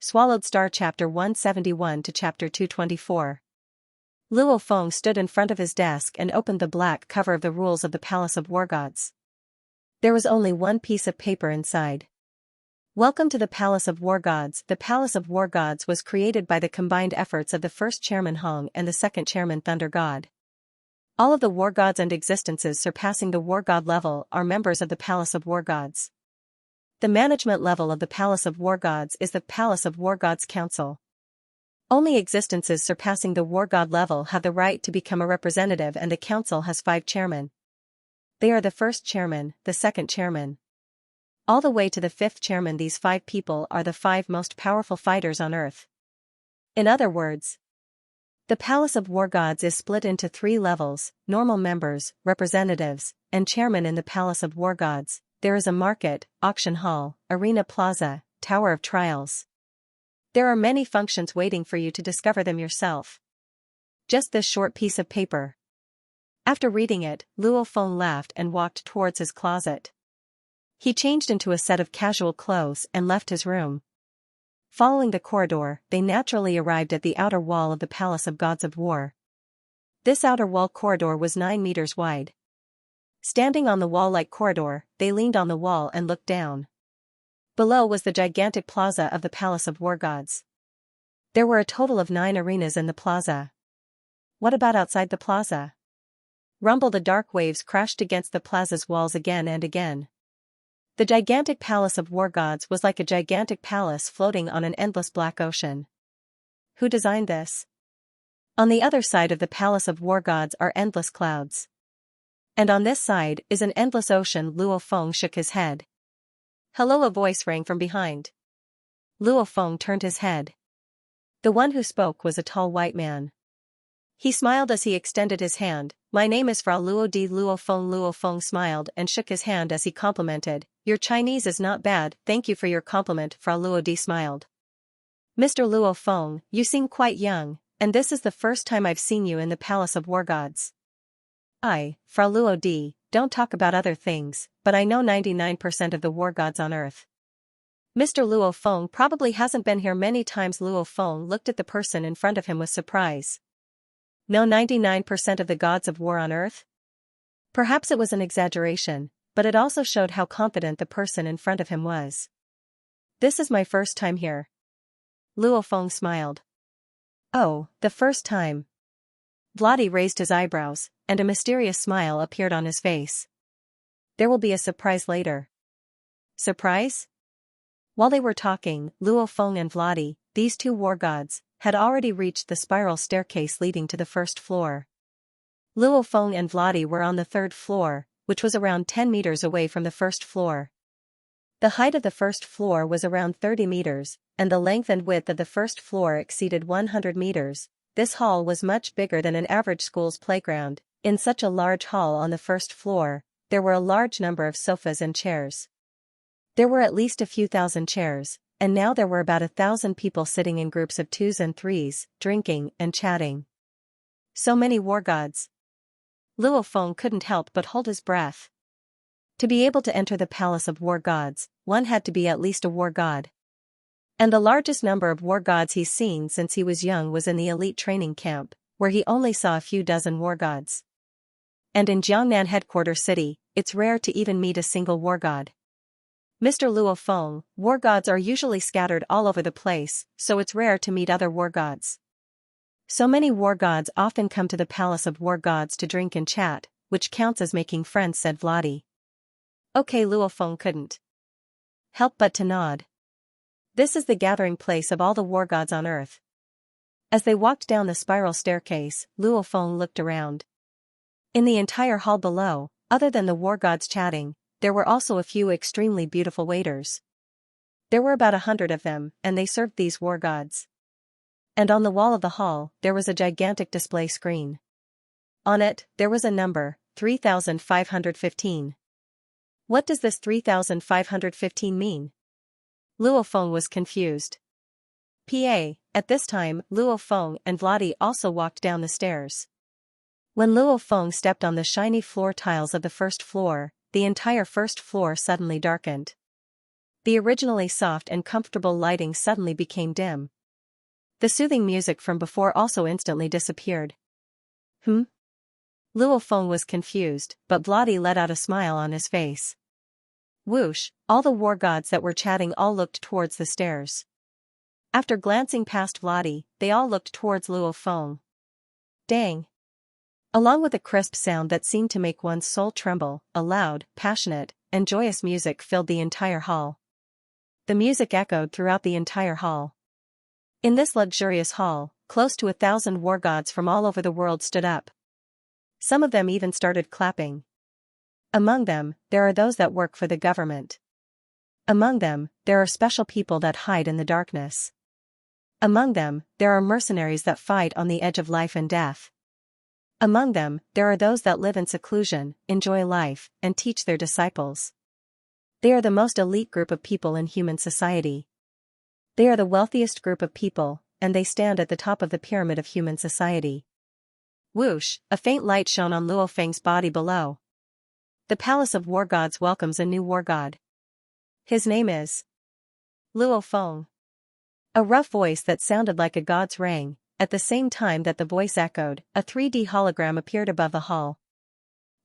Swallowed Star Chapter 171 to Chapter 224. Luo Feng stood in front of his desk and opened the black cover of the Rules of the Palace of War Gods. There was only one piece of paper inside. Welcome to the Palace of War Gods. The Palace of War Gods was created by the combined efforts of the first chairman Hong and the second chairman Thunder God. All of the war gods and existences surpassing the war god level are members of the Palace of War Gods. The management level of the Palace of War Gods is the Palace of War Gods Council. Only existences surpassing the war god level have the right to become a representative, and the council has 5 chairmen. They are the first chairman, the second chairman, all the way to the 5th chairman. These 5 people are the 5 most powerful fighters on Earth. In other words, the Palace of War Gods is split into 3 levels: normal members, representatives, and chairmen. In the Palace of War Gods, there is a market, auction hall, arena plaza, tower of trials. There are many functions waiting for you to discover them yourself. Just this short piece of paper. After reading it, Luo Feng laughed and walked towards his closet. He changed into a set of casual clothes and left his room. Following the corridor, they naturally arrived at the outer wall of the Palace of Gods of War. This outer wall corridor was 9 meters wide. Standing on the wall-like corridor, they leaned on the wall and looked down. Below was the gigantic plaza of the Palace of War Gods. There were a total of 9 arenas in the plaza. What about outside the plaza? Rumble. The dark waves crashed against the plaza's walls again and again. The gigantic Palace of War Gods was like a gigantic palace floating on an endless black ocean. Who designed this? On the other side of the Palace of War Gods are endless clouds. And on this side is an endless ocean. Luo Feng shook his head. Hello, a voice rang from behind. Luo Feng turned his head. The one who spoke was a tall white man. He smiled as he extended his hand. My name is Frau Luo Di. Luo Feng. Luo Feng smiled and shook his hand as he complimented. Your Chinese is not bad. Thank you for your compliment. Frau Luo Di smiled. Mr. Luo Feng, you seem quite young, and this is the first time I've seen you in the Palace of War Gods. Frau Luo Di, don't talk about other things, but I know 99% of the war gods on Earth. Mr. Luo Feng probably hasn't been here many times. Luo Feng looked at the person in front of him with surprise. No, 99% of the gods of war on Earth? Perhaps it was an exaggeration, but it also showed how confident the person in front of him was. This is my first time here. Luo Feng smiled. Oh, the first time. Vladi raised his eyebrows, and a mysterious smile appeared on his face. There will be a surprise later. Surprise? While they were talking, Luo Feng and Vladi, these 2 war gods, had already reached the spiral staircase leading to the 1st floor. Luo Feng and Vladi were on the 3rd floor, which was around 10 meters away from the 1st floor. The height of the 1st floor was around 30 meters, and the length and width of the 1st floor exceeded 100 meters. This hall was much bigger than an average school's playground. In such a large hall on the 1st floor, there were a large number of sofas and chairs. There were at least a few thousand chairs, and now there were about 1,000 people sitting in groups of 2s and 3s, drinking and chatting. So many war gods. Luo Feng couldn't help but hold his breath. To be able to enter the Palace of War Gods, one had to be at least a war god. And the largest number of war gods he's seen since he was young was in the elite training camp, where he only saw a few dozen war gods. And in Jiangnan headquarters city, it's rare to even meet a single war god. Mr. Luo Feng, war gods are usually scattered all over the place, so it's rare to meet other war gods. So many war gods often come to the Palace of War Gods to drink and chat, which counts as making friends, said Vladi. Okay, Luo Feng couldn't help but to nod. This is the gathering place of all the war gods on Earth. As they walked down the spiral staircase, Luo Feng looked around. In the entire hall below, other than the war gods chatting, there were also a few extremely beautiful waiters. There were about 100 of them, and they served these war gods. And on the wall of the hall, there was a gigantic display screen. On it, there was a number, 3,515. What does this 3,515 mean? Luo Feng was confused. At this time, Luo Feng and Vladi also walked down the stairs. When Luo Feng stepped on the shiny floor tiles of the 1st floor, the entire 1st floor suddenly darkened. The originally soft and comfortable lighting suddenly became dim. The soothing music from before also instantly disappeared. Luo Feng was confused, but Vladi let out a smile on his face. Whoosh, all the war gods that were chatting all looked towards the stairs. After glancing past Vladi, they all looked towards Luo Feng. Dang! Along with a crisp sound that seemed to make one's soul tremble, a loud, passionate, and joyous music filled the entire hall. The music echoed throughout the entire hall. In this luxurious hall, close to 1,000 war gods from all over the world stood up. Some of them even started clapping. Among them, there are those that work for the government. Among them, there are special people that hide in the darkness. Among them, there are mercenaries that fight on the edge of life and death. Among them, there are those that live in seclusion, enjoy life, and teach their disciples. They are the most elite group of people in human society. They are the wealthiest group of people, and they stand at the top of the pyramid of human society. Whoosh, a faint light shone on Luo Feng's body below. The Palace of War Gods welcomes a new war god. His name is Luo Feng. A rough voice that sounded like a god's rang. At the same time that the voice echoed, a 3D hologram appeared above the hall.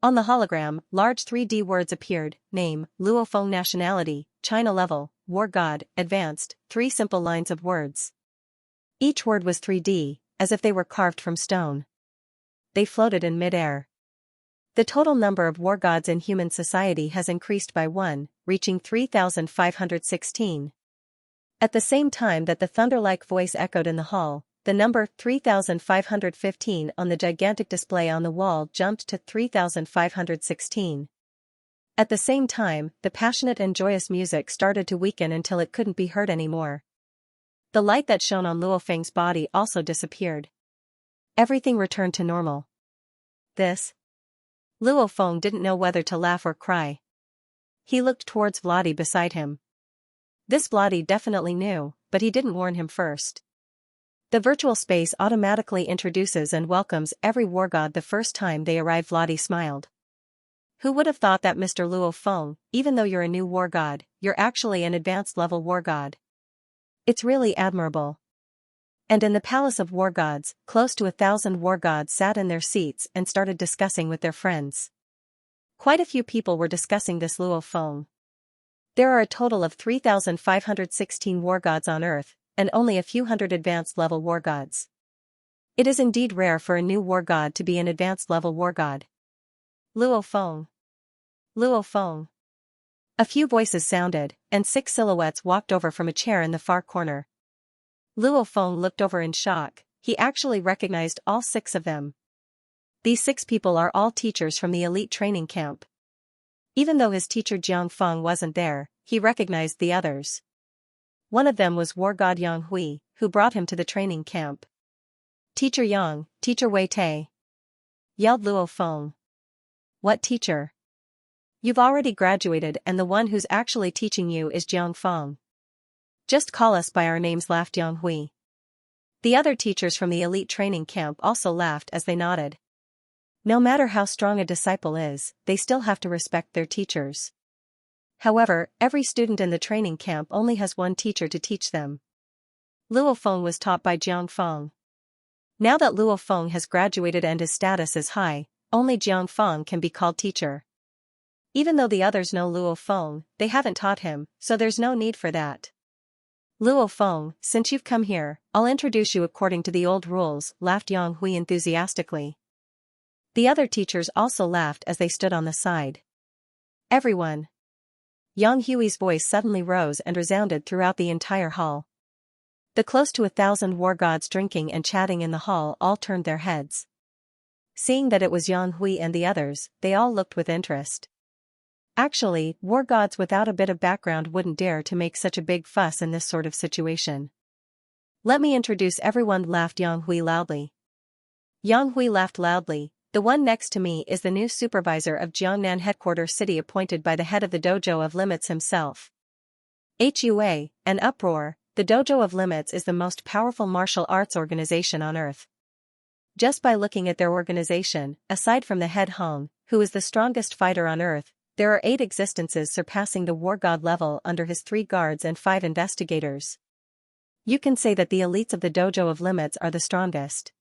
On the hologram, large 3D words appeared: name, Luo Feng, nationality, China level, war god, advanced, 3 simple lines of words. Each word was 3D, as if they were carved from stone. They floated in mid-air. The total number of war gods in human society has increased by 1, reaching 3,516. At the same time that the thunder-like voice echoed in the hall, the number 3,515 on the gigantic display on the wall jumped to 3,516. At the same time, the passionate and joyous music started to weaken until it couldn't be heard anymore. The light that shone on Luo Feng's body also disappeared. Everything returned to normal. Luo Feng didn't know whether to laugh or cry. He looked towards Vladi beside him. This Vladi definitely knew, but he didn't warn him first. The virtual space automatically introduces and welcomes every war god the first time they arrive. Vladi smiled. Who would have thought that, Mr. Luo Feng, even though you're a new war god, you're actually an advanced level war god? It's really admirable. And in the Palace of War Gods, close to 1,000 war gods sat in their seats and started discussing with their friends. Quite a few people were discussing this Luo Feng. There are a total of 3,516 war gods on Earth, and only a few hundred advanced level war gods. It is indeed rare for a new war god to be an advanced level war god. Luo Feng. Luo Feng. A few voices sounded, and 6 silhouettes walked over from a chair in the far corner. Luo Feng looked over in shock. He actually recognized all 6 of them. These 6 people are all teachers from the elite training camp. Even though his teacher Jiang Feng wasn't there, he recognized the others. One of them was war god Yang Hui, who brought him to the training camp. Teacher Yang, Teacher Wei Tai, yelled Luo Feng. What teacher? You've already graduated, and the one who's actually teaching you is Jiang Feng. Just call us by our names, laughed Yang Hui. The other teachers from the elite training camp also laughed as they nodded. No matter how strong a disciple is, they still have to respect their teachers. However, every student in the training camp only has one teacher to teach them. Luo Feng was taught by Jiang Feng. Now that Luo Feng has graduated and his status is high, only Jiang Feng can be called teacher. Even though the others know Luo Feng, they haven't taught him, so there's no need for that. Luo Feng, since you've come here, I'll introduce you according to the old rules, laughed Yang Hui enthusiastically. The other teachers also laughed as they stood on the side. Everyone. Yang Hui's voice suddenly rose and resounded throughout the entire hall. The close to 1,000 war gods drinking and chatting in the hall all turned their heads. Seeing that it was Yang Hui and the others, they all looked with interest. Actually, war gods without a bit of background wouldn't dare to make such a big fuss in this sort of situation. Let me introduce everyone, laughed Yang Hui loudly. Yang Hui laughed loudly. The one next to me is the new supervisor of Jiangnan headquarters city appointed by the head of the Dojo of Limits himself. HUA, an uproar. The Dojo of Limits is the most powerful martial arts organization on Earth. Just by looking at their organization, aside from the head Hong, who is the strongest fighter on Earth, there are 8 existences surpassing the war god level under his 3 guards and 5 investigators. You can say that the elites of the Dojo of Limits are the strongest.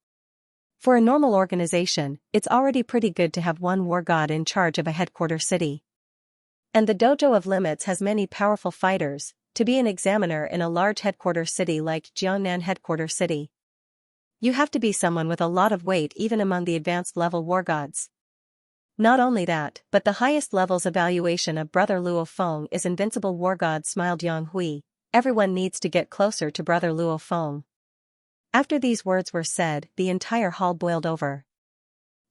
For a normal organization, it's already pretty good to have one war god in charge of a headquarters city. And the Dojo of Limits has many powerful fighters. To be an examiner in a large headquarters city like Jiangnan headquarters city, you have to be someone with a lot of weight even among the advanced level war gods. Not only that, but the highest level's evaluation of Brother Luo Feng is invincible war god, smiled Yang Hui. Everyone needs to get closer to Brother Luo Feng. After these words were said, the entire hall boiled over.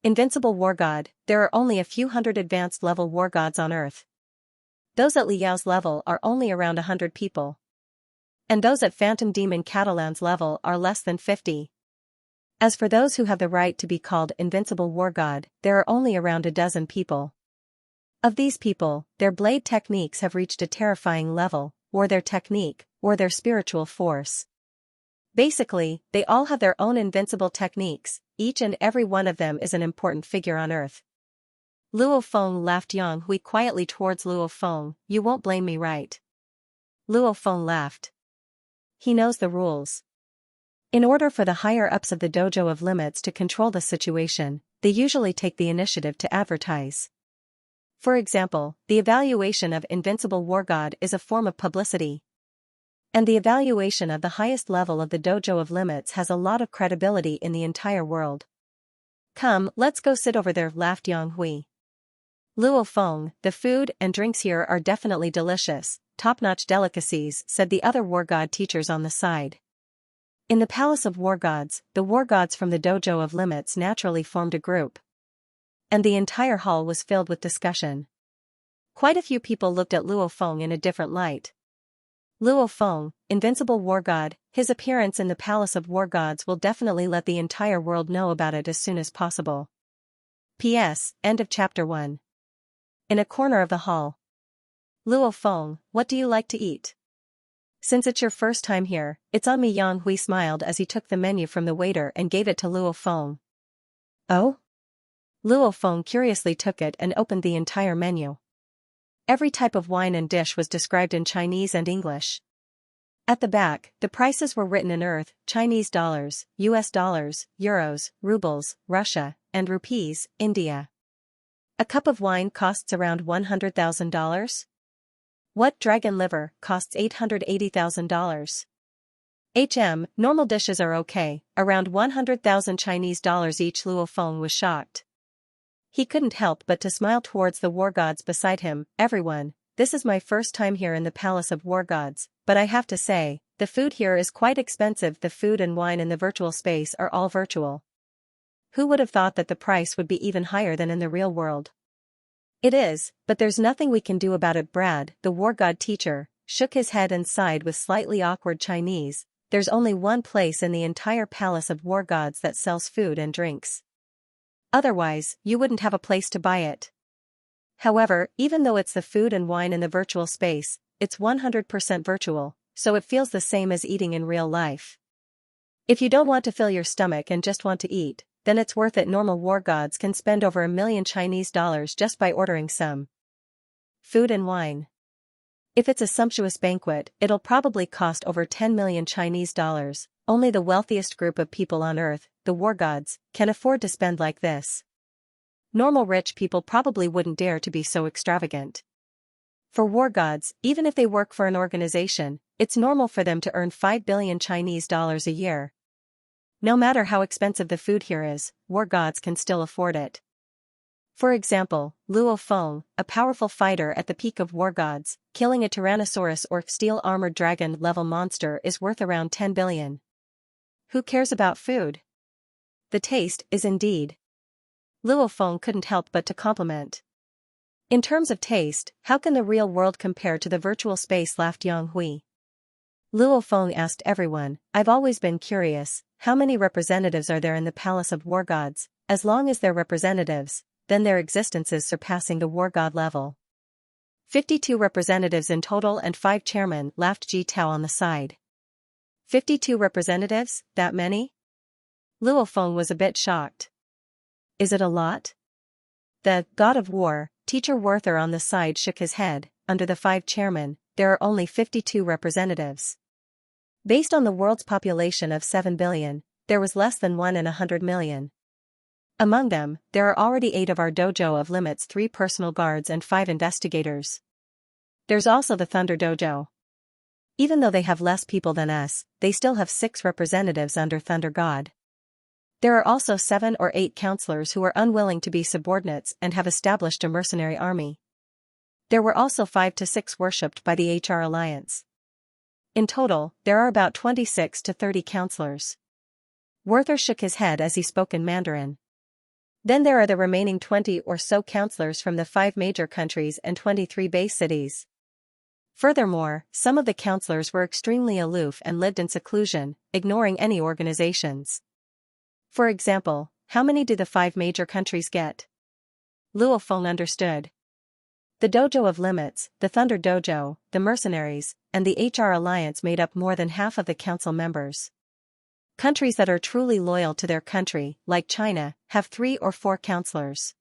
Invincible war god, there are only a few hundred advanced level war gods on Earth. Those at Liao's level are only around 100 people. And those at Phantom Demon Catalan's level are less than 50. As for those who have the right to be called Invincible War God, there are only around a dozen people. Of these people, their blade techniques have reached a terrifying level, or their technique, or their spiritual force. Basically, they all have their own invincible techniques, each and every one of them is an important figure on Earth. Luo Feng laughed. Yang Hui quietly towards Luo Feng, you won't blame me, right? Luo Feng laughed. He knows the rules. In order for the higher-ups of the Dojo of Limits to control the situation, they usually take the initiative to advertise. For example, the evaluation of Invincible War God is a form of publicity. And the evaluation of the highest level of the Dojo of Limits has a lot of credibility in the entire world. Come, let's go sit over there, laughed Yang Hui. Luo Feng, the food and drinks here are definitely delicious, top-notch delicacies, said the other war god teachers on the side. In the Palace of War Gods, the war gods from the Dojo of Limits naturally formed a group. And the entire hall was filled with discussion. Quite a few people looked at Luo Feng in a different light. Luo Feng, Invincible War God, his appearance in the Palace of War Gods will definitely let the entire world know about it as soon as possible. P.S. End of Chapter 1. In a corner of the hall. Luo Feng, what do you like to eat? Since it's your first time here, it's on me. Yang Hui smiled as he took the menu from the waiter and gave it to Luo Feng. Oh? Luo Feng curiously took it and opened the entire menu. Every type of wine and dish was described in Chinese and English. At the back, the prices were written in Earth, Chinese dollars, US dollars, euros, rubles, Russia, and rupees, India. A cup of wine costs around $100,000. What dragon liver costs $880,000? Normal dishes are okay, around 100,000 Chinese dollars each. Luo Feng was shocked. He couldn't help but to smile towards the war gods beside him. Everyone, this is my first time here in the Palace of War Gods, but I have to say, the food here is quite expensive. The food and wine in the virtual space are all virtual. Who would have thought that the price would be even higher than in the real world? It is, but there's nothing we can do about it. Brad, the war god teacher, shook his head and sighed with slightly awkward Chinese. There's only one place in the entire Palace of War Gods that sells food and drinks. Otherwise, you wouldn't have a place to buy it. However, even though it's the food and wine in the virtual space, it's 100% virtual, so it feels the same as eating in real life. If you don't want to fill your stomach and just want to eat, then it's worth it. Normal war gods can spend over $1 million Chinese dollars just by ordering some food and wine. If it's a sumptuous banquet, it'll probably cost over 10 million Chinese dollars. Only the wealthiest group of people on Earth, the war gods, can afford to spend like this. Normal rich people probably wouldn't dare to be so extravagant. For war gods, even if they work for an organization, it's normal for them to earn 5 billion Chinese dollars a year. No matter how expensive the food here is, war gods can still afford it. For example, Luo Feng, a powerful fighter at the peak of war gods, killing a Tyrannosaurus or steel-armored dragon-level monster is worth around 10 billion. Who cares about food? The taste is indeed. Luo Feng couldn't help but to compliment. In terms of taste, how can the real world compare to the virtual space? Laughed Yang Hui. Luo Feng asked everyone, I've always been curious, how many representatives are there in the Palace of War Gods? As long as they're representatives, then their existence is surpassing the war god level. 52 representatives in total and 5 chairmen, laughed Ji Tao on the side. 52 representatives, that many? Luo Feng was a bit shocked. Is it a lot? The god of war, Teacher Werther on the side shook his head. Under the 5 chairmen, there are only 52 representatives. Based on the world's population of 7 billion, there was less than 1 in 100 million. Among them, there are already 8 of our dojo of limits, 3 personal guards and 5 investigators. There's also the Thunder Dojo. Even though they have less people than us, they still have 6 representatives under Thunder God. There are also 7 or 8 counselors who are unwilling to be subordinates and have established a mercenary army. There were also 5 to 6 worshipped by the HR Alliance. In total, there are about 26 to 30 counselors. Werther shook his head as he spoke in Mandarin. Then there are the remaining 20 or so counselors from the 5 major countries and 23 base cities. Furthermore, some of the counselors were extremely aloof and lived in seclusion, ignoring any organizations. For example, how many do the 5 major countries get? Luo Feng understood. The Dojo of Limits, the Thunder Dojo, the Mercenaries, and the HR Alliance made up more than half of the council members. Countries that are truly loyal to their country, like China, have 3 or 4 counselors.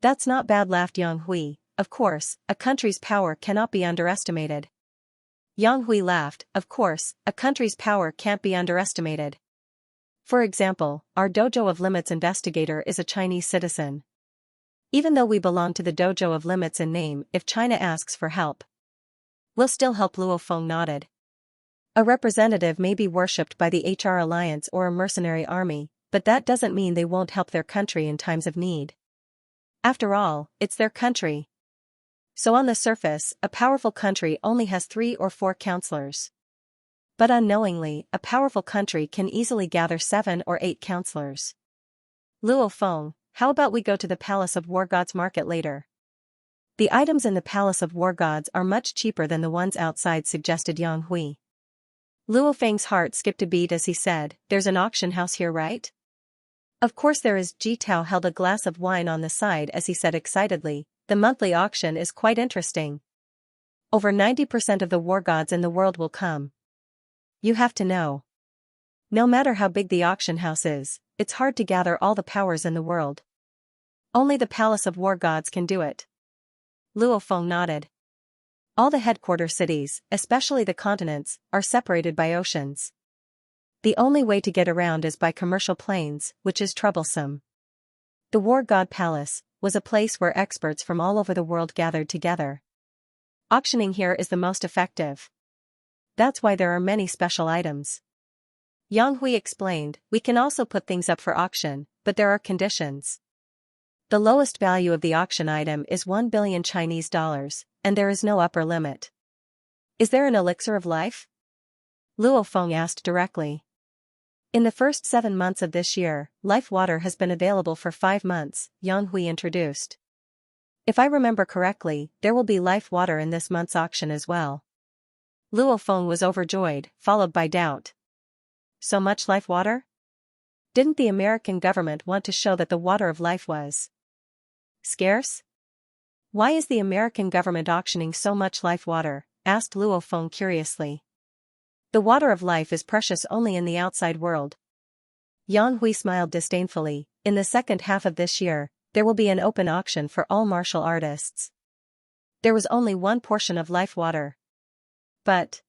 That's not bad, laughed Yang Hui. Of course, a country's power cannot be underestimated. Yang Hui laughed. Of course, a country's power can't be underestimated. For example, our Dojo of Limits investigator is a Chinese citizen. Even though we belong to the Dojo of Limits in name, if China asks for help, we'll still help. Luo Feng nodded. A representative may be worshipped by the HR Alliance or a mercenary army, but that doesn't mean they won't help their country in times of need. After all, it's their country. So on the surface, a powerful country only has 3 or 4 counselors. But unknowingly, a powerful country can easily gather 7 or 8 counselors. Luo Feng, how about we go to the Palace of War Gods market later? The items in the Palace of War Gods are much cheaper than the ones outside, suggested Yang Hui. Luo Feng's heart skipped a beat as he said, there's an auction house here, right? Of course there is. Ji Tao held a glass of wine on the side as he said excitedly, the monthly auction is quite interesting. Over 90% of the war gods in the world will come. You have to know. No matter how big the auction house is, it's hard to gather all the powers in the world. Only the Palace of War Gods can do it. Luo Feng nodded. All the headquarter cities, especially the continents, are separated by oceans. The only way to get around is by commercial planes, which is troublesome. The War God Palace was a place where experts from all over the world gathered together. Auctioning here is the most effective. That's why there are many special items. Yang Hui explained, we can also put things up for auction, but there are conditions. The lowest value of the auction item is 1 billion Chinese dollars, and there is no upper limit. Is there an elixir of life? Luo Feng asked directly. In the first 7 months of this year, life water has been available for 5 months, Yang Hui introduced. If I remember correctly, there will be life water in this month's auction as well. Luo Feng was overjoyed, followed by doubt. So much life water? Didn't the American government want to show that the water of life was scarce? Why is the American government auctioning so much life water? Asked Luo Feng curiously. The water of life is precious only in the outside world. Yang Hui smiled disdainfully. In the second half of this year, there will be an open auction for all martial artists. There was only one portion of life water. But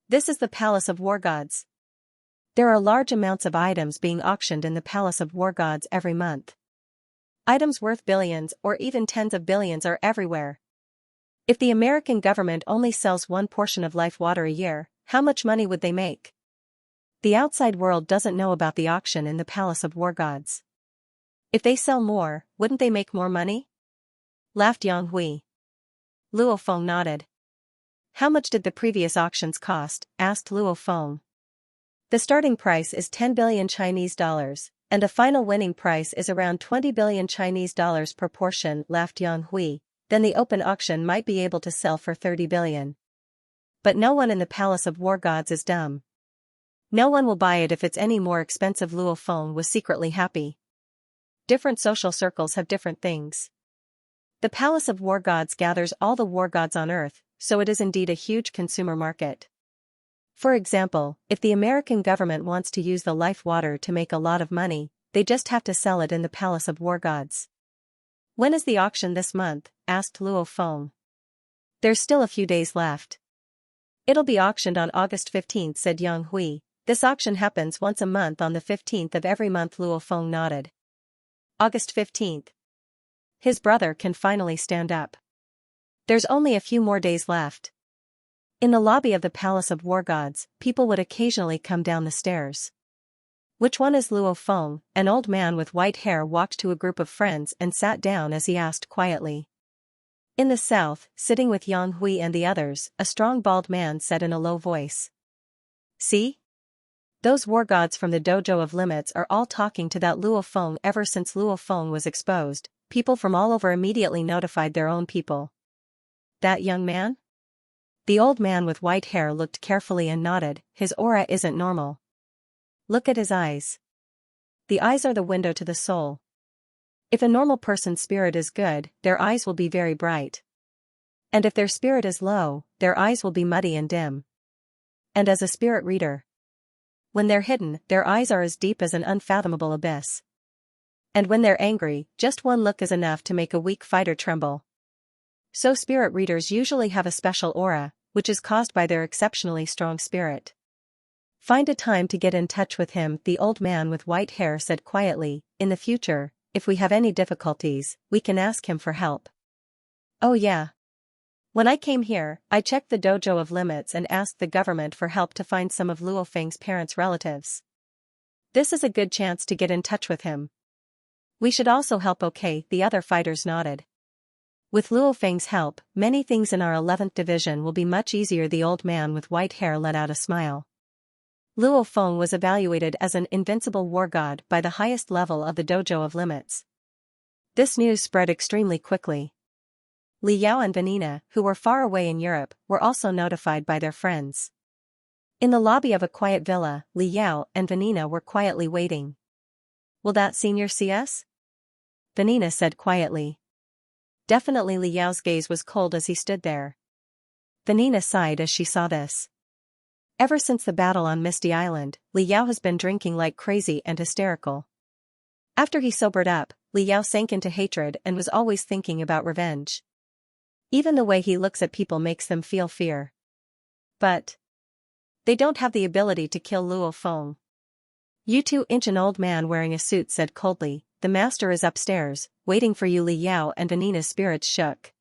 this is the Palace of War Gods. There are large amounts of items being auctioned in the Palace of War Gods every month. Items worth billions or even tens of billions are everywhere. If the American government only sells one portion of life water a year, how much money would they make? The outside world doesn't know about the auction in the Palace of War Gods. If they sell more, wouldn't they make more money? Laughed Yang Hui. Luo Feng nodded. How much did the previous auctions cost? Asked Luo Feng. The starting price is 10 billion Chinese dollars, and the final winning price is around 20 billion Chinese dollars per portion, laughed Yang Hui. Then the open auction might be able to sell for 30 billion. But no one in the Palace of War Gods is dumb. No one will buy it if it's any more expensive. Luo Feng was secretly happy. Different social circles have different things. The Palace of War Gods gathers all the war gods on Earth, so it is indeed a huge consumer market. For example, if the American government wants to use the life water to make a lot of money, they just have to sell it in the Palace of War Gods. When is the auction this month? Asked Luo Feng. There's still a few days left. It'll be auctioned on August 15th, said Yang Hui. This auction happens once a month on the 15th of every month. Luo Feng nodded. August 15th. His brother can finally stand up. There's only a few more days left. In the lobby of the Palace of War Gods, people would occasionally come down the stairs. Which one is Luo Feng? An old man with white hair walked to a group of friends and sat down as he asked quietly. In the south, sitting with Yang Hui and the others, a strong bald man said in a low voice. See? Those war gods from the dojo of limits are all talking to that Luo Feng. Ever since Luo Feng was exposed, people from all over immediately notified their own people. That young man? The old man with white hair looked carefully and nodded. His aura isn't normal. Look at his eyes. The eyes are the window to the soul. If a normal person's spirit is good, their eyes will be very bright. And if their spirit is low, their eyes will be muddy and dim. And as a spirit reader, when they're hidden, their eyes are as deep as an unfathomable abyss. And when they're angry, just one look is enough to make a weak fighter tremble. So spirit readers usually have a special aura, which is caused by their exceptionally strong spirit. Find a time to get in touch with him, the old man with white hair said quietly. In the future, if we have any difficulties, we can ask him for help. Oh yeah. When I came here, I checked the dojo of limits and asked the government for help to find some of Luo Feng's parents' relatives. This is a good chance to get in touch with him. We should also help. Okay, the other fighters nodded. With Luo Feng's help, many things in our 11th division will be much easier. The old man with white hair let out a smile. Luo Feng was evaluated as an invincible war god by the highest level of the dojo of limits. This news spread extremely quickly. Li Yao and Vanina, who were far away in Europe, were also notified by their friends. In the lobby of a quiet villa, Li Yao and Vanina were quietly waiting. Will that senior see us? Vanina said quietly. Definitely. Li Yao's gaze was cold as he stood there. Vanina sighed as she saw this. Ever since the battle on Misty Island, Li Yao has been drinking like crazy and hysterical. After he sobered up, Li Yao sank into hatred and was always thinking about revenge. Even the way he looks at people makes them feel fear. But they don't have the ability to kill Luo Feng. You 2-inch an old man wearing a suit said coldly. The master is upstairs, waiting for you. Li Yao and Vanina's spirits shook.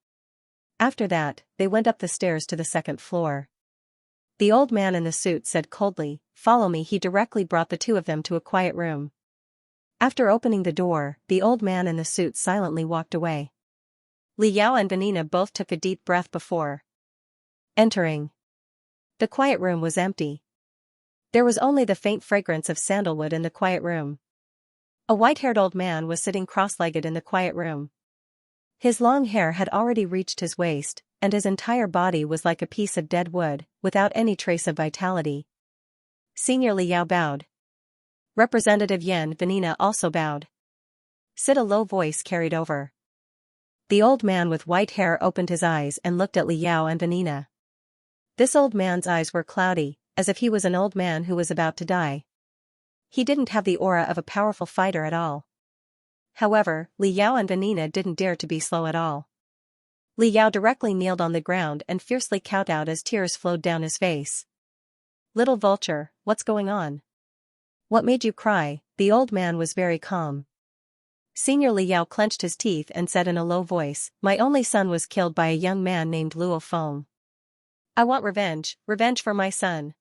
After that, they went up the stairs to the second floor. The old man in the suit said coldly, follow me. He directly brought the two of them to a quiet room. After opening the door, the old man in the suit silently walked away. Li Yao and Vanina both took a deep breath before entering. The quiet room was empty. There was only the faint fragrance of sandalwood in the quiet room. A white-haired old man was sitting cross-legged in the quiet room. His long hair had already reached his waist, and his entire body was like a piece of dead wood, without any trace of vitality. Senior Li Yao bowed. Representative Yan Vanina also bowed. Sid, a low voice carried over. The old man with white hair opened his eyes and looked at Li Yao and Vanina. This old man's eyes were cloudy, as if he was an old man who was about to die. He didn't have the aura of a powerful fighter at all. However, Li Yao and Vanina didn't dare to be slow at all. Li Yao directly kneeled on the ground and fiercely kowtowed as tears flowed down his face. Little vulture, what's going on? What made you cry? The old man was very calm. Senior Li Yao clenched his teeth and said in a low voice, my only son was killed by a young man named Luo Feng. I want revenge for my son.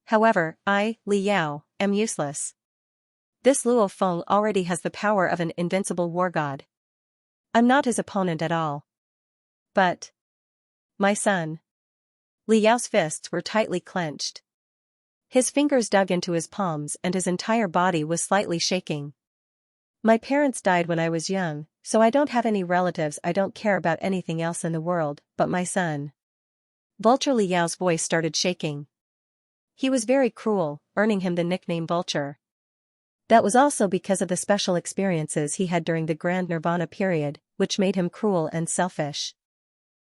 However, I, Li Yao, am useless. This Luo Feng already has the power of an invincible war god. I'm not his opponent at all. But my son. Li Yao's fists were tightly clenched. His fingers dug into his palms and his entire body was slightly shaking. My parents died when I was young, so I don't have any relatives. I don't care about anything else in the world, but my son. Vulture. Li Yao's voice started shaking. He was very cruel, earning him the nickname Vulture. That was also because of the special experiences he had during the Grand Nirvana period, which made him cruel and selfish.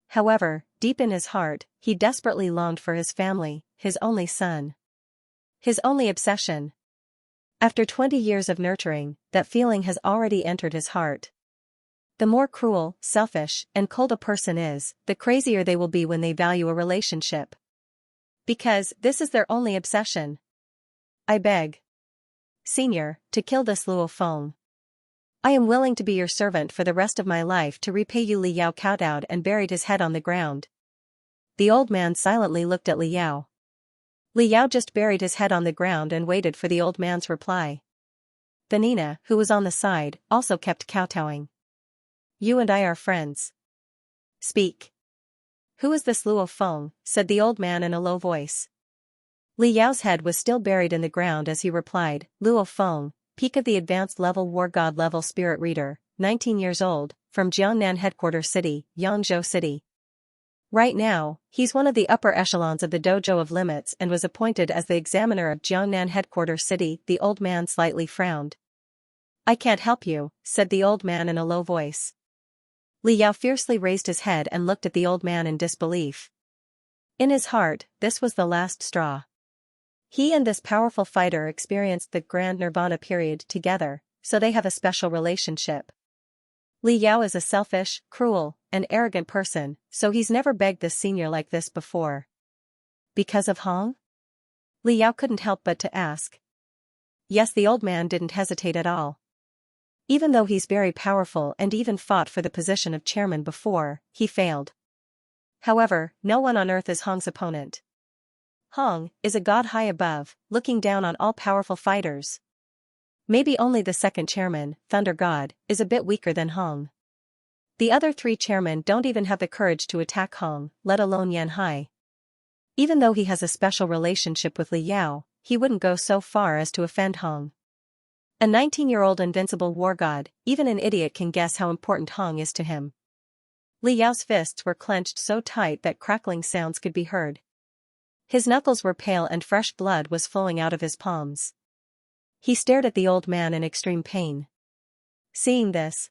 However, deep in his heart, he desperately longed for his family, his only son. His only obsession. After 20 years of nurturing, that feeling has already entered his heart. The more cruel, selfish, and cold a person is, the crazier they will be when they value a relationship. Because this is their only obsession. I beg, Senior, to kill this Luo Feng. I am willing to be your servant for the rest of my life to repay you. Li Yao kowtowed and buried his head on the ground. The old man silently looked at Li Yao. Li Yao just buried his head on the ground and waited for the old man's reply. Vanina, who was on the side, also kept kowtowing. You and I are friends. Speak. Who is this Luo Feng? Said the old man in a low voice. Li Yao's head was still buried in the ground as he replied, Luo Feng, peak of the advanced level war god level spirit reader, 19 years old, from Jiangnan headquarters city, Yangzhou city. Right now, he's one of the upper echelons of the dojo of limits and was appointed as the examiner of Jiangnan headquarters city. The old man slightly frowned. I can't help you, said the old man in a low voice. Li Yao fiercely raised his head and looked at the old man in disbelief. In his heart, this was the last straw. He and this powerful fighter experienced the Grand Nirvana period together, so they have a special relationship. Li Yao is a selfish, cruel, and arrogant person, so he's never begged this senior like this before. Because of Hong? Li Yao couldn't help but to ask. Yes, the old man didn't hesitate at all. Even though he's very powerful and even fought for the position of chairman before, he failed. However, no one on earth is Hong's opponent. Hong is a god high above, looking down on all powerful fighters. Maybe only the second chairman, Thunder God, is a bit weaker than Hong. The other three chairmen don't even have the courage to attack Hong, let alone Yan Hai. Even though he has a special relationship with Li Yao, he wouldn't go so far as to offend Hong. A 19-year-old invincible war god, even an idiot can guess how important Hong is to him. Li Yao's fists were clenched so tight that crackling sounds could be heard. His knuckles were pale and fresh blood was flowing out of his palms. He stared at the old man in extreme pain. Seeing this,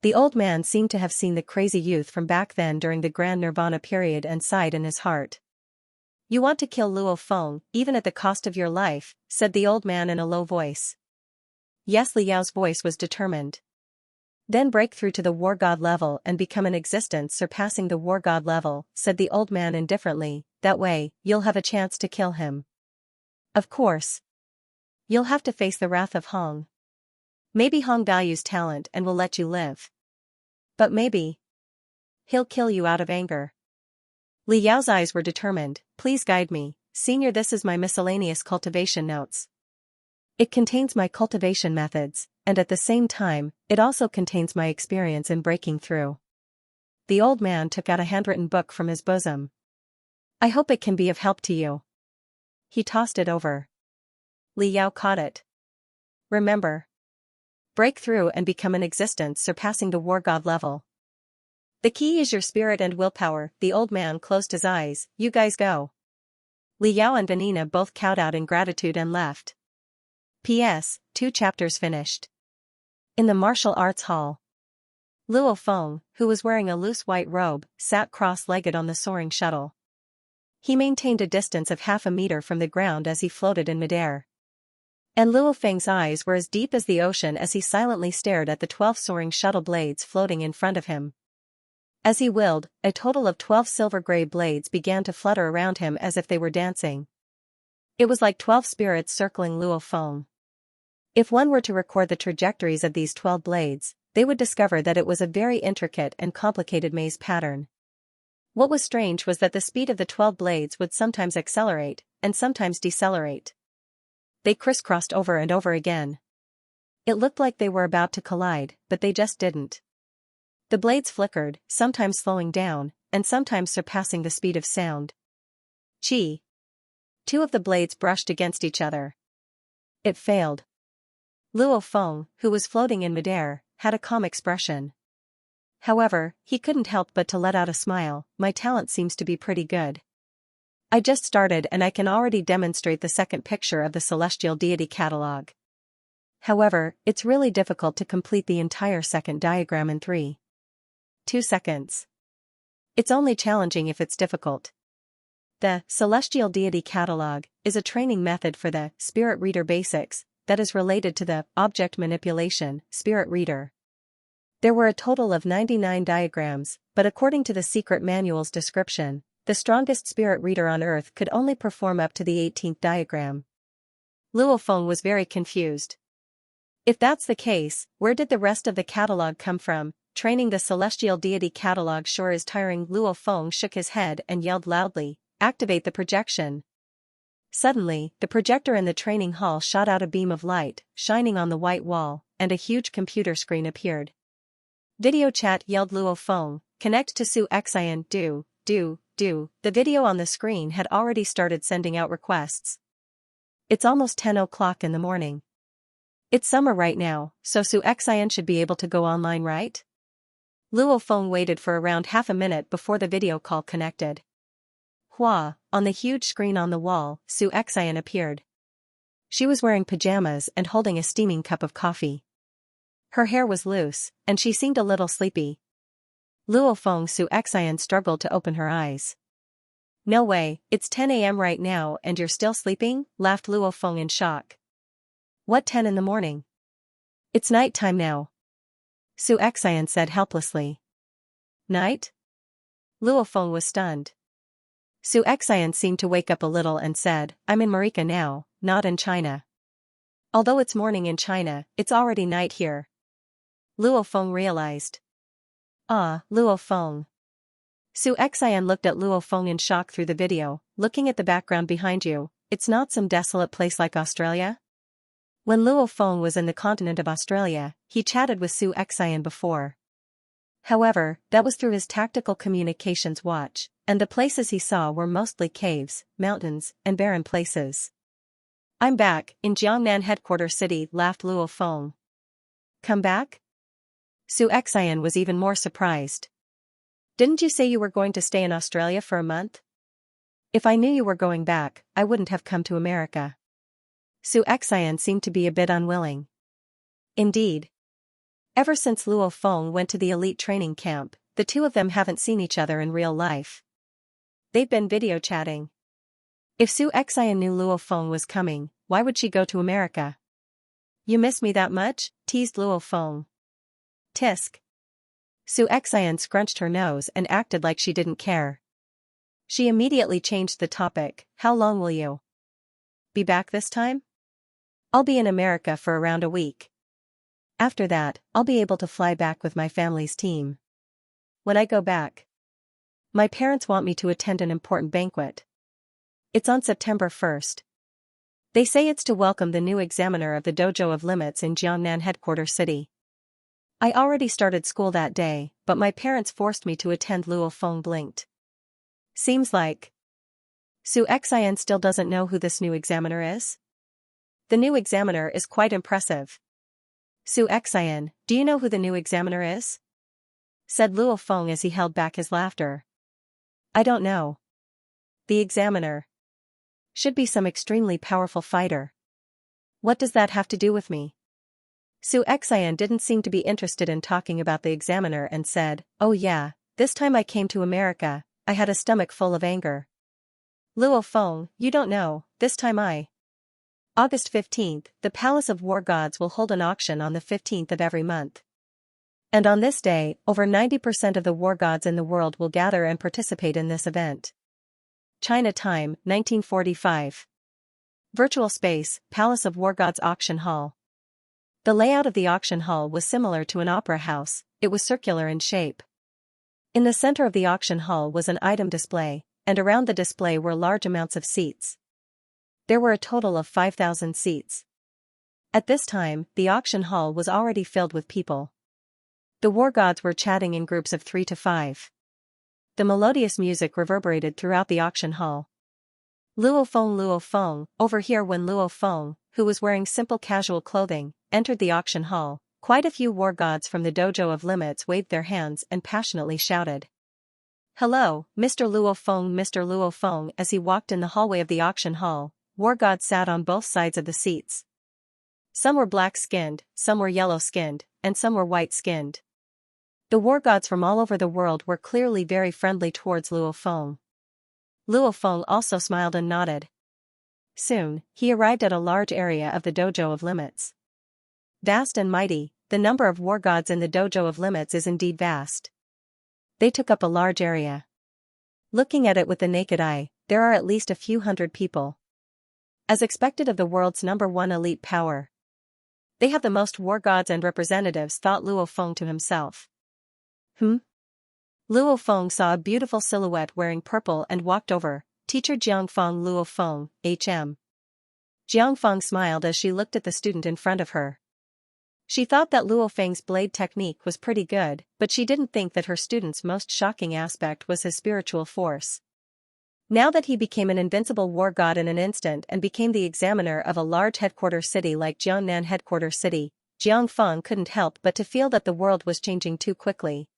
the old man seemed to have seen the crazy youth from back then during the Grand Nirvana period and sighed in his heart. You want to kill Luo Feng, even at the cost of your life, said the old man in a low voice. Yes, Li Yao's voice was determined. Then break through to the war god level and become an existence surpassing the war god level, said the old man indifferently, that way, you'll have a chance to kill him. Of course. You'll have to face the wrath of Hong. Maybe Hong values talent and will let you live. But maybe he'll kill you out of anger. Li Yao's eyes were determined. Please guide me, Senior. This is my miscellaneous cultivation notes. It contains my cultivation methods, and at the same time, it also contains my experience in breaking through. The old man took out a handwritten book from his bosom. I hope it can be of help to you. He tossed it over. Li Yao caught it. Remember. Break through and become an existence surpassing the war god level. The key is your spirit and willpower. The old man closed his eyes. You guys go. Li Yao and Vanina both kowtowed in gratitude and left. P.S. 2 chapters finished. In the martial arts hall, Luo Feng, who was wearing a loose white robe, sat cross-legged on the soaring shuttle. He maintained a distance of half a meter from the ground as he floated in midair. And Luo Feng's eyes were as deep as the ocean as he silently stared at the 12 soaring shuttle blades floating in front of him. As he willed, a total of 12 silver-gray blades began to flutter around him as if they were dancing. It was like 12 spirits circling Luo Feng. If one were to record the trajectories of these 12 blades, they would discover that it was a very intricate and complicated maze pattern. What was strange was that the speed of the 12 blades would sometimes accelerate, and sometimes decelerate. They crisscrossed over and over again. It looked like they were about to collide, but they just didn't. The blades flickered, sometimes slowing down, and sometimes surpassing the speed of sound. Gee! 2 of the blades brushed against each other. It failed. Luo Feng, who was floating in midair, had a calm expression. However, he couldn't help but to let out a smile. My talent seems to be pretty good. I just started and I can already demonstrate the second picture of the celestial deity catalog. However, it's really difficult to complete the entire second diagram in 3.2 seconds. It's only challenging if it's difficult. The celestial deity catalog is a training method for the spirit reader basics that is related to the object manipulation spirit reader. There were a total of 99 diagrams, but according to the secret manual's description, the strongest spirit reader on Earth could only perform up to the 18th diagram. Luo Feng was very confused. If that's the case, where did the rest of the catalog come from? Training the celestial deity catalog sure is tiring. Luo Feng shook his head and yelled loudly, "Activate the projection." Suddenly, the projector in the training hall shot out a beam of light, shining on the white wall, and a huge computer screen appeared. "Video chat," yelled Luo Feng, "connect to Xianxia. Do. The video on the screen had already started sending out requests. It's almost 10 o'clock in the morning. It's summer right now, so Xianxia should be able to go online, right? Luo Feng waited for around half a minute before the video call connected. Hua, on the huge screen on the wall, Xianxia appeared. She was wearing pajamas and holding a steaming cup of coffee. Her hair was loose, and she seemed a little sleepy. Luo Feng Xianxia struggled to open her eyes. "No way, it's 10 a.m. right now and you're still sleeping?" laughed Luo Feng in shock. "What 10 in the morning? It's night time now," Xianxia said helplessly. "Night?" Luo Feng was stunned. Xianxia seemed to wake up a little and said, "I'm in Marika now, not in China. Although it's morning in China, it's already night here." Luo Feng realized. "Ah, Luo Feng." Xianxia looked at Luo Feng in shock through the video, "Looking at the background behind you, it's not some desolate place like Australia?" When Luo Feng was in the continent of Australia, he chatted with Xianxia before. However, that was through his tactical communications watch, and the places he saw were mostly caves, mountains, and barren places. "I'm back, in Jiangnan headquarters city," laughed Luo Feng. "Come back?" Xianxia was even more surprised. "Didn't you say you were going to stay in Australia for a month? If I knew you were going back, I wouldn't have come to America." Xianxia seemed to be a bit unwilling. Indeed. Ever since Luo Feng went to the elite training camp, the two of them haven't seen each other in real life. They've been video chatting. If Xianxia knew Luo Feng was coming, why would she go to America? "You miss me that much?" teased Luo Feng. "Tisk." Xianxia scrunched her nose and acted like she didn't care. She immediately changed the topic. "How long will you be back this time?" "I'll be in America for around a week. After that, I'll be able to fly back with my family's team. When I go back, my parents want me to attend an important banquet. It's on September 1st. They say it's to welcome the new examiner of the Dojo of Limits in Jiangnan headquarters city. I already started school that day, but my parents forced me to attend." Luo Feng blinked. "Seems like Xianxia still doesn't know who this new examiner is?" "The new examiner is quite impressive." "Xianxia, do you know who the new examiner is?" said Luo Feng as he held back his laughter. "I don't know. The examiner should be some extremely powerful fighter. What does that have to do with me?" Xianxia didn't seem to be interested in talking about the examiner and said, "Oh yeah, this time I came to America, I had a stomach full of anger. Luo Feng, you don't know, this time August 15th, the Palace of War Gods will hold an auction on the 15th of every month. And on this day, over 90% of the war gods in the world will gather and participate in this event. China time, 1945. Virtual space, Palace of War Gods Auction Hall. The layout of the auction hall was similar to an opera house, it was circular in shape. In the center of the auction hall was an item display, and around the display were large amounts of seats. There were a total of 5,000 seats. At this time, the auction hall was already filled with people. The war gods were chatting in groups of 3 to 5. The melodious music reverberated throughout the auction hall. Luo Feng, over here." When Luo Feng, who was wearing simple casual clothing, entered the auction hall, quite a few war gods from the Dojo of Limits waved their hands and passionately shouted, "Hello, Mr. Luo Feng, Mr. Luo Feng." As he walked in the hallway of the auction hall, war gods sat on both sides of the seats. Some were black-skinned, some were yellow-skinned, and some were white-skinned. The war gods from all over the world were clearly very friendly towards Luo Feng. Luo Feng also smiled and nodded. Soon, he arrived at a large area of the Dojo of Limits. Vast and mighty, the number of war gods in the dojo of limits is indeed vast. They took up a large area. Looking at it with the naked eye, there are at least a few hundred people. As expected of the world's #1 elite power. They have the most war gods and representatives, thought Luo Feng to himself. Luo Feng saw a beautiful silhouette wearing purple and walked over. Teacher Jiangfeng. Luo Feng, H.M. Jiangfeng smiled as she looked at the student in front of her. She thought that Luo Feng's blade technique was pretty good, but she didn't think that her student's most shocking aspect was his spiritual force. Now that he became an invincible war god in an instant and became the examiner of a large headquarters city like Jiangnan headquarters city, Jiangfeng couldn't help but to feel that the world was changing too quickly.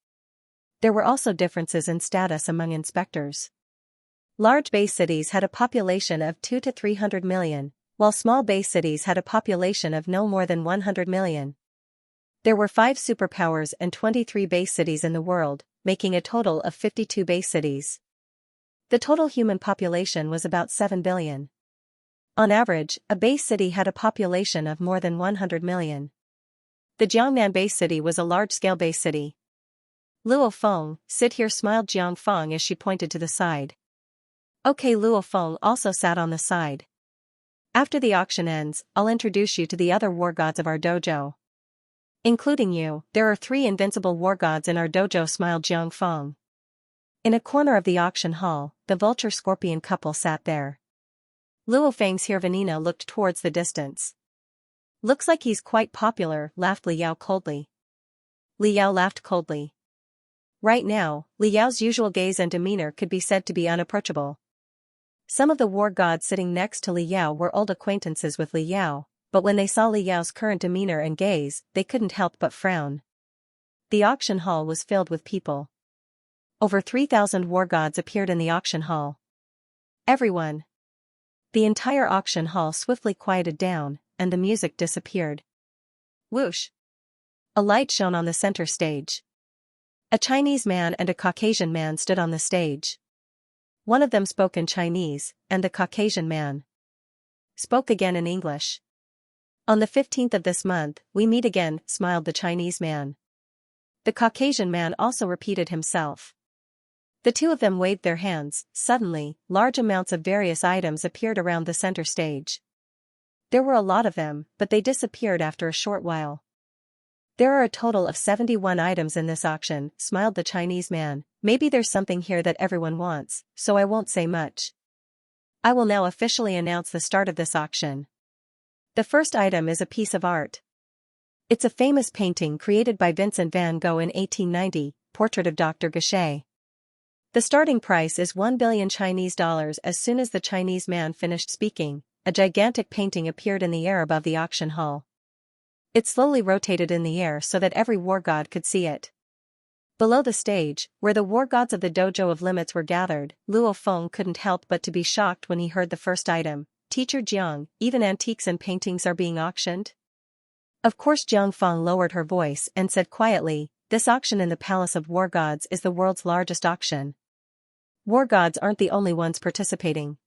There were also differences in status among inspectors. Large base cities had a population of 2 to 300 million, while small base cities had a population of no more than 100 million. There were 5 superpowers and 23 base cities in the world, making a total of 52 base cities. The total human population was about 7 billion. On average, a base city had a population of more than 100 million. The Jiangnan base city was a large-scale base city. Luo Feng, sit here, smiled Jiangfeng as she pointed to the side. Okay, Luo Feng also sat on the side. After the auction ends, I'll introduce you to the other war gods of our dojo. Including you, there are 3 invincible war gods in our dojo, smiled Jiangfeng. In a corner of the auction hall, the vulture-scorpion couple sat there. Luo Feng's Hirvanina looked towards the distance. Looks like he's quite popular, laughed Li Yao coldly. Li Yao laughed coldly. Right now, Li Yao's usual gaze and demeanor could be said to be unapproachable. Some of the war gods sitting next to Li Yao were old acquaintances with Li Yao, but when they saw Li Yao's current demeanor and gaze, they couldn't help but frown. The auction hall was filled with people. Over 3,000 war gods appeared in the auction hall. Everyone. The entire auction hall swiftly quieted down, and the music disappeared. Whoosh! A light shone on the center stage. A Chinese man and a Caucasian man stood on the stage. One of them spoke in Chinese, and the Caucasian man spoke again in English. On the 15th of this month, we meet again, smiled the Chinese man. The Caucasian man also repeated himself. The two of them waved their hands. Suddenly, large amounts of various items appeared around the center stage. There were a lot of them, but they disappeared after a short while. There are a total of 71 items in this auction, smiled the Chinese man. Maybe there's something here that everyone wants, so I won't say much. I will now officially announce the start of this auction. The first item is a piece of art. It's a famous painting created by Vincent van Gogh in 1890, portrait of Dr. Gachet. The starting price is 1 billion Chinese dollars. As soon as the Chinese man finished speaking, a gigantic painting appeared in the air above the auction hall. It slowly rotated in the air so that every war god could see it. Below the stage, where the war gods of the dojo of limits were gathered, Luo Feng couldn't help but to be shocked when he heard the first item. Teacher Jiang, even antiques and paintings are being auctioned? Of course, Jiangfeng lowered her voice and said quietly, this auction in the Palace of War Gods is the world's largest auction. War gods aren't the only ones participating.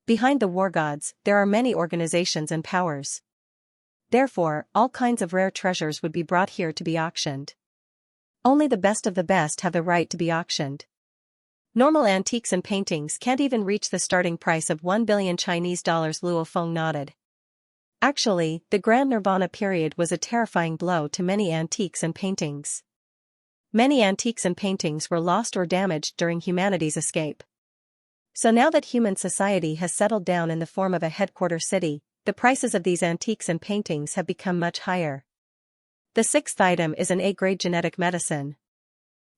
Behind the war gods, there are many organizations and powers. Therefore, all kinds of rare treasures would be brought here to be auctioned. Only the best of the best have the right to be auctioned. Normal antiques and paintings can't even reach the starting price of 1 billion Chinese dollars. Luo Feng nodded. Actually, the Grand Nirvana period was a terrifying blow to many antiques and paintings. Many antiques and paintings were lost or damaged during humanity's escape. So now that human society has settled down in the form of a headquarters city, the prices of these antiques and paintings have become much higher. The sixth item is an A-grade genetic medicine.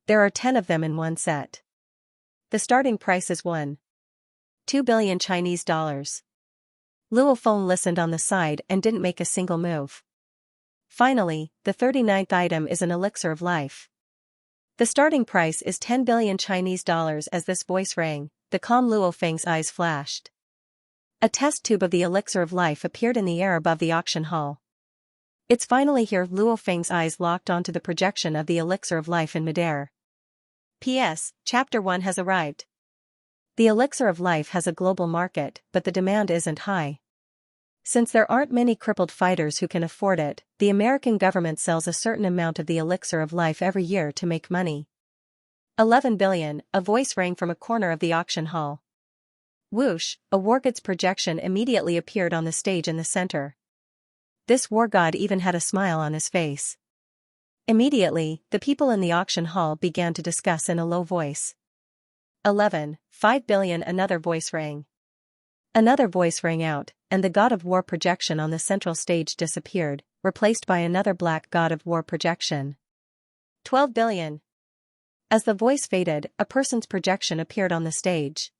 There are 10 of them in one set. The starting price is 1.2 billion Chinese dollars. Luo Feng listened on the side and didn't make a single move. Finally, the 39th item is an elixir of life. The starting price is 10 billion Chinese dollars. As this voice rang, the calm Luo Feng's eyes flashed. A test tube of the elixir of life appeared in the air above the auction hall. It's finally here. Luo Feng's eyes locked onto the projection of the elixir of life in midair. P.S. Chapter 1 has arrived. The elixir of life has a global market, but the demand isn't high. Since there aren't many crippled fighters who can afford it, the American government sells a certain amount of the elixir of life every year to make money. 11 billion, a voice rang from a corner of the auction hall. Whoosh, a war god's projection immediately appeared on the stage in the center. This war god even had a smile on his face. Immediately, the people in the auction hall began to discuss in a low voice. 5 billion, another voice rang. Another voice rang out, and the god of war projection on the central stage disappeared, replaced by another black god of war projection. 12 billion. As the voice faded, a person's projection appeared on the stage.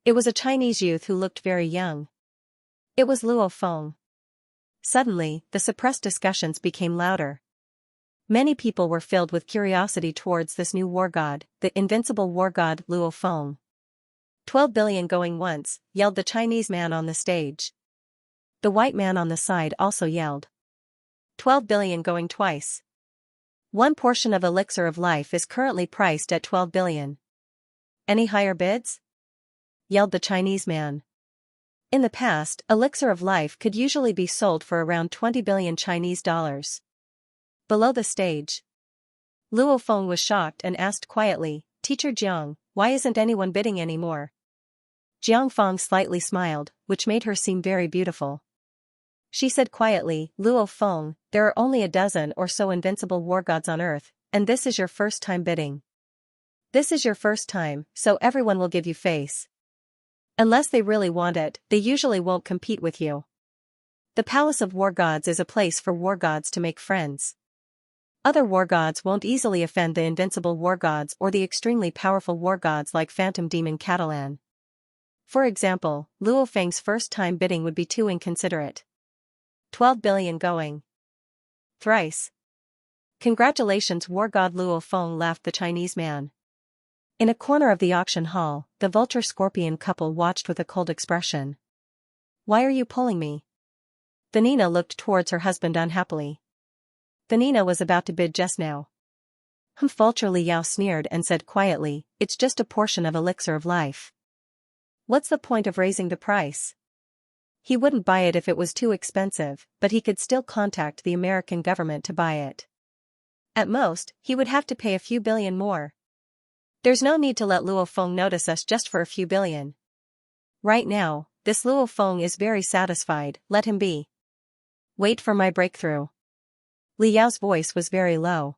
It was a Chinese youth who looked very young. It was Luo Feng. Suddenly, the suppressed discussions became louder. Many people were filled with curiosity towards this new war god, the invincible war god Luo Feng. 12 billion going once, yelled the Chinese man on the stage. The white man on the side also yelled. 12 billion going twice. One portion of elixir of life is currently priced at 12 billion. Any higher bids? Yelled the Chinese man. In the past, elixir of life could usually be sold for around 20 billion Chinese dollars. Below the stage, Luo Feng was shocked and asked quietly, "Teacher Jiang, why isn't anyone bidding anymore?" Jiang Feng slightly smiled, which made her seem very beautiful. She said quietly, "Luo Feng, there are only a dozen or so invincible war gods on earth, and this is your first time bidding. This is your first time, so everyone will give you face. Unless they really want it, they usually won't compete with you. The Palace of War Gods is a place for war gods to make friends. Other war gods won't easily offend the invincible war gods or the extremely powerful war gods like Phantom Demon Catalan. For example, Luo Feng's first time bidding would be too inconsiderate. 12 billion going. Thrice. Congratulations, war god Luo Feng, laughed the Chinese man. In a corner of the auction hall, the vulture-scorpion couple watched with a cold expression. Why are you pulling me? The Nina looked towards her husband unhappily. The Nina was about to bid just now. Vulture Liao sneered and said quietly, "It's just a portion of elixir of life. What's the point of raising the price?" He wouldn't buy it if it was too expensive, but he could still contact the American government to buy it. At most, he would have to pay a few billion more. There's no need to let Luo Feng notice us just for a few billion. Right now, this Luo Feng is very satisfied, let him be. Wait for my breakthrough. Li Yao's voice was very low.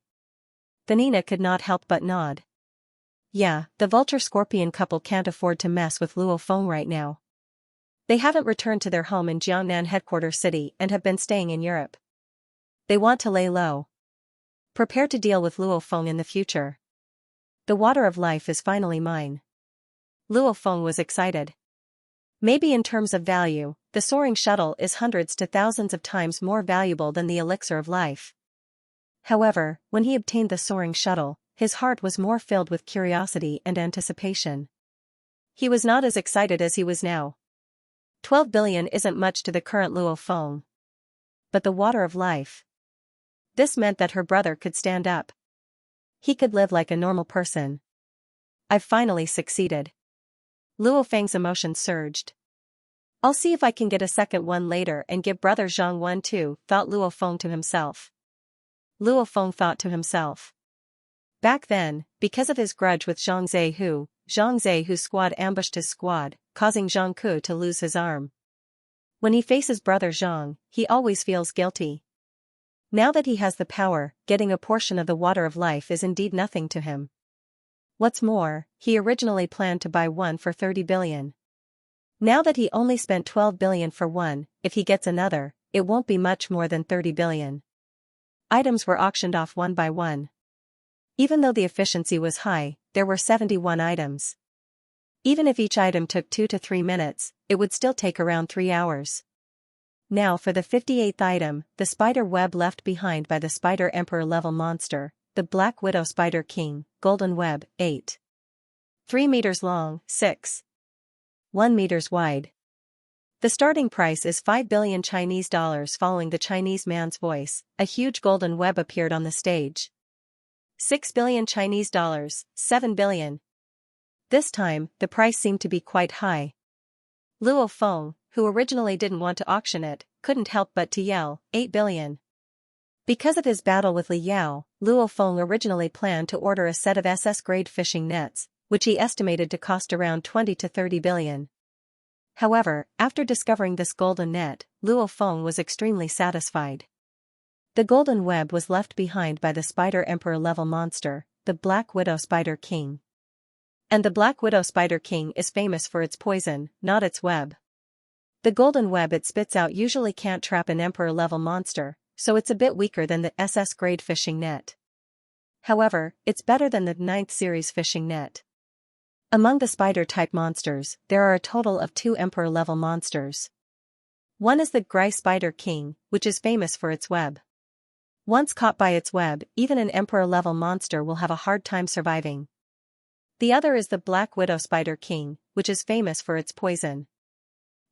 The Nina could not help but nod. Yeah, the vulture-scorpion couple can't afford to mess with Luo Feng right now. They haven't returned to their home in Jiangnan headquarters city and have been staying in Europe. They want to lay low. Prepare to deal with Luo Feng in the future. The water of life is finally mine. Luo Feng was excited. Maybe in terms of value, the soaring shuttle is hundreds to thousands of times more valuable than the elixir of life. However, when he obtained the soaring shuttle, his heart was more filled with curiosity and anticipation. He was not as excited as he was now. 12 billion isn't much to the current Luo Feng. But the water of life. This meant that her brother could stand up. He could live like a normal person. I've finally succeeded. Luo Feng's emotions surged. I'll see if I can get a second one later and give brother Zhang one too, thought Luo Feng to himself. Luo Feng thought to himself. Back then, because of his grudge with Zhang Zehu's squad ambushed his squad, causing Zhang Ku to lose his arm. When he faces brother Zhang, he always feels guilty. Now that he has the power, getting a portion of the water of life is indeed nothing to him. What's more, he originally planned to buy one for 30 billion. Now that he only spent 12 billion for one, if he gets another, it won't be much more than 30 billion. Items were auctioned off one by one. Even though the efficiency was high, there were 71 items. Even if each item took 2 to 3 minutes, it would still take around 3 hours. Now for the 58th item, the spider web left behind by the Spider Emperor level monster, the Black Widow Spider King, golden web, 8. 3 meters long, 6. 1 meters wide. The starting price is 5 billion Chinese dollars. Following the Chinese man's voice, a huge golden web appeared on the stage. 6 billion Chinese dollars, 7 billion. This time, the price seemed to be quite high. Luo Feng, who originally didn't want to auction it, couldn't help but to yell, 8 billion. Because of his battle with Li Yao, Luo Feng originally planned to order a set of SS-grade fishing nets, which he estimated to cost around 20 to 30 billion. However, after discovering this golden net, Luo Feng was extremely satisfied. The golden web was left behind by the Spider Emperor-level monster, the Black Widow Spider King. And the Black Widow Spider King is famous for its poison, not its web. The golden web it spits out usually can't trap an Emperor-level monster, so it's a bit weaker than the SS-grade fishing net. However, it's better than the 9th series fishing net. Among the spider-type monsters, there are a total of 2 Emperor-level monsters. One is the Gray Spider King, which is famous for its web. Once caught by its web, even an Emperor-level monster will have a hard time surviving. The other is the Black Widow Spider King, which is famous for its poison.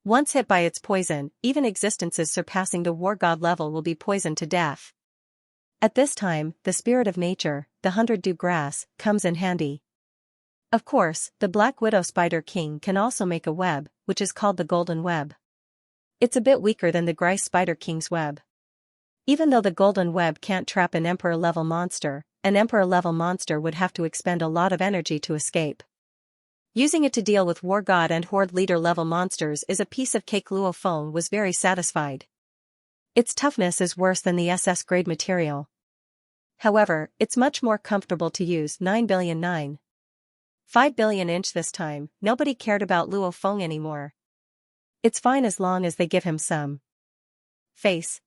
Once hit by its poison, even existences surpassing the war god level will be poisoned to death. At this time, the spirit of nature, the 100-dew grass, comes in handy. Of course, the Black Widow Spider King can also make a web, which is called the Golden Web. It's a bit weaker than the Gray Spider King's web. Even though the Golden Web can't trap an Emperor-level monster, an Emperor-level monster would have to expend a lot of energy to escape. Using it to deal with War God and Horde Leader-level monsters is a piece of cake. Luo Feng was very satisfied. Its toughness is worse than the SS-grade material. However, it's much more comfortable to use. 5 billion inch this time. Nobody cared about Luo Feng anymore. It's fine as long as they give him some face.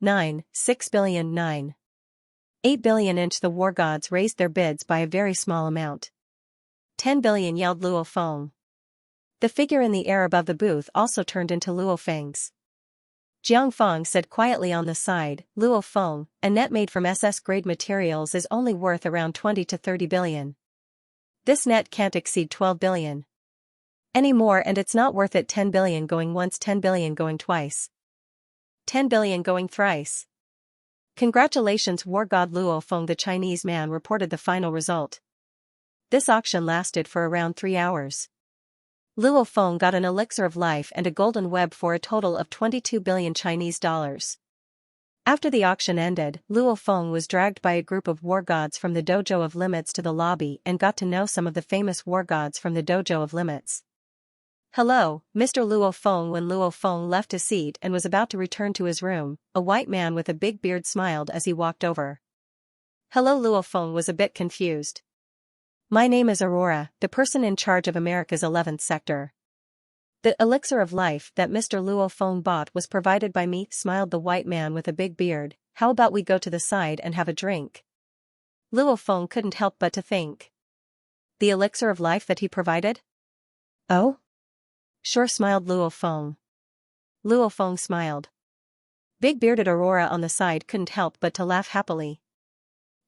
6 billion 8 billion inch. The war gods raised their bids by a very small amount. 10 billion, yelled Luo Feng. The figure in the air above the booth also turned into Luo Feng's. Jiang Feng said quietly on the side, Luo Feng, a net made from SS-grade materials is only worth around 20 to 30 billion. This net can't exceed 12 billion. Any more and it's not worth it. 10 billion going once, 10 billion going twice. 10 billion going thrice. Congratulations, War God Luo Feng. The Chinese man reported the final result. This auction lasted for around 3 hours. Luo Feng got an elixir of life and a golden web for a total of 22 billion Chinese dollars. After the auction ended, Luo Feng was dragged by a group of war gods from the Dojo of Limits to the lobby and got to know some of the famous war gods from the Dojo of Limits. Hello, Mr. Luo Feng. When Luo Feng left his seat and was about to return to his room, a white man with a big beard smiled as he walked over. Hello. Luo Feng was a bit confused. My name is Aurora, the person in charge of America's 11th sector. The elixir of life that Mr. Luo Feng bought was provided by me, smiled the white man with a big beard. How about we go to the side and have a drink? Luo Feng couldn't help but to think. The elixir of life that he provided? Oh? Sure, smiled Luo Feng. Luo Feng smiled. Big-bearded Aurora on the side couldn't help but to laugh happily.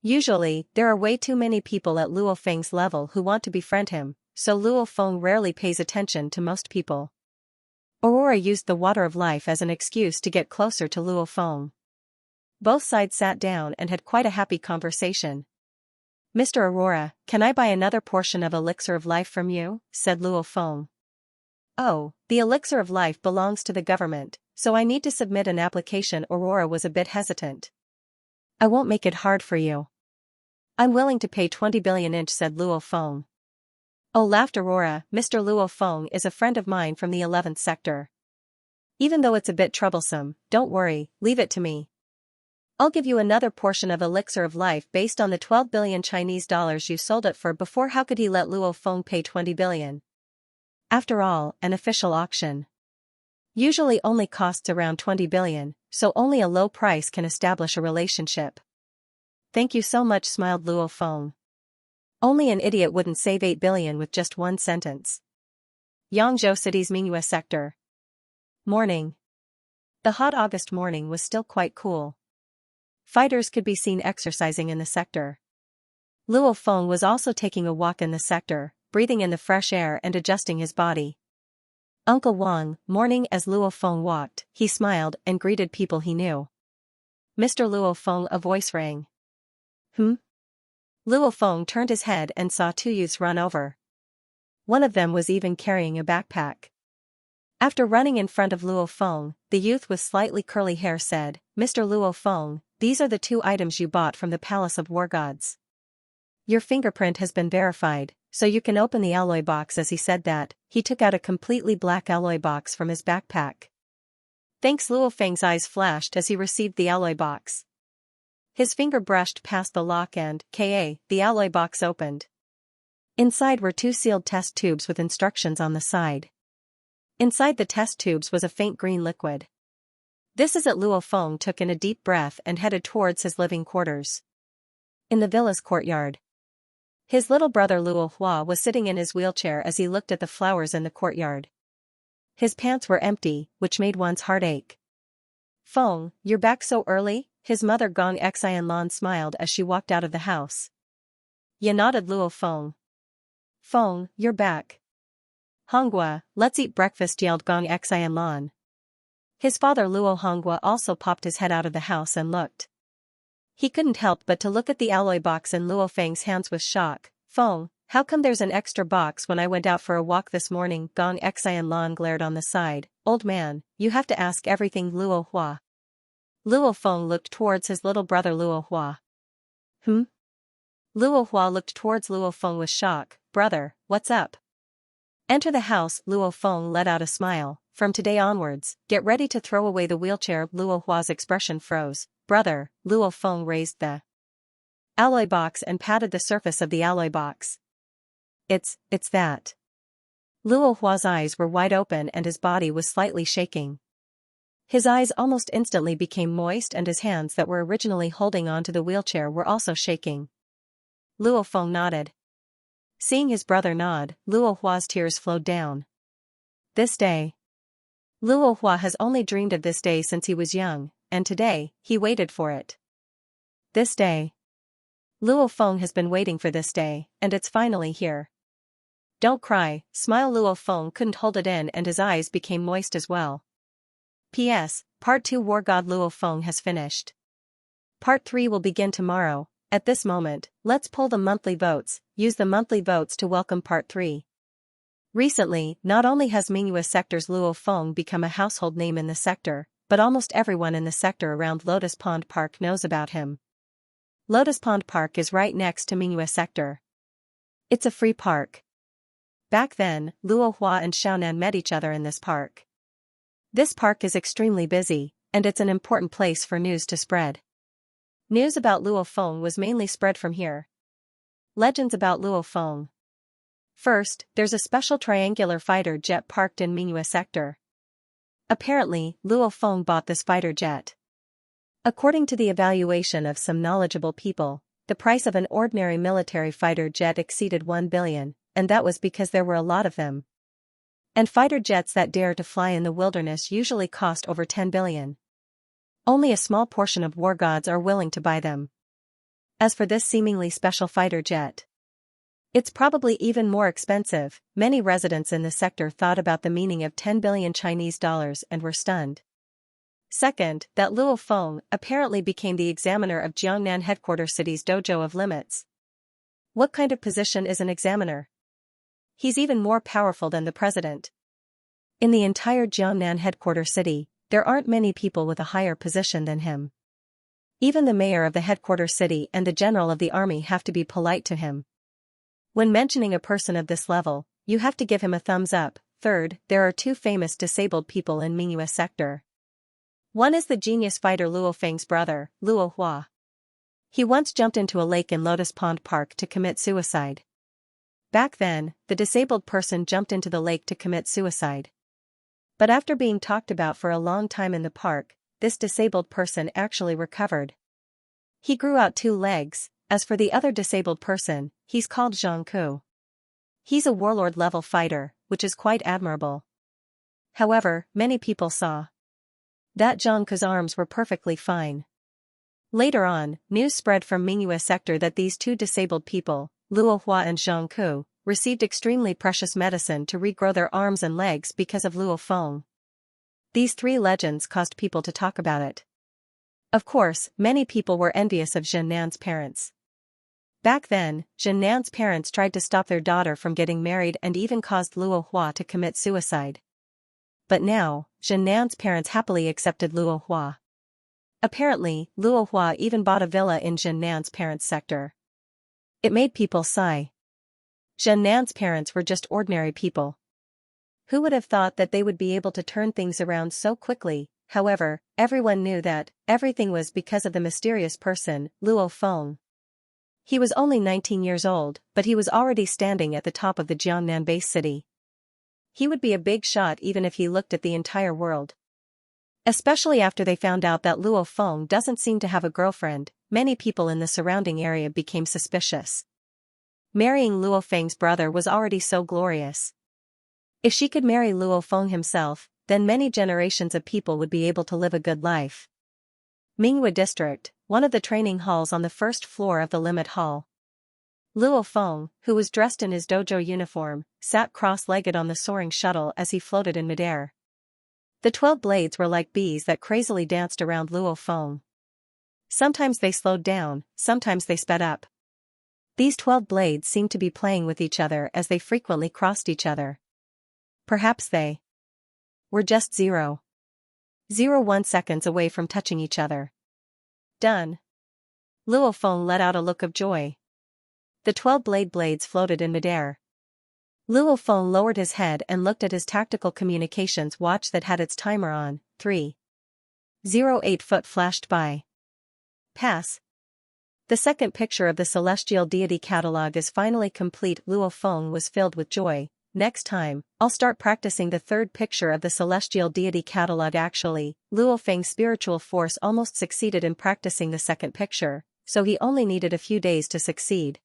Usually, there are way too many people at Luo Feng's level who want to befriend him, so Luo Feng rarely pays attention to most people. Aurora used the water of life as an excuse to get closer to Luo Feng. Both sides sat down and had quite a happy conversation. Mr. Aurora, can I buy another portion of elixir of life from you? Said Luo Feng. Oh, the elixir of life belongs to the government, so I need to submit an application. Aurora was a bit hesitant. I won't make it hard for you. I'm willing to pay 20 billion inch, said Luo Feng. Oh, laughed Aurora, Mr. Luo Feng is a friend of mine from the 11th sector. Even though it's a bit troublesome, don't worry, leave it to me. I'll give you another portion of elixir of life based on the 12 billion Chinese dollars you sold it for before. How could he let Luo Feng pay 20 billion? After all, an official auction usually only costs around 20 billion, so only a low price can establish a relationship. Thank you so much, smiled Luo Feng. Only an idiot wouldn't save 8 billion with just one sentence. Yangzhou City's Mingyue sector. Morning. The hot August morning was still quite cool. Fighters could be seen exercising in the sector. Luo Feng was also taking a walk in the sector, breathing in the fresh air and adjusting his body. Uncle Wang, morning. As Luo Feng walked, he smiled and greeted people he knew. Mr. Luo Feng, a voice rang. Luo Feng turned his head and saw 2 youths run over. One of them was even carrying a backpack. After running in front of Luo Feng, the youth with slightly curly hair said, "Mr. Luo Feng, these are the 2 items you bought from the Palace of War Gods. Your fingerprint has been verified, so you can open the alloy box." As he said that, he took out a completely black alloy box from his backpack. Thanks. Luo Feng's eyes flashed as he received the alloy box. His finger brushed past the lock and, the alloy box opened. Inside were 2 sealed test tubes with instructions on the side. Inside the test tubes was a faint green liquid. This is it. Luo Feng took in a deep breath and headed towards his living quarters. In the villa's courtyard, his little brother Luo Hua was sitting in his wheelchair as he looked at the flowers in the courtyard. His pants were empty, which made one's heart ache. "Feng, you're back so early?" His mother Gong Xianlan smiled as she walked out of the house. "Ya," nodded Luo Feng. "Feng, you're back. Hongua, let's eat breakfast," yelled Gong Xianlan. His father Luo Hongua also popped his head out of the house and looked. He couldn't help but to look at the alloy box in Luo Feng's hands with shock. "Feng, how come there's an extra box? When I went out for a walk this morning," Gong Xianlan glared on the side. "Old man, you have to ask everything." Luo Hua. Luo Feng looked towards his little brother Luo Hua. Luo Hua looked towards Luo Feng with shock. "Brother, what's up?" "Enter the house." Luo Feng let out a smile. "From today onwards, get ready to throw away the wheelchair." Luo Hua's expression froze. "Brother," Luo Feng raised the alloy box and patted the surface of the alloy box. It's that." Luo Hua's eyes were wide open and his body was slightly shaking. His eyes almost instantly became moist and his hands that were originally holding on to the wheelchair were also shaking. Luo Feng nodded. Seeing his brother nod, Luo Hua's tears flowed down. This day. Luo Hua has only dreamed of this day since he was young, and today, he waited for it. This day. Luo Feng has been waiting for this day, and it's finally here. "Don't cry," smile. Luo Feng couldn't hold it in and his eyes became moist as well. P.S. Part 2 War God Luo Feng has finished. Part 3 will begin tomorrow. At this moment, let's pull the monthly votes. Use the monthly votes to welcome Part 3. Recently, not only has Mingyue Sector's Luo Feng become a household name in the sector, but almost everyone in the sector around Lotus Pond Park knows about him. Lotus Pond Park is right next to Mingyue Sector. It's a free park. Back then, Luo Hua and Xiaonan met each other in this park. This park is extremely busy, and it's an important place for news to spread. News about Luo Feng was mainly spread from here. Legends about Luo Feng. First, there's a special triangular fighter jet parked in Mingyue Sector. Apparently, Luo Feng bought this fighter jet. According to the evaluation of some knowledgeable people, the price of an ordinary military fighter jet exceeded 1 billion, and that was because there were a lot of them. And fighter jets that dare to fly in the wilderness usually cost over 10 billion. Only a small portion of war gods are willing to buy them. As for this seemingly special fighter jet, it's probably even more expensive. Many residents in the sector thought about the meaning of 10 billion Chinese dollars and were stunned. Second, that Luo Feng apparently became the examiner of Jiangnan headquarters city's dojo of limits. What kind of position is an examiner? He's even more powerful than the president. In the entire Jiangnan headquarters city, there aren't many people with a higher position than him. Even the mayor of the headquarters city and the general of the army have to be polite to him. When mentioning a person of this level, you have to give him a thumbs up. Third, there are 2 famous disabled people in Mingyue Sector. One is the genius fighter Luo Feng's brother, Luo Hua. He once jumped into a lake in Lotus Pond Park to commit suicide. Back then, the disabled person jumped into the lake to commit suicide. But after being talked about for a long time in the park, this disabled person actually recovered. He grew out 2 legs. As for the other disabled person, he's called Xianxia. He's a warlord-level fighter, which is quite admirable. However, many people saw that Xianxia's arms were perfectly fine. Later on, news spread from Mingyue Sector that these 2 disabled people, Luo Hua and Xianxia, received extremely precious medicine to regrow their arms and legs because of Luo Feng. These 3 legends caused people to talk about it. Of course, many people were envious of Jiannan's parents. Back then, Jiannan's parents tried to stop their daughter from getting married and even caused Luo Hua to commit suicide. but now, Zhen Nan's parents happily accepted Luo Hua. Apparently, Luo Hua even bought a villa in Zhen Nan's parents' sector. It made people sigh. Zhen Nan's parents were just ordinary people. Who would have thought that they would be able to turn things around so quickly? However, everyone knew that everything was because of the mysterious person, Luo Feng. He was only 19 years old, but he was already standing at the top of the Jiangnan base city. He would be a big shot even if he looked at the entire world. Especially after they found out that Luo Feng doesn't seem to have a girlfriend, many people in the surrounding area became suspicious. Marrying Luo Feng's brother was already so glorious. If she could marry Luo Feng himself, then many generations of people would be able to live a good life. Minghua District, one of the training halls on the first floor of the Limit Hall. Luo Feng, who was dressed in his dojo uniform, sat cross-legged on the soaring shuttle as he floated in midair. The 12 blades were like bees that crazily danced around Luo Feng. Sometimes they slowed down, sometimes they sped up. These 12 blades seemed to be playing with each other as they frequently crossed each other. Perhaps they were just 0.01 seconds away from touching each other. Done. Luo Feng let out a look of joy. The 12 blades floated in midair. Luo Feng lowered his head and looked at his tactical communications watch that had its timer on. 3.08 foot flashed by. Pass. The second picture of the celestial deity catalog is finally complete. Luo Feng was filled with joy. Next time, I'll start practicing the third picture of the celestial deity catalog. Actually, Luo Feng's spiritual force almost succeeded in practicing the second picture, so he only needed a few days to succeed.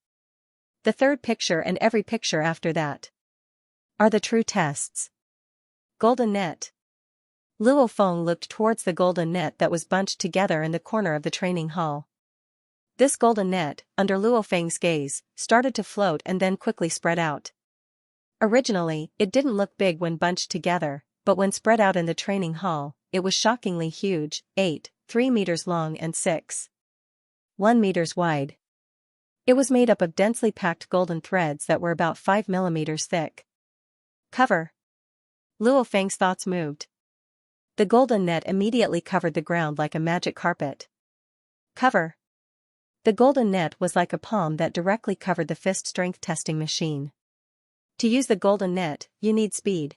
The third picture and every picture after that are the true tests. Golden net. Luo Feng looked towards the golden net that was bunched together in the corner of the training hall. This golden net, under Luo Feng's gaze, started to float and then quickly spread out. Originally, it didn't look big when bunched together, but when spread out in the training hall, it was shockingly huge, 3 meters long and 6.1 meters wide. It was made up of densely packed golden threads that were about 5 millimeters thick. Cover. Luo Feng's thoughts moved. The golden net immediately covered the ground like a magic carpet. Cover. The golden net was like a palm that directly covered the fist strength testing machine. To use the golden net, you need speed.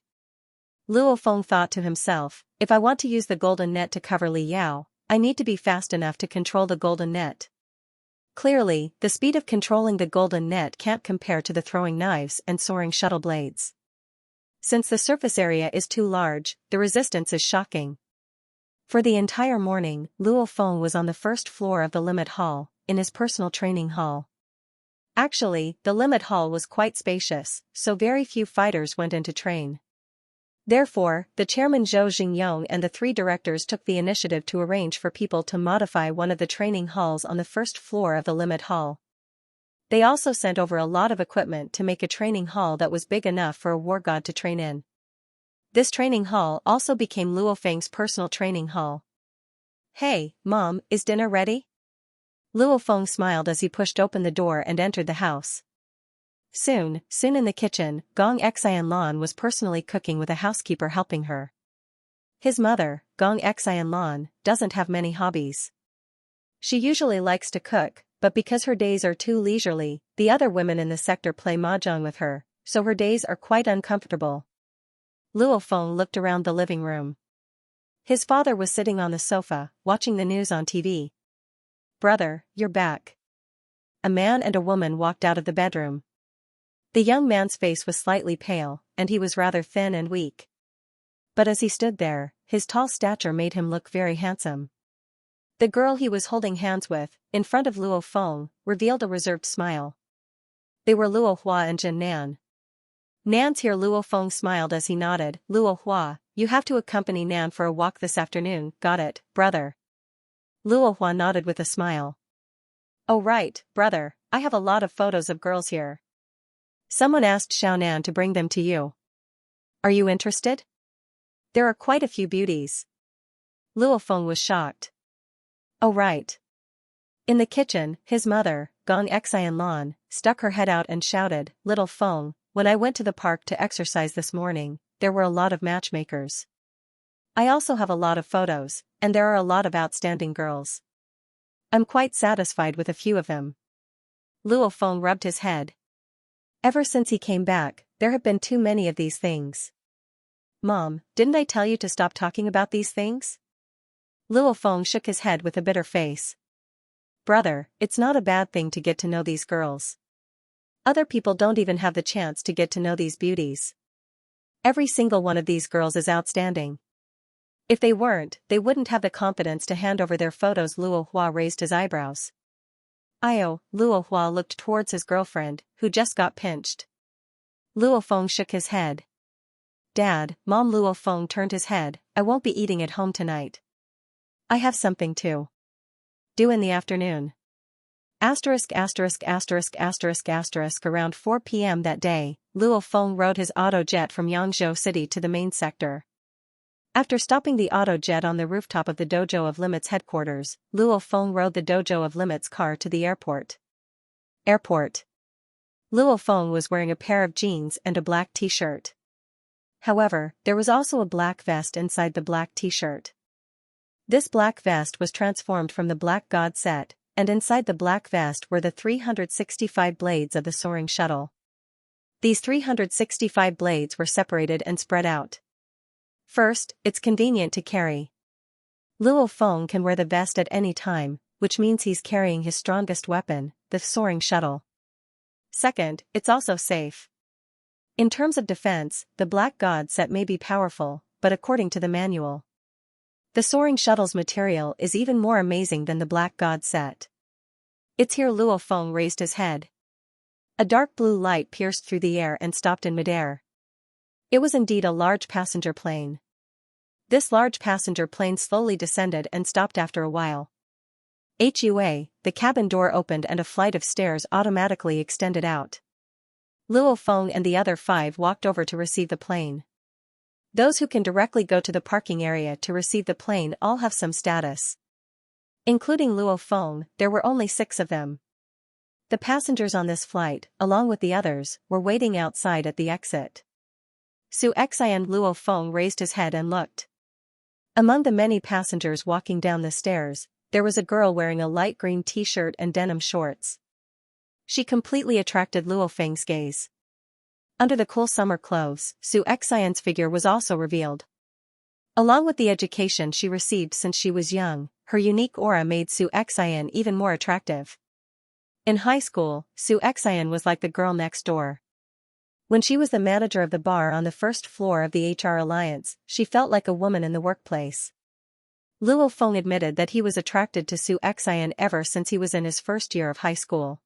Luo Feng thought to himself, if I want to use the golden net to cover Li Yao, I need to be fast enough to control the golden net. Clearly, the speed of controlling the golden net can't compare to the throwing knives and soaring shuttle blades. Since the surface area is too large, the resistance is shocking. For the entire morning, Luo Feng was on the first floor of the Limit Hall, in his personal training hall. Actually, the Limit Hall was quite spacious, so very few fighters went in to train. Therefore, the chairman Zhou Xingyong and the 3 directors took the initiative to arrange for people to modify one of the training halls on the first floor of the Limit Hall. They also sent over a lot of equipment to make a training hall that was big enough for a war god to train in. This training hall also became Luo Feng's personal training hall. Hey, Mom, is dinner ready? Luo Feng smiled as he pushed open the door and entered the house. Soon in the kitchen, Gong Xianlan was personally cooking with a housekeeper helping her. His mother, Gong Xianlan, doesn't have many hobbies. She usually likes to cook, but because her days are too leisurely, the other women in the sector play mahjong with her, so her days are quite uncomfortable. Luo Feng looked around the living room. His father was sitting on the sofa, watching the news on TV. Brother, you're back. A man and a woman walked out of the bedroom. The young man's face was slightly pale, and he was rather thin and weak. But as he stood there, his tall stature made him look very handsome. The girl he was holding hands with, in front of Luo Feng, revealed a reserved smile. They were Luo Hua and Zhen Nan. Nan's here. Luo Feng smiled as he nodded. Luo Hua, you have to accompany Nan for a walk this afternoon. Got it, brother. Luo Hua nodded with a smile. Oh right, brother, I have a lot of photos of girls here. Someone asked Xiaonan to bring them to you. Are you interested? There are quite a few beauties. Luo Feng was shocked. Oh right. In the kitchen, his mother, Gong Xianlan, stuck her head out and shouted, Little Feng, when I went to the park to exercise this morning, there were a lot of matchmakers. I also have a lot of photos, and there are a lot of outstanding girls. I'm quite satisfied with a few of them. Luo Feng rubbed his head. Ever since he came back, there have been too many of these things. Mom, didn't I tell you to stop talking about these things? Luo Feng shook his head with a bitter face. Brother, it's not a bad thing to get to know these girls. Other people don't even have the chance to get to know these beauties. Every single one of these girls is outstanding. If they weren't, they wouldn't have the confidence to hand over their photos. Luo Hua raised his eyebrows. Luo Hua looked towards his girlfriend, who just got pinched. Luo Feng shook his head. Dad, Mom. Luo Feng turned his head. I won't be eating at home tonight. I have something to do in the afternoon. Around 4 p.m. that day, Luo Feng rode his auto jet from Yangzhou City to the main sector. After stopping the auto jet on the rooftop of the Dojo of Limit's headquarters, Luo Feng rode the Dojo of Limit's car to the airport. Luo Feng was wearing a pair of jeans and a black t-shirt. However, there was also a black vest inside the black t-shirt. This black vest was transformed from the Black God set, and inside the black vest were the 365 blades of the soaring shuttle. These 365 blades were separated and spread out. First, it's convenient to carry. Luo Feng can wear the vest at any time, which means he's carrying his strongest weapon, the soaring shuttle. Second, it's also safe. In terms of defense, the Black God set may be powerful, but according to the manual, the soaring shuttle's material is even more amazing than the Black God set. It's here. Luo Feng raised his head. A dark blue light pierced through the air and stopped in midair. It was indeed a large passenger plane. This large passenger plane slowly descended and stopped after a while. The cabin door opened and a flight of stairs automatically extended out. Luo Feng and the other 5 walked over to receive the plane. Those who can directly go to the parking area to receive the plane all have some status. Including Luo Feng, there were only 6 of them. The passengers on this flight, along with the others, were waiting outside at the exit. Xianxia and Luo Feng raised his head and looked. Among the many passengers walking down the stairs, there was a girl wearing a light green t-shirt and denim shorts. She completely attracted Luo Feng's gaze. Under the cool summer clothes, Xianxia's figure was also revealed. Along with the education she received since she was young, her unique aura made Xianxia even more attractive. In high school, Xianxia was like the girl next door. When she was the manager of the bar on the first floor of the HR Alliance, she felt like a woman in the workplace. Luo Feng admitted that he was attracted to Xianxia ever since he was in his first year of high school.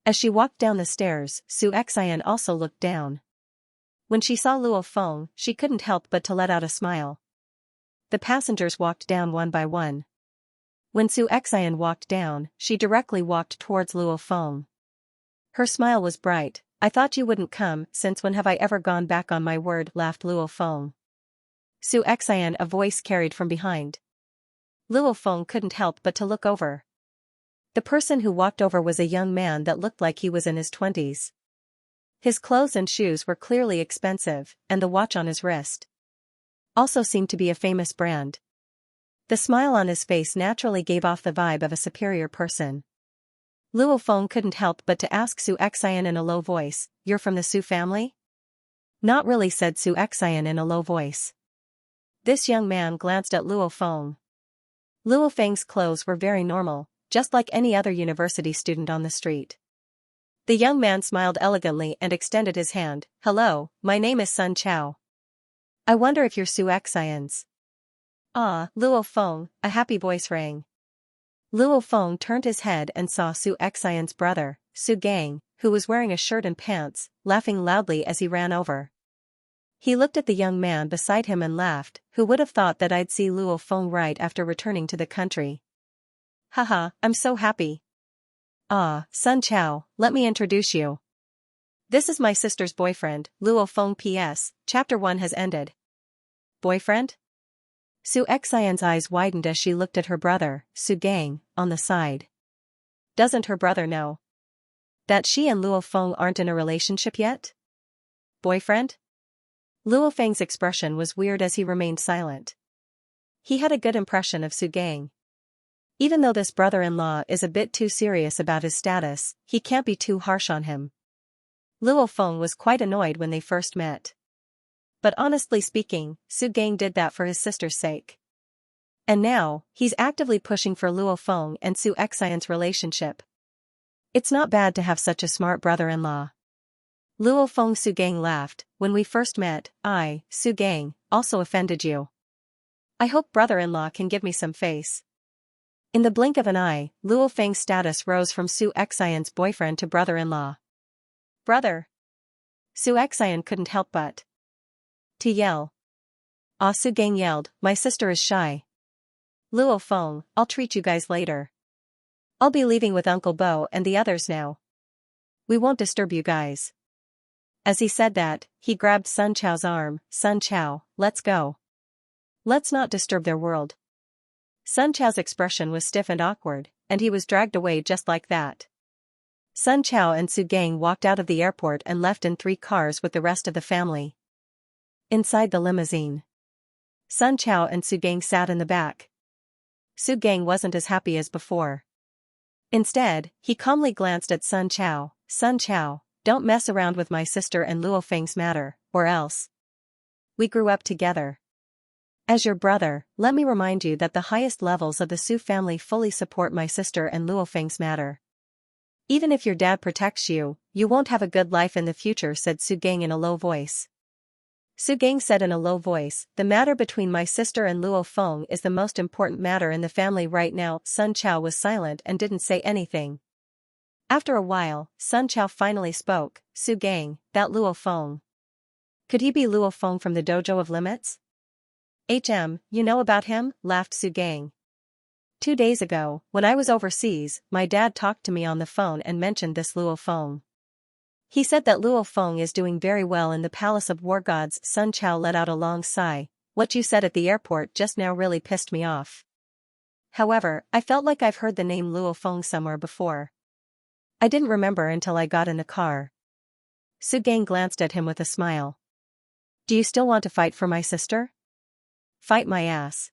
As she walked down the stairs, Xianxia also looked down. When she saw Luo Feng, she couldn't help but to let out a smile. The passengers walked down one by one. When Xianxia walked down, she directly walked towards Luo Feng. Her smile was bright. I thought you wouldn't come, since when have I ever gone back on my word, laughed Luo Feng. Xianxia, a voice carried from behind. Luo Feng couldn't help but to look over. The person who walked over was a young man that looked like he was in his 20s. His clothes and shoes were clearly expensive, and the watch on his wrist also seemed to be a famous brand. The smile on his face naturally gave off the vibe of a superior person. Luo Feng couldn't help but to ask Xianxia in a low voice, "You're from the Su family?" "Not really," said Xianxia in a low voice. This young man glanced at Luo Feng. Luo Feng's clothes were very normal, just like any other university student on the street. The young man smiled elegantly and extended his hand. "Hello, my name is Sun Chao. I wonder if you're Xianxia's." "Ah, Luo Feng," a happy voice rang. Luo Feng turned his head and saw Xianxia's brother, Su Gang, who was wearing a shirt and pants, laughing loudly as he ran over. He looked at the young man beside him and laughed. Who would have thought that I'd see Luo Feng right after returning to the country? Haha, I'm so happy. Ah, Sun Chao, let me introduce you. This is my sister's boyfriend, Luo Feng. P.S. Chapter 1 has ended. Boyfriend? Xianxia's eyes widened as she looked at her brother, Su Gang, on the side. Doesn't her brother know that she and Luo Feng aren't in a relationship yet? Boyfriend? Luo Feng's expression was weird as he remained silent. he had a good impression of Su Gang. Even though this brother-in-law is a bit too serious about his status, he can't be too harsh on him. Luo Feng was quite annoyed when they first met. But honestly speaking, Su Gang did that for his sister's sake. And now, he's actively pushing for Luo Feng and Su Xian's relationship. It's not bad to have such a smart brother-in-law. Luo Feng Su Gang laughed. When we first met, I, Su Gang, also offended you. I hope brother-in-law can give me some face. In the blink of an eye, Luo Feng's status rose from Su Xian's boyfriend to brother-in-law. Brother. Su Xian couldn't help but to yell. Ah, Su Gang yelled, my sister is shy. Luo Feng, I'll treat you guys later. I'll be leaving with Uncle Bo and the others now. We won't disturb you guys. As he said that, he grabbed Sun Chao's arm. Sun Chao, let's go. Let's not disturb their world. Sun Chao's expression was stiff and awkward, and he was dragged away just like that. Sun Chao and Su Gang walked out of the airport and left in 3 cars with the rest of the family. Inside the limousine, Sun Chao and Su Gang sat in the back. Su Gang wasn't as happy as before. Instead, he calmly glanced at Sun Chao. Sun Chao, don't mess around with my sister and Luo Feng's matter, or else. We grew up together. As your brother, let me remind you that the highest levels of the Su family fully support my sister and Luo Feng's matter. Even if your dad protects you, you won't have a good life in the future, said Su Gang in a low voice. Su Gang said in a low voice, the matter between my sister and Luo Feng is the most important matter in the family right now. Sun Chao was silent and didn't say anything. After a while, Sun Chao finally spoke. Su Gang, that Luo Feng. Could he be Luo Feng from the dojo of limits? You know about him, laughed Su Gang. 2 days ago, when I was overseas, my dad talked to me on the phone and mentioned this Luo Feng. He said that Luo Feng is doing very well in the Palace of War Gods. Sun Chao let out a long sigh. What you said at the airport just now really pissed me off. However, I felt like I've heard the name Luo Feng somewhere before. I didn't remember until I got in the car. Su Gang glanced at him with a smile. Do you still want to fight for my sister? Fight my ass.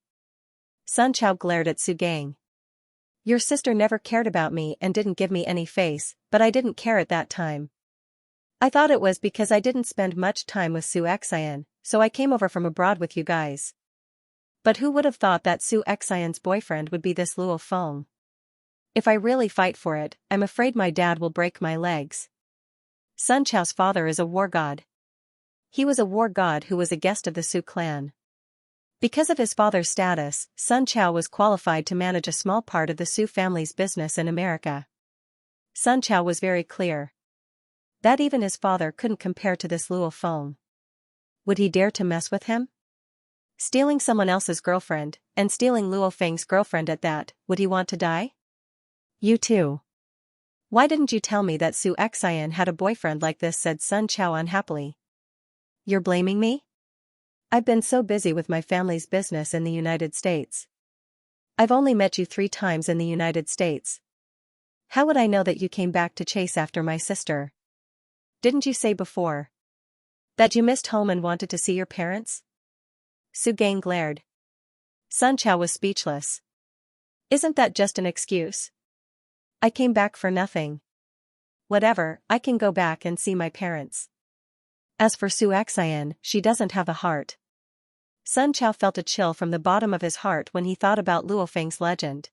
Sun Chao glared at Su Gang. Your sister never cared about me and didn't give me any face, but I didn't care at that time. I thought it was because I didn't spend much time with Su Xian, so I came over from abroad with you guys. But who would have thought that Su Xian's boyfriend would be this Luo Feng? If I really fight for it, I'm afraid my dad will break my legs. Sun Chao's father is a war god. He was a war god who was a guest of the Su clan. Because of his father's status, Sun Chao was qualified to manage a small part of the Su family's business in America. Sun Chao was very clear that even his father couldn't compare to this Luo Feng. Would he dare to mess with him? Stealing someone else's girlfriend, and stealing Luo Feng's girlfriend at that, would he want to die? You too. Why didn't you tell me that Su Xian had a boyfriend like this, said Sun Chao unhappily. You're blaming me? I've been so busy with my family's business in the United States. I've only met you 3 times in the United States. How would I know that you came back to chase after my sister? Didn't you say before that you missed home and wanted to see your parents? Su Gang glared. Sun Chao was speechless. Isn't that just an excuse? I came back for nothing. Whatever, I can go back and see my parents. As for Su Xian, she doesn't have a heart. Sun Chao felt a chill from the bottom of his heart when he thought about Luo Feng's legend.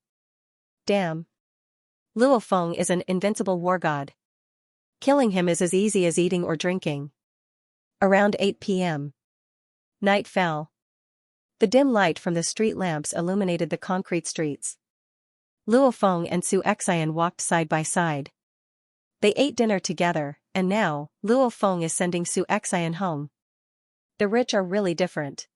Damn. Luo Feng is an invincible war god. Killing him is as easy as eating or drinking. Around 8 p.m. Night fell. The dim light from the street lamps illuminated the concrete streets. Luo Feng and Su Xian walked side by side. They ate dinner together, and now, Luo Feng is sending Su Xian home. The rich are really different.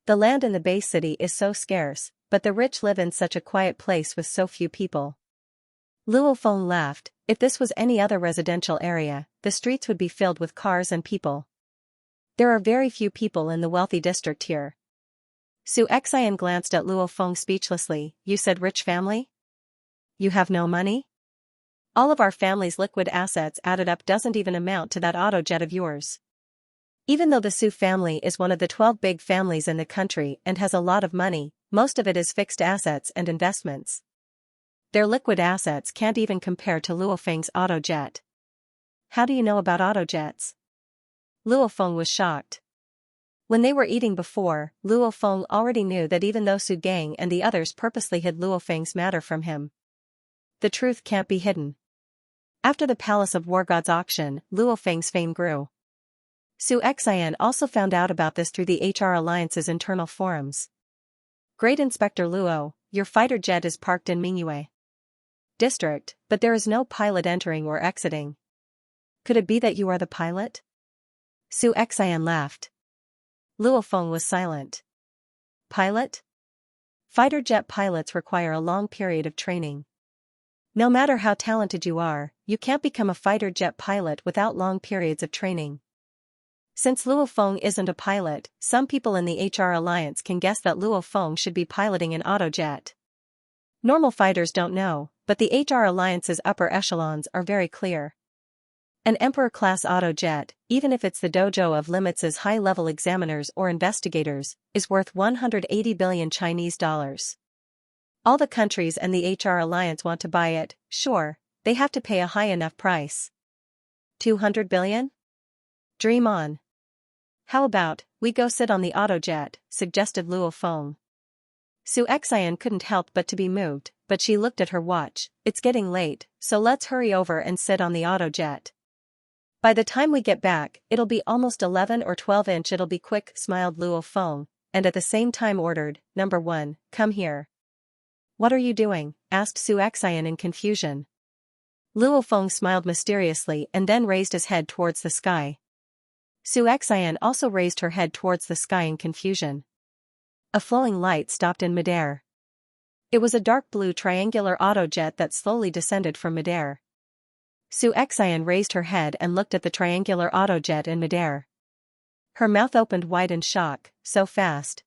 The land in the Bay City is so scarce, but the rich live in such a quiet place with so few people. Luo Feng laughed. If this was any other residential area, the streets would be filled with cars and people. There are very few people in the wealthy district here. Su Xian glanced at Luo Feng speechlessly. You said rich family? You have no money? All of our family's liquid assets added up doesn't even amount to that auto jet of yours. Even though the Su family is one of the 12 big families in the country and has a lot of money, most of it is fixed assets and investments. Their liquid assets can't even compare to Luo Feng's autojet. How do you know about autojets? Luo Feng was shocked. When they were eating before, Luo Feng already knew that even though Su Gang and the others purposely hid Luo Feng's matter from him, the truth can't be hidden. After the Palace of War Gods auction, Luo Feng's fame grew. Su Xian also found out about this through the HR Alliance's internal forums. Great Inspector Luo, your fighter jet is parked in Mingyue District, but there is no pilot entering or exiting. Could it be that you are the pilot? Su Xian laughed. Luo Feng was silent. Pilot? Fighter jet pilots require a long period of training. No matter how talented you are, you can't become a fighter jet pilot without long periods of training. Since Luo Feng isn't a pilot, some people in the HR Alliance can guess that Luo Feng should be piloting an autojet. Normal fighters don't know, but the HR Alliance's upper echelons are very clear. An Emperor-class autojet, even if it's the dojo of Limits' high-level examiners or investigators, is worth 180 billion Chinese dollars. All the countries and the HR Alliance want to buy it, sure, they have to pay a high enough price. 200 billion? Dream on. How about, we go sit on the autojet, suggested Luo Feng. Su Xian couldn't help but to be moved, but she looked at her watch. It's getting late, so let's hurry over and sit on the autojet. By the time we get back, it'll be almost 11 or 12-inch. It'll be quick, smiled Luo Feng, and at the same time ordered, Number 1, come here. What are you doing? Asked Su Xian in confusion. Luo Feng smiled mysteriously and then raised his head towards the sky. Su Xian also raised her head towards the sky in confusion. A flowing light stopped in midair. It was a dark blue triangular autojet that slowly descended from midair. Su Xian raised her head and looked at the triangular autojet in midair. Her mouth opened wide in shock, so fast.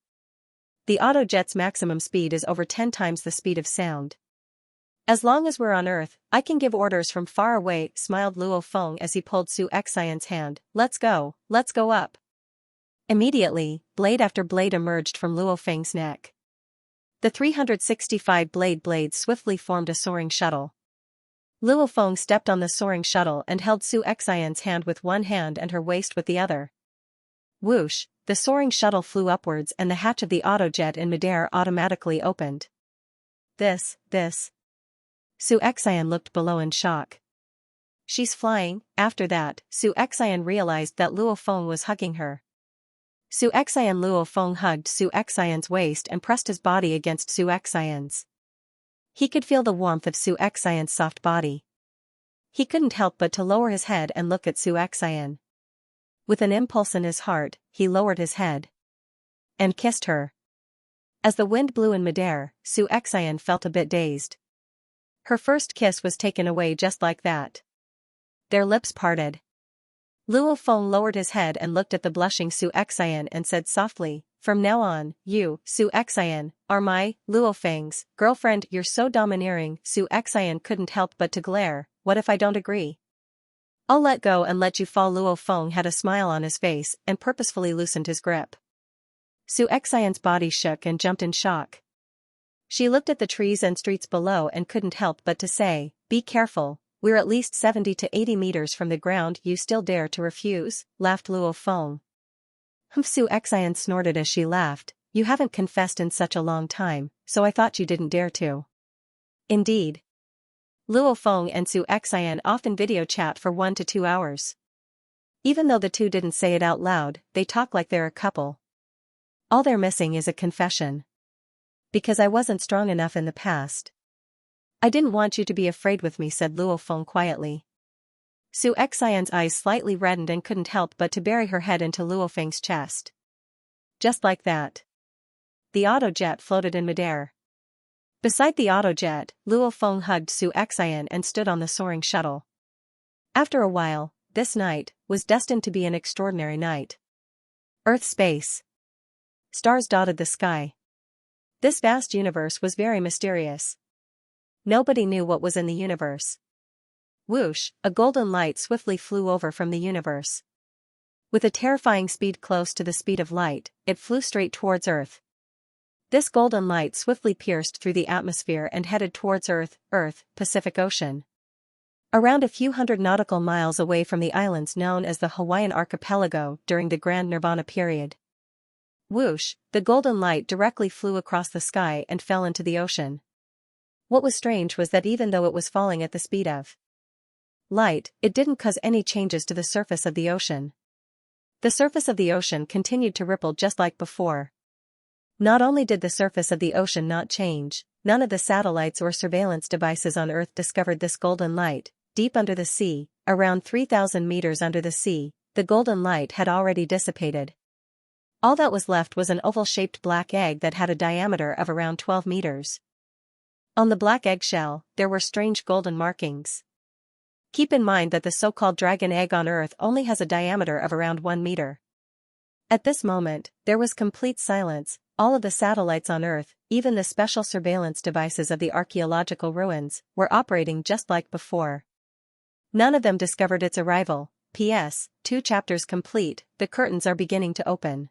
The autojet's maximum speed is over 10 times the speed of sound. As long as we're on Earth, I can give orders from far away, smiled Luo Feng as he pulled Su Xian's hand. Let's go up. Immediately, blade after blade emerged from Luo Feng's neck. The 365 blades swiftly formed a soaring shuttle. Luo Feng stepped on the soaring shuttle and held Su Xian's hand with one hand and her waist with the other. Whoosh, the soaring shuttle flew upwards and the hatch of the autojet in midair automatically opened. This. Su Xian looked below in shock. She's flying. After that, Su Xian realized that Luo Feng was hugging her. Luo Feng hugged Su Xian's waist and pressed his body against Su Xian's. He could feel the warmth of Su Xian's soft body. He couldn't help but to lower his head and look at Su Xian. With an impulse in his heart, he lowered his head and kissed her. As the wind blew in midair, Su Xian felt a bit dazed. Her first kiss was taken away just like that. Their lips parted. Luo Feng lowered his head and looked at the blushing Su Xian and said softly, from now on, you, Su Xian, are my, Luo Feng's, girlfriend. You're so domineering. Su Xian couldn't help but to glare. What if I don't agree? I'll let go and let you fall. Luo Feng had a smile on his face and purposefully loosened his grip. Su Xian's body shook and jumped in shock. She looked at the trees and streets below and couldn't help but to say, be careful, we're at least 70 to 80 meters from the ground. You still dare to refuse? Laughed Luo Feng. Su Xian snorted as she laughed. You haven't confessed in such a long time, so I thought you didn't dare to. Indeed. Luo Feng and Su Xian often video chat for 1 to 2 hours. Even though the two didn't say it out loud, they talk like they're a couple. All they're missing is a confession. Because I wasn't strong enough in the past. I didn't want you to be afraid with me, said Luo Feng quietly. Su Xian's eyes slightly reddened and couldn't help but to bury her head into Luo Feng's chest. Just like that. The autojet floated in midair. Beside the autojet, Luo Feng hugged Su Xian and stood on the soaring shuttle. After a while, this night was destined to be an extraordinary night. Earth space. Stars dotted the sky. This vast universe was very mysterious. Nobody knew what was in the universe. Whoosh, a golden light swiftly flew over from the universe. With a terrifying speed close to the speed of light, it flew straight towards Earth. This golden light swiftly pierced through the atmosphere and headed towards Earth, Pacific Ocean. Around a few hundred nautical miles away from the islands known as the Hawaiian Archipelago during the Grand Nirvana period. Whoosh, the golden light directly flew across the sky and fell into the ocean. What was strange was that even though it was falling at the speed of light, it didn't cause any changes to the surface of the ocean. The surface of the ocean continued to ripple just like before. Not only did the surface of the ocean not change, none of the satellites or surveillance devices on Earth discovered this golden light. Deep under the sea, around 3,000 meters under the sea, the golden light had already dissipated. All that was left was an oval-shaped black egg that had a diameter of around 12 meters. On the black eggshell, there were strange golden markings. Keep in mind that the so-called dragon egg on Earth only has a diameter of around 1 meter. At this moment, there was complete silence. All of the satellites on Earth, even the special surveillance devices of the archaeological ruins, were operating just like before. None of them discovered its arrival. P.S. 2 chapters complete, the curtains are beginning to open.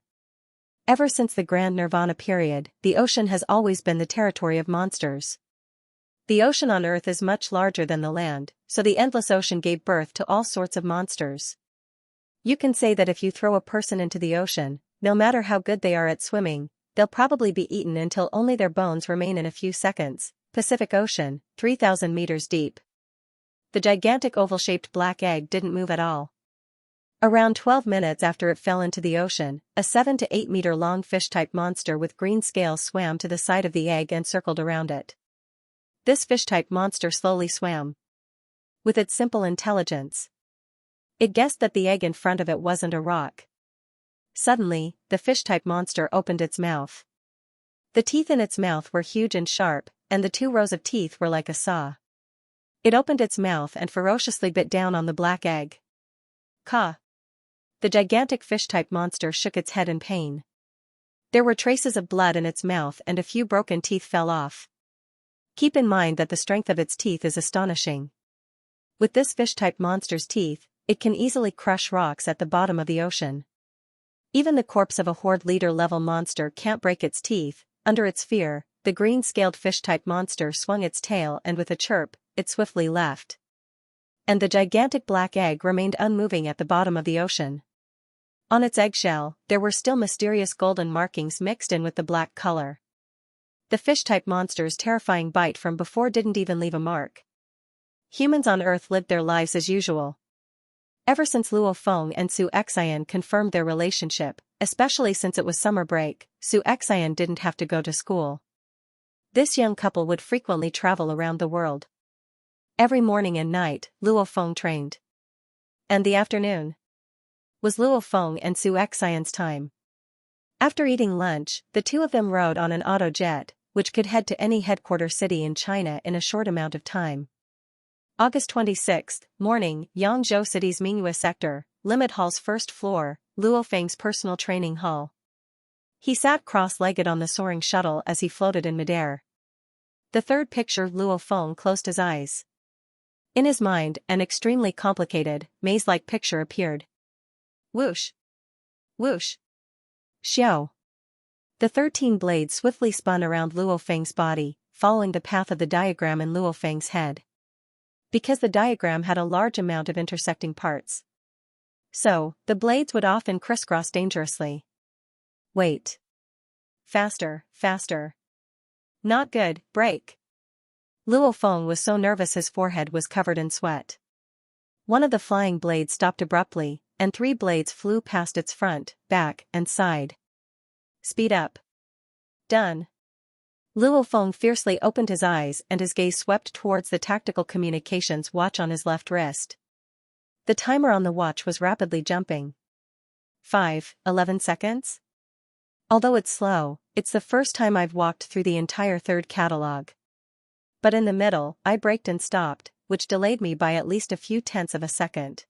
Ever since the Grand Nirvana period, the ocean has always been the territory of monsters. The ocean on Earth is much larger than the land, so the endless ocean gave birth to all sorts of monsters. You can say that if you throw a person into the ocean, no matter how good they are at swimming, they'll probably be eaten until only their bones remain in a few seconds. Pacific Ocean, 3,000 meters deep. The gigantic oval-shaped black egg didn't move at all. Around 12 minutes after it fell into the ocean, a 7 to 8 meter long fish-type monster with green scales swam to the side of the egg and circled around it. This fish-type monster slowly swam. With its simple intelligence, it guessed that the egg in front of it wasn't a rock. Suddenly, the fish-type monster opened its mouth. The teeth in its mouth were huge and sharp, and the 2 rows of teeth were like a saw. It opened its mouth and ferociously bit down on the black egg. Caw! The gigantic fish-type monster shook its head in pain. There were traces of blood in its mouth and a few broken teeth fell off. Keep in mind that the strength of its teeth is astonishing. With this fish-type monster's teeth, it can easily crush rocks at the bottom of the ocean. Even the corpse of a horde leader-level monster can't break its teeth. Under its fear, the green-scaled fish-type monster swung its tail and with a chirp, it swiftly left. And the gigantic black egg remained unmoving at the bottom of the ocean. On its eggshell, there were still mysterious golden markings mixed in with the black color. The fish-type monster's terrifying bite from before didn't even leave a mark. Humans on Earth lived their lives as usual. Ever since Luo Feng and Su Xian confirmed their relationship, especially since it was summer break, Su Xian didn't have to go to school. This young couple would frequently travel around the world. Every morning and night, Luo Feng trained. And the afternoon was Luo Feng and Su Xian's time. After eating lunch, the two of them rode on an auto jet, which could head to any headquarter city in China in a short amount of time. August 26, morning, Yangzhou City's Mingyue sector, Limit Hall's first floor, Luo Feng's personal training hall. He sat cross-legged on the soaring shuttle as he floated in midair. The third picture, Luo Feng closed his eyes. In his mind, an extremely complicated, maze-like picture appeared. Whoosh! Whoosh! Xiao! The 13 blades swiftly spun around Luo Feng's body, following the path of the diagram in Luo Feng's head. Because the diagram had a large amount of intersecting parts, so, the blades would often crisscross dangerously. Wait. Faster, faster. Not good, break. Luo Feng was so nervous his forehead was covered in sweat. One of the flying blades stopped abruptly, and 3 blades flew past its front, back, and side. Speed up. Done. Luo Feng fiercely opened his eyes and his gaze swept towards the tactical communications watch on his left wrist. The timer on the watch was rapidly jumping. 11 seconds? Although it's slow, it's the first time I've walked through the entire third catalog. But in the middle, I braked and stopped, which delayed me by at least a few tenths of a second.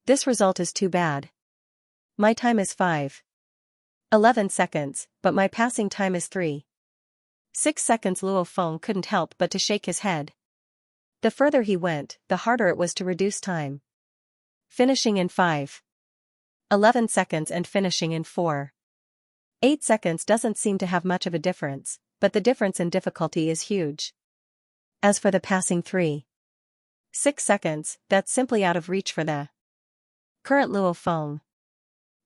This result is too bad. My time is 11 seconds, but my passing time is 6 seconds. Luo Feng couldn't help but to shake his head. The further he went, the harder it was to reduce time. Finishing in 11 seconds and finishing in 4 8 seconds doesn't seem to have much of a difference, but the difference in difficulty is huge. As for the passing 3.6 seconds, that's simply out of reach for the current Luo Feng.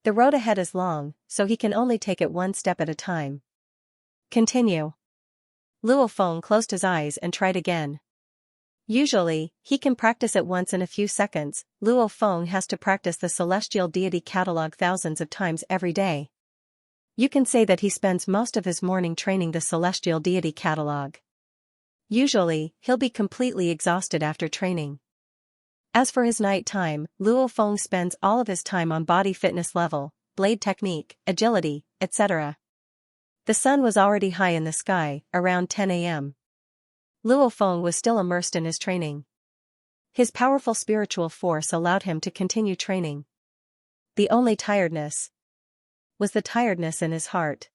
The road ahead is long, so he can only take it one step at a time. Continue. Luo Feng closed his eyes and tried again. Usually, he can practice it once in a few seconds. Luo Feng has to practice the celestial deity catalog thousands of times every day. You can say that he spends most of his morning training the celestial deity catalog. Usually, he'll be completely exhausted after training. As for his night time, Luo Feng spends all of his time on body fitness level, blade technique, agility, etc. The sun was already high in the sky, around 10 a.m. Luo Feng was still immersed in his training. His powerful spiritual force allowed him to continue training. The only tiredness was the tiredness in his heart.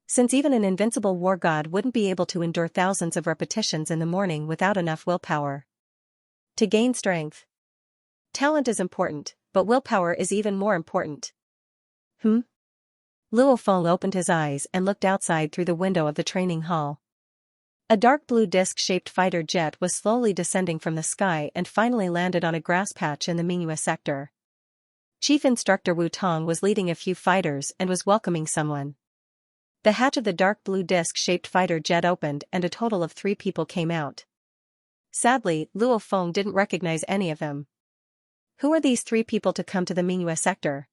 Since even an invincible war god wouldn't be able to endure thousands of repetitions in the morning without enough willpower to gain strength. Talent is important, but willpower is even more important. Luo Feng opened his eyes and looked outside through the window of the training hall. A dark blue disc-shaped fighter jet was slowly descending from the sky and finally landed on a grass patch in the Mingyue sector. Chief Instructor Wu Tong was leading a few fighters and was welcoming someone. The hatch of the dark blue disc-shaped fighter jet opened and a total of 3 people came out. Sadly, Luo Feng didn't recognize any of them. Who are these 3 people to come to the Mingyue sector?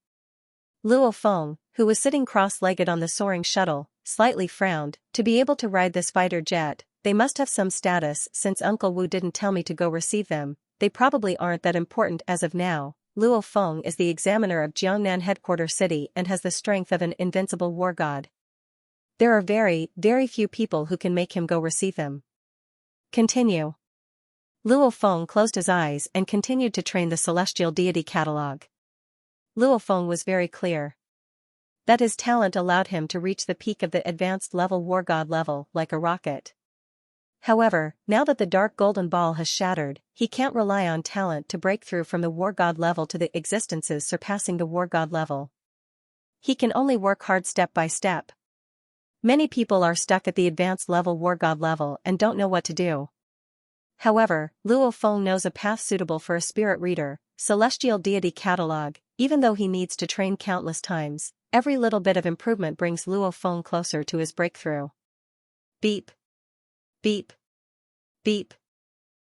Luo Feng, who was sitting cross-legged on the soaring shuttle, slightly frowned. To be able to ride this fighter jet, they must have some status. Since Uncle Wu didn't tell me to go receive them, they probably aren't that important as of now. Luo Feng is the examiner of Jiangnan headquarters city and has the strength of an invincible war god. There are very, very few people who can make him go receive them. Continue. Luo Feng closed his eyes and continued to train the celestial deity catalog. Luo Feng was very clear that his talent allowed him to reach the peak of the advanced level war god level like a rocket. However, now that the dark golden ball has shattered, he can't rely on talent to break through from the war god level to the existences surpassing the war god level. He can only work hard step by step. Many people are stuck at the advanced level war god level and don't know what to do. However, Luo Feng knows a path suitable for a spirit reader, celestial deity catalog. Even though he needs to train countless times, every little bit of improvement brings Luo Feng closer to his breakthrough. Beep. Beep. Beep.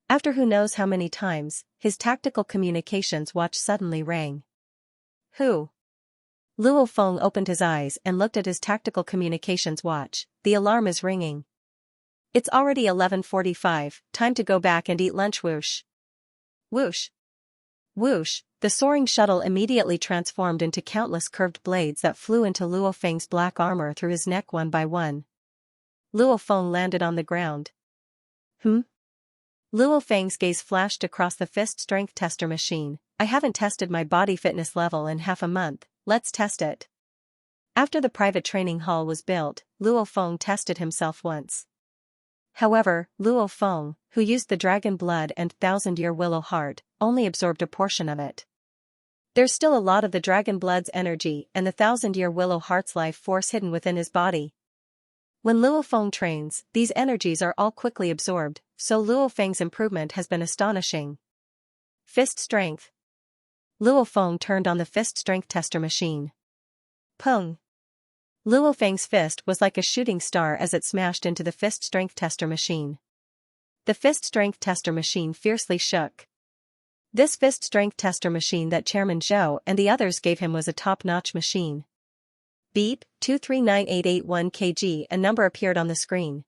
After who knows how many times, his tactical communications watch suddenly rang. Who? Luo Feng opened his eyes and looked at his tactical communications watch. The alarm is ringing. It's already 11:45, time to go back and eat lunch. Whoosh. Whoosh. Whoosh, the soaring shuttle immediately transformed into countless curved blades that flew into Luo Feng's black armor through his neck one by one. Luo Feng landed on the ground. Luo Feng's gaze flashed across the fist strength tester machine. I haven't tested my body fitness level in half a month, let's test it. After the private training hall was built, Luo Feng tested himself once. However, Luo Feng, who used the dragon blood and thousand-year willow heart, only absorbed a portion of it. There's still a lot of the dragon blood's energy and the thousand-year willow heart's life force hidden within his body. When Luo Feng trains, these energies are all quickly absorbed, so Luo Feng's improvement has been astonishing. Fist strength. Luo Feng turned on the fist strength tester machine. Peng. Luo Feng's fist was like a shooting star as it smashed into the fist strength tester machine. The fist strength tester machine fiercely shook. This fist strength tester machine that Chairman Zhou and the others gave him was a top-notch machine. Beep, 239,881 kg. A number appeared on the screen.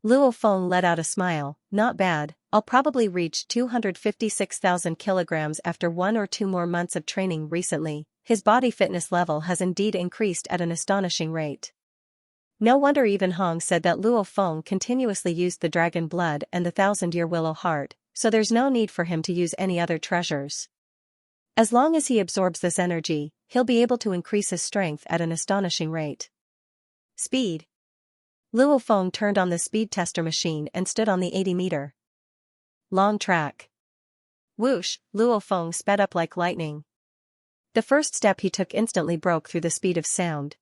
Luo Feng let out a smile. Not bad, I'll probably reach 256,000 kilograms after 1 or 2 more months of training. Recently, his body fitness level has indeed increased at an astonishing rate. No wonder even Hong said that Luo Feng continuously used the dragon blood and the thousand-year willow heart, so there's no need for him to use any other treasures. As long as he absorbs this energy, he'll be able to increase his strength at an astonishing rate. Speed. Luo Feng turned on the speed tester machine and stood on the 80-meter long track. Whoosh, Luo Feng sped up like lightning. The first step he took instantly broke through the speed of sound.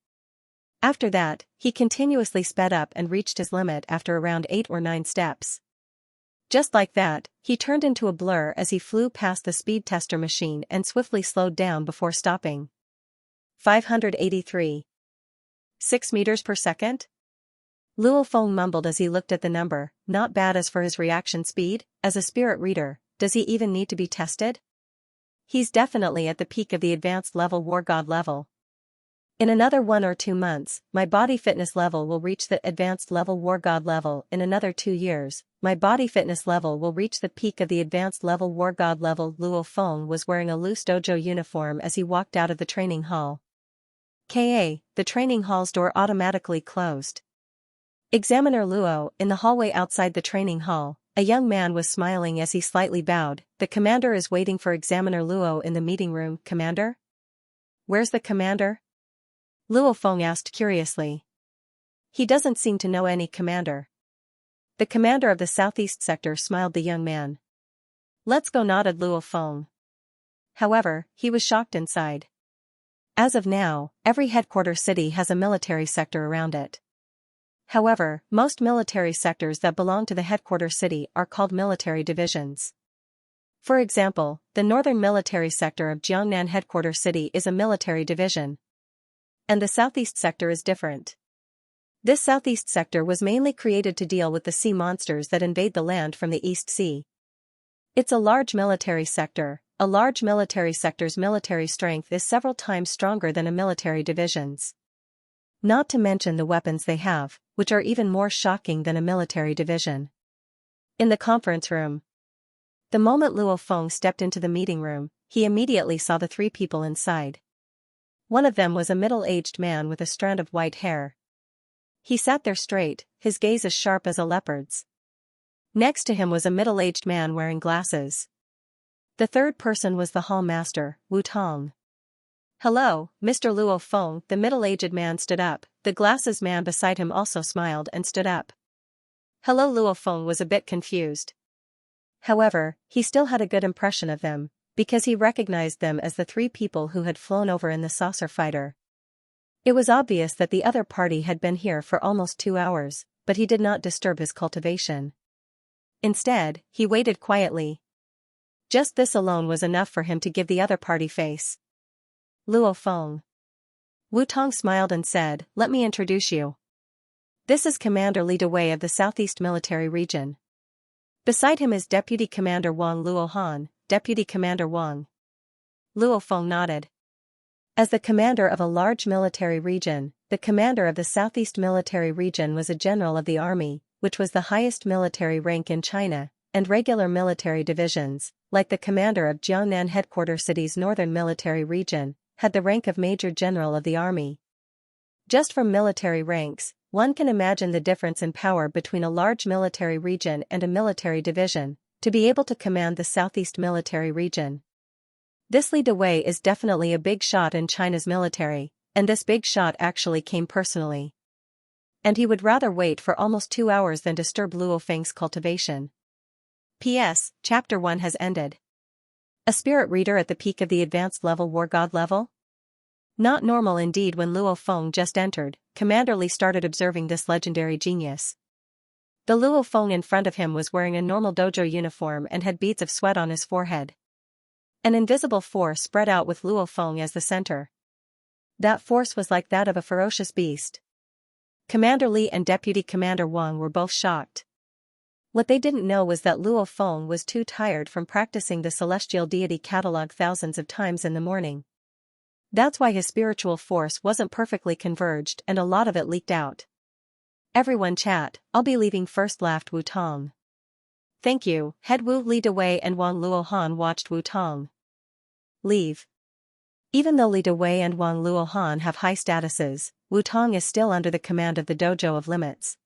After that, he continuously sped up and reached his limit after around 8 or 9 steps. Just like that, he turned into a blur as he flew past the speed tester machine and swiftly slowed down before stopping. 583. 6 meters per second? Luo Feng mumbled as he looked at the number. Not bad as for his reaction speed. As a spirit reader, does he even need to be tested? He's definitely at the peak of the advanced level war god level. In another 1 or 2 months, my body fitness level will reach the advanced level war god level. In another 2 years, my body fitness level will reach the peak of the advanced level war god level. Luo Feng was wearing a loose dojo uniform as he walked out of the training hall. The training hall's door automatically closed. Examiner Luo, in the hallway outside the training hall, a young man was smiling as he slightly bowed. The commander is waiting for Examiner Luo in the meeting room. Commander? Where's the commander? Luo Feng asked curiously. He doesn't seem to know any commander. The commander of the southeast sector smiled. The young man. Let's go, nodded Luo Feng. However, he was shocked inside. As of now, every headquarters city has a military sector around it. However, most military sectors that belong to the headquarters city are called military divisions. For example, the northern military sector of Jiangnan headquarters city is a military division. And the southeast sector is different. This southeast sector was mainly created to deal with the sea monsters that invade the land from the East Sea. It's a large military sector. A large military sector's military strength is several times stronger than a military division's. Not to mention the weapons they have, which are even more shocking than a military division. In the conference room. The moment Luo Feng stepped into the meeting room, he immediately saw the 3 people inside. One of them was a middle-aged man with a strand of white hair. He sat there straight, his gaze as sharp as a leopard's. Next to him was a middle-aged man wearing glasses. The third person was the hall master, Wu Tong. Hello, Mr. Luo Feng. The middle-aged man stood up. The glasses man beside him also smiled and stood up. Hello. Luo Feng was a bit confused. However, he still had a good impression of them, because he recognized them as the 3 people who had flown over in the saucer fighter. It was obvious that the other party had been here for almost 2 hours, but he did not disturb his cultivation. Instead, he waited quietly. Just this alone was enough for him to give the other party face. Luo Feng. Wu Tong smiled and said, "Let me introduce you. This is Commander Li Dewei of the Southeast Military Region. Beside him is Deputy Commander Wang Luo Han." Deputy Commander Wang. Luo Feng nodded. As the commander of a large military region, the commander of the Southeast Military Region was a general of the army, which was the highest military rank in China, and regular military divisions, like the commander of Jiangnan headquarters city's northern military region, had the rank of Major General of the army. Just from military ranks, one can imagine the difference in power between a large military region and a military division, to be able to command the Southeast Military Region. This Li Dewei is definitely a big shot in China's military, and this big shot actually came personally. And he would rather wait for almost 2 hours than disturb Luo Feng's cultivation. P.S. Chapter 1 has ended. A spirit reader at the peak of the advanced level war god level? Not normal indeed. When Luo Feng just entered, Commander Li started observing this legendary genius. The Luo Feng in front of him was wearing a normal dojo uniform and had beads of sweat on his forehead. An invisible force spread out with Luo Feng as the center. That force was like that of a ferocious beast. Commander Li and Deputy Commander Wang were both shocked. What they didn't know was that Luo Feng was too tired from practicing the celestial deity catalog thousands of times in the morning. That's why his spiritual force wasn't perfectly converged and a lot of it leaked out. Everyone chat, I'll be leaving first, laughed Wu Tong. Thank you. Head Wu. Li Dewei and Wang Luo Han watched Wu Tong leave. Even though Li Dewei and Wang Luo Han have high statuses, Wu Tong is still under the command of the Dojo of Limits.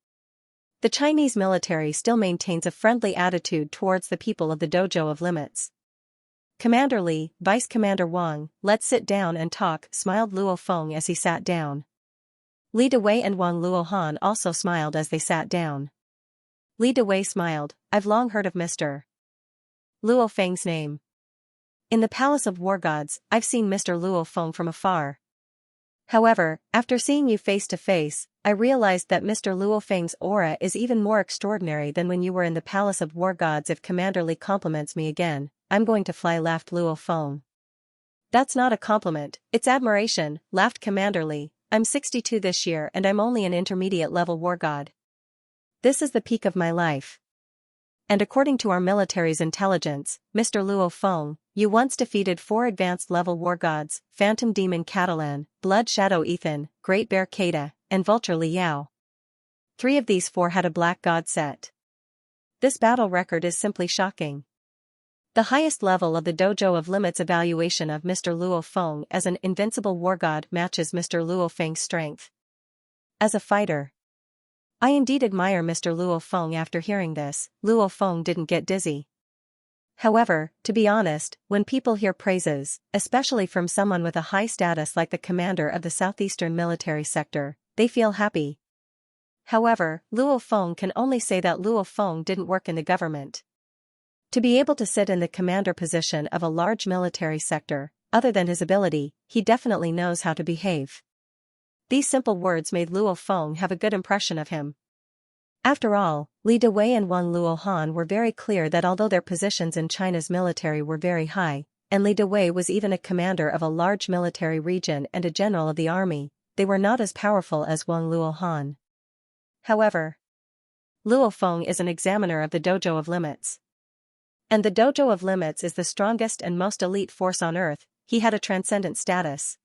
The Chinese military still maintains a friendly attitude towards the people of the Dojo of Limits. Commander Li, Vice Commander Wang, let's sit down and talk, smiled Luo Feng as he sat down. Li Dewei and Wang Luo Han also smiled as they sat down. Li Dewei smiled, I've long heard of Mr. Luo Feng's name. In the Palace of War Gods, I've seen Mr. Luo Feng from afar. However, after seeing you face to face, I realized that Mr. Luo Feng's aura is even more extraordinary than when you were in the Palace of War Gods. If Commander Li compliments me again, I'm going to fly, laughed Luo Feng. That's not a compliment, it's admiration, laughed Commander Li. I'm 62 this year and I'm only an intermediate level war god. This is the peak of my life. And according to our military's intelligence, Mr. Luo Feng, you once defeated 4 advanced level war gods, Phantom Demon Catalan, Blood Shadow Ethan, Great Bear Kata, and Vulture Li Yao. 3 of these 4 had a black god set. This battle record is simply shocking. The highest level of the Dojo of Limits evaluation of Mr. Luo Feng as an invincible war god matches Mr. Luo Feng's strength. As a fighter, I indeed admire Mr. Luo Feng. After hearing this, Luo Feng didn't get dizzy. However, to be honest, when people hear praises, especially from someone with a high status like the commander of the southeastern military sector, they feel happy. However, Luo Feng can only say that Luo Feng didn't work in the government. To be able to sit in the commander position of a large military sector, other than his ability, he definitely knows how to behave. These simple words made Luo Feng have a good impression of him. After all, Li Dewei and Wang Luohan were very clear that although their positions in China's military were very high, and Li Dewei was even a commander of a large military region and a general of the army, they were not as powerful as Wang Luohan. However, Luo Feng is an examiner of the Dojo of Limits. And the Dojo of Limits is the strongest and most elite force on earth. He had a transcendent status.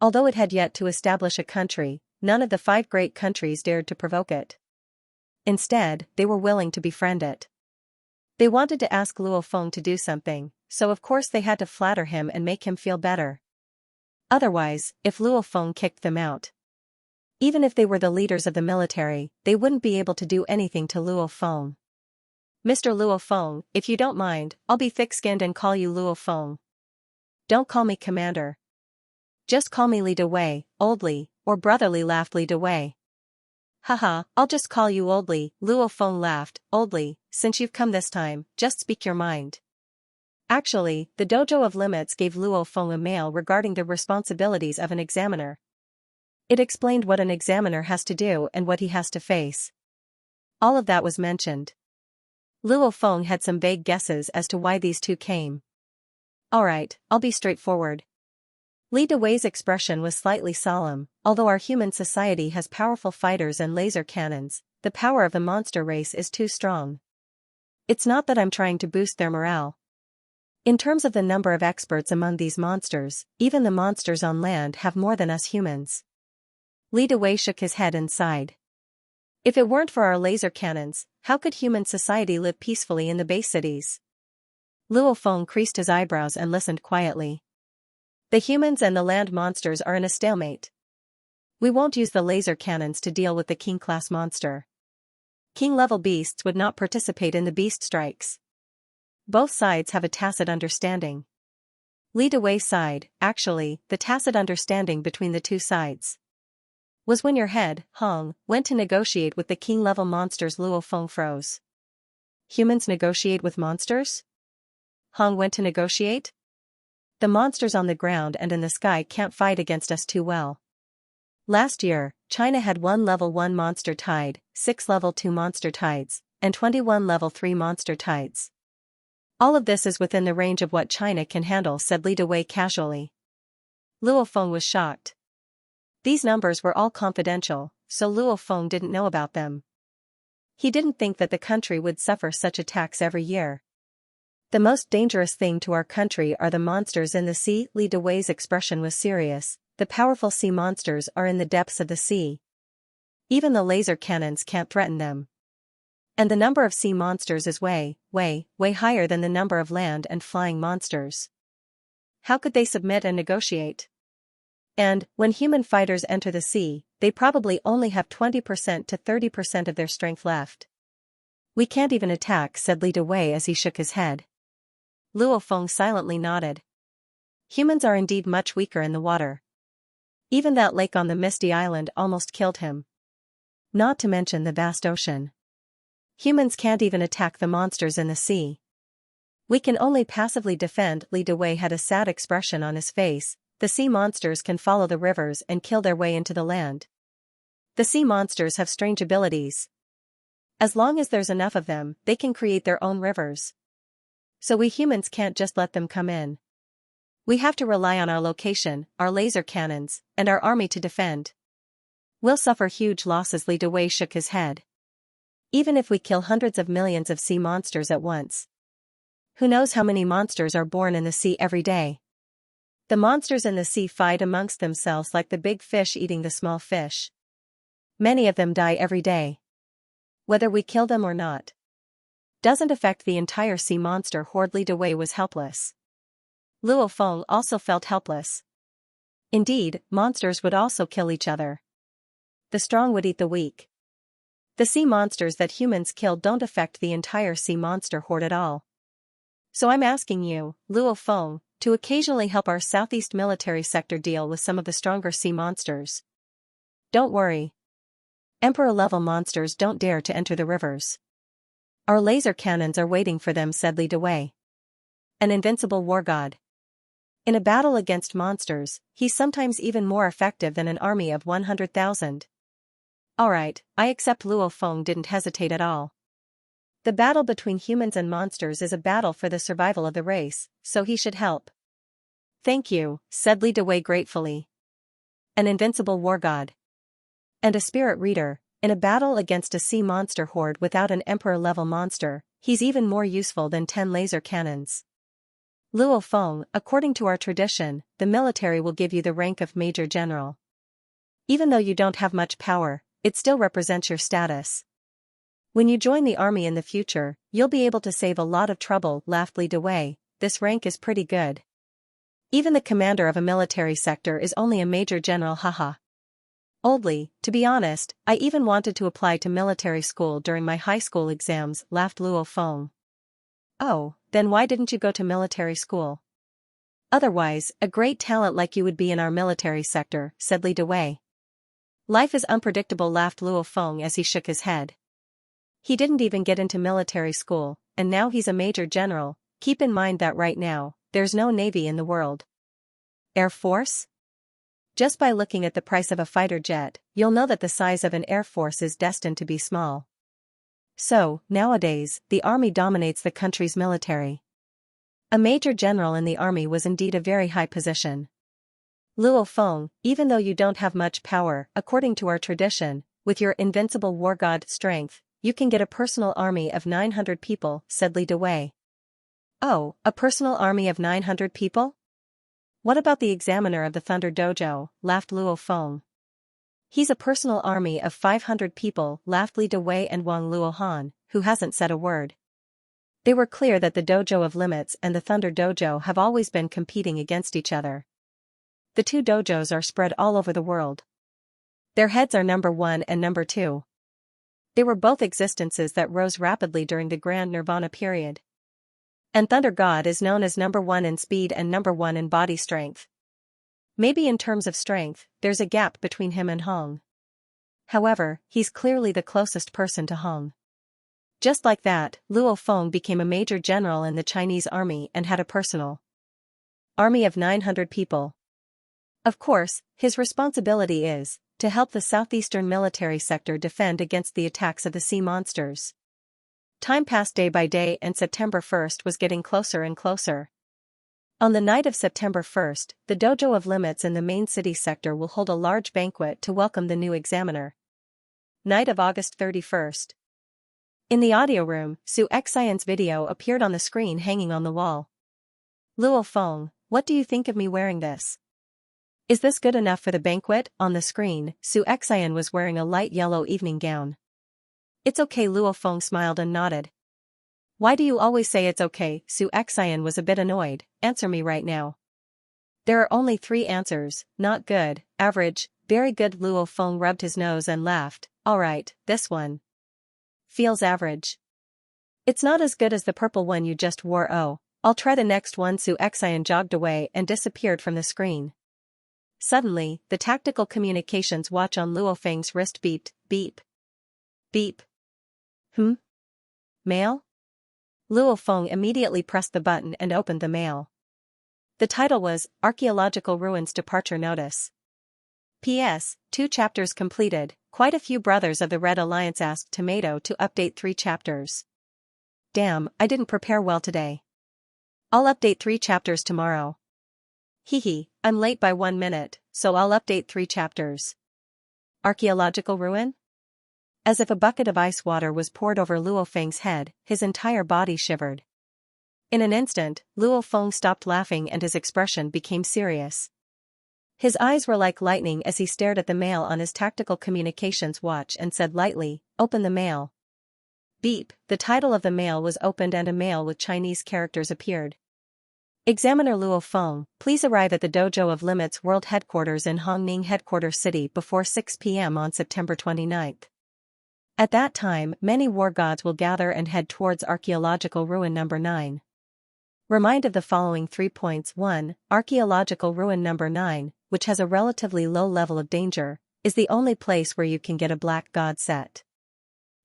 Although it had yet to establish a country, none of the 5 great countries dared to provoke it. Instead, they were willing to befriend it. They wanted to ask Luo Feng to do something, so of course they had to flatter him and make him feel better. Otherwise, if Luo Feng kicked them out, even if they were the leaders of the military, they wouldn't be able to do anything to Luo Feng. Mr. Luo Feng, if you don't mind, I'll be thick-skinned and call you Luo Feng. Don't call me commander. Just call me Li Dewei, Old Li, or Brotherly, laughed Li Dewei. Haha, I'll just call you Old Li, Luo Feng laughed. Old Li, since you've come this time, just speak your mind. Actually, the Dojo of Limits gave Luo Feng a mail regarding the responsibilities of an examiner. It explained what an examiner has to do and what he has to face. All of that was mentioned. Luo Feng had some vague guesses as to why these 2 came. Alright, I'll be straightforward. Li Dewei's expression was slightly solemn. Although our human society has powerful fighters and laser cannons, the power of the monster race is too strong. It's not that I'm trying to boost their morale. In terms of the number of experts among these monsters, even the monsters on land have more than us humans. Li Dewei shook his head and sighed. If it weren't for our laser cannons, how could human society live peacefully in the base cities? Luo Feng creased his eyebrows and listened quietly. The humans and the land monsters are in a stalemate. We won't use the laser cannons to deal with the king-class monster. King-level beasts would not participate in the beast strikes. Both sides have a tacit understanding. Li Dewei sighed. Actually, the tacit understanding between the 2 sides was when your head, Hong, went to negotiate with the king-level monsters. Luo Feng froze. Humans negotiate with monsters? Hong went to negotiate? The monsters on the ground and in the sky can't fight against us too well. Last year, China had 1 level 1 monster tide, 6 level 2 monster tides, and 21 level 3 monster tides. All of this is within the range of what China can handle, said Li Dewei casually. Luo Feng was shocked. These numbers were all confidential, so Luo Feng didn't know about them. He didn't think that the country would suffer such attacks every year. The most dangerous thing to our country are the monsters in the sea. Li Dewei's expression was serious. The powerful sea monsters are in the depths of the sea. Even the laser cannons can't threaten them. And the number of sea monsters is way higher than the number of land and flying monsters. How could they submit and negotiate? And, when human fighters enter the sea, they probably only have 20% to 30% of their strength left. We can't even attack, said Li Dewei as he shook his head. Luo Feng silently nodded. Humans are indeed much weaker in the water. Even that lake on the misty island almost killed him. Not to mention the vast ocean. Humans can't even attack the monsters in the sea. We can only passively defend. Li Dewei had a sad expression on his face. The sea monsters can follow the rivers and kill their way into the land. The sea monsters have strange abilities. As long as there's enough of them, they can create their own rivers. So we humans can't just let them come in. We have to rely on our location, our laser cannons, and our army to defend. We'll suffer huge losses. Li Dewei shook his head. Even if we kill hundreds of millions of sea monsters at once. Who knows how many monsters are born in the sea every day? The monsters in the sea fight amongst themselves like the big fish eating the small fish. Many of them die every day. Whether we kill them or not doesn't affect the entire sea monster horde. Li Dewei was helpless. Luo Feng also felt helpless. Indeed, monsters would also kill each other. The strong would eat the weak. The sea monsters that humans kill don't affect the entire sea monster horde at all. So I'm asking you, Luo Feng, to occasionally help our southeast military sector deal with some of the stronger sea monsters. Don't worry. Emperor-level monsters don't dare to enter the rivers. Our laser cannons are waiting for them, said Li Dewei. An invincible war god. In a battle against monsters, he's sometimes even more effective than an army of 100,000. Alright, I accept. Luo Feng didn't hesitate at all. The battle between humans and monsters is a battle for the survival of the race, so he should help. Thank you, said Li Dewei gratefully. An invincible war god. And a spirit reader, in a battle against a sea monster horde without an emperor-level monster, he's even more useful than 10 laser cannons. Luo Feng, according to our tradition, the military will give you the rank of Major General. Even though you don't have much power, it still represents your status. When you join the army in the future, you'll be able to save a lot of trouble, laughed Li Dewei. This rank is pretty good. Even the commander of a military sector is only a major general, haha. Oldly, to be honest, I even wanted to apply to military school during my high school exams, laughed Luo Feng. Oh, then why didn't you go to military school? Otherwise, a great talent like you would be in our military sector, said Li Dewei. Life is unpredictable, laughed Luo Feng as he shook his head. He didn't even get into military school, and now he's a major general. Keep in mind that right now, there's no navy in the world. Air Force? Just by looking at the price of a fighter jet, you'll know that the size of an air force is destined to be small. So, nowadays, the army dominates the country's military. A major general in the army was indeed a very high position. Luo Feng, even though you don't have much power, according to our tradition, with your invincible war god strength, you can get a personal army of 900 people, said Li Dewei. Oh, a personal army of 900 people? What about the examiner of the Thunder Dojo, laughed Luo Feng. He's a personal army of 500 people, laughed Li Dewei and Wang Luohan, who hasn't said a word. They were clear that the Dojo of Limits and the Thunder Dojo have always been competing against each other. The two dojos are spread all over the world. Their heads are number 1 and number 2. They were both existences that rose rapidly during the Grand Nirvana period. And Thunder God is known as number 1 in speed and number 1 in body strength. Maybe in terms of strength, there's a gap between him and Hong. However, he's clearly the closest person to Hong. Just like that, Luo Feng became a major general in the Chinese army and had a personal army of 900 people. Of course, his responsibility is to help the southeastern military sector defend against the attacks of the sea monsters. Time passed day by day and September 1st was getting closer and closer. On the night of September 1st, the Dojo of Limits in the main city sector will hold a large banquet to welcome the new examiner. Night of August 31st. In the audio room, Xianxia's video appeared on the screen hanging on the wall. Luo Feng, what do you think of me wearing this? Is this good enough for the banquet? On the screen, Xianxia was wearing a light yellow evening gown. It's okay, Luo Feng smiled and nodded. Why do you always say it's okay? Xianxia was a bit annoyed. Answer me right now. There are only 3 answers: not good, average, very good. Luo Feng rubbed his nose and laughed. Alright, this one feels average. It's not as good as the purple one you just wore. Oh, I'll try the next one. Xianxia jogged away and disappeared from the screen. Suddenly, the tactical communications watch on Luo Feng's wrist beeped. Beep. Beep. Mail? Luo Feng immediately pressed the button and opened the mail. The title was Archaeological Ruins Departure Notice. P.S. 2 chapters completed. Quite a few brothers of the Red Alliance asked Tomato to update 3 chapters. Damn, I didn't prepare well today. I'll update 3 chapters tomorrow. Hehe, I'm late by 1 minute, so I'll update 3 chapters. Archaeological ruin? As if a bucket of ice water was poured over Luo Feng's head, his entire body shivered. In an instant, Luo Feng stopped laughing and his expression became serious. His eyes were like lightning as he stared at the mail on his tactical communications watch and said lightly, "Open the mail." Beep, the title of the mail was opened and a mail with Chinese characters appeared. Examiner Luo Feng, please arrive at the Dojo of Limits World Headquarters in Hongning Headquarters City before 6 p.m. on September 29th. At that time, many war gods will gather and head towards Archaeological Ruin Number 9. Remind of the following 3 points. 1. Archaeological Ruin Number 9, which has a relatively low level of danger, is the only place where you can get a black god set.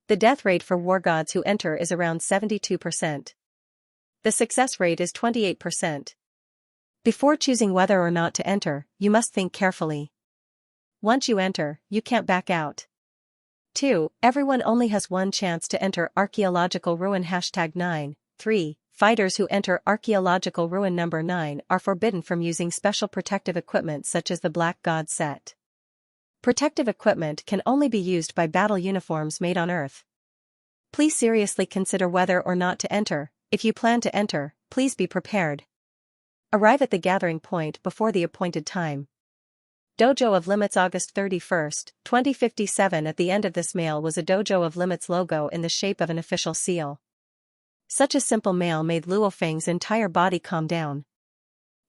The death rate for war gods who enter is around 72%. The success rate is 28%. Before choosing whether or not to enter, you must think carefully. Once you enter, you can't back out. 2. Everyone only has one chance to enter Archaeological Ruin #9. 3. Fighters who enter Archaeological Ruin Number 9 are forbidden from using special protective equipment such as the Black God set. Protective equipment can only be used by battle uniforms made on Earth. Please seriously consider whether or not to enter. If you plan to enter, please be prepared. Arrive at the gathering point before the appointed time. Dojo of Limits August 31st, 2057. At the end of this mail was a Dojo of Limits logo in the shape of an official seal. Such a simple mail made Luo Feng's entire body calm down.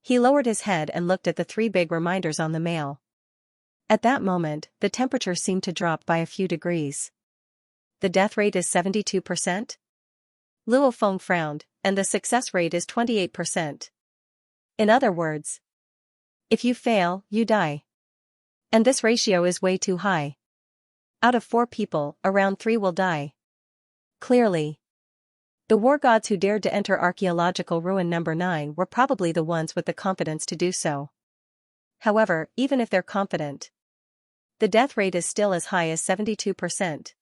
He lowered his head and looked at the 3 big reminders on the mail. At that moment, the temperature seemed to drop by a few degrees. The death rate is 72%? Luo Feng frowned, and the success rate is 28%. In other words, if you fail, you die. And this ratio is way too high. Out of 4 people, around 3 will die. Clearly, the war gods who dared to enter Archaeological Ruin Number 9 were probably the ones with the confidence to do so. However, even if they're confident, the death rate is still as high as 72%.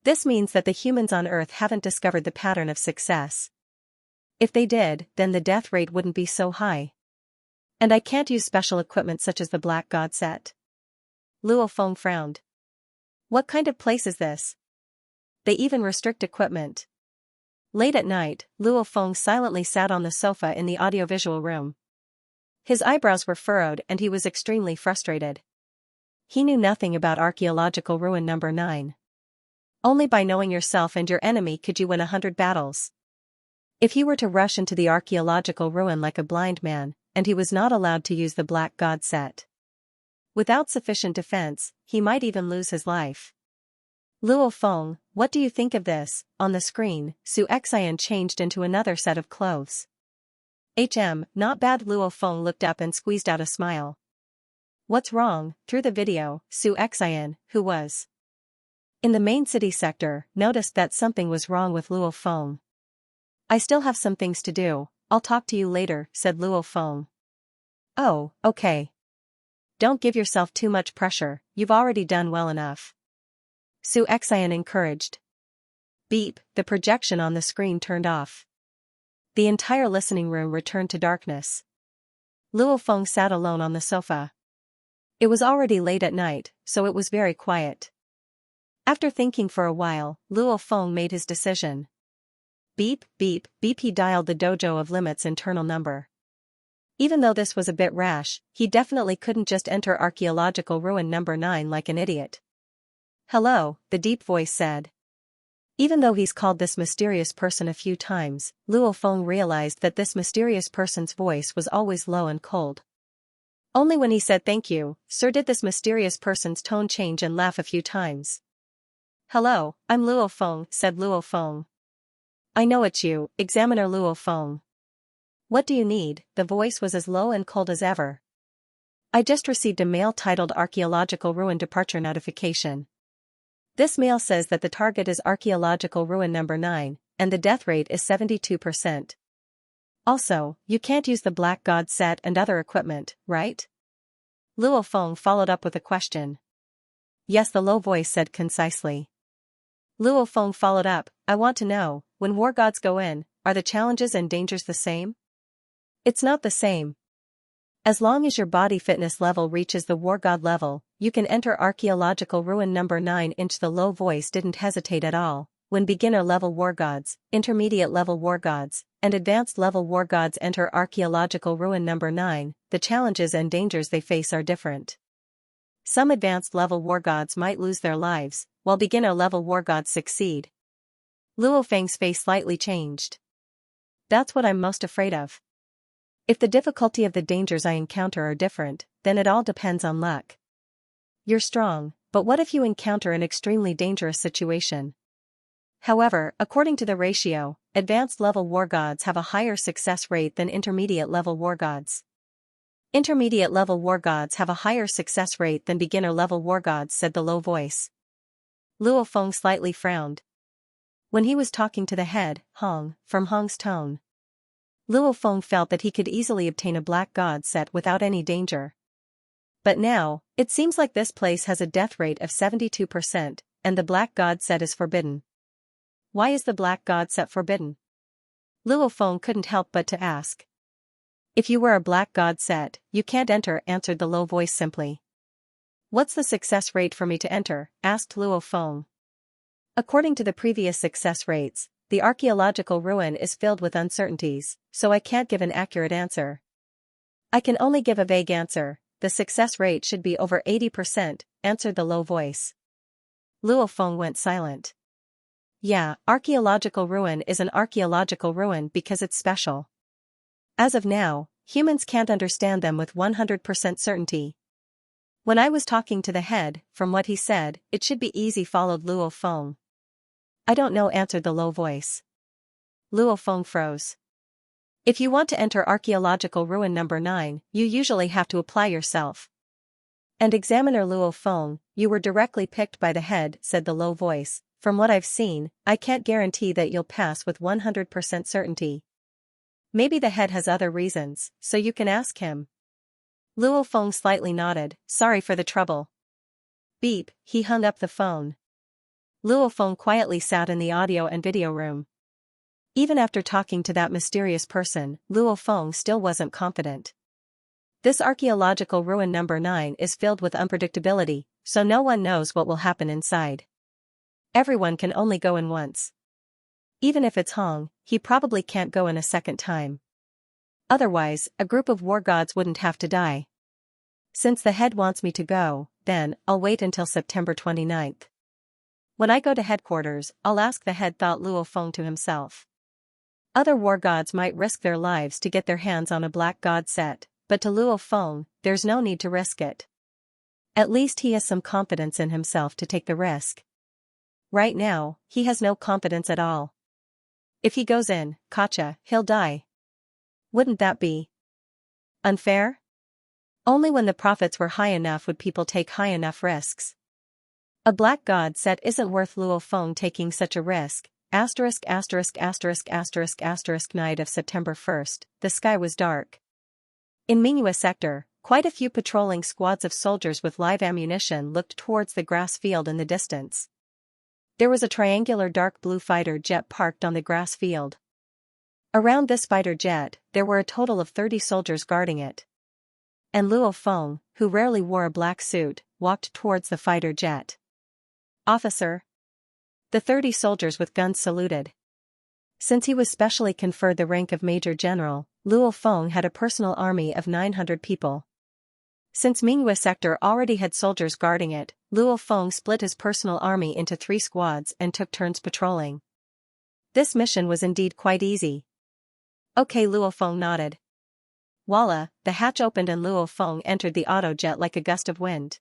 This means that the humans on Earth haven't discovered the pattern of success. If they did, then the death rate wouldn't be so high. And I can't use special equipment such as the Black God set. Luo Feng frowned. What kind of place is this? They even restrict equipment. Late at night, Luo Feng silently sat on the sofa in the audiovisual room. His eyebrows were furrowed and he was extremely frustrated. He knew nothing about Archaeological Ruin Number 9. Only by knowing yourself and your enemy could you win 100 battles. If he were to rush into the archaeological ruin like a blind man, and he was not allowed to use the Black God set without sufficient defense, he might even lose his life. Luo Feng, what do you think of this? On the screen, Xianxia changed into another set of clothes. Not bad. Luo Feng looked up and squeezed out a smile. What's wrong? Through the video, Xianxia, who was in the main city sector, noticed that something was wrong with Luo Feng. I still have some things to do, I'll talk to you later, said Luo Feng. Oh, okay. Don't give yourself too much pressure, you've already done well enough. Xianxia encouraged. Beep, the projection on the screen turned off. The entire listening room returned to darkness. Luo Feng sat alone on the sofa. It was already late at night, so it was very quiet. After thinking for a while, Luo Feng made his decision. Beep, beep, beep. He dialed the Dojo of Limits internal number. Even though this was a bit rash, he definitely couldn't just enter Archaeological Ruin Number 9 like an idiot. Hello, the deep voice said. Even though he's called this mysterious person a few times, Luo Feng realized that this mysterious person's voice was always low and cold. Only when he said thank you, sir, did this mysterious person's tone change and laugh a few times. Hello, I'm Luo Feng, said Luo Feng. I know it's you, Examiner Luo Feng. What do you need? The voice was as low and cold as ever. I just received a mail titled Archaeological Ruin Departure Notification. This mail says that the target is Archaeological Ruin Number 9, and the death rate is 72%. Also, you can't use the Black God set and other equipment, right? Luo Feng followed up with a question. Yes, the low voice said concisely. Luo Feng followed up, I want to know, when war gods go in, are the challenges and dangers the same? It's not the same. As long as your body fitness level reaches the war god level, you can enter archaeological ruin number 9. The low voice didn't hesitate at all. When beginner level war gods, intermediate level war gods, and advanced level war gods enter archaeological ruin number 9, the challenges and dangers they face are different. Some advanced level war gods might lose their lives, while beginner level war gods succeed. Luo Feng's face slightly changed. That's what I'm most afraid of. If the difficulty of the dangers I encounter are different, then it all depends on luck. You're strong, but what if you encounter an extremely dangerous situation? However, according to the ratio, advanced level war gods have a higher success rate than intermediate level war gods. Intermediate level war gods have a higher success rate than beginner level war gods, said the low voice. Luo Feng slightly frowned. When he was talking to the head, Hong, from Hong's tone, Luo Feng felt that he could easily obtain a black god set without any danger. But now, it seems like this place has a death rate of 72%, and the black god set is forbidden. Why is the black god set forbidden? Luo Feng couldn't help but to ask. If you were a black god set, you can't enter, answered the low voice simply. What's the success rate for me to enter? Asked Luo Feng. According to the previous success rates, the archaeological ruin is filled with uncertainties, so I can't give an accurate answer. I can only give a vague answer. The success rate should be over 80%, answered the low voice. Luo Feng went silent. Yeah, archaeological ruin is an archaeological ruin because it's special. As of now, humans can't understand them with 100% certainty. When I was talking to the head, from what he said, it should be easy, followed Luo Feng. I don't know, answered the low voice. Luo Feng froze. If you want to enter archaeological ruin number 9, you usually have to apply yourself. And Examiner Luo Feng, you were directly picked by the head, said the low voice. From what I've seen, I can't guarantee that you'll pass with 100% certainty. Maybe the head has other reasons, so you can ask him. Luo Feng slightly nodded, sorry for the trouble. Beep, he hung up the phone. Luo Feng quietly sat in the audio and video room. Even after talking to that mysterious person, Luo Feng still wasn't confident. This archaeological ruin number 9 is filled with unpredictability, so no one knows what will happen inside. Everyone can only go in once. Even if it's Hong, he probably can't go in a second time. Otherwise, a group of war gods wouldn't have to die. Since the head wants me to go, then, I'll wait until September 29th. When I go to headquarters, I'll ask the head, thought Luo Feng to himself. Other war gods might risk their lives to get their hands on a black god set, but to Luo Feng, there's no need to risk it. At least he has some confidence in himself to take the risk. Right now, he has no confidence at all. If he goes in, gotcha, he'll die. Wouldn't that be unfair? Only when the profits were high enough would people take high enough risks. A black god set isn't worth Luo Feng taking such a risk. Night of September 1st, the sky was dark. In Mingyue sector, quite a few patrolling squads of soldiers with live ammunition looked towards the grass field in the distance. There was a triangular dark blue fighter jet parked on the grass field. Around this fighter jet, there were a total of 30 soldiers guarding it. And Luo Feng, who rarely wore a black suit, walked towards the fighter jet. Officer. The 30 soldiers with guns saluted. Since he was specially conferred the rank of Major General, Luo Feng had a personal army of 900 people. Since Mingyue sector already had soldiers guarding it, Luo Feng split his personal army into 3 squads and took turns patrolling. This mission was indeed quite easy. Okay, Luo Feng nodded. Voila, the hatch opened and Luo Feng entered the autojet like a gust of wind.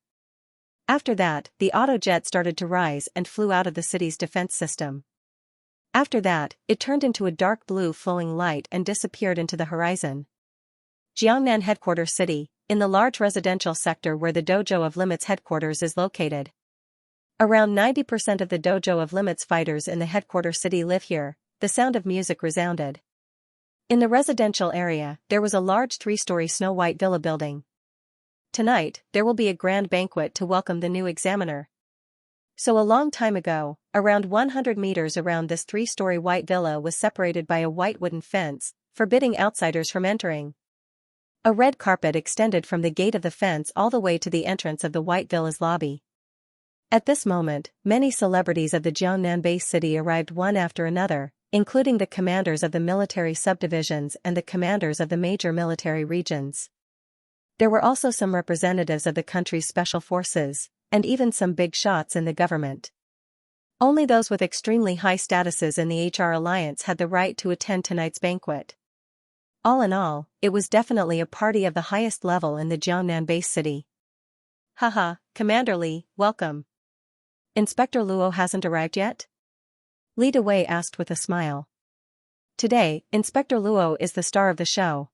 After that, the autojet started to rise and flew out of the city's defense system. After that, it turned into a dark blue flowing light and disappeared into the horizon. Jiangnan Headquarters City, in the large residential sector where the Dojo of Limits headquarters is located. Around 90% of the Dojo of Limits fighters in the headquarters city live here. The sound of music resounded. In the residential area, there was a large 3-story snow-white villa building. Tonight, there will be a grand banquet to welcome the new examiner. So a long time ago, around 100 meters around this 3-story white villa was separated by a white wooden fence, forbidding outsiders from entering. A red carpet extended from the gate of the fence all the way to the entrance of the white villa's lobby. At this moment, many celebrities of the Jiangnan-based city arrived one after another, including the commanders of the military subdivisions and the commanders of the major military regions. There were also some representatives of the country's special forces, and even some big shots in the government. Only those with extremely high statuses in the HR alliance had the right to attend tonight's banquet. All in all, it was definitely a party of the highest level in the Jiangnan-based city. Haha, Commander Li, welcome. Inspector Luo hasn't arrived yet? Li Dewei asked with a smile. Today, Inspector Luo is the star of the show.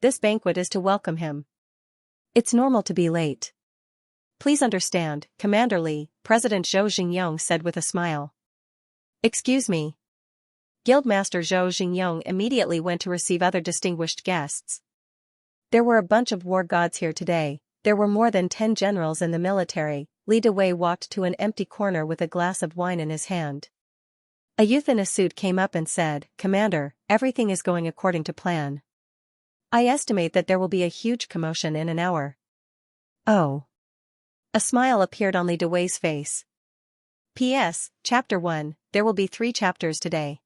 This banquet is to welcome him. It's normal to be late. Please understand, Commander Li, President Zhou Xingyong said with a smile. Excuse me. Guildmaster Zhou Xingyong immediately went to receive other distinguished guests. There were a bunch of war gods here today. There were more than 10 generals in the military. Li Dewei walked to an empty corner with a glass of wine in his hand. A youth in a suit came up and said, Commander, everything is going according to plan. I estimate that there will be a huge commotion in an hour. Oh. A smile appeared on Li Dewei's face. P.S. Chapter 1, there will be 3 chapters today.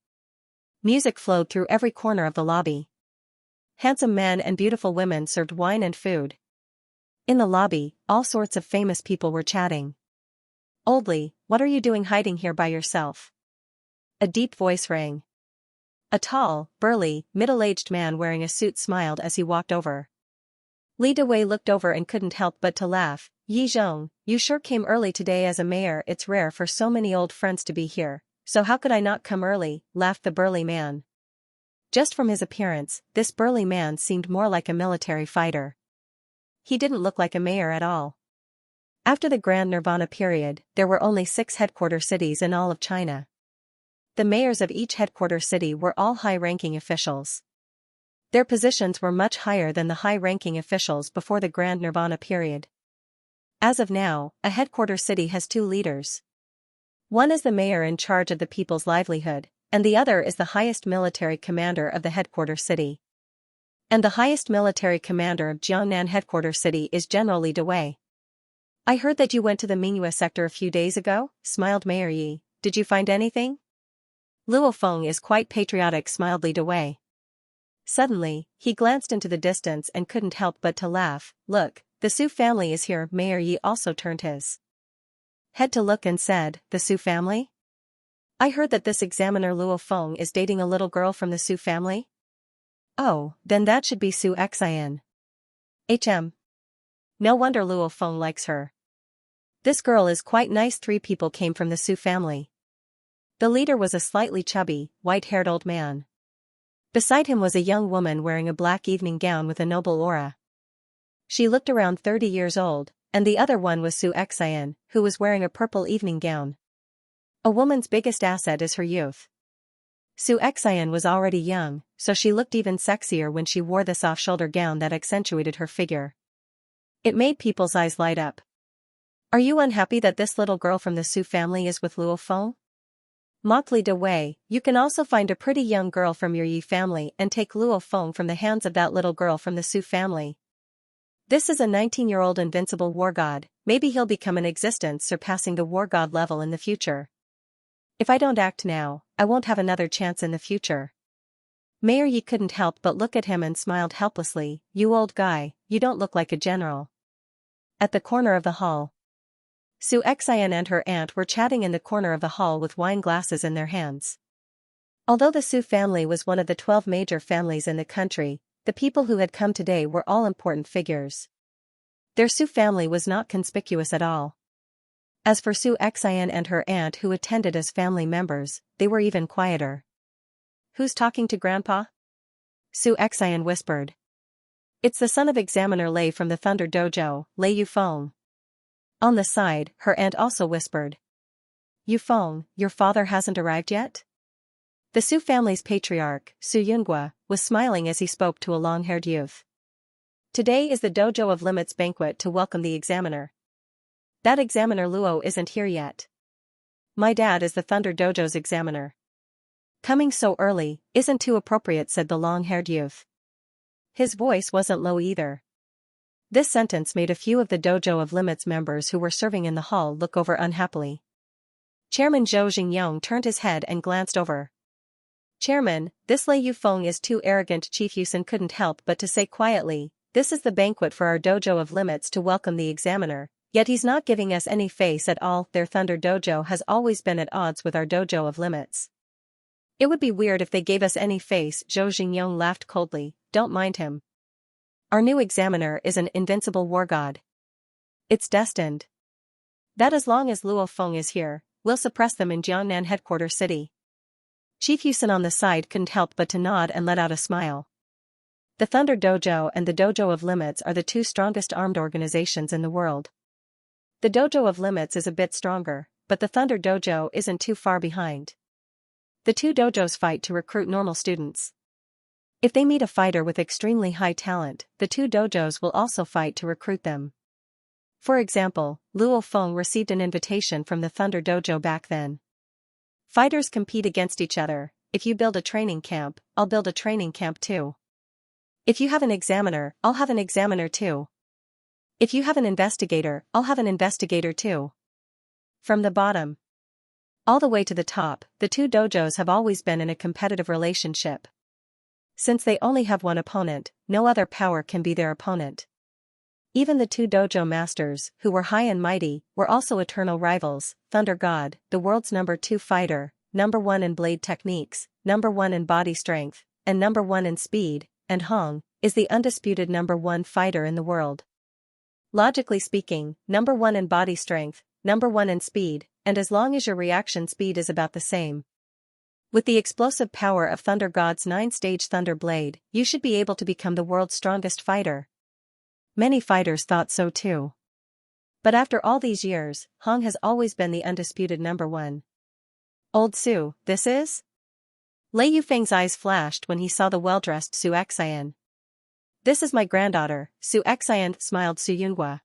Music flowed through every corner of the lobby. Handsome men and beautiful women served wine and food. In the lobby, all sorts of famous people were chatting. Old Li, what are you doing hiding here by yourself? A deep voice rang. A tall, burly, middle-aged man wearing a suit smiled as he walked over. Li Dewei looked over and couldn't help but to laugh. Yi Zhong, you sure came early today as a mayor. It's rare for so many old friends to be here, so how could I not come early, laughed the burly man. Just from his appearance, this burly man seemed more like a military fighter. He didn't look like a mayor at all. After the Grand Nirvana period, there were only 6 headquarter cities in all of China. The mayors of each headquarter city were all high-ranking officials. Their positions were much higher than the high-ranking officials before the Grand Nirvana period. As of now, a headquarter city has 2 leaders. One is the mayor in charge of the people's livelihood, and the other is the highest military commander of the headquarter city. And the highest military commander of Jiangnan headquarter city is General Li Dewei. I heard that you went to the Mingyue sector a few days ago, smiled Mayor Yi. Did you find anything? Luo Feng is quite patriotic, smiled Li Dewei. Suddenly, he glanced into the distance and couldn't help but to laugh. Look, the Su family is here. Mayor Yi also turned his head to look and said, the Su family? I heard that this examiner Luo Feng is dating a little girl from the Su family? Oh, then that should be Su Xian. No wonder Luo Feng likes her. This girl is quite nice. 3 people came from the Su family. The leader was a slightly chubby, white-haired old man. Beside him was a young woman wearing a black evening gown with a noble aura. She looked around 30 years old, and the other one was Su Xian, who was wearing a purple evening gown. A woman's biggest asset is her youth. Su Xian was already young, so she looked even sexier when she wore this off-shoulder gown that accentuated her figure. It made people's eyes light up. Are you unhappy that this little girl from the Su family is with Luo Feng? Mocked Li Dewei, you can also find a pretty young girl from your Yi family and take Luo Feng from the hands of that little girl from the Su family. This is a 19-year-old invincible war god. Maybe he'll become an existence surpassing the war god level in the future. If I don't act now, I won't have another chance in the future. Mayor Yi couldn't help but look at him and smiled helplessly. You old guy, you don't look like a general. At the corner of the hall, Su Xian and her aunt were chatting in the corner of the hall with wine glasses in their hands. Although the Su family was one of the 12 major families in the country, the people who had come today were all important figures. Their Su family was not conspicuous at all. As for Su Xian and her aunt who attended as family members, they were even quieter. Who's talking to Grandpa? Su Xian whispered. It's the son of Examiner Lei from the Thunder Dojo, Lei Yufeng. On the side, her aunt also whispered. Yufeng, your father hasn't arrived yet? The Su family's patriarch, Xianxia, was smiling as he spoke to a long-haired youth. Today is the Dojo of Limits banquet to welcome the examiner. That examiner Luo isn't here yet. My dad is the Thunder Dojo's examiner. Coming so early isn't too appropriate, said the long-haired youth. His voice wasn't low either. This sentence made a few of the Dojo of Limits members who were serving in the hall look over unhappily. Chairman Zhou Xingyong turned his head and glanced over. Chairman, this Lei Yufeng is too arrogant. Chief Yusen couldn't help but to say quietly, this is the banquet for our Dojo of Limits to welcome the examiner, yet he's not giving us any face at all. Their Thunder Dojo has always been at odds with our Dojo of Limits. It would be weird if they gave us any face. Zhou Xingyong laughed coldly, don't mind him. Our new examiner is an invincible war god. It's destined that as long as Luo Feng is here, we'll suppress them in Jiangnan headquarter city. Chief Yusen on the side couldn't help but to nod and let out a smile. The Thunder Dojo and the Dojo of Limits are the two strongest armed organizations in the world. The Dojo of Limits is a bit stronger, but the Thunder Dojo isn't too far behind. The two dojos fight to recruit normal students. If they meet a fighter with extremely high talent, the two dojos will also fight to recruit them. For example, Luo Feng received an invitation from the Thunder Dojo back then. Fighters compete against each other. If you build a training camp, I'll build a training camp too. If you have an examiner, I'll have an examiner too. If you have an investigator, I'll have an investigator too. From the bottom all the way to the top, the two dojos have always been in a competitive relationship. Since they only have one opponent, no other power can be their opponent. Even the two dojo masters, who were high and mighty, were also eternal rivals. Thunder God, the world's #2 fighter, #1 in blade techniques, #1 in body strength, and #1 in speed, and Hong, is the undisputed #1 fighter in the world. Logically speaking, #1 in body strength, #1 in speed, and as long as your reaction speed is about the same. With the explosive power of Thunder God's 9-stage Thunder Blade, you should be able to become the world's strongest fighter. Many fighters thought so too. But after all these years, Hong has always been the undisputed #1. Old Su, this is? Lei Yufeng's eyes flashed when he saw the well-dressed Xianxia. This is my granddaughter, Xianxia, smiled Xianxia.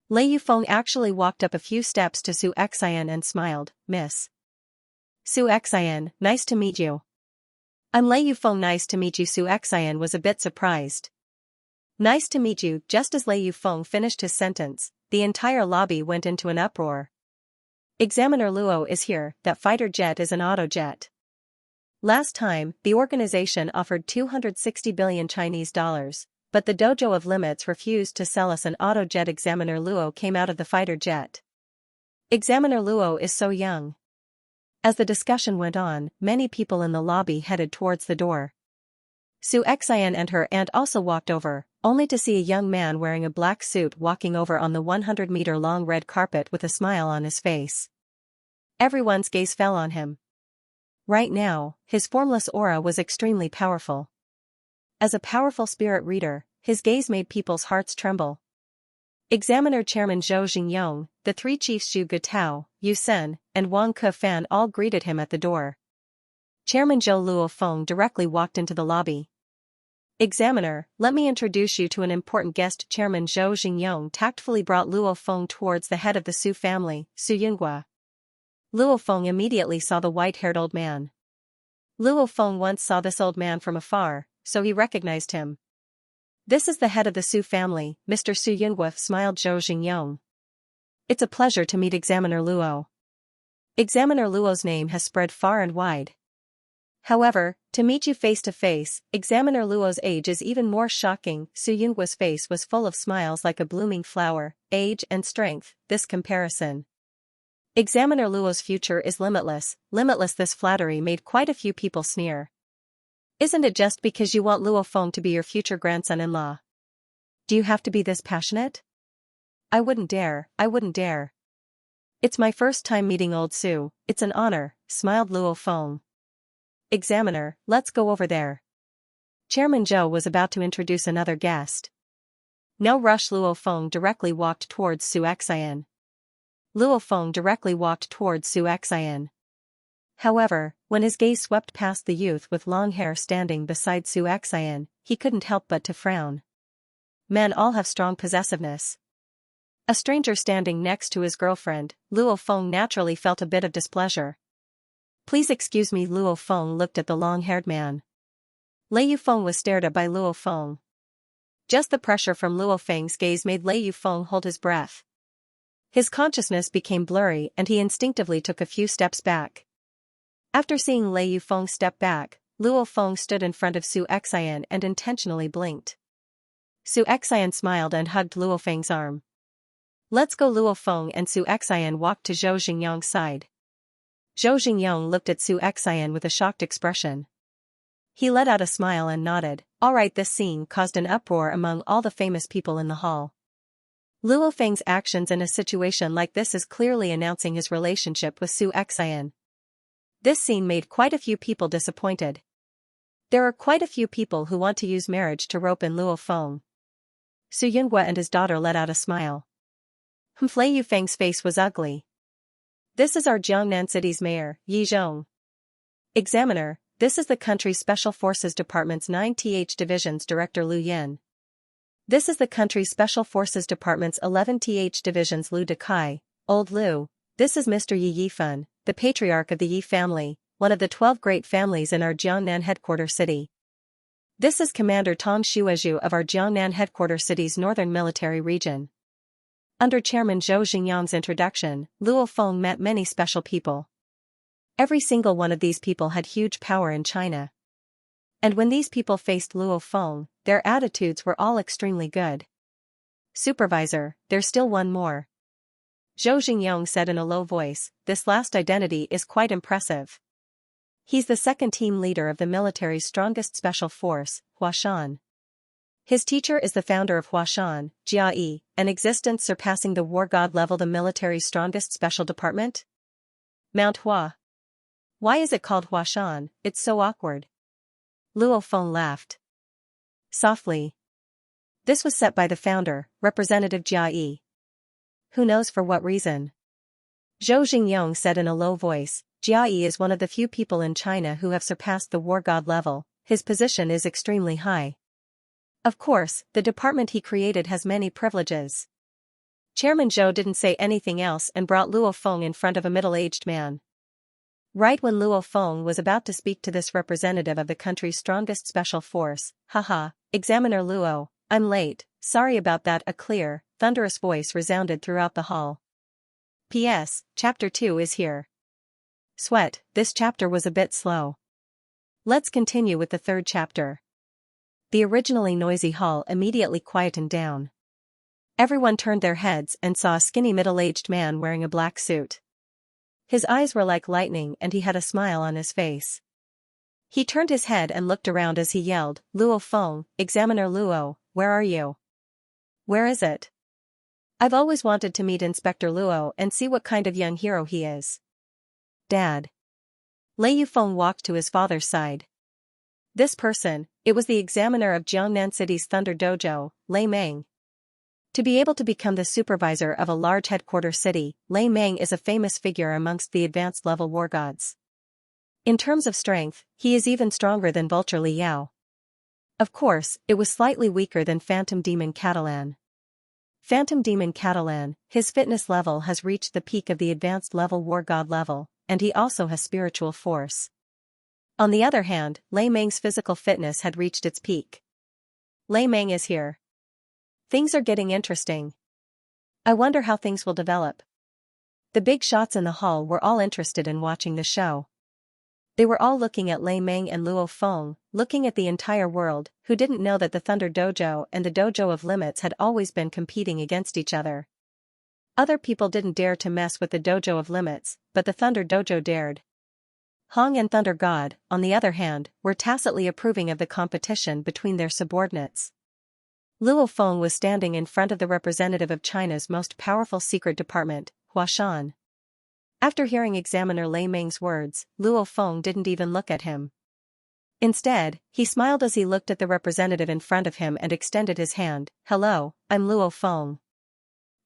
Lei Yufeng actually walked up a few steps to Xianxia and smiled, Miss Xianxia, nice to meet you. I'm Lei Yufeng. Nice to meet you. Xianxia was a bit surprised. Nice to meet you. Just as Lei Yufeng finished his sentence, the entire lobby went into an uproar. Examiner Luo is here. That fighter jet is an auto jet. Last time, the organization offered 260 billion Chinese dollars, but the Dojo of Limits refused to sell us an auto jet. Examiner Luo came out of the fighter jet. Examiner Luo is so young. As the discussion went on, many people in the lobby headed towards the door. Xianxia and her aunt also walked over, only to see a young man wearing a black suit walking over on the 100-meter-long red carpet with a smile on his face. Everyone's gaze fell on him. Right now, his formless aura was extremely powerful. As a powerful spirit reader, his gaze made people's hearts tremble. Examiner Chairman Zhou Xingyong, the three chiefs Zhu Gutao, Yu Sen, and Wang Kefan all greeted him at the door. Chairman Zhou Luo Feng directly walked into the lobby. Examiner, let me introduce you to an important guest. Chairman Zhou Xingyong tactfully brought Luo Feng towards the head of the Su family, Xianxia. Luo Feng immediately saw the white-haired old man. Luo Feng once saw this old man from afar, so he recognized him. This is the head of the Su family, Mr. Xianxia, smiled Zhou Xingyong. It's a pleasure to meet Examiner Luo. Examiner Luo's name has spread far and wide. However, to meet you face to face, Examiner Luo's age is even more shocking. Xianxia's face was full of smiles like a blooming flower, age and strength, this comparison. Examiner Luo's future is limitless, limitless. This flattery made quite a few people sneer. Isn't it just because you want Luo Feng to be your future grandson-in-law? Do you have to be this passionate? I wouldn't dare, I wouldn't dare. It's my first time meeting old Su, it's an honor, smiled Luo Feng. Examiner, let's go over there. Chairman Zhou was about to introduce another guest. No rush. Luo Feng directly walked towards Xianxia. Luo Feng directly walked towards Xianxia. However, When his gaze swept past the youth with long hair standing beside Xianxia, he couldn't help but to frown. Men all have strong possessiveness. A stranger standing next to his girlfriend, Luo Feng naturally felt a bit of displeasure. Please excuse me. Luo Feng looked at the long-haired man. Lei Yufeng was stared at by Luo Feng. Just the pressure from Luo Feng's gaze made Lei Yufeng hold his breath. His consciousness became blurry and he instinctively took a few steps back. After seeing Lei Yufeng step back, Luo Feng stood in front of Xianxia and intentionally blinked. Xianxia smiled and hugged Luo Feng's arm. Let's go. Luo Feng and Xianxia walked to Zhou Xingyang's side. Zhou Xingyang looked at Xianxia with a shocked expression. He let out a smile and nodded. All right. This scene caused an uproar among all the famous people in the hall. Luo Feng's actions in a situation like this is clearly announcing his relationship with Xianxia. This scene made quite a few people disappointed. There are quite a few people who want to use marriage to rope in Luo Feng. Su Yunhua and his daughter let out a smile. Lei Yufeng's face was ugly. This is our Jiangnan city's mayor, Yi Zhong. Examiner, this is the country's Special Forces Department's 9th Division's Director Lu Yan. This is the country's Special Forces Department's 11th Division's Lu Dekai, Old Lu. This is Mr. Yi Yifan, the patriarch of the Yi family, one of the 12 great families in our Jiangnan headquarter city. This is Commander Tong Shuizhu of our Jiangnan headquarter city's northern military region. Under Chairman Zhou Xingyang's introduction, Luo Feng met many special people. Every single one of these people had huge power in China. And when these people faced Luo Feng, their attitudes were all extremely good. Supervisor, there's still one more. Zhou Xingyang said in a low voice, this last identity is quite impressive. He's the second team leader of the military's strongest special force, Huashan. His teacher is the founder of Huashan, Jia Yi, an existence surpassing the war god level, the military's strongest special department? Mount Hua. Why is it called Huashan? It's so awkward. Luo Feng laughed softly. This was set by the founder, Representative Jia Yi. Who knows for what reason? Zhou Xingyang said in a low voice, Jia Yi is one of the few people in China who have surpassed the war god level. His position is extremely high. Of course, the department he created has many privileges. Chairman Zhou didn't say anything else and brought Luo Feng in front of a middle-aged man. Right when Luo Feng was about to speak to this representative of the country's strongest special force, haha, Examiner Luo, I'm late, sorry about that. A clear, thunderous voice resounded throughout the hall. P.S. Chapter 2 is here. Sweat, this chapter was a bit slow. Let's continue with the third chapter. The originally noisy hall immediately quietened down. Everyone turned their heads and saw a skinny middle-aged man wearing a black suit. His eyes were like lightning and he had a smile on his face. He turned his head and looked around as he yelled, Luo Feng, Examiner Luo, where are you? Where is it? I've always wanted to meet Inspector Luo and see what kind of young hero he is. Dad. Lei Yufeng walked to his father's side. This person, it was the examiner of Jiangnan City's Thunder Dojo, Lei Meng. To be able to become the supervisor of a large headquarter city, Lei Meng is a famous figure amongst the advanced level war gods. In terms of strength, he is even stronger than Vulture Li Yao. Of course, it was slightly weaker than Phantom Demon Catalan. Phantom Demon Catalan, his fitness level has reached the peak of the advanced level war god level, and he also has spiritual force. On the other hand, Lei Meng's physical fitness had reached its peak. Lei Meng is here. Things are getting interesting. I wonder how things will develop. The big shots in the hall were all interested in watching the show. They were all looking at Lei Meng and Luo Feng, looking at the entire world, who didn't know that the Thunder Dojo and the Dojo of Limits had always been competing against each other. Other people didn't dare to mess with the Dojo of Limits, but the Thunder Dojo dared. Hong and Thunder God, on the other hand, were tacitly approving of the competition between their subordinates. Luo Feng was standing in front of the representative of China's most powerful secret department, Huashan. After hearing Examiner Lei Meng's words, Luo Feng didn't even look at him. Instead, he smiled as he looked at the representative in front of him and extended his hand. Hello, I'm Luo Feng.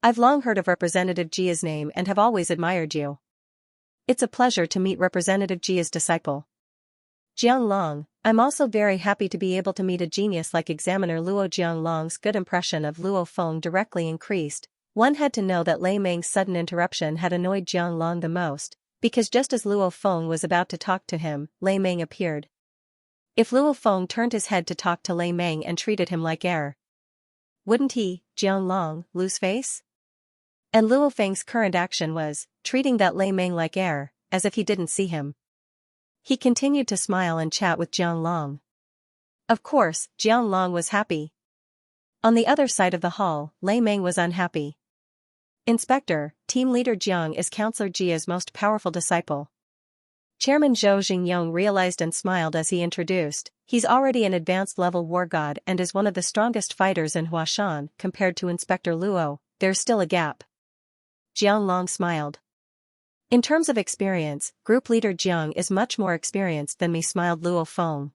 I've long heard of Representative Jia's name and have always admired you. It's a pleasure to meet Representative Jia's disciple. Jianglong, I'm also very happy to be able to meet a genius like Examiner Luo. Jianglong's good impression of Luo Feng directly increased. One had to know that Lei Meng's sudden interruption had annoyed Jianglong the most, because just as Luo Feng was about to talk to him, Lei Meng appeared. If Luo Feng turned his head to talk to Lei Meng and treated him like air, wouldn't he, Jianglong, lose face? And Luo Feng's current action was treating that Lei Meng like air, as if he didn't see him. He continued to smile and chat with Jianglong. Of course, Jianglong was happy. On the other side of the hall, Lei Meng was unhappy. Inspector, team leader Jiang is Counselor Jia's most powerful disciple. Chairman Zhou Xingyong realized and smiled as he introduced, he's already an advanced level war god and is one of the strongest fighters in Huashan. Compared to Inspector Luo, there's still a gap. Jianglong smiled. In terms of experience, group leader Jiang is much more experienced than me, smiled Luo Feng.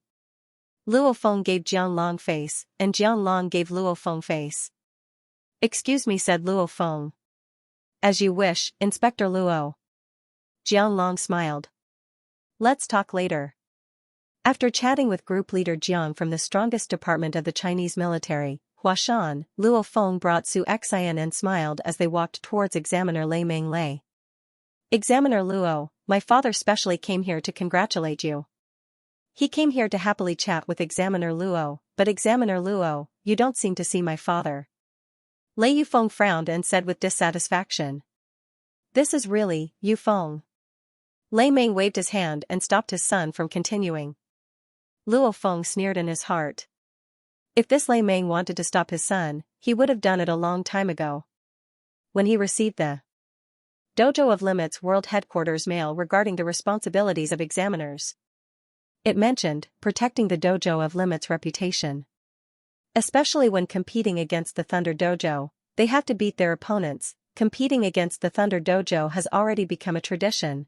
Luo Feng gave Jianglong face, and Jianglong gave Luo Feng face. Excuse me, said Luo Feng. As you wish, Inspector Luo. Jianglong smiled. Let's talk later. After chatting with group leader Jiang from the strongest department of the Chinese military, Huashan, Luo Feng brought Xianxia and smiled as they walked towards Examiner Lei Meng Lei. Examiner Luo, my father specially came here to congratulate you. He came here to happily chat with Examiner Luo, but Examiner Luo, you don't seem to see my father. Lei Yufeng frowned and said with dissatisfaction. This is really, Yufeng. Lei Meng waved his hand and stopped his son from continuing. Luo Feng sneered in his heart. If this Lei Meng wanted to stop his son, he would have done it a long time ago. When he received the Dojo of Limits World Headquarters mail regarding the responsibilities of examiners, it mentioned protecting the Dojo of Limits reputation. Especially when competing against the Thunder Dojo, they have to beat their opponents. Competing against the Thunder Dojo has already become a tradition.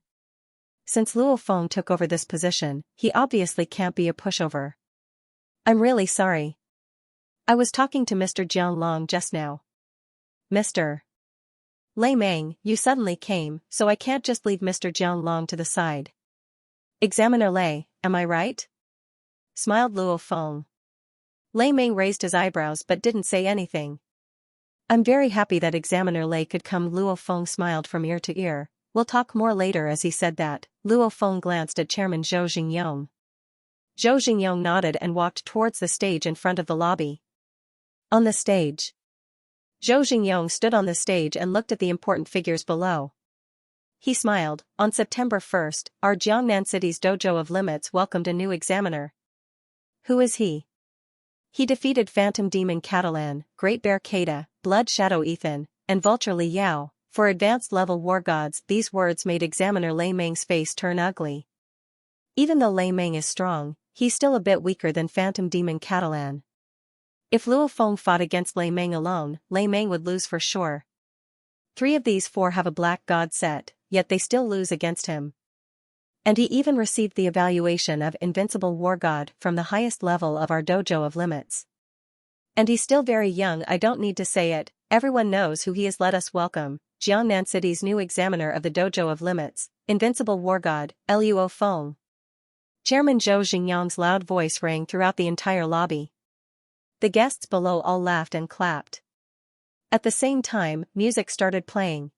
Since Luo Feng took over this position, he obviously can't be a pushover. I'm really sorry. I was talking to Mr. Jianglong just now. Mr. Lei Meng, you suddenly came, so I can't just leave Mr. Jianglong to the side. Examiner Lei, am I right? Smiled Luo Feng. Lei Meng raised his eyebrows but didn't say anything. I'm very happy that Examiner Lei could come. Luo Feng smiled from ear to ear. We'll talk more later. As he said that, Luo Feng glanced at Chairman Zhou Xingyong. Zhou Xingyong nodded and walked towards the stage in front of the lobby. On the stage. Zhou Xingyong stood on the stage and looked at the important figures below. He smiled. On September 1st, our Jiangnan City's Dojo of Limits welcomed a new examiner. Who is he? He defeated Phantom Demon Catalan, Great Bear Kada, Blood Shadow Ethan, and Vulture Li Yao. For advanced level war gods, these words made Examiner Lei Meng's face turn ugly. Even though Lei Meng is strong, he's still a bit weaker than Phantom Demon Catalan. If Luo Feng fought against Lei Meng alone, Lei Meng would lose for sure. 3 of these 4 have a black god set, yet they still lose against him. And he even received the evaluation of Invincible War God from the highest level of our Dojo of Limits. And he's still very young. I don't need to say it, everyone knows who he is. Let us welcome Jiangnan City's new examiner of the Dojo of Limits, Invincible War God, Luo Feng. Chairman Zhou Xingyang's loud voice rang throughout the entire lobby. The guests below all laughed and clapped. At the same time, music started playing.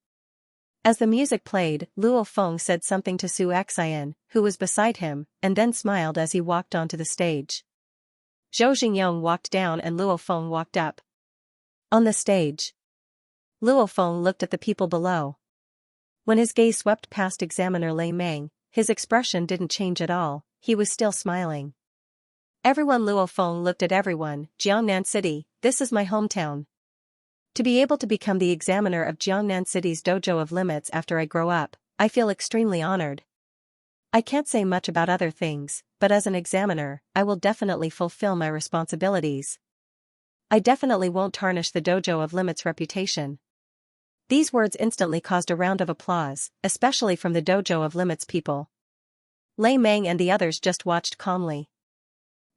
As the music played, Luo Feng said something to Xianxia, who was beside him, and then smiled as he walked onto the stage. Zhou Xingyong walked down and Luo Feng walked up. On the stage, Luo Feng looked at the people below. When his gaze swept past Examiner Lei Meng, his expression didn't change at all, he was still smiling. Everyone. Luo Feng looked at everyone. Jiangnan City, this is my hometown. To be able to become the examiner of Jiangnan City's Dojo of Limits after I grow up, I feel extremely honored. I can't say much about other things, but as an examiner, I will definitely fulfill my responsibilities. I definitely won't tarnish the Dojo of Limits' reputation. These words instantly caused a round of applause, especially from the Dojo of Limits people. Lei Meng and the others just watched calmly.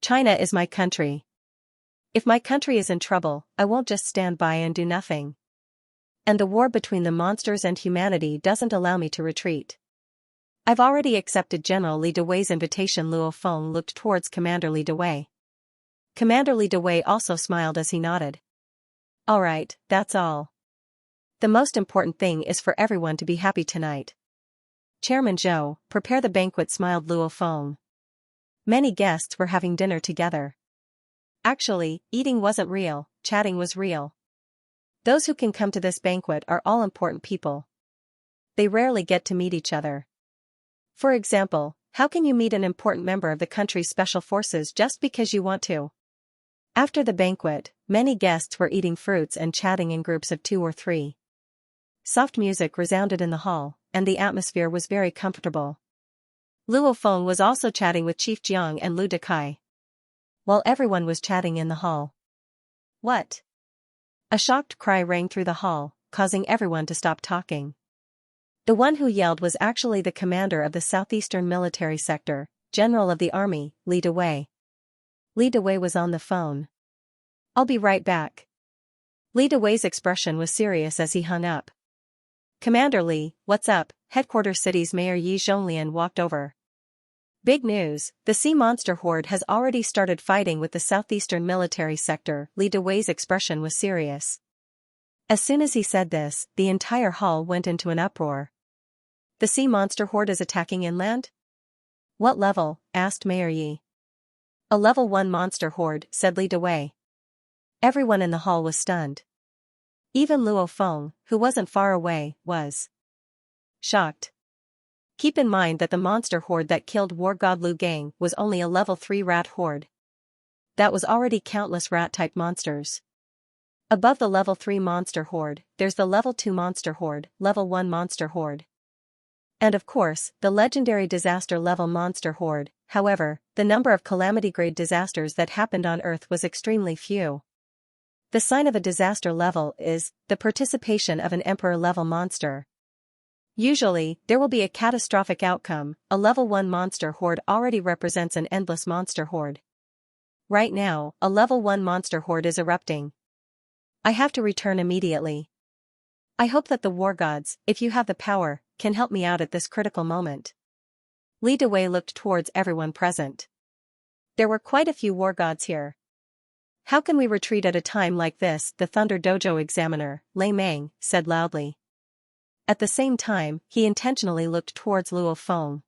China is my country. If my country is in trouble, I won't just stand by and do nothing. And the war between the monsters and humanity doesn't allow me to retreat. I've already accepted General Li Dewey's invitation. Luo Feng looked towards Commander Li Dewey. Commander Li Dewey also smiled as he nodded. Alright, that's all. The most important thing is for everyone to be happy tonight. Chairman Zhou, prepare the banquet, smiled Luo Feng. Many guests were having dinner together. Actually, eating wasn't real, chatting was real. Those who can come to this banquet are all important people. They rarely get to meet each other. For example, how can you meet an important member of the country's special forces just because you want to? After the banquet, many guests were eating fruits and chatting in groups of 2 or 3. Soft music resounded in the hall, and the atmosphere was very comfortable. Luo Feng was also chatting with Chief Jiang and Lu Dekai. While everyone was chatting in the hall. What? A shocked cry rang through the hall, causing everyone to stop talking. The one who yelled was actually the commander of the southeastern military sector, General of the Army, Li Dewey. Li Dewey was on the phone. I'll be right back. Li Dewey's expression was serious as he hung up. Commander Li, what's up? Headquarters City's Mayor Yi Zhonglian walked over. Big news, the sea monster horde has already started fighting with the southeastern military sector. Li Dewey's expression was serious. As soon as he said this, the entire hall went into an uproar. The sea monster horde is attacking inland? What level? Asked Mayor Yi. A level 1 monster horde, said Li Dewey. Everyone in the hall was stunned. Even Luo Feng, who wasn't far away, was shocked. Keep in mind that the monster horde that killed war god Lu Gang was only a level 3 rat horde. That was already countless rat-type monsters. Above the level 3 monster horde, there's the level 2 monster horde, level 1 monster horde. And of course, the legendary disaster level monster horde. However, the number of calamity-grade disasters that happened on Earth was extremely few. The sign of a disaster level is the participation of an emperor-level monster. Usually, there will be a catastrophic outcome. A level 1 monster horde already represents an endless monster horde. Right now, a level 1 monster horde is erupting. I have to return immediately. I hope that the war gods, if you have the power, can help me out at this critical moment. Li Dewey looked towards everyone present. There were quite a few war gods here. How can we retreat at a time like this? The Thunder Dojo examiner, Lei Meng, said loudly. At the same time, he intentionally looked towards Luo Feng.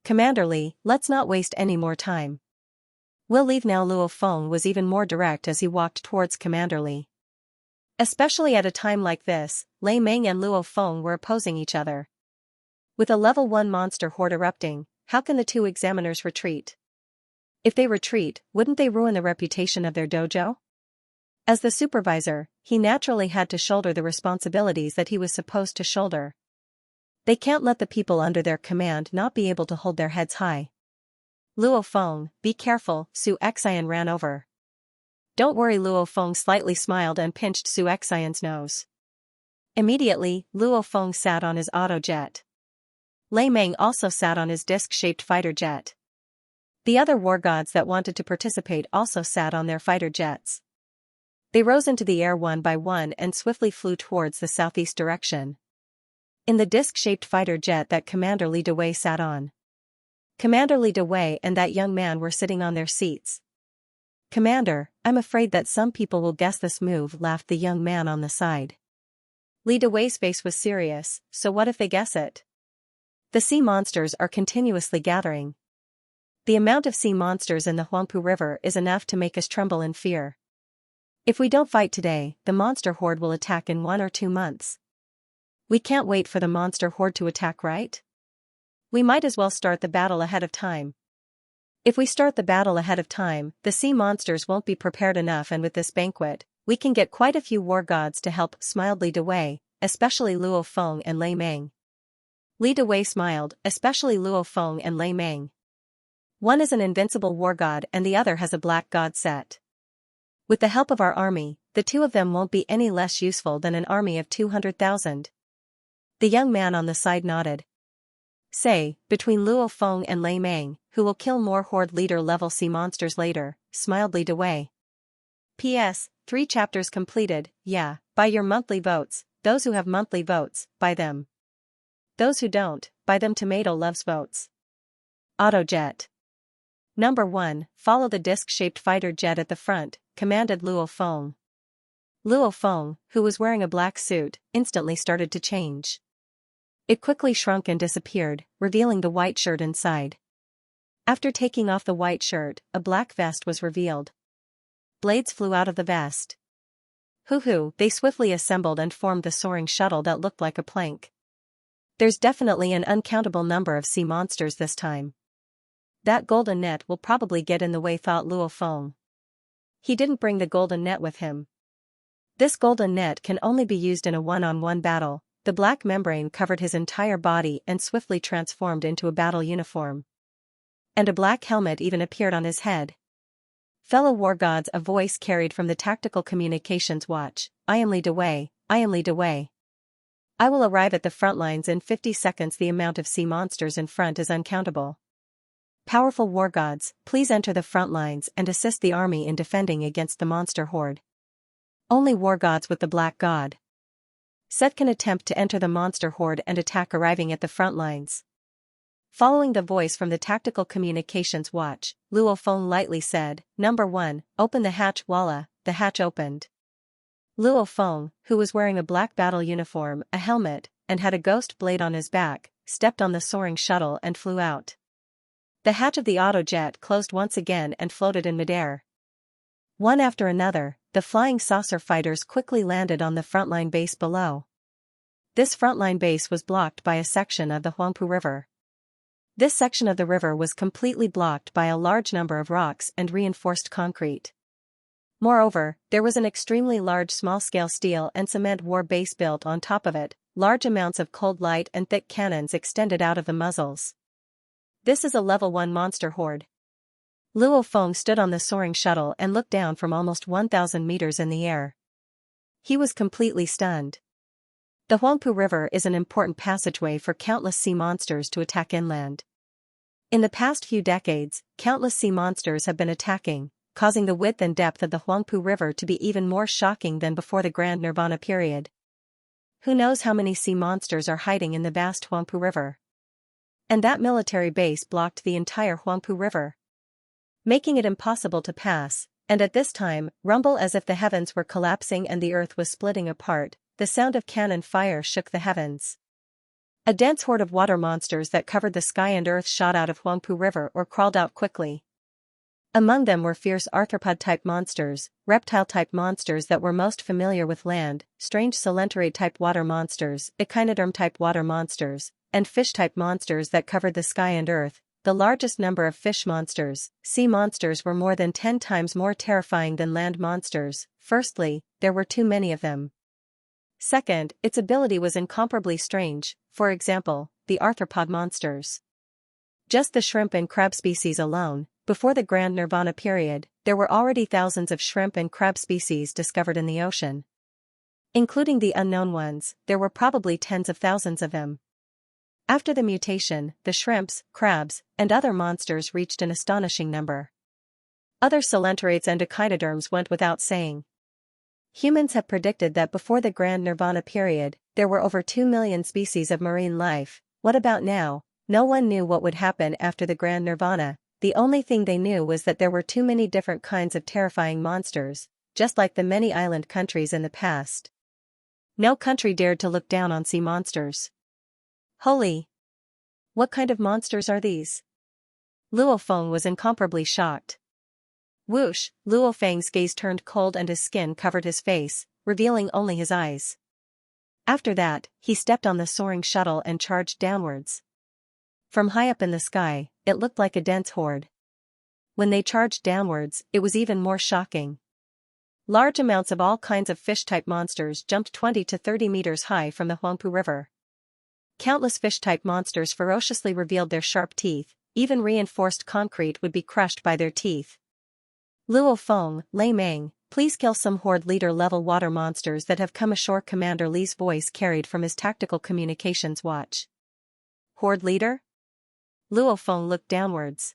Commander Li, let's not waste any more time. We'll leave now. Luo Feng was even more direct as he walked towards Commander Li. Especially at a time like this, Lei Meng and Luo Feng were opposing each other. With a level 1 monster horde erupting, how can the two examiners retreat? If they retreat, wouldn't they ruin the reputation of their dojo? As the supervisor, he naturally had to shoulder the responsibilities that he was supposed to shoulder. They can't let the people under their command not be able to hold their heads high. Luo Feng, be careful, Su Xian ran over. Don't worry. Luo Feng slightly smiled and pinched Su Xian's nose. Immediately, Luo Feng sat on his auto jet. Lei Meng also sat on his disc-shaped fighter jet. The other war gods that wanted to participate also sat on their fighter jets. They rose into the air one by one and swiftly flew towards the southeast direction. In the disc-shaped fighter jet that Commander Li Dewey sat on. Commander Li Dewey and that young man were sitting on their seats. Commander, I'm afraid that some people will guess this move, laughed the young man on the side. Li Dewey's face was serious, so what if they guess it? The sea monsters are continuously gathering. The amount of sea monsters in the Huangpu River is enough to make us tremble in fear. If we don't fight today, the monster horde will attack in 1 or 2 months. We can't wait for the monster horde to attack, right? We might as well start the battle ahead of time. If we start the battle ahead of time, the sea monsters won't be prepared enough, and with this banquet, we can get quite a few war gods to help, smiled Li Dewey, especially Luo Feng and Lei Meng. Li Dewey smiled, especially Luo Feng and Lei Meng. One is an invincible war god and the other has a black god set. With the help of our army, the two of them won't be any less useful than an army of 200,000. The young man on the side nodded. Say, between Luo Feng and Lei Meng, who will kill more horde leader level sea monsters later, smiled Li Dewey. P.S. 3 chapters completed. Yeah, buy your monthly votes. Those who have monthly votes, buy them. Those who don't, Buy them tomato loves votes. Autojet. Number 1, follow the disc-shaped fighter jet at the front, commanded Luo Feng. Luo Feng, who was wearing a black suit, instantly started to change. It quickly shrunk and disappeared, revealing the white shirt inside. After taking off the white shirt, a black vest was revealed. Blades flew out of the vest. Hoo-hoo, they swiftly assembled and formed the soaring shuttle that looked like a plank. There's definitely an uncountable number of sea monsters this time. That golden net will probably get in the way, thought Luo Feng. He didn't bring the golden net with him. This golden net can only be used in a one-on-one battle. The black membrane covered his entire body and swiftly transformed into a battle uniform. And a black helmet even appeared on his head. Fellow war gods, a voice carried from the Tactical Communications Watch. I am Li Dewei, I am Li Dewei. I will arrive at the front lines in 50 seconds. The amount of sea monsters in front is uncountable. Powerful war gods, please enter the front lines and assist the army in defending against the monster horde. Only war gods with the black god Set can attempt to enter the monster horde and attack arriving at the front lines. Following the voice from the Tactical Communications Watch, Luo Feng lightly said, Number 1, open the hatch. Voila, the hatch opened. Luo Feng, who was wearing a black battle uniform, a helmet, and had a ghost blade on his back, stepped on the soaring shuttle and flew out. The hatch of the autojet closed once again and floated in midair. One after another, the flying saucer fighters quickly landed on the frontline base below. This frontline base was blocked by a section of the Huangpu River. This section of the river was completely blocked by a large number of rocks and reinforced concrete. Moreover, there was an extremely large small-scale steel and cement war base built on top of it. Large amounts of cold light and thick cannons extended out of the muzzles. This is a level 1 monster horde. Luo Feng stood on the soaring shuttle and looked down from almost 1,000 meters in the air. He was completely stunned. The Huangpu River is an important passageway for countless sea monsters to attack inland. In the past few decades, countless sea monsters have been attacking, causing the width and depth of the Huangpu River to be even more shocking than before the Grand Nirvana period. Who knows how many sea monsters are hiding in the vast Huangpu River? And that military base blocked the entire Huangpu River, making it impossible to pass, and at this time, rumble as if the heavens were collapsing and the earth was splitting apart. The sound of cannon fire shook the heavens. A dense horde of water monsters that covered the sky and earth shot out of Huangpu River or crawled out quickly. Among them were fierce arthropod-type monsters, reptile-type monsters that were most familiar with land, strange coelenterate-type water monsters, echinoderm-type water monsters, and fish-type monsters that covered the sky and earth. The largest number of fish monsters, sea monsters, were more than 10 times more terrifying than land monsters. Firstly, there were too many of them. Second, its ability was incomparably strange. For example, the arthropod monsters. Just the shrimp and crab species alone, before the Grand Nirvana period, there were already thousands of shrimp and crab species discovered in the ocean. Including the unknown ones, there were probably tens of thousands of them. After the mutation, the shrimps, crabs, and other monsters reached an astonishing number. Other coelenterates and echinoderms went without saying. Humans have predicted that before the Grand Nirvana period, there were over 2 million species of marine life. What about now? No one knew what would happen after the Grand Nirvana. The only thing they knew was that there were too many different kinds of terrifying monsters, just like the many island countries in the past. No country dared to look down on sea monsters. Holy! What kind of monsters are these? Luo Feng was incomparably shocked. Whoosh! Luo Feng's gaze turned cold and his skin covered his face, revealing only his eyes. After that, he stepped on the soaring shuttle and charged downwards. From high up in the sky, it looked like a dense horde. When they charged downwards, it was even more shocking. Large amounts of all kinds of fish-type monsters jumped 20 to 30 meters high from the Huangpu River. Countless fish-type monsters ferociously revealed their sharp teeth. Even reinforced concrete would be crushed by their teeth. Luo Feng, Lei Meng, please kill some horde leader-level water monsters that have come ashore. Commander Li's voice carried from his Tactical Communications Watch. Horde leader? Luo Feng looked downwards.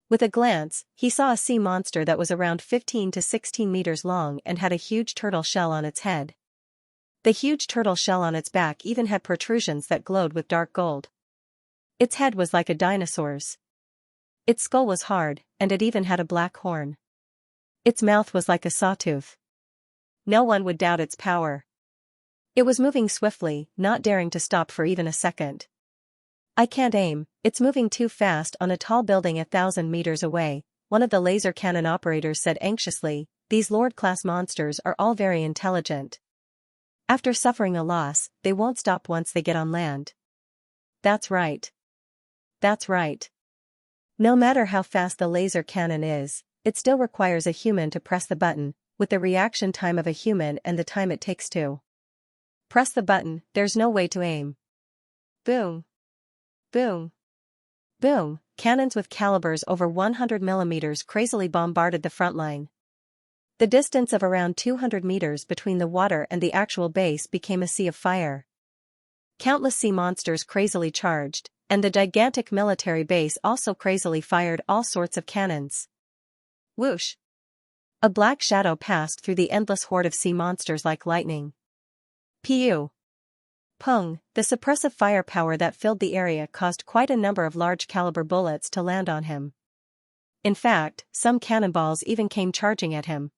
With a glance, he saw a sea monster that was around 15 to 16 meters long and had a huge turtle shell on its head. The huge turtle shell on its back even had protrusions that glowed with dark gold. Its head was like a dinosaur's. Its skull was hard, and it even had a black horn. Its mouth was like a sawtooth. No one would doubt its power. It was moving swiftly, not daring to stop for even a second. I can't aim, it's moving too fast on a tall building 1,000 meters away, one of the laser cannon operators said anxiously. These Lord-class monsters are all very intelligent. After suffering a loss, they won't stop once they get on land. That's right. That's right. No matter how fast the laser cannon is, it still requires a human to press the button, with the reaction time of a human and the time it takes to press the button. There's no way to aim. Boom. Boom. Boom. Cannons with calibers over 100 millimeters crazily bombarded the front line. The distance of around 200 meters between the water and the actual base became a sea of fire. Countless sea monsters crazily charged, and the gigantic military base also crazily fired all sorts of cannons. Whoosh! A black shadow passed through the endless horde of sea monsters like lightning. Pew! Pung! The suppressive firepower that filled the area caused quite a number of large-caliber bullets to land on him. In fact, some cannonballs even came charging at him.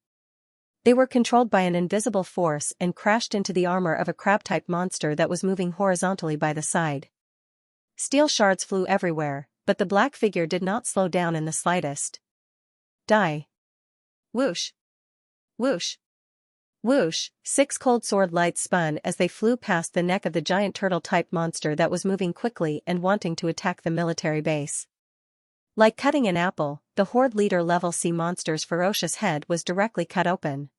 They were controlled by an invisible force and crashed into the armor of a crab-type monster that was moving horizontally by the side. Steel shards flew everywhere, but the black figure did not slow down in the slightest. Die. Whoosh. Whoosh. Whoosh. 6 cold sword lights spun as they flew past the neck of the giant turtle-type monster that was moving quickly and wanting to attack the military base. Like cutting an apple, the horde leader-level sea monster's ferocious head was directly cut open.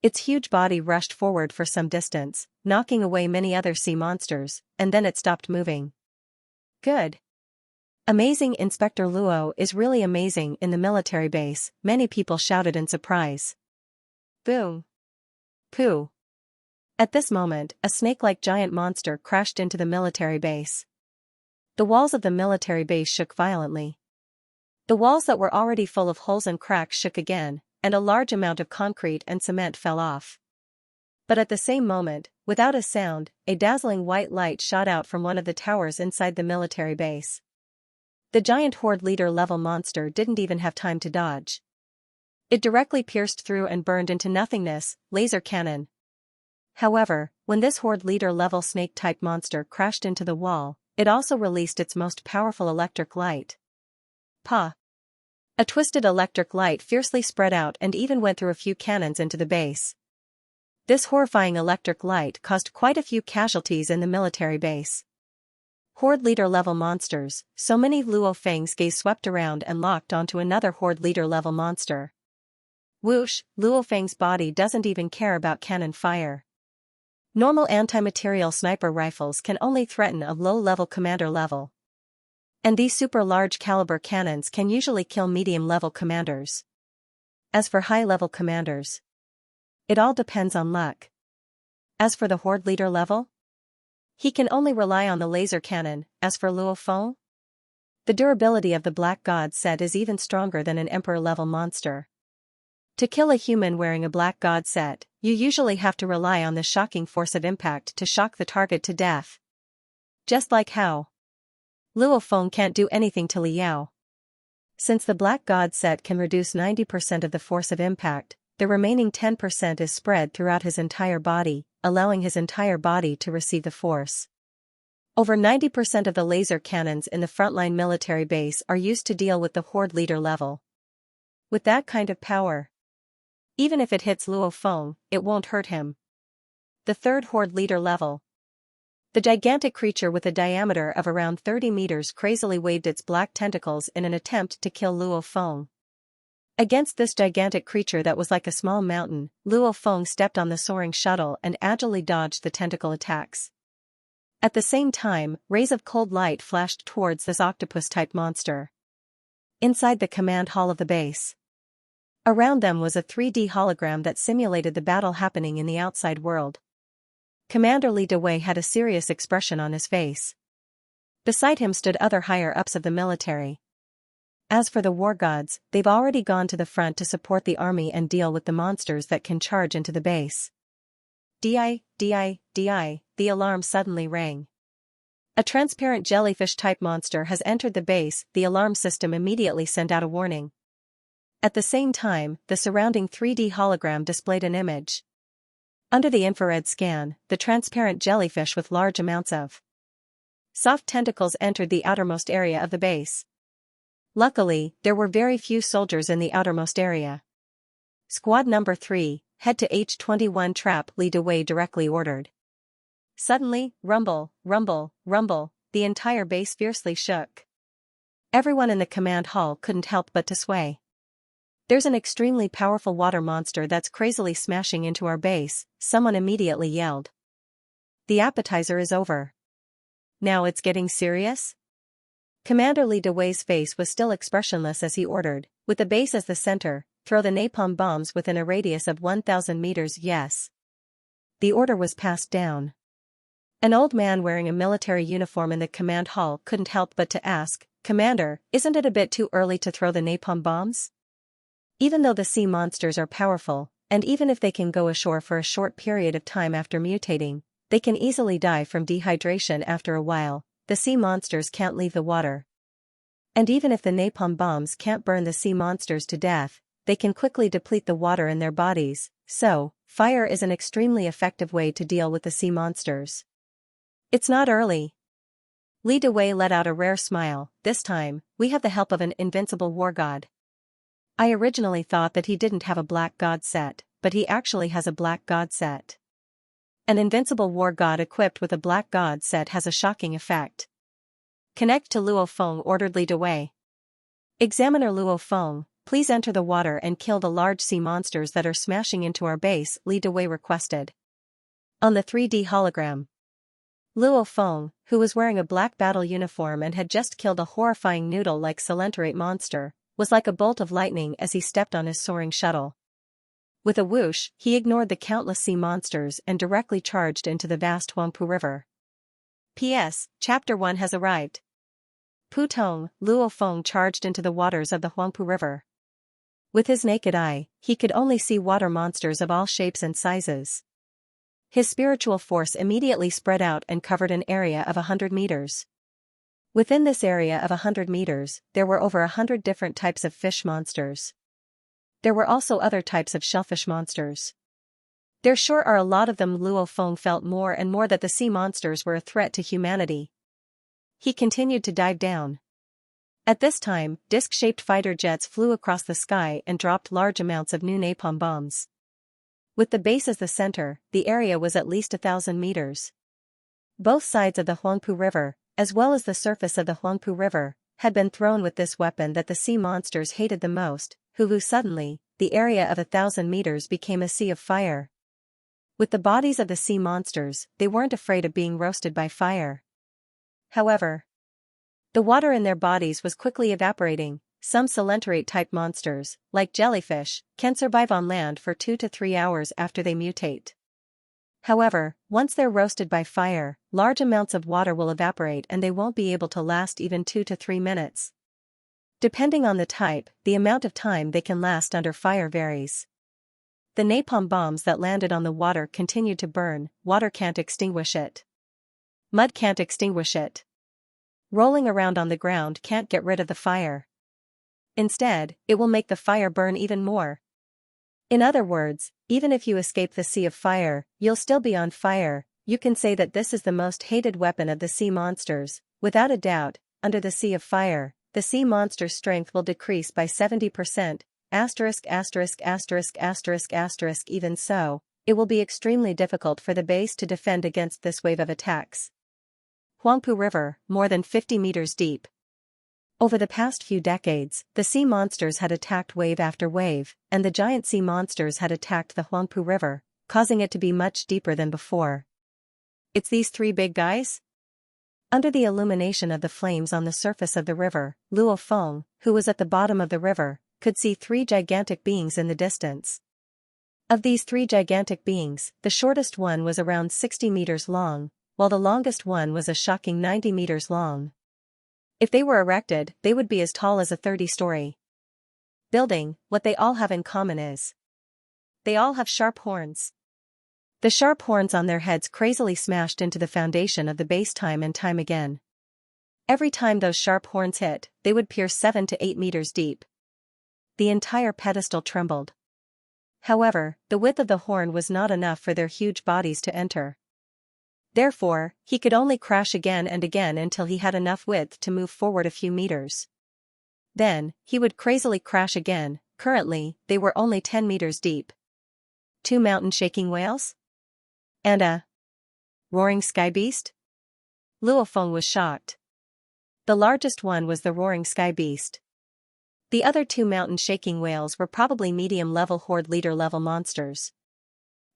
Its huge body rushed forward for some distance, knocking away many other sea monsters, and then it stopped moving. Good. Amazing. Inspector Luo is really amazing in the military base, many people shouted in surprise. Boom. Pooh. At this moment, a snake-like giant monster crashed into the military base. The walls of the military base shook violently. The walls that were already full of holes and cracks shook again, and a large amount of concrete and cement fell off. But at the same moment, without a sound, a dazzling white light shot out from one of the towers inside the military base. The giant horde leader-level monster didn't even have time to dodge. It directly pierced through and burned into nothingness. Laser cannon. However, when this horde leader-level snake-type monster crashed into the wall, it also released its most powerful electric light. Pa! A twisted electric light fiercely spread out and even went through a few cannons into the base. This horrifying electric light caused quite a few casualties in the military base. Horde leader-level monsters, so many Luo Feng's gaze swept around and locked onto another horde leader-level monster. Whoosh! Luo Feng's body doesn't even care about cannon fire. Normal anti-material sniper rifles can only threaten a low-level commander level. And these super-large caliber cannons can usually kill medium-level commanders. As for high-level commanders, it all depends on luck. As for the horde leader level, he can only rely on the laser cannon. As for Luo Feng, the durability of the Black God set is even stronger than an emperor-level monster. To kill a human wearing a Black God set, you usually have to rely on the shocking force of impact to shock the target to death. Just like how Luo Feng can't do anything to Liao. Since the Black God set can reduce 90% of the force of impact, the remaining 10% is spread throughout his entire body, allowing his entire body to receive the force. Over 90% of the laser cannons in the frontline military base are used to deal with the horde leader level. With that kind of power, even if it hits Luo Feng, it won't hurt him. The third horde leader level. The gigantic creature with a diameter of around 30 meters crazily waved its black tentacles in an attempt to kill Luo Feng. Against this gigantic creature that was like a small mountain, Luo Feng stepped on the soaring shuttle and agilely dodged the tentacle attacks. At the same time, rays of cold light flashed towards this octopus-type monster. Inside the command hall of the base, around them was a 3D hologram that simulated the battle happening in the outside world. Commander Li Dewei had a serious expression on his face. Beside him stood other higher-ups of the military. As for the war gods, they've already gone to the front to support the army and deal with the monsters that can charge into the base. The alarm suddenly rang. A transparent jellyfish-type monster has entered the base. The alarm system immediately sent out a warning. At the same time, the surrounding 3D hologram displayed an image. Under the infrared scan, the transparent jellyfish with large amounts of soft tentacles entered the outermost area of the base. Luckily, there were very few soldiers in the outermost area. Squad number 3, head to H21 trap, lead away, directly ordered. Suddenly, rumble, rumble, rumble, the entire base fiercely shook. Everyone in the command hall couldn't help but to sway. There's an extremely powerful water monster that's crazily smashing into our base, someone immediately yelled. The appetizer is over. Now it's getting serious? Commander Li Dewey's face was still expressionless as he ordered, with the base as the center, throw the napalm bombs within a radius of 1,000 meters. Yes. The order was passed down. An old man wearing a military uniform in the command hall couldn't help but to ask, Commander, isn't it a bit too early to throw the napalm bombs? Even though the sea monsters are powerful, and even if they can go ashore for a short period of time after mutating, they can easily die from dehydration after a while. The sea monsters can't leave the water. And even if the napalm bombs can't burn the sea monsters to death, they can quickly deplete the water in their bodies, so, fire is an extremely effective way to deal with the sea monsters. It's not early. Li Dewey let out a rare smile. This time, we have the help of an invincible war god. I originally thought that he didn't have a black god set, but he actually has a black god set. An invincible war god equipped with a black god set has a shocking effect. Connect to Luo Feng, ordered Li Dewey. Examiner Luo Feng, please enter the water and kill the large sea monsters that are smashing into our base, Li Dewey requested. On the 3D hologram, Luo Feng, who was wearing a black battle uniform and had just killed a horrifying noodle-like Celenterate monster, was like a bolt of lightning as he stepped on his soaring shuttle. With a whoosh, he ignored the countless sea monsters and directly charged into the vast Huangpu River. P.S. Chapter 1 has arrived. Putong, Luo Feng charged into the waters of the Huangpu River. With his naked eye, he could only see water monsters of all shapes and sizes. His spiritual force immediately spread out and covered an area of 100 meters. Within this area of 100 meters, there were over 100 different types of fish monsters. There were also other types of shellfish monsters. There sure are a lot of them. Luo Feng felt more and more that the sea monsters were a threat to humanity. He continued to dive down. At this time, disc-shaped fighter jets flew across the sky and dropped large amounts of new napalm bombs. With the base as the center, the area was at least 1,000 meters. Both sides of the Huangpu River, as well as the surface of the Huangpu River, had been thrown with this weapon that the sea monsters hated the most. Suddenly, the area of 1,000 meters became a sea of fire. With the bodies of the sea monsters, they weren't afraid of being roasted by fire. However, the water in their bodies was quickly evaporating. Some Celenterate-type monsters, like jellyfish, can survive on land for 2 to 3 hours after they mutate. However, once they're roasted by fire, large amounts of water will evaporate and they won't be able to last even 2 to 3 minutes. Depending on the type, the amount of time they can last under fire varies. The napalm bombs that landed on the water continued to burn. Water can't extinguish it. Mud can't extinguish it. Rolling around on the ground can't get rid of the fire. Instead, it will make the fire burn even more. In other words, even if you escape the sea of fire, you'll still be on fire. You can say that this is the most hated weapon of the sea monsters. Without a doubt, under the sea of fire, the sea monster's strength will decrease by 70%. Even so, it will be extremely difficult for the base to defend against this wave of attacks. Huangpu River, more than 50 meters deep. Over the past few decades, the sea monsters had attacked wave after wave, and the giant sea monsters had attacked the Huangpu River, causing it to be much deeper than before. It's these 3 big guys? Under the illumination of the flames on the surface of the river, Luo Feng, who was at the bottom of the river, could see 3 gigantic beings in the distance. Of these 3 gigantic beings, the shortest one was around 60 meters long, while the longest one was a shocking 90 meters long. If they were erected, they would be as tall as a 30-story building. What they all have in common is they all have sharp horns. The sharp horns on their heads crazily smashed into the foundation of the base time and time again. Every time those sharp horns hit, they would pierce 7 to 8 meters deep. The entire pedestal trembled. However, the width of the horn was not enough for their huge bodies to enter. Therefore, he could only crash again and again until he had enough width to move forward a few meters. Then, he would crazily crash again. Currently, they were only 10 meters deep. 2 mountain-shaking whales? And a roaring sky beast? Luo Feng was shocked. The largest one was the roaring sky beast. The other 2 mountain-shaking whales were probably medium-level horde leader-level monsters.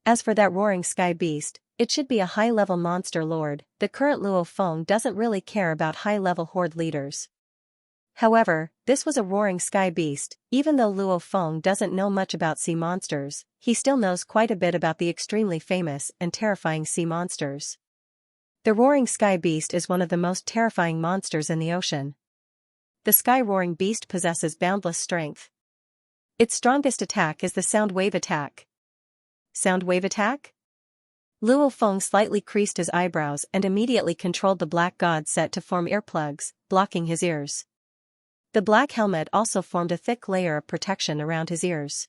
As for that roaring sky beast, it should be a high-level monster lord. The current Luo Feng doesn't really care about high-level horde leaders. However, this was a roaring sky beast. Even though Luo Feng doesn't know much about sea monsters, he still knows quite a bit about the extremely famous and terrifying sea monsters. The roaring sky beast is one of the most terrifying monsters in the ocean. The sky-roaring beast possesses boundless strength. Its strongest attack is the sound wave attack. Sound wave attack? Luo Feng slightly creased his eyebrows and immediately controlled the black god set to form earplugs, blocking his ears. The black helmet also formed a thick layer of protection around his ears.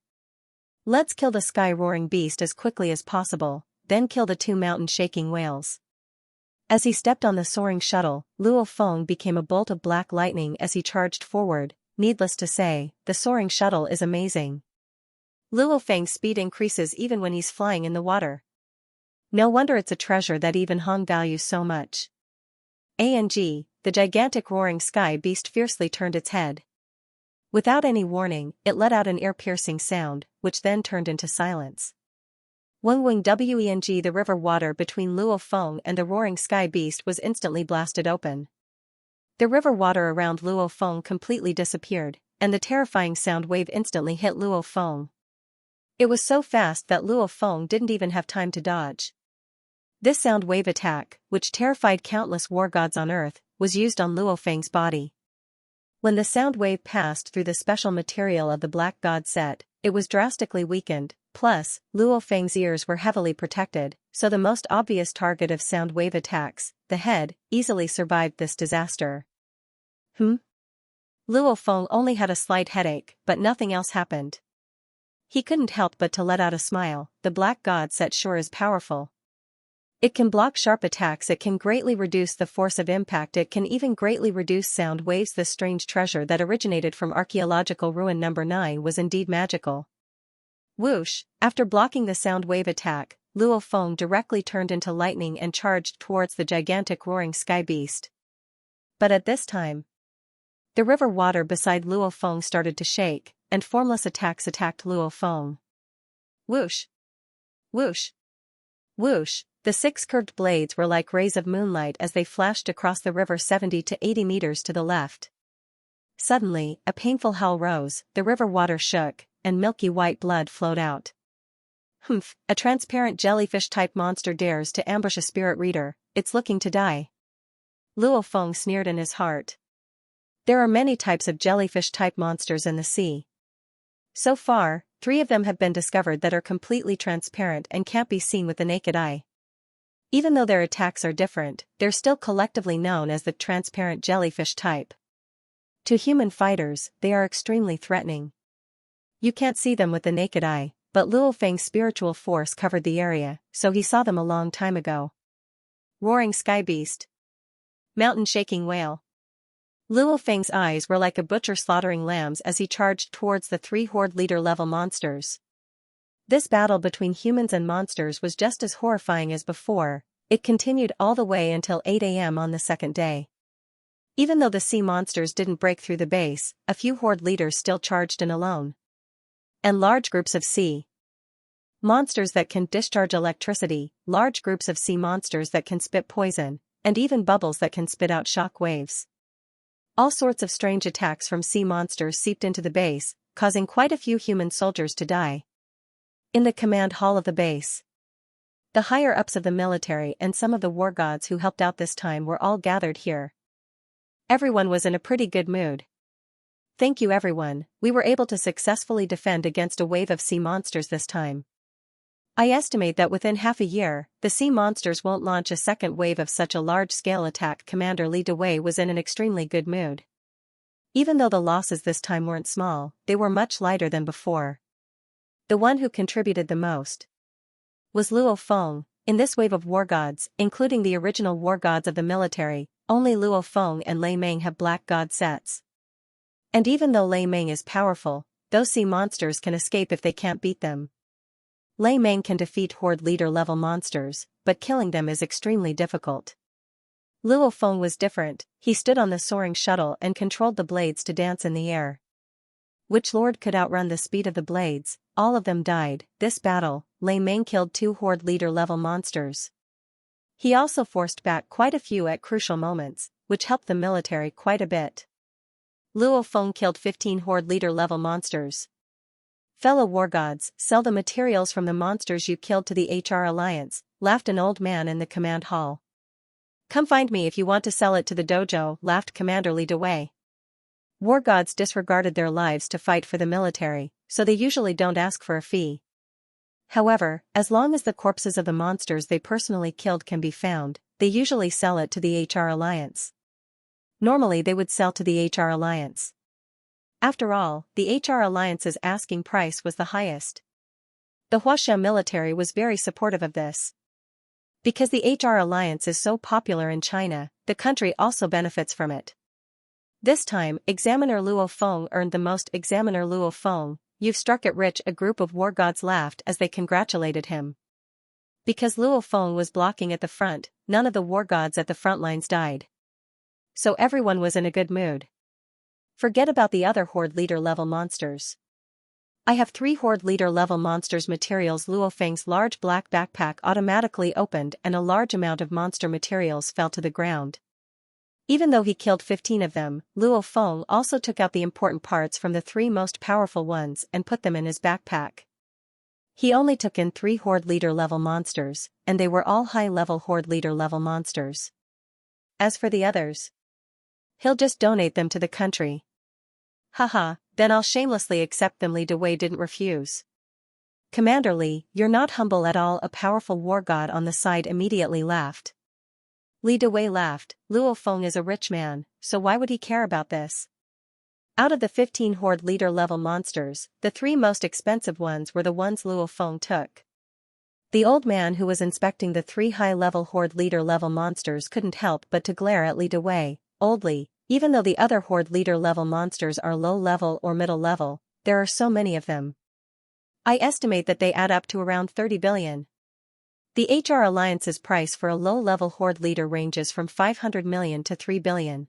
Let's kill the sky-roaring beast as quickly as possible, then kill the 2 mountain-shaking whales. As he stepped on the soaring shuttle, Luo Feng became a bolt of black lightning as he charged forward. Needless to say, the soaring shuttle is amazing. Luo Feng's speed increases even when he's flying in the water. No wonder it's a treasure that even Hong values so much. A&G, the gigantic roaring sky beast fiercely turned its head. Without any warning, it let out an ear-piercing sound, which then turned into silence. Weng the river water between Luo Feng and the roaring sky beast was instantly blasted open. The river water around Luo Feng completely disappeared, and the terrifying sound wave instantly hit Luo Feng. It was so fast that Luo Feng didn't even have time to dodge. This sound wave attack, which terrified countless war gods on Earth, was used on Luo Feng's body. When the sound wave passed through the special material of the black god set, it was drastically weakened. Plus, Luo Feng's ears were heavily protected, so the most obvious target of sound wave attacks, the head, easily survived this disaster. Luo Feng only had a slight headache, but nothing else happened. He couldn't help but to let out a smile. The black god set sure is powerful. It can block sharp attacks, it can greatly reduce the force of impact, it can even greatly reduce sound waves. This strange treasure that originated from archaeological ruin number 9 was indeed magical. Whoosh! After blocking the sound wave attack, Luo Feng directly turned into lightning and charged towards the gigantic roaring sky beast. But at this time, the river water beside Luo Feng started to shake, and formless attacks attacked Luo Feng. Whoosh! Whoosh! Whoosh! The 6 curved blades were like rays of moonlight as they flashed across the river 70 to 80 meters to the left. Suddenly, a painful howl rose, the river water shook, and milky white blood flowed out. A transparent jellyfish-type monster dares to ambush a spirit reader, it's looking to die. Luo Feng sneered in his heart. There are many types of jellyfish-type monsters in the sea. So far, 3 of them have been discovered that are completely transparent and can't be seen with the naked eye. Even though their attacks are different, they're still collectively known as the transparent jellyfish type. To human fighters, they are extremely threatening. You can't see them with the naked eye, but Luo Feng's spiritual force covered the area, so he saw them a long time ago. Roaring sky beast. Mountain-shaking whale. Luo Feng's eyes were like a butcher slaughtering lambs as he charged towards the 3 horde leader-level monsters. This battle between humans and monsters was just as horrifying as before. It continued all the way until 8 a.m. on the second day. Even though the sea monsters didn't break through the base, a few horde leaders still charged in alone. And large groups of sea monsters that can discharge electricity, large groups of sea monsters that can spit poison, and even bubbles that can spit out shock waves. All sorts of strange attacks from sea monsters seeped into the base, causing quite a few human soldiers to die. In the command hall of the base, the higher-ups of the military and some of the war gods who helped out this time were all gathered here. Everyone was in a pretty good mood. Thank you everyone, we were able to successfully defend against a wave of sea monsters this time. I estimate that within half a year, the sea monsters won't launch a second wave of such a large-scale attack. Commander Li Dewei was in an extremely good mood. Even though the losses this time weren't small, they were much lighter than before. The one who contributed the most was Luo Feng. In this wave of war gods, including the original war gods of the military, only Luo Feng and Lei Meng have black god sets. And even though Lei Meng is powerful, those sea monsters can escape if they can't beat them. Lei Meng can defeat horde leader level monsters, but killing them is extremely difficult. Luo Feng was different. He stood on the soaring shuttle and controlled the blades to dance in the air. Which lord could outrun the speed of the blades? All of them died. This battle, Lei Meng killed 2 horde leader level monsters. He also forced back quite a few at crucial moments, which helped the military quite a bit. Luo Feng killed 15 horde leader level monsters. Fellow war gods, sell the materials from the monsters you killed to the HR Alliance, laughed an old man in the command hall. Come find me if you want to sell it to the dojo, laughed Commander Li Dewei. War gods disregarded their lives to fight for the military, so they usually don't ask for a fee. However, as long as the corpses of the monsters they personally killed can be found, they usually sell it to the HR Alliance. Normally they would sell to the HR Alliance. After all, the HR Alliance's asking price was the highest. The Huaxia military was very supportive of this. Because the HR Alliance is so popular in China, the country also benefits from it. This time, Examiner Luo Feng earned the most. Examiner Luo Feng, you've struck it rich. A group of war gods laughed as they congratulated him. Because Luo Feng was blocking at the front, none of the war gods at the front lines died. So everyone was in a good mood. Forget about the other horde leader level monsters. I have 3 horde leader level monsters materials. Luo Feng's large black backpack automatically opened and a large amount of monster materials fell to the ground. Even though he killed 15 of them, Luo Feng also took out the important parts from the 3 most powerful ones and put them in his backpack. He only took in 3 horde leader level monsters, and they were all high level horde leader level monsters. As for the others, he'll just donate them to the country. Haha, then I'll shamelessly accept them. Li Dewei didn't refuse. Commander Li, you're not humble at all. A powerful war god on the side immediately laughed. Li Dewei laughed. Luo Feng is a rich man, so why would he care about this? Out of the 15 horde leader level monsters, the 3 most expensive ones were the ones Luo Feng took. The old man who was inspecting the 3 high-level horde leader level monsters couldn't help but to glare at Li Dewei. Old Li, even though the other horde leader level monsters are low level or middle level, there are so many of them. I estimate that they add up to around 30 billion. The HR Alliance's price for a low-level horde leader ranges from 500 million to 3 billion.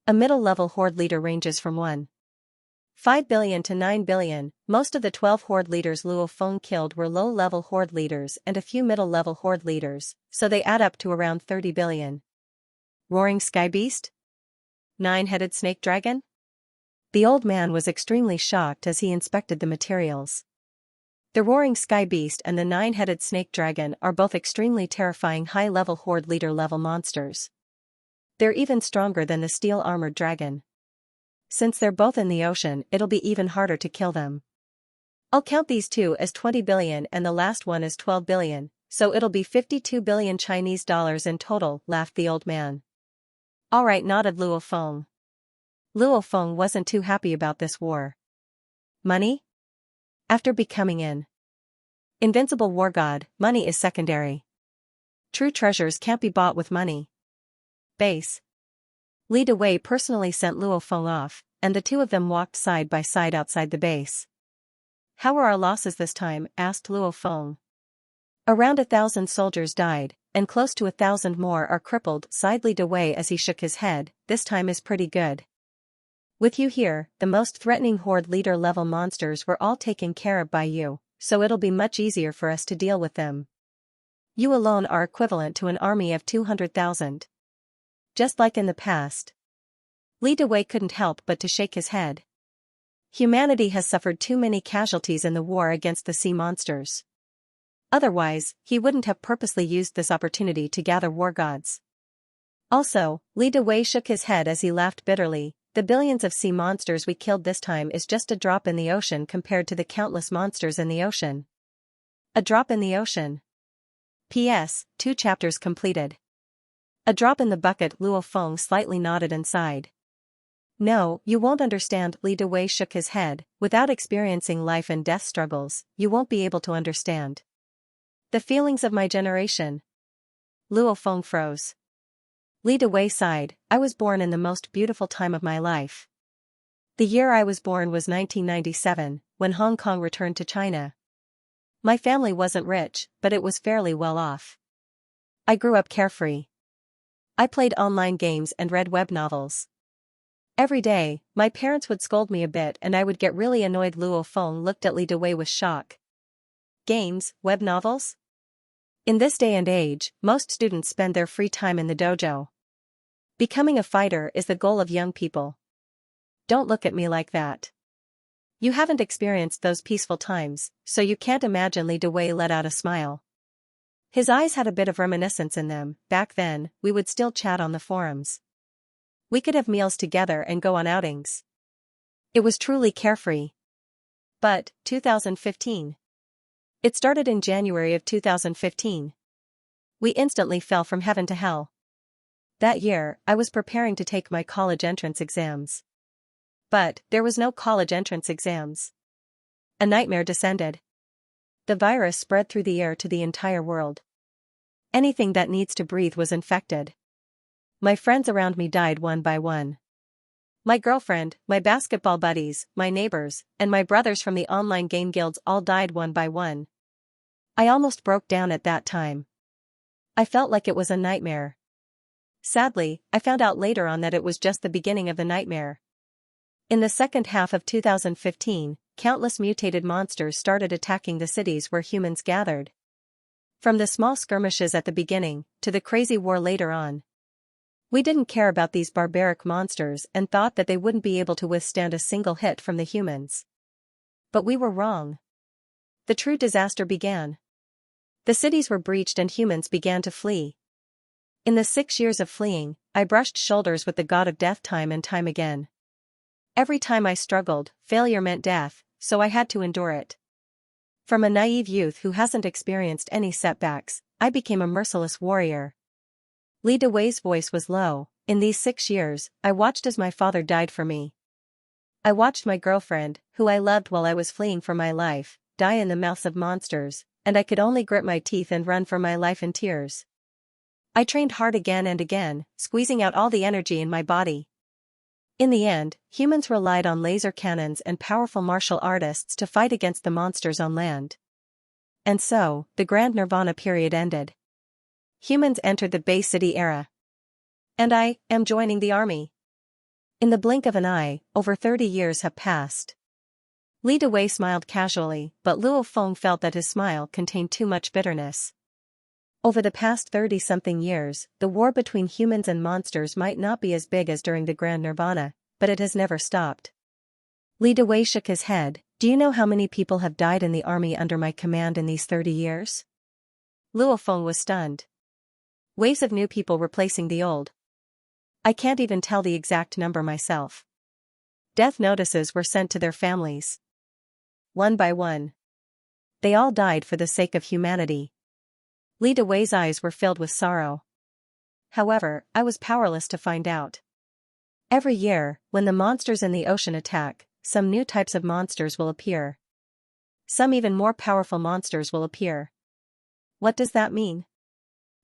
A middle-level horde leader ranges from 1.5 billion to 9 billion. Most of the 12 horde leaders Luo Feng killed were low-level horde leaders and a few middle-level horde leaders, so they add up to around 30 billion. Roaring Sky Beast? 9-headed snake dragon? The old man was extremely shocked as he inspected the materials. The Roaring Sky Beast and the 9-headed snake dragon are both extremely terrifying high-level horde leader level monsters. They're even stronger than the steel-armored dragon. Since they're both in the ocean, it'll be even harder to kill them. I'll count these 2 as 20 billion and the last one as 12 billion, so it'll be 52 billion Chinese dollars in total, laughed the old man. Alright, nodded Luo Feng. Luo Feng wasn't too happy about this war. Money? After becoming an invincible war god, money is secondary. True treasures can't be bought with money. Base. Li Dewei personally sent Luo Feng off, and the 2 of them walked side by side outside the base. How are our losses this time? Asked Luo Feng. Around 1,000 soldiers died, and close to 1,000 more are crippled, sighed Li Dewei as he shook his head. This time is pretty good. With you here, the most threatening horde leader level monsters were all taken care of by you, so it'll be much easier for us to deal with them. You alone are equivalent to an army of 200,000. Just like in the past. Li Dewei couldn't help but to shake his head. Humanity has suffered too many casualties in the war against the sea monsters. Otherwise, he wouldn't have purposely used this opportunity to gather war gods. Also, Li Dewei shook his head as he laughed bitterly. The billions of sea monsters we killed this time is just a drop in the ocean compared to the countless monsters in the ocean. A drop in the ocean. P.S. 2 chapters completed. A drop in the bucket. Luo Feng slightly nodded and sighed. No, you won't understand. Li Dewei shook his head. Without experiencing life and death struggles, you won't be able to understand the feelings of my generation. Luo Feng froze. Li Dewei sighed. I was born in the most beautiful time of my life. The year I was born was 1997, when Hong Kong returned to China. My family wasn't rich, but it was fairly well off. I grew up carefree. I played online games and read web novels. Every day, my parents would scold me a bit and I would get really annoyed. Luo Feng looked at Li Dewei with shock. Games, web novels? In this day and age, most students spend their free time in the dojo. Becoming a fighter is the goal of young people. Don't look at me like that. You haven't experienced those peaceful times, so you can't imagine. Li Dewei let out a smile. His eyes had a bit of reminiscence in them. Back then, we would still chat on the forums. We could have meals together and go on outings. It was truly carefree. But, 2015. It started in January of 2015. We instantly fell from heaven to hell. That year, I was preparing to take my college entrance exams. But, there was no college entrance exams. A nightmare descended. The virus spread through the air to the entire world. Anything that needs to breathe was infected. My friends around me died one by one. My girlfriend, my basketball buddies, my neighbors, and my brothers from the online game guilds all died one by one. I almost broke down at that time. I felt like it was a nightmare. Sadly, I found out later on that it was just the beginning of the nightmare. In the second half of 2015, countless mutated monsters started attacking the cities where humans gathered. From the small skirmishes at the beginning, to the crazy war later on. We didn't care about these barbaric monsters and thought that they wouldn't be able to withstand a single hit from the humans. But we were wrong. The true disaster began. The cities were breached and humans began to flee. In the 6 years of fleeing, I brushed shoulders with the god of death time and time again. Every time I struggled, failure meant death, so I had to endure it. From a naive youth who hasn't experienced any setbacks, I became a merciless warrior. Li Dewei's voice was low. In these 6 years, I watched as my father died for me. I watched my girlfriend, who I loved while I was fleeing for my life, die in the mouths of monsters, and I could only grit my teeth and run for my life in tears. I trained hard again and again, squeezing out all the energy in my body. In the end, humans relied on laser cannons and powerful martial artists to fight against the monsters on land. And so, the Grand Nirvana period ended. Humans entered the Bay City era. And I am joining the army. In the blink of an eye, over 30 years have passed. Li Dewei smiled casually, but Luo Feng felt that his smile contained too much bitterness. Over the past 30-something years, the war between humans and monsters might not be as big as during the Grand Nirvana, but it has never stopped. Li Dewei shook his head. Do you know how many people have died in the army under my command in these 30 years? Luo Feng was stunned. Waves of new people replacing the old. I can't even tell the exact number myself. Death notices were sent to their families. One by one. They all died for the sake of humanity. Li Dewei's eyes were filled with sorrow. However, I was powerless to find out. Every year, when the monsters in the ocean attack, some new types of monsters will appear. Some even more powerful monsters will appear. What does that mean?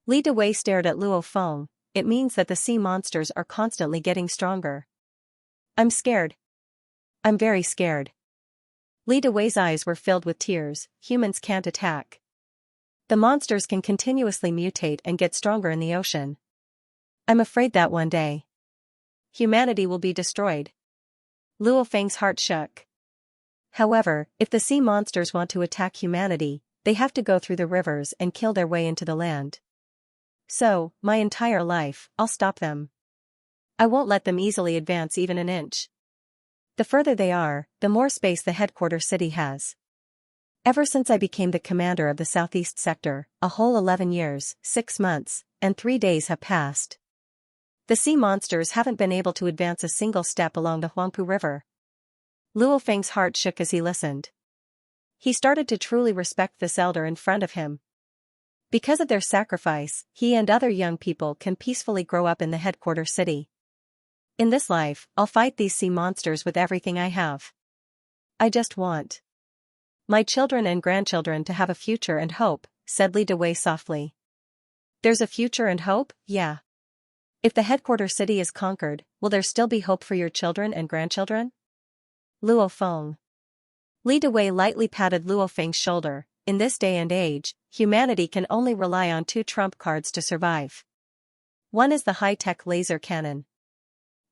Li Dewei stared at Luo Feng. It means that the sea monsters are constantly getting stronger. I'm scared. I'm very scared. Li Dewei's eyes were filled with tears. Humans can't attack. The monsters can continuously mutate and get stronger in the ocean. I'm afraid that one day, humanity will be destroyed. Luo Feng's heart shook. However, if the sea monsters want to attack humanity, they have to go through the rivers and kill their way into the land. So, my entire life, I'll stop them. I won't let them easily advance even an inch. The further they are, the more space the headquarters city has. Ever since I became the commander of the Southeast Sector, a whole 11 years, 6 months, and 3 days have passed. The sea monsters haven't been able to advance a single step along the Huangpu River. Luo Feng's heart shook as he listened. He started to truly respect this elder in front of him. Because of their sacrifice, he and other young people can peacefully grow up in the headquarter city. In this life, I'll fight these sea monsters with everything I have. I just want my children and grandchildren to have a future and hope, said Li Dewei softly. There's a future and hope, yeah. If the headquarter city is conquered, will there still be hope for your children and grandchildren? Luo Feng. Li Dewei lightly patted Luo Feng's shoulder. In this day and age, humanity can only rely on two trump cards to survive. One is the high-tech laser cannon.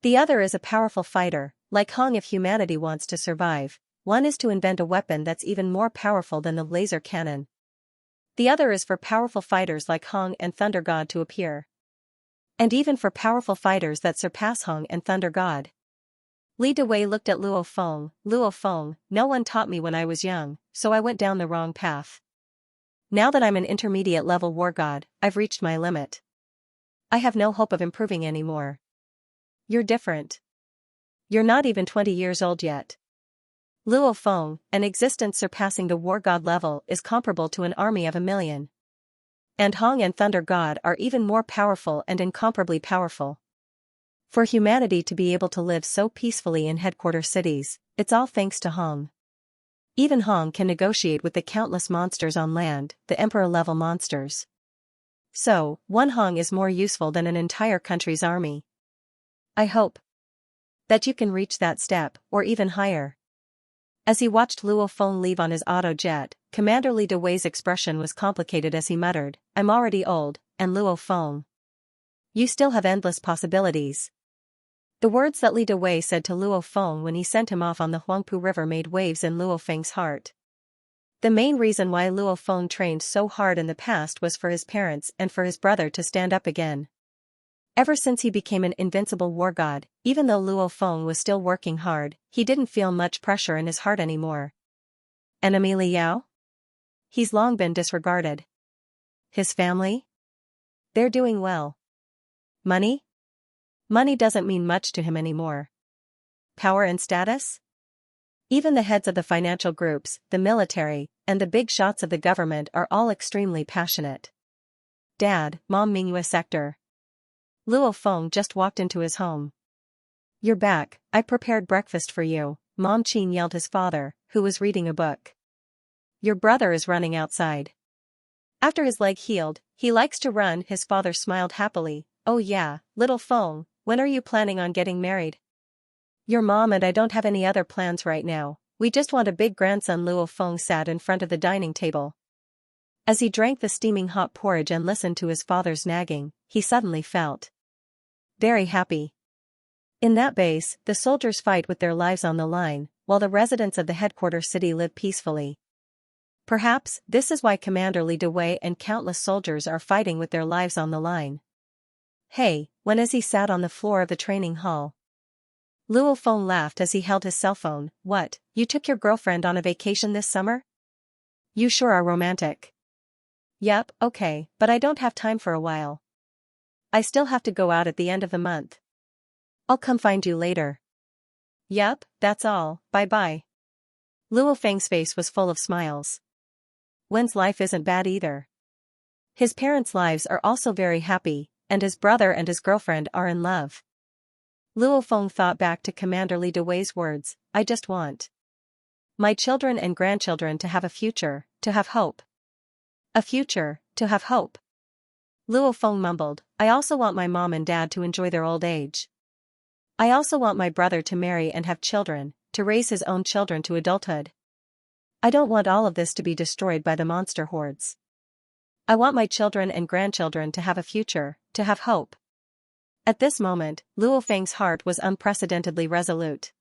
The other is a powerful fighter, like Hong. If humanity wants to survive, one is to invent a weapon that's even more powerful than the laser cannon. The other is for powerful fighters like Hong and Thunder God to appear. And even for powerful fighters that surpass Hong and Thunder God. Li Dewei looked at Luo Feng. Luo Feng, no one taught me when I was young, so I went down the wrong path. Now that I'm an intermediate level war god, I've reached my limit. I have no hope of improving anymore. You're different. You're not even 20 years old yet. Luo Feng, an existence surpassing the war god level, is comparable to an army of 1,000,000. And Hong and Thunder God are even more powerful and incomparably powerful. For humanity to be able to live so peacefully in headquarter cities, it's all thanks to Hong. Even Hong can negotiate with the countless monsters on land, the emperor-level monsters. So, one Hong is more useful than an entire country's army. I hope that you can reach that step, or even higher. As he watched Luo Feng leave on his auto jet, Commander Li Dewei's expression was complicated as he muttered, I'm already old, and Luo Feng. You still have endless possibilities. The words that Li Dewei said to Luo Feng when he sent him off on the Huangpu River made waves in Luo Feng's heart. The main reason why Luo Feng trained so hard in the past was for his parents and for his brother to stand up again. Ever since he became an invincible war god, even though Luo Feng was still working hard, he didn't feel much pressure in his heart anymore. Enemy Li Yao? He's long been disregarded. His family? They're doing well. Money? Money doesn't mean much to him anymore. Power and status? Even the heads of the financial groups, the military, and the big shots of the government are all extremely passionate. Dad, Mom Mingyue sector. Luo Feng just walked into his home. You're back, I prepared breakfast for you, Mom Qin yelled his father, who was reading a book. Your brother is running outside. After his leg healed, he likes to run, his father smiled happily. Oh yeah, little Feng, when are you planning on getting married? Your mom and I don't have any other plans right now, we just want a big grandson. Luo Feng sat in front of the dining table. As he drank the steaming hot porridge and listened to his father's nagging, he suddenly felt very happy. In that base, the soldiers fight with their lives on the line, while the residents of the headquarter city live peacefully. Perhaps this is why Commander Li Dewei and countless soldiers are fighting with their lives on the line. Hey, when as he sat on the floor of the training hall, Luo Feng laughed as he held his cell phone. What, you took your girlfriend on a vacation this summer? You sure are romantic. Yep, okay, but I don't have time for a while. I still have to go out at the end of the month. I'll come find you later. Yep, that's all, bye-bye. Luo Feng's face was full of smiles. Wen's life isn't bad either. His parents' lives are also very happy, and his brother and his girlfriend are in love. Luo Feng thought back to Commander Li Dewei's words, I just want my children and grandchildren to have a future, to have hope. A future, to have hope. Luo Feng mumbled, I also want my mom and dad to enjoy their old age. I also want my brother to marry and have children, to raise his own children to adulthood. I don't want all of this to be destroyed by the monster hordes. I want my children and grandchildren to have a future, to have hope. At this moment, Luo Feng's heart was unprecedentedly resolute.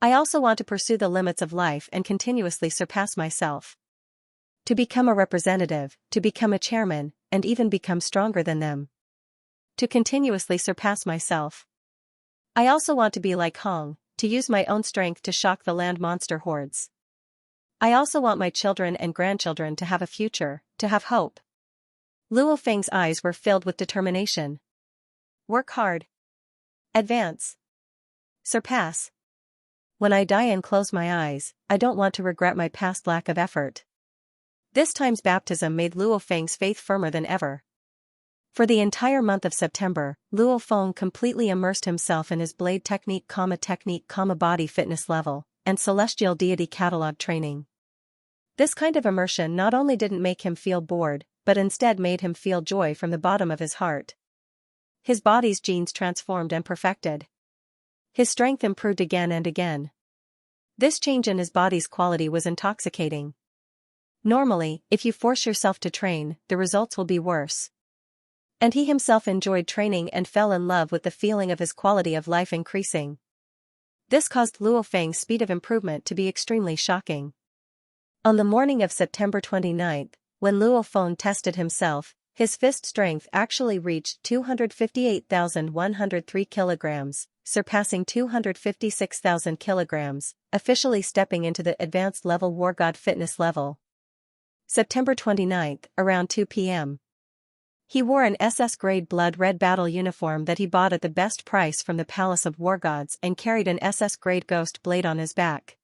I also want to pursue the limits of life and continuously surpass myself. To become a representative, to become a chairman, and even become stronger than them. To continuously surpass myself. I also want to be like Hong, to use my own strength to shock the land monster hordes. I also want my children and grandchildren to have a future, to have hope. Luo Feng's eyes were filled with determination. Work hard. Advance. Surpass. When I die and close my eyes, I don't want to regret my past lack of effort. This time's baptism made Luo Feng's faith firmer than ever. For the entire month of September, Luo Feng completely immersed himself in his blade technique, body fitness level, and celestial deity catalog training. This kind of immersion not only didn't make him feel bored, but instead made him feel joy from the bottom of his heart. His body's genes transformed and perfected. His strength improved again and again. This change in his body's quality was intoxicating. Normally, if you force yourself to train, the results will be worse. And he himself enjoyed training and fell in love with the feeling of his quality of life increasing. This caused Luo Feng's speed of improvement to be extremely shocking. On the morning of September 29th, when Luo Feng tested himself, his fist strength actually reached 258,103 kilograms, surpassing 256,000 kilograms, officially stepping into the advanced level War God fitness level. September 29th, around 2 p.m. He wore an SS-grade blood red battle uniform that he bought at the best price from the Palace of War Gods and carried an SS-grade ghost blade on his back.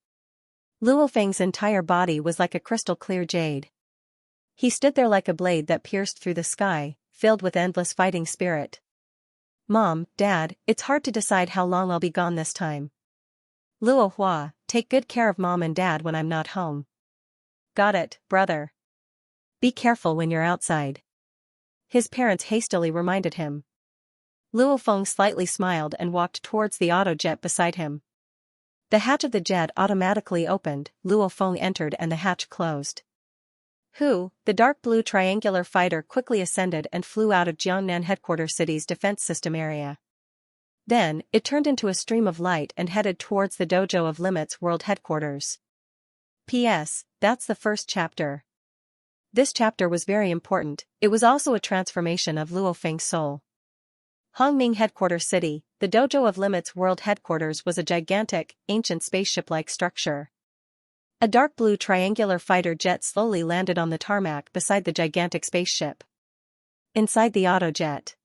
Luo Feng's entire body was like a crystal-clear jade. He stood there like a blade that pierced through the sky, filled with endless fighting spirit. Mom, Dad, it's hard to decide how long I'll be gone this time. Luo Hua, take good care of Mom and Dad when I'm not home. Got it, brother. Be careful when you're outside. His parents hastily reminded him. Luo Feng slightly smiled and walked towards the autojet beside him. The hatch of the jet automatically opened, Luo Feng entered and the hatch closed. The dark blue triangular fighter quickly ascended and flew out of Jiangnan headquarters city's defense system area. Then, it turned into a stream of light and headed towards the Dojo of Limits world headquarters. P.S. That's the first chapter. This chapter was very important. It was also a transformation of Luo Feng's soul. Hongming headquarters city, the Dojo of Limits world headquarters was a gigantic, ancient spaceship-like structure. A dark blue triangular fighter jet slowly landed on the tarmac beside the gigantic spaceship. Inside the autojet.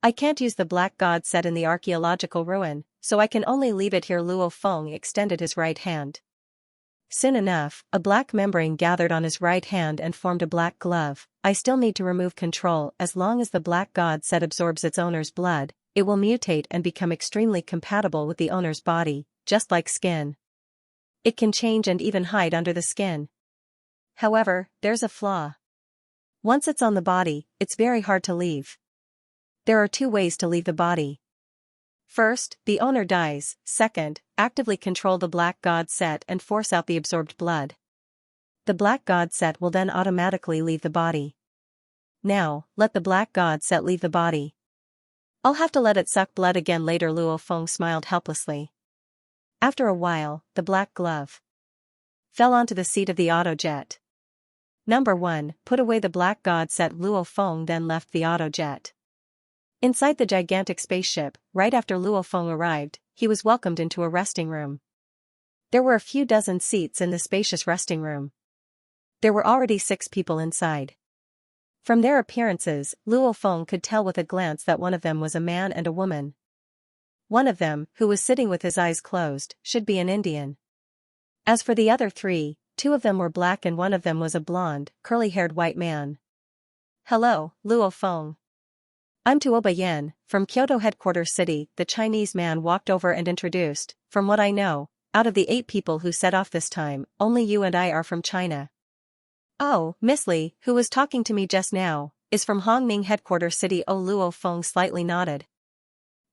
I can't use the black god set in the archaeological ruin, so I can only leave it here. Luo Feng extended his right hand. Soon enough, a black membrane gathered on his right hand and formed a black glove. I still need to remove control. As long as the black god set absorbs its owner's blood, it will mutate and become extremely compatible with the owner's body, just like skin. It can change and even hide under the skin. However, there's a flaw. Once it's on the body, it's very hard to leave. There are 2 ways to leave the body. First, the owner dies. Second, actively control the black god set and force out the absorbed blood. The black god set will then automatically leave the body. Now, let the black god set leave the body. I'll have to let it suck blood again later. Luo Feng smiled helplessly. After a while, the black glove fell onto the seat of the autojet. Number 1, put away the black god set. Luo Feng then left the autojet. Inside the gigantic spaceship, right after Luo Feng arrived, he was welcomed into a resting room. There were a few dozen seats in the spacious resting room. There were already 6 people inside. From their appearances, Luo Feng could tell with a glance that one of them was a man and a woman. One of them, who was sitting with his eyes closed, should be an Indian. As for the other 3, 2 of them were black and one of them was a blonde, curly-haired white man. Hello, Luo Feng. I'm Tuoba Yan, from Kyoto headquarters city. The Chinese man walked over and introduced. From what I know, out of the 8 people who set off this time, only you and I are from China. Oh, Miss Li, who was talking to me just now, is from Hongming headquarters city. Oh, Luo Feng slightly nodded.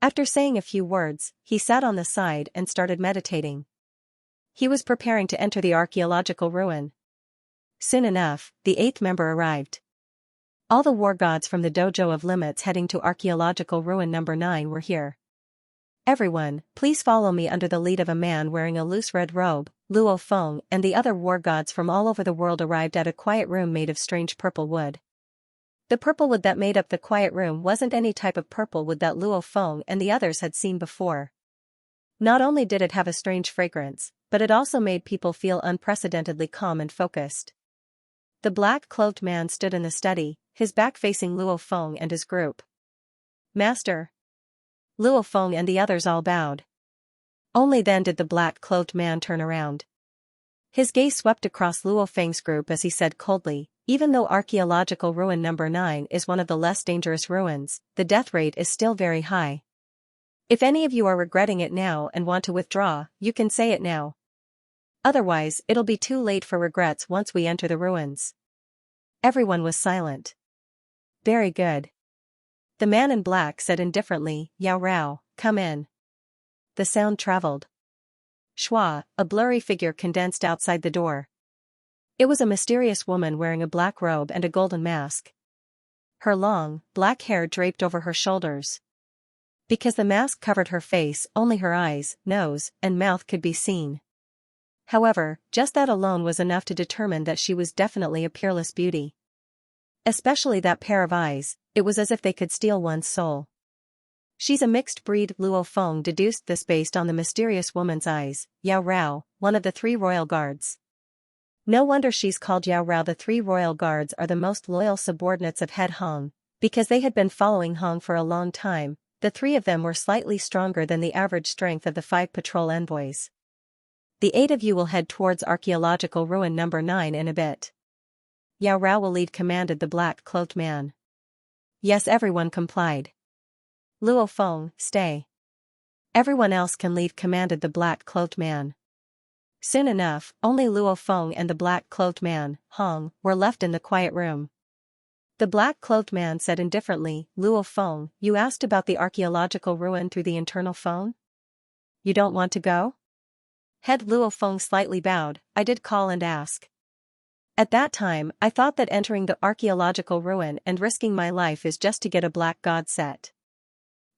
After saying a few words, he sat on the side and started meditating. He was preparing to enter the archaeological ruin. Soon enough, the 8th member arrived. All the war gods from the Dojo of Limits heading to archaeological ruin number 9 were here. Everyone, please follow me. Under the lead of a man wearing a loose red robe, Luo Feng and the other war gods from all over the world arrived at a quiet room made of strange purple wood. The purple wood that made up the quiet room wasn't any type of purple wood that Luo Feng and the others had seen before. Not only did it have a strange fragrance, but it also made people feel unprecedentedly calm and focused. The black-clothed man stood in the study, his back facing Luo Feng and his group. Master. Luo Feng and the others all bowed. Only then did the black-cloaked man turn around. His gaze swept across Luo Feng's group as he said coldly, even though archaeological ruin number 9 is one of the less dangerous ruins, the death rate is still very high. If any of you are regretting it now and want to withdraw, you can say it now. Otherwise, it'll be too late for regrets once we enter the ruins. Everyone was silent. Very good. The man in black said indifferently, Yao Rao, come in. The sound traveled. Shua, a blurry figure condensed outside the door. It was a mysterious woman wearing a black robe and a golden mask. Her long, black hair draped over her shoulders. Because the mask covered her face, only her eyes, nose, and mouth could be seen. However, just that alone was enough to determine that she was definitely a peerless beauty. Especially that pair of eyes, it was as if they could steal one's soul. She's a mixed breed, Luo Feng deduced this based on the mysterious woman's eyes. Yao Rao, one of the 3 royal guards. No wonder she's called Yao Rao. The 3 royal guards are the most loyal subordinates of head Hong, because they had been following Hong for a long time. The 3 of them were slightly stronger than the average strength of the 5 patrol envoys. The 8 of you will head towards archaeological ruin number 9 in a bit. Yao Rao will lead, commanded the black-cloaked man. Yes, everyone complied. Luo Feng, stay. Everyone else can leave, commanded the black-cloaked man. Soon enough, only Luo Feng and the black-cloaked man, Hong, were left in the quiet room. The black-cloaked man said indifferently, Luo Feng, you asked about the archaeological ruin through the internal phone? You don't want to go? Head Luo Feng slightly bowed, I did call and ask. At that time, I thought that entering the archaeological ruin and risking my life is just to get a black god set.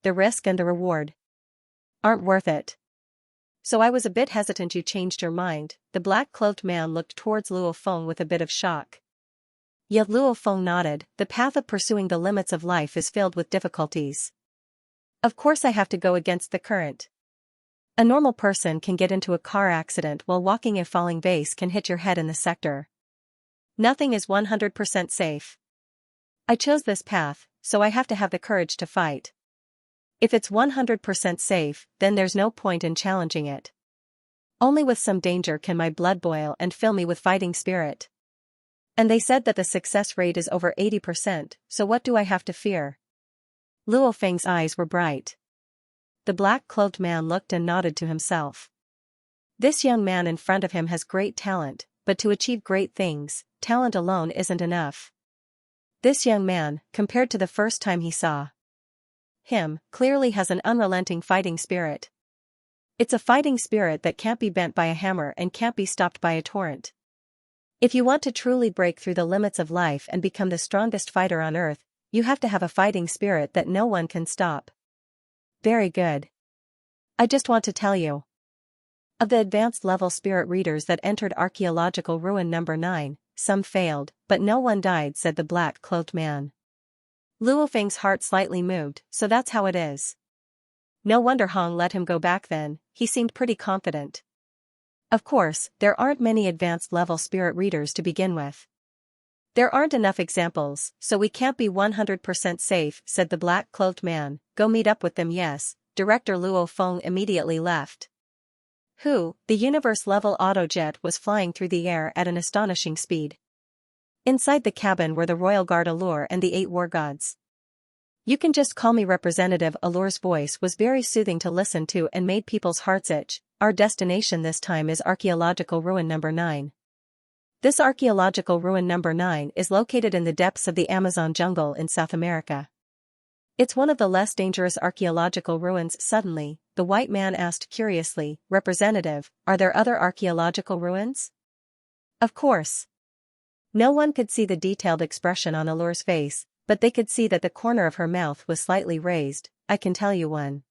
The risk and the reward aren't worth it. So I was a bit hesitant. You changed your mind. The black-cloaked man looked towards Luo Feng with a bit of shock. Yet Luo Feng nodded, the path of pursuing the limits of life is filled with difficulties. Of course I have to go against the current. A normal person can get into a car accident while walking. A falling vase can hit your head in the sector. Nothing is 100% safe. I chose this path, so I have to have the courage to fight. If it's 100% safe, then there's no point in challenging it. Only with some danger can my blood boil and fill me with fighting spirit. And they said that the success rate is over 80%, so what do I have to fear? Luo Feng's eyes were bright. The black-cloaked man looked and nodded to himself. This young man in front of him has great talent, but to achieve great things, talent alone isn't enough. This young man, compared to the first time he saw him, clearly has an unrelenting fighting spirit. It's a fighting spirit that can't be bent by a hammer and can't be stopped by a torrent. If you want to truly break through the limits of life and become the strongest fighter on earth, you have to have a fighting spirit that no one can stop. Very good. I just want to tell you. Of the advanced level spirit readers that entered archaeological ruin number 9, some failed, but no one died, said the black-cloaked man. Luo Feng's heart slightly moved, so that's how it is. No wonder Hong let him go back then, he seemed pretty confident. Of course, there aren't many advanced level spirit readers to begin with. There aren't enough examples, so we can't be 100% safe, said the black-cloaked man. Go meet up with them. Yes, Director Luo Feng immediately left. The universe-level autojet was flying through the air at an astonishing speed. Inside the cabin were the Royal Guard Allure and the 8 war gods. You can just call me Representative. Allure's voice was very soothing to listen to and made people's hearts itch. Our destination this time is archaeological ruin number 9. This archaeological ruin number 9 is located in the depths of the Amazon jungle in South America. It's one of the less dangerous archaeological ruins. Suddenly, the white man asked curiously, Representative, are there other archaeological ruins? Of course. No one could see the detailed expression on Allure's face, but they could see that the corner of her mouth was slightly raised. I can tell you one.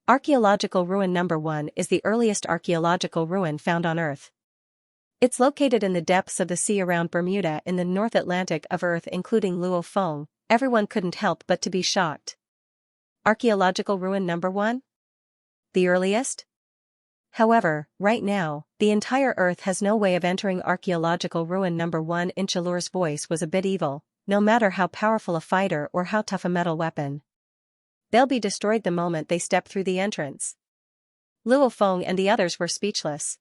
Archaeological ruin number 1 is the earliest archaeological ruin found on Earth. It's located in the depths of the sea around Bermuda in the North Atlantic of Earth, including Luo Feng. Everyone couldn't help but to be shocked. Archaeological ruin number 1? The earliest? However, right now, the entire Earth has no way of entering archaeological ruin number 1. Allure's voice was a bit evil. No matter how powerful a fighter or how tough a metal weapon, they'll be destroyed the moment they step through the entrance. Luo Feng and the others were speechless.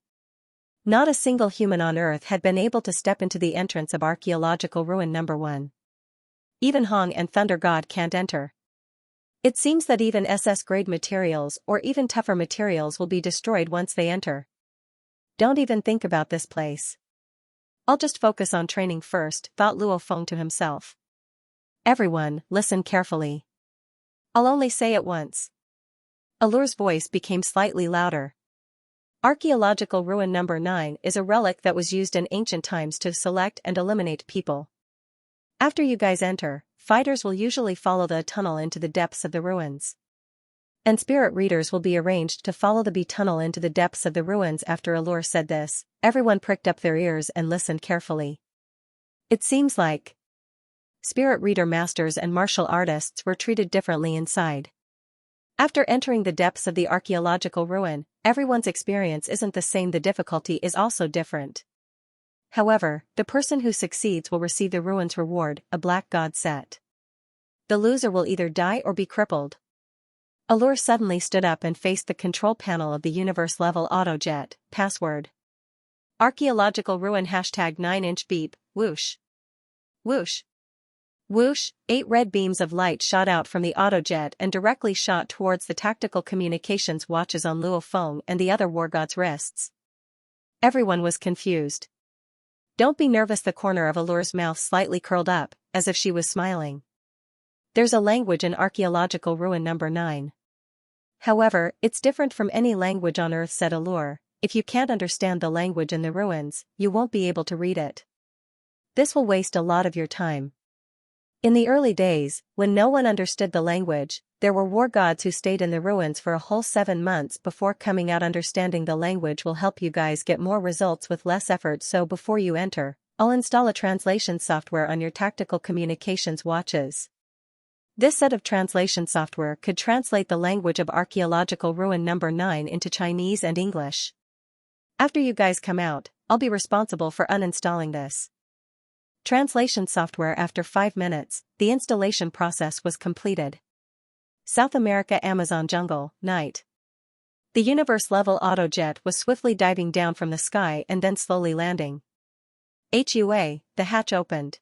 Not a single human on Earth had been able to step into the entrance of archaeological ruin number 1. Even Hong and Thunder God can't enter. It seems that even SS-grade materials or even tougher materials will be destroyed once they enter. Don't even think about this place. I'll just focus on training first, thought Luo Feng to himself. Everyone, listen carefully. I'll only say it once. Allure's voice became slightly louder. Archaeological ruin number 9 is a relic that was used in ancient times to select and eliminate people. After you guys enter, fighters will usually follow the tunnel into the depths of the ruins. And spirit readers will be arranged to follow the B tunnel into the depths of the ruins. After Allure said this, everyone pricked up their ears and listened carefully. It seems like spirit reader masters and martial artists were treated differently inside. After entering the depths of the archaeological ruin, everyone's experience isn't the same. The difficulty is also different. However, the person who succeeds will receive the ruin's reward, a black god set. The loser will either die or be crippled. Allure suddenly stood up and faced the control panel of the universe-level autojet. Password. Archaeological ruin #9-inch beep, whoosh. Whoosh. Whoosh, 8 red beams of light shot out from the autojet and directly shot towards the tactical communications watches on Luo Feng and the other war god's wrists. Everyone was confused. Don't be nervous. The corner of Allure's mouth slightly curled up, as if she was smiling. There's a language in archaeological ruin number 9. However, it's different from any language on Earth, said Allure. If you can't understand the language in the ruins, you won't be able to read it. This will waste a lot of your time. In the early days, when no one understood the language, there were war gods who stayed in the ruins for a whole 7 months before coming out. Understanding the language will help you guys get more results with less effort. So before you enter, I'll install a translation software on your tactical communications watches. This set of translation software could translate the language of archaeological ruin number 9 into Chinese and English. After you guys come out, I'll be responsible for uninstalling this translation software. After 5 minutes, the installation process was completed. South America, Amazon jungle, night. The universe-level autojet was swiftly diving down from the sky and then slowly landing. HUA, the hatch opened.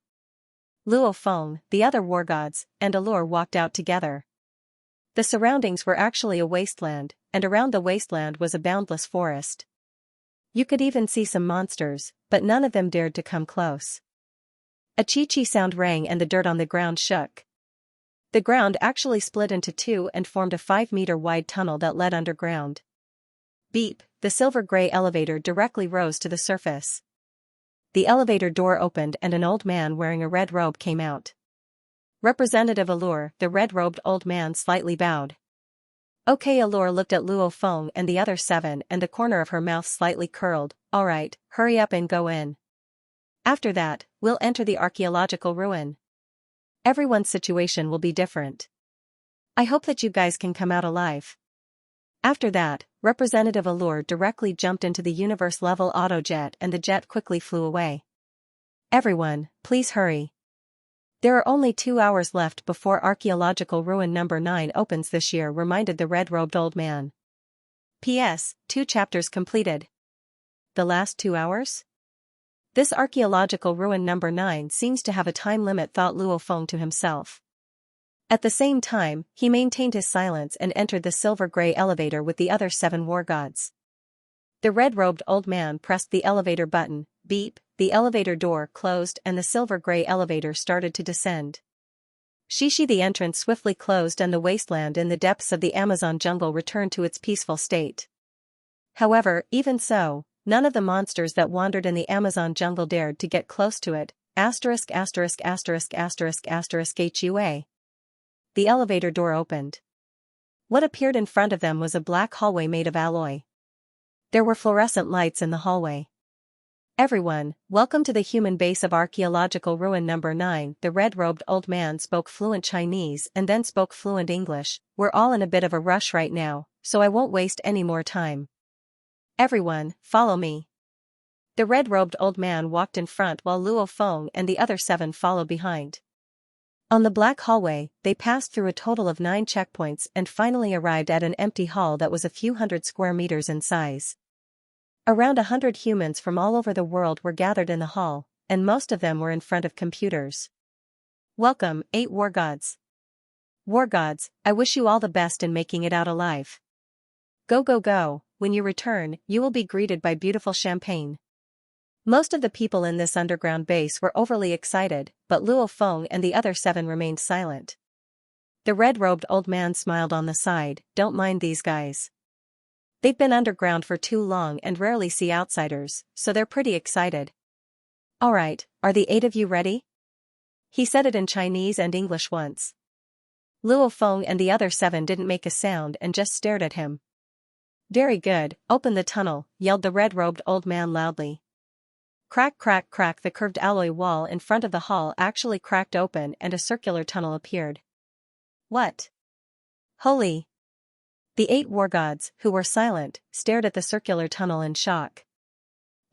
Luo Feng, the other war gods, and Allure walked out together. The surroundings were actually a wasteland, and around the wasteland was a boundless forest. You could even see some monsters, but none of them dared to come close. A chee-chee sound rang and the dirt on the ground shook. The ground actually split into 2 and formed a 5-meter-wide tunnel that led underground. Beep, the silver-gray elevator directly rose to the surface. The elevator door opened and an old man wearing a red robe came out. Representative Allure, the red-robed old man slightly bowed. Okay, Allure looked at Luo Feng and the other 7 and the corner of her mouth slightly curled. Alright, hurry up and go in. After that, we'll enter the archaeological ruin. Everyone's situation will be different. I hope that you guys can come out alive. After that, Representative Allure directly jumped into the universe-level autojet and the jet quickly flew away. Everyone, please hurry. There are only 2 hours left before archaeological ruin number 9 opens this year, reminded the red-robed old man. P.S. 2 chapters completed. The last 2 hours? This archaeological ruin number 9 seems to have a time limit, thought Luo Feng to himself. At the same time, he maintained his silence and entered the silver-gray elevator with the other 7 war gods. The red-robed old man pressed the elevator button. Beep, the elevator door closed and the silver-gray elevator started to descend. Shishi, the entrance swiftly closed and the wasteland in the depths of the Amazon jungle returned to its peaceful state. However, even so, none of the monsters that wandered in the Amazon jungle dared to get close to it. HUA. The elevator door opened. What appeared in front of them was a black hallway made of alloy. There were fluorescent lights in the hallway. Everyone, welcome to the human base of archaeological ruin number 9. The red-robed old man spoke fluent Chinese and then spoke fluent English. We're all in a bit of a rush right now, so I won't waste any more time. Everyone, follow me. The red-robed old man walked in front while Luo Feng and the other 7 followed behind. On the black hallway, they passed through a total of 9 checkpoints and finally arrived at an empty hall that was a few hundred square meters in size. Around 100 humans from all over the world were gathered in the hall, and most of them were in front of computers. Welcome, 8 war gods. War gods, I wish you all the best in making it out alive. Go go go, when you return, you will be greeted by beautiful champagne. Most of the people in this underground base were overly excited, but Luo Feng and the other 7 remained silent. The red-robed old man smiled on the side, don't mind these guys. They've been underground for too long and rarely see outsiders, so they're pretty excited. Alright, are the 8 of you ready? He said it in Chinese and English once. Luo Feng and the other 7 didn't make a sound and just stared at him. Very good, open the tunnel, yelled the red-robed old man loudly. Crack crack crack, the curved alloy wall in front of the hall actually cracked open and a circular tunnel appeared. What? Holy! The 8 war gods, who were silent, stared at the circular tunnel in shock.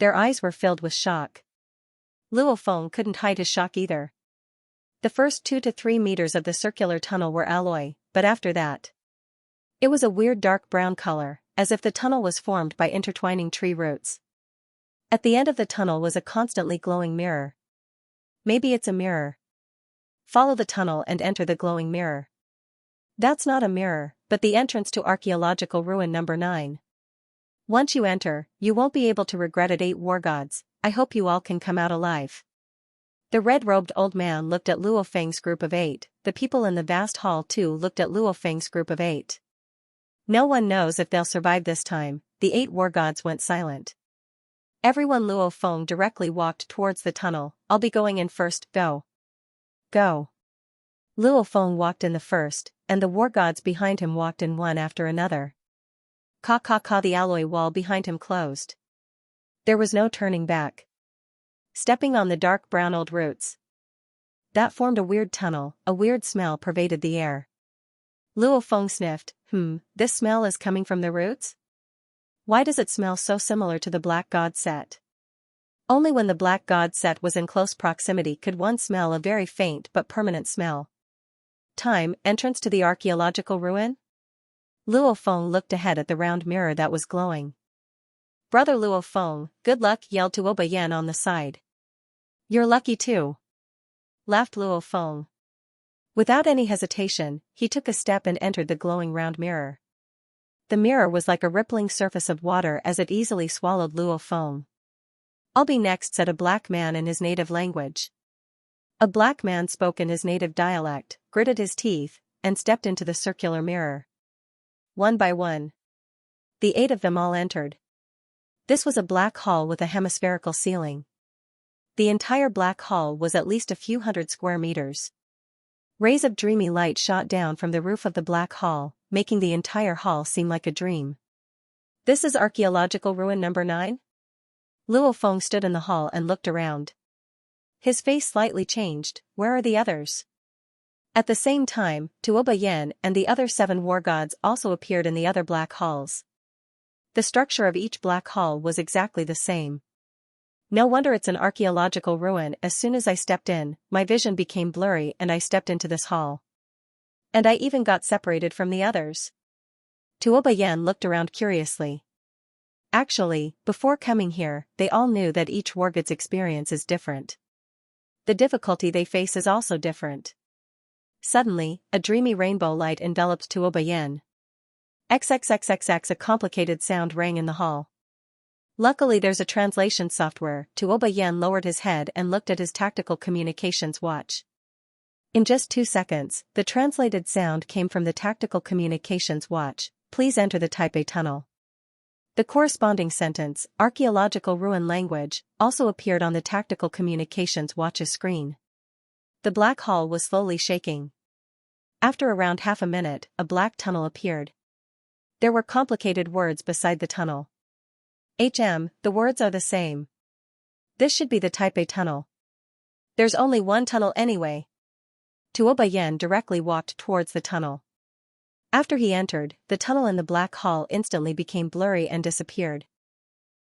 Their eyes were filled with shock. Luo Feng couldn't hide his shock either. The first 2 to 3 meters of the circular tunnel were alloy, but after that, it was a weird dark brown color, as if the tunnel was formed by intertwining tree roots. At the end of the tunnel was a constantly glowing mirror. Maybe it's a mirror. Follow the tunnel and enter the glowing mirror. That's not a mirror, but the entrance to archaeological ruin number 9. Once you enter, you won't be able to regret it. 8 war gods, I hope you all can come out alive. The red-robed old man looked at Luo Feng's group of 8, the people in the vast hall too looked at Luo Feng's group of 8. No one knows if they'll survive this time, the 8 war gods went silent. Everyone. Luo Feng directly walked towards the tunnel, I'll be going in first, go. Go. Luo Feng walked in the first, and the war gods behind him walked in one after another. Ka ka ka, the alloy wall behind him closed. There was no turning back. Stepping on the dark brown old roots that formed a weird tunnel, a weird smell pervaded the air. Luo Feng sniffed, this smell is coming from the roots? Why does it smell so similar to the Black God set? Only when the Black God set was in close proximity could one smell a very faint but permanent smell. Time, entrance to the archaeological ruin? Luo Feng looked ahead at the round mirror that was glowing. Brother Luo Feng, good luck, yelled Tuoba Yan on the side. You're lucky too, laughed Luo Feng. Without any hesitation, he took a step and entered the glowing round mirror. The mirror was like a rippling surface of water as it easily swallowed Luo Feng. I'll be next, said a black man in his native language. A black man spoke in his native dialect, gritted his teeth, and stepped into the circular mirror. One by one, the 8 of them all entered. This was a black hall with a hemispherical ceiling. The entire black hall was at least a few hundred square meters. Rays of dreamy light shot down from the roof of the black hall, making the entire hall seem like a dream. This is archaeological ruin number 9? Luo Feng stood in the hall and looked around. His face slightly changed. Where are the others? At the same time, Tuoba Yan and the other 7 war gods also appeared in the other black halls. The structure of each black hall was exactly the same. No wonder it's an archaeological ruin. As soon as I stepped in, my vision became blurry and I stepped into this hall. And I even got separated from the others. Tuoba Yan looked around curiously. Actually, before coming here, they all knew that each wargod's experience is different. The difficulty they face is also different. Suddenly, a dreamy rainbow light enveloped Tuoba Yan. XXXXX, a complicated sound rang in the hall. Luckily there's a translation software. Tuoba Yan lowered his head and looked at his tactical communications watch. In just 2 seconds, the translated sound came from the tactical communications watch. Please enter the Type A tunnel. The corresponding sentence, archaeological ruin language, also appeared on the tactical communications watch's screen. The black hall was slowly shaking. After around half a minute, a black tunnel appeared. There were complicated words beside the tunnel. The words are the same. This should be the Type A tunnel. There's only one tunnel anyway. Tuoba Yan directly walked towards the tunnel. After he entered, the tunnel in the black hall instantly became blurry and disappeared.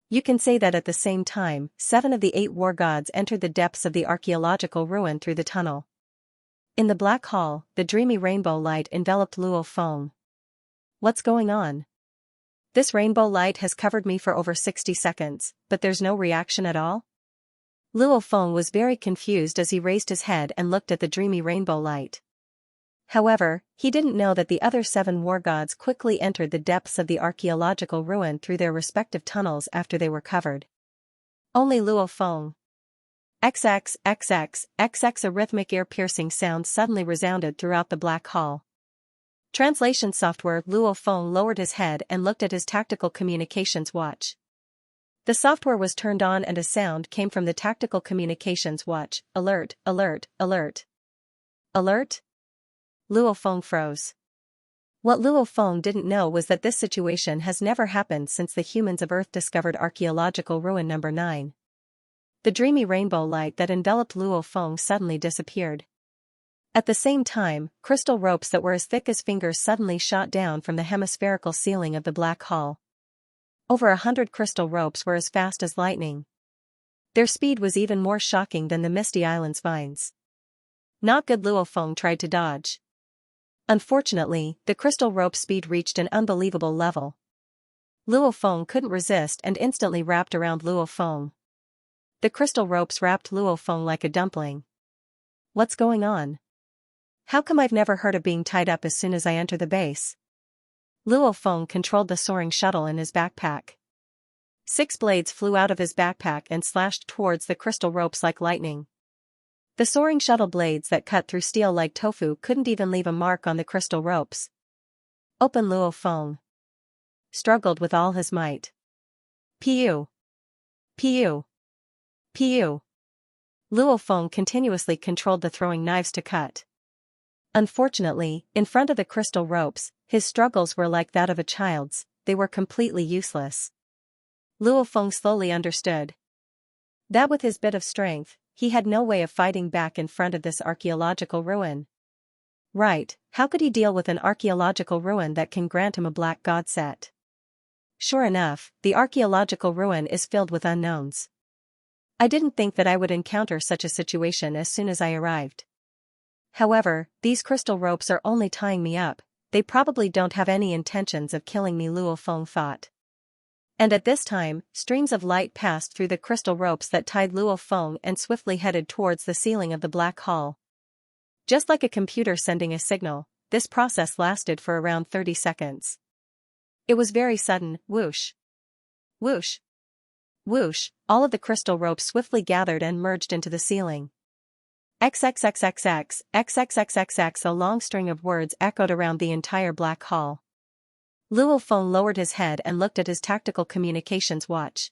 You can say that at the same time, 7 of the 8 war gods entered the depths of the archaeological ruin through the tunnel. In the black hall, the dreamy rainbow light enveloped Luo Feng. What's going on? This rainbow light has covered me for over 60 seconds, but there's no reaction at all? Luo Feng was very confused as he raised his head and looked at the dreamy rainbow light. However, he didn't know that the other 7 war gods quickly entered the depths of the archaeological ruin through their respective tunnels after they were covered. Only Luo Feng. XXXXXX. A rhythmic ear-piercing sound suddenly resounded throughout the black hall. Translation software. Luo Feng lowered his head and looked at his tactical communications watch. The software was turned on and a sound came from the tactical communications watch. Alert, alert, alert. Alert? Luo Feng froze. What Luo Feng didn't know was that this situation has never happened since the humans of Earth discovered archaeological ruin number 9. The dreamy rainbow light that enveloped Luo Feng suddenly disappeared. At the same time, crystal ropes that were as thick as fingers suddenly shot down from the hemispherical ceiling of the black hall. Over 100 crystal ropes were as fast as lightning. Their speed was even more shocking than the Misty Island's vines. Not good. Luo Feng tried to dodge. Unfortunately, the crystal rope speed reached an unbelievable level. Luo Feng couldn't resist and instantly wrapped around Luo Feng. The crystal ropes wrapped Luo Feng like a dumpling. What's going on? How come I've never heard of being tied up as soon as I enter the base? Luo Feng controlled the soaring shuttle in his backpack. 6 blades flew out of his backpack and slashed towards the crystal ropes like lightning. The soaring shuttle blades that cut through steel like tofu couldn't even leave a mark on the crystal ropes. Open. Luo Feng struggled with all his might. Piu! Piu! Piu! Luo Feng continuously controlled the throwing knives to cut. Unfortunately, in front of the crystal ropes, his struggles were like that of a child's. They were completely useless. Luo Feng slowly understood that with his bit of strength, he had no way of fighting back in front of this archaeological ruin. Right, how could he deal with an archaeological ruin that can grant him a black god set? Sure enough, the archaeological ruin is filled with unknowns. I didn't think that I would encounter such a situation as soon as I arrived. However, these crystal ropes are only tying me up, they probably don't have any intentions of killing me, Luo Feng thought. And at this time, streams of light passed through the crystal ropes that tied Luo Feng and swiftly headed towards the ceiling of the black hall. Just like a computer sending a signal, this process lasted for around 30 seconds. It was very sudden. Whoosh! Whoosh! Whoosh! All of the crystal ropes swiftly gathered and merged into the ceiling. XXXXX, XXXXX. A long string of words echoed around the entire black hall. Luo Feng lowered his head and looked at his tactical communications watch.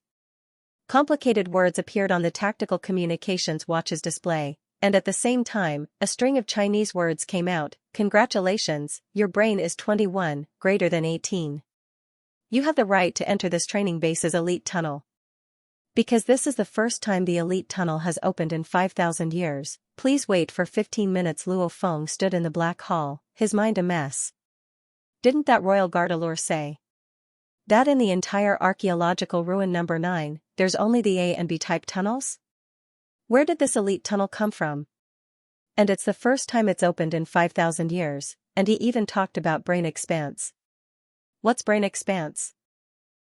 Complicated words appeared on the tactical communications watch's display, and at the same time, a string of Chinese words came out. Congratulations, your brain is 21, greater than 18. You have the right to enter this training base's elite tunnel. Because this is the first time the elite tunnel has opened in 5,000 years, please wait for 15 minutes. Luo Feng stood in the black hall, his mind a mess. Didn't that royal guard allure say that in the entire archaeological ruin number 9, there's only the A and B type tunnels? Where did this elite tunnel come from? And it's the first time it's opened in 5,000 years, and he even talked about brain expanse. What's brain expanse?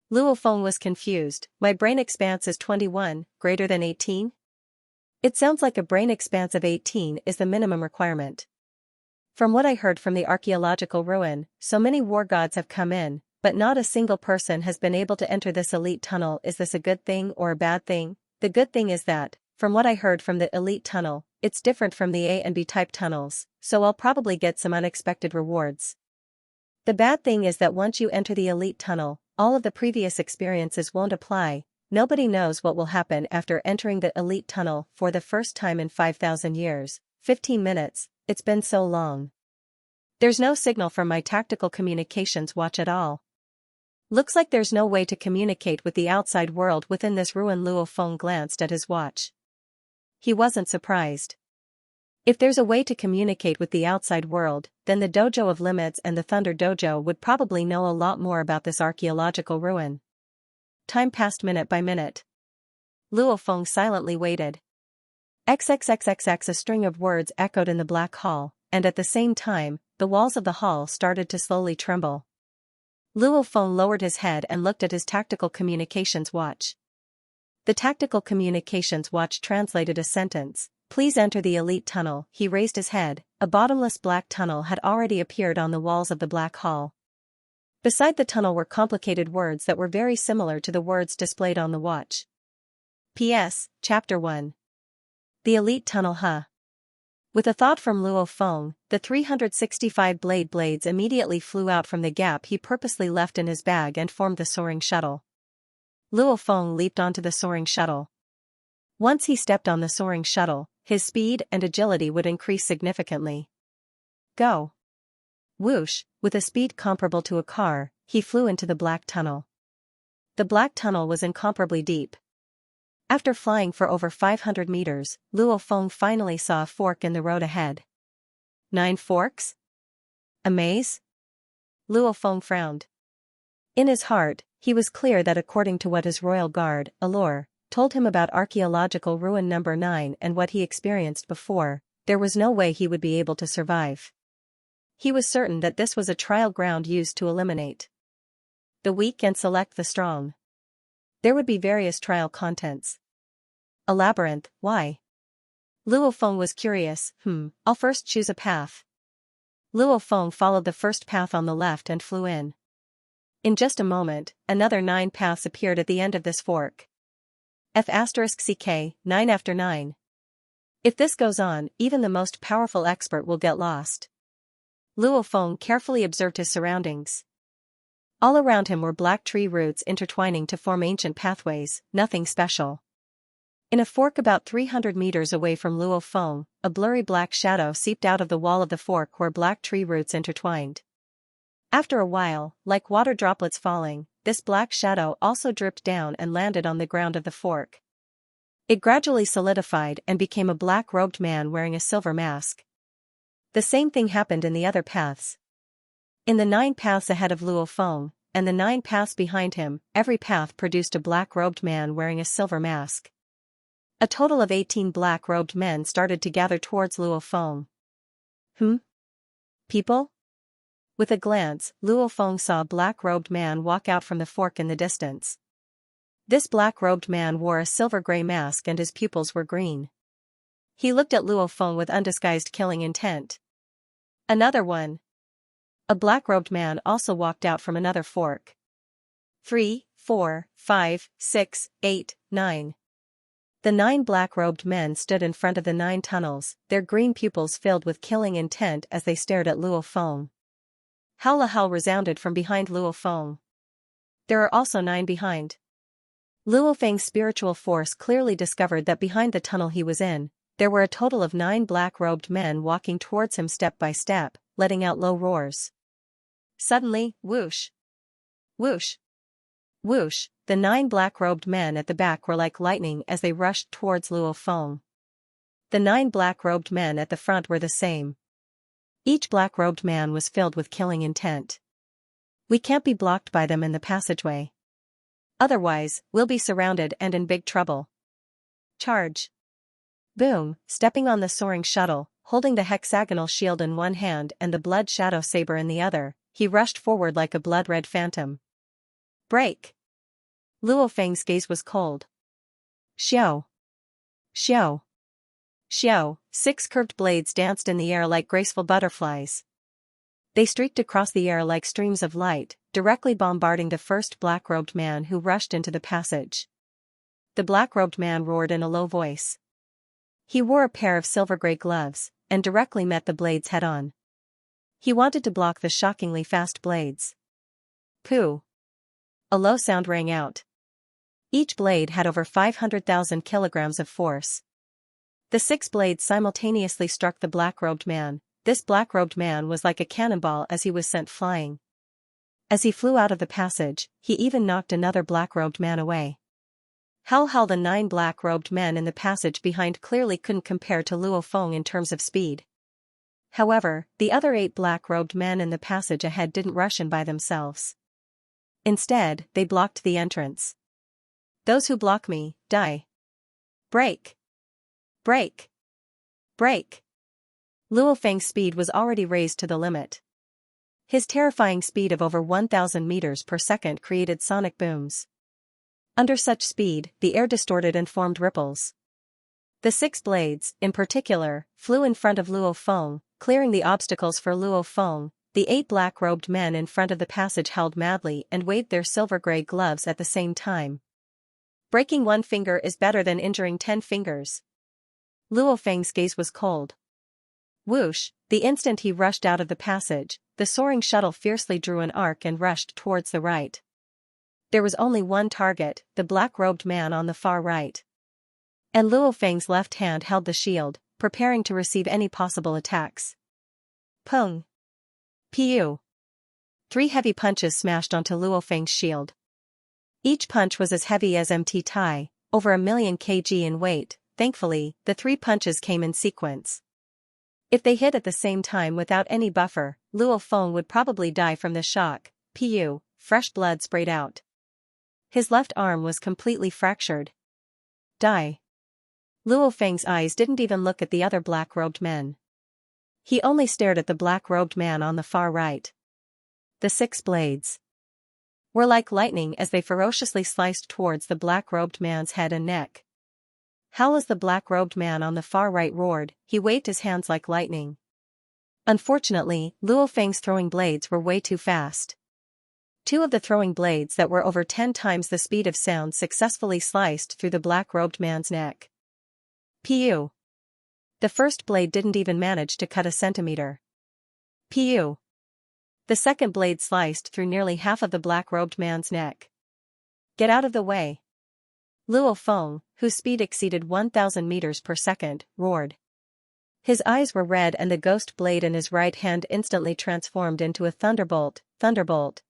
Luo Feng was confused. My brain expanse is 21, greater than 18? It sounds like a brain expanse of 18 is the minimum requirement. From what I heard from the archaeological ruin, so many war gods have come in, but not a single person has been able to enter this elite tunnel. Is this a good thing or a bad thing? The good thing is that, from what I heard from the elite tunnel, it's different from the A and B type tunnels, so I'll probably get some unexpected rewards. The bad thing is that once you enter the elite tunnel, all of the previous experiences won't apply. Nobody knows what will happen after entering the elite tunnel for the first time in 5,000 years. 15 minutes, it's been so long. There's no signal from my tactical communications watch at all. Looks like there's no way to communicate with the outside world within this ruin. Luo Feng glanced at his watch. He wasn't surprised. If there's a way to communicate with the outside world, then the Dojo of Limits and the Thunder Dojo would probably know a lot more about this archaeological ruin. Time passed minute by minute. Luo Feng silently waited. XXXXX. A string of words echoed in the black hall, and at the same time, the walls of the hall started to slowly tremble. Luo Feng lowered his head and looked at his tactical communications watch. The tactical communications watch translated a sentence. Please enter the elite tunnel. He raised his head. A bottomless black tunnel had already appeared on the walls of the black hall. Beside the tunnel were complicated words that were very similar to the words displayed on the watch. P.S. Chapter 1. The Elite Tunnel. With a thought from Luo Feng, the 365 blades immediately flew out from the gap he purposely left in his bag and formed the soaring shuttle. Luo Feng leaped onto the soaring shuttle. Once he stepped on the soaring shuttle, his speed and agility would increase significantly. Go! Whoosh, with a speed comparable to a car, he flew into the black tunnel. The black tunnel was incomparably deep. After flying for over 500 meters, Luo Feng finally saw a fork in the road ahead. 9 forks? A maze? Luo Feng frowned. In his heart, he was clear that according to what his royal guard, Allure, told him about archaeological ruin number 9 and what he experienced before, there was no way he would be able to survive. He was certain that this was a trial ground used to eliminate the weak and select the strong. There would be various trial contents. A labyrinth, why? Luo Feng was curious. I'll first choose a path. Luo Feng followed the first path on the left and flew in. In just a moment, another 9 paths appeared at the end of this fork. F*CK, 9 after 9. If this goes on, even the most powerful expert will get lost. Luo Feng carefully observed his surroundings. All around him were black tree roots intertwining to form ancient pathways, nothing special. In a fork about 300 meters away from Luo Feng, a blurry black shadow seeped out of the wall of the fork where black tree roots intertwined. After a while, like water droplets falling, this black shadow also dripped down and landed on the ground of the fork. It gradually solidified and became a black-robed man wearing a silver mask. The same thing happened in the other paths. In the 9 paths ahead of Luo Feng, and the 9 paths behind him, every path produced a black-robed man wearing a silver mask. A total of 18 black-robed men started to gather towards Luo Feng. People? With a glance, Luo Feng saw a black-robed man walk out from the fork in the distance. This black-robed man wore a silver-gray mask and his pupils were green. He looked at Luo Feng with undisguised killing intent. Another one. A black-robed man also walked out from another fork. 3, 4, 5, 6, 8, 9. The 9 black-robed men stood in front of the 9 tunnels, their green pupils filled with killing intent as they stared at Luo Feng. Howl resounded from behind Luo Feng. There are also 9 behind. Luo Feng's spiritual force clearly discovered that behind the tunnel he was in, there were a total of 9 black-robed men walking towards him step by step, letting out low roars. Suddenly, whoosh! Whoosh! Whoosh! The 9 black-robed men at the back were like lightning as they rushed towards Luo Feng. The 9 black-robed men at the front were the same. Each black-robed man was filled with killing intent. We can't be blocked by them in the passageway. Otherwise, we'll be surrounded and in big trouble. Charge! Boom! Stepping on the soaring shuttle, holding the hexagonal shield in one hand and the blood shadow saber in the other, he rushed forward like a blood-red phantom. Break! Luo Feng's gaze was cold. Xiao! Xiao! Xiao! 6 curved blades danced in the air like graceful butterflies. They streaked across the air like streams of light, directly bombarding the first black-robed man who rushed into the passage. The black-robed man roared in a low voice. He wore a pair of silver-gray gloves, and directly met the blades head-on. He wanted to block the shockingly fast blades. Pooh! A low sound rang out. Each blade had over 500,000 kilograms of force. The 6 blades simultaneously struck the black-robed man. This black-robed man was like a cannonball as he was sent flying. As he flew out of the passage, he even knocked another black-robed man away. Howl! The 9 black-robed men in the passage behind clearly couldn't compare to Luo Feng in terms of speed. However, the other 8 black-robed men in the passage ahead didn't rush in by themselves. Instead, they blocked the entrance. Those who block me, die. Break! Break! Break! Luo Feng's speed was already raised to the limit. His terrifying speed of over 1,000 meters per second created sonic booms. Under such speed, the air distorted and formed ripples. The 6 blades, in particular, flew in front of Luo Feng, clearing the obstacles for Luo Feng. The 8 black-robed men in front of the passage held madly and waved their silver-gray gloves at the same time. Breaking 1 finger is better than injuring 10 fingers. Luo Feng's gaze was cold. Whoosh! The instant he rushed out of the passage, the soaring shuttle fiercely drew an arc and rushed towards the right. There was only one target, the black-robed man on the far right. And Luo Feng's left hand held the shield, preparing to receive any possible attacks. Pung! Piu! 3 heavy punches smashed onto Luo Feng's shield. Each punch was as heavy as MT Tai, over 1,000,000 kg in weight. Thankfully, the 3 punches came in sequence. If they hit at the same time without any buffer, Luo Feng would probably die from the shock. Piu! Fresh blood sprayed out. His left arm was completely fractured. Die! Luo Feng's eyes didn't even look at the other black-robed men. He only stared at the black-robed man on the far right. The 6 blades were like lightning as they ferociously sliced towards the black-robed man's head and neck. Howl as the black-robed man on the far right roared, he waved his hands like lightning. Unfortunately, Luo Feng's throwing blades were way too fast. 2 of the throwing blades that were over 10 times the speed of sound successfully sliced through the black-robed man's neck. Piu! The first blade didn't even manage to cut a centimeter. Piu! The second blade sliced through nearly half of the black-robed man's neck. Get out of the way! Luo Feng, whose speed exceeded 1,000 meters per second, roared. His eyes were red and the ghost blade in his right hand instantly transformed into a thunderbolt,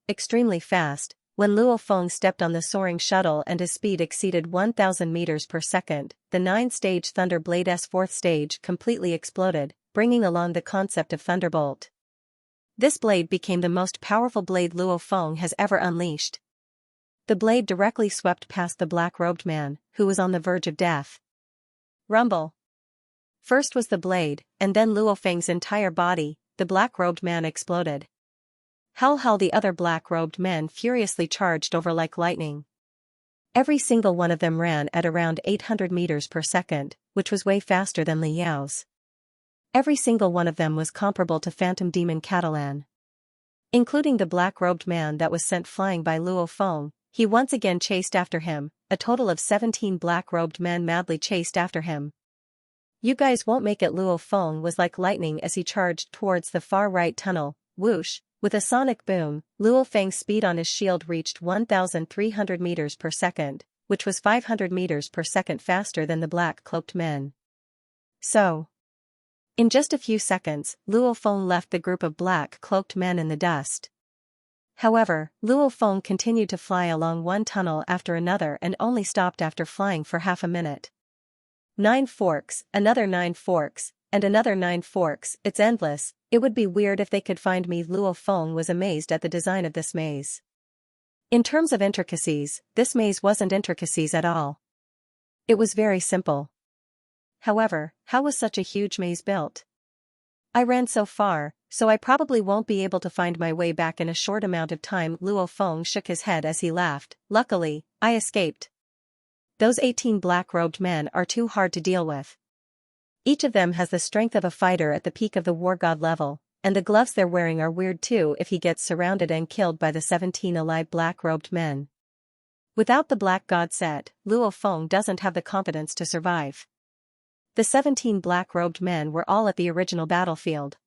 extremely fast. When Luo Feng stepped on the soaring shuttle and his speed exceeded 1,000 meters per second, the 9-stage Thunder Blade's 4th stage completely exploded, bringing along the concept of Thunderbolt. This blade became the most powerful blade Luo Feng has ever unleashed. The blade directly swept past the black-robed man, who was on the verge of death. Rumble! First was the blade, and then Luo Feng's entire body. The black-robed man exploded. Howl! The other black-robed men furiously charged over like lightning. Every single one of them ran at around 800 meters per second, which was way faster than Li Yao's. Every single one of them was comparable to Phantom Demon Catalan. Including the black-robed man that was sent flying by Luo Feng, he once again chased after him. A total of 17 black-robed men madly chased after him. You guys won't make it. Luo Feng was like lightning as he charged towards the far right tunnel. Whoosh! With a sonic boom, Luo Feng's speed on his shield reached 1,300 meters per second, which was 500 meters per second faster than the black-cloaked men. So, in just a few seconds, Luo Feng left the group of black-cloaked men in the dust. However, Luo Feng continued to fly along one tunnel after another and only stopped after flying for half a minute. 9 forks, another 9 forks, and another 9 forks. It's endless. It would be weird if they could find me. Luo Feng was amazed at the design of this maze. In terms of intricacies, this maze wasn't intricacies at all. It was very simple. However, how was such a huge maze built? I ran so far, so I probably won't be able to find my way back in a short amount of time. Luo Feng shook his head as he laughed. Luckily, I escaped. Those 18 black-robed men are too hard to deal with. Each of them has the strength of a fighter at the peak of the war god level, and the gloves they're wearing are weird too if he gets surrounded and killed by the 17 alive black-robed men. Without the black god set, Luo Feng doesn't have the confidence to survive. The 17 black-robed men were all at the original battlefield.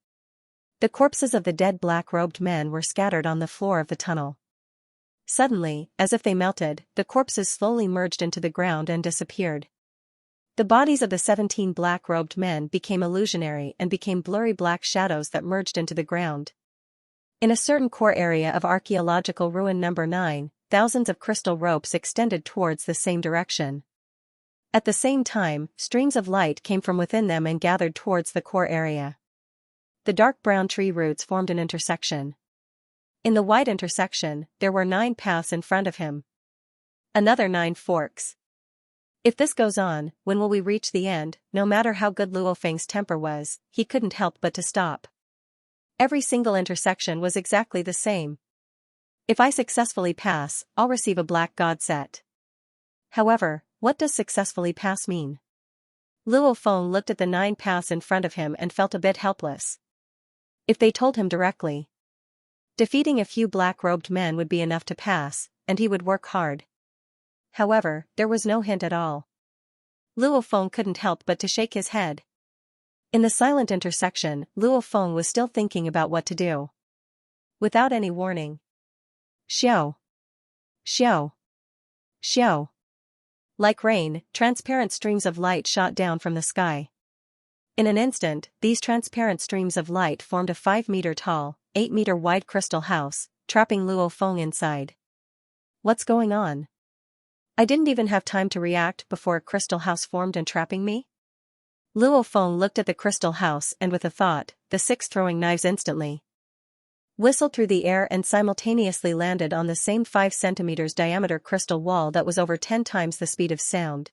The corpses of the dead black-robed men were scattered on the floor of the tunnel. Suddenly, as if they melted, the corpses slowly merged into the ground and disappeared. The bodies of the 17 black-robed men became illusionary and became blurry black shadows that merged into the ground. In a certain core area of archaeological ruin number 9, thousands of crystal ropes extended towards the same direction. At the same time, streams of light came from within them and gathered towards the core area. The dark brown tree roots formed an intersection. In the wide intersection, there were 9 paths in front of him. Another 9 forks. If this goes on, when will we reach the end? No matter how good Luo Feng's temper was, he couldn't help but to stop. Every single intersection was exactly the same. If I successfully pass, I'll receive a black god set. However, what does successfully pass mean? Luo Feng looked at the 9 paths in front of him and felt a bit helpless. If they told him directly, defeating a few black-robed men would be enough to pass, and he would work hard. However, there was no hint at all. Luo Feng couldn't help but to shake his head. In the silent intersection, Luo Feng was still thinking about what to do. Without any warning. Xiao. Xiao. Xiao. Like rain, transparent streams of light shot down from the sky. In an instant, these transparent streams of light formed a 5-meter-tall, 8-meter-wide crystal house, trapping Luo Feng inside. What's going on? I didn't even have time to react before a crystal house formed and trapping me? Luo Feng looked at the crystal house and with a thought, the 6 throwing knives instantly whistled through the air and simultaneously landed on the same 5 centimeters diameter crystal wall that was over 10 times the speed of sound.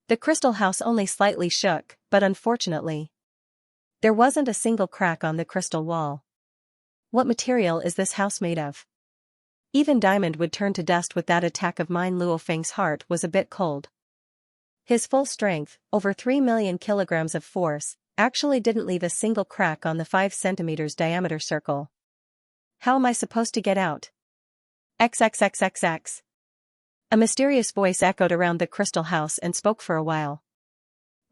The crystal house only slightly shook, but unfortunately, there wasn't a single crack on the crystal wall. What material is this house made of? Even diamond would turn to dust with that attack of mine. Luo Feng's heart was a bit cold. His full strength, over 3 million kilograms of force, actually didn't leave a single crack on the 5 centimeters diameter circle. How am I supposed to get out? XXXXX. A mysterious voice echoed around the crystal house and spoke for a while.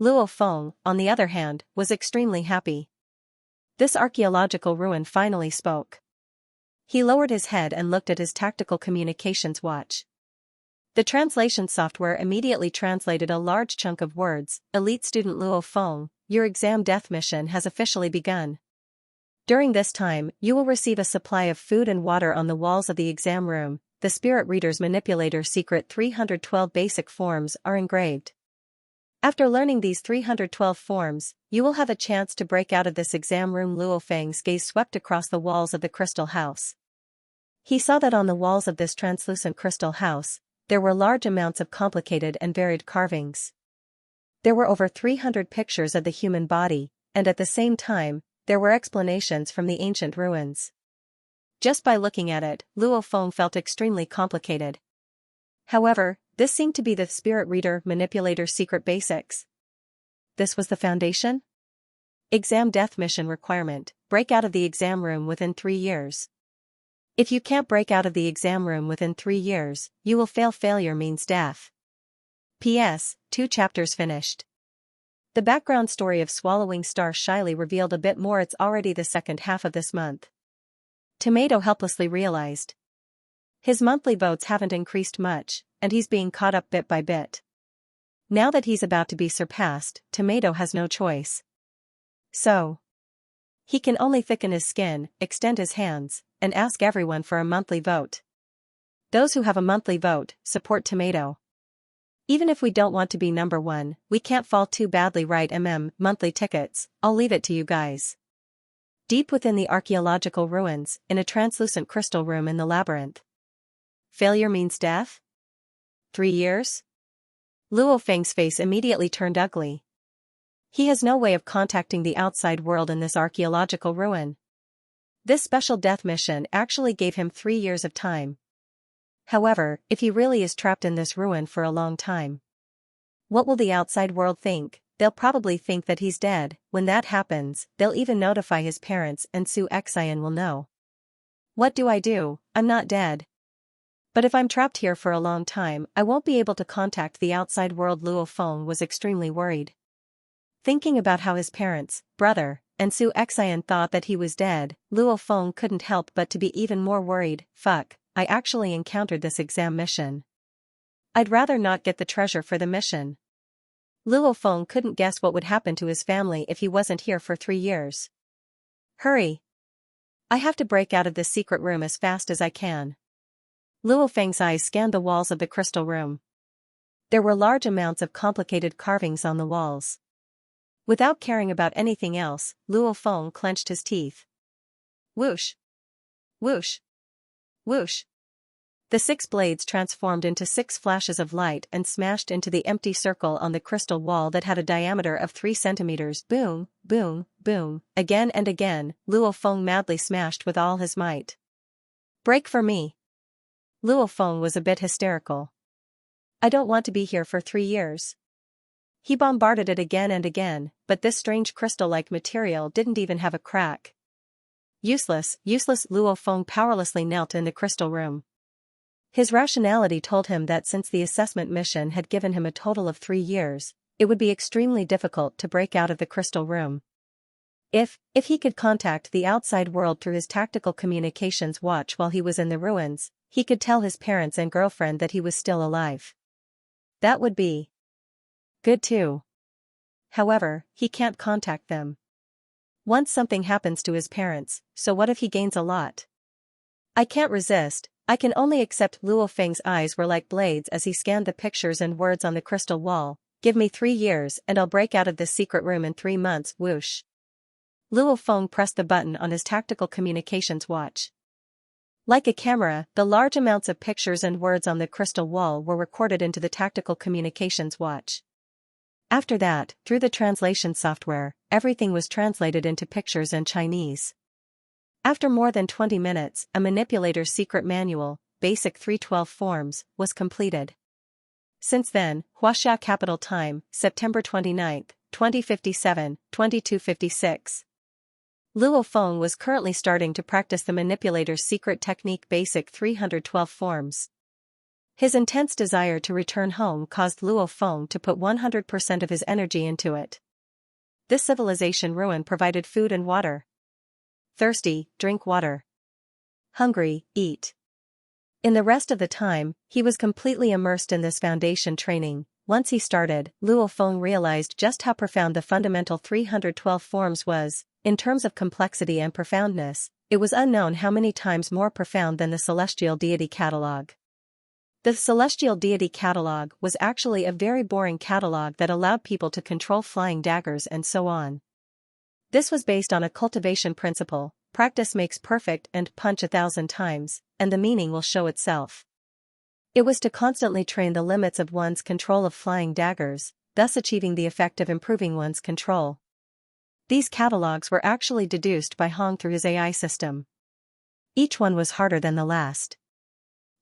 Luo Feng, on the other hand, was extremely happy. This archaeological ruin finally spoke. He lowered his head and looked at his tactical communications watch. The translation software immediately translated a large chunk of words. Elite student Luo Feng, your exam death mission has officially begun. During this time, you will receive a supply of food and water on the walls of the exam room. The Spirit Reader's Manipulator Secret 312 basic forms are engraved. After learning these 312 forms, you will have a chance to break out of this exam room. Luo Feng's gaze swept across the walls of the crystal house. He saw that on the walls of this translucent crystal house, there were large amounts of complicated and varied carvings. There were over 300 pictures of the human body, and at the same time, there were explanations from the ancient ruins. Just by looking at it, Luo Feng felt extremely complicated. However, this seemed to be the Spirit Reader Manipulator Secret basics. This was the foundation? Exam death mission requirement: break out of the exam room within 3 years. If you can't break out of the exam room within 3 years, you will fail. Failure means death. P.S. 2 chapters finished. The background story of Swallowing Star shyly revealed a bit more. It's already the second half of this month. Tomato helplessly realized. His monthly votes haven't increased much, and he's being caught up bit by bit. Now that he's about to be surpassed, Tomato has no choice. So, he can only thicken his skin, extend his hands, and ask everyone for a monthly vote. Those who have a monthly vote, support Tomato. Even if we don't want to be number 1, we can't fall too badly, right? Monthly tickets, I'll leave it to you guys. Deep within the archaeological ruins, in a translucent crystal room in the labyrinth. Failure means death? 3 years? Luo Feng's face immediately turned ugly. He has no way of contacting the outside world in this archaeological ruin. This special death mission actually gave him 3 years of time. However, if he really is trapped in this ruin for a long time, what will the outside world think? They'll probably think that he's dead. When that happens, they'll even notify his parents and Xianxia will know. What do I do? I'm not dead. But if I'm trapped here for a long time, I won't be able to contact the outside world. Luo Feng was extremely worried. Thinking about how his parents, brother, and Xianxia thought that he was dead, Luo Feng couldn't help but to be even more worried. Fuck, I actually encountered this exam mission. I'd rather not get the treasure for the mission. Luo Feng couldn't guess what would happen to his family if he wasn't here for 3 years. Hurry! I have to break out of this secret room as fast as I can. Luo Feng's eyes scanned the walls of the crystal room. There were large amounts of complicated carvings on the walls. Without caring about anything else, Luo Feng clenched his teeth. Whoosh! Whoosh! Whoosh! The 6 blades transformed into 6 flashes of light and smashed into the empty circle on the crystal wall that had a diameter of 3 centimeters. Boom, boom, boom. Again and again, Luo Feng madly smashed with all his might. Break for me. Luo Feng was a bit hysterical. I don't want to be here for 3 years. He bombarded it again and again, but this strange crystal-like material didn't even have a crack. Useless, useless. Luo Feng powerlessly knelt in the crystal room. His rationality told him that since the assessment mission had given him a total of 3 years, it would be extremely difficult to break out of the crystal room. If he could contact the outside world through his tactical communications watch while he was in the ruins, he could tell his parents and girlfriend that he was still alive. That would be good too. However, he can't contact them. Once something happens to his parents, so what if he gains a lot? I can't resist. I can only accept. Luo Feng's eyes were like blades as he scanned the pictures and words on the crystal wall. Give me 3 years and I'll break out of this secret room in 3 months. Whoosh. Luo Feng pressed the button on his tactical communications watch. Like a camera, the large amounts of pictures and words on the crystal wall were recorded into the tactical communications watch. After that, through the translation software, everything was translated into pictures and Chinese. After more than 20 minutes, a manipulator's secret manual, Basic 312 Forms, was completed. Since then, Huaxia Capital Time, September 29, 2057, 2256. Luo Feng was currently starting to practice the manipulator's secret technique Basic 312 Forms. His intense desire to return home caused Luo Feng to put 100% of his energy into it. This civilization ruin provided food and water. Thirsty, drink water. Hungry, eat. In the rest of the time, he was completely immersed in this foundation training. Once he started, Luo Feng realized just how profound the fundamental 312 forms was. In terms of complexity and profoundness, it was unknown how many times more profound than the Celestial Deity Catalog. The Celestial Deity Catalog was actually a very boring catalog that allowed people to control flying daggers and so on. This was based on a cultivation principle: practice makes perfect and punch 1,000 times, and the meaning will show itself. It was to constantly train the limits of one's control of flying daggers, thus achieving the effect of improving one's control. These catalogs were actually deduced by Hong through his AI system. Each one was harder than the last.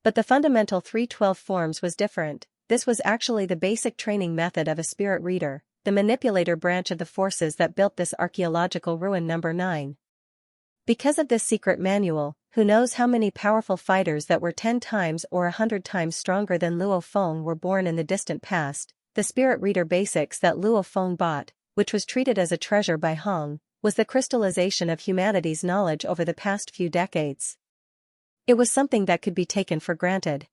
But the fundamental 312 forms was different. This was actually the basic training method of a spirit reader, the manipulator branch of the forces that built this archaeological ruin number 9. Because of this secret manual, who knows how many powerful fighters that were 10 times or 100 times stronger than Luo Feng were born in the distant past. The spirit reader basics that Luo Feng bought, which was treated as a treasure by Hong, was the crystallization of humanity's knowledge over the past few decades. It was something that could be taken for granted.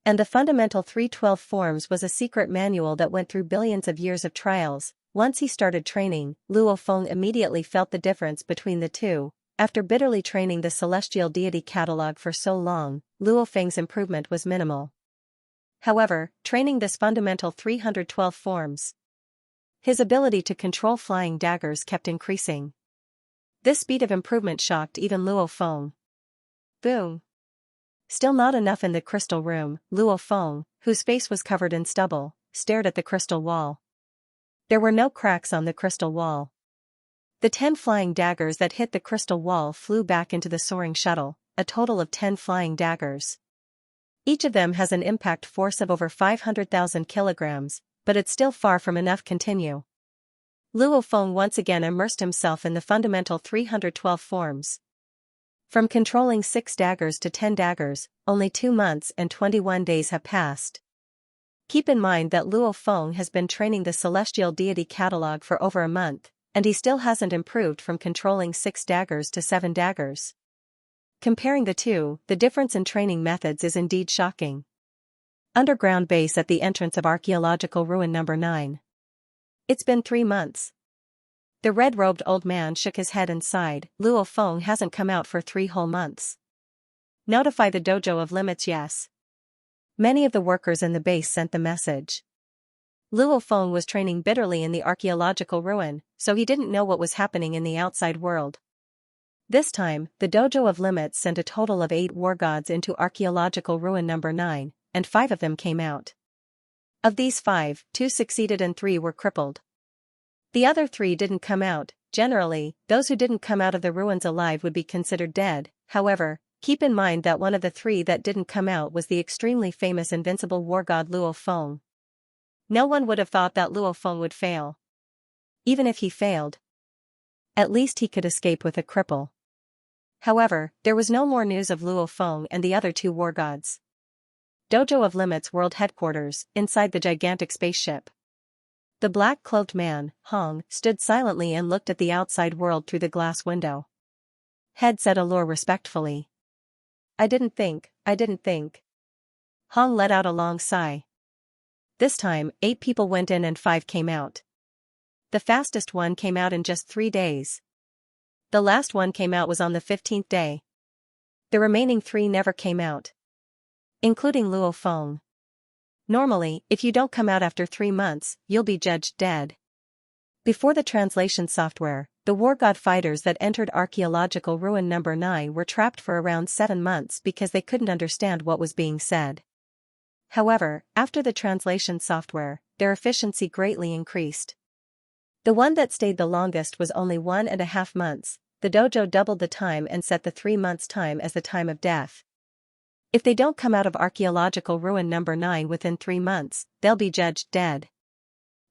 And the fundamental 312 forms was a secret manual that went through billions of years of trials. Once he started training, Luo Feng immediately felt the difference between the two. After bitterly training the Celestial Deity Catalog for so long, Luo Feng's improvement was minimal. However, training this fundamental 312 forms, his ability to control flying daggers kept increasing. This speed of improvement shocked even Luo Feng. Boom. Still not enough in the crystal room. Luo Feng, whose face was covered in stubble, stared at the crystal wall. There were no cracks on the crystal wall. The 10 flying daggers that hit the crystal wall flew back into the soaring shuttle, a total of 10 flying daggers. Each of them has an impact force of over 500,000 kilograms, but it's still far from enough. Continue. Luo Feng once again immersed himself in the fundamental 312 forms. From controlling 6 daggers to 10 daggers, only 2 months and 21 days have passed. Keep in mind that Luo Feng has been training the Celestial Deity Catalog for over a month, and he still hasn't improved from controlling 6 daggers to 7 daggers. Comparing the two, the difference in training methods is indeed shocking. Underground base at the entrance of archaeological ruin number 9. It's been 3 months. The red-robed old man shook his head and sighed. Luo Feng hasn't come out for 3 whole months. Notify the dojo of limits. Yes. Many of the workers in the base sent the message. Luo Feng was training bitterly in the archaeological ruin, so he didn't know what was happening in the outside world. This time, the Dojo of Limits sent a total of 8 war gods into archaeological ruin number 9, and 5 of them came out. Of these 5, 2 succeeded and 3 were crippled. The other 3 didn't come out. Generally, those who didn't come out of the ruins alive would be considered dead. However, keep in mind that one of the 3 that didn't come out was the extremely famous invincible war god Luo Feng. No one would have thought that Luo Feng would fail. Even if he failed, at least he could escape with a cripple. However, there was no more news of Luo Feng and the other 2 war gods. Dojo of Limits World Headquarters, inside the gigantic spaceship. The black-cloaked man, Hong, stood silently and looked at the outside world through the glass window. Head said Allure respectfully. I didn't think. Hong let out a long sigh. This time, 8 people went in and 5 came out. The fastest one came out in just 3 days. The last one came out was on the 15th day. The remaining 3 never came out, including Luo Feng. Normally, if you don't come out after 3 months, you'll be judged dead. Before the translation software, the war god fighters that entered archaeological ruin number 9 were trapped for around 7 months because they couldn't understand what was being said. However, after the translation software, their efficiency greatly increased. The one that stayed the longest was only 1.5 months. The dojo doubled the time and set the 3 months time as the time of death. If they don't come out of archaeological ruin number 9 within 3 months, they'll be judged dead.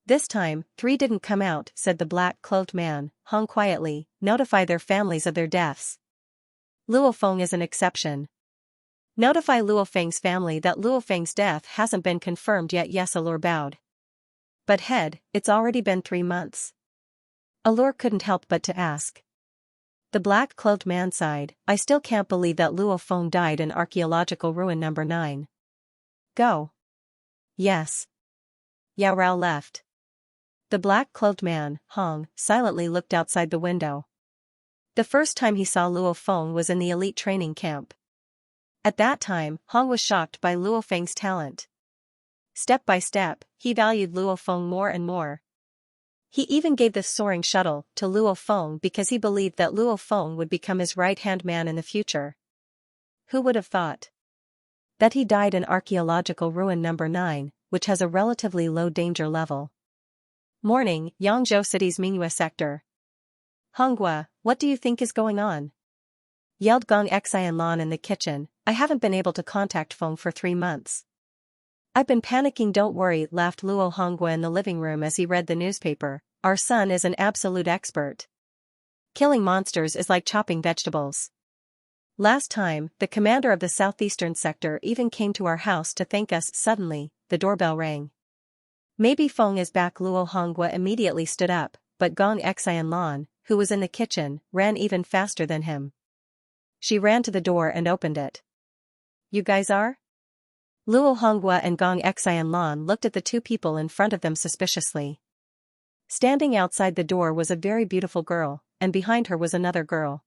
This time, 3 didn't come out, said the black-cloaked man, Hong quietly. Notify their families of their deaths. Luo Feng is an exception. Notify Luo Feng's family that Luo Feng's death hasn't been confirmed yet. Yes, Allure bowed. But head, it's already been 3 months. Allure couldn't help but to ask. The black-cloaked man sighed. I still can't believe that Luo Feng died in archaeological ruin number 9. Go. Yes. Yao Rao left. The black-cloaked man, Hong, silently looked outside the window. The first time he saw Luo Feng was in the elite training camp. At that time, Hong was shocked by Luo Feng's talent. Step by step, he valued Luo Feng more and more. He even gave the soaring shuttle to Luo Feng because he believed that Luo Feng would become his right-hand man in the future. Who would have thought that he died in archaeological ruin number 9, which has a relatively low danger level? Morning, Yangzhou City's Mingyue sector. Honghua, what do you think is going on? Yelled Gong Xianlan in the kitchen. I haven't been able to contact Feng for 3 months. I've been panicking. Don't worry, laughed Luo Honghua in the living room as he read the newspaper. Our son is an absolute expert. Killing monsters is like chopping vegetables. Last time, the commander of the southeastern sector even came to our house to thank us. Suddenly, the doorbell rang. Maybe Feng is back. Luo Honghua immediately stood up, but Gong Xianlan, who was in the kitchen, ran even faster than him. She ran to the door and opened it. You guys are? Luo Honghua and Gong Xianlan looked at the 2 people in front of them suspiciously. Standing outside the door was a very beautiful girl, and behind her was another girl.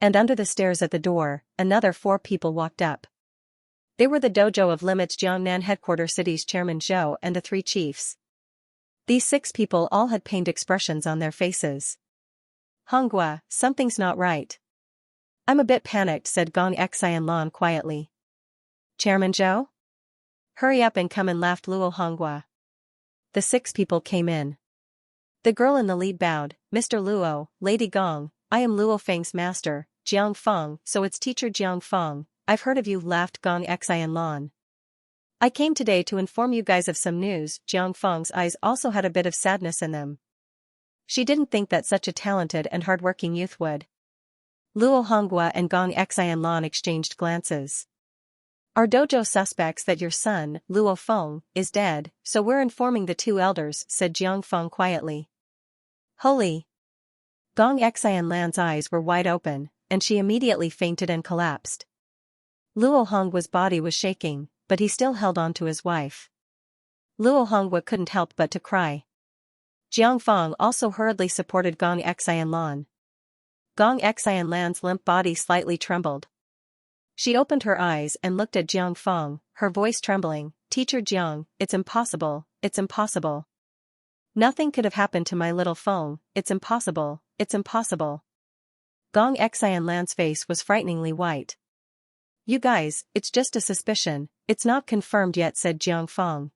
And under the stairs at the door, another 4 people walked up. They were the Dojo of Limits Jiangnan headquarter city's chairman Zhou and the 3 chiefs. These 6 people all had pained expressions on their faces. Honghua, something's not right. I'm a bit panicked, said Gong Xianlan quietly. Chairman Zhou? Hurry up and come in, laughed Luo Honghua. The 6 people came in. The girl in the lead bowed. Mr. Luo, Lady Gong, I am Luo Feng's master, Jiang Feng, so it's teacher Jiang Feng. I've heard of you, laughed Gong Xianlan. I came today to inform you guys of some news. Jiang Feng's eyes also had a bit of sadness in them. She didn't think that such a talented and hardworking youth would. Luo Honghua and Gong Xianlan exchanged glances. Our dojo suspects that your son, Luo Feng, is dead, so we're informing the 2 elders, said Jiang Feng quietly. Holy! Gong Xianlan's eyes were wide open, and she immediately fainted and collapsed. Luo Honghua's body was shaking, but he still held on to his wife. Luo Honghua couldn't help but to cry. Jiang Feng also hurriedly supported Gong Xianlan. Gong Xianlan's limp body slightly trembled. She opened her eyes and looked at Jiang Feng, her voice trembling. Teacher Jiang, it's impossible, it's impossible. Nothing could have happened to my little Feng, it's impossible, it's impossible. Gong Xianlan's face was frighteningly white. You guys, it's just a suspicion, it's not confirmed yet, said Jiang Feng.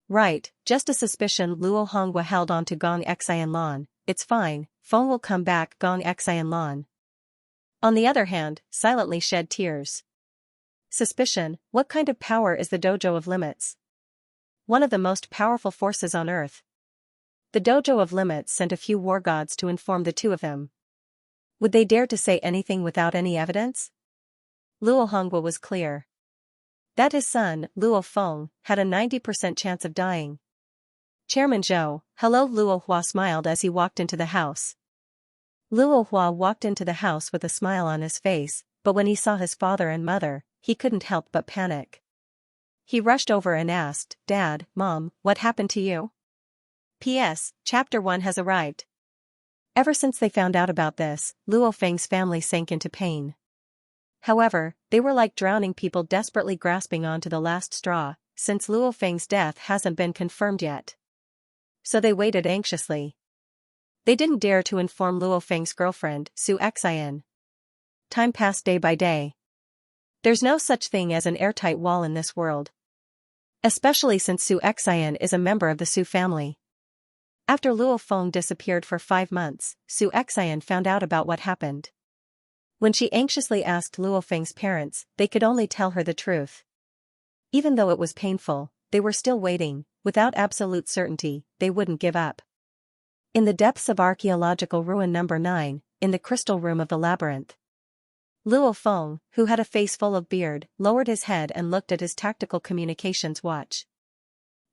Right, just a suspicion. Luo Hongwa held on to Gong Xianlan. It's fine, Feng will come back. Gong Xianlan, on the other hand, silently shed tears. Suspicion, what kind of power is the Dojo of Limits? One of the most powerful forces on earth. The Dojo of Limits sent a few war gods to inform the two of them. Would they dare to say anything without any evidence? Luo Hongwa was clear. That his son, Luo Feng, had a 90% chance of dying. Chairman Zhou, hello. Luo Hua smiled as he walked into the house. Luo Hua walked into the house with a smile on his face, but when he saw his father and mother, he couldn't help but panic. He rushed over and asked, Dad, Mom, what happened to you? P.S. Chapter 1 has arrived. Ever since they found out about this, Luo Feng's family sank into pain. However, they were like drowning people desperately grasping onto the last straw, since Luo Feng's death hasn't been confirmed yet. So they waited anxiously. They didn't dare to inform Luo Feng's girlfriend, Xianxia. Time passed day by day. There's no such thing as an airtight wall in this world. Especially since Xianxia is a member of the Su family. After Luo Feng disappeared for 5 months, Xianxia found out about what happened. When she anxiously asked Luo Feng's parents, they could only tell her the truth. Even though it was painful, they were still waiting. Without absolute certainty, they wouldn't give up. In the depths of archaeological ruin number 9, in the crystal room of the labyrinth, Luo Feng, who had a face full of beard, lowered his head and looked at his tactical communications watch.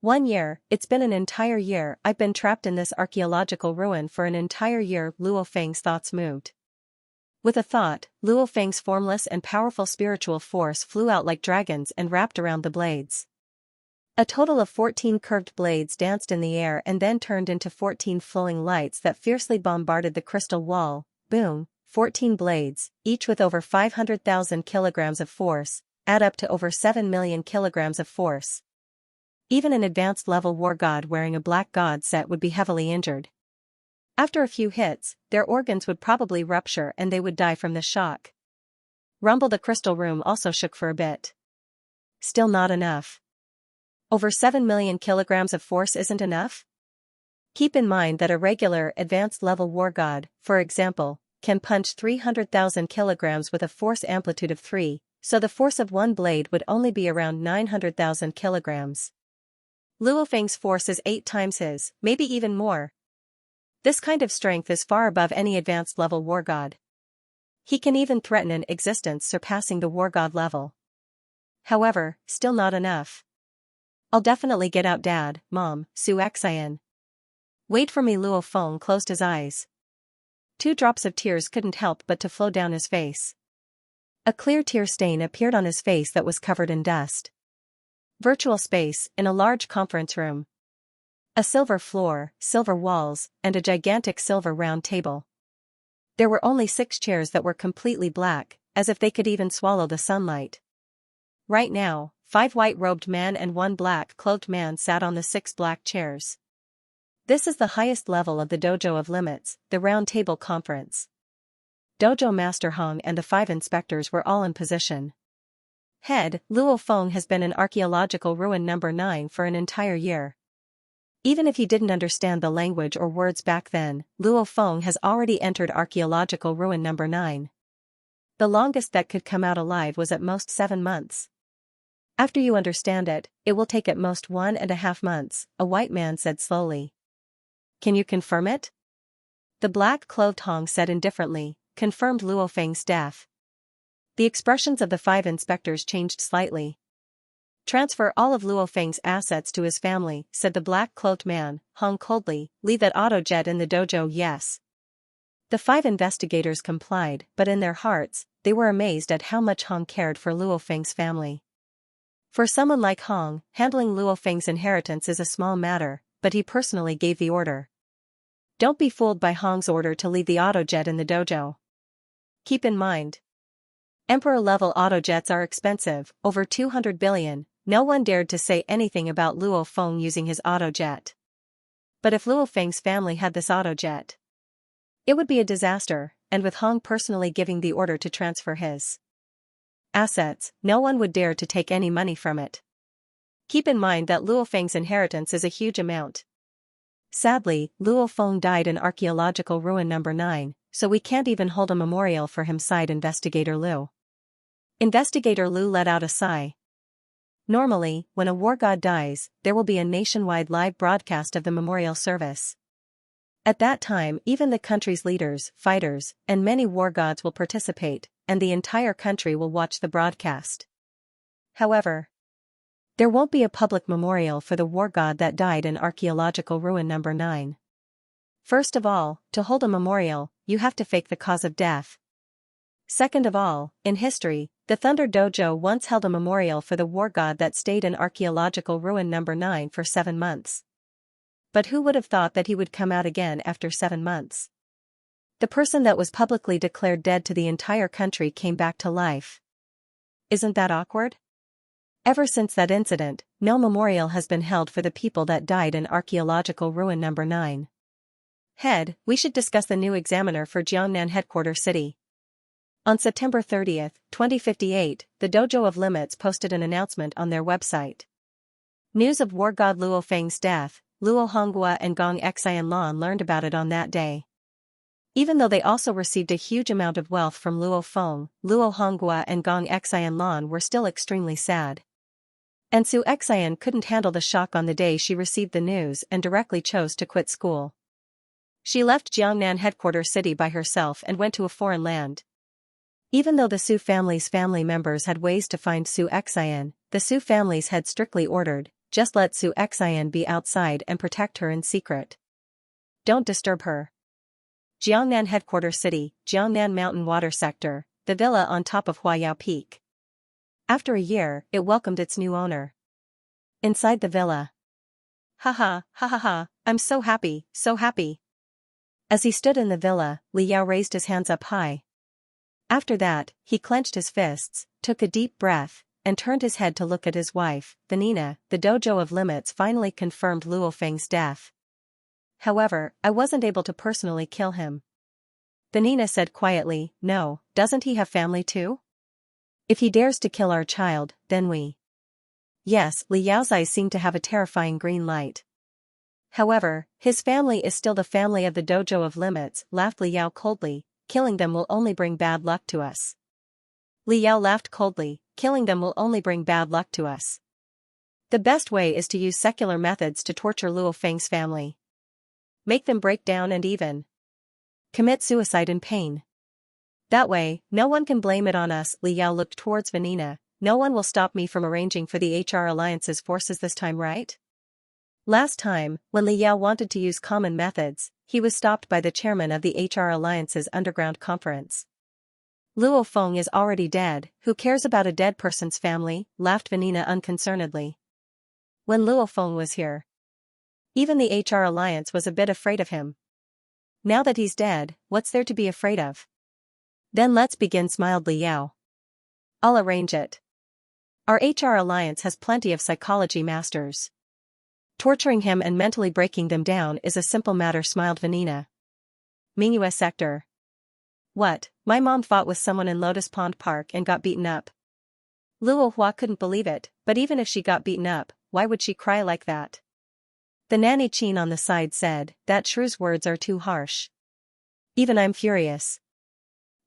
1 year, it's been an entire year. I've been trapped in this archaeological ruin for an entire year. Luo Feng's thoughts moved. With a thought, Luo Feng's formless and powerful spiritual force flew out like dragons and wrapped around the blades. A total of 14 curved blades danced in the air and then turned into 14 flowing lights that fiercely bombarded the crystal wall. Boom, 14 blades, each with over 500,000 kilograms of force, add up to over 7 million kilograms of force. Even an advanced level war god wearing a black god set would be heavily injured. After a few hits, their organs would probably rupture and they would die from the shock. Rumble. The crystal room also shook for a bit. Still not enough. Over 7 million kilograms of force isn't enough? Keep in mind that a regular advanced level war god, for example, can punch 300,000 kilograms with a force amplitude of 3, so the force of one blade would only be around 900,000 kilograms. Luo Feng's force is 8 times his, maybe even more. This kind of strength is far above any advanced level war god. He can even threaten an existence surpassing the war god level. However, still not enough. I'll definitely get out, Dad, Mom, Xianxia. Wait for me. Luo Feng closed his eyes. 2 drops of tears couldn't help but to flow down his face. A clear tear stain appeared on his face that was covered in dust. Virtual space, in a large conference room. A silver floor, silver walls, and a gigantic silver round table. There were only 6 chairs that were completely black, as if they could even swallow the sunlight. Right now, 5 white-robed men and 1 black-clothed man sat on the 6 black chairs. This is the highest level of the Dojo of Limits, the Round Table Conference. Dojo Master Hong and the 5 inspectors were all in position. Head, Luo Feng has been in archaeological ruin number 9 for an entire year. Even if he didn't understand the language or words back then, Luo Feng has already entered archaeological ruin number 9. The longest that could come out alive was at most 7 months. After you understand it, it will take at most 1.5 months, a white man said slowly. Can you confirm it? The black-clothed Hong said indifferently, confirmed Luo Feng's death. The expressions of the 5 inspectors changed slightly. Transfer all of Luo Feng's assets to his family, said the black-cloaked man, Hong coldly. Leave that autojet in the dojo. Yes. The 5 investigators complied, but in their hearts, they were amazed at how much Hong cared for Luo Feng's family. For someone like Hong, handling Luo Feng's inheritance is a small matter, but he personally gave the order. Don't be fooled by Hong's order to leave the autojet in the dojo. Keep in mind, Emperor-level autojets are expensive, over 200 billion. No one dared to say anything about Luo Feng using his autojet. But if Luo Feng's family had this autojet, it would be a disaster. and with Hong personally giving the order to transfer his assets, no one would dare to take any money from it. Keep in mind that Luo Feng's inheritance is a huge amount. Sadly, Luo Feng died in archaeological ruin number 9, so we can't even hold a memorial for him, sighed Investigator Liu. Investigator Liu let out a sigh. Normally, when a war god dies, there will be a nationwide live broadcast of the memorial service. At that time, even the country's leaders, fighters, and many war gods will participate, and the entire country will watch the broadcast. However, there won't be a public memorial for the war god that died in archaeological ruin number 9. First of all, to hold a memorial, you have to fake the cause of death. Second of all, in history, the Thunder Dojo once held a memorial for the war god that stayed in archaeological ruin number 9 for 7 months. But who would have thought that he would come out again after 7 months? The person that was publicly declared dead to the entire country came back to life. Isn't that awkward? Ever since that incident, no memorial has been held for the people that died in archaeological ruin number 9. Head, we should discuss the new examiner for Jiangnan headquarters city. On September 30, 2058, the Dojo of Limits posted an announcement on their website. News of war god Luo Feng's death. Luo Honghua and Gong Xianlan learned about it on that day. Even though they also received a huge amount of wealth from Luo Feng, Luo Honghua and Gong Xianlan were still extremely sad. And Su Xian couldn't handle the shock on the day she received the news and directly chose to quit school. She left Jiangnan headquarters city by herself and went to a foreign land. Even though the Su family's family members had ways to find Su Xian, the Su families had strictly ordered, just let Su Xian be outside and protect her in secret. Don't disturb her. Jiangnan headquarters city, Jiangnan Mountain Water Sector, the villa on top of Huayao Peak. After a year, it welcomed its new owner. Inside the villa. Ha ha, I'm so happy, so happy. As he stood in the villa, Li Yao raised his hands up high. After that, he clenched his fists, took a deep breath, and turned his head to look at his wife, Vanina. The Dojo of Limits finally confirmed Luo Feng's death. However, I wasn't able to personally kill him. Vanina said quietly, no, doesn't he have family too? If he dares to kill our child, then we. Yes, Li Yao's eyes seemed to have a terrifying green light. However, his family is still the family of the Dojo of Limits, laughed Li Yao coldly, killing them will only bring bad luck to us. Li Yao laughed coldly, killing them will only bring bad luck to us. The best way is to use secular methods to torture Luo Feng's family. Make them break down and even commit suicide in pain. That way, no one can blame it on us. Li Yao looked towards Vanina. No one will stop me from arranging for the HR Alliance's forces this time, right? Last time, when Li Yao wanted to use common methods, he was stopped by the chairman of the HR Alliance's underground conference. Luo Feng is already dead, who cares about a dead person's family, laughed Vanina unconcernedly. When Luo Feng was here, even the HR Alliance was a bit afraid of him. Now that he's dead, what's there to be afraid of? Then let's begin, smiled Li Yao. I'll arrange it. Our HR Alliance has plenty of psychology masters. Torturing him and mentally breaking them down is a simple matter, smiled Vanina. Mingyue sector. What, my mom fought with someone in Lotus Pond Park and got beaten up. Luo Hua couldn't believe it, but even if she got beaten up, why would she cry like that? The nanny Chin on the side said, that shrew's words are too harsh. Even I'm furious.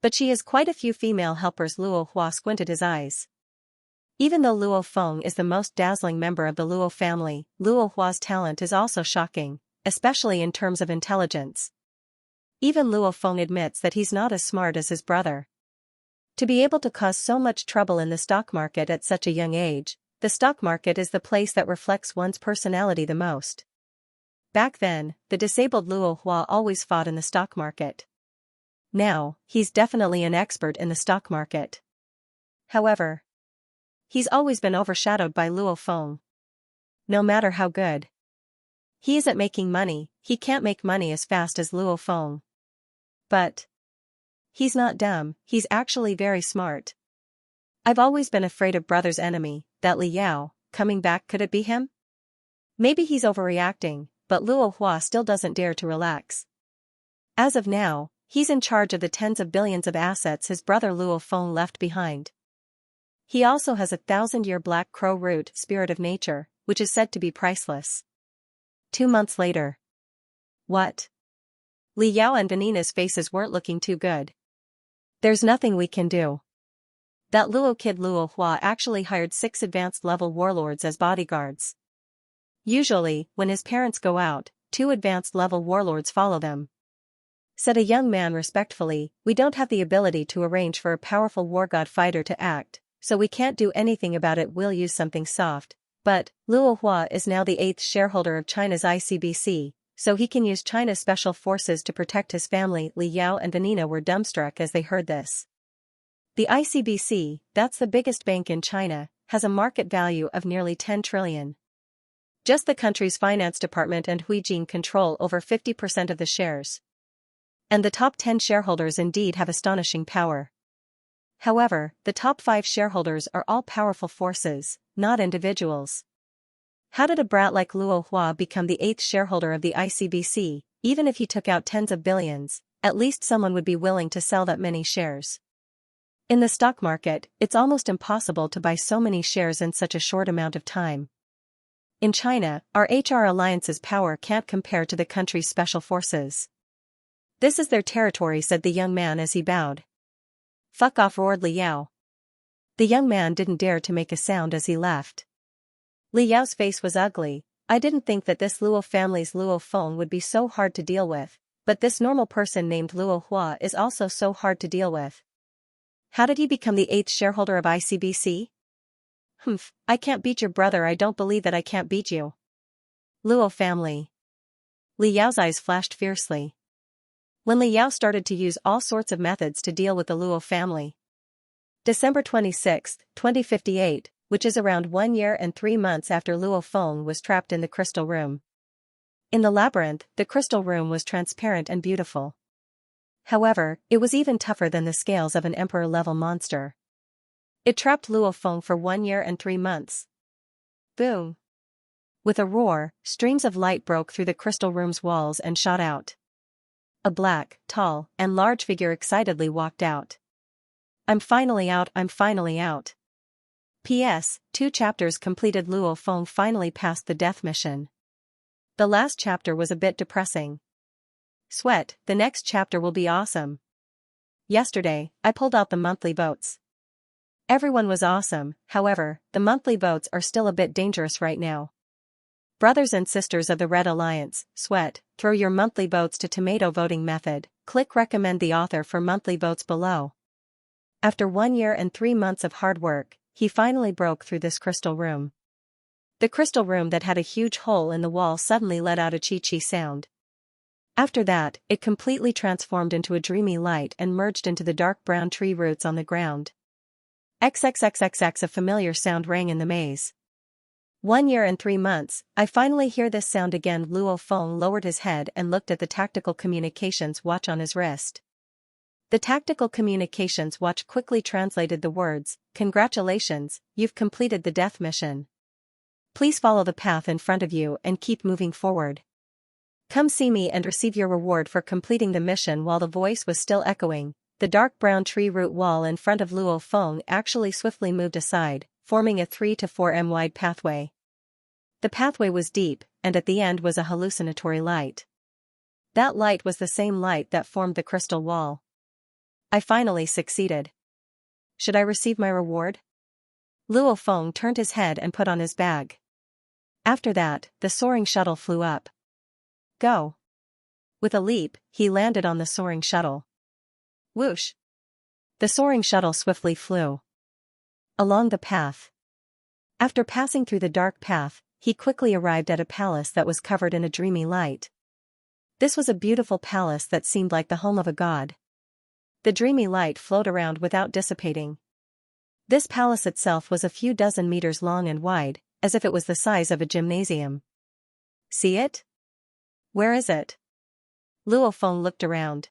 But she has quite a few female helpers. Luo Hua squinted his eyes. Even though Luo Feng is the most dazzling member of the Luo family, Luo Hua's talent is also shocking, especially in terms of intelligence. Even Luo Feng admits that he's not as smart as his brother. To be able to cause so much trouble in the stock market at such a young age, the stock market is the place that reflects one's personality the most. Back then, the disabled Luo Hua always fought in the stock market. Now, he's definitely an expert in the stock market. However, he's always been overshadowed by Luo Feng. No matter how good he isn't making money, he can't make money as fast as Luo Feng. But he's not dumb, he's actually very smart. I've always been afraid of brother's enemy, that Li Yao, coming back. Could it be him? Maybe he's overreacting, but Luo Hua still doesn't dare to relax. As of now, He's in charge of the tens of billions of assets his brother Luo Feng left behind. He also has a 1,000-year black crow root spirit of nature, which is said to be priceless. 2 months later. What? Li Yao and Vanina's faces weren't looking too good. There's nothing we can do. That Luo kid Luo Hua actually hired 6 advanced-level warlords as bodyguards. Usually, when his parents go out, 2 advanced-level warlords follow them. Said a young man respectfully, we don't have the ability to arrange for a powerful war god fighter to act, so we can't do anything about it. We'll use something soft. But, Luo Hua is now the 8th shareholder of China's ICBC, so he can use China's special forces to protect his family. Li Yao and Vanina were dumbstruck as they heard this. The ICBC, that's the biggest bank in China, has a market value of nearly 10 trillion. Just the country's finance department and Huijin control over 50% of the shares. And the top 10 shareholders indeed have astonishing power. However, the top 5 shareholders are all powerful forces, not individuals. How did a brat like Luo Hua become the 8th shareholder of the ICBC? Even if he took out tens of billions, at least someone would be willing to sell that many shares. In the stock market, it's almost impossible to buy so many shares in such a short amount of time. In China, our HR alliance's power can't compare to the country's special forces. This is their territory, said the young man as he bowed. Fuck off, roared Li Yao. The young man didn't dare to make a sound as he left. Li Yao's face was ugly. I didn't think that this Luo family's Luo Feng would be so hard to deal with, but this normal person named Luo Hua is also so hard to deal with. How did he become the 8th shareholder of ICBC? Humph, I can't beat your brother. I don't believe that I can't beat you. Luo family. Li Yao's eyes flashed fiercely. When Li Yao started to use all sorts of methods to deal with the Luo family. December 26, 2058, which is around 1 year and 3 months after Luo Feng was trapped in the crystal room. In the labyrinth, the crystal room was transparent and beautiful. However, it was even tougher than the scales of an emperor-level monster. It trapped Luo Feng for 1 year and 3 months. Boom! With a roar, streams of light broke through the crystal room's walls and shot out. A black, tall, and large figure excitedly walked out. I'm finally out, I'm finally out. P.S. 2 chapters completed. Luo Feng finally passed the death mission. The last chapter was a bit depressing. Sweat, the next chapter will be awesome. Yesterday, I pulled out the monthly votes. Everyone was awesome, however, the monthly votes are still a bit dangerous right now. Brothers and sisters of the Red Alliance, sweat, throw your monthly votes to tomato voting method. Click recommend the author for monthly votes below. After 1 year and 3 months of hard work, he finally broke through this crystal room. The crystal room that had a huge hole in the wall suddenly let out a chi-chi sound. After that, it completely transformed into a dreamy light and merged into the dark brown tree roots on the ground. XXXXX, a familiar sound rang in the maze. 1 year and 3 months, I finally hear this sound again. Luo Feng lowered his head and looked at the tactical communications watch on his wrist. The tactical communications watch quickly translated the words, "Congratulations, you've completed the death mission. Please follow the path in front of you and keep moving forward. Come see me and receive your reward for completing the mission." While the voice was still echoing, the dark brown tree root wall in front of Luo Feng actually swiftly moved aside, forming a 3 to 4 m wide pathway. The pathway was deep, and at the end was a hallucinatory light. That light was the same light that formed the crystal wall. I finally succeeded. Should I receive my reward? Luo Feng turned his head and put on his bag. After that, the soaring shuttle flew up. Go! With a leap, he landed on the soaring shuttle. Whoosh! The soaring shuttle swiftly flew along the path. After passing through the dark path, he quickly arrived at a palace that was covered in a dreamy light. This was a beautiful palace that seemed like the home of a god. The dreamy light flowed around without dissipating. This palace itself was a few dozen meters long and wide, as if it was the size of a gymnasium. See it? Where is it? Luo Feng looked around.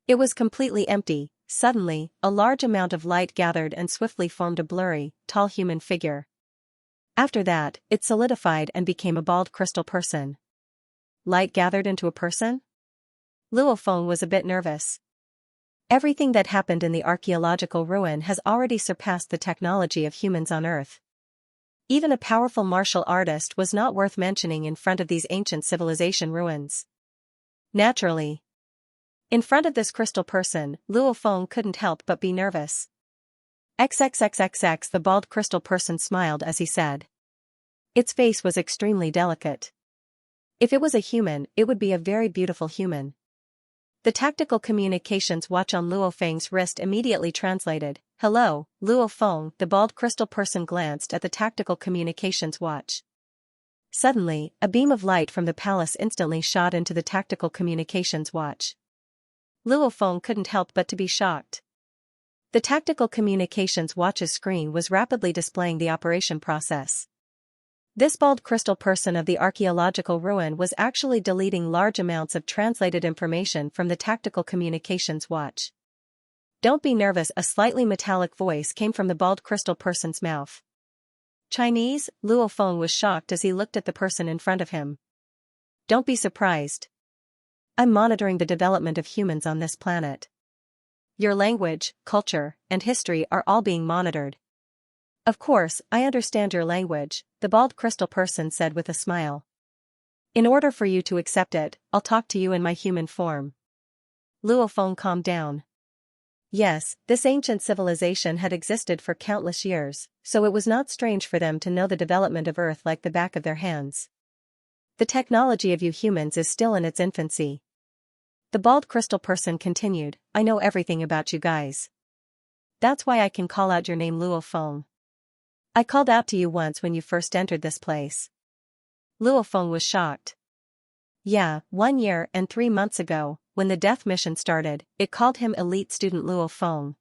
It was completely empty. Suddenly, a large amount of light gathered and swiftly formed a blurry, tall human figure. After that, it solidified and became a bald crystal person. Light gathered into a person? Luo Feng was a bit nervous. Everything that happened in the archaeological ruin has already surpassed the technology of humans on Earth. Even a powerful martial artist was not worth mentioning in front of these ancient civilization ruins. Naturally, in front of this crystal person, Luo Feng couldn't help but be nervous. XXXXX, the bald crystal person smiled as he said. Its face was extremely delicate. If it was a human, it would be a very beautiful human. The tactical communications watch on Luo Feng's wrist immediately translated, "Hello, Luo Feng." The bald crystal person glanced at the tactical communications watch. Suddenly, a beam of light from the palace instantly shot into the tactical communications watch. Luo Feng couldn't help but to be shocked. The tactical communications watch's screen was rapidly displaying the operation process. This bald crystal person of the archaeological ruin was actually deleting large amounts of translated information from the tactical communications watch. "Don't be nervous," a slightly metallic voice came from the bald crystal person's mouth. Chinese? Luo Feng was shocked as he looked at the person in front of him. "Don't be surprised. I'm monitoring the development of humans on this planet. Your language, culture, and history are all being monitored." "Of course, I understand your language," the bald crystal person said with a smile. "In order for you to accept it, I'll talk to you in my human form." Luo Feng calmed down. Yes, this ancient civilization had existed for countless years, so it was not strange for them to know the development of Earth like the back of their hands. "The technology of you humans is still in its infancy." The bald crystal person continued, "I know everything about you guys. That's why I can call out your name, Luo Feng. I called out to you once when you first entered this place." Luo Feng was shocked. Yeah, 1 year and 3 months ago, when the death mission started, it called him elite student Luo Feng.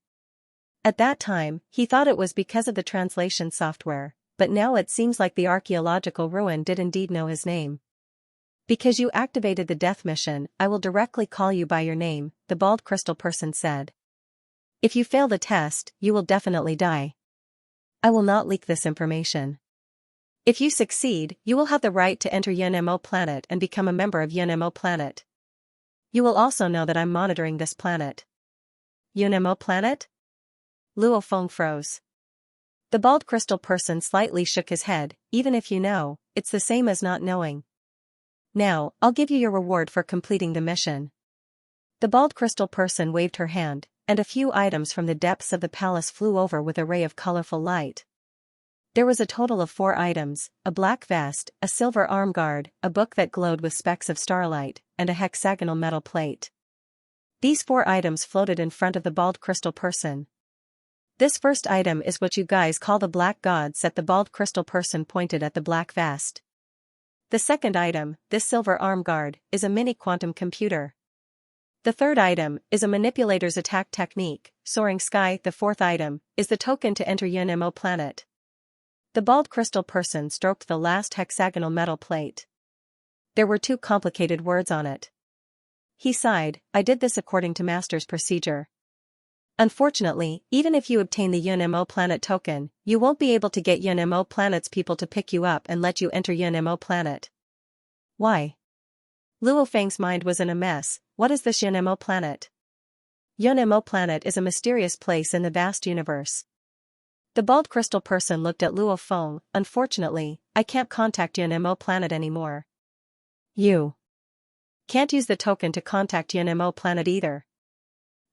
At that time, he thought it was because of the translation software, but now it seems like the archaeological ruin did indeed know his name. "Because you activated the death mission, I will directly call you by your name," the bald crystal person said. "If you fail the test, you will definitely die. I will not leak this information. If you succeed, you will have the right to enter Xianxia planet and become a member of Xianxia planet. You will also know that I'm monitoring this planet." "Xianxia planet?" Luo Feng froze. The bald crystal person slightly shook his head. "Even if you know, it's the same as not knowing. Now, I'll give you your reward for completing the mission." The bald crystal person waved her hand, and a few items from the depths of the palace flew over with a ray of colorful light. There was a total of 4 items, a black vest, a silver arm guard, a book that glowed with specks of starlight, and a hexagonal metal plate. These 4 items floated in front of the bald crystal person. "This first item is what you guys call the black god," said the bald crystal person pointed at the black vest. "The second item, this silver arm guard, is a mini quantum computer. The third item is a manipulator's attack technique, Soaring Sky. The fourth item is the token to enter Xianxia planet." The bald crystal person stroked the last hexagonal metal plate. There were 2 complicated words on it. He sighed, "I did this according to Master's procedure. Unfortunately, even if you obtain the Xianxia planet token, you won't be able to get Xianxia planet's people to pick you up and let you enter Xianxia planet." "Why?" Luo Feng's mind was in a mess. What is the Xianxia planet? Xianxia planet is a mysterious place in the vast universe. The bald crystal person looked at Luo Feng. "Unfortunately, I can't contact Xianxia planet anymore." "You can't use the token to contact Xianxia planet either.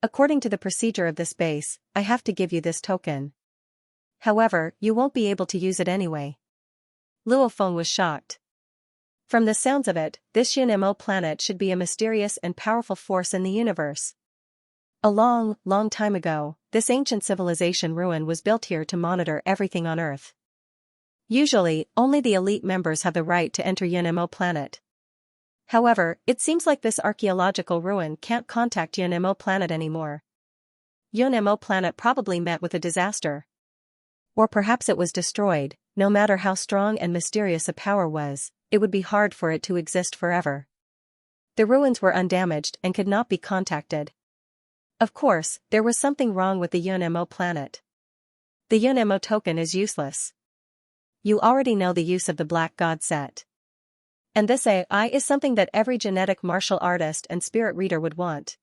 According to the procedure of this base, I have to give you this token. However, you won't be able to use it anyway." Luo Feng was shocked. From the sounds of it, this Xianxia planet should be a mysterious and powerful force in the universe. A long, long time ago, this ancient civilization ruin was built here to monitor everything on Earth. Usually, only the elite members have the right to enter Xianxia planet. However, it seems like this archaeological ruin can't contact Xianxia planet anymore. Xianxia planet probably met with a disaster. Or perhaps it was destroyed. No matter how strong and mysterious a power was, it would be hard for it to exist forever. The ruins were undamaged and could not be contacted. Of course, there was something wrong with the Xianxia planet. The Xianxia token is useless. You already know the use of the Black God set. And this AI is something that every genetic martial artist and spirit reader would want.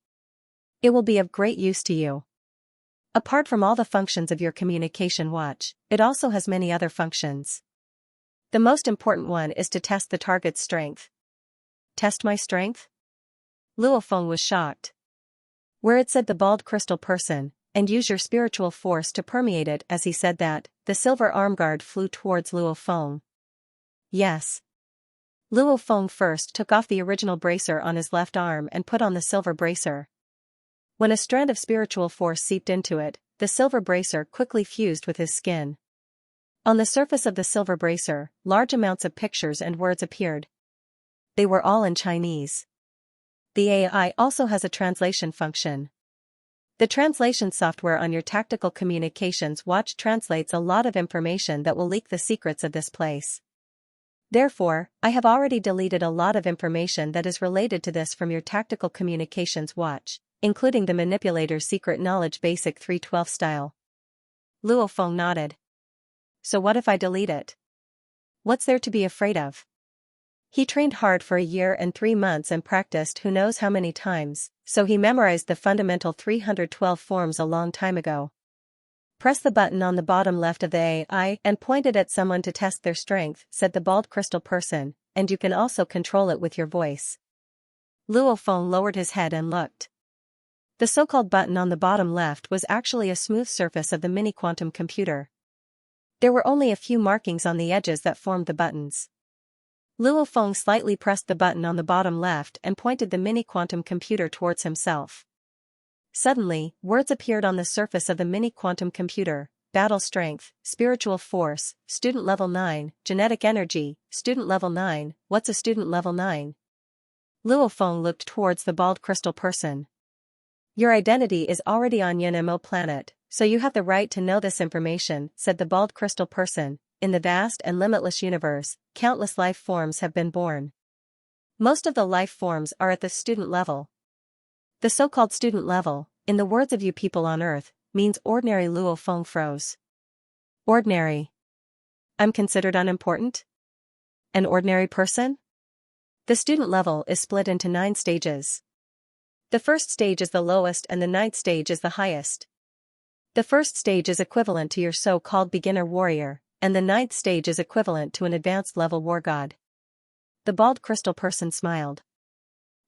It will be of great use to you. Apart from all the functions of your communication watch, it also has many other functions. The most important one is to test the target's strength. Test my strength? Luo Feng was shocked. Where it said the bald crystal person, and use your spiritual force to permeate it. As he said that, the silver armguard flew towards Luo Feng. Yes. Luo Feng first took off the original bracer on his left arm and put on the silver bracer. When a strand of spiritual force seeped into it, the silver bracer quickly fused with his skin. On the surface of the silver bracer, large amounts of pictures and words appeared. They were all in Chinese. The AI also has a translation function. The translation software on your tactical communications watch translates a lot of information that will leak the secrets of this place. Therefore, I have already deleted a lot of information that is related to this from your tactical communications watch, including the manipulator's secret knowledge basic 312 style. Luo Feng nodded. So what if I delete it? What's there to be afraid of? He trained hard for a year and 3 months and practiced who knows how many times, so he memorized the fundamental 312 forms a long time ago. Press the button on the bottom left of the AI and point it at someone to test their strength, said the bald crystal person, and you can also control it with your voice. Luo Feng lowered his head and looked. The so-called button on the bottom left was actually a smooth surface of the mini-quantum computer. There were only a few markings on the edges that formed the buttons. Luo Feng slightly pressed the button on the bottom left and pointed the mini-quantum computer towards himself. Suddenly, words appeared on the surface of the mini-quantum computer: battle strength, spiritual force, student level 9, genetic energy, student level 9, what's a student level 9? Luo Feng looked towards the bald crystal person. Your identity is already on Yanmo planet, so you have the right to know this information, said the bald crystal person. In the vast and limitless universe, countless life forms have been born. Most of the life forms are at the student level. The so-called student level, in the words of you people on Earth, means ordinary. Luo Feng froze. Ordinary. I'm considered unimportant? An ordinary person? The student level is split into 9 stages. The first stage is the lowest and the 9th stage is the highest. The first stage is equivalent to your so-called beginner warrior, and the 9th stage is equivalent to an advanced level war god. The bald crystal person smiled.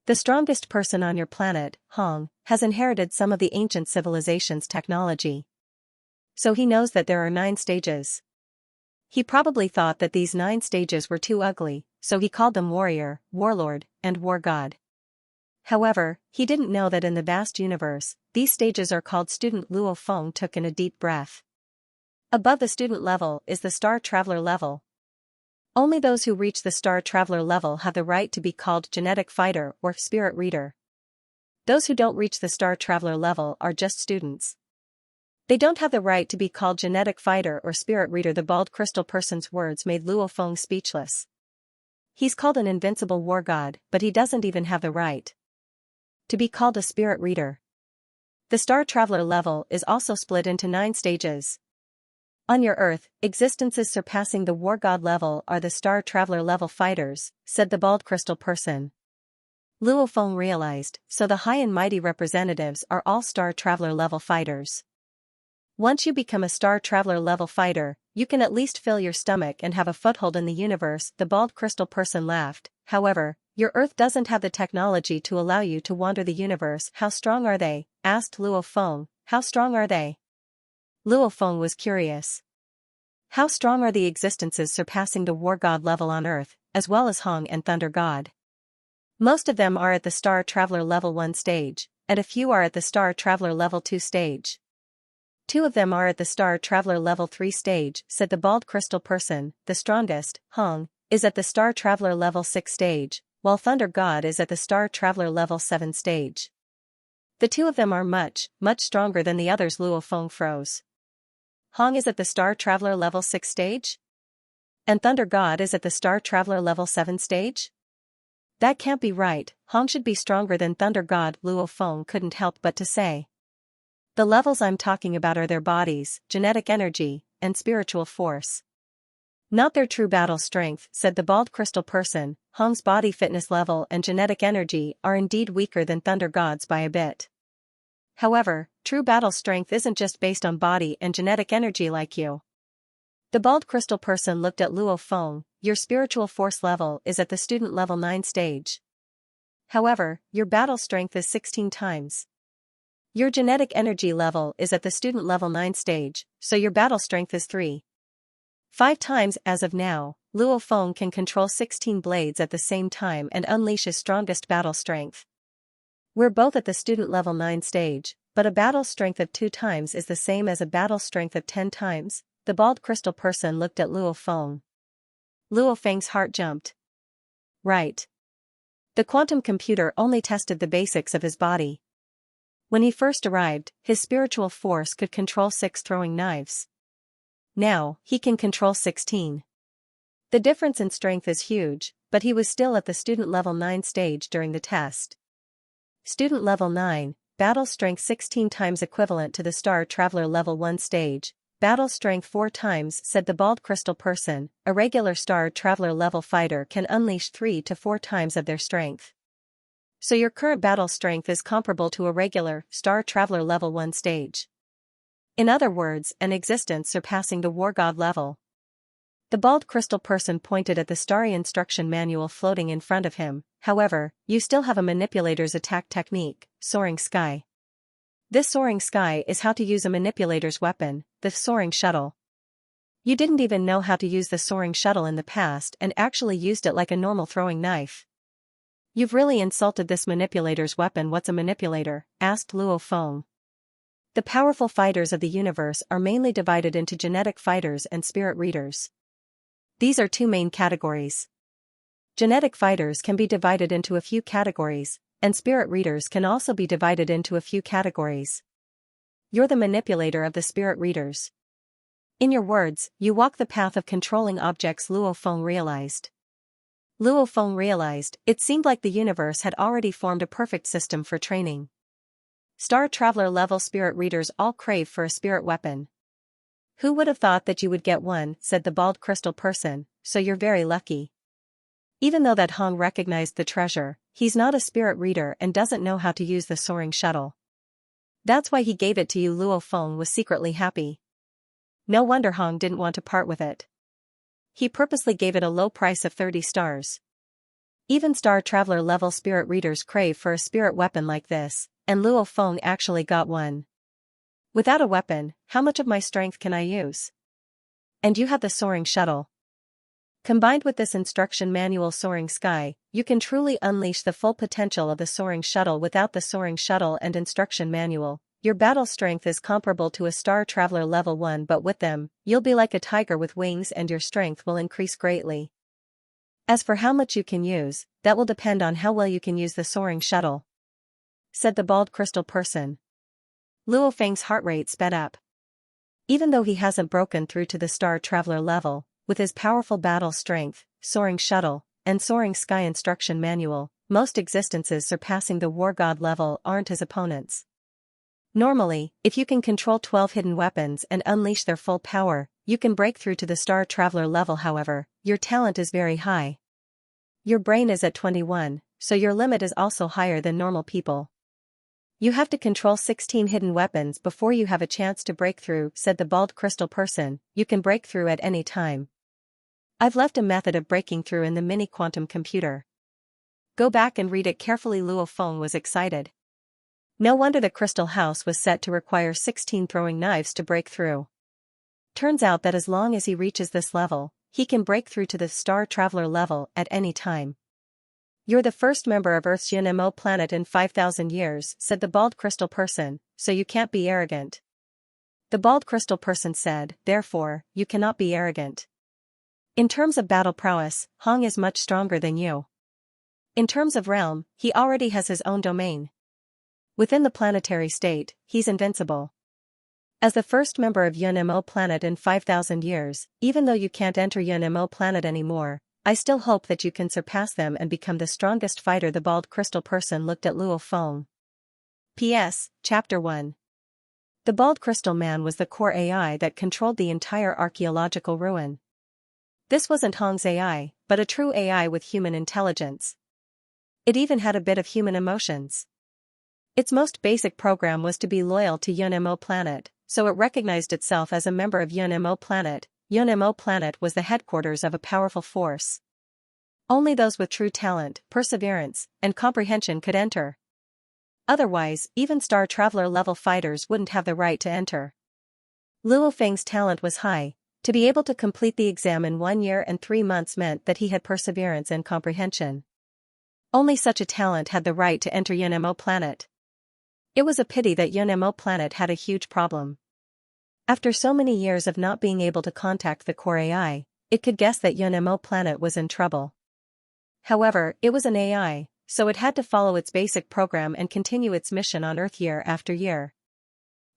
The strongest person on your planet, Hong, has inherited some of the ancient civilization's technology. So he knows that there are 9 stages. He probably thought that these 9 stages were too ugly, so he called them warrior, warlord, and war god. However, he didn't know that in the vast universe, these stages are called student. Luo Feng took in a deep breath. Above the student level is the star traveler level. Only those who reach the star traveler level have the right to be called genetic fighter or spirit reader. Those who don't reach the star traveler level are just students. They don't have the right to be called genetic fighter or spirit reader. The bald crystal person's words made Luo Feng speechless. He's called an invincible war god, but he doesn't even have the right to be called a spirit reader. The star traveler level is also split into 9 stages. On your Earth, existences surpassing the war god level are the star traveler level fighters, said the bald crystal person. Luo Feng realized, so the high and mighty representatives are all star traveler level fighters. Once you become a star traveler level fighter, you can at least fill your stomach and have a foothold in the universe. The bald crystal person laughed. However, your Earth doesn't have the technology to allow you to wander the universe. How strong are they? Asked Luo Feng. How strong are they? Luo Feng was curious. How strong are the existences surpassing the war god level on Earth, as well as Hong and Thunder God? Most of them are at the star traveler level 1 stage, and a few are at the star traveler level 2 stage. 2 of them are at the star traveler level 3 stage, said the bald crystal person. The strongest, Hong, is at the star traveler level 6 stage, while Thunder God is at the star traveler level 7 stage. The 2 of them are much, much stronger than the others. Luo Feng froze. Hong is at the star traveler level 6 stage? And Thunder God is at the star traveler level 7 stage? That can't be right. Hong should be stronger than Thunder God. Luo Feng couldn't help but to say. The levels I'm talking about are their bodies, genetic energy, and spiritual force. Not their true battle strength, said the bald crystal person. Hong's body fitness level and genetic energy are indeed weaker than Thunder God's by a bit. However, true battle strength isn't just based on body and genetic energy like you. The bald crystal person looked at Luo Feng. Your spiritual force level is at the student level 9 stage. However, your battle strength is 16 times. Your genetic energy level is at the student level 9 stage, so your battle strength is 5 times as of now. Luo Feng can control 16 blades at the same time and unleash his strongest battle strength. We're both at the student level 9 stage, but a battle strength of 2 times is the same as a battle strength of 10 times. The bald crystal person looked at Luo Feng. Luo Feng's heart jumped. Right. The quantum computer only tested the basics of his body. When he first arrived, his spiritual force could control 6 throwing knives. Now, he can control 16. The difference in strength is huge, but he was still at the student level 9 stage during the test. Student level 9, battle strength 16 times equivalent to the Star Traveler level 1 stage, battle strength 4 times, said the bald crystal person. A regular Star Traveler level fighter can unleash 3 to 4 times of their strength. So your current battle strength is comparable to a regular Star Traveler level 1 stage. In other words, an existence surpassing the War God level. The bald crystal person pointed at the starry instruction manual floating in front of him. However, you still have a manipulator's attack technique, Soaring Sky. This Soaring Sky is how to use a manipulator's weapon, the Soaring Shuttle. You didn't even know how to use the Soaring Shuttle in the past and actually used it like a normal throwing knife. You've really insulted this manipulator's weapon. What's a manipulator? Asked Luo Feng. The powerful fighters of the universe are mainly divided into genetic fighters and spirit readers. These are 2 main categories. Genetic fighters can be divided into a few categories, and spirit readers can also be divided into a few categories. You're the manipulator of the spirit readers. In your words, you walk the path of controlling objects, Luo Feng realized. Luo Feng realized, it seemed like the universe had already formed a perfect system for training. Star Traveler level spirit readers all crave for a spirit weapon. Who would have thought that you would get one, said the bald crystal person, so you're very lucky. Even though that Hong recognized the treasure, he's not a spirit reader and doesn't know how to use the Soaring Shuttle. That's why he gave it to you. Luo Feng was secretly happy. No wonder Hong didn't want to part with it. He purposely gave it a low price of 30 stars. Even Star Traveler level spirit readers crave for a spirit weapon like this, and Luo Feng actually got one. Without a weapon, how much of my strength can I use? And you have the Soaring Shuttle. Combined with this instruction manual Soaring Sky, you can truly unleash the full potential of the Soaring Shuttle. Without the Soaring Shuttle and instruction manual, your battle strength is comparable to a Star Traveler level 1, but with them, you'll be like a tiger with wings and your strength will increase greatly. As for how much you can use, that will depend on how well you can use the Soaring Shuttle, said the bald crystal person. Luo Feng's heart rate sped up. Even though he hasn't broken through to the Star Traveler level, with his powerful battle strength, Soaring Shuttle, and Soaring Sky instruction manual, most existences surpassing the War God level aren't his opponents. Normally, if you can control 12 hidden weapons and unleash their full power, you can break through to the Star Traveler level. However, your talent is very high. Your brain is at 21, so your limit is also higher than normal people. You have to control 16 hidden weapons before you have a chance to break through, said the bald crystal person. You can break through at any time. I've left a method of breaking through in the mini quantum computer. Go back and read it carefully. Luo Feng was excited. No wonder the crystal house was set to require 16 throwing knives to break through. Turns out that as long as he reaches this level, he can break through to the Star Traveler level at any time. You're the first member of Earth's Xianxia planet in 5,000 years, said the bald crystal person, so you can't be arrogant. The bald crystal person said, therefore, you cannot be arrogant. In terms of battle prowess, Hong is much stronger than you. In terms of realm, he already has his own domain. Within the planetary state, he's invincible. As the first member of Xianxia planet in 5,000 years, even though you can't enter Xianxia planet anymore, I still hope that you can surpass them and become the strongest fighter. The bald crystal person looked at Luo Feng. P.S. Chapter 1. The bald crystal man was the core AI that controlled the entire archaeological ruin. This wasn't Hong's AI, but a true AI with human intelligence. It even had a bit of human emotions. Its most basic program was to be loyal to Yunmo planet, so it recognized itself as a member of Yunmo planet. Yunmo planet was the headquarters of a powerful force. Only those with true talent, perseverance, and comprehension could enter. Otherwise, even Star Traveler level fighters wouldn't have the right to enter. Luo Feng's talent was high. To be able to complete the exam in 1 year and 3 months meant that he had perseverance and comprehension. Only such a talent had the right to enter Yunmo planet. It was a pity that Yunmo planet had a huge problem. After so many years of not being able to contact the core AI, it could guess that Yunmo planet was in trouble. However, it was an AI, so it had to follow its basic program and continue its mission on Earth year after year.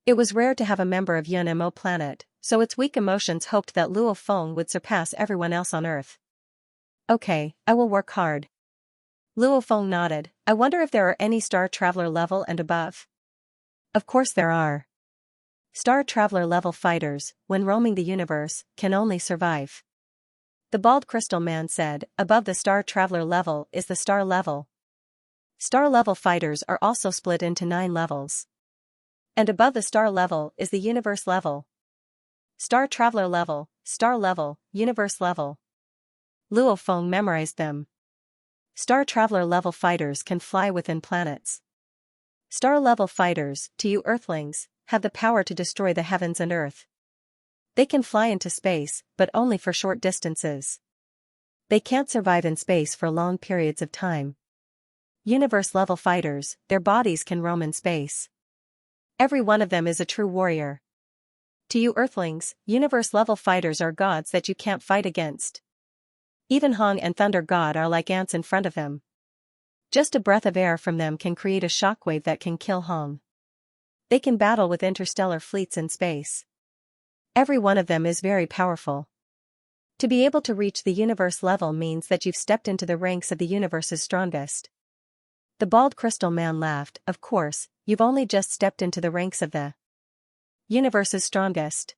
It was rare to have a member of Yunmo planet, so its weak emotions hoped that Luo Feng would surpass everyone else on Earth. Okay, I will work hard. Luo Feng nodded. I wonder if there are any Star Traveler level and above. Of course there are. Star Traveler level fighters, when roaming the universe, can only survive. The bald crystal man said, above the Star Traveler level is the star level. Star level fighters are also split into 9 levels. And above the star level is the universe level. Star Traveler level, star level, universe level. Luo Feng memorized them. Star Traveler level fighters can fly within planets. Star level fighters, to you Earthlings, have the power to destroy the heavens and Earth. They can fly into space, but only for short distances. They can't survive in space for long periods of time. Universe level fighters, their bodies can roam in space. Every one of them is a true warrior. To you Earthlings, universe level fighters are gods that you can't fight against. Even Hong and Thunder God are like ants in front of him. Just a breath of air from them can create a shockwave that can kill Hong. They can battle with interstellar fleets in space. Every one of them is very powerful. To be able to reach the universe level means that you've stepped into the ranks of the universe's strongest. The bald crystal man laughed. Of course, you've only just stepped into the ranks of the universe's strongest.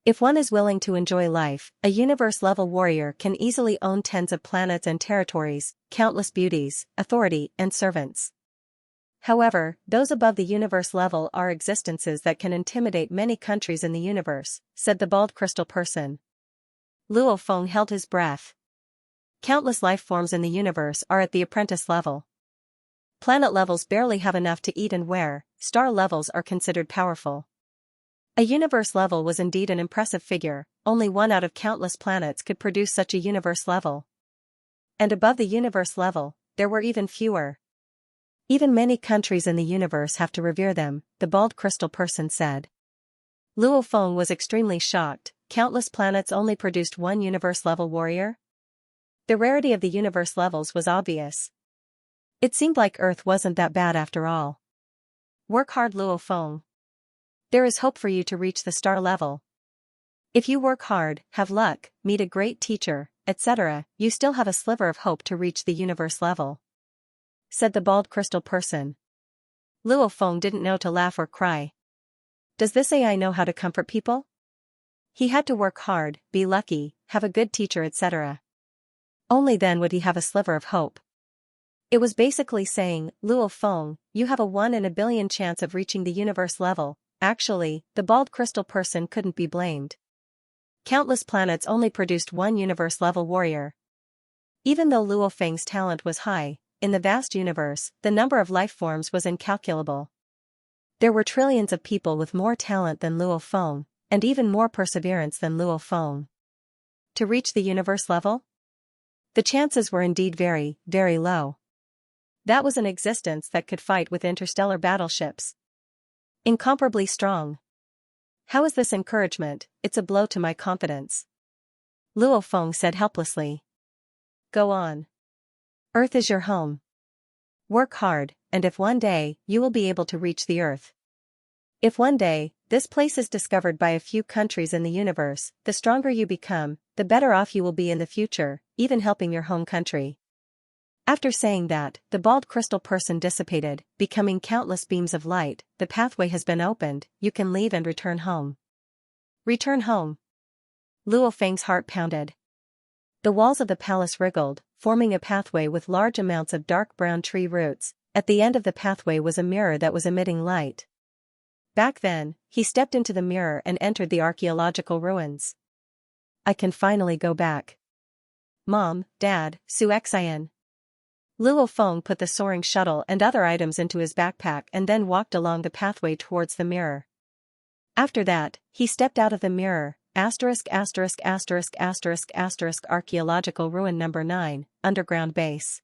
If one is willing to enjoy life, a universe-level warrior can easily own tens of planets and territories, countless beauties, authority, and servants. However, those above the universe level are existences that can intimidate many countries in the universe, said the bald crystal person. Luo Feng held his breath. Countless life forms in the universe are at the apprentice level. Planet levels barely have enough to eat and wear, star levels are considered powerful. A universe level was indeed an impressive figure, only one out of countless planets could produce such a universe level. And above the universe level, there were even fewer. Even many countries in the universe have to revere them, the bald crystal person said. Luo Feng was extremely shocked. Countless planets only produced one universe level warrior? The rarity of the universe levels was obvious. It seemed like Earth wasn't that bad after all. Work hard, Luo Feng. There is hope for you to reach the star level. If you work hard, have luck, meet a great teacher, etc., you still have a sliver of hope to reach the universe level, said the bald crystal person. Luo Feng didn't know to laugh or cry. Does this AI know how to comfort people? He had to work hard, be lucky, have a good teacher, etc. Only then would he have a sliver of hope. It was basically saying, Luo Feng, you have a 1 in a billion chance of reaching the universe level. Actually, the bald crystal person couldn't be blamed. Countless planets only produced one universe-level warrior. Even though Luo Feng's talent was high, in the vast universe, the number of life forms was incalculable. There were trillions of people with more talent than Luo Feng, and even more perseverance than Luo Feng. To reach the universe level? The chances were indeed very, very low. That was an existence that could fight with interstellar battleships. Incomparably strong. How is this encouragement? It's a blow to my confidence. Luo Feng said helplessly. Go on. Earth is your home. Work hard, and if one day, you will be able to reach the Earth. If one day, this place is discovered by a few countries in the universe, the stronger you become, the better off you will be in the future, even helping your home country. After saying that, the bald crystal person dissipated, becoming countless beams of light. The pathway has been opened, you can leave and return home. Return home. Luo Feng's heart pounded. The walls of the palace wriggled, forming a pathway with large amounts of dark brown tree roots. At the end of the pathway was a mirror that was emitting light. Back then, he stepped into the mirror and entered the archaeological ruins. I can finally go back. Mom, Dad, Xianxia. Luo Feng put the soaring shuttle and other items into his backpack and then walked along the pathway towards the mirror. After that, he stepped out of the mirror. Archaeological ruin number 9, underground base.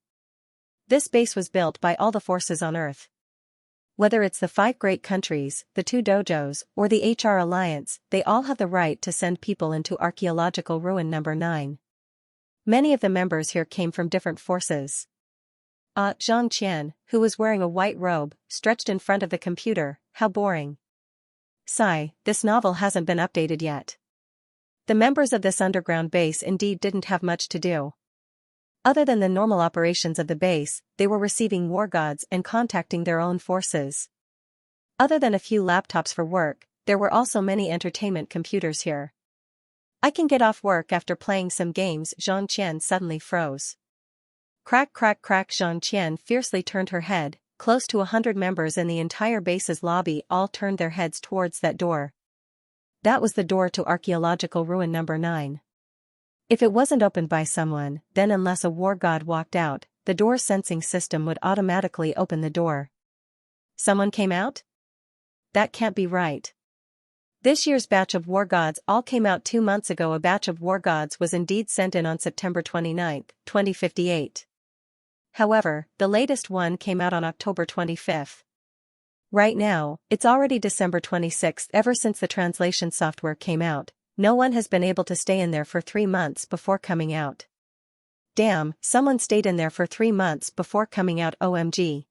This base was built by all the forces on Earth. Whether it's the 5 great countries, the 2 dojos, or the HR Alliance, they all have the right to send people into archaeological ruin number 9. Many of the members here came from different forces. Xianxia, who was wearing a white robe, stretched in front of the computer. How boring. Sigh, this novel hasn't been updated yet. The members of this underground base indeed didn't have much to do. Other than the normal operations of the base, they were receiving war gods and contacting their own forces. Other than a few laptops for work, there were also many entertainment computers here. I can get off work after playing some games. Xianxia suddenly froze. Crack crack crack. Xianxia fiercely turned her head. Close to 100 members in the entire base's lobby all turned their heads towards that door. That was the door to archaeological ruin number 9. If it wasn't opened by someone, then unless a war god walked out, the door sensing system would automatically open the door. Someone came out? That can't be right. This year's batch of war gods all came out 2 months ago. A batch of war gods was indeed sent in on September 29, 2058. However, the latest one came out on October 25. Right now, it's already December 26. Ever since the translation software came out, no one has been able to stay in there for 3 months before coming out. Damn, someone stayed in there for 3 months before coming out. OMG.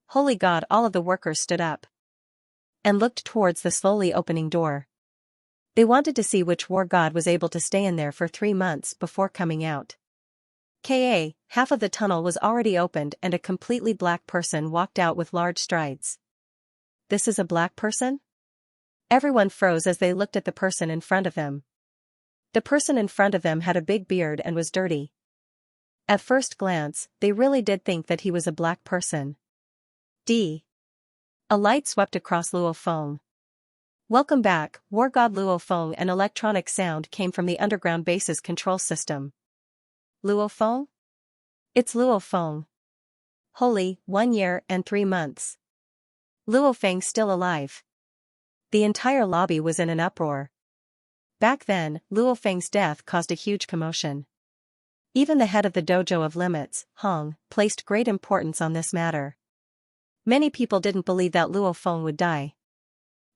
Holy God! All of the workers stood up and looked towards the slowly opening door. They wanted to see which war god was able to stay in there for 3 months before coming out. Half of the tunnel was already opened and a completely black person walked out with large strides. This is a black person? Everyone froze as they looked at the person in front of them. The person in front of them had a big beard and was dirty. At first glance, they really did think that he was a black person. A light swept across Luo Feng. Welcome back, War God Luo Feng. An electronic sound came from the underground base's control system. Luo Feng? It's Luo Feng. Holy, 1 year and 3 months. Luo Feng's still alive. The entire lobby was in an uproar. Back then, Luo Feng's death caused a huge commotion. Even the head of the dojo of limits, Hong, placed great importance on this matter. Many people didn't believe that Luo Feng would die.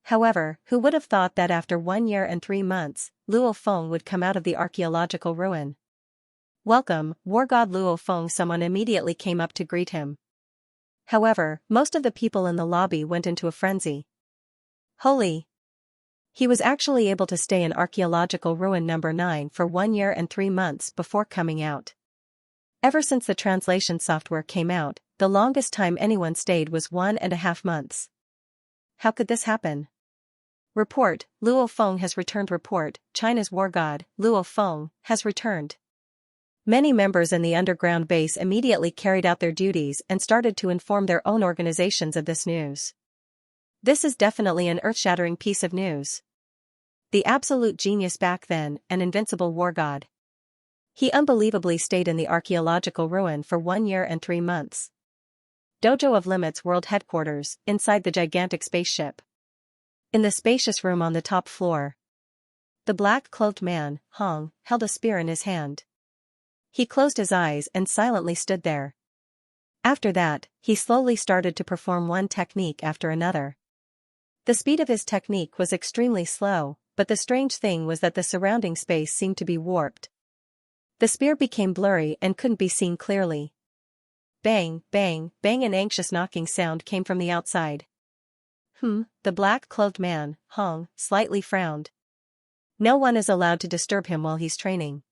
However, who would have thought that after 1 year and 3 months, Luo Feng would come out of the archaeological ruin? Welcome, War God Luo Feng. Someone immediately came up to greet him. However, most of the people in the lobby went into a frenzy. Holy! He was actually able to stay in archaeological ruin number 9 for 1 year and 3 months before coming out. Ever since the translation software came out, the longest time anyone stayed was 1.5 months. How could this happen? Report, Luo Feng has returned. Report, China's war god, Luo Feng, has returned. Many members in the underground base immediately carried out their duties and started to inform their own organizations of this news. This is definitely an earth-shattering piece of news. The absolute genius back then, an invincible war god. He unbelievably stayed in the archaeological ruin for 1 year and 3 months. Dojo of Limits World Headquarters, inside the gigantic spaceship. In the spacious room on the top floor. The black-clothed man, Hong, held a spear in his hand. He closed his eyes and silently stood there. After that, he slowly started to perform one technique after another. The speed of his technique was extremely slow, but the strange thing was that the surrounding space seemed to be warped. The spear became blurry and couldn't be seen clearly. Bang, bang, bang. An anxious knocking sound came from the outside. The black-clothed man, Hong, slightly frowned. No one is allowed to disturb him while he's training.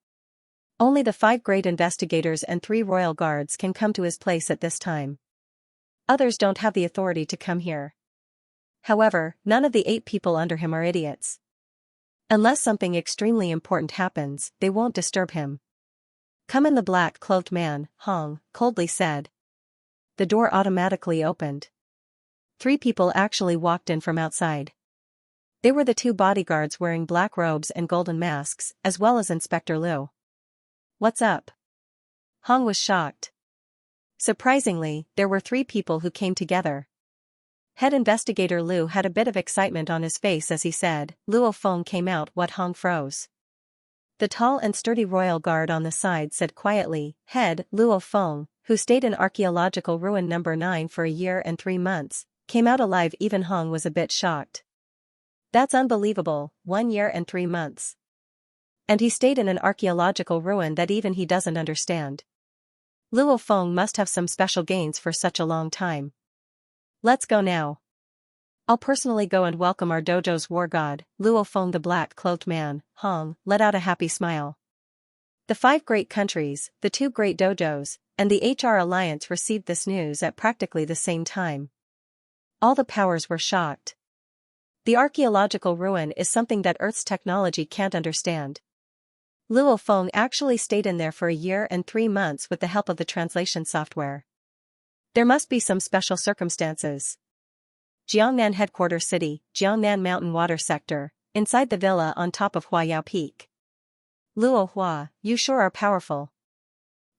Only the 5 great investigators and 3 royal guards can come to his place at this time. Others don't have the authority to come here. However, none of the 8 people under him are idiots. Unless something extremely important happens, they won't disturb him. "Come in," the black-clothed man, Hong, coldly said. The door automatically opened. 3 people actually walked in from outside. They were the 2 bodyguards wearing black robes and golden masks, as well as Inspector Liu. "What's up?" Hong was shocked. Surprisingly, there were 3 people who came together. Head investigator Liu had a bit of excitement on his face as he said, "Luo Feng came out." What? Hong froze. The tall and sturdy royal guard on the side said quietly, "Head, Luo Feng, who stayed in archaeological ruin number 9 for a year and 3 months, came out alive." Even Hong was a bit shocked. That's unbelievable, 1 year and 3 months. And he stayed in an archaeological ruin that even he doesn't understand. Luo Feng must have some special gains for such a long time. "Let's go now. I'll personally go and welcome our dojo's war god." Luo Feng, the black-clothed man, Hong, let out a happy smile. The 5 great countries, the 2 great dojos, and the HR Alliance received this news at practically the same time. All the powers were shocked. The archaeological ruin is something that Earth's technology can't understand. Luo Feng actually stayed in there for a year and 3 months with the help of the translation software. There must be some special circumstances. Jiangnan Headquarters City, Jiangnan Mountain Water Sector, inside the villa on top of Huayao Peak. "Luo Hua, you sure are powerful.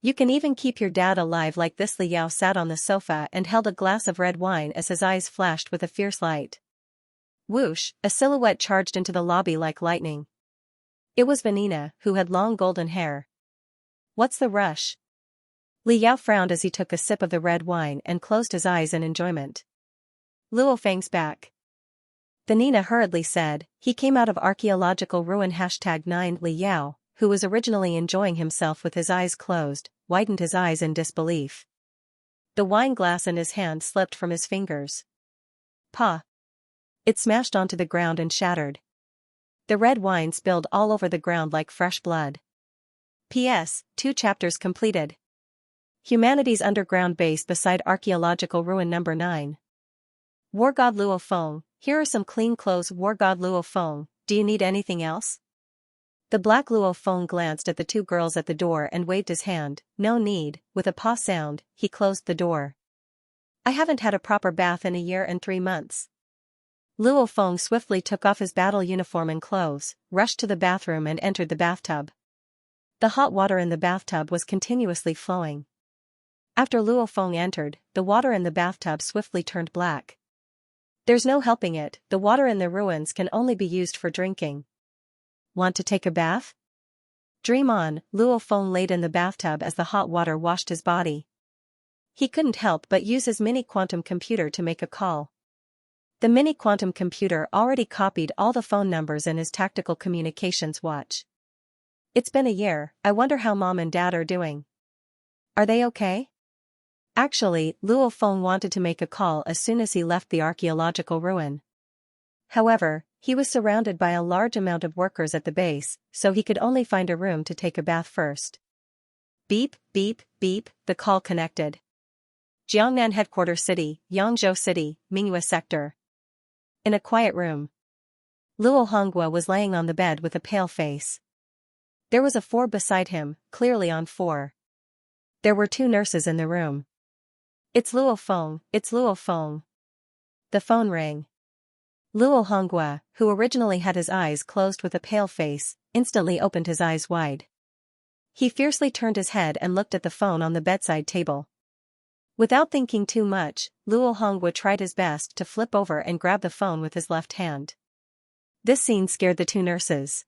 You can even keep your dad alive like this." Li Yao sat on the sofa and held a glass of red wine as his eyes flashed with a fierce light. Whoosh, a silhouette charged into the lobby like lightning. It was Vanina, who had long golden hair. "What's the rush?" Li Yao frowned as he took a sip of the red wine and closed his eyes in enjoyment. "Luo Feng's back," Vanina hurriedly said. "He came out of archaeological ruin." #9 Li Yao, who was originally enjoying himself with his eyes closed, widened his eyes in disbelief. The wine glass in his hand slipped from his fingers. "Pa!" It smashed onto the ground and shattered. The red wine spilled all over the ground like fresh blood. P.S. 2 chapters completed. Humanity's underground base beside archaeological ruin number 9. War God Luo Feng, here are some clean clothes. War God Luo Feng, do you need anything else? The black Luo Feng glanced at the 2 girls at the door and waved his hand. "No need." With a paw sound, he closed the door. "I haven't had a proper bath in a year and 3 months. Luo Feng swiftly took off his battle uniform and clothes, rushed to the bathroom and entered the bathtub. The hot water in the bathtub was continuously flowing. After Luo Feng entered, the water in the bathtub swiftly turned black. There's no helping it, the water in the ruins can only be used for drinking. Want to take a bath? Dream on. Luo Feng laid in the bathtub as the hot water washed his body. He couldn't help but use his mini quantum computer to make a call. The mini quantum computer already copied all the phone numbers in his tactical communications watch. "It's been a year, I wonder how Mom and Dad are doing. Are they okay?" Actually, Luo Feng wanted to make a call as soon as he left the archaeological ruin. However, he was surrounded by a large amount of workers at the base, so he could only find a room to take a bath first. Beep, beep, beep, the call connected. Jiangnan Headquarters City, Yangzhou City, Mingyue Sector. In a quiet room, Luo Hongguo was laying on the bed with a pale face. There was a 4 beside him, clearly on 4. There were 2 nurses in the room. "It's Luo Feng, it's Luo Feng." The phone rang. Luo Hongguo, who originally had his eyes closed with a pale face, instantly opened his eyes wide. He fiercely turned his head and looked at the phone on the bedside table. Without thinking too much, Luo Hongguo tried his best to flip over and grab the phone with his left hand. This scene scared the 2 nurses.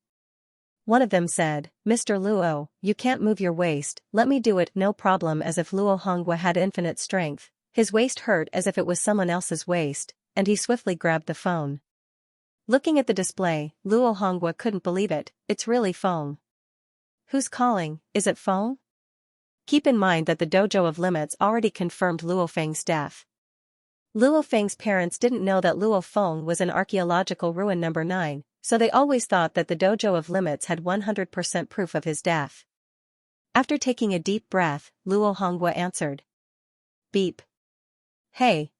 One of them said, "Mr. Luo, you can't move your waist." "Let me do it." "No problem." As if Luo Hongguo had infinite strength, his waist hurt as if it was someone else's waist, and he swiftly grabbed the phone. Looking at the display, Luo Hongguo couldn't believe it. "It's really Feng." "Who's calling? Is it Feng?" Keep in mind that the Dojo of Limits already confirmed Luo Feng's death. Luo Feng's parents didn't know that Luo Feng was in archaeological ruin number 9, so they always thought that the Dojo of Limits had 100% proof of his death. After taking a deep breath, Luo Hongguo answered. Beep. "Hey."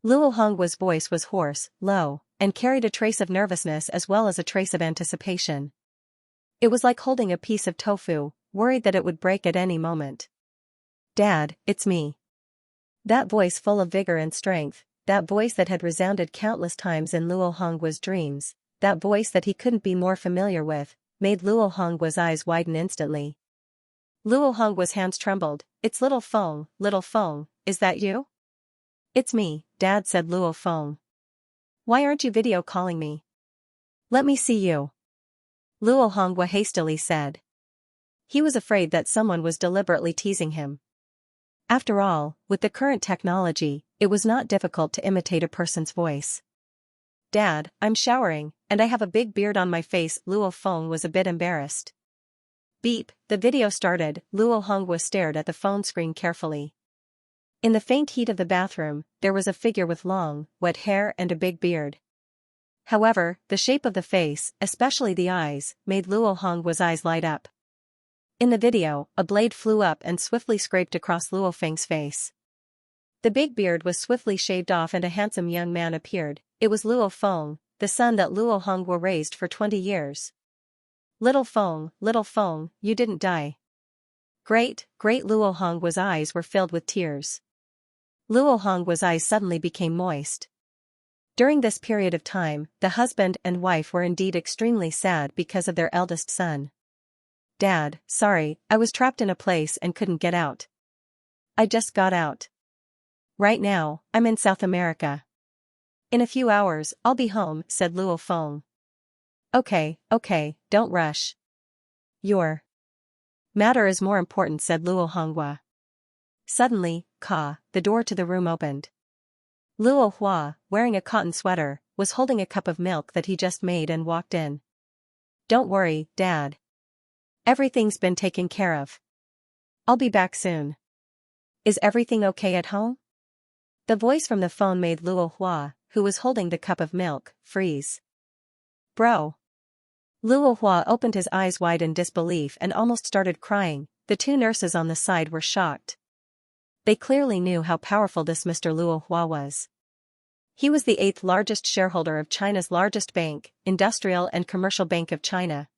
Luo Hongguo's voice was hoarse, low, and carried a trace of nervousness as well as a trace of anticipation. It was like holding a piece of tofu, worried that it would break at any moment. "Dad, it's me." That voice full of vigor and strength, that voice that had resounded countless times in Luo Hongwa's dreams, that voice that he couldn't be more familiar with, made Luo Hongwa's eyes widen instantly. Luo Hongwa's hands trembled. "It's little Feng, is that you?" "It's me, Dad," said Luo Feng. "Why aren't you video calling me?" "Let me see you," Luo Hongwa hastily said. He was afraid that someone was deliberately teasing him. After all, with the current technology, it was not difficult to imitate a person's voice. "Dad, I'm showering, and I have a big beard on my face." Luo Feng was a bit embarrassed. Beep, the video started. Luo Hongwa stared at the phone screen carefully. In the faint heat of the bathroom, there was a figure with long, wet hair and a big beard. However, the shape of the face, especially the eyes, made Luo Hongwa's eyes light up. In the video, a blade flew up and swiftly scraped across Luo Feng's face. The big beard was swiftly shaved off and a handsome young man appeared. It was Luo Feng, the son that Luo Hongwa raised for 20 years. Little Feng, you didn't die." Great Luo Hongwa's eyes were filled with tears. Luo Hongwa's eyes suddenly became moist. During this period of time, the husband and wife were indeed extremely sad because of their eldest son. "Dad, sorry, I was trapped in a place and couldn't get out. I just got out. Right now, I'm in South America. In a few hours, I'll be home," said Luo Feng. Okay, don't rush. Your matter is more important," said Luo Hongwa. Suddenly, the door to the room opened. Luo Hua, wearing a cotton sweater, was holding a cup of milk that he just made and walked in. "Don't worry, Dad. Everything's been taken care of. I'll be back soon." "Is everything okay at home?" The voice from the phone made Luo Hua, who was holding the cup of milk, freeze. "Bro." Luo Hua opened his eyes wide in disbelief and almost started crying. The two nurses on the side were shocked. They clearly knew how powerful this Mr. Luo Hua was. He was the 8th largest shareholder of China's largest bank, Industrial and Commercial Bank of China.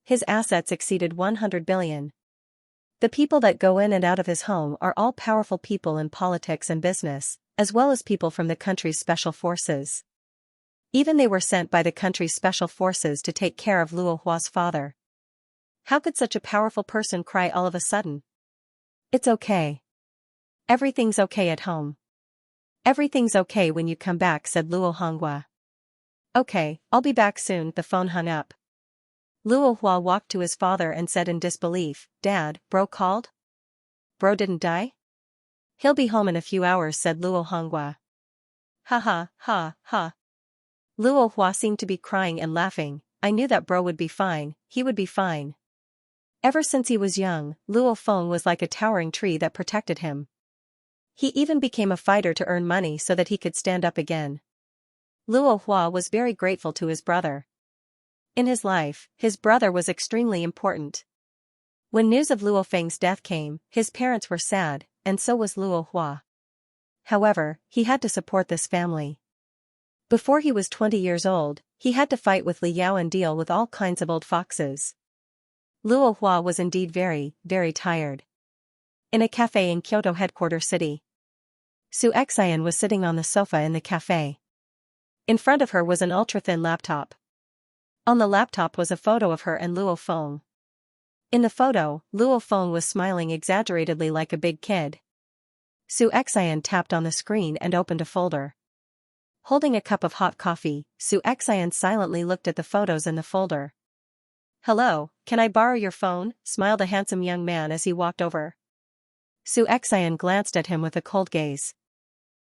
His assets exceeded 100 billion. The people that go in and out of his home are all powerful people in politics and business, as well as people from the country's special forces. Even they were sent by the country's special forces to take care of Luo Hua's father. How could such a powerful person cry all of a sudden? "It's okay. Everything's okay at home. Everything's okay when you come back," said Luo Hongwa. "Okay, I'll be back soon." The phone hung up. Luo Hua walked to his father and said in disbelief, "Dad, bro called? Bro didn't die?" "He'll be home in a few hours," said Luo Hongwa. Ha. Luo Hua seemed to be crying and laughing. "I knew that bro would be fine, he would be fine." Ever since he was young, Luo Feng was like a towering tree that protected him. He even became a fighter to earn money so that he could stand up again. Luo Hua was very grateful to his brother. In his life, his brother was extremely important. When news of Luo Feng's death came, his parents were sad, and so was Luo Hua. However, he had to support this family. Before he was 20 years old, he had to fight with Li Yao and deal with all kinds of old foxes. Luo Hua was indeed very tired. In a cafe in Kyoto headquarter city, Xianxia was sitting on the sofa in the cafe. In front of her was an ultra-thin laptop. On the laptop was a photo of her and Luo Feng. In the photo, Luo Feng was smiling exaggeratedly like a big kid. Xianxia tapped on the screen and opened a folder. Holding a cup of hot coffee, Xianxia silently looked at the photos in the folder. "Hello, can I borrow your phone?" smiled a handsome young man as he walked over. Xianxia glanced at him with a cold gaze.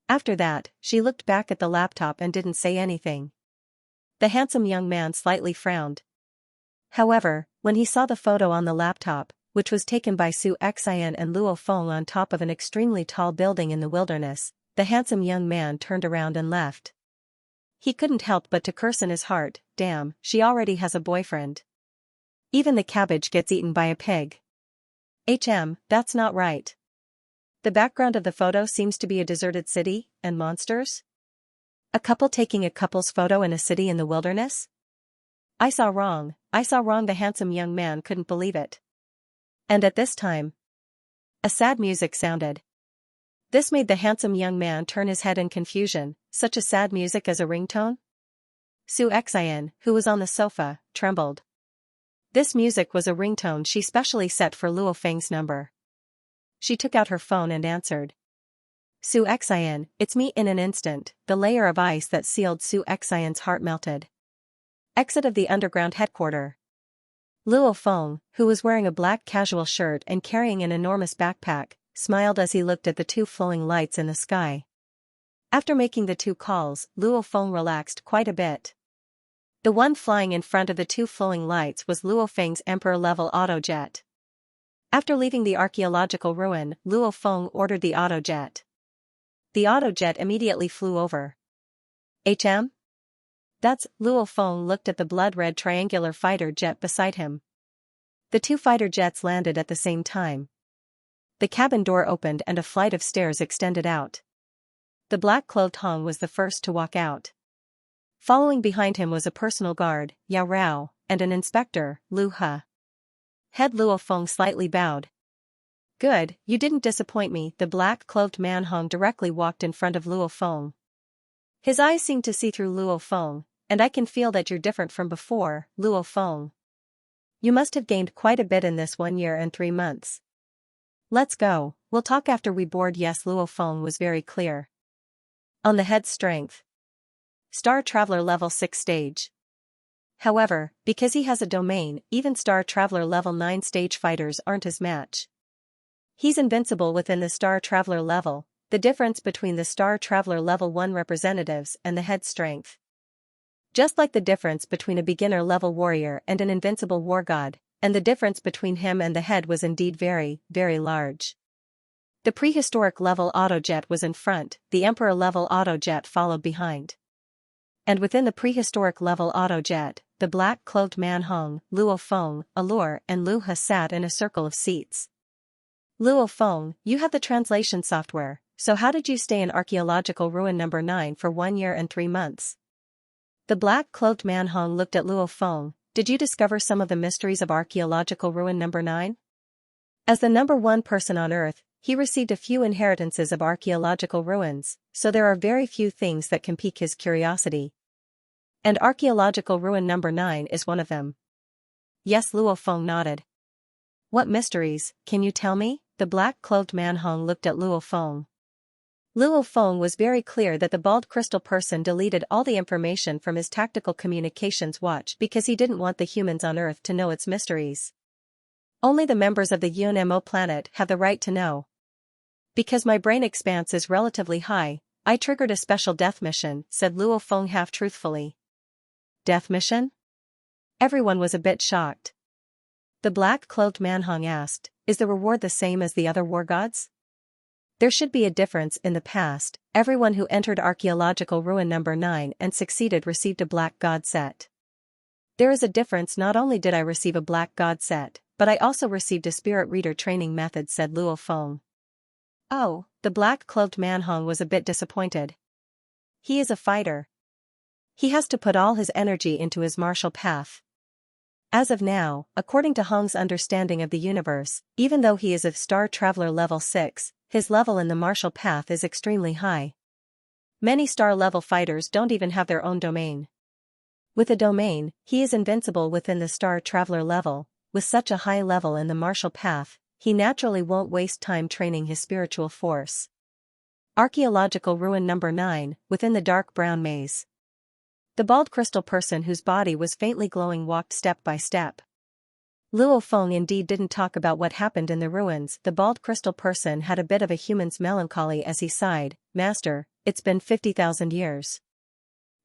After that, she looked back at the laptop and didn't say anything. The handsome young man slightly frowned. However, when he saw the photo on the laptop, which was taken by Xianxia and Luo Feng on top of an extremely tall building in the wilderness, the handsome young man turned around and left. He couldn't help but to curse in his heart, "Damn, she already has a boyfriend. Even the cabbage gets eaten by a pig. That's not right." The background of the photo seems to be a deserted city, and monsters? A couple taking a couple's photo in a city in the wilderness? I saw wrong, the handsome young man couldn't believe it. And at this time, a sad music sounded. This made the handsome young man turn his head in confusion. Such a sad music as a ringtone? Xianxia, who was on the sofa, trembled. This music was a ringtone she specially set for Luo Feng's number. She took out her phone and answered. Xianxia, it's me. In an instant, the layer of ice that sealed Xianxia's heart melted. Exit of the underground headquarters. Luo Feng, who was wearing a black casual shirt and carrying an enormous backpack, smiled as he looked at the two flowing lights in the sky. After making the two calls, Luo Feng relaxed quite a bit. The one flying in front of the two flowing lights was Luo Feng's Emperor-level autojet. After leaving the archaeological ruin, Luo Feng ordered the autojet. The autojet immediately flew over. HM? That's. Luo Feng looked at the blood-red triangular fighter jet beside him. The two fighter jets landed at the same time. The cabin door opened and a flight of stairs extended out. The black-clothed Hong was the first to walk out. Following behind him was a personal guard, Yao Rao, and an inspector, Lu He. Head Luo Feng slightly bowed. Good, you didn't disappoint me. The black-clothed man Hong directly walked in front of Luo Feng. His eyes seemed to see through Luo Feng. And I can feel that you're different from before, Luo Feng. You must have gained quite a bit in this 1 year and 3 months. Let's go, we'll talk after we board. Yes, Luo Feng was very clear. On the head strength. Star Traveler level 6 stage. However, because he has a domain, even Star Traveler level 9 stage fighters aren't his match. He's invincible within the Star Traveler level, the difference between the Star Traveler level 1 representatives and the head strength. Just like the difference between a beginner-level warrior and an invincible war god, and the difference between him and the head was indeed very, very large. The prehistoric-level autojet was in front, the emperor-level autojet followed behind. And within the prehistoric-level autojet, the black-clothed man Hong, Luo Feng, Allure and Lu He sat in a circle of seats. Luo Feng, you have the translation software, so how did you stay in archaeological ruin number 9 for 1 year and 3 months? The black-clothed man Hong looked at Luo Feng. Did you discover some of the mysteries of archaeological ruin number 9? As the number 1 person on Earth, he received a few inheritances of archaeological ruins, so there are very few things that can pique his curiosity. And archaeological ruin number 9 is one of them. Yes, Luo Feng nodded. What mysteries, can you tell me? The black-clothed man Hong looked at Luo Feng. Luo Feng was very clear that the bald crystal person deleted all the information from his tactical communications watch because he didn't want the humans on Earth to know its mysteries. Only the members of the UNMO planet have the right to know. Because my brain expanse is relatively high, I triggered a special death mission, said Luo Feng half-truthfully. Death mission? Everyone was a bit shocked. The black-clothed man Hong asked, is the reward the same as the other war gods? There should be a difference. In the past, everyone who entered archaeological ruin number 9 and succeeded received a black god set. There is a difference. Not only did I receive a black god set, but I also received a spirit reader training method, said Luo Feng. Oh, the black-clothed man Hong was a bit disappointed. He is a fighter. He has to put all his energy into his martial path. As of now, according to Hong's understanding of the universe, even though he is of Star Traveler level 6, his level in the martial path is extremely high. Many star-level fighters don't even have their own domain. With a domain, he is invincible within the Star Traveler level. With such a high level in the martial path, he naturally won't waste time training his spiritual force. Archaeological ruin number 9, within the dark brown maze. The bald crystal person whose body was faintly glowing walked step by step. Luo Feng indeed didn't talk about what happened in the ruins. The bald crystal person had a bit of a human's melancholy as he sighed. Master, it's been 50,000 years.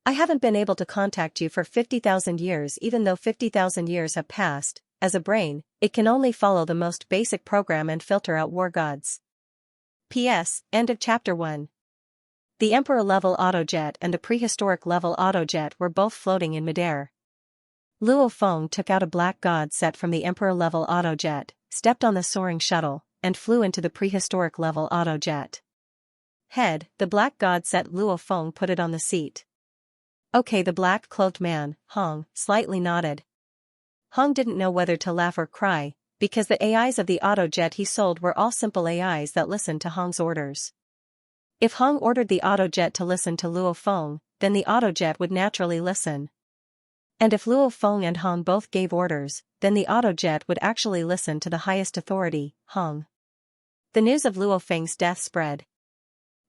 I haven't been able to contact you for 50,000 years. Even though 50,000 years have passed, as a brain, it can only follow the most basic program and filter out war gods. P.S. End of Chapter 1. The Emperor-level autojet and the prehistoric-level autojet were both floating in midair. Luo Feng took out a black god set from the Emperor-level autojet, stepped on the soaring shuttle, and flew into the prehistoric-level autojet. Head, the black god set. Luo Feng put it on the seat. Okay, the black-cloaked man, Hong, slightly nodded. Hong didn't know whether to laugh or cry. because the AIs of the autojet he sold were all simple AIs that listened to Hong's orders. If Hong ordered the autojet to listen to Luo Feng, then the autojet would naturally listen. And if Luo Feng and Hong both gave orders, then the autojet would actually listen to the highest authority, Hong. The news of Luo Feng's death spread.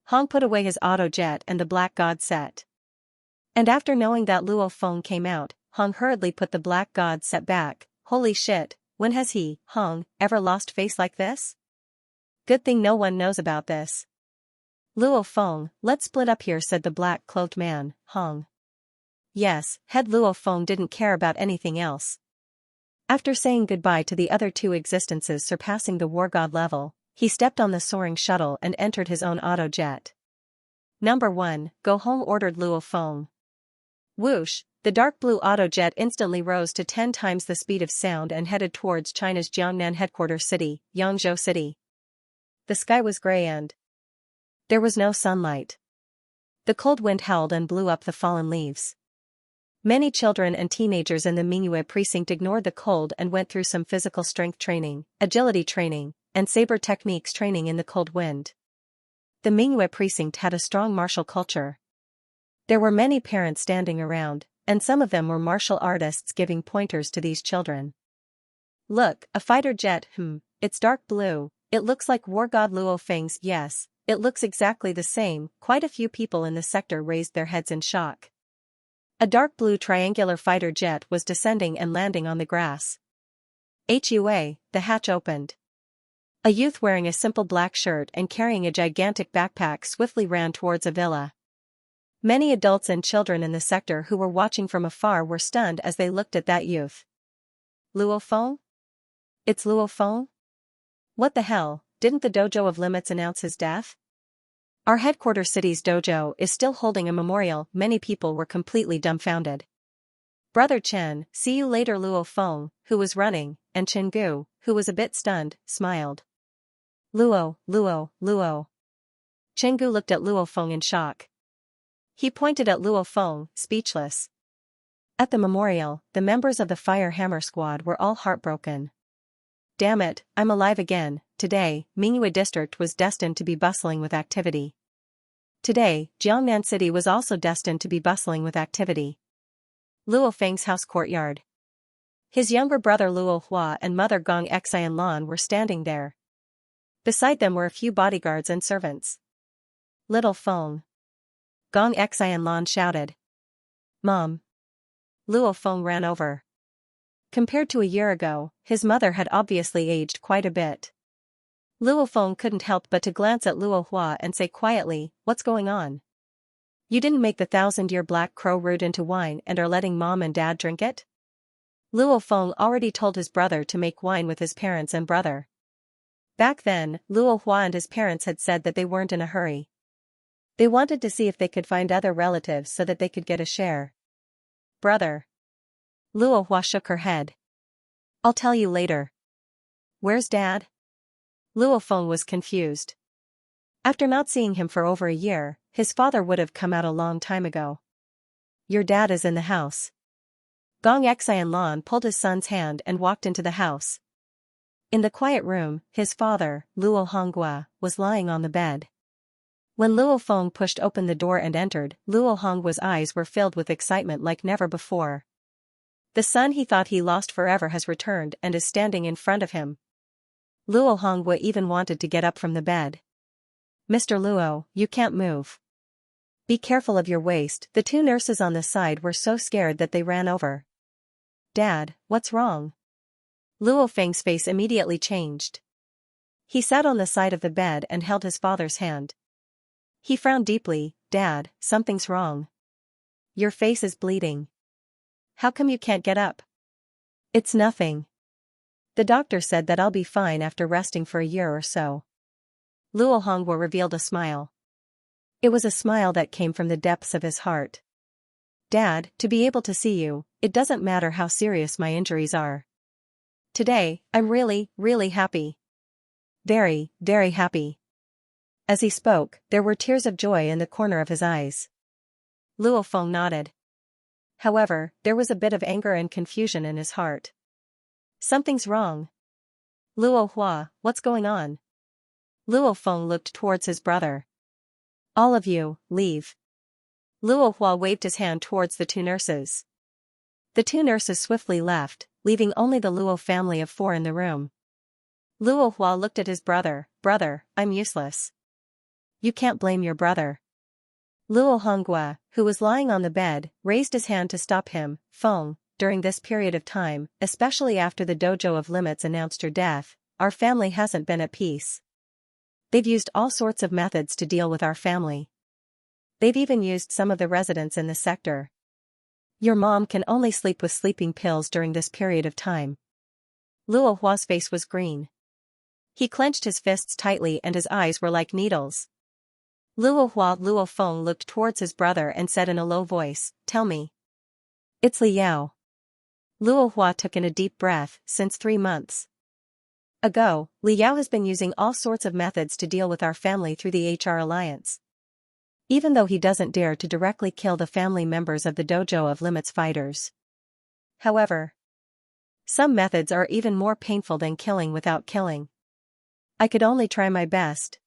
Hong put away his autojet and the black god set. And after knowing that Luo Feng came out, Hong hurriedly put the black god set back. Holy shit, when has he, Hong, ever lost face like this? Good thing no one knows about this. Luo Feng, let's split up here, said the black-clothed man, Hong. Yes, head Luo Feng didn't care about anything else. After saying goodbye to the other two existences surpassing the war god level, he stepped on the soaring shuttle and entered his own autojet. Number 1, go home, ordered Luo Feng. Whoosh, the dark blue autojet instantly rose to 10 times the speed of sound and headed towards China's Jiangnan headquarters city, Yangzhou City. The sky was gray and there was no sunlight. The cold wind howled and blew up the fallen leaves. Many children and teenagers in the Mingyue precinct ignored the cold and went through some physical strength training, agility training, and saber techniques training in the cold wind. The Mingyue precinct had a strong martial culture. There were many parents standing around, and some of them were martial artists giving pointers to these children. Look, a fighter jet, it's dark blue, it looks like war god Luo Feng's. Yes, it looks exactly the same. Quite a few people in the sector raised their heads in shock. A dark blue triangular fighter jet was descending and landing on the grass. HUA, the hatch opened. A youth wearing a simple black shirt and carrying a gigantic backpack swiftly ran towards a villa. Many adults and children in the sector who were watching from afar were stunned as they looked at that youth. Luo Feng? It's Luo Feng? What the hell, didn't the dojo of limits announce his death? Our headquarters city's dojo is still holding a memorial. Many people were completely dumbfounded. Brother Chen, see you later. Luo Feng, who was running, and Chen Gu, who was a bit stunned, smiled. Luo. Chen Gu looked at Luo Feng in shock. He pointed at Luo Feng, speechless. At the memorial, the members of the Fire Hammer Squad were all heartbroken. Damn it, I'm alive again. Today, Mingyue District was destined to be bustling with activity. Today, Jiangnan City was also destined to be bustling with activity. Luo Feng's house courtyard. His younger brother Luo Hua and mother Gong Xianlan were standing there. Beside them were a few bodyguards and servants. Little Feng. Gong Xianlan shouted. Mom. Luo Feng ran over. Compared to a year ago, his mother had obviously aged quite a bit. Luo Feng couldn't help but to glance at Luo Hua and say quietly, what's going on? You didn't make the 1,000-year black crow root into wine and are letting mom and dad drink it? Luo Feng already told his brother to make wine with his parents and brother. Back then, Luo Hua and his parents had said that they weren't in a hurry. They wanted to see if they could find other relatives so that they could get a share. Brother. Luo Hua shook her head. I'll tell you later. Where's Dad? Luo Feng was confused. After not seeing him for over a year, his father would have come out a long time ago. Your dad is in the house. Gong Xianlan pulled his son's hand and walked into the house. In the quiet room, his father, Luo Honghua, was lying on the bed. When Luo Feng pushed open the door and entered, Luo Honghua's eyes were filled with excitement like never before. The son he thought he lost forever has returned and is standing in front of him. Luo Honghua even wanted to get up from the bed. Mr. Luo, you can't move. Be careful of your waist. The two nurses on the side were so scared that they ran over. Dad, what's wrong? Luo Feng's face immediately changed. He sat on the side of the bed and held his father's hand. He frowned deeply. Dad, something's wrong. Your face is bleeding. How come you can't get up? It's nothing. The doctor said that I'll be fine after resting for a year or so. Luo Honghua revealed a smile. It was a smile that came from the depths of his heart. Dad, to be able to see you, it doesn't matter how serious my injuries are. Today, I'm really, really happy. Very, very happy. As he spoke, there were tears of joy in the corner of his eyes. Luo Feng nodded. However, there was a bit of anger and confusion in his heart. Something's wrong. Luo Hua, what's going on? Luo Feng looked towards his brother. All of you, leave. Luo Hua waved his hand towards the two nurses. The two nurses swiftly left, leaving only the Luo family of 4 in the room. Luo Hua looked at his brother. Brother, I'm useless. You can't blame your brother. Luo Honghua, who was lying on the bed, raised his hand to stop him. Feng, during this period of time, especially after the dojo of limits announced your death, our family hasn't been at peace. They've used all sorts of methods to deal with our family. They've even used some of the residents in the sector. Your mom can only sleep with sleeping pills during this period of time. Luo Hua's face was green. He clenched his fists tightly and his eyes were like needles. Luo Feng looked towards his brother and said in a low voice, tell me. It's Li Yao. Luo Hua took in a deep breath. Since 3 months ago, Li Yao has been using all sorts of methods to deal with our family through the HR Alliance. Even though he doesn't dare to directly kill the family members of the dojo of limits fighters. However, some methods are even more painful than killing without killing. I could only try my best.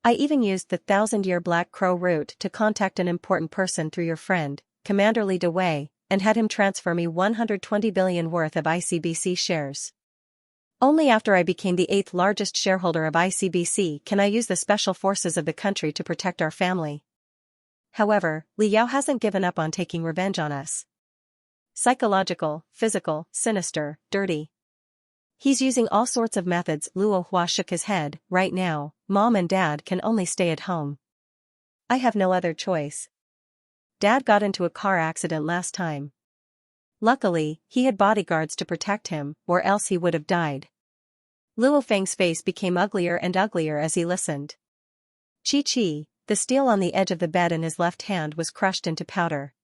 I even used the 1,000-year Black Crow route to contact an important person through your friend, Commander Li Dewei, and had him transfer me 120 billion worth of ICBC shares. Only after I became the 8th largest shareholder of ICBC can I use the special forces of the country to protect our family. However, Li Yao hasn't given up on taking revenge on us. Psychological, physical, sinister, dirty. He's using all sorts of methods. Luo Hua shook his head. Right now, Mom and Dad can only stay at home. I have no other choice. Dad got into a car accident last time. Luckily, he had bodyguards to protect him, or else he would have died. Luo Feng's face became uglier and uglier as he listened. Chi, the steel on the edge of the bed in his left hand was crushed into powder.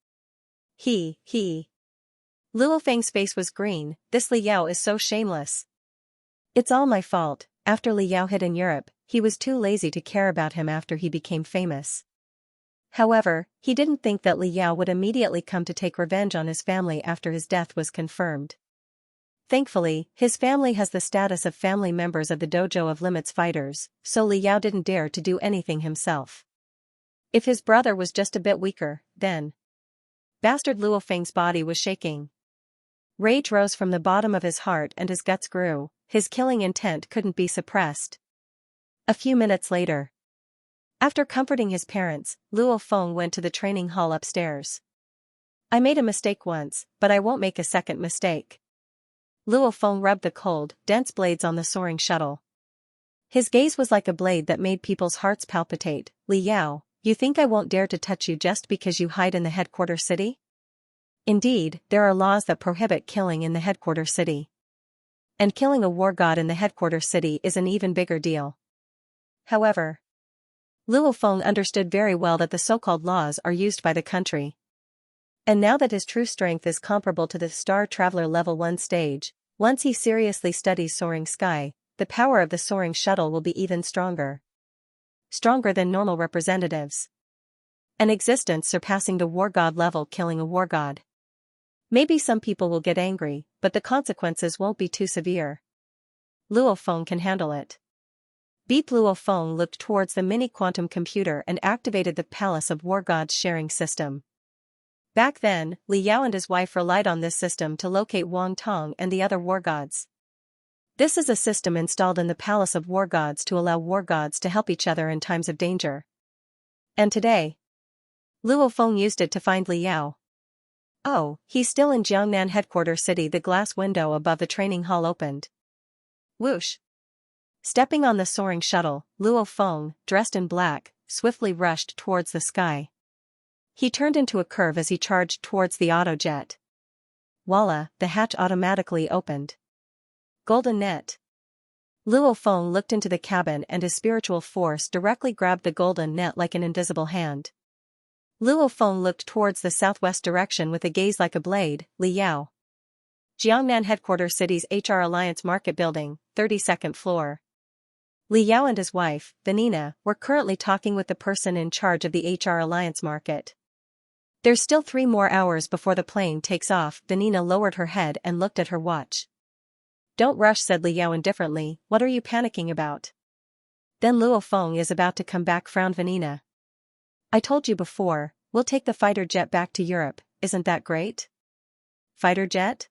He. Luo Feng's face was green. This Li Yao is so shameless. It's all my fault. After Li Yao hid in Europe, he was too lazy to care about him after he became famous. However, he didn't think that Li Yao would immediately come to take revenge on his family after his death was confirmed. Thankfully, his family has the status of family members of the dojo of limits fighters, so Li Yao didn't dare to do anything himself. If his brother was just a bit weaker, then... Bastard Luo Feng's body was shaking. Rage rose from the bottom of his heart and his guts grew. His killing intent couldn't be suppressed. A few minutes later, after comforting his parents, Luo Feng went to the training hall upstairs. I made a mistake once, but I won't make a second mistake. Luo Feng rubbed the cold, dense blades on the soaring shuttle. His gaze was like a blade that made people's hearts palpitate. Li Yao, you think I won't dare to touch you just because you hide in the headquarters city? Indeed, there are laws that prohibit killing in the headquarters city. And killing a war god in the headquarters city is an even bigger deal. However, Luo Feng understood very well that the so-called laws are used by the country. And now that his true strength is comparable to the Star Traveler Level 1 stage, once he seriously studies soaring sky, the power of the soaring shuttle will be even stronger. Stronger than normal representatives. An existence surpassing the war god level killing a war god. Maybe some people will get angry, but the consequences won't be too severe. Luo Feng can handle it. Beep. Luo Feng looked towards the mini quantum computer and activated the Palace of War Gods sharing system. Back then, Li Yao and his wife relied on this system to locate Wang Tong and the other war gods. This is a system installed in the Palace of War Gods to allow war gods to help each other in times of danger. And today, Luo Feng used it to find Li Yao. Oh, he's still in Jiangnan headquarters city. The glass window above the training hall opened. Whoosh! Stepping on the soaring shuttle, Luo Feng, dressed in black, swiftly rushed towards the sky. He turned into a curve as he charged towards the autojet. Voila, the hatch automatically opened. Golden net. Luo Feng looked into the cabin and his spiritual force directly grabbed the golden net like an invisible hand. Luo Feng looked towards the southwest direction with a gaze like a blade. Li Yao. Jiangnan headquarters city's HR Alliance Market Building, 32nd floor. Li Yao and his wife, Vanina, were currently talking with the person in charge of the HR Alliance Market. There's still 3 more hours before the plane takes off. Vanina lowered her head and looked at her watch. Don't rush, said Liao indifferently, what are you panicking about? Then Luo Feng is about to come back, frowned Vanina. I told you before, we'll take the fighter jet back to Europe, isn't that great? Fighter jet?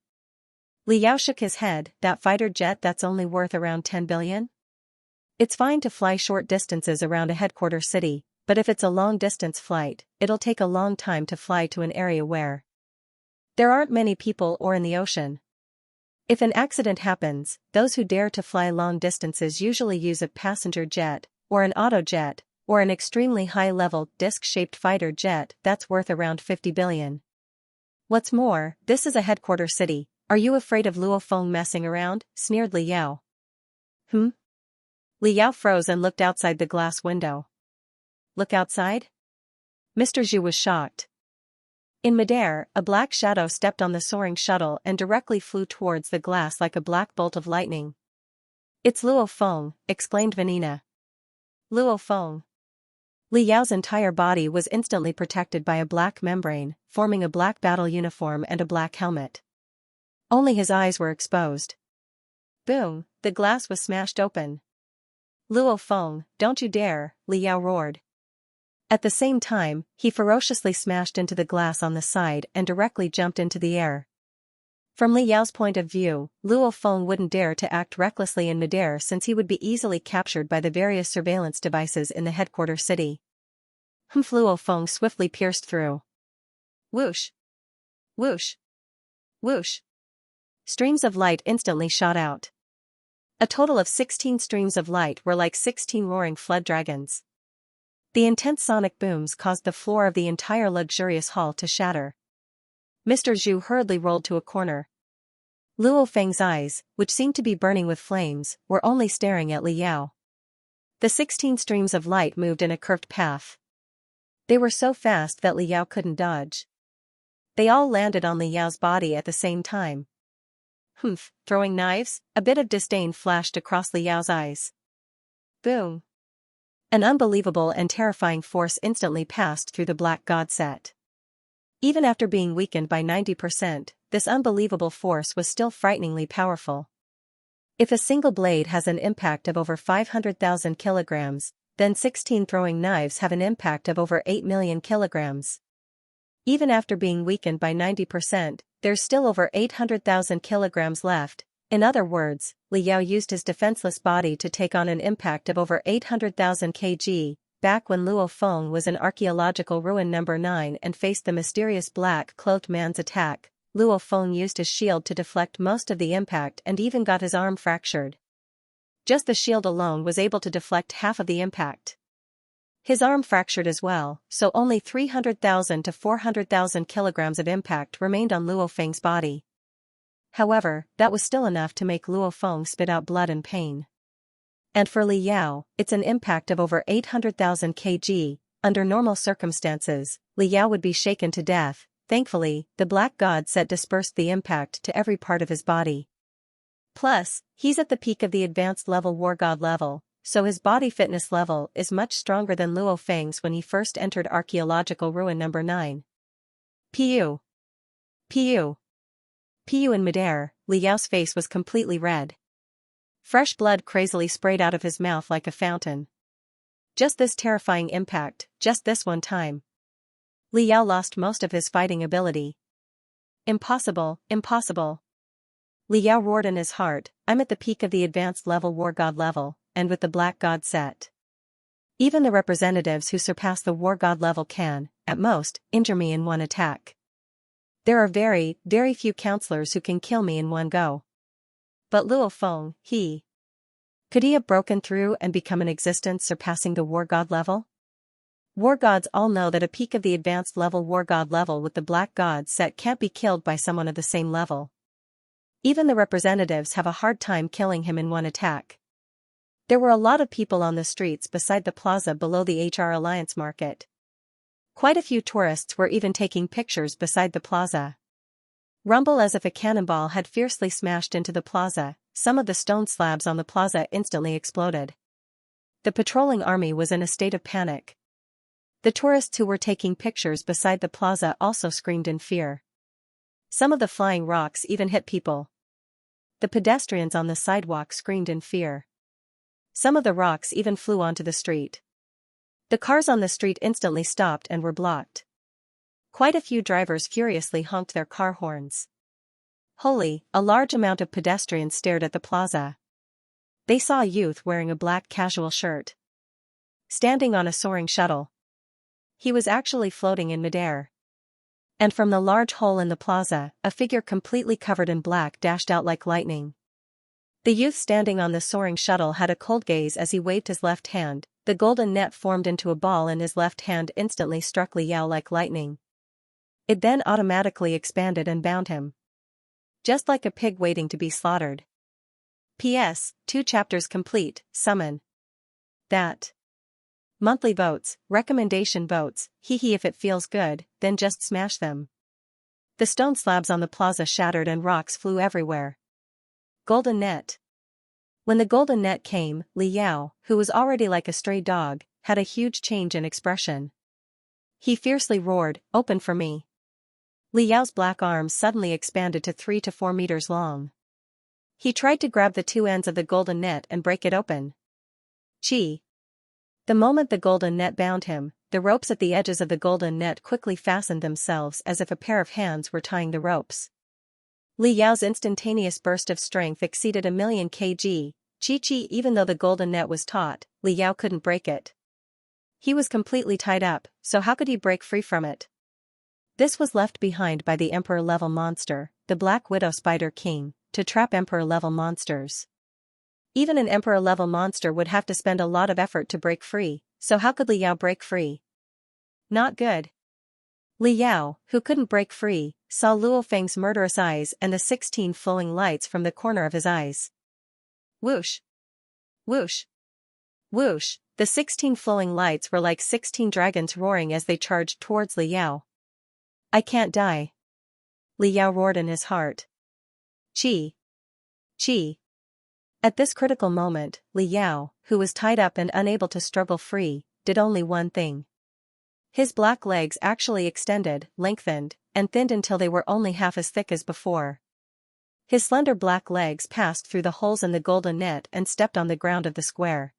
Liao shook his head, that fighter jet that's only worth around 10 billion? It's fine to fly short distances around a headquarters city, but if it's a long-distance flight, it'll take a long time to fly to an area where there aren't many people or in the ocean. If an accident happens, those who dare to fly long distances usually use a passenger jet, or an auto jet, or an extremely high-level, disc-shaped fighter jet that's worth around 50 billion. What's more, this is a headquarters city. Are you afraid of Luo Feng messing around? Sneered Liao. Liao froze and looked outside the glass window. Look outside? Mr. Zhu was shocked. In midair, a black shadow stepped on the soaring shuttle and directly flew towards the glass like a black bolt of lightning. It's Luo Feng, exclaimed Vanina. Luo Feng. Liao's entire body was instantly protected by a black membrane, forming a black battle uniform and a black helmet. Only his eyes were exposed. Boom, the glass was smashed open. Luo Feng, don't you dare, Liao roared. At the same time, he ferociously smashed into the glass on the side and directly jumped into the air. From Liao's point of view, Luo Feng wouldn't dare to act recklessly in midair since he would be easily captured by the various surveillance devices in the headquarters city. Luo Feng swiftly pierced through. Whoosh! Whoosh! Whoosh! Streams of light instantly shot out. A total of 16 streams of light were like 16 roaring flood dragons. The intense sonic booms caused the floor of the entire luxurious hall to shatter. Mr. Zhu hurriedly rolled to a corner. Luo Feng's eyes, which seemed to be burning with flames, were only staring at Liao. The 16 streams of light moved in a curved path. They were so fast that Liao couldn't dodge. They all landed on Liao's body at the same time. Throwing knives? A bit of disdain flashed across Liao's eyes. Boom! An unbelievable and terrifying force instantly passed through the black god set. Even after being weakened by 90%, this unbelievable force was still frighteningly powerful. If a single blade has an impact of over 500,000 kilograms, then 16 throwing knives have an impact of over 8 million kilograms. Even after being weakened by 90%, there's still over 800,000 kilograms left. In other words, Liao used his defenseless body to take on an impact of over 800,000 kg, back when Luo Feng was in archaeological ruin number 9 and faced the mysterious black-cloaked man's attack. Luo Feng used his shield to deflect most of the impact and even got his arm fractured. Just the shield alone was able to deflect half of the impact. His arm fractured as well, so only 300,000 to 400,000 kilograms of impact remained on Luo Feng's body. However, that was still enough to make Luo Feng spit out blood and pain. And for Liao, it's an impact of over 800,000 kg. Under normal circumstances, Liao would be shaken to death. Thankfully, the black god set dispersed the impact to every part of his body. Plus, he's at the peak of the advanced level war god level, so his body fitness level is much stronger than Luo Feng's when he first entered archaeological ruin number 9. Piu! Piu! Piu! In midair, Liao's face was completely red. Fresh blood crazily sprayed out of his mouth like a fountain. Just this terrifying impact, just this one time. Liao lost most of his fighting ability. Impossible, impossible. Liao roared in his heart, I'm at the peak of the advanced level war god level, and with the black god set. Even the representatives who surpass the war god level can, at most, injure me in one attack. There are very, very few counselors who can kill me in one go. But Luo Feng, could he have broken through and become an existence surpassing the war god level? War gods all know that a peak of the advanced level war god level with the black god set can't be killed by someone of the same level. Even the representatives have a hard time killing him in one attack. There were a lot of people on the streets beside the plaza below the HR Alliance market. Quite a few tourists were even taking pictures beside the plaza. Rumble as if a cannonball had fiercely smashed into the plaza, some of the stone slabs on the plaza instantly exploded. The patrolling army was in a state of panic. The tourists who were taking pictures beside the plaza also screamed in fear. Some of the flying rocks even hit people. The pedestrians on the sidewalk screamed in fear. Some of the rocks even flew onto the street. The cars on the street instantly stopped and were blocked. Quite a few drivers furiously honked their car horns. A large amount of pedestrians stared at the plaza. They saw a youth wearing a black casual shirt, standing on a soaring shuttle. He was actually floating in midair. And from the large hole in the plaza, a figure completely covered in black dashed out like lightning. The youth standing on the soaring shuttle had a cold gaze as he waved his left hand. The golden net formed into a ball in his left hand instantly struck Liao like lightning. It then automatically expanded and bound him. Just like a pig waiting to be slaughtered. P.S. 2 chapters complete, summon. That. Monthly votes, recommendation votes, hee if it feels good, then just smash them. The stone slabs on the plaza shattered and rocks flew everywhere. Golden net. When the golden net came, Liao, who was already like a stray dog, had a huge change in expression. He fiercely roared, "Open for me." Liao's black arms suddenly expanded to 3 to 4 meters long. He tried to grab the two ends of the golden net and break it open. Chi. The moment the golden net bound him, the ropes at the edges of the golden net quickly fastened themselves as if a pair of hands were tying the ropes. Liao's instantaneous burst of strength exceeded 1,000,000 kg. Chi, even though the golden net was taut, Liao couldn't break it. He was completely tied up, so how could he break free from it? This was left behind by the Emperor-level monster, the Black Widow Spider King, to trap Emperor-level monsters. Even an Emperor-level monster would have to spend a lot of effort to break free, so how could Liao break free? Not good. Liao, who couldn't break free, saw Luo Feng's murderous eyes and the 16 flowing lights from the corner of his eyes. Whoosh! Whoosh! Whoosh! The 16 flowing lights were like 16 dragons roaring as they charged towards Liao. I can't die. Liao roared in his heart. Chi! Chi! At this critical moment, Liao, who was tied up and unable to struggle free, did only one thing. His black legs actually extended, lengthened, and thinned until they were only half as thick as before. His slender black legs passed through the holes in the golden net and stepped on the ground of the square.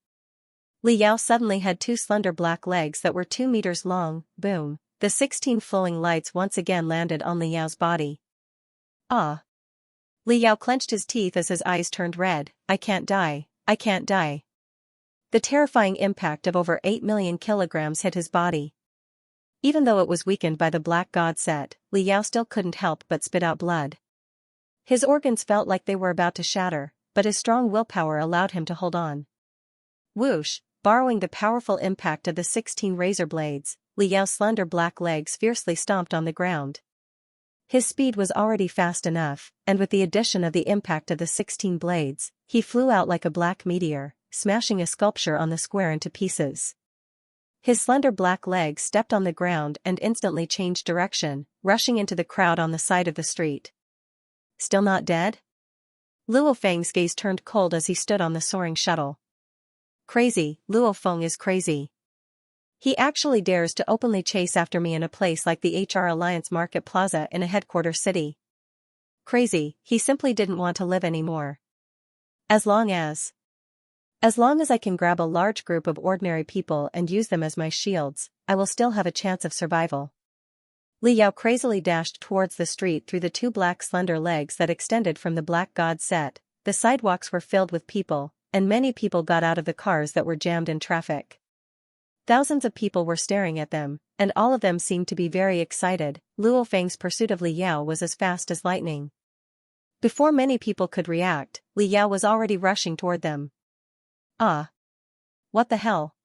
Liao suddenly had 2 slender black legs that were 2 meters long. Boom! The 16 flowing lights once again landed on Liao's body. Ah! Liao clenched his teeth as his eyes turned red. I can't die, I can't die. The terrifying impact of over 8 million kilograms hit his body. Even though it was weakened by the black god set, Liao still couldn't help but spit out blood. His organs felt like they were about to shatter, but his strong willpower allowed him to hold on. Whoosh! Borrowing the powerful impact of the 16 razor blades, Liao's slender black legs fiercely stomped on the ground. His speed was already fast enough, and with the addition of the impact of the 16 blades, he flew out like a black meteor, smashing a sculpture on the square into pieces. His slender black legs stepped on the ground and instantly changed direction, rushing into the crowd on the side of the street. Still not dead? Luo Feng's gaze turned cold as he stood on the soaring shuttle. Crazy, Luo Feng is crazy. He actually dares to openly chase after me in a place like the HR Alliance Market Plaza in a headquarter city. Crazy, he simply didn't want to live anymore. As long as I can grab a large group of ordinary people and use them as my shields, I will still have a chance of survival. Liao crazily dashed towards the street through the 2 black slender legs that extended from the black god set. The sidewalks were filled with people, and many people got out of the cars that were jammed in traffic. Thousands of people were staring at them, and all of them seemed to be very excited. Luo Feng's pursuit of Liao was as fast as lightning. Before many people could react, Liao was already rushing toward them. Ah! What the hell?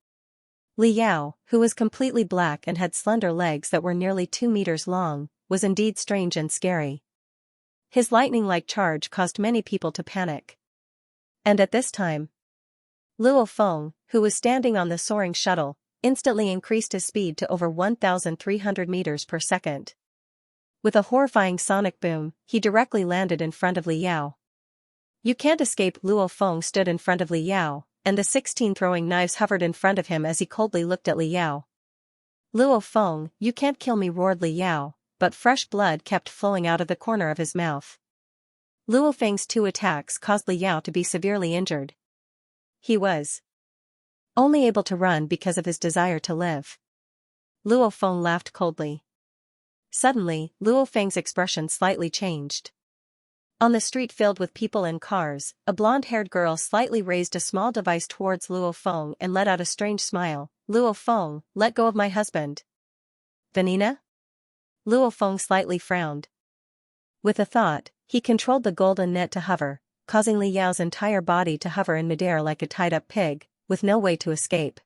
Liao, who was completely black and had slender legs that were nearly 2 meters long, was indeed strange and scary. His lightning-like charge caused many people to panic. And at this time, Luo Feng, who was standing on the soaring shuttle, instantly increased his speed to over 1,300 meters per second. With a horrifying sonic boom, he directly landed in front of Liao. You can't escape. Luo Feng stood in front of Liao, and the 16 throwing knives hovered in front of him as he coldly looked at Liao. Luo Feng, you can't kill me, roared Liao, but fresh blood kept flowing out of the corner of his mouth. Luo Feng's two attacks caused Li Yao to be severely injured. He was only able to run because of his desire to live. Luo Feng laughed coldly. Suddenly, Luo Feng's expression slightly changed. On the street filled with people and cars, a blonde-haired girl slightly raised a small device towards Luo Feng and let out a strange smile. Luo Feng, let go of my husband. Vanina? Luo Feng slightly frowned. With a thought, he controlled the golden net to hover, causing Li Yao's entire body to hover in midair like a tied-up pig, with no way to escape.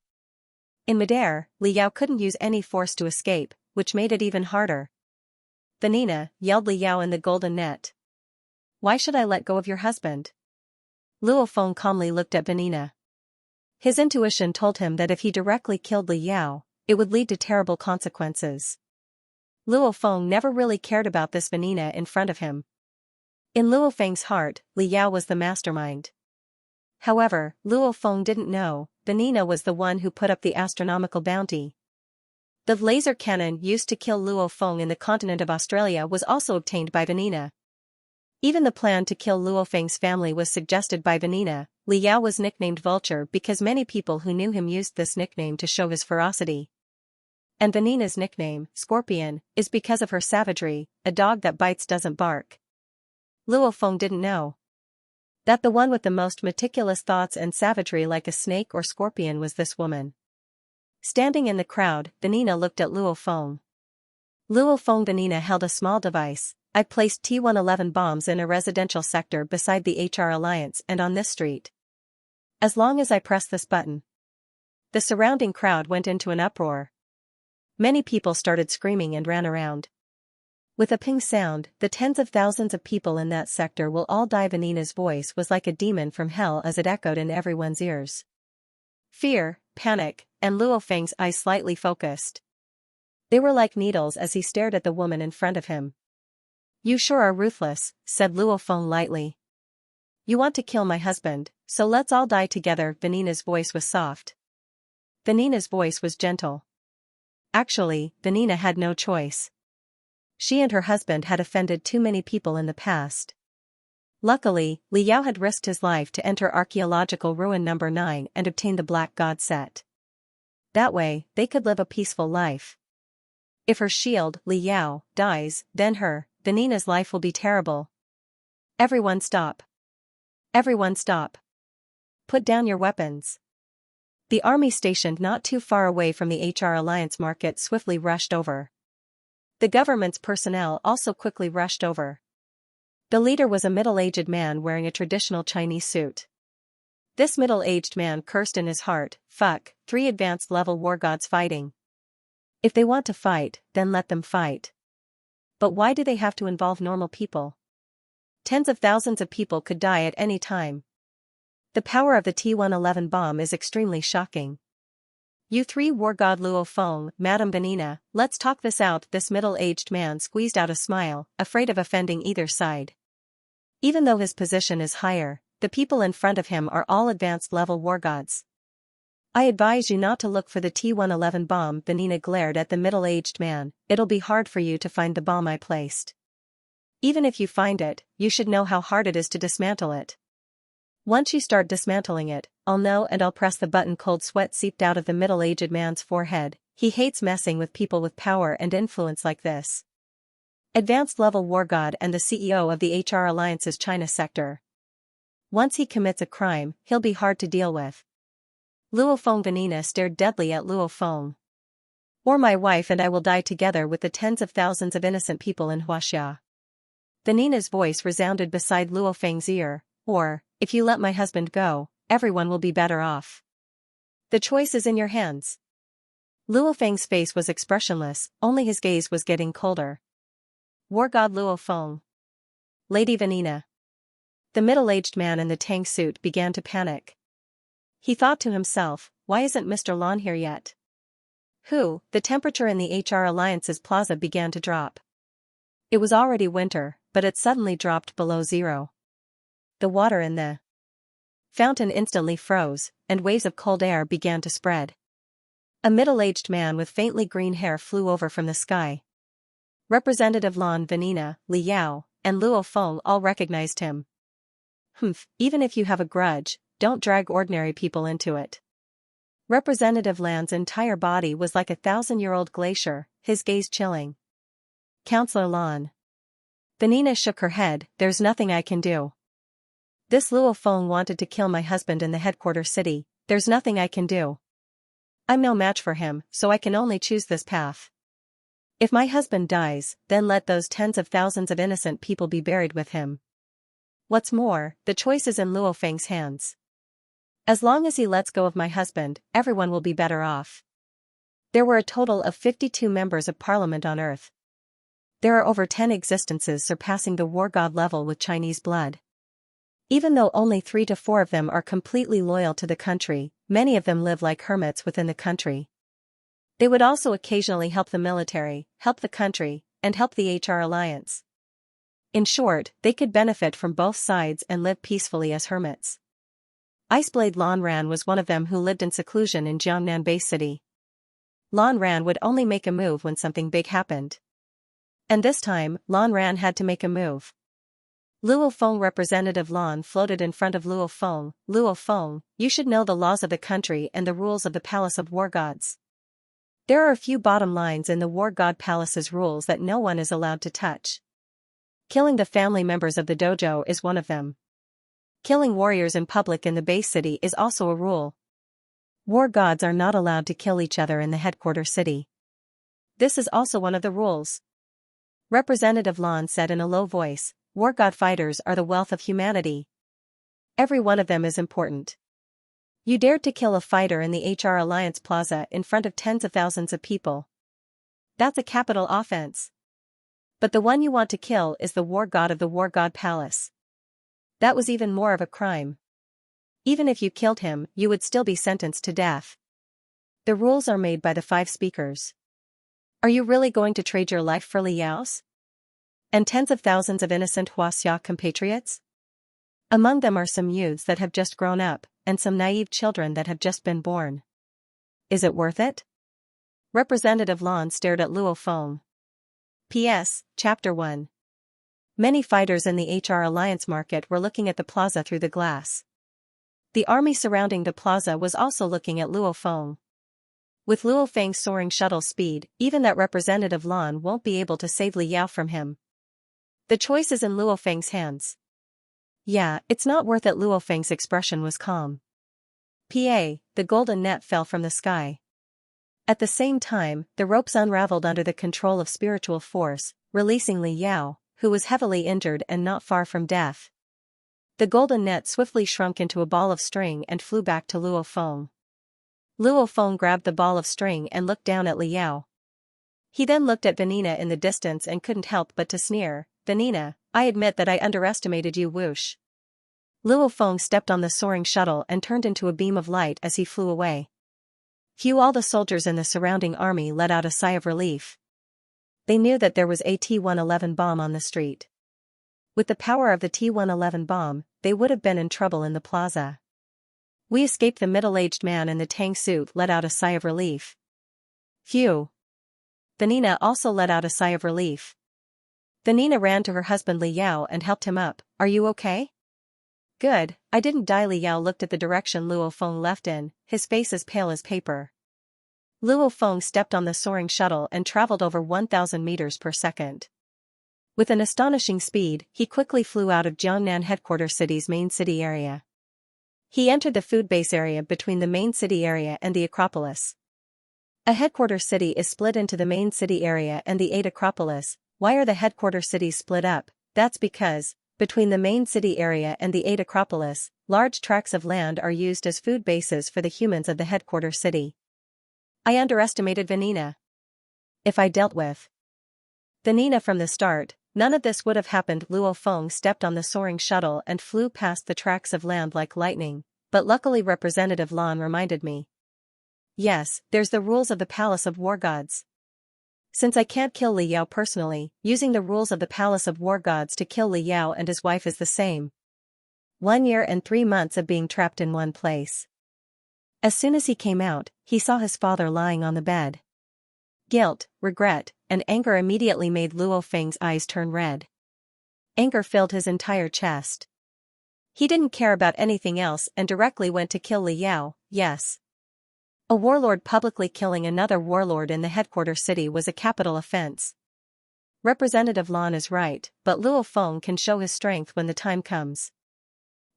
In midair, Li Yao couldn't use any force to escape, which made it even harder. Vanina, yelled Li Yao in the golden net. Why should I let go of your husband? Luo Feng calmly looked at Vanina. His intuition told him that if he directly killed Li Yao, it would lead to terrible consequences. Luo Feng never really cared about this Vanina in front of him. In Luo Feng's heart, Li Yao was the mastermind. However, Luo Feng didn't know, Vanina was the one who put up the astronomical bounty. The laser cannon used to kill Luo Feng in the continent of Australia was also obtained by Vanina. Even the plan to kill Luo Feng's family was suggested by Vanina. Li Yao was nicknamed Vulture because many people who knew him used this nickname to show his ferocity. And Vanina's nickname, Scorpion, is because of her savagery, a dog that bites doesn't bark. Luo Feng didn't know that the one with the most meticulous thoughts and savagery like a snake or scorpion was this woman. Standing in the crowd, Vanina looked at Luo Feng. Luo Feng. Vanina held a small device. I placed T-111 bombs in a residential sector beside the HR Alliance and on this street. As long as I press this button. The surrounding crowd went into an uproar. Many people started screaming and ran around. With a ping sound, the tens of thousands of people in that sector will all die. Vanina's voice was like a demon from hell as it echoed in everyone's ears. Fear, panic, and Luo Feng's eyes slightly focused. They were like needles as he stared at the woman in front of him. You sure are ruthless, said Luo Feng lightly. You want to kill my husband, so let's all die together. Vanina's voice was soft. Vanina's voice was gentle. Actually, Vanina had no choice. She and her husband had offended too many people in the past. Luckily, Li Yao had risked his life to enter archaeological ruin number 9 and obtain the Black God set. That way, they could live a peaceful life. If her shield, Li Yao, dies, then Vanina's life will be terrible. Everyone stop. Everyone stop. Put down your weapons. The army stationed not too far away from the HR Alliance market swiftly rushed over. The government's personnel also quickly rushed over. The leader was a middle-aged man wearing a traditional Chinese suit. This middle-aged man cursed in his heart, fuck, 3 advanced level war gods fighting. If they want to fight, then let them fight. But why do they have to involve normal people? Tens of thousands of people could die at any time. The power of the T-111 bomb is extremely shocking. You 3 war god Luo Feng, Madame Vanina, let's talk this out. This middle-aged man squeezed out a smile, afraid of offending either side. Even though his position is higher, the people in front of him are all advanced level war gods. I advise you not to look for the T-111 bomb. Vanina glared at the middle-aged man. It'll be hard for you to find the bomb I placed. Even if you find it, you should know how hard it is to dismantle it. Once you start dismantling it, I'll know and I'll press the button. Cold sweat seeped out of the middle-aged man's forehead. He hates messing with people with power and influence like this. Advanced level war god and the CEO of the HR Alliance's China sector. Once he commits a crime, he'll be hard to deal with. Luo Feng. Vanina stared deadly at Luo Feng. Or my wife and I will die together with the tens of thousands of innocent people in Xianxia. Vanina's voice resounded beside Luo Feng's ear. Or, if you let my husband go, everyone will be better off. The choice is in your hands. Luo Feng's face was expressionless, only his gaze was getting colder. War god Luo Feng. Lady Vanina. The middle-aged man in the tang suit began to panic. He thought to himself, why isn't Mr. Lon here yet? The temperature in the HR Alliance's plaza began to drop. It was already winter, but it suddenly dropped below 0. The water in the fountain instantly froze, and waves of cold air began to spread. A middle-aged man with faintly green hair flew over from the sky. Representative Lon Vanina, Li Yao, and Luo Feng all recognized him. Humph, even if you have a grudge, don't drag ordinary people into it. Representative Lan's entire body was like a 1,000-year-old glacier, his gaze chilling. Counselor Lan. Benina shook her head, there's nothing I can do. This Luo Feng wanted to kill my husband in the headquarters city, there's nothing I can do. I'm no match for him, so I can only choose this path. If my husband dies, then let those tens of thousands of innocent people be buried with him. What's more, the choice is in Luo Feng's hands. As long as he lets go of my husband, everyone will be better off. There were a total of 52 members of parliament on Earth. There are over 10 existences surpassing the war god level with Chinese blood. Even though only 3 to 4 of them are completely loyal to the country, many of them live like hermits within the country. They would also occasionally help the military, help the country, and help the HR alliance. In short, they could benefit from both sides and live peacefully as hermits. Iceblade Lan Ran was one of them who lived in seclusion in Jiangnan Bay City. Lan Ran would only make a move when something big happened. And this time, Lan Ran had to make a move. Luo Feng Representative Lan floated in front of Luo Feng. Luo Feng, you should know the laws of the country and the rules of the Palace of War Gods. There are a few bottom lines in the War God Palace's rules that no one is allowed to touch. Killing the family members of the dojo is one of them. Killing warriors in public in the base city is also a rule. War gods are not allowed to kill each other in the headquarters city. This is also one of the rules. Representative Lan said in a low voice, war god fighters are the wealth of humanity. Every one of them is important. You dared to kill a fighter in the HR Alliance Plaza in front of tens of thousands of people. That's a capital offense. But the one you want to kill is the war god of the War God Palace. That was even more of a crime. Even if you killed him, you would still be sentenced to death. The rules are made by the 5 speakers. Are you really going to trade your life for Li Yao's? And tens of thousands of innocent Huaxia compatriots? Among them are some youths that have just grown up, and some naive children that have just been born. Is it worth it? Representative Lan stared at Luo Feng. P.S. Chapter 1. Many fighters in the HR Alliance market were looking at the plaza through the glass. The army surrounding the plaza was also looking at Luo Feng. With Luo Feng's soaring shuttle speed, even that Representative Lan won't be able to save Li Yao from him. The choice is in Luo Feng's hands. Yeah, it's not worth it. Luo Feng's expression was calm. The golden net fell from the sky. At the same time, the ropes unraveled under the control of spiritual force, releasing Li Yao, who was heavily injured and not far from death. The golden net swiftly shrunk into a ball of string and flew back to Luo Feng. Luo Feng grabbed the ball of string and looked down at Li Yao. He then looked at Benina in the distance and couldn't help but to sneer. Benina, I admit that I underestimated you. Whoosh. Luo Feng stepped on the soaring shuttle and turned into a beam of light as he flew away. Phew! All the soldiers in the surrounding army let out a sigh of relief. They knew that there was a T-111 bomb on the street. With the power of the T-111 bomb, they would have been in trouble in the plaza. We escaped. The middle-aged man in the tang suit let out a sigh of relief. Phew! Benina also let out a sigh of relief. Benina ran to her husband Li Yao and helped him up. Are you okay? Good, I didn't die. Li Yao looked at the direction Luo Feng left in, his face as pale as paper. Luo Feng stepped on the soaring shuttle and traveled over 1,000 meters per second. With an astonishing speed, he quickly flew out of Jiangnan headquarters city's main city area. He entered the food base area between the main city area and the Acropolis. A headquarters city is split into the main city area and the 8 Acropolis. Why are the headquarters cities split up? That's because, between the main city area and the 8 Acropolis, large tracts of land are used as food bases for the humans of the headquarters city. I underestimated Benina. If I dealt with Benina from the start, none of this would have happened. Luo Feng stepped on the soaring shuttle and flew past the tracts of land like lightning, but luckily Representative Lan reminded me. Yes, there's the rules of the Palace of War Gods. Since I can't kill Li Yao personally, using the rules of the Palace of War Gods to kill Li Yao and his wife is the same. 1 year and 3 months of being trapped in one place. As soon as he came out, he saw his father lying on the bed. Guilt, regret, and anger immediately made Luo Feng's eyes turn red. Anger filled his entire chest. He didn't care about anything else and directly went to kill Li Yao. Yes. A warlord publicly killing another warlord in the headquarters city was a capital offense. Representative Lan is right, but Luo Feng can show his strength when the time comes.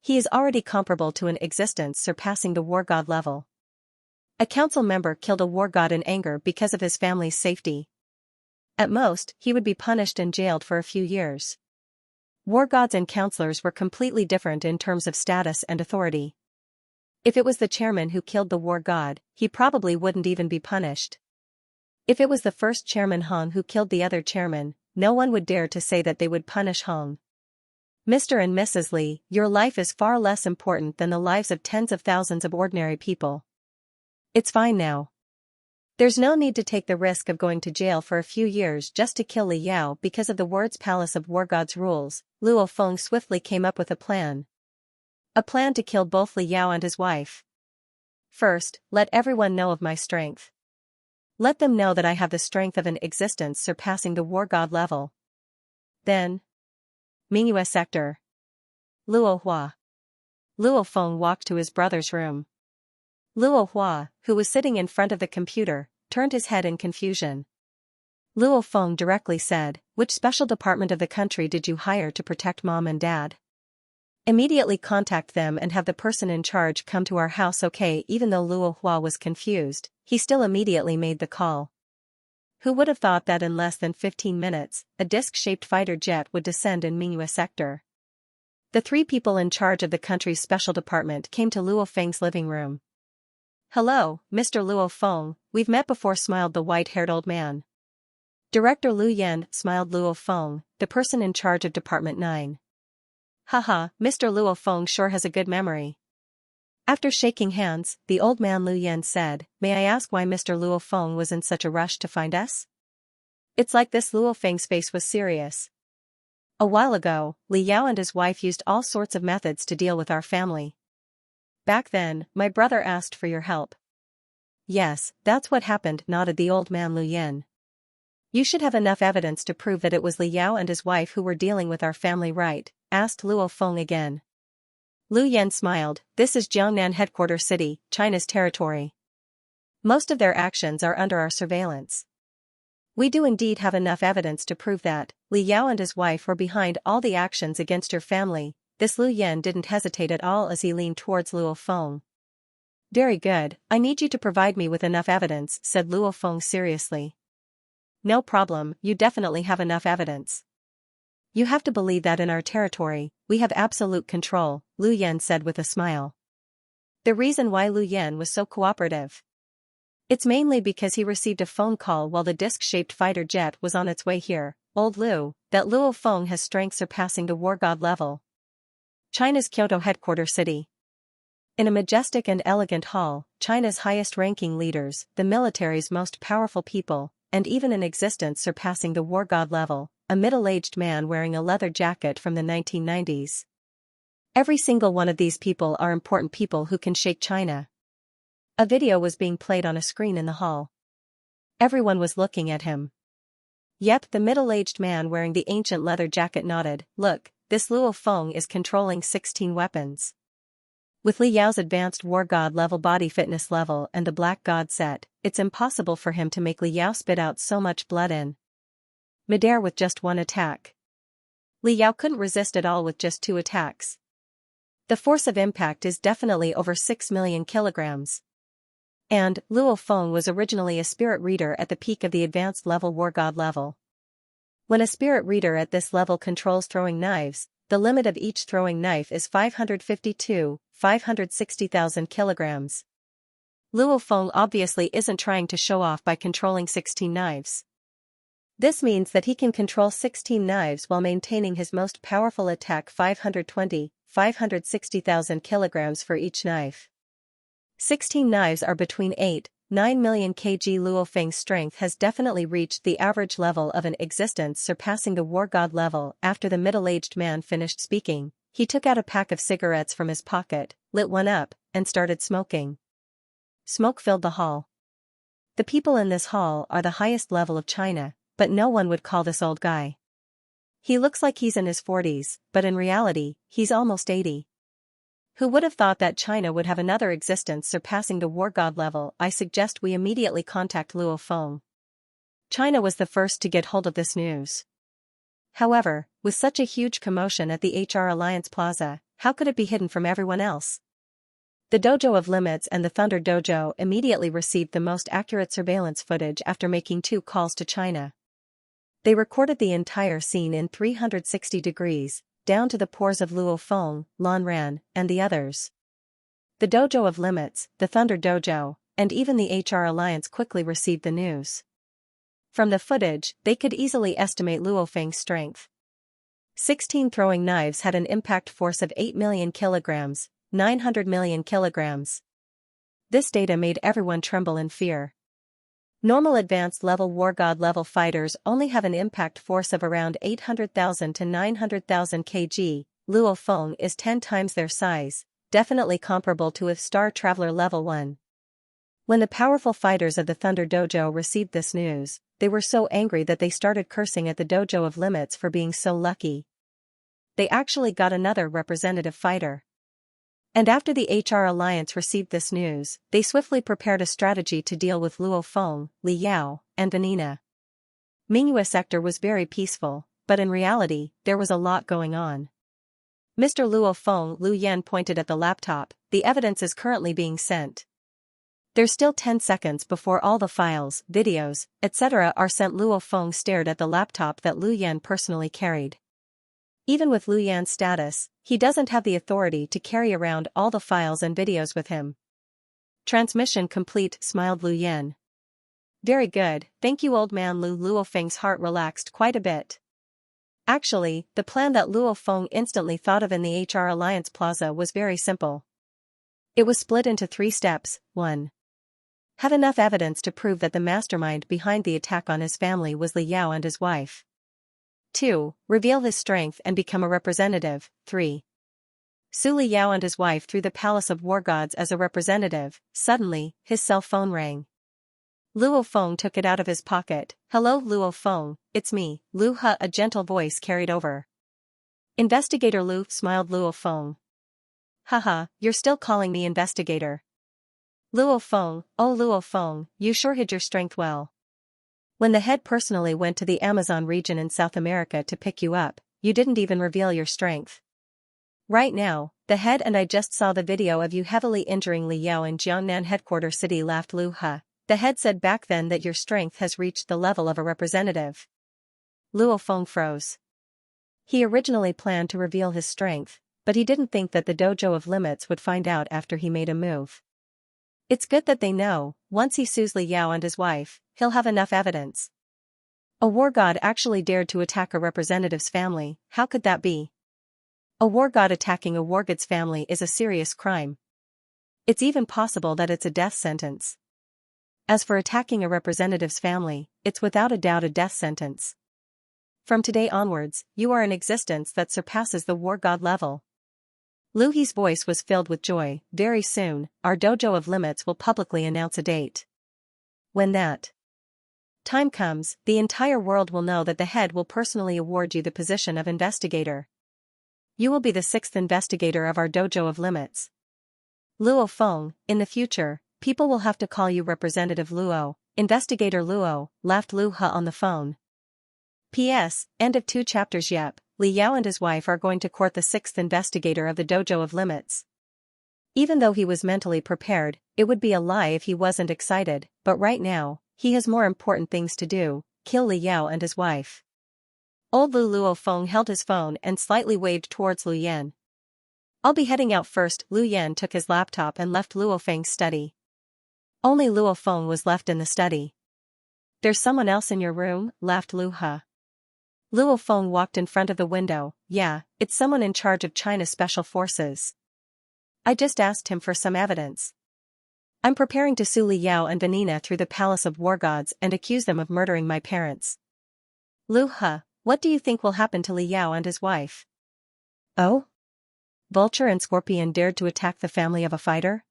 He is already comparable to an existence surpassing the war god level. A council member killed a war god in anger because of his family's safety. At most, he would be punished and jailed for a few years. War gods and councillors were completely different in terms of status and authority. If it was the chairman who killed the war god, he probably wouldn't even be punished. If it was the first chairman Hong who killed the other chairman, no one would dare to say that they would punish Hong. Mr. and Mrs. Li, your life is far less important than the lives of tens of thousands of ordinary people. It's fine now. There's no need to take the risk of going to jail for a few years just to kill Li Yao because of the words Palace of War God's rules. Luo Feng swiftly came up with a plan. A plan to kill both Li Yao and his wife. First, let everyone know of my strength. Let them know that I have the strength of an existence surpassing the war god level. Then, Mingyue sector. Luo Hua. Luo Feng walked to his brother's room. Luo Hua, who was sitting in front of the computer, turned his head in confusion. Luo Feng directly said, "Which special department of the country did you hire to protect mom and dad? Immediately contact them and have the person in charge come to our house." Okay, even though Luo Hua was confused, he still immediately made the call. Who would have thought that in less than 15 minutes, a disc-shaped fighter jet would descend in Mingyue sector? The three people in charge of the country's special department came to Luo Feng's living room. "Hello, Mr. Luo Feng, we've met before," smiled the white-haired old man. "Director Lu Yan," smiled Luo Feng, the person in charge of Department 9. "Haha, Mr. Luo Feng sure has a good memory." After shaking hands, the old man Lu Yan said, "May I ask why Mr. Luo Feng was in such a rush to find us?" It's like this. Luo Feng's face was serious. "A while ago, Li Yao and his wife used all sorts of methods to deal with our family. Back then, my brother asked for your help." "Yes, that's what happened," nodded the old man Lu Yan. "You should have enough evidence to prove that it was Li Yao and his wife who were dealing with our family, right?" asked Luo Feng again. Lu Yan smiled. "This is Jiangnan headquarters city, China's territory. Most of their actions are under our surveillance. We do indeed have enough evidence to prove that Li Yao and his wife were behind all the actions against your family." This Lu Yan didn't hesitate at all as he leaned towards Luo Feng. "Very good, I need you to provide me with enough evidence," said Luo Feng seriously. "No problem, you definitely have enough evidence. You have to believe that in our territory, we have absolute control," Lu Yan said with a smile. The reason why Lu Yan was so cooperative? It's mainly because he received a phone call while the disc-shaped fighter jet was on its way here. "Old Lu, that Luo Feng has strength surpassing the war god level." China's Kyoto headquarters city. In a majestic and elegant hall, China's highest-ranking leaders, the military's most powerful people, and even an existence surpassing the war god level, a middle-aged man wearing a leather jacket from the 1990s. Every single one of these people are important people who can shake China. A video was being played on a screen in the hall. Everyone was looking at him. Yep, the middle-aged man wearing the ancient leather jacket nodded. "Look, this Luo Feng is controlling 16 weapons. With Li Yao's advanced war god level body fitness level and the black god set, it's impossible for him to make Li Yao spit out so much blood in midair with just one attack. Li Yao couldn't resist at all with just 2 attacks. The force of impact is definitely over 6 million kilograms. And Luo Feng was originally a spirit reader at the peak of the advanced level war god level. When a spirit reader at this level controls throwing knives, the limit of each throwing knife is 560,000 kilograms. Luo Feng obviously isn't trying to show off by controlling 16 knives. This means that he can control 16 knives while maintaining his most powerful attack 560,000 kilograms for each knife. 16 knives are between 8-9 million kg. Luo Feng's strength has definitely reached the average level of an existence surpassing the war god level. After the middle-aged man finished speaking, he took out a pack of cigarettes from his pocket, lit one up, and started smoking. Smoke filled the hall. The people in this hall are the highest level of China, but no one would call this old guy He looks like he's in his 40s, but in reality, he's almost 80. Who would have thought that China would have another existence surpassing the war god level? I suggest we immediately contact Luo Feng. China was the first to get hold of this news. However, with such a huge commotion at the HR Alliance Plaza, how could it be hidden from everyone else? The Dojo of Limits and the Thunder Dojo immediately received the most accurate surveillance footage after making 2 calls to China. They recorded the entire scene in 360 degrees, down to the pores of Luo Feng, Lan Ran, and the others. The Dojo of Limits, the Thunder Dojo, and even the HR Alliance quickly received the news. From the footage, they could easily estimate Luo Feng's strength. 16 throwing knives had an impact force of 8 million kilograms, 900 million kilograms. This data made everyone tremble in fear. Normal advanced level war god level fighters only have an impact force of around 800,000 to 900,000 kg. Luo Feng is 10 times their size, definitely comparable to a Star Traveler level 1. When the powerful fighters of the Thunder Dojo received this news, they were so angry that they started cursing at the Dojo of Limits for being so lucky. They actually got another representative fighter. And after the HR Alliance received this news, they swiftly prepared a strategy to deal with Luo Feng, Li Yao, and Vanina. Mingyue sector was very peaceful, but in reality, there was a lot going on. Mr. Luo Feng Lu Yan pointed at the laptop. The evidence is currently being sent. There's still 10 seconds before all the files, videos, etc. are sent. Luo Feng stared at the laptop that Lu Yan personally carried. Even with Lu Yan's status, he doesn't have the authority to carry around all the files and videos with him. Transmission complete, smiled Lu Yan. Very good, thank you old man Lu. Luo Feng's heart relaxed quite a bit. Actually, the plan that Luo Feng instantly thought of in the HR Alliance Plaza was very simple. It was split into 3 steps. 1. Have enough evidence to prove that the mastermind behind the attack on his family was Li Yao and his wife. 2. Reveal his strength and become a representative. 3. Su Li Yao and his wife through the Palace of War Gods as a representative. Suddenly, his cell phone rang. Luo Feng took it out of his pocket. Hello Luo Feng, it's me, Lu He. A gentle voice carried over. Investigator Lu, smiled Luo Feng. Haha, you're still calling me investigator. Luo Feng, oh Luo Feng, you sure hid your strength well. When the head personally went to the Amazon region in South America to pick you up, you didn't even reveal your strength. Right now, the head and I just saw the video of you heavily injuring Li Yao in Jiangnan headquarters city, laughed Lu He. The head said back then that your strength has reached the level of a representative. Luo Feng froze. He originally planned to reveal his strength, but he didn't think that the Dojo of Limits would find out after he made a move. It's good that they know, once he sues Li Yao and his wife, he'll have enough evidence. A war god actually dared to attack a representative's family, how could that be? A war god attacking a war god's family is a serious crime. It's even possible that it's a death sentence. As for attacking a representative's family, it's without a doubt a death sentence. From today onwards, you are an existence that surpasses the war god level. Lu He's voice was filled with joy. Very soon, our Dojo of Limits will publicly announce a date. When that time comes, the entire world will know that the head will personally award you the position of investigator. You will be the 6th investigator of our Dojo of Limits. Luo Feng, in the future, people will have to call you Representative Luo, Investigator Luo, laughed Lu He on the phone. P.S. End of 2 chapters. Yep, Li Yao and his wife are going to court the 6th investigator of the Dojo of Limits. Even though he was mentally prepared, it would be a lie if he wasn't excited, but right now, he has more important things to do, kill Li Yao and his wife. Old Luo Feng held his phone and slightly waved towards Lu Yan. I'll be heading out first. Lu Yan took his laptop and left Luo Feng's study. Only Luo Feng was left in the study. There's someone else in your room, laughed Lu He. Luo Feng walked in front of the window. Yeah, it's someone in charge of China's special forces. I just asked him for some evidence. I'm preparing to sue Li Yao and Vanina through the Palace of War Gods and accuse them of murdering my parents. Lu He, what do you think will happen to Li Yao and his wife? Oh? Vulture and Scorpion dared to attack the family of a fighter?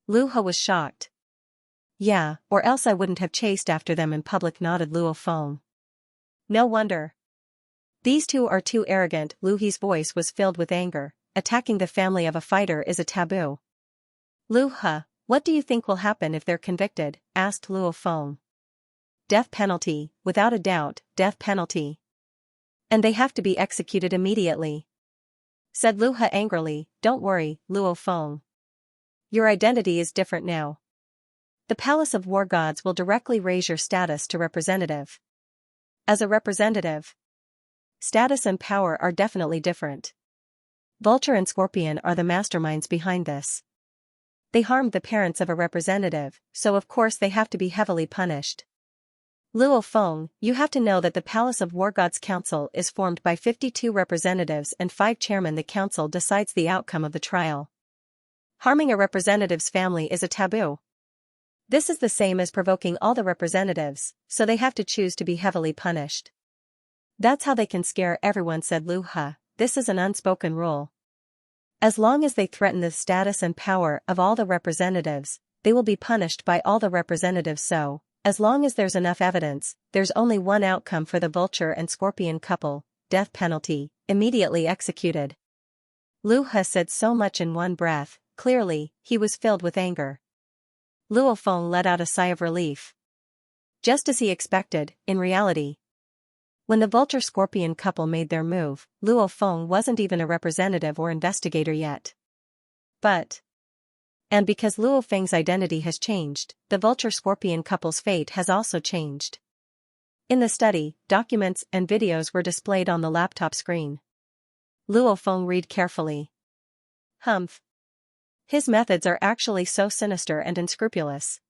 Lu He was shocked. Yeah, or else I wouldn't have chased after them in public, nodded Luo Feng. No wonder. These two are too arrogant. Lu He's voice was filled with anger. Attacking the family of a fighter is a taboo. Lu He, what do you think will happen if they're convicted? Asked Luo Feng. Death penalty, without a doubt, death penalty. And they have to be executed immediately. Said Lu He angrily. Don't worry, Luo Feng. Your identity is different now. The Palace of War Gods will directly raise your status to representative. As a representative, status and power are definitely different. Vulture and Scorpion are the masterminds behind this. They harmed the parents of a representative, so of course they have to be heavily punished. Luo Feng, you have to know that the Palace of War Gods Council is formed by 52 representatives and 5 chairmen. The council decides the outcome of the trial. Harming a representative's family is a taboo. This is the same as provoking all the representatives, so they have to choose to be heavily punished. That's how they can scare everyone, said Lu He. This is an unspoken rule. As long as they threaten the status and power of all the representatives, they will be punished by all the representatives. So, as long as there's enough evidence, there's only one outcome for the Vulture and Scorpion couple: death penalty, immediately executed. Lu He said so much in one breath. Clearly, he was filled with anger. Luo Feng let out a sigh of relief. Just as he expected, in reality. When the Vulture-Scorpion couple made their move, Luo Feng wasn't even a representative or investigator yet. And because Luo Feng's identity has changed, the Vulture-Scorpion couple's fate has also changed. In the study, documents and videos were displayed on the laptop screen. Luo Feng read carefully. Humph. His methods are actually so sinister and unscrupulous.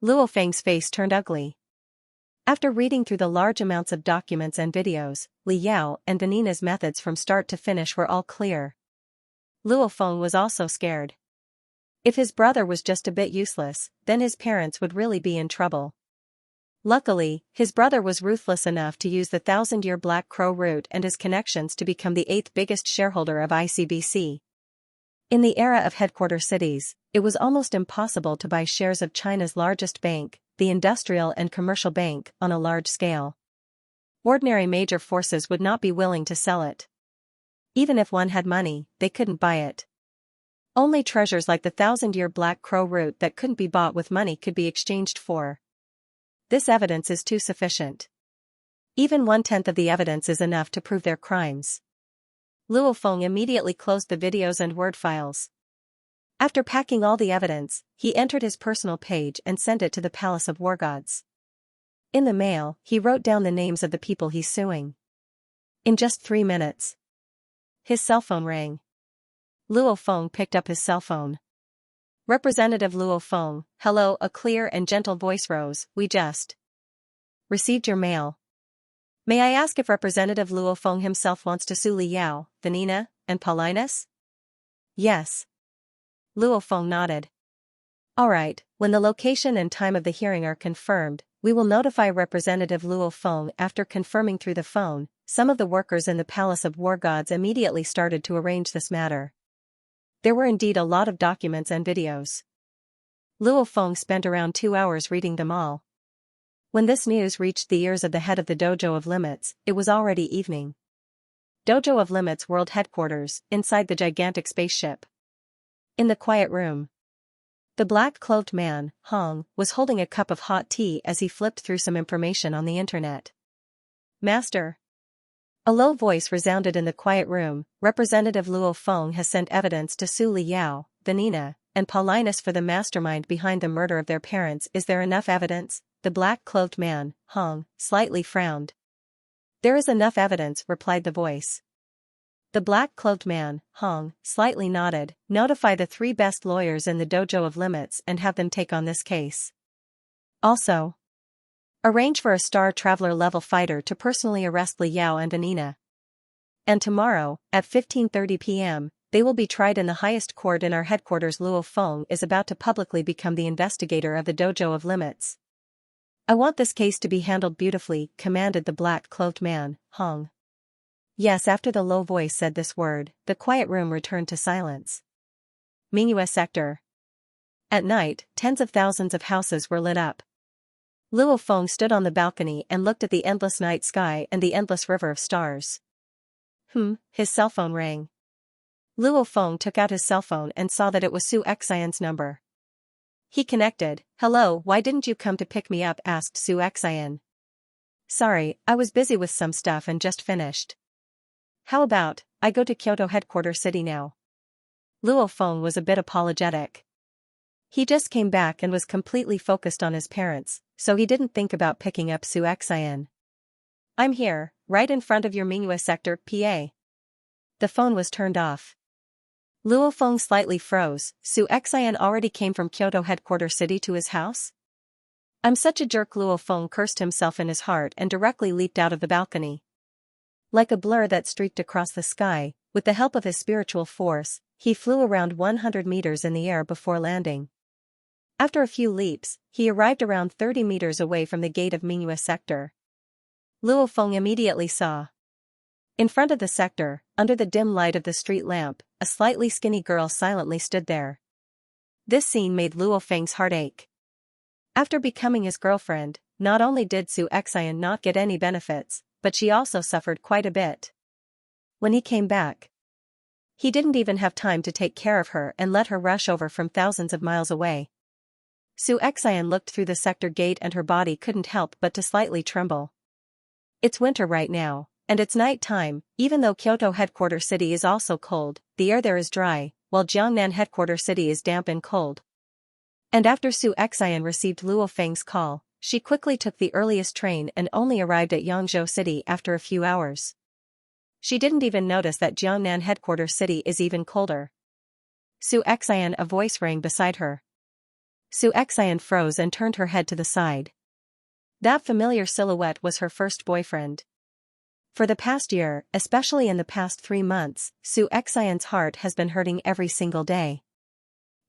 Luo Feng's face turned ugly. After reading through the large amounts of documents and videos, Li Yao and Vanina's methods from start to finish were all clear. Luo Feng was also scared. If his brother was just a bit useless, then his parents would really be in trouble. Luckily, his brother was ruthless enough to use the 1,000-year Black Crow route and his connections to become the 8th biggest shareholder of ICBC. In the era of headquarter cities, it was almost impossible to buy shares of China's largest bank, the Industrial and Commercial Bank, on a large scale. Ordinary major forces would not be willing to sell it. Even if one had money, they couldn't buy it. Only treasures like the 1,000-year Black Crow route that couldn't be bought with money could be exchanged for. This evidence is too sufficient. Even 1/10 of the evidence is enough to prove their crimes. Luo Feng immediately closed the videos and Word files. After packing all the evidence, he entered his personal page and sent it to the Palace of War Gods. In the mail, he wrote down the names of the people he's suing. In just 3 minutes, his cell phone rang. Luo Feng picked up his cell phone. Representative Luo Feng, hello, a clear and gentle voice rose. We just received your mail. May I ask if Representative Luo Feng himself wants to sue Li Yao, Vanina, and Paulinus? Yes. Luo Feng nodded. All right, when the location and time of the hearing are confirmed, we will notify Representative Luo Feng. After confirming through the phone, some of the workers in the Palace of War Gods immediately started to arrange this matter. There were indeed a lot of documents and videos. Luo Feng spent around 2 hours reading them all. When this news reached the ears of the head of the Dojo of Limits, it was already evening. Dojo of Limits World Headquarters, inside the gigantic spaceship. In the quiet room, the black-clothed man, Hong, was holding a cup of hot tea as he flipped through some information on the internet. Master. A low voice resounded in the quiet room. Representative Luo Feng has sent evidence to sue Li Yao, Vanina, and Paulinus for the mastermind behind the murder of their parents. Is there enough evidence? The black-clothed man, Hong, slightly frowned. There is enough evidence, replied the voice. The black-clothed man, Hong, slightly nodded. Notify the 3 best lawyers in the Dojo of Limits and have them take on this case. Also, arrange for a Star Traveler level fighter to personally arrest Li Yao and Vanina. And tomorrow, at 15:30 p.m., they will be tried in the highest court in our headquarters. Luo Feng is about to publicly become the investigator of the Dojo of Limits. I want this case to be handled beautifully, commanded the black-clothed man, Hong. Yes, after the low voice said this word, the quiet room returned to silence. Mingyue Sector. At night, tens of thousands of houses were lit up. Luo Feng stood on the balcony and looked at the endless night sky and the endless river of stars. His cell phone rang. Luo Feng took out his cell phone and saw that it was Su Xian's number. He connected. "Hello, why didn't you come to pick me up?" asked Su Xian. "Sorry, I was busy with some stuff and just finished." "How about, I go to Kyoto headquarters city now?" Luo Feng was a bit apologetic. He just came back and was completely focused on his parents, so he didn't think about picking up Su Xian. "I'm here, right in front of your Mingyue sector, PA." The phone was turned off. Luo Feng slightly froze. Su Xian already came from Kyoto headquarters city to his house? "I'm such a jerk." Luo Feng cursed himself in his heart and directly leaped out of the balcony. Like a blur that streaked across the sky, with the help of his spiritual force, he flew around 100 meters in the air before landing. After a few leaps, he arrived around 30 meters away from the gate of Mingyue sector. Luo Feng immediately saw. In front of the sector, under the dim light of the street lamp, a slightly skinny girl silently stood there. This scene made Luo Feng's heart ache. After becoming his girlfriend, not only did Su Xian not get any benefits, but she also suffered quite a bit. When he came back, he didn't even have time to take care of her and let her rush over from thousands of miles away. Su Xian looked through the sector gate and her body couldn't help but to slightly tremble. It's winter right now, and it's night time. Even though Kyoto headquarters city is also cold, the air there is dry, while Jiangnan headquarters city is damp and cold. And after Su Xian received Luo Feng's call, she quickly took the earliest train and only arrived at Yangzhou city after a few hours. She didn't even notice that Jiangnan headquarters city is even colder. "Su Xian," a voice rang beside her. Su Xian froze and turned her head to the side. That familiar silhouette was her first boyfriend. For the past year, especially in the past 3 months, Su Xian's heart has been hurting every single day.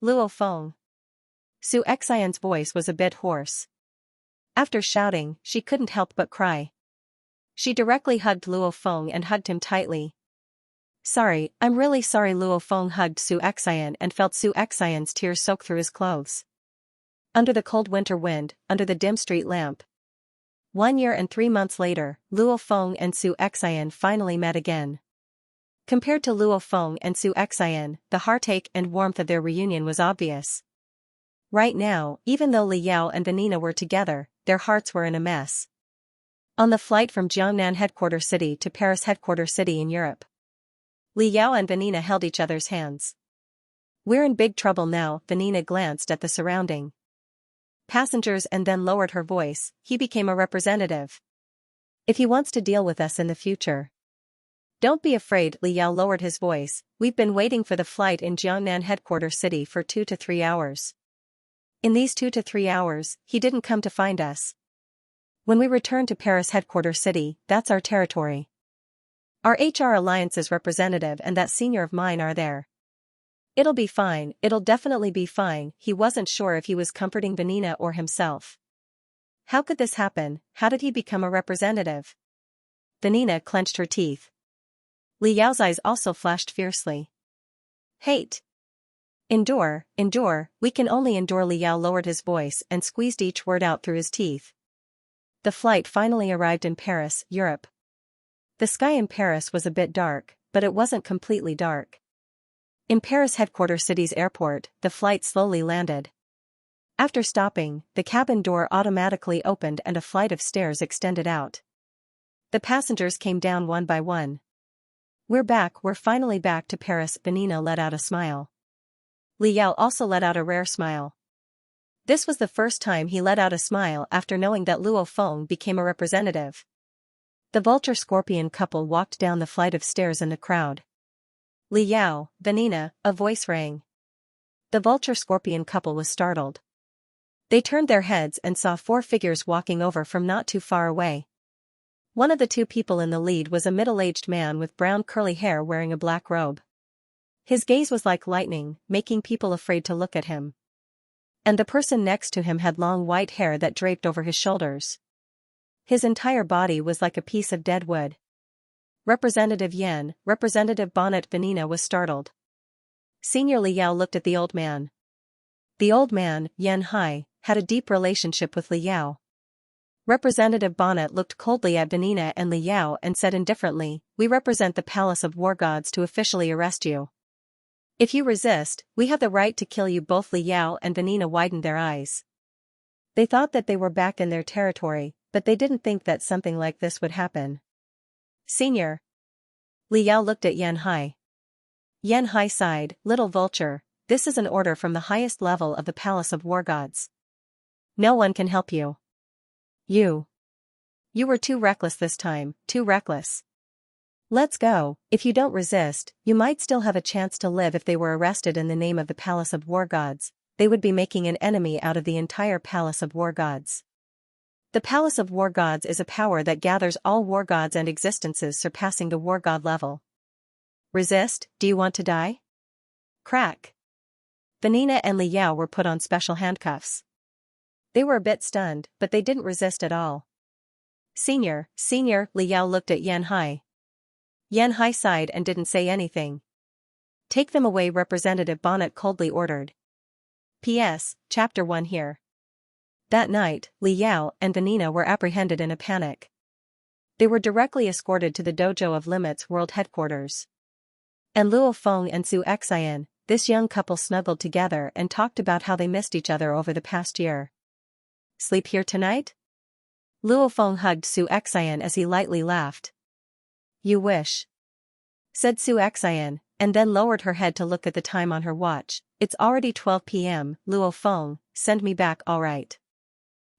"Luo Feng." Su Xian's voice was a bit hoarse. After shouting, she couldn't help but cry. She directly hugged Luo Feng and hugged him tightly. "Sorry, I'm really sorry." Luo Feng hugged Su Xian and felt Su Xian's tears soak through his clothes. Under the cold winter wind, under the dim street lamp. 1 year and 3 months later, Luo Feng and Su Xian finally met again. Compared to Luo Feng and Su Xian, the heartache and warmth of their reunion was obvious. Right now, even though Li Yao and Vanina were together, their hearts were in a mess. On the flight from Jiangnan headquarters city to Paris headquarters city in Europe, Li Yao and Vanina held each other's hands. "We're in big trouble now." Vanina glanced at the surrounding passengers and then lowered her voice. "He became a representative. If he wants to deal with us in the future." "Don't be afraid." Li Yao lowered his voice. "We've been waiting for the flight in Jiangnan headquarters city for 2 to 3 hours. In these 2 to 3 hours, he didn't come to find us. When we return to Paris headquarters city, that's our territory. Our HR Alliance's representative and that senior of mine are there. It'll be fine, it'll definitely be fine." He wasn't sure if he was comforting Vanina or himself. How could this happen? How did he become a representative? Vanina clenched her teeth. Li Yao's eyes also flashed fiercely. "Hate. Endure, endure, we can only endure." Li Yao lowered his voice and squeezed each word out through his teeth. The flight finally arrived in Paris, Europe. The sky in Paris was a bit dark, but it wasn't completely dark. In Paris headquarters city's airport, the flight slowly landed. After stopping, the cabin door automatically opened and a flight of stairs extended out. The passengers came down one by one. "We're back, we're finally back to Paris." Vanina let out a smile. Li Yao also let out a rare smile. This was the first time he let out a smile after knowing that Luo Feng became a representative. The vulture-scorpion couple walked down the flight of stairs in the crowd. "Li Yao, Vanina," a voice rang. The vulture-scorpion couple was startled. They turned their heads and saw 4 figures walking over from not too far away. One of the 2 people in the lead was a middle-aged man with brown curly hair wearing a black robe. His gaze was like lightning, making people afraid to look at him. And the person next to him had long white hair that draped over his shoulders. His entire body was like a piece of dead wood. "Representative Yan, Representative Bonnet." Vanina was startled. Senior Li Yao looked at the old man. The old man, Yan Hai, had a deep relationship with Li Yao. Representative Bonnet looked coldly at Vanina and Li Yao and said indifferently, "We represent the Palace of War Gods to officially arrest you. If you resist, we have the right to kill you." Both Li Yao and Vanina widened their eyes. They thought that they were back in their territory, but they didn't think that something like this would happen. "Senior." Li Yao looked at Yan Hai. Yan Hai sighed, "Little vulture, this is an order from the highest level of the Palace of War Gods. No one can help you. You were too reckless this time, too reckless. Let's go. If you don't resist, you might still have a chance to live." If they were arrested in the name of the Palace of War Gods, they would be making an enemy out of the entire Palace of War Gods. The Palace of War Gods is a power that gathers all war gods and existences surpassing the war god level. Resist? Do you want to die? Crack. Vanina and Li Yao were put on special handcuffs. They were a bit stunned, but they didn't resist at all. Senior, Li Yao looked at Yan Hai. Yan Hai sighed and didn't say anything. Take them away, Representative Bonnet coldly ordered. P.S. Chapter 1 here. That night, Li Yao and Vanina were apprehended in a panic. They were directly escorted to the dojo of Limit's world headquarters. And Luo Feng and Su Xian, this young couple snuggled together and talked about how they missed each other over the past year. Sleep here tonight? Luo Feng hugged Su Xian as he lightly laughed. You wish, said Su Xian, and then lowered her head to look at the time on her watch. It's already 12 p.m., Luo Feng, send me back all right.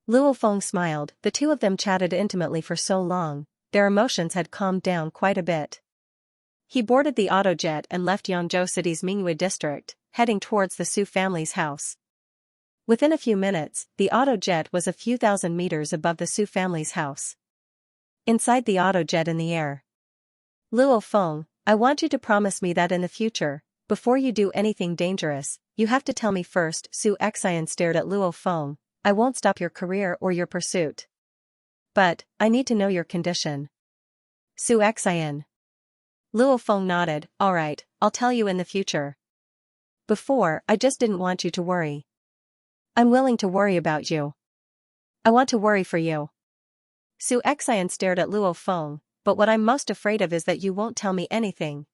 Luo Feng smiled. The two of them chatted intimately for so long, their emotions had calmed down quite a bit. He boarded the autojet and left Yangzhou City's Mingyue district, heading towards the Su family's house. Within a few minutes, the autojet was a few thousand meters above the Su family's house. Inside the autojet in the air. Luo Feng, I want you to promise me that in the future, before you do anything dangerous, you have to tell me first. Su Xian stared at Luo Feng. I won't stop your career or your pursuit. But, I need to know your condition. Su Xian. Luo Feng nodded. All right, I'll tell you in the future. Before, I just didn't want you to worry. I'm willing to worry about you. I want to worry for you. Su Xian stared at Luo Feng, but what I'm most afraid of is that you won't tell me anything.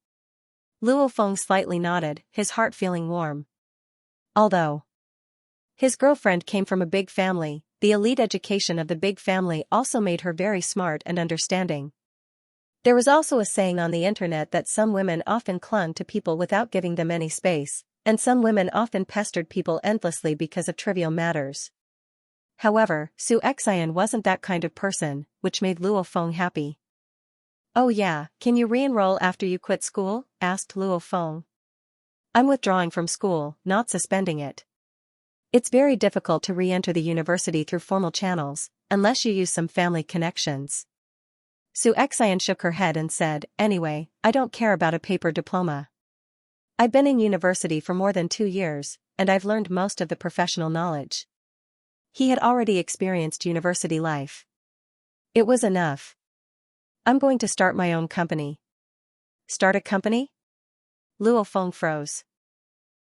Luo Feng slightly nodded, his heart feeling warm. Although his girlfriend came from a big family, the elite education of the big family also made her very smart and understanding. There was also a saying on the internet that some women often clung to people without giving them any space, and some women often pestered people endlessly because of trivial matters. However, Su Xian wasn't that kind of person, which made Luo Feng happy. Oh yeah, can you re-enroll after you quit school? Asked Luo Feng. I'm withdrawing from school, not suspending it. It's very difficult to re-enter the university through formal channels, unless you use some family connections. Su Xian shook her head and said, anyway, I don't care about a paper diploma. I've been in university for more than 2 years, and I've learned most of the professional knowledge. He had already experienced university life. It was enough. I'm going to start my own company. Start a company? Luo Feng froze.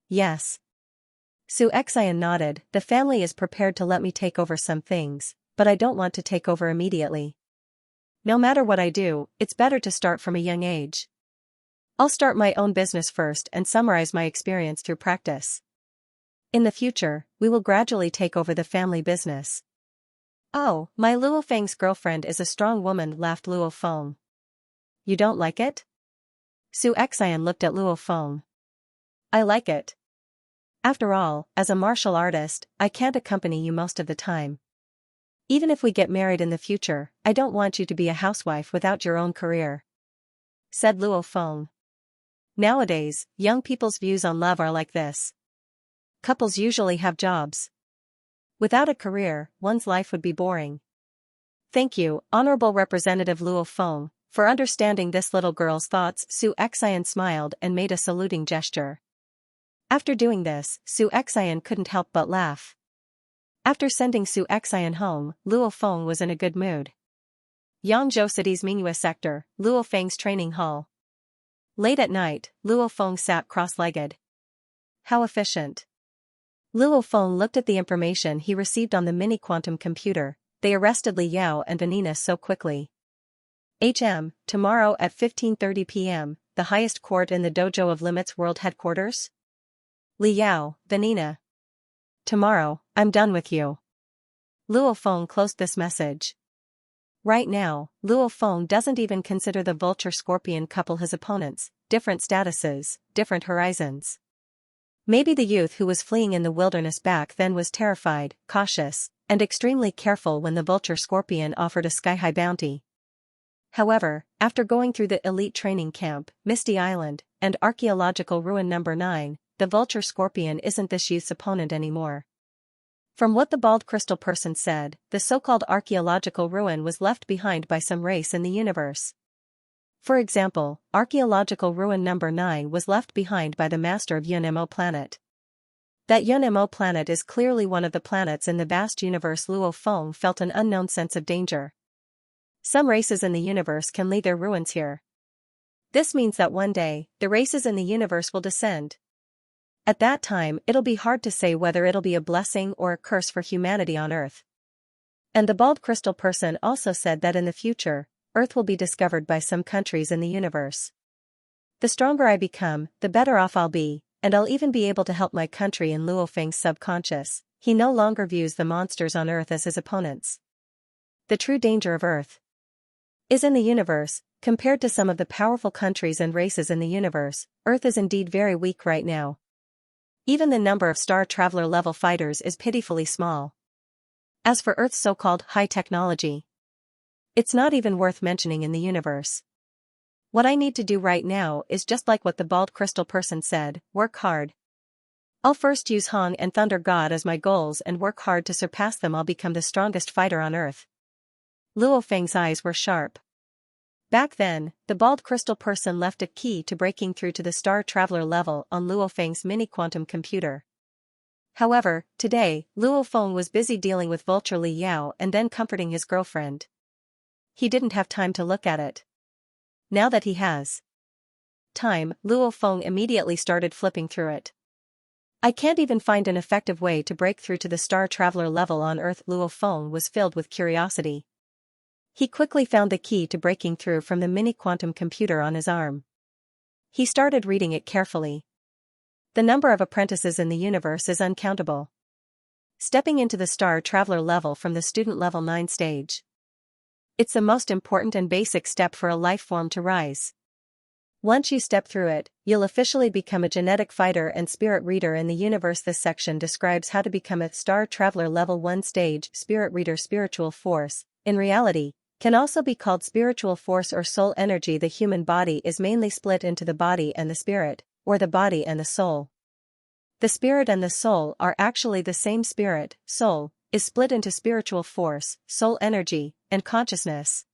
Yes. Su Xian nodded. The family is prepared to let me take over some things, but I don't want to take over immediately. No matter what I do, it's better to start from a young age. I'll start my own business first and summarize my experience through practice. In the future, we will gradually take over the family business. Oh, my Luo Feng's girlfriend is a strong woman, laughed Luo Feng. You don't like it? Su Xian looked at Luo Feng. I like it. After all, as a martial artist, I can't accompany you most of the time. Even if we get married in the future, I don't want you to be a housewife without your own career. Said Luo Feng. Nowadays, young people's views on love are like this. Couples usually have jobs. Without a career, one's life would be boring. Thank you, Honorable Representative Luo Feng, for understanding this little girl's thoughts. Su Xian smiled and made a saluting gesture. After doing this, Su Xian couldn't help but laugh. After sending Su Xian home, Luo Feng was in a good mood. Yangzhou City's Mingyue sector, Luo Feng's training hall. Late at night, Luo Feng sat cross-legged. How efficient. Luo Feng looked at the information he received on the mini-quantum computer, they arrested Li Yao and Vanina so quickly. Tomorrow at 15:30 p.m., the highest court in the dojo of Limit's world headquarters? Li Yao, Vanina. Tomorrow, I'm done with you. Luo Feng closed this message. Right now, Luo Feng doesn't even consider the vulture-scorpion couple his opponents, different statuses, different horizons. Maybe the youth who was fleeing in the wilderness back then was terrified, cautious, and extremely careful when the vulture-scorpion offered a sky-high bounty. However, after going through the elite training camp, Misty Island, and archaeological ruin number 9, the vulture-scorpion isn't this youth's opponent anymore. From what the bald crystal person said, the so-called archaeological ruin was left behind by some race in the universe. For example, archaeological ruin number 9 was left behind by the master of Yunmo planet. That Yunmo planet is clearly one of the planets in the vast universe. Luo Feng felt an unknown sense of danger. Some races in the universe can leave their ruins here. This means that one day, the races in the universe will descend. At that time, it'll be hard to say whether it'll be a blessing or a curse for humanity on Earth. And the bald crystal person also said that in the future, Earth will be discovered by some countries in the universe. The stronger I become, the better off I'll be, and I'll even be able to help my country. In Luo Feng's subconscious, he no longer views the monsters on Earth as his opponents. The true danger of Earth is in the universe. Compared to some of the powerful countries and races in the universe, Earth is indeed very weak right now. Even the number of Star Traveler level fighters is pitifully small. As for Earth's so-called high technology, it's not even worth mentioning in the universe. What I need to do right now is just like what the bald crystal person said, work hard. I'll first use Hong and Thunder God as my goals and work hard to surpass them. I'll become the strongest fighter on Earth. Luo Feng's eyes were sharp. Back then, the bald crystal person left a key to breaking through to the Star Traveler level on Luo Feng's mini-quantum computer. However, today, Luo Feng was busy dealing with Vulture Li Yao and then comforting his girlfriend. He didn't have time to look at it. Now that he has time, Luo Feng immediately started flipping through it. I can't even find an effective way to break through to the Star Traveler level on Earth. Luo Feng was filled with curiosity. He quickly found the key to breaking through from the mini-quantum computer on his arm. He started reading it carefully. The number of apprentices in the universe is uncountable. Stepping into the Star Traveler level from the student level 9 stage. It's the most important and basic step for a life form to rise. Once you step through it, you'll officially become a genetic fighter and spirit reader in the universe. This section describes how to become a Star Traveler level 1 stage spirit reader. Spiritual force, in reality, can also be called spiritual force or soul energy. The human body is mainly split into the body and the spirit, or the body and the soul. The spirit and the soul are actually the same. Spirit, soul, is split into spiritual force, soul energy, and consciousness.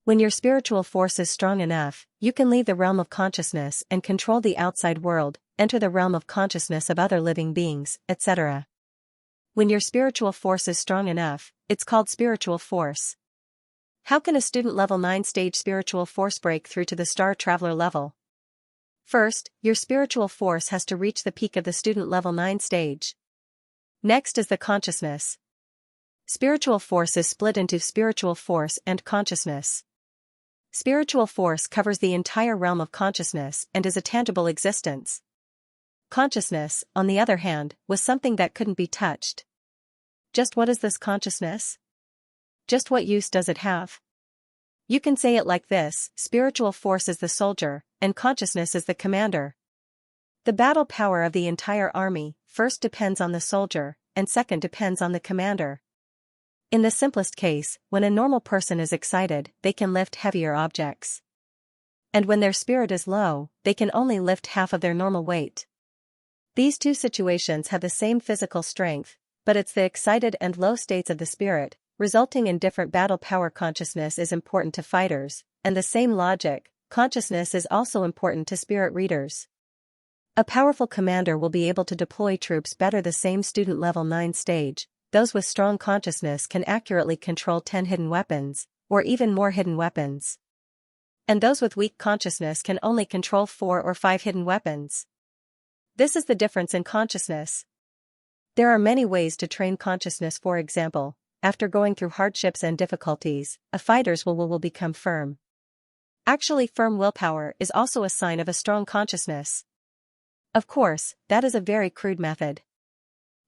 When your spiritual force is strong enough, you can leave the realm of consciousness and control the outside world, enter the realm of consciousness of other living beings, etc. When your spiritual force is strong enough, it's called spiritual force. How can a student level 9 stage spiritual force break through to the Star Traveler level? First, your spiritual force has to reach the peak of the student level 9 stage. Next is the consciousness. Spiritual force is split into spiritual force and consciousness. Spiritual force covers the entire realm of consciousness and is a tangible existence. Consciousness, on the other hand, was something that couldn't be touched. Just what is this consciousness? Just what use does it have? You can say it like this: spiritual force is the soldier, and consciousness is the commander. The battle power of the entire army, first depends on the soldier, and second depends on the commander. In the simplest case, when a normal person is excited, they can lift heavier objects. And when their spirit is low, they can only lift half of their normal weight. These two situations have the same physical strength, but it's the excited and low states of the spirit, resulting in different battle power. Consciousness is important to fighters, and the same logic, consciousness is also important to spirit readers. A powerful commander will be able to deploy troops better. The same student level 9 stage, those with strong consciousness can accurately control 10 hidden weapons, or even more hidden weapons. And those with weak consciousness can only control 4 or 5 hidden weapons. This is the difference in consciousness. There are many ways to train consciousness. For example, after going through hardships and difficulties, a fighter's will become firm. Actually, firm willpower is also a sign of a strong consciousness. Of course, that is a very crude method.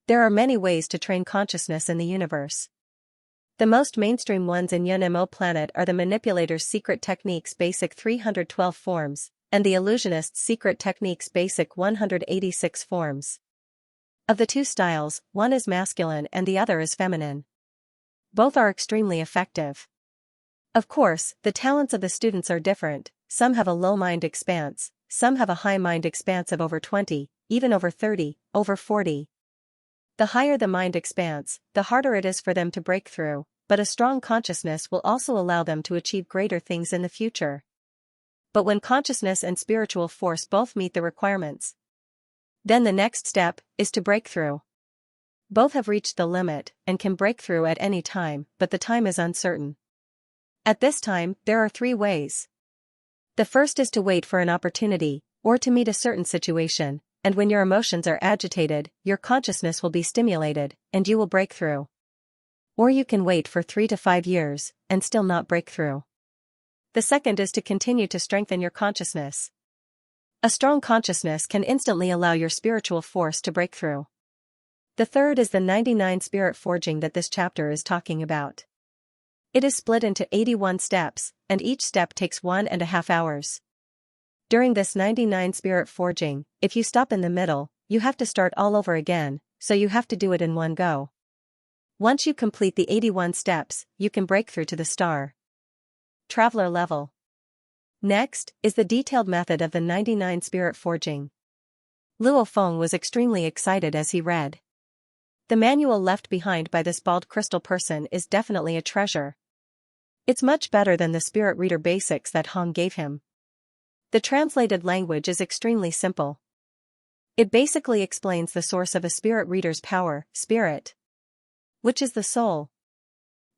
There are many ways to train consciousness in the universe. The most mainstream ones in Yun-Mo planet are the Manipulator's Secret Techniques Basic 312 Forms, and the Illusionist's Secret Techniques Basic 186 Forms. Of the two styles, one is masculine and the other is feminine. Both are extremely effective. Of course, the talents of the students are different. Some have a low mind expanse, some have a high mind expanse of over 20, even over 30, over 40. The higher the mind expanse, the harder it is for them to break through, but a strong consciousness will also allow them to achieve greater things in the future. But when consciousness and spiritual force both meet the requirements, then the next step is to break through. Both have reached the limit and can break through at any time, but the time is uncertain. At this time, there are three ways. The first is to wait for an opportunity, or to meet a certain situation, and when your emotions are agitated, your consciousness will be stimulated, and you will break through. Or you can wait for 3 to 5 years, and still not break through. The second is to continue to strengthen your consciousness. A strong consciousness can instantly allow your spiritual force to break through. The third is the 99 spirit forging that this chapter is talking about. It is split into 81 steps, and each step takes 1.5 hours. During this 99 spirit forging, if you stop in the middle, you have to start all over again, so you have to do it in one go. Once you complete the 81 steps, you can break through to the star traveler level. Next is the detailed method of the 99 spirit forging. Luo Feng was extremely excited as he read. The manual left behind by this bald crystal person is definitely a treasure. It's much better than the Spirit Reader Basics that Hong gave him. The translated language is extremely simple. It basically explains the source of a spirit reader's power, spirit, which is the soul.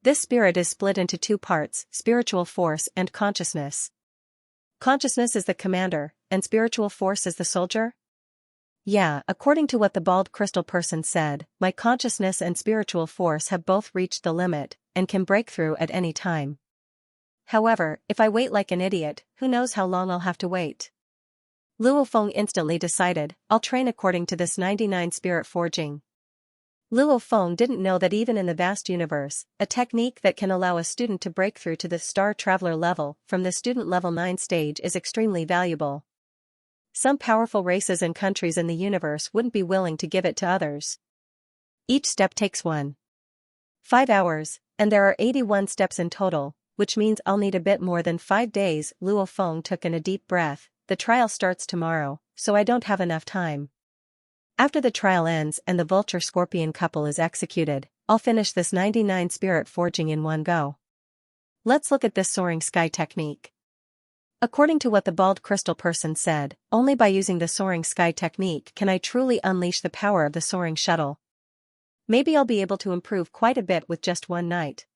This spirit is split into two parts, spiritual force and consciousness. Consciousness is the commander, and spiritual force is the soldier? Yeah, according to what the bald crystal person said, my consciousness and spiritual force have both reached the limit, and can break through at any time. However, if I wait like an idiot, who knows how long I'll have to wait. Luo Feng instantly decided, I'll train according to this 99 spirit forging. Luo Feng didn't know that even in the vast universe, a technique that can allow a student to break through to the Star Traveler level from the student level 9 stage is extremely valuable. Some powerful races and countries in the universe wouldn't be willing to give it to others. Each step takes 1.5 hours, and there are 81 steps in total, which means I'll need a bit more than 5 days. Luo Feng took in a deep breath. The trial starts tomorrow, so I don't have enough time. After the trial ends and the vulture-scorpion couple is executed, I'll finish this 99 spirit forging in one go. Let's look at this soaring sky technique. According to what the bald crystal person said, only by using the soaring sky technique can I truly unleash the power of the soaring shuttle. Maybe I'll be able to improve quite a bit with just one night.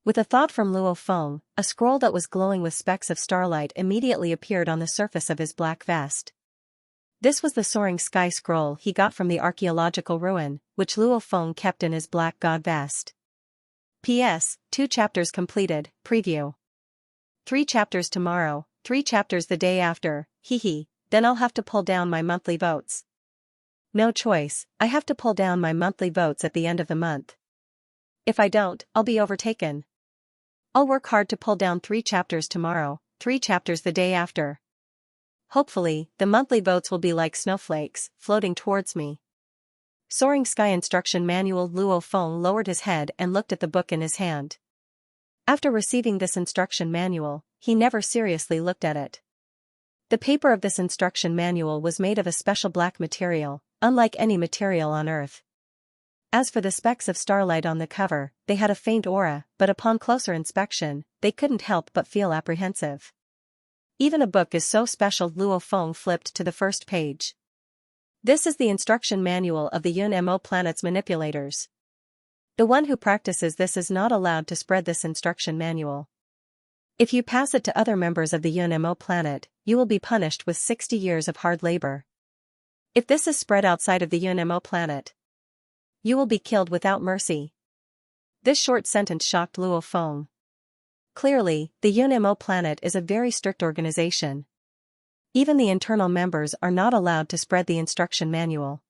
With a thought from Luo Feng, a scroll that was glowing with specks of starlight immediately appeared on the surface of his black vest. This was the soaring sky scroll he got from the archaeological ruin, which Luo Feng kept in his black god vest. P.S. 2 chapters completed, preview. 3 chapters tomorrow, 3 chapters the day after, then I'll have to pull down my monthly votes. No choice, I have to pull down my monthly votes at the end of the month. If I don't, I'll be overtaken. I'll work hard to pull down 3 chapters tomorrow, 3 chapters the day after. Hopefully, the monthly votes will be like snowflakes, floating towards me. Soaring Sky Instruction Manual. Luo Feng lowered his head and looked at the book in his hand. After receiving this instruction manual, he never seriously looked at it. The paper of this instruction manual was made of a special black material, unlike any material on Earth. As for the specks of starlight on the cover, they had a faint aura, but upon closer inspection, they couldn't help but feel apprehensive. Even a book is so special. Luo Feng flipped to the first page. This is the instruction manual of the Yun-Mo planet's manipulators. The one who practices this is not allowed to spread this instruction manual. If you pass it to other members of the Yun-Mo planet, you will be punished with 60 years of hard labor. If this is spread outside of the Yun-Mo planet, you will be killed without mercy. This short sentence shocked Luo Feng. Clearly, the UNMO planet is a very strict organization. Even the internal members are not allowed to spread the instruction manual.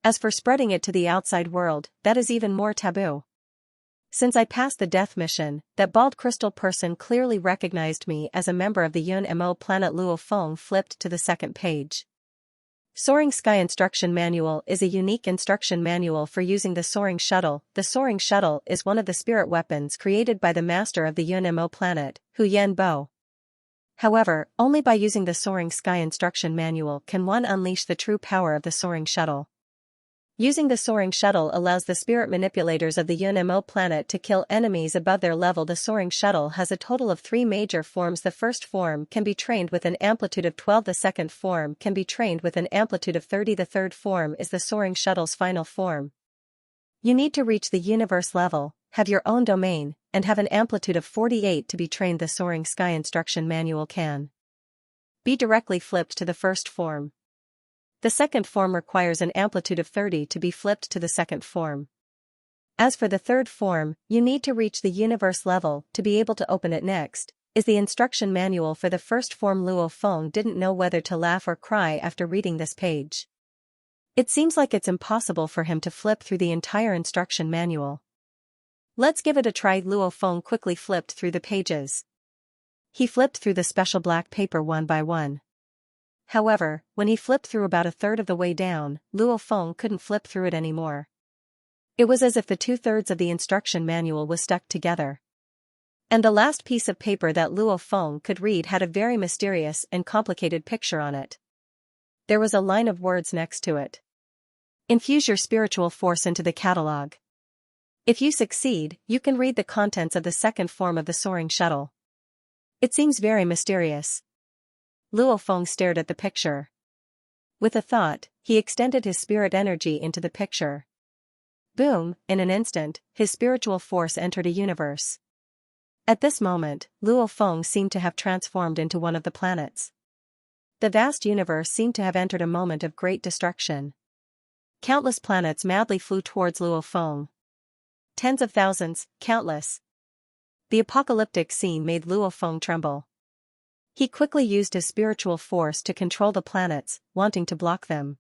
As for spreading it to the outside world, that is even more taboo. Since I passed the death mission, that bald crystal person clearly recognized me as a member of the UNMO planet. Luo Feng flipped to the second page. Soaring Sky Instruction Manual is a unique instruction manual for using the soaring shuttle. The soaring shuttle is one of the spirit weapons created by the master of the UNMO planet, Hu Yanbo. However, only by using the Soaring Sky Instruction Manual can one unleash the true power of the soaring shuttle. Using the soaring shuttle allows the spirit manipulators of the UNMO planet to kill enemies above their level. The soaring shuttle has a total of 3 major forms. The first form can be trained with an amplitude of 12. The second form can be trained with an amplitude of 30. The third form is the soaring shuttle's final form. You need to reach the universe level, have your own domain, and have an amplitude of 48 to be trained. The Soaring Sky Instruction Manual can be directly flipped to the first form. The second form requires an amplitude of 30 to be flipped to the second form. As for the third form, you need to reach the universe level to be able to open it. Next is the instruction manual for the first form. Luo Feng didn't know whether to laugh or cry after reading this page. It seems like it's impossible for him to flip through the entire instruction manual. Let's give it a try. Luo Feng quickly flipped through the pages. He flipped through the special black paper one by one. However, when he flipped through about a third of the way down, Luo Feng couldn't flip through it anymore. It was as if the 2/3 of the instruction manual was stuck together. And the last piece of paper that Luo Feng could read had a very mysterious and complicated picture on it. There was a line of words next to it. Infuse your spiritual force into the catalog. If you succeed, you can read the contents of the second form of the soaring shuttle. It seems very mysterious. Luo Feng stared at the picture. With a thought, he extended his spirit energy into the picture. Boom, in an instant, his spiritual force entered a universe. At this moment, Luo Feng seemed to have transformed into one of the planets. The vast universe seemed to have entered a moment of great destruction. Countless planets madly flew towards Luo Feng. Tens of thousands, countless. The apocalyptic scene made Luo Feng tremble. He quickly used his spiritual force to control the planets, wanting to block them.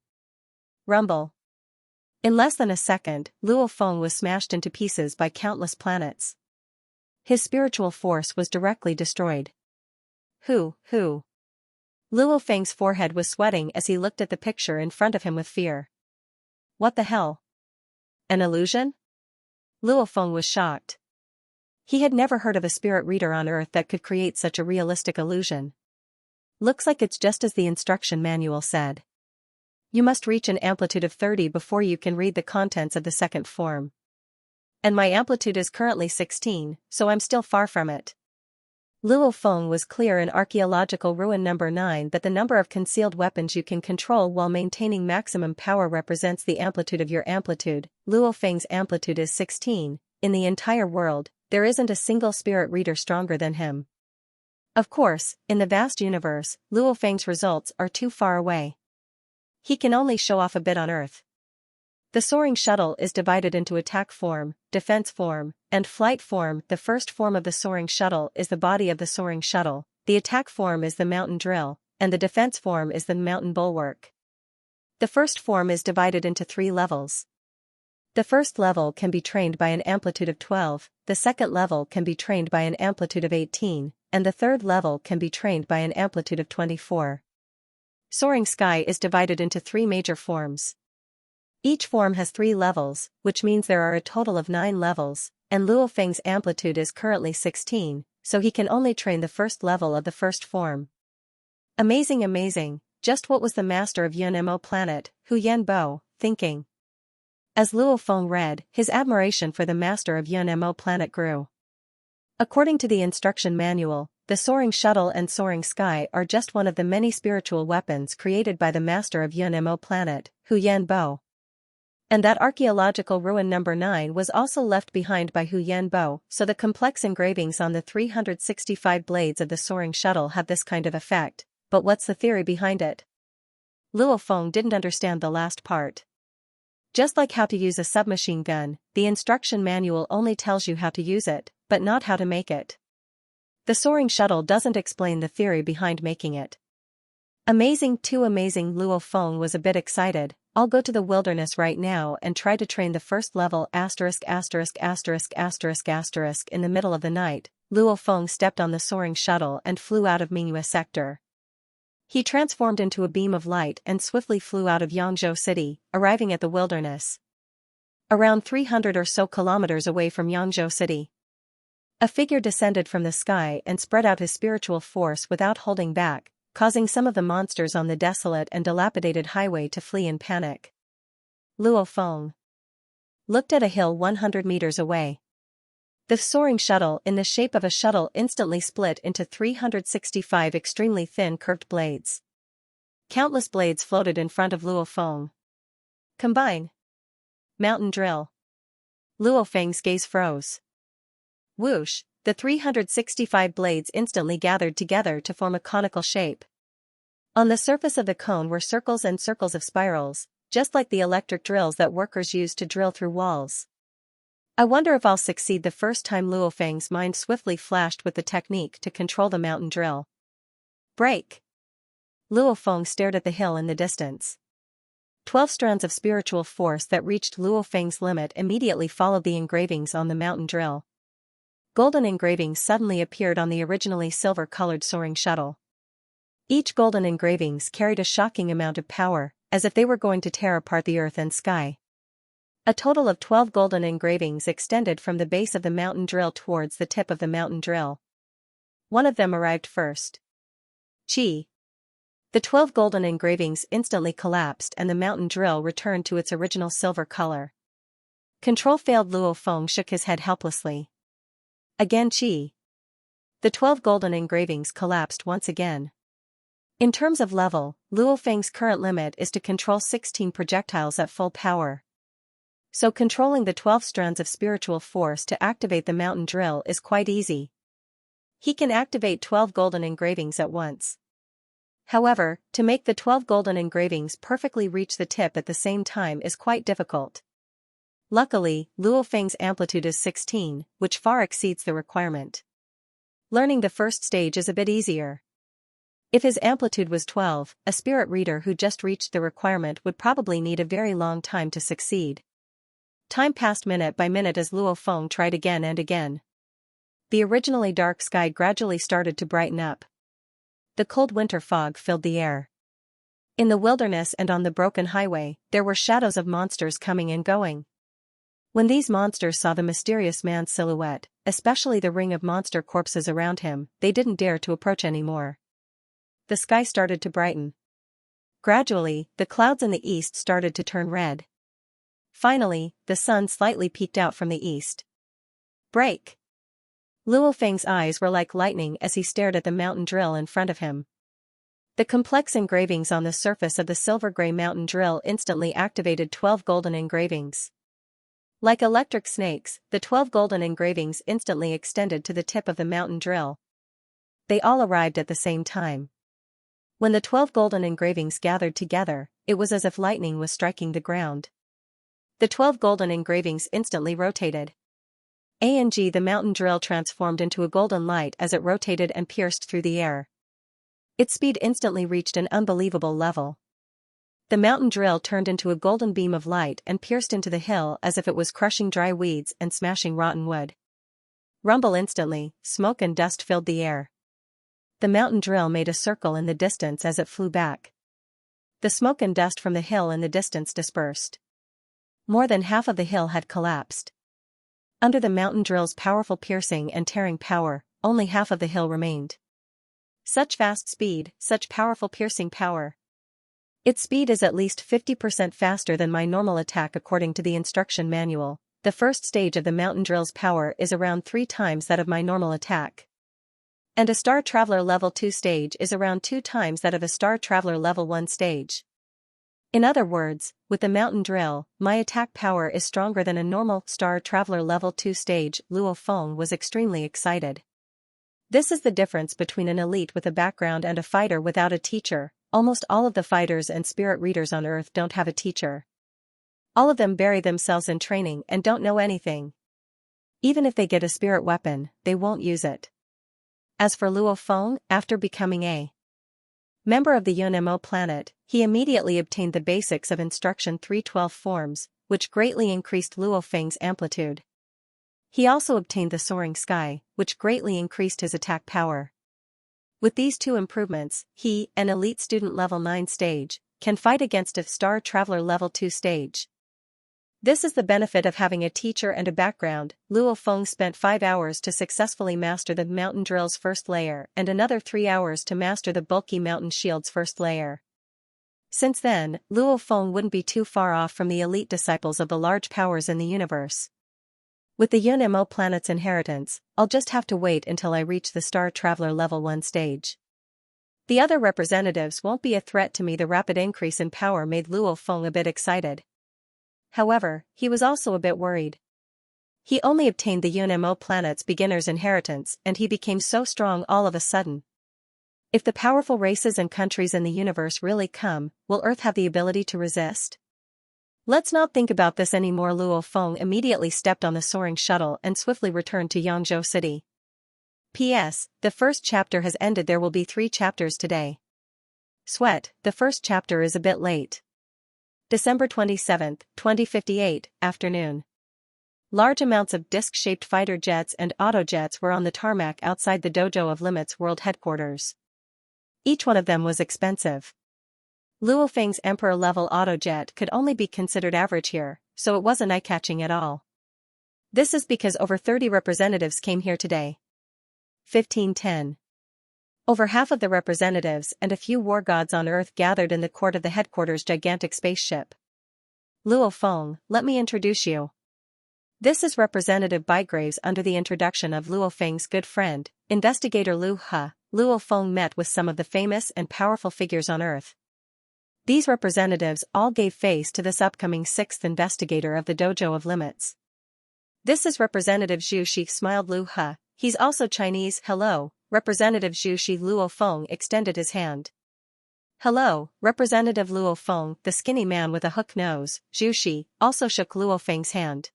Rumble. In less than a second, Luo Feng was smashed into pieces by countless planets. His spiritual force was directly destroyed. Who? Luo Feng's forehead was sweating as he looked at the picture in front of him with fear. What the hell? An illusion? Luo Feng was shocked. He had never heard of a spirit reader on Earth that could create such a realistic illusion. Looks like it's just as the instruction manual said. You must reach an amplitude of 30 before you can read the contents of the second form. And my amplitude is currently 16, so I'm still far from it. Luo Feng was clear in Archaeological Ruin number 9 that the number of concealed weapons you can control while maintaining maximum power represents the amplitude of your amplitude. Luo Feng's amplitude is 16, in the entire world. There isn't a single spirit reader stronger than him. Of course, in the vast universe, Luo Feng's results are too far away. He can only show off a bit on Earth. The soaring shuttle is divided into attack form, defense form, and flight form. The first form of the soaring shuttle is the body of the soaring shuttle, the attack form is the mountain drill, and the defense form is the mountain bulwark. The first form is divided into 3 levels. The first level can be trained by an amplitude of 12, the second level can be trained by an amplitude of 18, and the third level can be trained by an amplitude of 24. Soaring Sky is divided into 3 major forms. Each form has 3 levels, which means there are a total of 9 levels, and Luo Feng's amplitude is currently 16, so he can only train the first level of the first form. Amazing, just what was the master of UNMO planet, Hu Yanbo, thinking? As Luo Feng read, his admiration for the master of UNMO planet grew. According to the instruction manual, the soaring shuttle and soaring sky are just one of the many spiritual weapons created by the master of UNMO planet, Hu Yanbo. And that archaeological ruin number 9 was also left behind by Hu Yanbo, so the complex engravings on the 365 blades of the soaring shuttle have this kind of effect, but what's the theory behind it? Luo Feng didn't understand the last part. Just like how to use a submachine gun, the instruction manual only tells you how to use it, but not how to make it. The soaring shuttle doesn't explain the theory behind making it. Amazing, too amazing. Luo Feng was a bit excited. I'll go to the wilderness right now and try to train the first level ********** in the middle of the night. Luo Feng stepped on the soaring shuttle and flew out of Mingyue sector. He transformed into a beam of light and swiftly flew out of Yangzhou city, arriving at the wilderness. Around 300 or so kilometers away from Yangzhou city. A figure descended from the sky and spread out his spiritual force without holding back, causing some of the monsters on the desolate and dilapidated highway to flee in panic. Luo Feng looked at a hill 100 meters away. The soaring shuttle in the shape of a shuttle instantly split into 365 extremely thin curved blades. Countless blades floated in front of Luo Feng. Combine. Mountain drill. Luo Feng's gaze froze. Whoosh, the 365 blades instantly gathered together to form a conical shape. On the surface of the cone were circles and circles of spirals, just like the electric drills that workers use to drill through walls. I wonder if I'll succeed the first time. Luo Feng's mind swiftly flashed with the technique to control the mountain drill. Break. Luo Feng stared at the hill in the distance. 12 strands of spiritual force that reached Luo Feng's limit immediately followed the engravings on the mountain drill. Golden engravings suddenly appeared on the originally silver-colored soaring shuttle. Each golden engravings carried a shocking amount of power, as if they were going to tear apart the earth and sky. A total of 12 golden engravings extended from the base of the mountain drill towards the tip of the mountain drill. One of them arrived first. Chi. The 12 golden engravings instantly collapsed and the mountain drill returned to its original silver color. Control failed. Luo Feng shook his head helplessly. Again Chi. The 12 golden engravings collapsed once again. In terms of level, Luo Feng's current limit is to control 16 projectiles at full power. So controlling the 12 strands of spiritual force to activate the mountain drill is quite easy. He can activate 12 golden engravings at once. However, to make the 12 golden engravings perfectly reach the tip at the same time is quite difficult. Luckily, Luo Feng's amplitude is 16, which far exceeds the requirement. Learning the first stage is a bit easier. If his amplitude was 12, a spirit reader who just reached the requirement would probably need a very long time to succeed. Time passed minute by minute as Luo Feng tried again and again. The originally dark sky gradually started to brighten up. The cold winter fog filled the air. In the wilderness and on the broken highway, there were shadows of monsters coming and going. When these monsters saw the mysterious man's silhouette, especially the ring of monster corpses around him, they didn't dare to approach anymore. The sky started to brighten. Gradually, the clouds in the east started to turn red. Finally, the sun slightly peeked out from the east. Break! Luo Feng's eyes were like lightning as he stared at the mountain drill in front of him. The complex engravings on the surface of the silver-gray mountain drill instantly activated 12 golden engravings. Like electric snakes, the 12 golden engravings instantly extended to the tip of the mountain drill. They all arrived at the same time. When the 12 golden engravings gathered together, it was as if lightning was striking the ground. The 12 golden engravings instantly rotated. The mountain drill transformed into a golden light as it rotated and pierced through the air. Its speed instantly reached an unbelievable level. The mountain drill turned into a golden beam of light and pierced into the hill as if it was crushing dry weeds and smashing rotten wood. Rumble instantly, smoke and dust filled the air. The mountain drill made a circle in the distance as it flew back. The smoke and dust from the hill in the distance dispersed. More than half of the hill had collapsed. Under the mountain drill's powerful piercing and tearing power, only half of the hill remained. Such fast speed, such powerful piercing power. Its speed is at least 50% faster than my normal attack according to the instruction manual. The first stage of the mountain drill's power is around 3 times that of my normal attack. And a Star Traveler level 2 stage is around 2 times that of a Star Traveler level 1 stage. In other words, with the mountain drill, my attack power is stronger than a normal Star Traveler level 2 stage. Luo Feng was extremely excited. This is the difference between an elite with a background and a fighter without a teacher. Almost all of the fighters and spirit readers on Earth don't have a teacher. All of them bury themselves in training and don't know anything. Even if they get a spirit weapon, they won't use it. As for Luo Feng, after becoming a member of the Yunmo planet, he immediately obtained the basics of Instruction 312 forms, which greatly increased Luo Feng's amplitude. He also obtained the Soaring Sky, which greatly increased his attack power. With these two improvements, he, an elite student level 9 stage, can fight against a Star Traveler level 2 stage. This is the benefit of having a teacher and a background. Luo Feng spent 5 hours to successfully master the Mountain Drill's first layer and another 3 hours to master the bulky Mountain Shield's first layer. Since then, Luo Feng wouldn't be too far off from the elite disciples of the large powers in the universe. With the Yunmo planet's inheritance, I'll just have to wait until I reach the Star Traveler level 1 stage. The other representatives won't be a threat to me. The rapid increase in power made Luo Feng a bit excited. However, he was also a bit worried. He only obtained the Yunmo planet's beginner's inheritance and he became so strong all of a sudden. If the powerful races and countries in the universe really come, will Earth have the ability to resist? Let's not think about this anymore. Luo Feng immediately stepped on the soaring shuttle and swiftly returned to Yangzhou City. P.S. The first chapter has ended. There will be 3 chapters today. Sweat, the first chapter is a bit late. December 27, 2058, afternoon. Large amounts of disc-shaped fighter jets and autojets were on the tarmac outside the Dojo of Limits World Headquarters. Each one of them was expensive. Luo Feng's Emperor-level autojet could only be considered average here, so it wasn't eye-catching at all. This is because over 30 representatives came here today. 1510. Over half of the representatives and a few war gods on Earth gathered in the court of the headquarters' gigantic spaceship. Luo Feng, let me introduce you. This is Representative Bygraves. Under the introduction of Luo Feng's good friend, Investigator Lu He, Luo Feng met with some of the famous and powerful figures on Earth. These representatives all gave face to this upcoming 6th investigator of the Dojo of Limits. This is Representative Zhu Shi, smiled Lu He. He's also Chinese. Hello, Representative Zhu Shi. Luo Feng extended his hand. Hello, Representative Luo Feng. The skinny man with a hook nose, Zhu Shi, also shook Luo Feng's hand.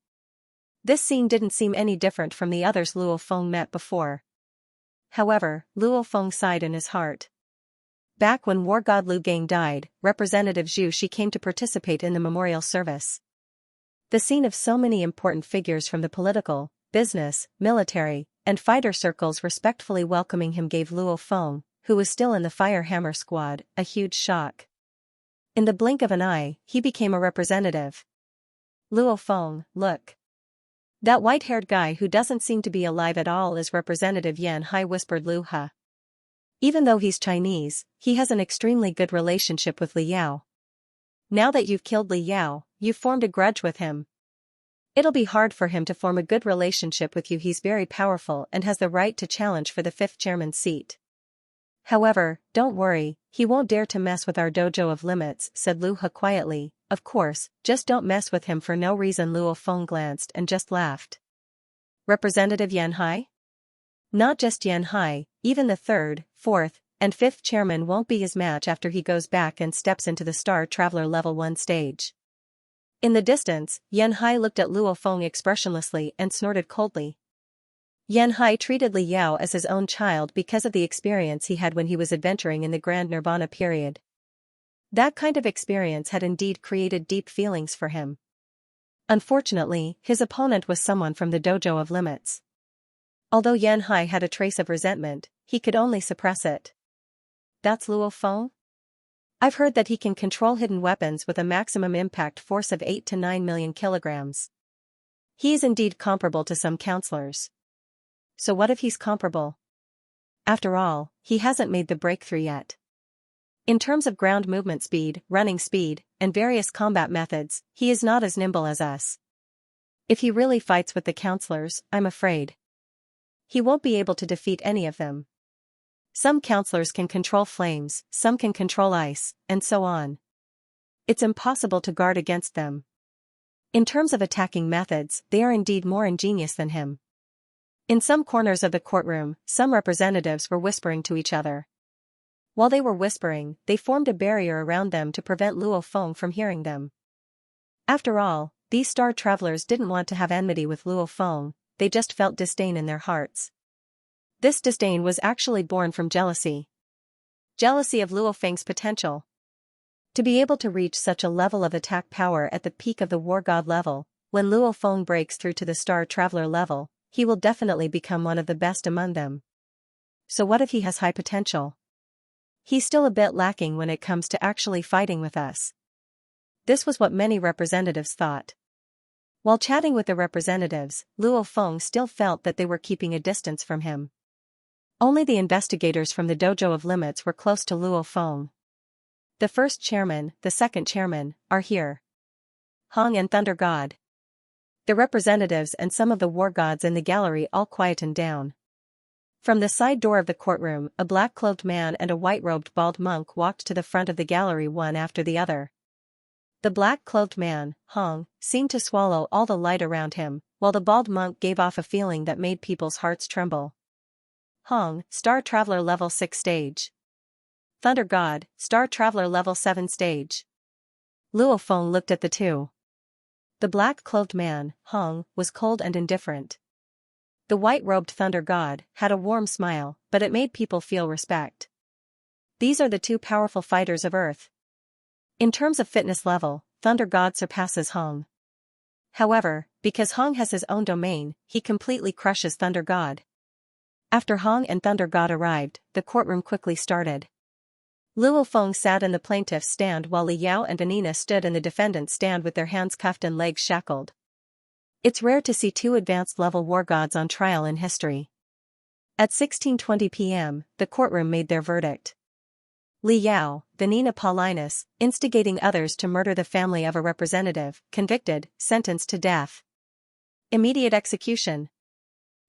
This scene didn't seem any different from the others Luo Feng met before. However, Luo Feng sighed in his heart. Back when War God Lu Gang died, Representative Zhu Shi came to participate in the memorial service. The scene of so many important figures from the political, business, military, and fighter circles respectfully welcoming him gave Luo Feng, who was still in the Fire Hammer Squad, a huge shock. In the blink of an eye, he became a representative. Luo Feng, look. That white-haired guy who doesn't seem to be alive at all is Representative Yan Hai, whispered Lu He. Even though he's Chinese, he has an extremely good relationship with Li Yao. Now that you've killed Li Yao, you've formed a grudge with him. It'll be hard for him to form a good relationship with you. He's very powerful and has the right to challenge for the 5th chairman's seat. However, don't worry, he won't dare to mess with our Dojo of Limits, said Lu He quietly. Of course, just don't mess with him for no reason. Luo Feng glanced and just laughed. Representative Yan Hai? Not just Yan Hai, even the 3rd, 4th, and 5th chairman won't be his match after he goes back and steps into the Star Traveler level 1 stage. In the distance, Yan Hai looked at Luo Feng expressionlessly and snorted coldly. Yan Hai treated Li Yao as his own child because of the experience he had when he was adventuring in the Grand Nirvana period. That kind of experience had indeed created deep feelings for him. Unfortunately, his opponent was someone from the Dojo of Limits. Although Yan Hai had a trace of resentment, he could only suppress it. That's Luo Feng? I've heard that he can control hidden weapons with a maximum impact force of 8 to 9 million kilograms. He is indeed comparable to some counselors. So what if he's comparable? After all, he hasn't made the breakthrough yet. In terms of ground movement speed, running speed, and various combat methods, he is not as nimble as us. If he really fights with the counselors, I'm afraid he won't be able to defeat any of them. Some counselors can control flames, some can control ice, and so on. It's impossible to guard against them. In terms of attacking methods, they are indeed more ingenious than him. In some corners of the courtroom, some representatives were whispering to each other. While they were whispering, they formed a barrier around them to prevent Luo Feng from hearing them. After all, these star travelers didn't want to have enmity with Luo Feng, they just felt disdain in their hearts. This disdain was actually born from jealousy. Jealousy of Luo Feng's potential. To be able to reach such a level of attack power at the peak of the war god level, when Luo Feng breaks through to the star traveler level, he will definitely become one of the best among them. So what if he has high potential? He's still a bit lacking when it comes to actually fighting with us. This was what many representatives thought. While chatting with the representatives, Luo Feng still felt that they were keeping a distance from him. Only the investigators from the Dojo of Limits were close to Luo Feng. The first chairman, the second chairman, are here. Hong and Thunder God. The representatives and some of the war gods in the gallery all quietened down. From the side door of the courtroom, a black-clothed man and a white-robed bald monk walked to the front of the gallery one after the other. The black-clothed man, Hong, seemed to swallow all the light around him, while the bald monk gave off a feeling that made people's hearts tremble. Hong, Star Traveler Level 6 Stage. Thunder God, Star Traveler Level 7 Stage. Luo Feng looked at the two. The black-clothed man, Hong, was cold and indifferent. The white-robed Thunder God had a warm smile, but it made people feel respect. These are the two powerful fighters of Earth. In terms of fitness level, Thunder God surpasses Hong. However, because Hong has his own domain, he completely crushes Thunder God. After Hong and Thunder God arrived, the courtroom quickly started. Luo Feng sat in the plaintiff's stand while Li Yao and Vanina stood in the defendant's stand with their hands cuffed and legs shackled. It's rare to see two advanced-level war gods on trial in history. At 16:20 p.m., the courtroom made their verdict. Li Yao, Vanina Paulinus, instigating others to murder the family of a representative, convicted, sentenced to death. Immediate execution.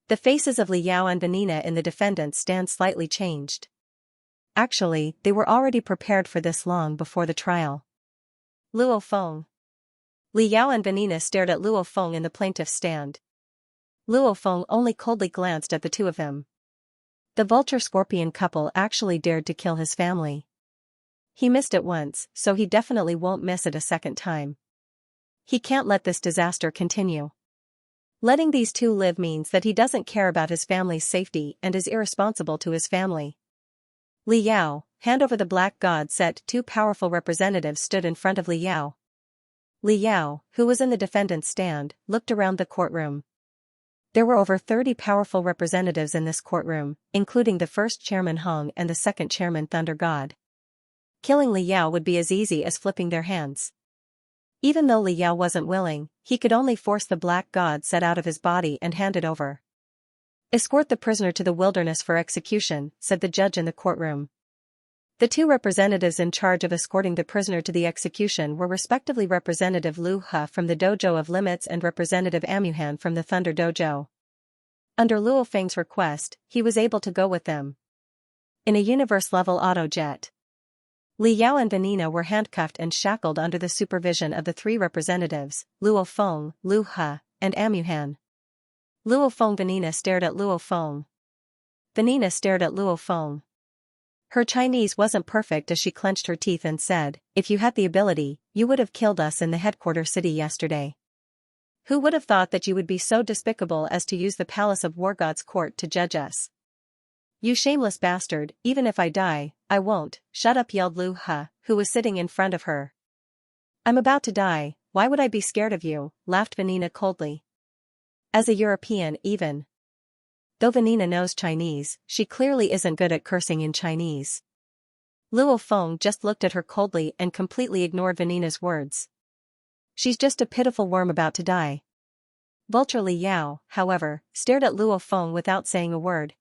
The faces of Li Yao and Vanina in the defendant's stand slightly changed. Actually, they were already prepared for this long before the trial. Luo Feng. Li Yao and Vanina stared at Luo Feng in the plaintiff's stand. Luo Feng only coldly glanced at the two of them. The vulture-scorpion couple actually dared to kill his family. He missed it once, so he definitely won't miss it a second time. He can't let this disaster continue. Letting these two live means that he doesn't care about his family's safety and is irresponsible to his family. Li Yao, hand over the black god set. Two powerful representatives stood in front of Li Yao. Li Yao, who was in the defendant's stand, looked around the courtroom. There were over 30 powerful representatives in this courtroom, including the first chairman Hong and the second chairman Thunder God. Killing Li Yao would be as easy as flipping their hands. Even though Li Yao wasn't willing, he could only force the black god set out of his body and hand it over. Escort the prisoner to the wilderness for execution, said the judge in the courtroom. The two representatives in charge of escorting the prisoner to the execution were respectively Representative Lu He from the Dojo of Limits and Representative Amuhan from the Thunder Dojo. Under Luo Feng's request, he was able to go with them. In a universe-level autojet. Li Yao and Vanina were handcuffed and shackled under the supervision of the three representatives, Luo Feng, Lu He, and Amuhan. Luo Feng. Vanina stared at Luo Feng. Vanina stared at Luo Feng. Her Chinese wasn't perfect as she clenched her teeth and said, "If you had the ability, you would have killed us in the headquarter city yesterday. Who would have thought that you would be so despicable as to use the palace of War God's court to judge us? You shameless bastard, even if I die, I won't." "Shut up," yelled Lu He, who was sitting in front of her. "I'm about to die, why would I be scared of you?" laughed Vanina coldly. As a European, even though Vanina knows Chinese, she clearly isn't good at cursing in Chinese. Luo Feng just looked at her coldly and completely ignored Vanina's words. She's just a pitiful worm about to die. Vulture Li Yao, however, stared at Luo Feng without saying a word.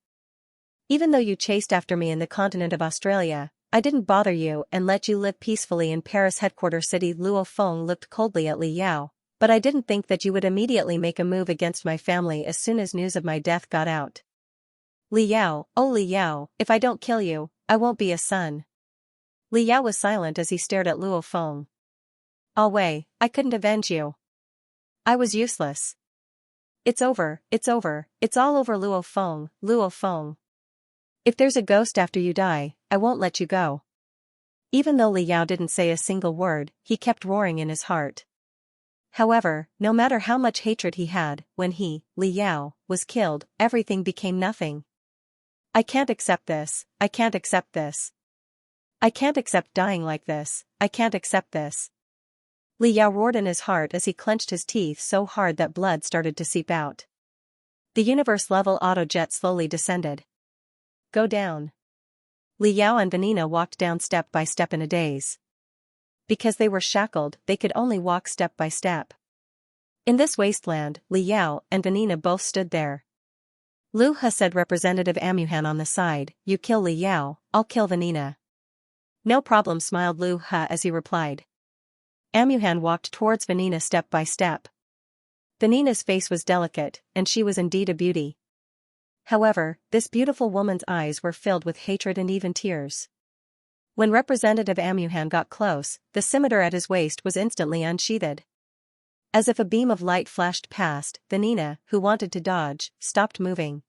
"Even though you chased after me in the continent of Australia, I didn't bother you and let you live peacefully in Paris headquarter city." Luo Feng looked coldly at Li Yao. "But I didn't think that you would immediately make a move against my family as soon as news of my death got out." Li Yao, "Oh Li Yao, if I don't kill you, I won't be a son." Li Yao was silent as he stared at Luo Feng. "Alway, I couldn't avenge you. I was useless. It's over, it's over, it's all over." Luo Feng, Luo Feng. "If there's a ghost after you die, I won't let you go." Even though Li Yao didn't say a single word, he kept roaring in his heart. However, no matter how much hatred he had, when he, Li Yao, was killed, everything became nothing. I can't accept this, I can't accept this. I can't accept dying like this, I can't accept this. Li Yao roared in his heart as he clenched his teeth so hard that blood started to seep out. The universe-level autojet slowly descended. Go down. Li Yao and Vanina walked down step by step in a daze. Because they were shackled, they could only walk step by step. In this wasteland, Li Yao and Vanina both stood there. Lu He said, Representative Amuhan on the side, you kill Li Yao, I'll kill Vanina. No problem, smiled Lu He as he replied. Amuhan walked towards Vanina step by step. Vanina's face was delicate, and she was indeed a beauty. However, this beautiful woman's eyes were filled with hatred and even tears. When Representative Amuhan got close, the scimitar at his waist was instantly unsheathed. As if a beam of light flashed past, Vanina, who wanted to dodge, stopped moving.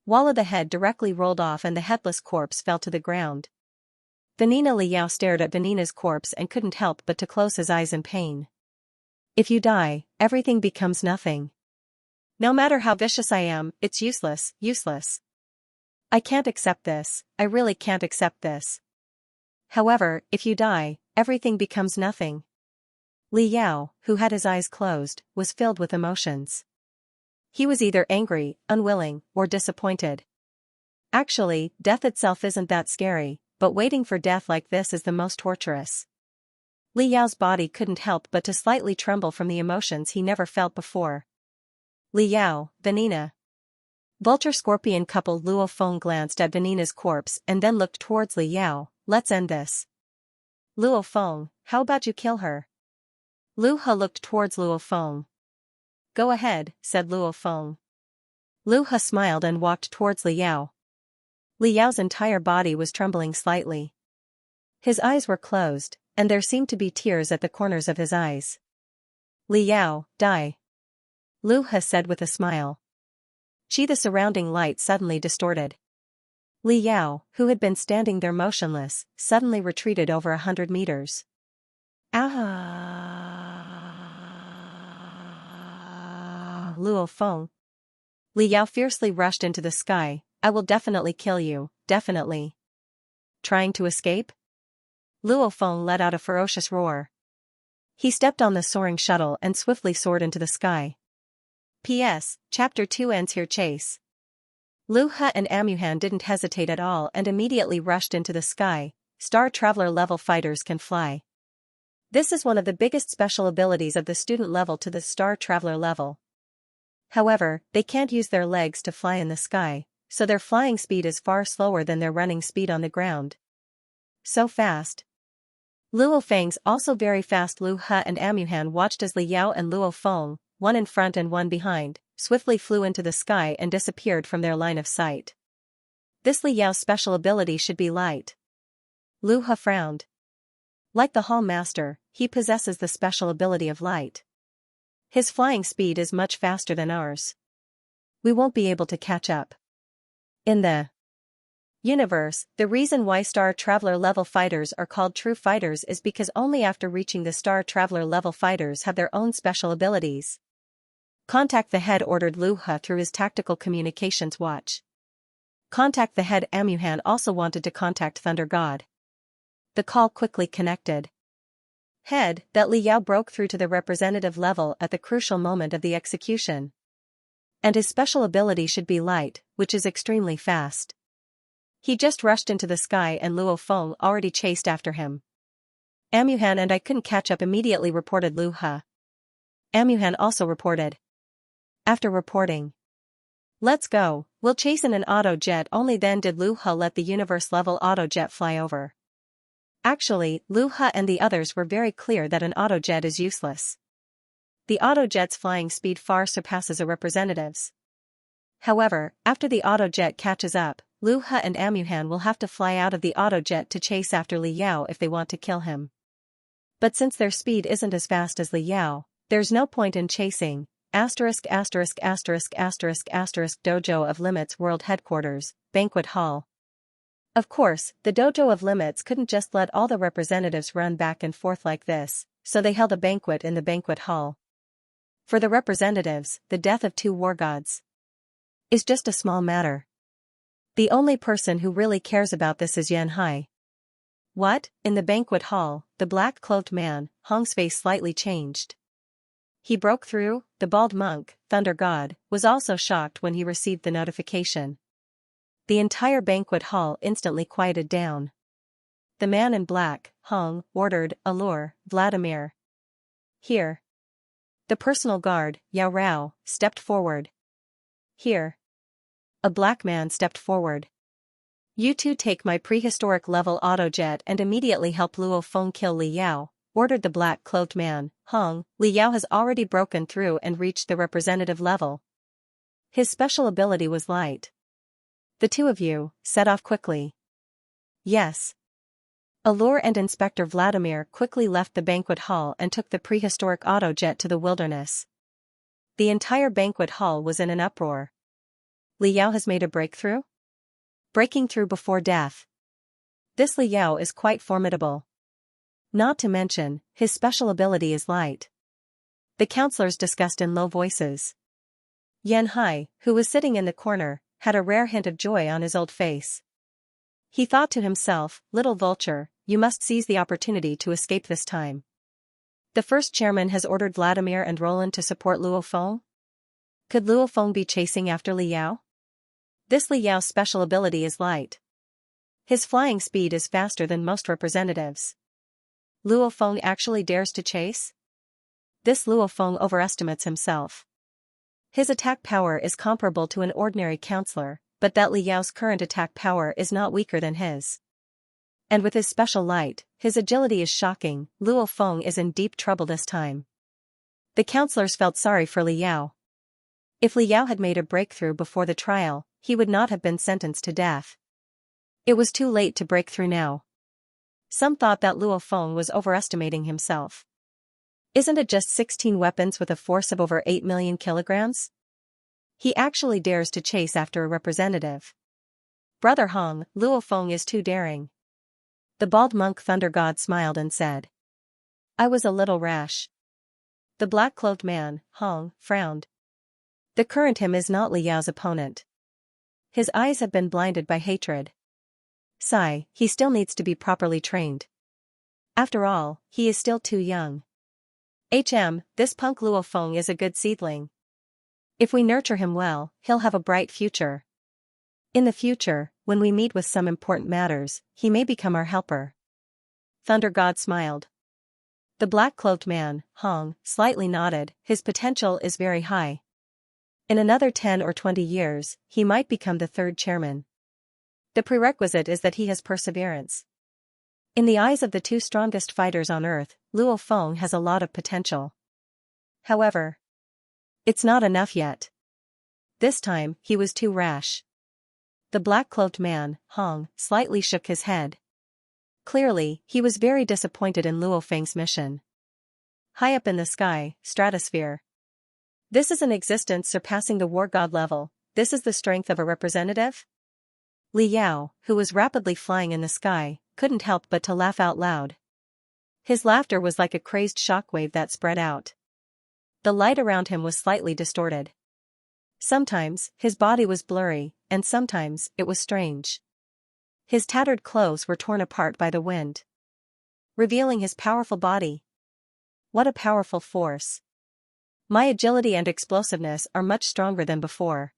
Walla the head directly rolled off and the headless corpse fell to the ground. Vanina Li Yao stared at Vanina's corpse and couldn't help but to close his eyes in pain. If you die, everything becomes nothing. No matter how vicious I am, it's useless, useless. I can't accept this, I really can't accept this. However, if you die, everything becomes nothing. Li Yao, who had his eyes closed, was filled with emotions. He was either angry, unwilling, or disappointed. Actually, death itself isn't that scary, but waiting for death like this is the most torturous. Li Yao's body couldn't help but to slightly tremble from the emotions he never felt before. Li Yao, Vanina. Vulture-scorpion couple Luo Feng glanced at Vanina's corpse and then looked towards Li Yao. Let's end this. Luo Feng, how about you kill her? Lu He looked towards Luo Feng. Go ahead, said Luo Feng. Lu He smiled and walked towards Li Yao. Li Yao's entire body was trembling slightly. His eyes were closed, and there seemed to be tears at the corners of his eyes. Li Yao, die. Lu He said with a smile. The surrounding light suddenly distorted. Li Yao, who had been standing there motionless, suddenly retreated over 100 meters. Ah! Luo Feng. Li Yao fiercely rushed into the sky. I will definitely kill you, definitely. Trying to escape? Luo Feng let out a ferocious roar. He stepped on the soaring shuttle and swiftly soared into the sky. P.S. Chapter 2 ends here. Chase. Lu He and Amuhan didn't hesitate at all and immediately rushed into the sky. Star Traveler level fighters can fly. This is one of the biggest special abilities of the student level to the Star Traveler level. However, they can't use their legs to fly in the sky, so their flying speed is far slower than their running speed on the ground. So fast. Luo Feng's also very fast. Lu He and Amuhan watched as Li Yao and Luo Feng, one in front and one behind, swiftly flew into the sky and disappeared from their line of sight. This Li Yao's special ability should be light. Lu He frowned. Like the Hall Master, he possesses the special ability of light. His flying speed is much faster than ours. We won't be able to catch up. In the universe, the reason why Star Traveler level fighters are called true fighters is because only after reaching the Star Traveler level fighters have their own special abilities. Contact the head, ordered Lu He through his tactical communications watch. Contact the head. Amuhan also wanted to contact Thunder God. The call quickly connected. Head, that Li Yao broke through to the representative level at the crucial moment of the execution. And his special ability should be light, which is extremely fast. He just rushed into the sky and Luo Feng already chased after him. Amuhan and I couldn't catch up immediately, reported Lu He. Amuhan also reported. After reporting. Let's go, we'll chase in an autojet. Only then did Lu He let the universe-level autojet fly over. Actually, Lu He and the others were very clear that an autojet is useless. The autojet's flying speed far surpasses a representative's. However, after the autojet catches up, Lu He and Amuhan will have to fly out of the autojet to chase after Li Yao if they want to kill him. But since their speed isn't as fast as Li Yao, there's no point in chasing. Dojo of Limits World Headquarters, Banquet Hall. Of course, the Dojo of Limits couldn't just let all the representatives run back and forth like this, so they held a banquet in the banquet hall. For the representatives, the death of two war gods is just a small matter. The only person who really cares about this is Xianxia. What? In the banquet hall, the black-cloaked man, Hong's face slightly changed. He broke through. The bald monk, Thunder God, was also shocked when he received the notification. The entire banquet hall instantly quieted down. The man in black, Hong, ordered, "Allure, Vladimir. Here." The personal guard, Yao Rao, stepped forward. Here. A black man stepped forward. "You two take my prehistoric level autojet and immediately help Luo Feng kill Li Yao," ordered the black-cloaked man, Hong. "Li Yao has already broken through and reached the representative level. His special ability was light. The two of you, set off quickly." "Yes." Allure and Inspector Vladimir quickly left the banquet hall and took the prehistoric autojet to the wilderness. The entire banquet hall was in an uproar. Li Yao has made a breakthrough? Breaking through before death. This Li Yao is quite formidable. Not to mention, his special ability is light. The counselors discussed in low voices. Xianxia, who was sitting in the corner, had a rare hint of joy on his old face. He thought to himself, "Little vulture, you must seize the opportunity to escape this time." The first chairman has ordered Vladimir and Roland to support Luo Feng? Could Luo Feng be chasing after Li Yao? This Li Yao's special ability is light. His flying speed is faster than most representatives. Luo Feng actually dares to chase? This Luo Feng overestimates himself. His attack power is comparable to an ordinary counselor, but that Li Yao's current attack power is not weaker than his. And with his special light, his agility is shocking. Luo Feng is in deep trouble this time. The counselors felt sorry for Li Yao. If Li Yao had made a breakthrough before the trial, he would not have been sentenced to death. It was too late to break through now. Some thought that Luo Feng was overestimating himself. Isn't it just 16 weapons with a force of over 8 million kilograms? He actually dares to chase after a representative. Brother Hong, Luo Feng is too daring. The bald monk Thunder God smiled and said, "I was a little rash." The black-cloaked man, Hong, frowned. The current him is not Li Yao's opponent. His eyes have been blinded by hatred. Sigh, he still needs to be properly trained. After all, he is still too young. This punk Luo Feng is a good seedling. If we nurture him well, he'll have a bright future. In the future, when we meet with some important matters, he may become our helper." Thunder God smiled. The black-cloaked man, Hong, slightly nodded. His potential is very high. In another 10 or 20 years, he might become the third chairman. The prerequisite is that he has perseverance. In the eyes of the two strongest fighters on Earth, Luo Feng has a lot of potential. However, it's not enough yet. This time, he was too rash. The black-cloaked man, Hong, slightly shook his head. Clearly, he was very disappointed in Luo Feng's mission. High up in the sky, stratosphere. This is an existence surpassing the war god level. This is the strength of a representative? Li Yao, who was rapidly flying in the sky, couldn't help but to laugh out loud. His laughter was like a crazed shockwave that spread out. The light around him was slightly distorted. Sometimes, his body was blurry, and sometimes, it was strange. His tattered clothes were torn apart by the wind, revealing his powerful body. What a powerful force. My agility and explosiveness are much stronger than before.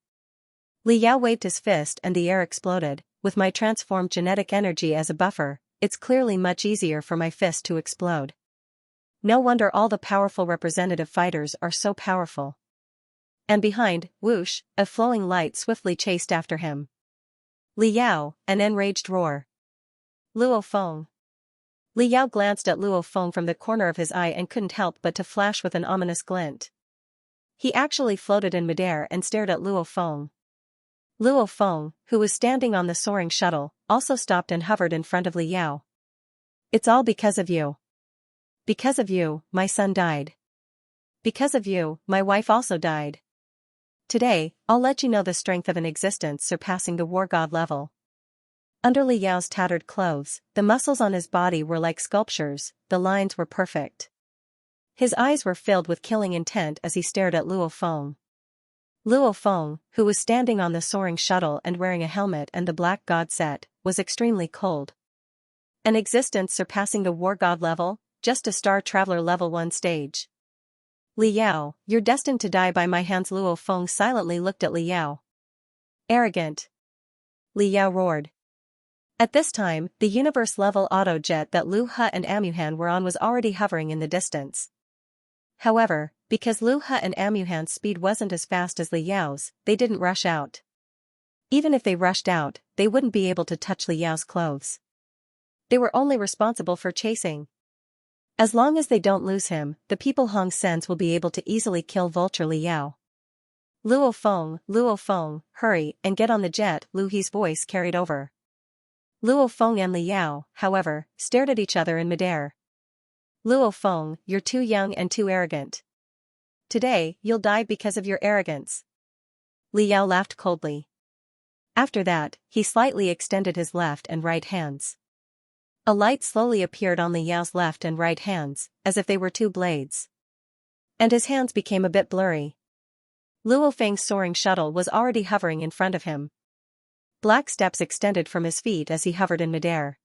Li Yao waved his fist and the air exploded. With my transformed genetic energy as a buffer, it's clearly much easier for my fist to explode. No wonder all the powerful representative fighters are so powerful. And behind, whoosh, a flowing light swiftly chased after him. Li Yao, an enraged roar. Luo Feng. Li Yao glanced at Luo Feng from the corner of his eye and couldn't help but to flash with an ominous glint. He actually floated in midair and stared at Luo Feng. Luo Feng, who was standing on the soaring shuttle, also stopped and hovered in front of Li Yao. "It's all because of you. Because of you, my son died. Because of you, my wife also died. Today, I'll let you know the strength of an existence surpassing the war god level." Under Li Yao's tattered clothes, the muscles on his body were like sculptures, the lines were perfect. His eyes were filled with killing intent as he stared at Luo Feng. Luo Feng, who was standing on the soaring shuttle and wearing a helmet and the black god set, was extremely cold. An existence surpassing the war god level, just a star traveler level 1 stage. Li Yao, you're destined to die by my hands. Luo Feng silently looked at Li Yao. Arrogant. Li Yao roared. At this time, the universe-level auto jet that Lu He and Amuhan were on was already hovering in the distance. However, because Lu He and Amuhan's speed wasn't as fast as Li Yao's, they didn't rush out. Even if they rushed out, they wouldn't be able to touch Li Yao's clothes. They were only responsible for chasing. As long as they don't lose him, the people Hong Sen's will be able to easily kill Vulture Li Yao. Luo Feng, hurry and get on the jet, Lu He's voice carried over. Luo Feng and Li Yao, however, stared at each other in midair. Luo Feng, you're too young and too arrogant. Today, you'll die because of your arrogance. Li Yao laughed coldly. After that, he slightly extended his left and right hands. A light slowly appeared on Li Yao's left and right hands, as if they were two blades. And his hands became a bit blurry. Luo Feng's soaring shuttle was already hovering in front of him. Black steps extended from his feet as he hovered in midair.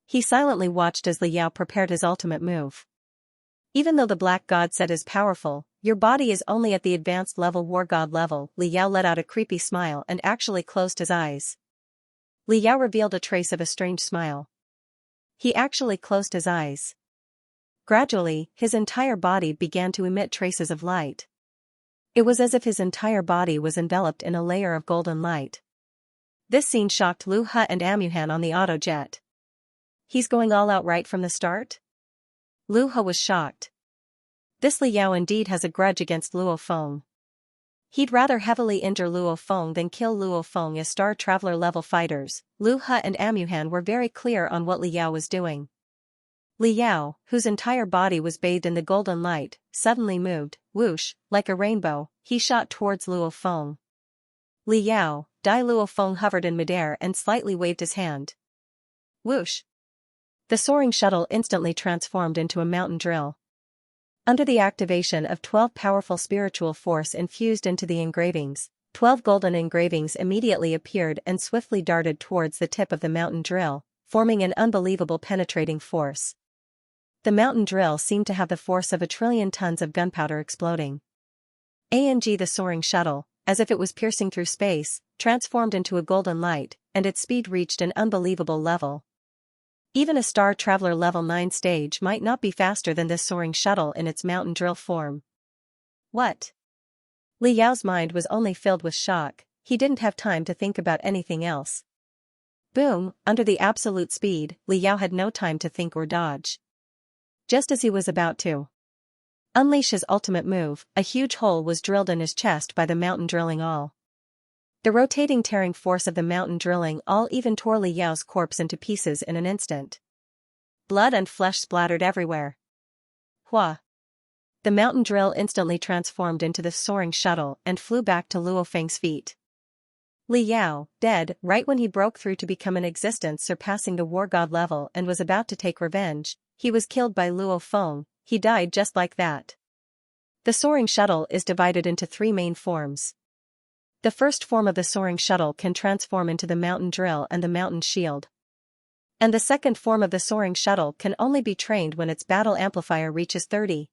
He silently watched as Li Yao prepared his ultimate move. Even though the black god set is powerful, your body is only at the advanced level war god level. Li Yao let out a creepy smile and actually closed his eyes. Li Yao revealed a trace of a strange smile. He actually closed his eyes. Gradually, his entire body began to emit traces of light. It was as if his entire body was enveloped in a layer of golden light. This scene shocked Lu He and Amuhan on the auto jet. He's going all out right from the start? Lu He was shocked. This Li Yao indeed has a grudge against Luo Feng. He'd rather heavily injure Luo Feng than kill Luo Feng as Star Traveler level fighters. Lu He and Amuhan were very clear on what Li Yao was doing. Li Yao, whose entire body was bathed in the golden light, suddenly moved, whoosh, like a rainbow. He shot towards Luo Feng. Li Yao, die. Luo Feng hovered in midair and slightly waved his hand. Whoosh. The soaring shuttle instantly transformed into a mountain drill. Under the activation of 12 powerful spiritual force infused into the engravings, 12 golden engravings immediately appeared and swiftly darted towards the tip of the mountain drill, forming an unbelievable penetrating force. The mountain drill seemed to have the force of 1 trillion tons of gunpowder exploding. The soaring shuttle, as if it was piercing through space, transformed into a golden light, and its speed reached an unbelievable level. Even a Star Traveler level 9 stage might not be faster than this soaring shuttle in its mountain drill form. What? Li Yao's mind was only filled with shock. He didn't have time to think about anything else. Boom, under the absolute speed, Li Yao had no time to think or dodge. Just as he was about to unleash his ultimate move, a huge hole was drilled in his chest by the mountain drilling awl. The rotating tearing force of the mountain drilling awl even tore Li Yao's corpse into pieces in an instant. Blood and flesh splattered everywhere. Hua! The mountain drill instantly transformed into the soaring shuttle and flew back to Luo Feng's feet. Li Yao, dead, right when he broke through to become an existence surpassing the war god level and was about to take revenge. He was killed by Luo Feng. He died just like that. The soaring shuttle is divided into 3 main forms. The first form of the soaring shuttle can transform into the mountain drill and the mountain shield. And the second form of the soaring shuttle can only be trained when its battle amplifier reaches 30.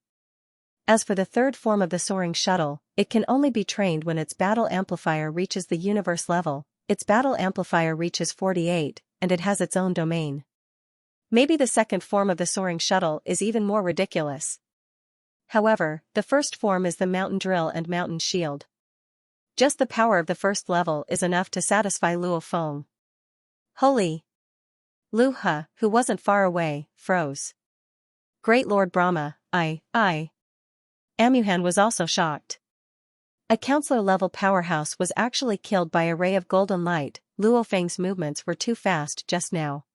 As for the third form of the soaring shuttle, it can only be trained when its battle amplifier reaches the universe level. Its battle amplifier reaches 48, and it has its own domain. Maybe the second form of the soaring shuttle is even more ridiculous. However, the first form is the mountain drill and mountain shield. Just the power of the first level is enough to satisfy Luo Feng. Holy! Lu He, who wasn't far away, froze. Great Lord Brahma, I. Amuhan was also shocked. A counselor-level powerhouse was actually killed by a ray of golden light. Luo Feng's movements were too fast just now.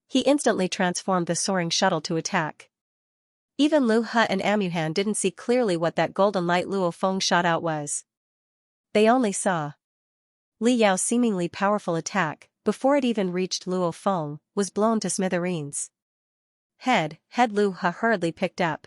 He instantly transformed the soaring shuttle to attack. Even Lu He and Amuhan didn't see clearly what that golden light Luo Feng shot out was. They only saw Li Yao's seemingly powerful attack, before it even reached Luo Feng, was blown to smithereens. Head Lu He hurriedly picked up.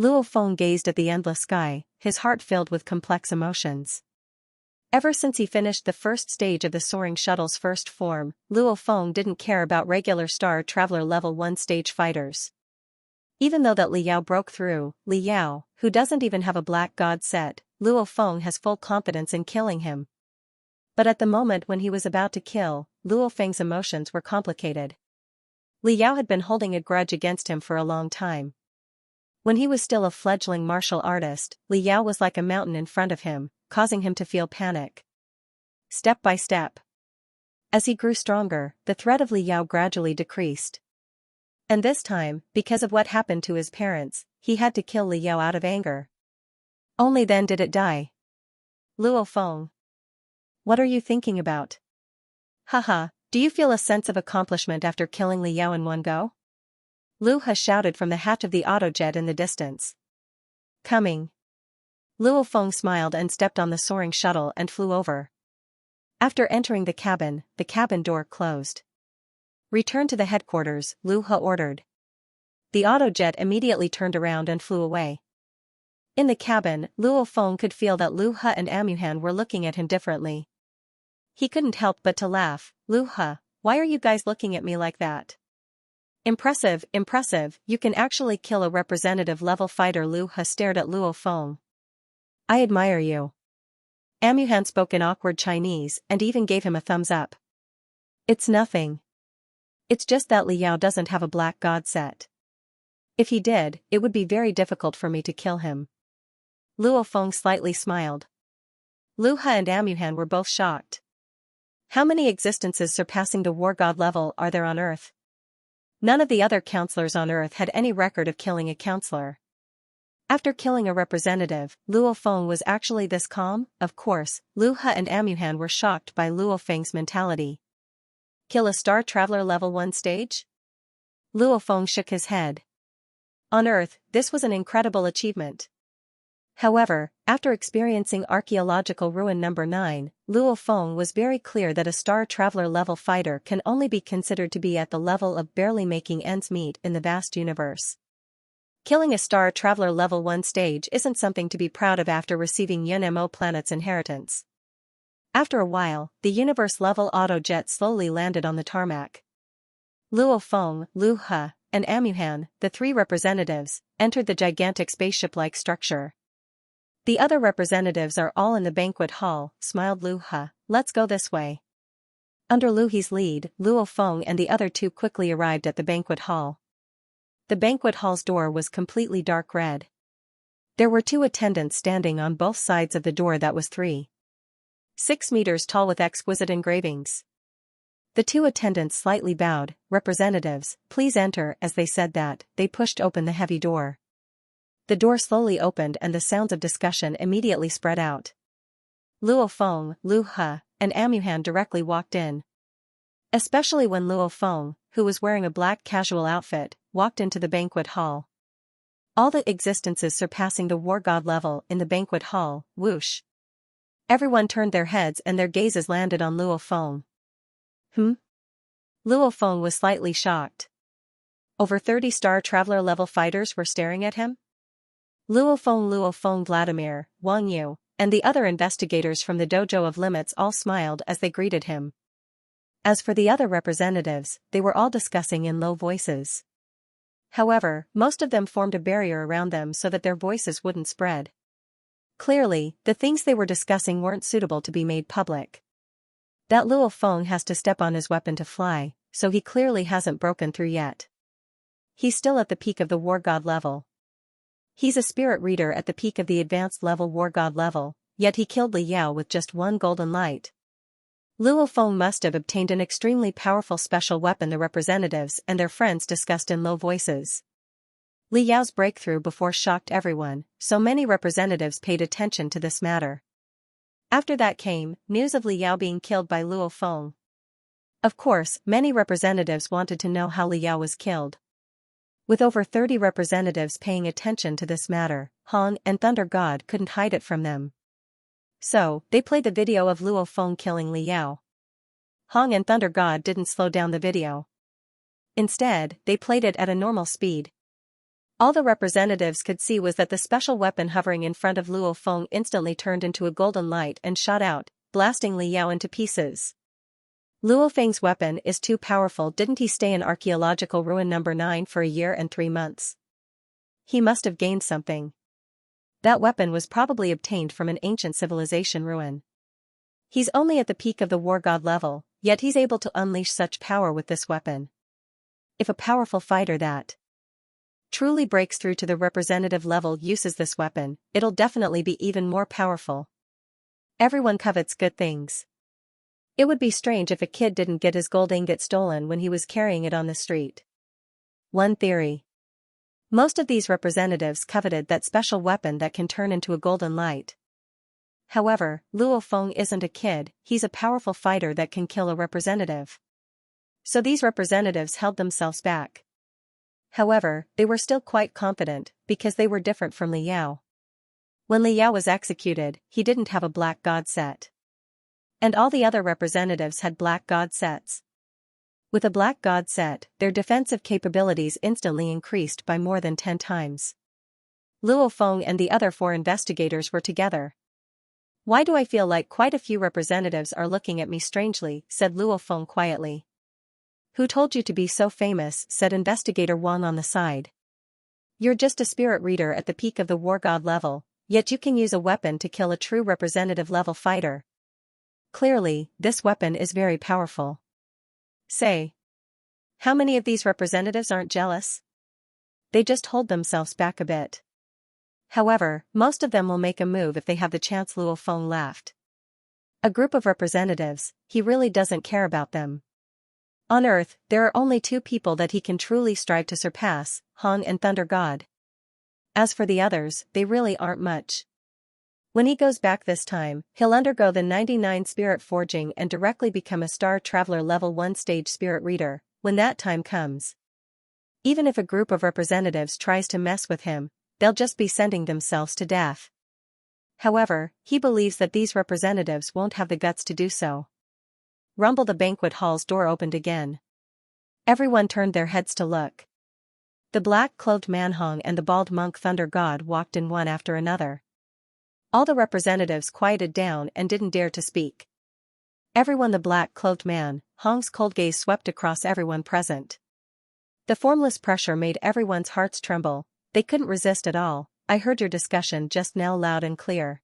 Luo Feng gazed at the endless sky, his heart filled with complex emotions. Ever since he finished the first stage of the soaring shuttle's first form, Luo Feng didn't care about regular Star Traveler Level 1 stage fighters. Even though that Li Yao broke through, Li Yao, who doesn't even have a black god set, Luo Feng has full confidence in killing him. But at the moment when he was about to kill, Luo Feng's emotions were complicated. Li Yao had been holding a grudge against him for a long time. When he was still a fledgling martial artist, Li Yao was like a mountain in front of him, causing him to feel panic. Step by step. As he grew stronger, the threat of Li Yao gradually decreased. And this time, because of what happened to his parents, he had to kill Li Yao out of anger. Only then did it die. Luo Feng. What are you thinking about? Haha, do you feel a sense of accomplishment after killing Li Yao in one go? Lu He shouted from the hatch of the autojet in the distance. Coming. Luo Feng smiled and stepped on the soaring shuttle and flew over. After entering the cabin door closed. Return to the headquarters, Lu He ordered. The autojet immediately turned around and flew away. In the cabin, Luo Feng could feel that Lu He and Amuhan were looking at him differently. He couldn't help but to laugh. Lu He, why are you guys looking at me like that? Impressive, impressive, you can actually kill a representative level fighter. Lu He stared at Luo Feng. I admire you. Amuhan spoke in awkward Chinese and even gave him a thumbs up. It's nothing. It's just that Li Yao doesn't have a black god set. If he did, it would be very difficult for me to kill him. Luo Feng slightly smiled. Lu He and Amuhan were both shocked. How many existences surpassing the war god level are there on Earth? None of the other counselors on Earth had any record of killing a counselor. After killing a representative, Luo Feng was actually this calm. Of course, Lu He and Amuhan were shocked by Luo Feng's mentality. Kill a Star Traveler Level 1 stage? Luo Feng shook his head. On Earth, this was an incredible achievement. However, after experiencing archaeological ruin number 9, Luo Feng was very clear that a Star Traveler level fighter can only be considered to be at the level of barely making ends meet in the vast universe. Killing a Star Traveler Level 1 stage isn't something to be proud of after receiving Yun Mo Planet's inheritance. After a while, the universe-level autojet slowly landed on the tarmac. Luo Feng, Lu He, and Amuhan, the three representatives, entered the gigantic spaceship-like structure. The other representatives are all in the banquet hall, smiled Lu He. Let's go this way. Under Lu He's lead, Luo Feng and the other two quickly arrived at the banquet hall. The banquet hall's door was completely dark red. There were two attendants standing on both sides of the door that was 3.6 meters tall with exquisite engravings. The two attendants slightly bowed. "Representatives, please enter." As they said that, they pushed open the heavy door. The door slowly opened and the sounds of discussion immediately spread out. Luo Feng, Lu He, and Amuhan directly walked in. Especially when Luo Feng, who was wearing a black casual outfit, walked into the banquet hall. All the existences surpassing the war god level in the banquet hall, whoosh. Everyone turned their heads and their gazes landed on Luo Feng. Luo Feng was slightly shocked. Over 30 Star Traveler level fighters were staring at him? Luo Feng, Vladimir, Wang Yu, and the other investigators from the Dojo of Limits all smiled as they greeted him. As for the other representatives, they were all discussing in low voices. However, most of them formed a barrier around them so that their voices wouldn't spread. Clearly, the things they were discussing weren't suitable to be made public. That Luo Feng has to step on his weapon to fly, so he clearly hasn't broken through yet. He's still at the peak of the war god level. He's a spirit reader at the peak of the advanced level war god level, yet he killed Li Yao with just one golden light. Luo Feng must have obtained an extremely powerful special weapon. The representatives and their friends discussed in low voices. Li Yao's breakthrough before shocked everyone, so many representatives paid attention to this matter. After that came news of Li Yao being killed by Luo Feng. Of course, many representatives wanted to know how Li Yao was killed. With over 30 representatives paying attention to this matter, Hong and Thunder God couldn't hide it from them. So, they played the video of Luo Feng killing Li Yao. Hong and Thunder God didn't slow down the video. Instead, they played it at a normal speed. All the representatives could see was that the special weapon hovering in front of Luo Feng instantly turned into a golden light and shot out, blasting Li Yao into pieces. Luo Feng's weapon is too powerful. Didn't he stay in archaeological ruin number 9 for a year and 3 months? He must have gained something. That weapon was probably obtained from an ancient civilization ruin. He's only at the peak of the war god level, yet he's able to unleash such power with this weapon. If a powerful fighter that truly breaks through to the representative level uses this weapon, it'll definitely be even more powerful. Everyone covets good things. It would be strange if a kid didn't get his gold ingot stolen when he was carrying it on the street. One theory. Most of these representatives coveted that special weapon that can turn into a golden light. However, Luo Feng isn't a kid, he's a powerful fighter that can kill a representative. So these representatives held themselves back. However, they were still quite confident, because they were different from Li Yao. When Li Yao was executed, he didn't have a black god set. And all the other representatives had black god sets. With a black god set, their defensive capabilities instantly increased by more than 10 times. Luo Feng and the other 4 investigators were together. "Why do I feel like quite a few representatives are looking at me strangely?" said Luo Feng quietly. "Who told you to be so famous?" said Investigator Wang on the side. "You're just a spirit reader at the peak of the war god level, yet you can use a weapon to kill a true representative level fighter. Clearly, this weapon is very powerful. Say, how many of these representatives aren't jealous? They just hold themselves back a bit. However, most of them will make a move if they have the chance." Luo Feng laughed. A group of representatives, he really doesn't care about them. On Earth, there are only 2 people that he can truly strive to surpass, Hong and Thunder God. As for the others, they really aren't much. When he goes back this time, he'll undergo the 99 spirit forging and directly become a Star Traveler level 1 stage spirit reader, when that time comes. Even if a group of representatives tries to mess with him, they'll just be sending themselves to death. However, he believes that these representatives won't have the guts to do so. Rumble. The banquet hall's door opened again. Everyone turned their heads to look. The black-clothed man Hong and the bald monk Thunder God walked in one after another. All the representatives quieted down and didn't dare to speak. Everyone. The black-clothed man, Hong's cold gaze swept across everyone present. The formless pressure made everyone's hearts tremble. They couldn't resist at all. "I heard your discussion just now loud and clear.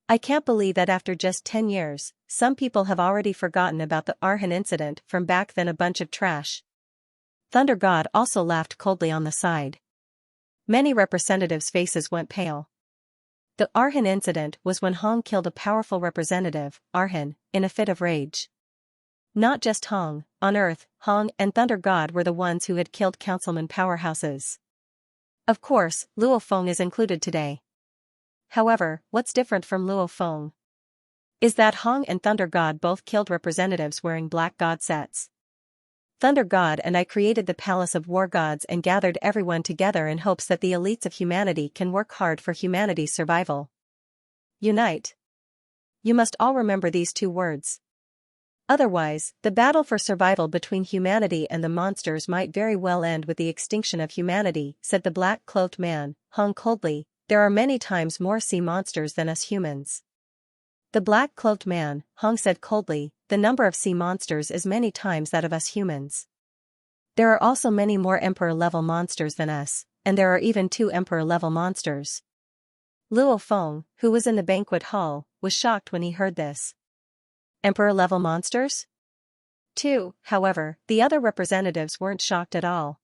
I can't believe that after just 10 years, some people have already forgotten about the Arhan incident from back then. A bunch of trash. Thunder God also laughed coldly on the side. Many representatives' faces went pale. The Arhan incident was when Hong killed a powerful representative, Arhan, in a fit of rage. Not just Hong, on Earth, Hong and Thunder God were the ones who had killed councilman powerhouses. Of course, Luo Feng is included today. However, what's different from Luo Feng is that Hong and Thunder God both killed representatives wearing black god sets. Thunder God and I created the Palace of War Gods and gathered everyone together in hopes that the elites of humanity can work hard for humanity's survival. Unite. You must all remember these two words. Otherwise, the battle for survival between humanity and the monsters might very well end with the extinction of humanity, said the black-cloaked man, Hong coldly. There are many times more sea monsters than us humans. The black-cloaked man, Hong said coldly, the number of sea monsters is many times that of us humans. There are also many more emperor-level monsters than us, and there are even 2 emperor-level monsters. Luo Feng, who was in the banquet hall, was shocked when he heard this. Emperor-level monsters? 2, however, the other representatives weren't shocked at all.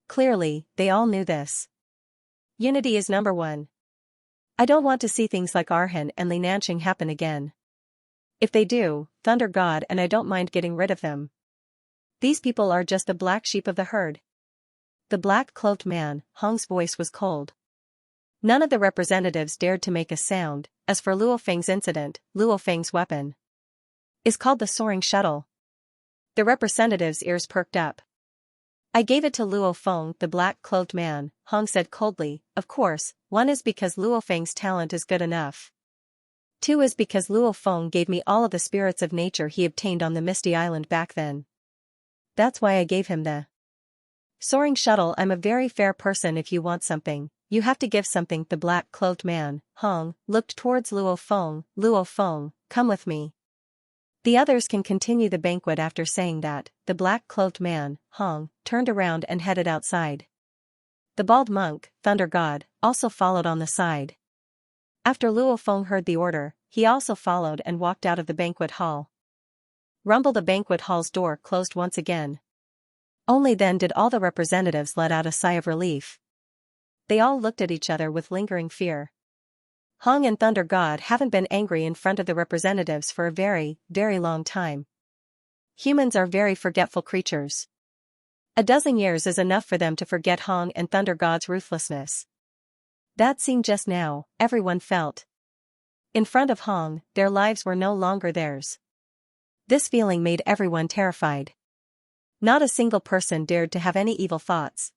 Clearly, they all knew this. Unity is number 1. I don't want to see things like Arhan and Li Nanxing happen again. If they do, Thunder God and I don't mind getting rid of them. These people are just the black sheep of the herd. The black-cloaked man, Hong's voice was cold. None of the representatives dared to make a sound. As for Luo Feng's incident, Luo Feng's weapon is called the soaring shuttle. The representatives' ears perked up. I gave it to Luo Feng, the black-cloaked man, Hong said coldly. Of course, 1 is because Luo Feng's talent is good enough. 2 is because Luo Feng gave me all of the spirits of nature he obtained on the Misty Island back then. That's why I gave him the soaring shuttle. I'm a very fair person. If you want something, you have to give something. The black-cloaked man, Hong, looked towards Luo Feng. Luo Feng, come with me. The others can continue the banquet. After saying that, the black-cloaked man, Hong, turned around and headed outside. The bald monk, Thunder God, also followed on the side. After Luo Feng heard the order, he also followed and walked out of the banquet hall. Rumble. The banquet hall's door closed once again. Only then did all the representatives let out a sigh of relief. They all looked at each other with lingering fear. Hong and Thunder God haven't been angry in front of the representatives for a very, very long time. Humans are very forgetful creatures. A dozen years is enough for them to forget Hong and Thunder God's ruthlessness. That scene just now, everyone felt. In front of Hong, their lives were no longer theirs. This feeling made everyone terrified. Not a single person dared to have any evil thoughts.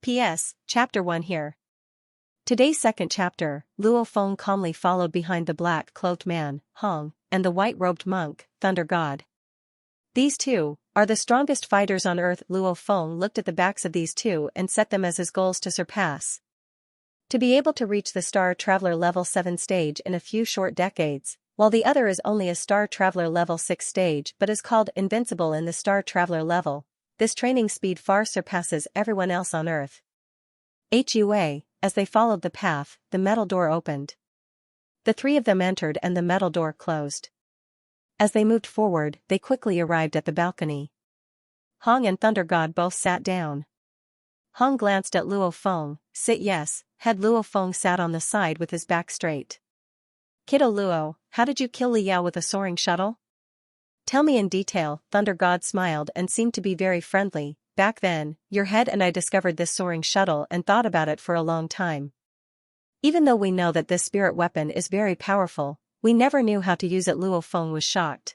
P.S. Chapter 1 here. Today's second chapter, Luo Feng calmly followed behind the black-cloaked man, Hong, and the white-robed monk, Thunder God. These two are the strongest fighters on Earth. Luo Feng looked at the backs of these two and set them as his goals to surpass. To be able to reach the Star Traveler Level 7 stage in a few short decades, while the other is only a Star Traveler Level 6 stage but is called invincible in the Star Traveler level, this training speed far surpasses everyone else on Earth. HUA. As they followed the path, the metal door opened. The 3 of them entered and the metal door closed. As they moved forward, they quickly arrived at the balcony. Hong and Thunder God both sat down. Hong glanced at Luo Feng. Sit. Yes. Head. Luo Feng sat on the side with his back straight. Kiddo Luo, how did you kill Li Yao with a soaring shuttle? Tell me in detail. Thunder God smiled and seemed to be very friendly. Back then, your head and I discovered this soaring shuttle and thought about it for a long time. Even though we know that this spirit weapon is very powerful, we never knew how to use it. Luo Feng was shocked.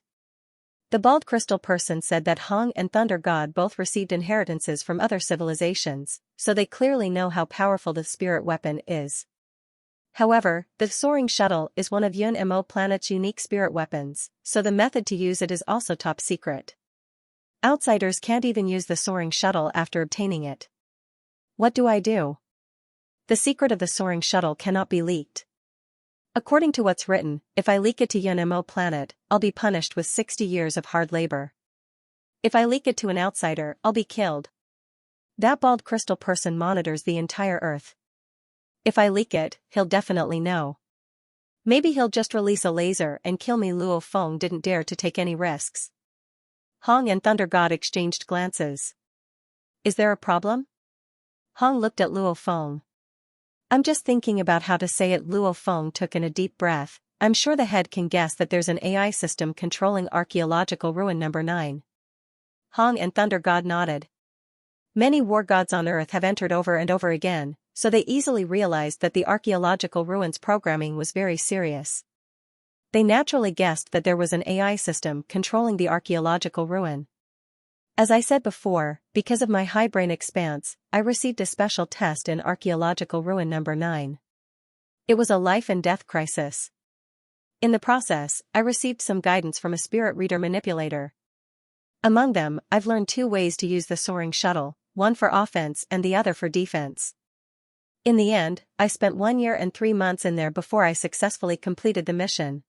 The bald crystal person said that Hong and Thunder God both received inheritances from other civilizations, so they clearly know how powerful the spirit weapon is. However, the soaring shuttle is one of Yun Mo planet's unique spirit weapons, so the method to use it is also top secret. Outsiders can't even use the soaring shuttle after obtaining it. What do I do? The secret of the soaring shuttle cannot be leaked. According to what's written, if I leak it to Yun Mo planet, I'll be punished with 60 years of hard labor. If I leak it to an outsider, I'll be killed. That bald crystal person monitors the entire Earth. If I leak it, he'll definitely know. Maybe he'll just release a laser and kill me. Luo Feng didn't dare to take any risks. Hong and Thunder God exchanged glances. Is there a problem? Hong looked at Luo Feng. I'm just thinking about how to say it. Luo Feng took in a deep breath. I'm sure the head can guess that there's an AI system controlling archaeological ruin number 9. Hong and Thunder God nodded. Many war gods on Earth have entered over and over again, so they easily realized that the archaeological ruins programming was very serious. They naturally guessed that there was an AI system controlling the archaeological ruin. As I said before, because of my high brain expanse, I received a special test in archaeological ruin number 9. It was a life and death crisis. In the process, I received some guidance from a spirit reader manipulator. Among them, I've learned 2 ways to use the soaring shuttle, one for offense and the other for defense. In the end, I spent 1 year and 3 months in there before I successfully completed the mission.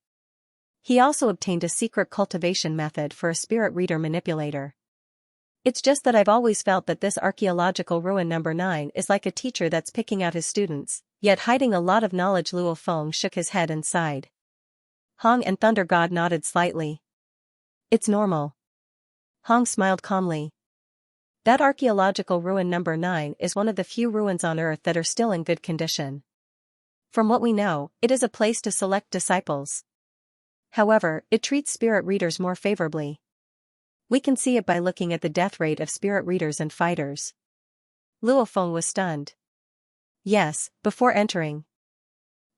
He also obtained a secret cultivation method for a spirit reader manipulator. It's just that I've always felt that this archaeological ruin number 9 is like a teacher that's picking out his students, yet hiding a lot of knowledge. Luo Feng shook his head and sighed. Hong and Thunder God nodded slightly. It's normal. Hong smiled calmly. That archaeological ruin number 9 is one of the few ruins on Earth that are still in good condition. From what we know, it is a place to select disciples. However, it treats spirit readers more favorably. We can see it by looking at the death rate of spirit readers and fighters. Luo Feng was stunned. Yes, before entering.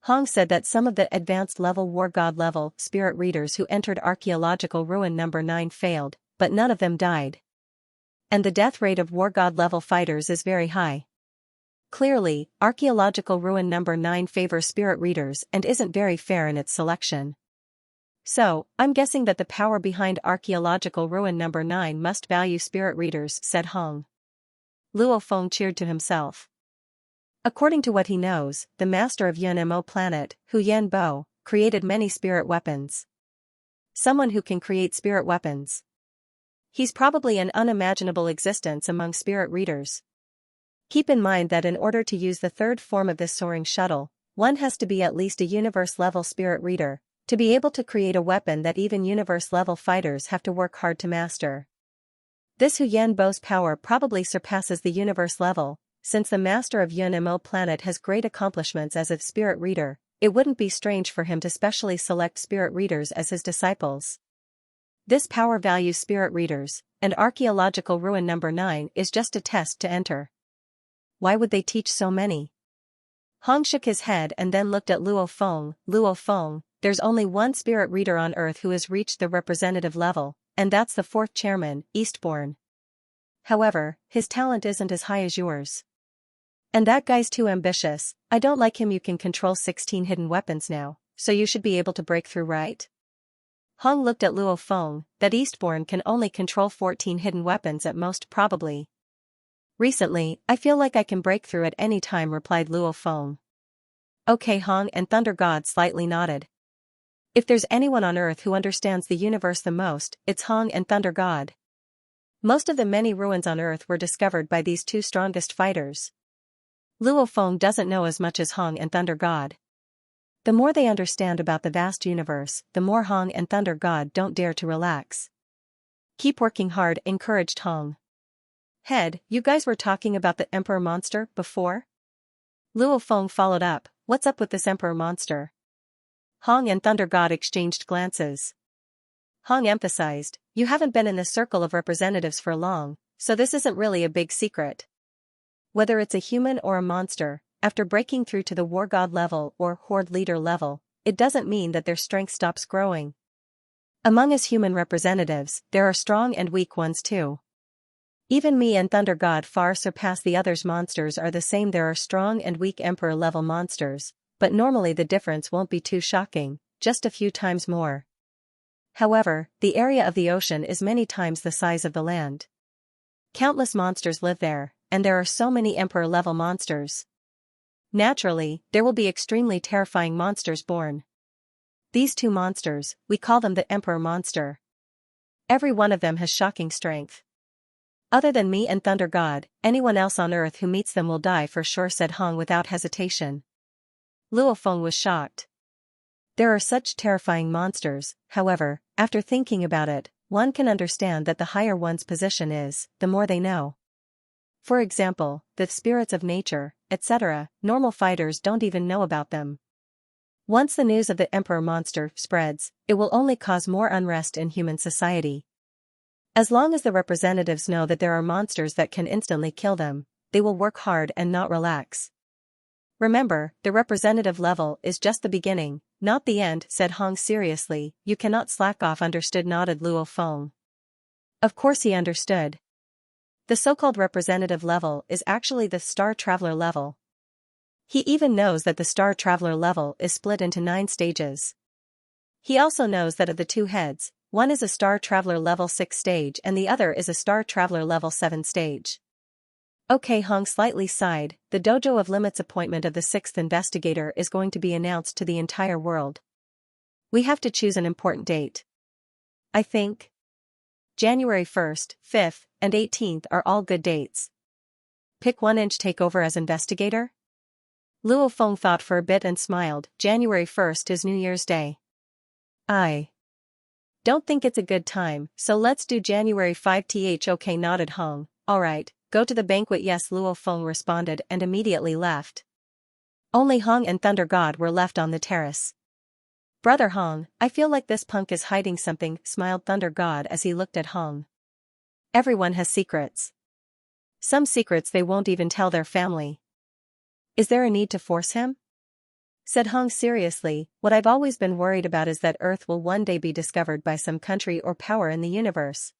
Hong said that some of the advanced level war god level spirit readers who entered archaeological ruin number 9 failed, but none of them died. And the death rate of war god level fighters is very high. Clearly, archaeological ruin number 9 favors spirit readers and isn't very fair in its selection. So, I'm guessing that the power behind archaeological ruin number 9 must value spirit readers, said Hong. Luo Feng cheered to himself. According to what he knows, the master of Yunmo planet, Hu Yanbo, created many spirit weapons. Someone who can create spirit weapons. He's probably an unimaginable existence among spirit readers. Keep in mind that in order to use the 3rd form of this soaring shuttle, one has to be at least a universe-level spirit reader, to be able to create a weapon that even universe-level fighters have to work hard to master. This Hu Yanbo's power probably surpasses the universe level, since the master of Yunmo planet has great accomplishments as a spirit reader. It wouldn't be strange for him to specially select spirit readers as his disciples. This power values spirit readers, and archaeological ruin number 9 is just a test to enter. Why would they teach so many? Hong shook his head and then looked at Luo Feng. Luo Feng, there's only one spirit reader on Earth who has reached the representative level, and that's the 4th chairman, Eastbourne. However, his talent isn't as high as yours. And that guy's too ambitious. I don't like him. You can control 16 hidden weapons now, so you should be able to break through, right? Hong looked at Luo Feng. That Eastbourne can only control 14 hidden weapons at most, probably. Recently, I feel like I can break through at any time, replied Luo Feng. Okay. Hong and Thunder God slightly nodded. If there's anyone on Earth who understands the universe the most, it's Hong and Thunder God. Most of the many ruins on Earth were discovered by these 2 strongest fighters. Luo Feng doesn't know as much as Hong and Thunder God. The more they understand about the vast universe, the more Hong and Thunder God don't dare to relax. Keep working hard, encouraged Hong. Head, you guys were talking about the Emperor monster before? Luo Feng followed up. What's up with this Emperor monster? Hong and Thunder God exchanged glances. Hong emphasized, you haven't been in the circle of representatives for long, so this isn't really a big secret. Whether it's a human or a monster, after breaking through to the war god level or horde leader level, it doesn't mean that their strength stops growing. Among us human representatives, there are strong and weak ones too. Even me and Thunder God far surpass the others. Monsters are the same. There are strong and weak emperor level monsters, but normally the difference won't be too shocking, just a few times more. However, the area of the ocean is many times the size of the land. Countless monsters live there, and there are so many emperor-level monsters. Naturally, there will be extremely terrifying monsters born. These 2 monsters, we call them the Emperor monster. Every one of them has shocking strength. Other than me and Thunder God, anyone else on Earth who meets them will die for sure, said Hong without hesitation. Luo Feng was shocked. There are such terrifying monsters, however, after thinking about it, one can understand that the higher one's position is, the more they know. For example, the spirits of nature, etc., normal fighters don't even know about them. Once the news of the Emperor monster spreads, it will only cause more unrest in human society. As long as the representatives know that there are monsters that can instantly kill them, they will work hard and not relax. Remember, the representative level is just the beginning, not the end, said Hong seriously. You cannot slack off, understood, nodded Luo Feng. Of course he understood. The so-called representative level is actually the Star Traveler level. He even knows that the Star Traveler level is split into 9 stages. He also knows that of the 2 heads, one is a Star Traveler level 6 stage and the other is a Star Traveler level 7 stage. Okay, Hong slightly sighed. The Dojo of Limits appointment of the 6th investigator is going to be announced to the entire world. We have to choose an important date. I think January 1st, 5th, and 18th are all good dates. Pick one inch, take over as investigator? Luo Feng thought for a bit and smiled. January 1st is New Year's Day. I don't think it's a good time, so let's do January 5th. Okay, nodded Hong. Alright, go to the banquet. Yes, Luo Feng responded and immediately left. Only Hong and Thunder God were left on the terrace. Brother Hong, I feel like this punk is hiding something, smiled Thunder God as he looked at Hong. Everyone has secrets. Some secrets they won't even tell their family. Is there a need to force him? Said Hong seriously. What I've always been worried about is that Earth will one day be discovered by some country or power in the universe.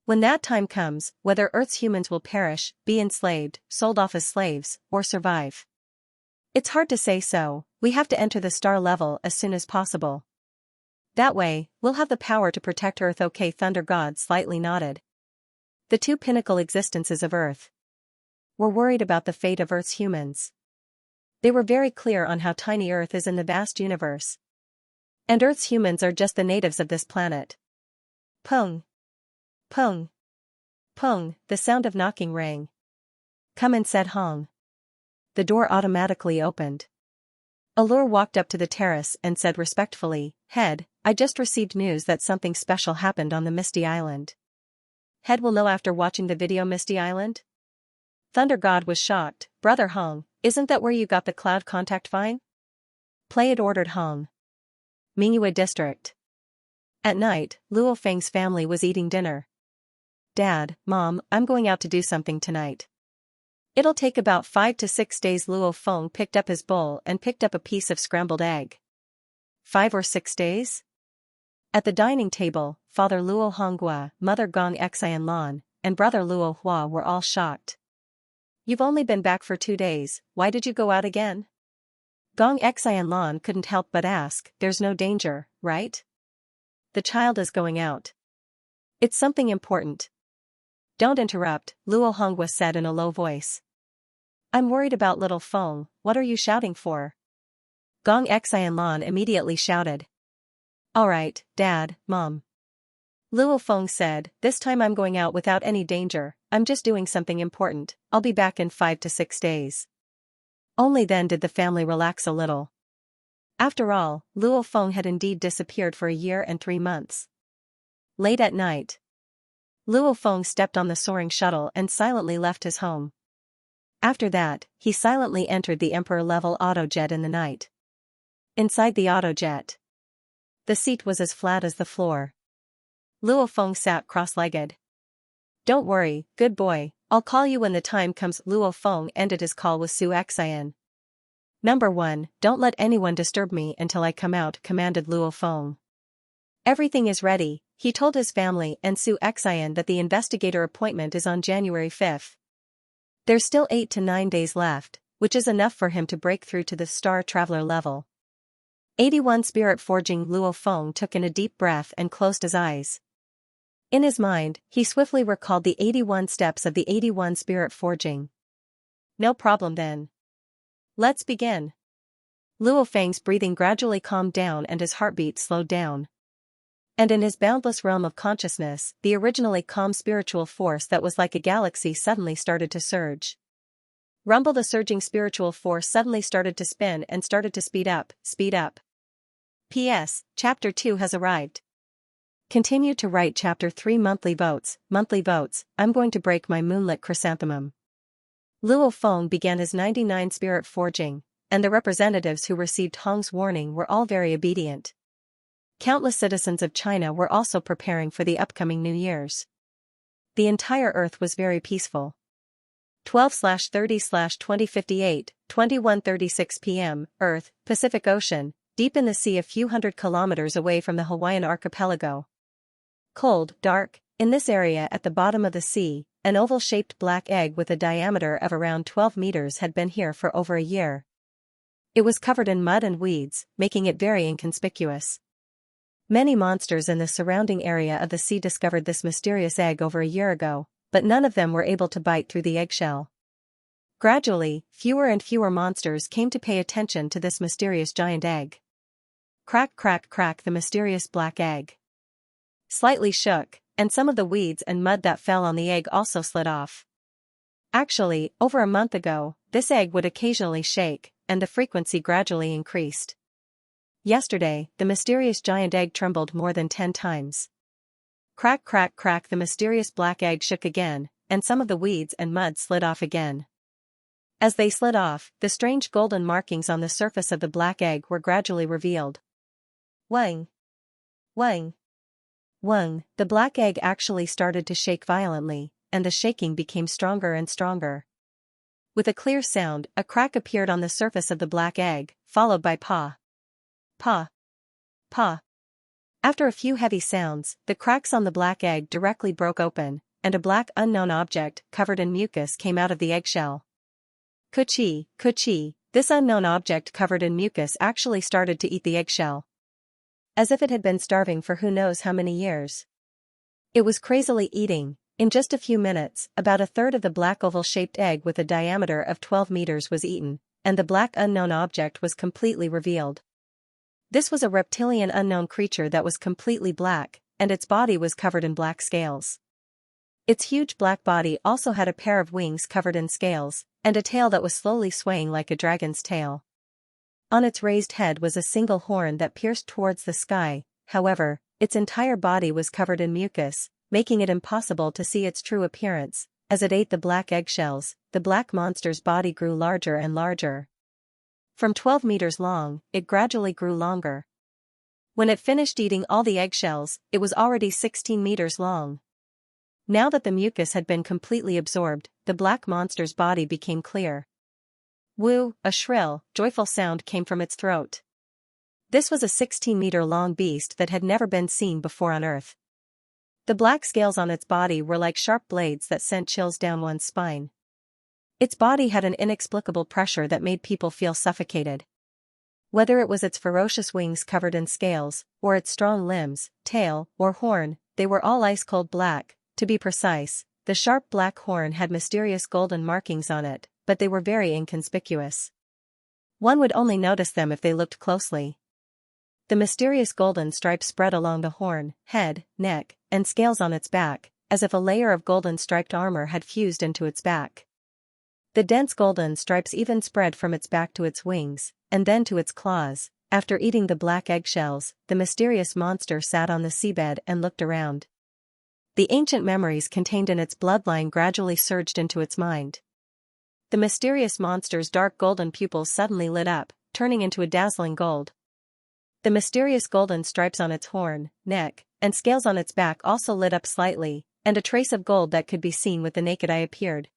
When that time comes, whether Earth's humans will perish, be enslaved, sold off as slaves, or survive. It's hard to say, so we have to enter the star level as soon as possible. That way, we'll have the power to protect Earth. Okay, Thunder God slightly nodded. The 2 pinnacle existences of Earth were worried about the fate of Earth's humans. They were very clear on how tiny Earth is in the vast universe. And Earth's humans are just the natives of this planet. Pung. Pung. Pung, the sound of knocking rang. Come in, said Hong. The door automatically opened. Allure walked up to the terrace and said respectfully, Head, I just received news that something special happened on the Misty Island. Head will know after watching the video. Misty Island? Thunder God was shocked. Brother Hong, isn't that where you got the cloud contact vine? Play it, ordered Hong. Mingyue District. At night, Luo Feng's family was eating dinner. Dad, Mom, I'm going out to do something tonight. It'll take about 5 to 6 days. Luo Feng picked up his bowl and picked up a piece of scrambled egg. 5 or 6 days? At the dining table, Father Luo Honghua, Mother Gong Xian Lan, and Brother Luo Hua were all shocked. You've only been back for 2 days, why did you go out again? Gong Xian Lan couldn't help but ask. There's no danger, right? The child is going out. It's something important. Don't interrupt, Luo Honghua said in a low voice. I'm worried about little Feng. What are you shouting for? Gong Xian Lan immediately shouted. Alright, Dad, Mom. Luo Feng said, this time I'm going out without any danger, I'm just doing something important, I'll be back in 5 to 6 days. Only then did the family relax a little. After all, Luo Feng had indeed disappeared for a year and 3 months. Late at night, Luo Feng stepped on the soaring shuttle and silently left his home. After that, he silently entered the Emperor-level autojet in the night. Inside the autojet, the seat was as flat as the floor. Luo Feng sat cross-legged. Don't worry, good boy, I'll call you when the time comes. Luo Feng ended his call with Su Xian. Number 1, don't let anyone disturb me until I come out, commanded Luo Feng. Everything is ready, he told his family and Su Xian that the investigator appointment is on January 5th. There's still 8 to 9 days left, which is enough for him to break through to the Star Traveler level. 81 Spirit Forging. Luo Feng took in a deep breath and closed his eyes. In his mind, he swiftly recalled the 81 steps of the 81 Spirit Forging. No problem then. Let's begin. Luo Feng's breathing gradually calmed down and his heartbeat slowed down. And in his boundless realm of consciousness, the originally calm spiritual force that was like a galaxy suddenly started to surge. Rumble. The surging spiritual force suddenly started to spin and started to speed up, speed up. P.S. Chapter 2 has arrived. Continue to write Chapter 3 monthly votes. I'm going to break my moonlit chrysanthemum. Luo Feng began his 99 spirit forging, and the representatives who received Hong's warning were all very obedient. Countless citizens of China were also preparing for the upcoming New Year's. The entire Earth was very peaceful. 12/30/2058, 21:36 p.m., Earth, Pacific Ocean, deep in the sea a few hundred kilometers away from the Hawaiian archipelago. Cold, dark, in this area at the bottom of the sea, an oval-shaped black egg with a diameter of around 12 meters had been here for over a year. It was covered in mud and weeds, making it very inconspicuous. Many monsters in the surrounding area of the sea discovered this mysterious egg over a year ago, but none of them were able to bite through the eggshell. Gradually, fewer and fewer monsters came to pay attention to this mysterious giant egg. Crack, crack, crack, the mysterious black egg slightly shook, and some of the weeds and mud that fell on the egg also slid off. Actually, over a month ago, this egg would occasionally shake, and the frequency gradually increased. Yesterday, the mysterious giant egg trembled more than 10 times. Crack, crack, crack, the mysterious black egg shook again, and some of the weeds and mud slid off again. As they slid off, the strange golden markings on the surface of the black egg were gradually revealed. Wang! Wang! Wang! The black egg actually started to shake violently, and the shaking became stronger and stronger. With a clear sound, a crack appeared on the surface of the black egg, followed by pa. Pa. Pa. After a few heavy sounds, the cracks on the black egg directly broke open, and a black unknown object covered in mucus came out of the eggshell. Kuchi, kuchi, this unknown object covered in mucus actually started to eat the eggshell. As if it had been starving for who knows how many years. It was crazily eating. In just a few minutes, about a third of the black oval-shaped egg with a diameter of 12 meters was eaten, and the black unknown object was completely revealed. This was a reptilian unknown creature that was completely black, and its body was covered in black scales. Its huge black body also had a pair of wings covered in scales, and a tail that was slowly swaying like a dragon's tail. On its raised head was a single horn that pierced towards the sky, however, its entire body was covered in mucus, making it impossible to see its true appearance. As it ate the black eggshells, the black monster's body grew larger and larger. From 12 meters long, it gradually grew longer. When it finished eating all the eggshells, it was already 16 meters long. Now that the mucus had been completely absorbed, the black monster's body became clear. Woo! A shrill, joyful sound came from its throat. This was a 16-meter-long beast that had never been seen before on Earth. The black scales on its body were like sharp blades that sent chills down one's spine. Its body had an inexplicable pressure that made people feel suffocated. Whether it was its ferocious wings covered in scales, or its strong limbs, tail, or horn, they were all ice-cold black. To be precise, the sharp black horn had mysterious golden markings on it, but they were very inconspicuous. One would only notice them if they looked closely. The mysterious golden stripes spread along the horn, head, neck, and scales on its back, as if a layer of golden striped armor had fused into its back. The dense golden stripes even spread from its back to its wings, and then to its claws. After eating the black eggshells, the mysterious monster sat on the seabed and looked around. The ancient memories contained in its bloodline gradually surged into its mind. The mysterious monster's dark golden pupils suddenly lit up, turning into a dazzling gold. The mysterious golden stripes on its horn, neck, and scales on its back also lit up slightly, and a trace of gold that could be seen with the naked eye appeared.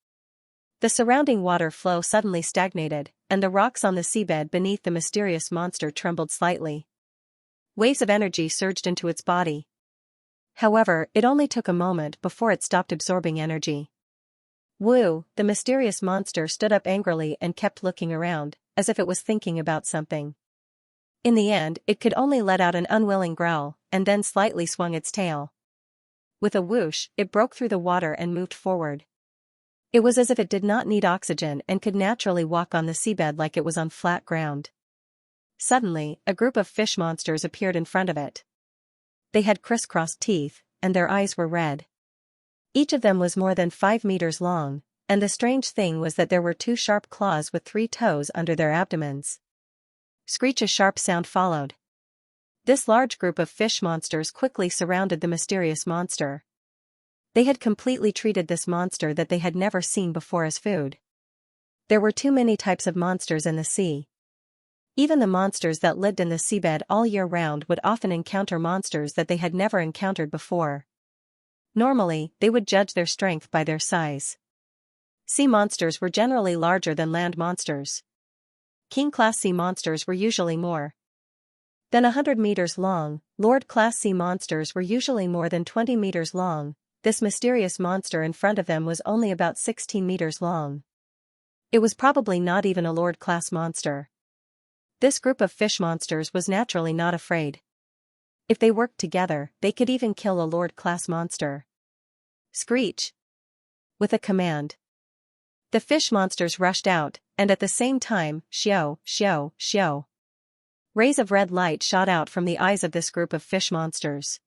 The surrounding water flow suddenly stagnated, and the rocks on the seabed beneath the mysterious monster trembled slightly. Waves of energy surged into its body. However, it only took a moment before it stopped absorbing energy. Woo! The mysterious monster stood up angrily and kept looking around, as if it was thinking about something. In the end, it could only let out an unwilling growl, and then slightly swung its tail. With a whoosh, it broke through the water and moved forward. It was as if it did not need oxygen and could naturally walk on the seabed like it was on flat ground. Suddenly, a group of fish monsters appeared in front of it. They had crisscrossed teeth, and their eyes were red. Each of them was more than 5 meters long, and the strange thing was that there were 2 sharp claws with 3 toes under their abdomens. Screech! A sharp sound followed. This large group of fish monsters quickly surrounded the mysterious monster. They had completely treated this monster that they had never seen before as food. There were too many types of monsters in the sea. Even the monsters that lived in the seabed all year round would often encounter monsters that they had never encountered before. Normally, they would judge their strength by their size. Sea monsters were generally larger than land monsters. King-class sea monsters were usually more than 100 meters long. Lord-class sea monsters were usually more than 20 meters long. This mysterious monster in front of them was only about 16 meters long. It was probably not even a Lord-class monster. This group of fish monsters was naturally not afraid. If they worked together, they could even kill a Lord-class monster. Screech! With a command, the fish monsters rushed out, and at the same time, xiao, xiao, xiao. Rays of red light shot out from the eyes of this group of fish monsters.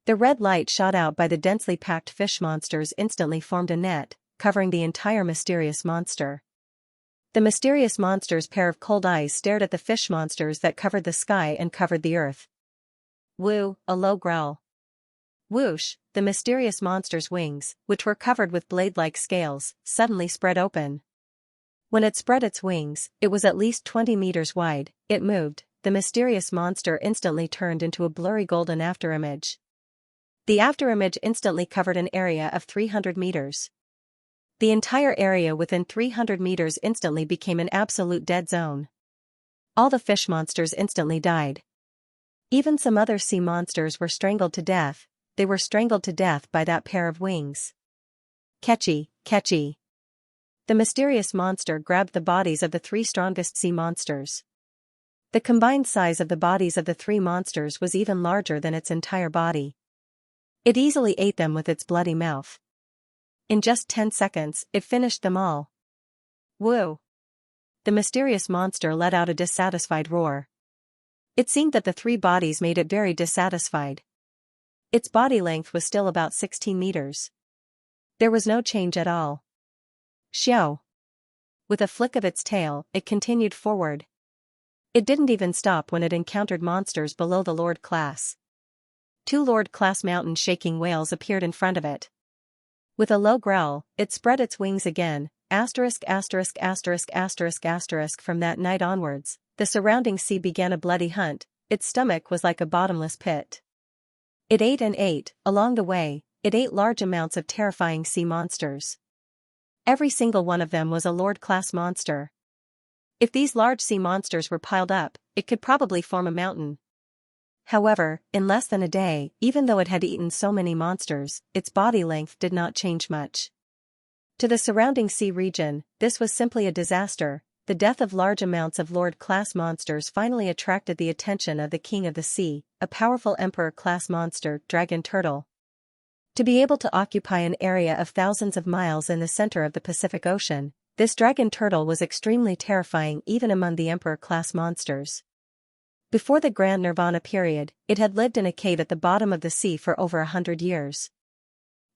The red light shot out by the densely packed fish monsters instantly formed a net, covering the entire mysterious monster. The mysterious monster's pair of cold eyes stared at the fish monsters that covered the sky and covered the earth. Woo, a low growl. Whoosh, the mysterious monster's wings, which were covered with blade-like scales, suddenly spread open. When it spread its wings, it was at least 20 meters wide. It moved. The mysterious monster instantly turned into a blurry golden afterimage. The afterimage instantly covered an area of 300 meters. The entire area within 300 meters instantly became an absolute dead zone. All the fish monsters instantly died. Even some other sea monsters were strangled to death. They were strangled to death by that pair of wings. Catchy, catchy. The mysterious monster grabbed the bodies of the three strongest sea monsters. The combined size of the bodies of the three monsters was even larger than its entire body. It easily ate them with its bloody mouth. In just 10 seconds, it finished them all. Woo! The mysterious monster let out a dissatisfied roar. It seemed that the three bodies made it very dissatisfied. Its body length was still about 16 meters. There was no change at all. Xiao! With a flick of its tail, it continued forward. It didn't even stop when it encountered monsters below the Lord class. 2 Lord-class mountain-shaking whales appeared in front of it. With a low growl, it spread its wings again. From that night onwards, the surrounding sea began a bloody hunt. Its stomach was like a bottomless pit. It ate and ate. Along the way, it ate large amounts of terrifying sea monsters. Every single one of them was a Lord-class monster. If these large sea monsters were piled up, it could probably form a mountain. However, in less than a day, even though it had eaten so many monsters, its body length did not change much. To the surrounding sea region, this was simply a disaster. The death of large amounts of Lord-class monsters finally attracted the attention of the King of the Sea, a powerful Emperor-class monster, Dragon Turtle. To be able to occupy an area of thousands of miles in the center of the Pacific Ocean, this dragon turtle was extremely terrifying even among the Emperor-class monsters. Before the Grand Nirvana period, it had lived in a cave at the bottom of the sea for over 100 years.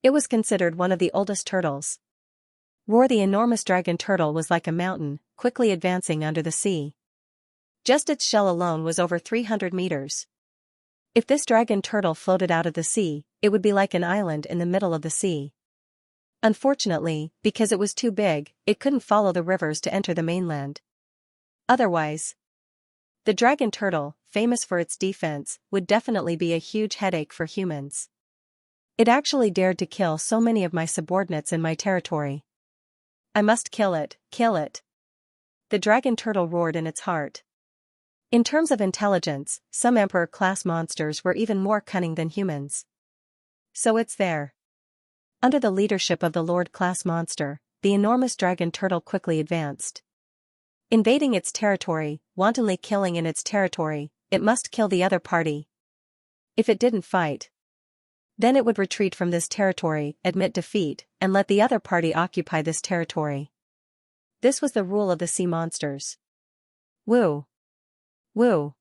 It was considered one of the oldest turtles. Roar, the enormous dragon turtle was like a mountain, quickly advancing under the sea. Just its shell alone was over 300 meters. If this dragon turtle floated out of the sea, it would be like an island in the middle of the sea. Unfortunately, because it was too big, it couldn't follow the rivers to enter the mainland. Otherwise, the dragon turtle, famous for its defense, would definitely be a huge headache for humans. It actually dared to kill so many of my subordinates in my territory. I must kill it, kill it. The dragon turtle roared in its heart. In terms of intelligence, some Emperor-class monsters were even more cunning than humans. So it's there. Under the leadership of the Lord-class monster, the enormous dragon turtle quickly advanced. Invading its territory, wantonly killing in its territory, it must kill the other party. If it didn't fight, then it would retreat from this territory, admit defeat, and let the other party occupy this territory. This was the rule of the sea monsters. Woo! Woo!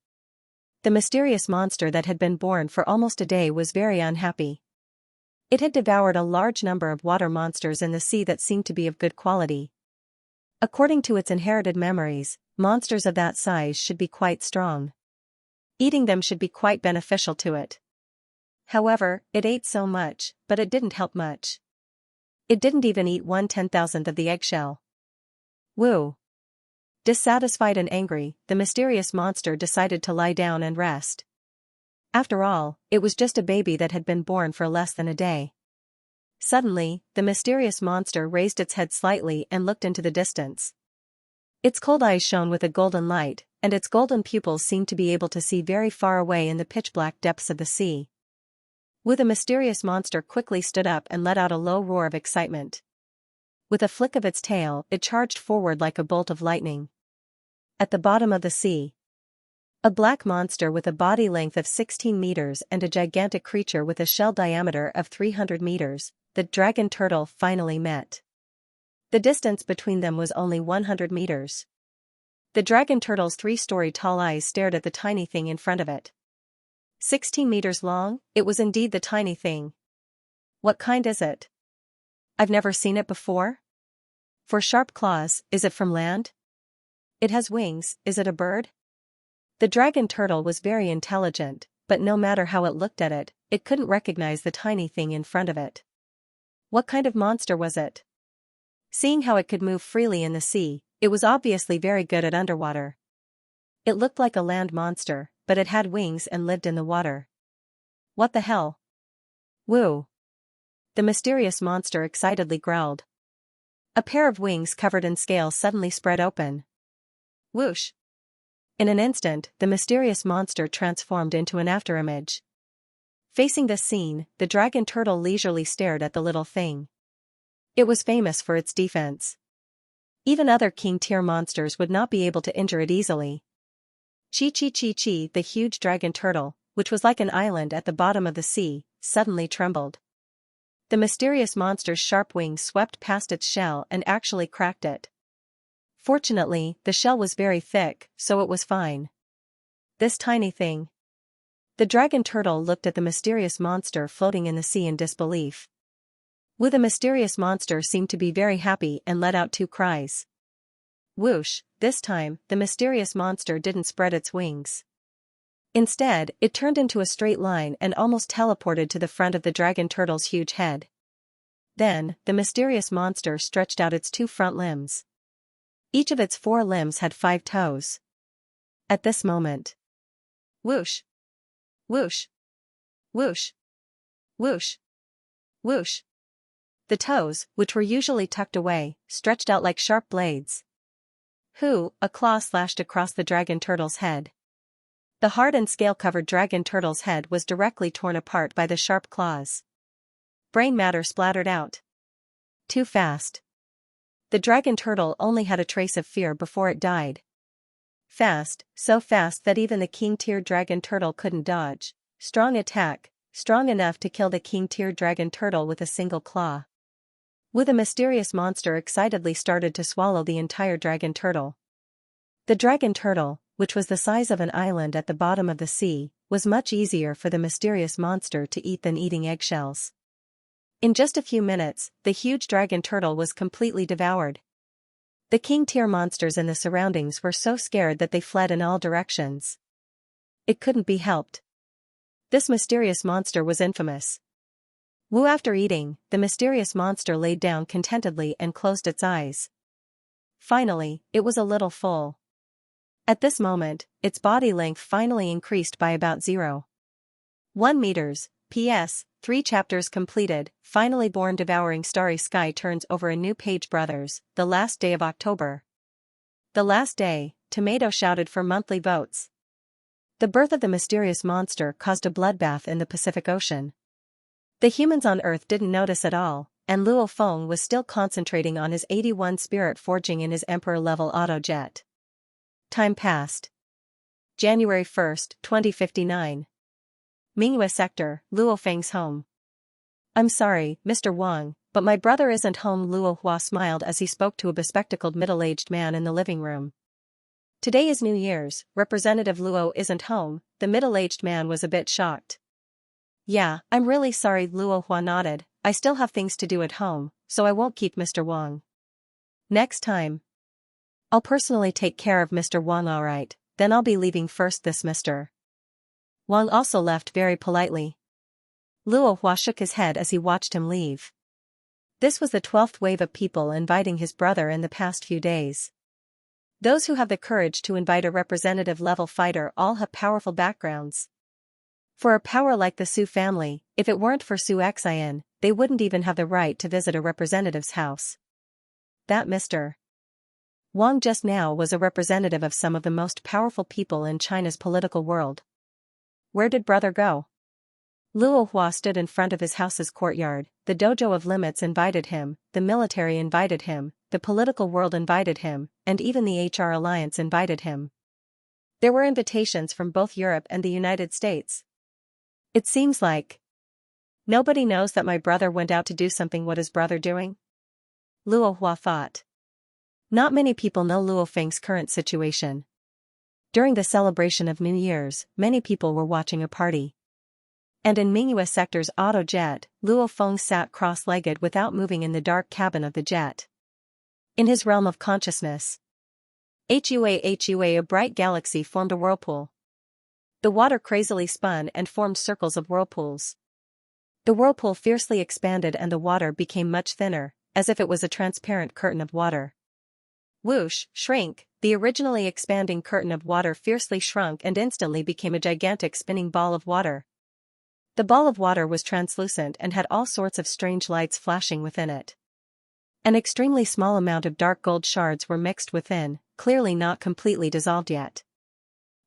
The mysterious monster that had been born for almost a day was very unhappy. It had devoured a large number of water monsters in the sea that seemed to be of good quality. According to its inherited memories, monsters of that size should be quite strong. Eating them should be quite beneficial to it. However, it ate so much, but it didn't help much. It didn't even eat 1/10,000th of the eggshell. Woo! Dissatisfied and angry, the mysterious monster decided to lie down and rest. After all, it was just a baby that had been born for less than a day. Suddenly, the mysterious monster raised its head slightly and looked into the distance. Its cold eyes shone with a golden light, and its golden pupils seemed to be able to see very far away in the pitch-black depths of the sea. The mysterious monster quickly stood up and let out a low roar of excitement. With a flick of its tail, it charged forward like a bolt of lightning. At the bottom of the sea, a black monster with a body length of 16 meters and a gigantic creature with a shell diameter of 300 meters, the dragon turtle finally met. The distance between them was only 100 meters. The dragon turtle's 3-story tall eyes stared at the tiny thing in front of it. 16 meters long, it was indeed the tiny thing. What kind is it? I've never seen it before. For sharp claws, is it from land? It has wings, is it a bird? The dragon turtle was very intelligent, but no matter how it looked at it, it couldn't recognize the tiny thing in front of it. What kind of monster was it? Seeing how it could move freely in the sea, it was obviously very good at underwater. It looked like a land monster, but it had wings and lived in the water. What the hell? Woo! The mysterious monster excitedly growled. A pair of wings covered in scales suddenly spread open. Whoosh! In an instant, the mysterious monster transformed into an afterimage. Facing this scene, the dragon turtle leisurely stared at the little thing. It was famous for its defense. Even other king-tier monsters would not be able to injure it easily. Chi, the huge dragon turtle, which was like an island at the bottom of the sea, suddenly trembled. The mysterious monster's sharp wings swept past its shell and actually cracked it. Fortunately, the shell was very thick, so it was fine. This tiny thing. The dragon turtle looked at the mysterious monster floating in the sea in disbelief. The mysterious monster seemed to be very happy and let out 2 cries. Whoosh! This time, the mysterious monster didn't spread its wings. Instead, it turned into a straight line and almost teleported to the front of the dragon turtle's huge head. Then, the mysterious monster stretched out its 2 front limbs. Each of its 4 limbs had 5 toes. At this moment, whoosh! Whoosh! Whoosh! Whoosh! Whoosh! The toes, which were usually tucked away, stretched out like sharp blades. A claw slashed across the dragon turtle's head. The hard and scale-covered dragon turtle's head was directly torn apart by the sharp claws. Brain matter splattered out. Too fast. The dragon turtle only had a trace of fear before it died. Fast, so fast that even the king-tier dragon turtle couldn't dodge. Strong attack, strong enough to kill the king-tier dragon turtle with a single claw. A mysterious monster excitedly started to swallow the entire dragon turtle. The dragon turtle, which was the size of an island at the bottom of the sea, was much easier for the mysterious monster to eat than eating eggshells. In just a few minutes, the huge dragon turtle was completely devoured. The king-tier monsters in the surroundings were so scared that they fled in all directions. It couldn't be helped. This mysterious monster was infamous. After eating, the mysterious monster laid down contentedly and closed its eyes. Finally, it was a little full. At this moment, its body length finally increased by about 0.1 meters. P.S. 3 chapters completed. Finally born. Devouring starry sky turns over a new page. Brothers, the last day of October. The last day, Tomato shouted for monthly votes. The birth of the mysterious monster caused a bloodbath in the Pacific Ocean. The humans on Earth didn't notice at all, and Luo Feng was still concentrating on his 81 spirit forging in his Emperor-level autojet. Time passed. January 1, 2059. Mingyue Sector, Luo Feng's home. I'm sorry, Mr. Wang, but my brother isn't home. Luo Hua smiled as he spoke to a bespectacled middle-aged man in the living room. Today is New Year's, Representative Luo isn't home. The middle-aged man was a bit shocked. Yeah, I'm really sorry. Luo Hua nodded. I still have things to do at home, so I won't keep Mr. Wang. Next time, I'll personally take care of Mr. Wang. Alright, then I'll be leaving first. This Mr. Wang also left very politely. Luo Hua shook his head as he watched him leave. This was the 12th wave of people inviting his brother in the past few days. Those who have the courage to invite a representative-level fighter all have powerful backgrounds. For a power like the Su family, if it weren't for Su Xian, they wouldn't even have the right to visit a representative's house. That Mr. Wang just now was a representative of some of the most powerful people in China's political world. Where did brother go? Luo Hua stood in front of his house's courtyard. The dojo of limits invited him, the military invited him, the political world invited him, and even the HR alliance invited him. There were invitations from both Europe and the United States. It seems like nobody knows that my brother went out to do something. What is brother doing? Luo Hua thought. Not many people know Luo Feng's current situation. During the celebration of New Year's, many people were watching a party. And in Mingyue Sector's auto jet, Luo Feng sat cross-legged without moving in the dark cabin of the jet. In his realm of consciousness, a bright galaxy formed a whirlpool. The water crazily spun and formed circles of whirlpools. The whirlpool fiercely expanded and the water became much thinner, as if it was a transparent curtain of water. Whoosh, shrink, the originally expanding curtain of water fiercely shrunk and instantly became a gigantic spinning ball of water. The ball of water was translucent and had all sorts of strange lights flashing within it. An extremely small amount of dark gold shards were mixed within, clearly not completely dissolved yet.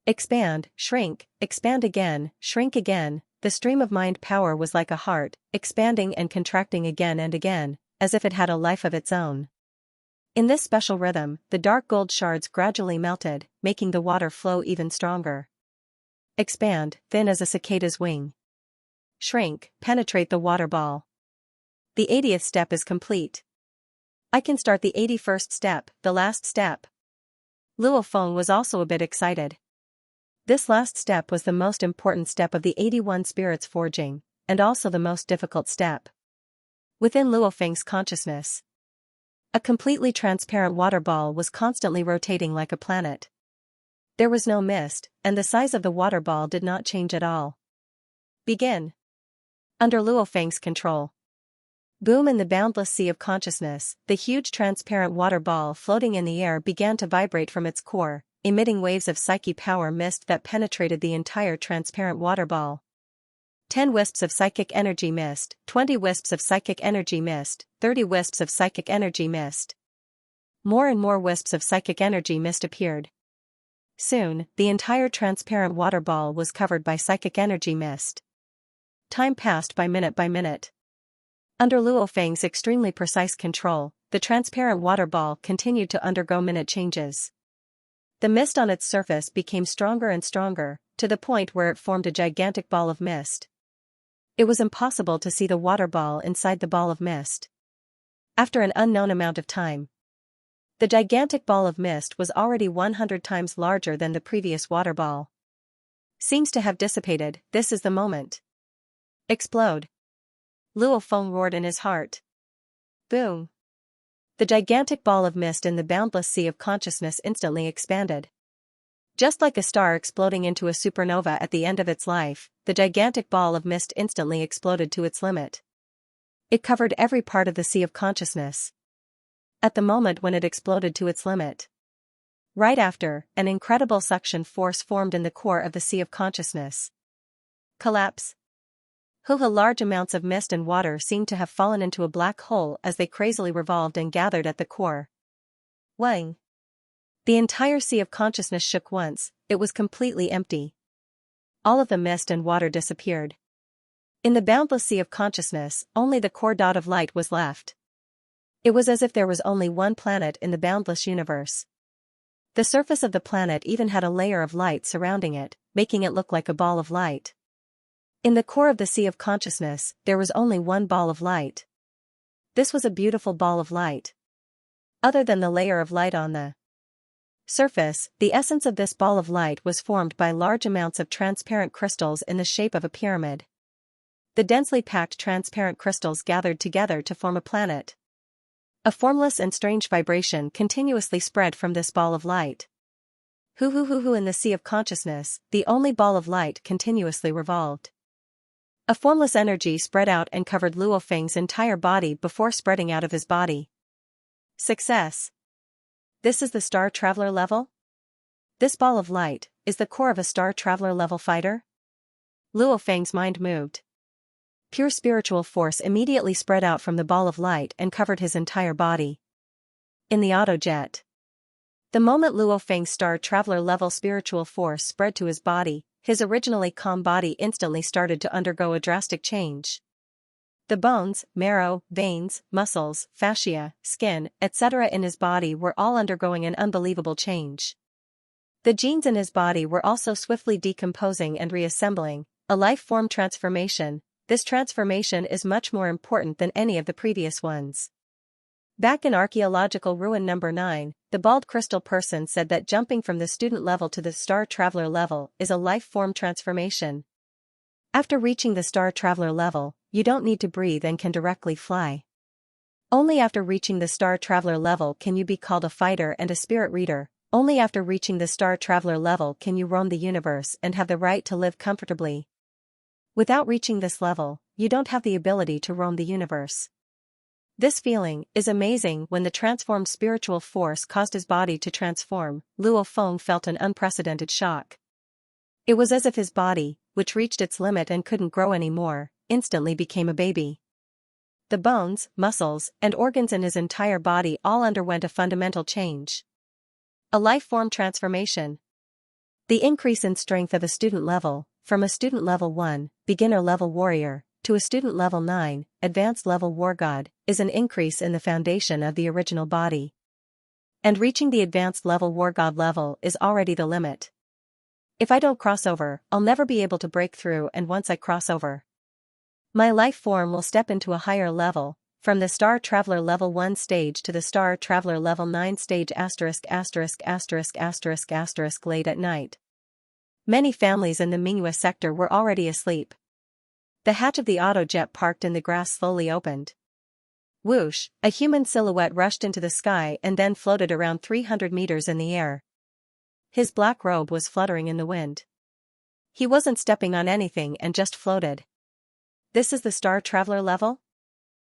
Expand, shrink, expand again, shrink again, the stream of mind power was like a heart, expanding and contracting again and again, as if it had a life of its own. In this special rhythm, the dark gold shards gradually melted, making the water flow even stronger. Expand, thin as a cicada's wing. Shrink, penetrate the water ball. The 80th step is complete. I can start the 81st step, the last step. Luo Feng was also a bit excited. This last step was the most important step of the 81 spirits forging, and also the most difficult step. Within Luo Feng's consciousness, a completely transparent water ball was constantly rotating like a planet. There was no mist, and the size of the water ball did not change at all. Begin. Under Luo Feng's control. Boom! In the boundless sea of consciousness, the huge transparent water ball floating in the air began to vibrate from its core, emitting waves of psyche power mist that penetrated the entire transparent water ball. 10 wisps of psychic energy mist, 20 wisps of psychic energy mist, 30 wisps of psychic energy mist. More and more wisps of psychic energy mist appeared. Soon, the entire transparent water ball was covered by psychic energy mist. Time passed by minute. Under Luo Feng's extremely precise control, the transparent water ball continued to undergo minute changes. The mist on its surface became stronger and stronger, to the point where it formed a gigantic ball of mist. It was impossible to see the water ball inside the ball of mist. After an unknown amount of time, the gigantic ball of mist was already 100 times larger than the previous water ball. Seems to have dissipated. This is the moment. Explode. Luo Feng roared in his heart. Boom. The gigantic ball of mist in the boundless sea of consciousness instantly expanded. Just like a star exploding into a supernova at the end of its life, the gigantic ball of mist instantly exploded to its limit. It covered every part of the sea of consciousness. At the moment when it exploded to its limit. Right after, an incredible suction force formed in the core of the sea of consciousness. Collapse. Large amounts of mist and water seemed to have fallen into a black hole as they crazily revolved and gathered at the core. Wang. The entire sea of consciousness shook once. It was completely empty. All of the mist and water disappeared. In the boundless sea of consciousness, only the core dot of light was left. It was as if there was only one planet in the boundless universe. The surface of the planet even had a layer of light surrounding it, making it look like a ball of light. In the core of the sea of consciousness, there was only one ball of light. This was a beautiful ball of light. Other than the layer of light on the surface, the essence of this ball of light was formed by large amounts of transparent crystals in the shape of a pyramid. The densely packed transparent crystals gathered together to form a planet. A formless and strange vibration continuously spread from this ball of light. Hu in the sea of consciousness, the only ball of light continuously revolved. A formless energy spread out and covered Luo Feng's entire body before spreading out of his body. Success. This is the Star Traveler level? This ball of light is the core of a Star Traveler level fighter? Luo Feng's mind moved. Pure spiritual force immediately spread out from the ball of light and covered his entire body. In the autojet. The moment Luo Feng's Star Traveler level spiritual force spread to his body, his originally calm body instantly started to undergo a drastic change. The bones, marrow, veins, muscles, fascia, skin, etc. in his body were all undergoing an unbelievable change. The genes in his body were also swiftly decomposing and reassembling, a life-form transformation. This transformation is much more important than any of the previous ones. Back in archaeological ruin number 9, the bald crystal person said that jumping from the student level to the Star Traveler level is a life-form transformation. After reaching the Star Traveler level, you don't need to breathe and can directly fly. Only after reaching the Star Traveler level can you be called a fighter and a spirit reader. Only after reaching the Star Traveler level can you roam the universe and have the right to live comfortably. Without reaching this level, you don't have the ability to roam the universe. This feeling is amazing. When the transformed spiritual force caused his body to transform, Luo Feng felt an unprecedented shock. It was as if his body, which reached its limit and couldn't grow anymore, instantly became a baby. The bones, muscles, and organs in his entire body all underwent a fundamental change. A life-form transformation. The increase in strength of a student level, from a student level 1, beginner level warrior, to a student level 9, advanced level war god, is an increase in the foundation of the original body. And reaching the advanced level war god level is already the limit. If I don't cross over, I'll never be able to break through, and once I cross over, my life form will step into a higher level, from the Star Traveler level 1 stage to the Star Traveler level 9 stage ******** late at night. Many families in the Mingyue sector were already asleep. The hatch of the autojet parked in the grass slowly opened. Whoosh, a human silhouette rushed into the sky and then floated around 300 meters in the air. His black robe was fluttering in the wind. He wasn't stepping on anything and just floated. This is the Star Traveler level?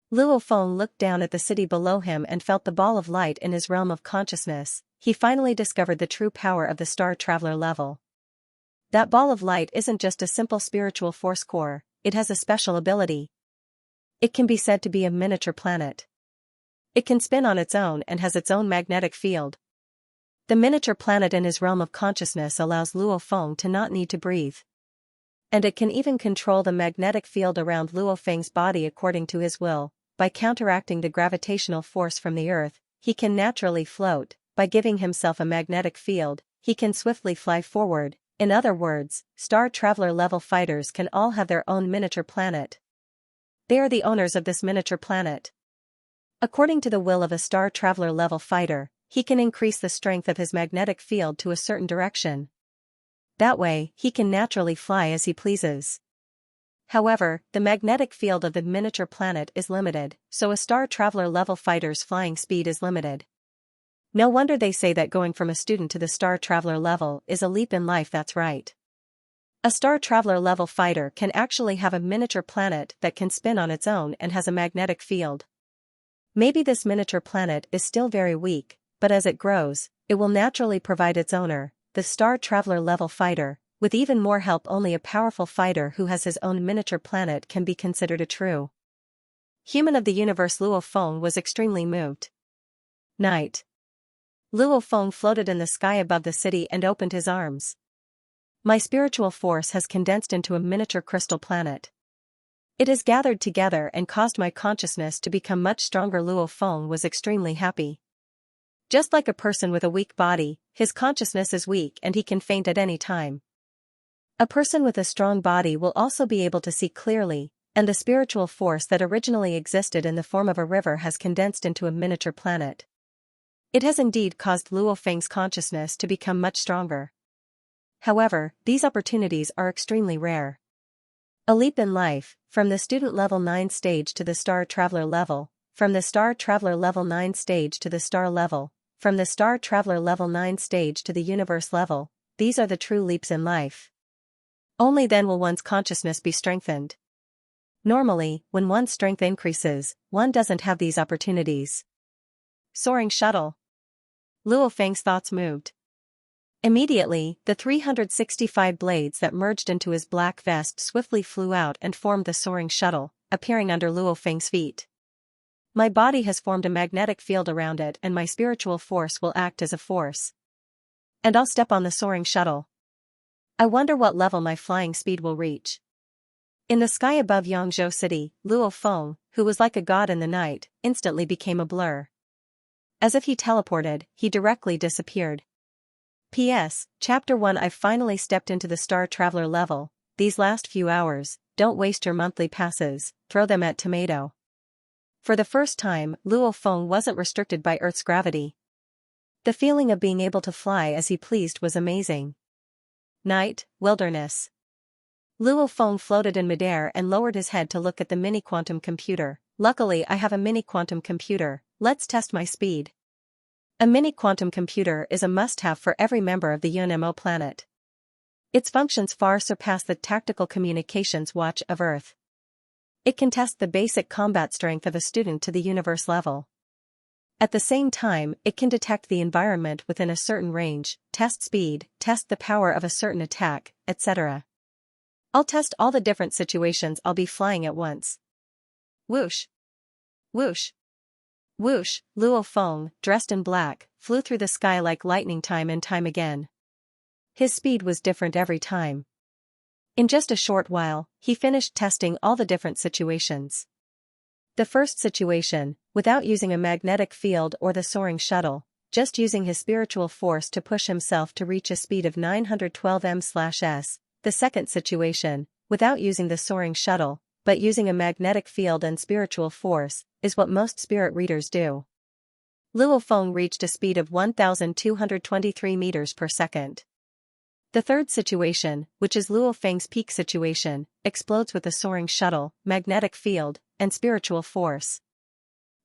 Luo Feng looked down at the city below him and felt the ball of light in his realm of consciousness. He finally discovered the true power of the Star Traveler level. That ball of light isn't just a simple spiritual force core, it has a special ability. It can be said to be a miniature planet. It can spin on its own and has its own magnetic field. The miniature planet in his realm of consciousness allows Luo Feng to not need to breathe. And it can even control the magnetic field around Luo Feng's body according to his will. By counteracting the gravitational force from the earth, he can naturally float. By giving himself a magnetic field, he can swiftly fly forward. In other words, Star Traveler level fighters can all have their own miniature planet. They are the owners of this miniature planet. According to the will of a Star Traveler level fighter, he can increase the strength of his magnetic field to a certain direction. That way, he can naturally fly as he pleases. However, the magnetic field of the miniature planet is limited, so a Star Traveler level fighter's flying speed is limited. No wonder they say that going from a student to the Star Traveler level is a leap in life. That's right. A Star Traveler level fighter can actually have a miniature planet that can spin on its own and has a magnetic field. Maybe this miniature planet is still very weak, but as it grows, it will naturally provide its owner, the Star Traveler level fighter, with even more help. Only a powerful fighter who has his own miniature planet can be considered a true human of the universe. Luo Feng was extremely moved. Night. Luo Feng floated in the sky above the city and opened his arms. My spiritual force has condensed into a miniature crystal planet. It has gathered together and caused my consciousness to become much stronger. Luo Feng was extremely happy. Just like a person with a weak body, his consciousness is weak and he can faint at any time. A person with a strong body will also be able to see clearly, and the spiritual force that originally existed in the form of a river has condensed into a miniature planet. It has indeed caused Luo Feng's consciousness to become much stronger. However, these opportunities are extremely rare. A leap in life, from the student level 9 stage to the Star Traveler level, from the Star Traveler level 9 stage to the Star level, from the Star Traveler Level 9 stage to the Universe level, these are the true leaps in life. Only then will one's consciousness be strengthened. Normally, when one's strength increases, one doesn't have these opportunities. Soaring shuttle. Luo Feng's thoughts moved. Immediately, the 365 blades that merged into his black vest swiftly flew out and formed the soaring shuttle, appearing under Luo Feng's feet. My body has formed a magnetic field around it, and my spiritual force will act as a force. And I'll step on the soaring shuttle. I wonder what level my flying speed will reach. In the sky above Yangzhou City, Luo Feng, who was like a god in the night, instantly became a blur. As if he teleported, he directly disappeared. P.S. Chapter 1. I've finally stepped into the Star Traveler level. These last few hours, don't waste your monthly passes, throw them at tomato. For the first time, Luo Feng wasn't restricted by Earth's gravity. The feeling of being able to fly as he pleased was amazing. Night, wilderness. Luo Feng floated in midair and lowered his head to look at the mini-quantum computer. Luckily I have a mini-quantum computer, let's test my speed. A mini-quantum computer is a must-have for every member of the UNMO planet. Its functions far surpass the tactical communications watch of Earth. It can test the basic combat strength of a student to the universe level. At the same time, it can detect the environment within a certain range, test speed, test the power of a certain attack, etc. I'll test all the different situations I'll be flying at once. Whoosh! Whoosh! Whoosh! Luo Feng, dressed in black, flew through the sky like lightning time and time again. His speed was different every time. In just a short while, he finished testing all the different situations. The first situation, without using a magnetic field or the soaring shuttle, just using his spiritual force to push himself to reach a speed of 912 m/s. The second situation, without using the soaring shuttle, but using a magnetic field and spiritual force, is what most spirit readers do. Luo Feng reached a speed of 1,223 meters per second. The third situation, which is Luo Feng's peak situation, explodes with a soaring shuttle, magnetic field, and spiritual force.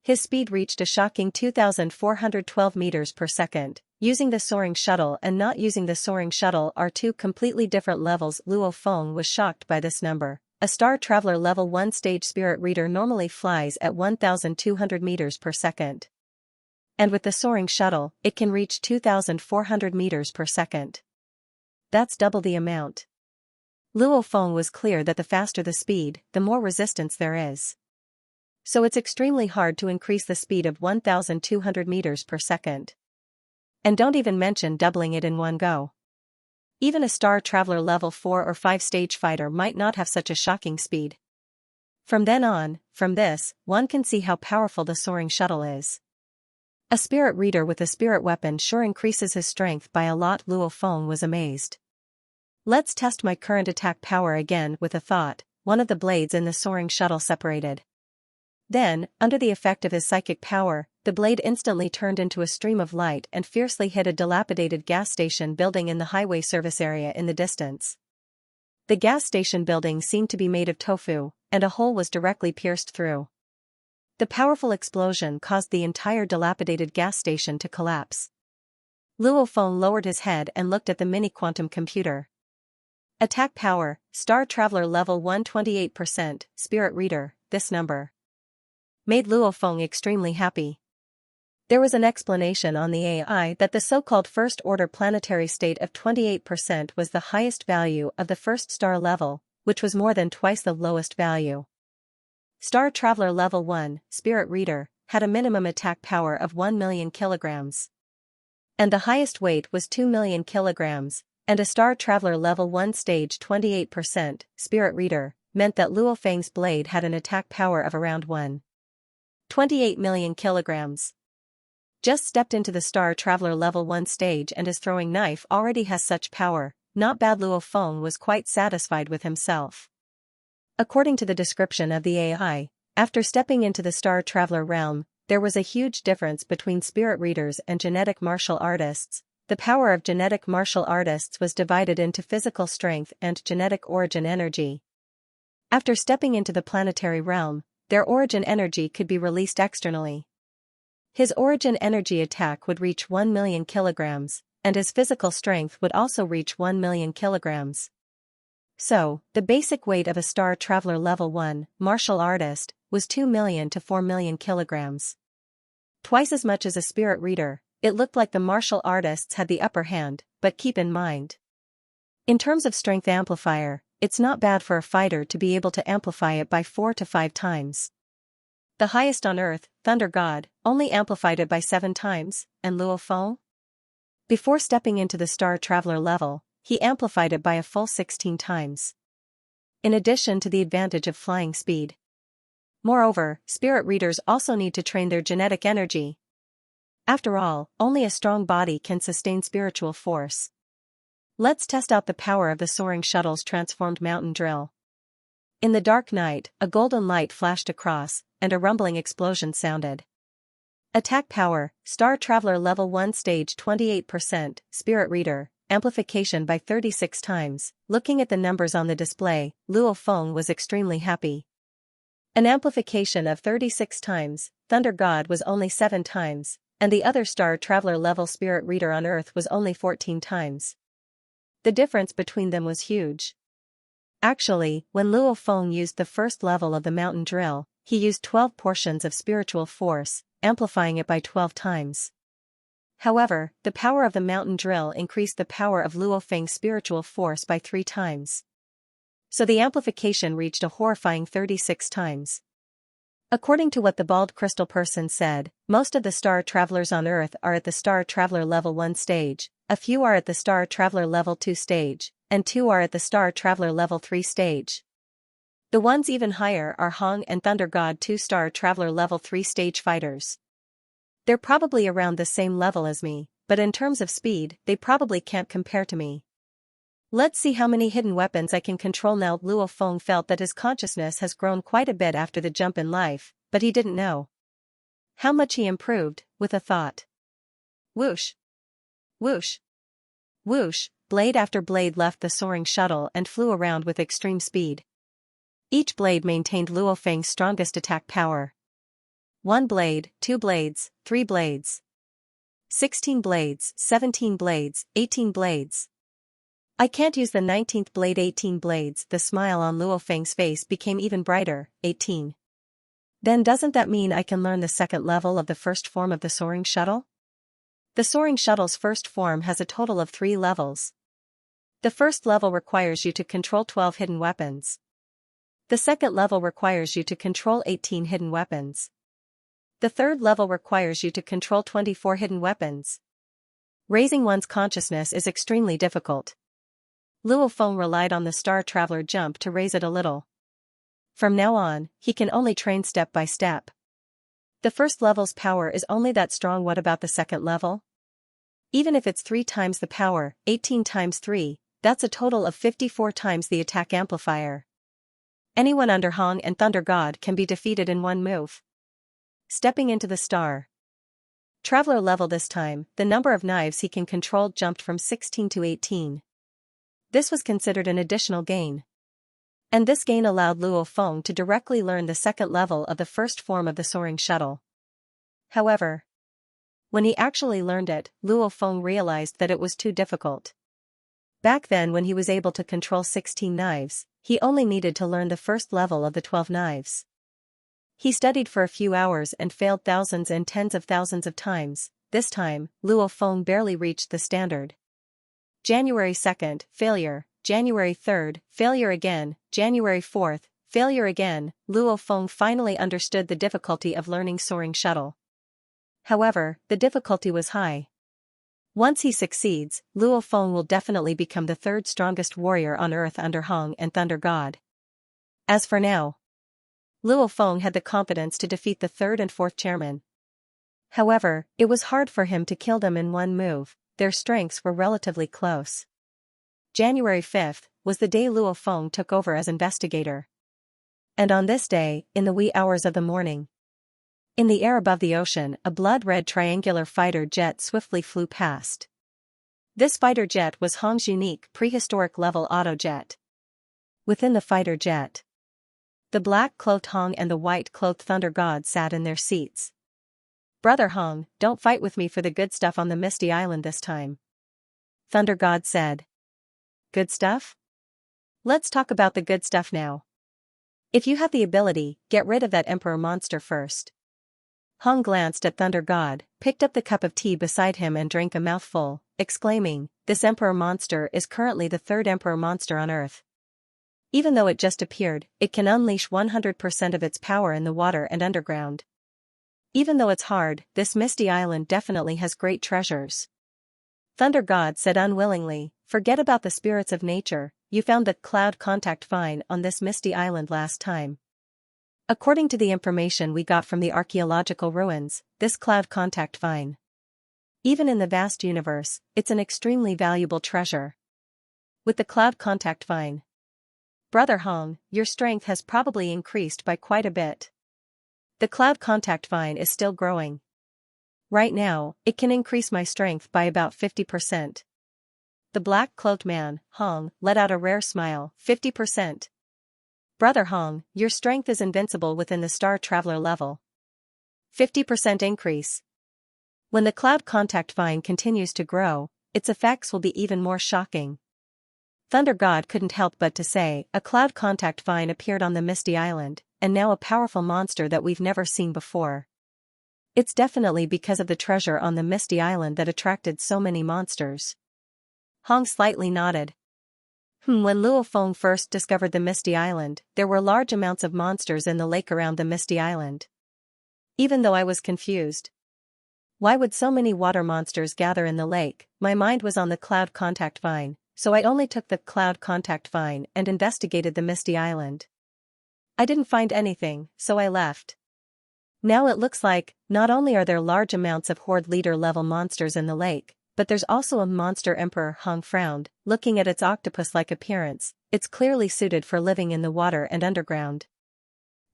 His speed reached a shocking 2,412 meters per second. Using the soaring shuttle and not using the soaring shuttle are two completely different levels. Luo Feng was shocked by this number. A Star Traveler Level 1 stage spirit reader normally flies at 1,200 meters per second. And with the soaring shuttle, it can reach 2,400 meters per second. That's double the amount. Luo Feng was clear that the faster the speed, the more resistance there is. So it's extremely hard to increase the speed of 1,200 meters per second. And don't even mention doubling it in one go. Even a Star Traveler Level 4 or 5 stage fighter might not have such a shocking speed. From then on, from this, one can see how powerful the soaring shuttle is. A spirit reader with a spirit weapon sure increases his strength by a lot. Luo Feng was amazed. Let's test my current attack power again. With a thought, one of the blades in the soaring shuttle separated. Then, under the effect of his psychic power, the blade instantly turned into a stream of light and fiercely hit a dilapidated gas station building in the highway service area in the distance. The gas station building seemed to be made of tofu, and a hole was directly pierced through. The powerful explosion caused the entire dilapidated gas station to collapse. Luo Feng lowered his head and looked at the mini-quantum computer. Attack power, Star Traveler Level 128%, Spirit Reader, this number made Luo Feng extremely happy. There was an explanation on the AI that the so-called first-order planetary state of 28% was the highest value of the first star level, which was more than twice the lowest value. Star Traveler Level 1, Spirit Reader, had a minimum attack power of 1 million kilograms. And the highest weight was 2 million kilograms, and a Star Traveler Level 1 stage 28%, Spirit Reader, meant that Luo Feng's blade had an attack power of around 1.28 million kilograms. Just stepped into the Star Traveler Level 1 stage and his throwing knife already has such power. Not bad. Luo Feng was quite satisfied with himself. According to the description of the AI, after stepping into the Star Traveler realm, there was a huge difference between spirit readers and genetic martial artists. The power of genetic martial artists was divided into physical strength and genetic origin energy. After stepping into the planetary realm, their origin energy could be released externally. His origin energy attack would reach 1 million kilograms, and his physical strength would also reach 1 million kilograms. So, the basic weight of a Star Traveler Level 1 martial artist was 2 million to 4 million kilograms. Twice as much as a spirit reader. It looked like the martial artists had the upper hand, but keep in mind. In terms of strength amplifier, it's not bad for a fighter to be able to amplify it by 4 to 5 times. The highest on Earth, Thunder God, only amplified it by 7 times, and Luo Feng? Before stepping into the Star Traveler level, he amplified it by a full 16 times. In addition to the advantage of flying speed. Moreover, spirit readers also need to train their genetic energy. After all, only a strong body can sustain spiritual force. Let's test out the power of the soaring shuttle's transformed mountain drill. In the dark night, a golden light flashed across, and a rumbling explosion sounded. Attack power, Star Traveler Level 1 Stage 28%, Spirit Reader, amplification by 36 times. Looking at the numbers on the display, Luo Feng was extremely happy. An amplification of 36 times, Thunder God was only 7 times, and the other Star Traveler level Spirit Reader on Earth was only 14 times. The difference between them was huge. Actually, when Luo Feng used the first level of the mountain drill, he used 12 portions of spiritual force, amplifying it by 12 times. However, the power of the mountain drill increased the power of Luo Feng's spiritual force by 3 times. So the amplification reached a horrifying 36 times. According to what the bald crystal person said, most of the Star Travelers on Earth are at the Star Traveler Level 1 stage, a few are at the Star Traveler Level 2 stage, and 2 are at the Star Traveler Level 3 stage. The ones even higher are Hong and Thunder God 2 Star Traveler Level 3 stage fighters. They're probably around the same level as me, but in terms of speed, they probably can't compare to me. Let's see how many hidden weapons I can control now. Luo Feng felt that his consciousness has grown quite a bit after the jump in life, but he didn't know how much he improved, with a thought. Whoosh! Whoosh! Whoosh! Blade after blade left the soaring shuttle and flew around with extreme speed. Each blade maintained Luo Feng's strongest attack power. 1 blade, 2 blades, 3 blades. 16 blades, 17 blades, 18 blades. I can't use the 19th blade. 18 blades. The smile on Luo Feng's face became even brighter. 18. Then doesn't that mean I can learn the second level of the first form of the soaring shuttle? The soaring shuttle's first form has a total of 3 levels. The first level requires you to control 12 hidden weapons. The second level requires you to control 18 hidden weapons. The third level requires you to control 24 hidden weapons. Raising one's consciousness is extremely difficult. Luo Feng relied on the Star Traveler jump to raise it a little. From now on, he can only train step by step. The first level's power is only that strong. What about the second level? Even if it's 3 times the power, 18 times 3, that's a total of 54 times the attack amplifier. Anyone under Hong and Thunder God can be defeated in one move. Stepping into the Star Traveler level this time, the number of knives he can control jumped from 16 to 18. This was considered an additional gain. And this gain allowed Luo Feng to directly learn the second level of the first form of the soaring shuttle. However, when he actually learned it, Luo Feng realized that it was too difficult. Back then, when he was able to control 16 knives, he only needed to learn the first level of the 12 knives. He studied for a few hours and failed thousands and tens of thousands of times. This time, Luo Feng barely reached the standard. January 2nd, failure. January 3rd, failure again. January 4th, failure again. Luo Feng finally understood the difficulty of learning soaring shuttle. However, the difficulty was high. Once he succeeds, Luo Feng will definitely become the 3rd strongest warrior on Earth under Hong and Thunder God. As for now, Luo Feng had the confidence to defeat the 3rd and 4th chairmen. However, it was hard for him to kill them in one move. Their strengths were relatively close. January 5th was the day Luo Feng took over as investigator. And on this day, in the wee hours of the morning, in the air above the ocean, a blood-red triangular fighter jet swiftly flew past. This fighter jet was Hong's unique prehistoric level autojet. Within the fighter jet, the black-cloaked Hong and the white-cloaked Thunder God sat in their seats. Brother Hong, don't fight with me for the good stuff on the Misty Island this time. Thunder God said. Good stuff? Let's talk about the good stuff now. If you have the ability, get rid of that Emperor monster first. Hong glanced at Thunder God, picked up the cup of tea beside him and drank a mouthful, exclaiming, this Emperor monster is currently the third Emperor monster on Earth. Even though it just appeared, it can unleash 100% of its power in the water and underground. Even though it's hard, this Misty Island definitely has great treasures. Thunder God said unwillingly, forget about the spirits of nature, you found the cloud contact vine on this Misty Island last time. According to the information we got from the archaeological ruins, this cloud contact vine. Even in the vast universe, it's an extremely valuable treasure. With the cloud contact vine. Brother Hong, your strength has probably increased by quite a bit. The cloud contact vine is still growing. Right now, it can increase my strength by about 50%. The black-cloaked man, Hong, let out a rare smile, 50%. Brother Hong, your strength is invincible within the Star Traveler level. 50% increase. When the cloud contact vine continues to grow, its effects will be even more shocking. Thunder God couldn't help but to say, a cloud contact vine appeared on the Misty Island, and now a powerful monster that we've never seen before. It's definitely because of the treasure on the Misty Island that attracted so many monsters. Hong slightly nodded. When Luo Feng first discovered the Misty Island, there were large amounts of monsters in the lake around the Misty Island. Even though I was confused. Why would so many water monsters gather in the lake? My mind was on the cloud contact vine, so I only took the cloud contact vine and investigated the Misty Island. I didn't find anything, so I left. Now it looks like, not only are there large amounts of Horde leader-level monsters in the lake, but there's also a monster Emperor. Hong frowned, looking at its octopus-like appearance, it's clearly suited for living in the water and underground.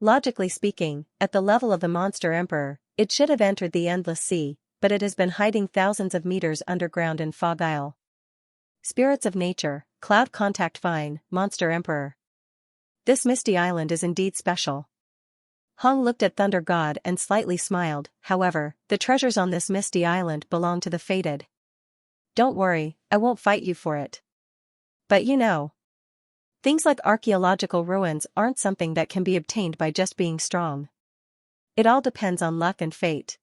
Logically speaking, at the level of the monster Emperor, it should have entered the endless sea, but it has been hiding thousands of meters underground in Fog Isle. Spirits of nature, cloud contact vine, monster Emperor. This Misty Island is indeed special. Hong looked at Thunder God and slightly smiled, however, the treasures on this Misty Island belong to the fated. Don't worry, I won't fight you for it. But you know. Things like archaeological ruins aren't something that can be obtained by just being strong. It all depends on luck and fate.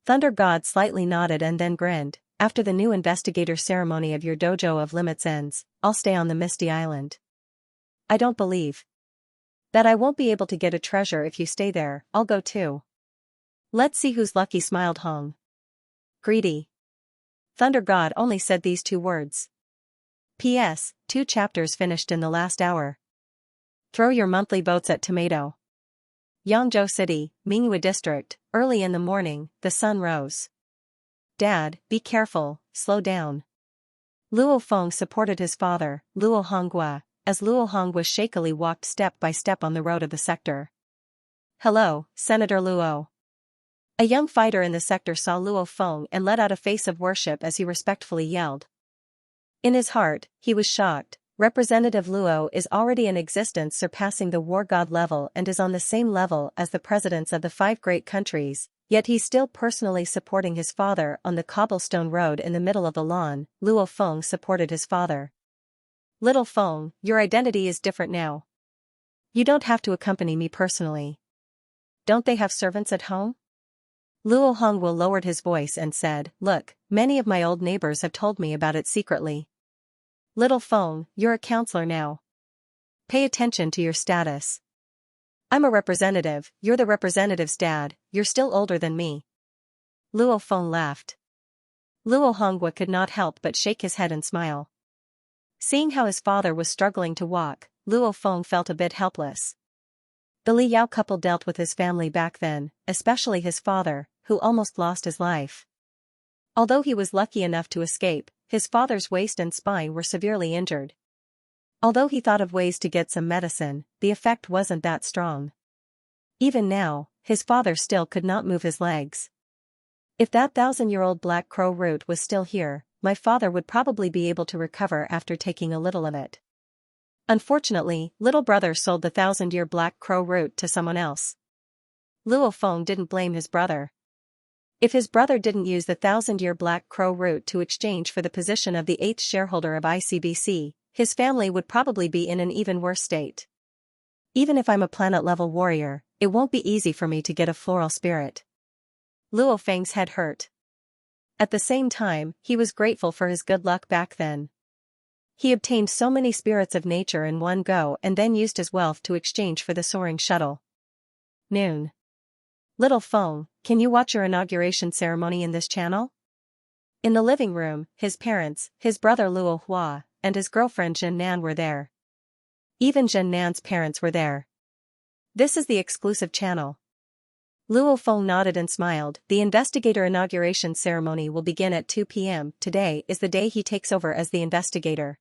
Thunder God slightly nodded and then grinned, after the new investigator ceremony of your dojo of limits ends, I'll stay on the Misty Island. I don't believe that I won't be able to get a treasure if you stay there, I'll go too. Let's see who's lucky, smiled Hong. Greedy. Thunder God only said these 2 words. P.S. 2 chapters finished in the last hour. Throw your monthly votes at Tomato. Yangzhou City, Mingyue District, early in the morning, the sun rose. Dad, be careful, slow down. Luo Feng supported his father, Luo Honghua, as Luo Honghua shakily walked step by step on the road of the sector. Hello, Senator Luo. A young fighter in the sector saw Luo Feng and let out a face of worship as he respectfully yelled. In his heart, he was shocked. Representative Luo is already in existence, surpassing the war god level and is on the same level as the presidents of the 5 great countries, yet he's still personally supporting his father on the cobblestone road in the middle of the lawn. Luo Feng supported his father. Little Feng, your identity is different now. You don't have to accompany me personally. Don't they have servants at home? Luo Honghua lowered his voice and said, look, many of my old neighbors have told me about it secretly. Little Feng, you're a counselor now. Pay attention to your status. I'm a representative, you're the representative's dad, you're still older than me. Luo Feng laughed. Luo Honghua could not help but shake his head and smile. Seeing how his father was struggling to walk, Luo Feng felt a bit helpless. The Li Yao couple dealt with his family back then, especially his father, who almost lost his life. Although he was lucky enough to escape, his father's waist and spine were severely injured. Although he thought of ways to get some medicine, the effect wasn't that strong. Even now, his father still could not move his legs. If that 1,000-year-old black crow root was still here, my father would probably be able to recover after taking a little of it. Unfortunately, little brother sold the 1,000-year black crow root to someone else. Luo Feng didn't blame his brother. If his brother didn't use the 1,000-year Black Crow route to exchange for the position of the 8th shareholder of ICBC, his family would probably be in an even worse state. Even if I'm a planet-level warrior, it won't be easy for me to get a floral spirit. Luo Feng's head hurt. At the same time, he was grateful for his good luck back then. He obtained so many spirits of nature in one go and then used his wealth to exchange for the soaring shuttle. Noon. Little Feng, can you watch your inauguration ceremony in this channel? In the living room, his parents, his brother Luo Hua, and his girlfriend Zhen Nan were there. Even Zhen Nan's parents were there. This is the exclusive channel. Luo Feng nodded and smiled. The investigator inauguration ceremony will begin at 2 p.m. Today is the day he takes over as the investigator.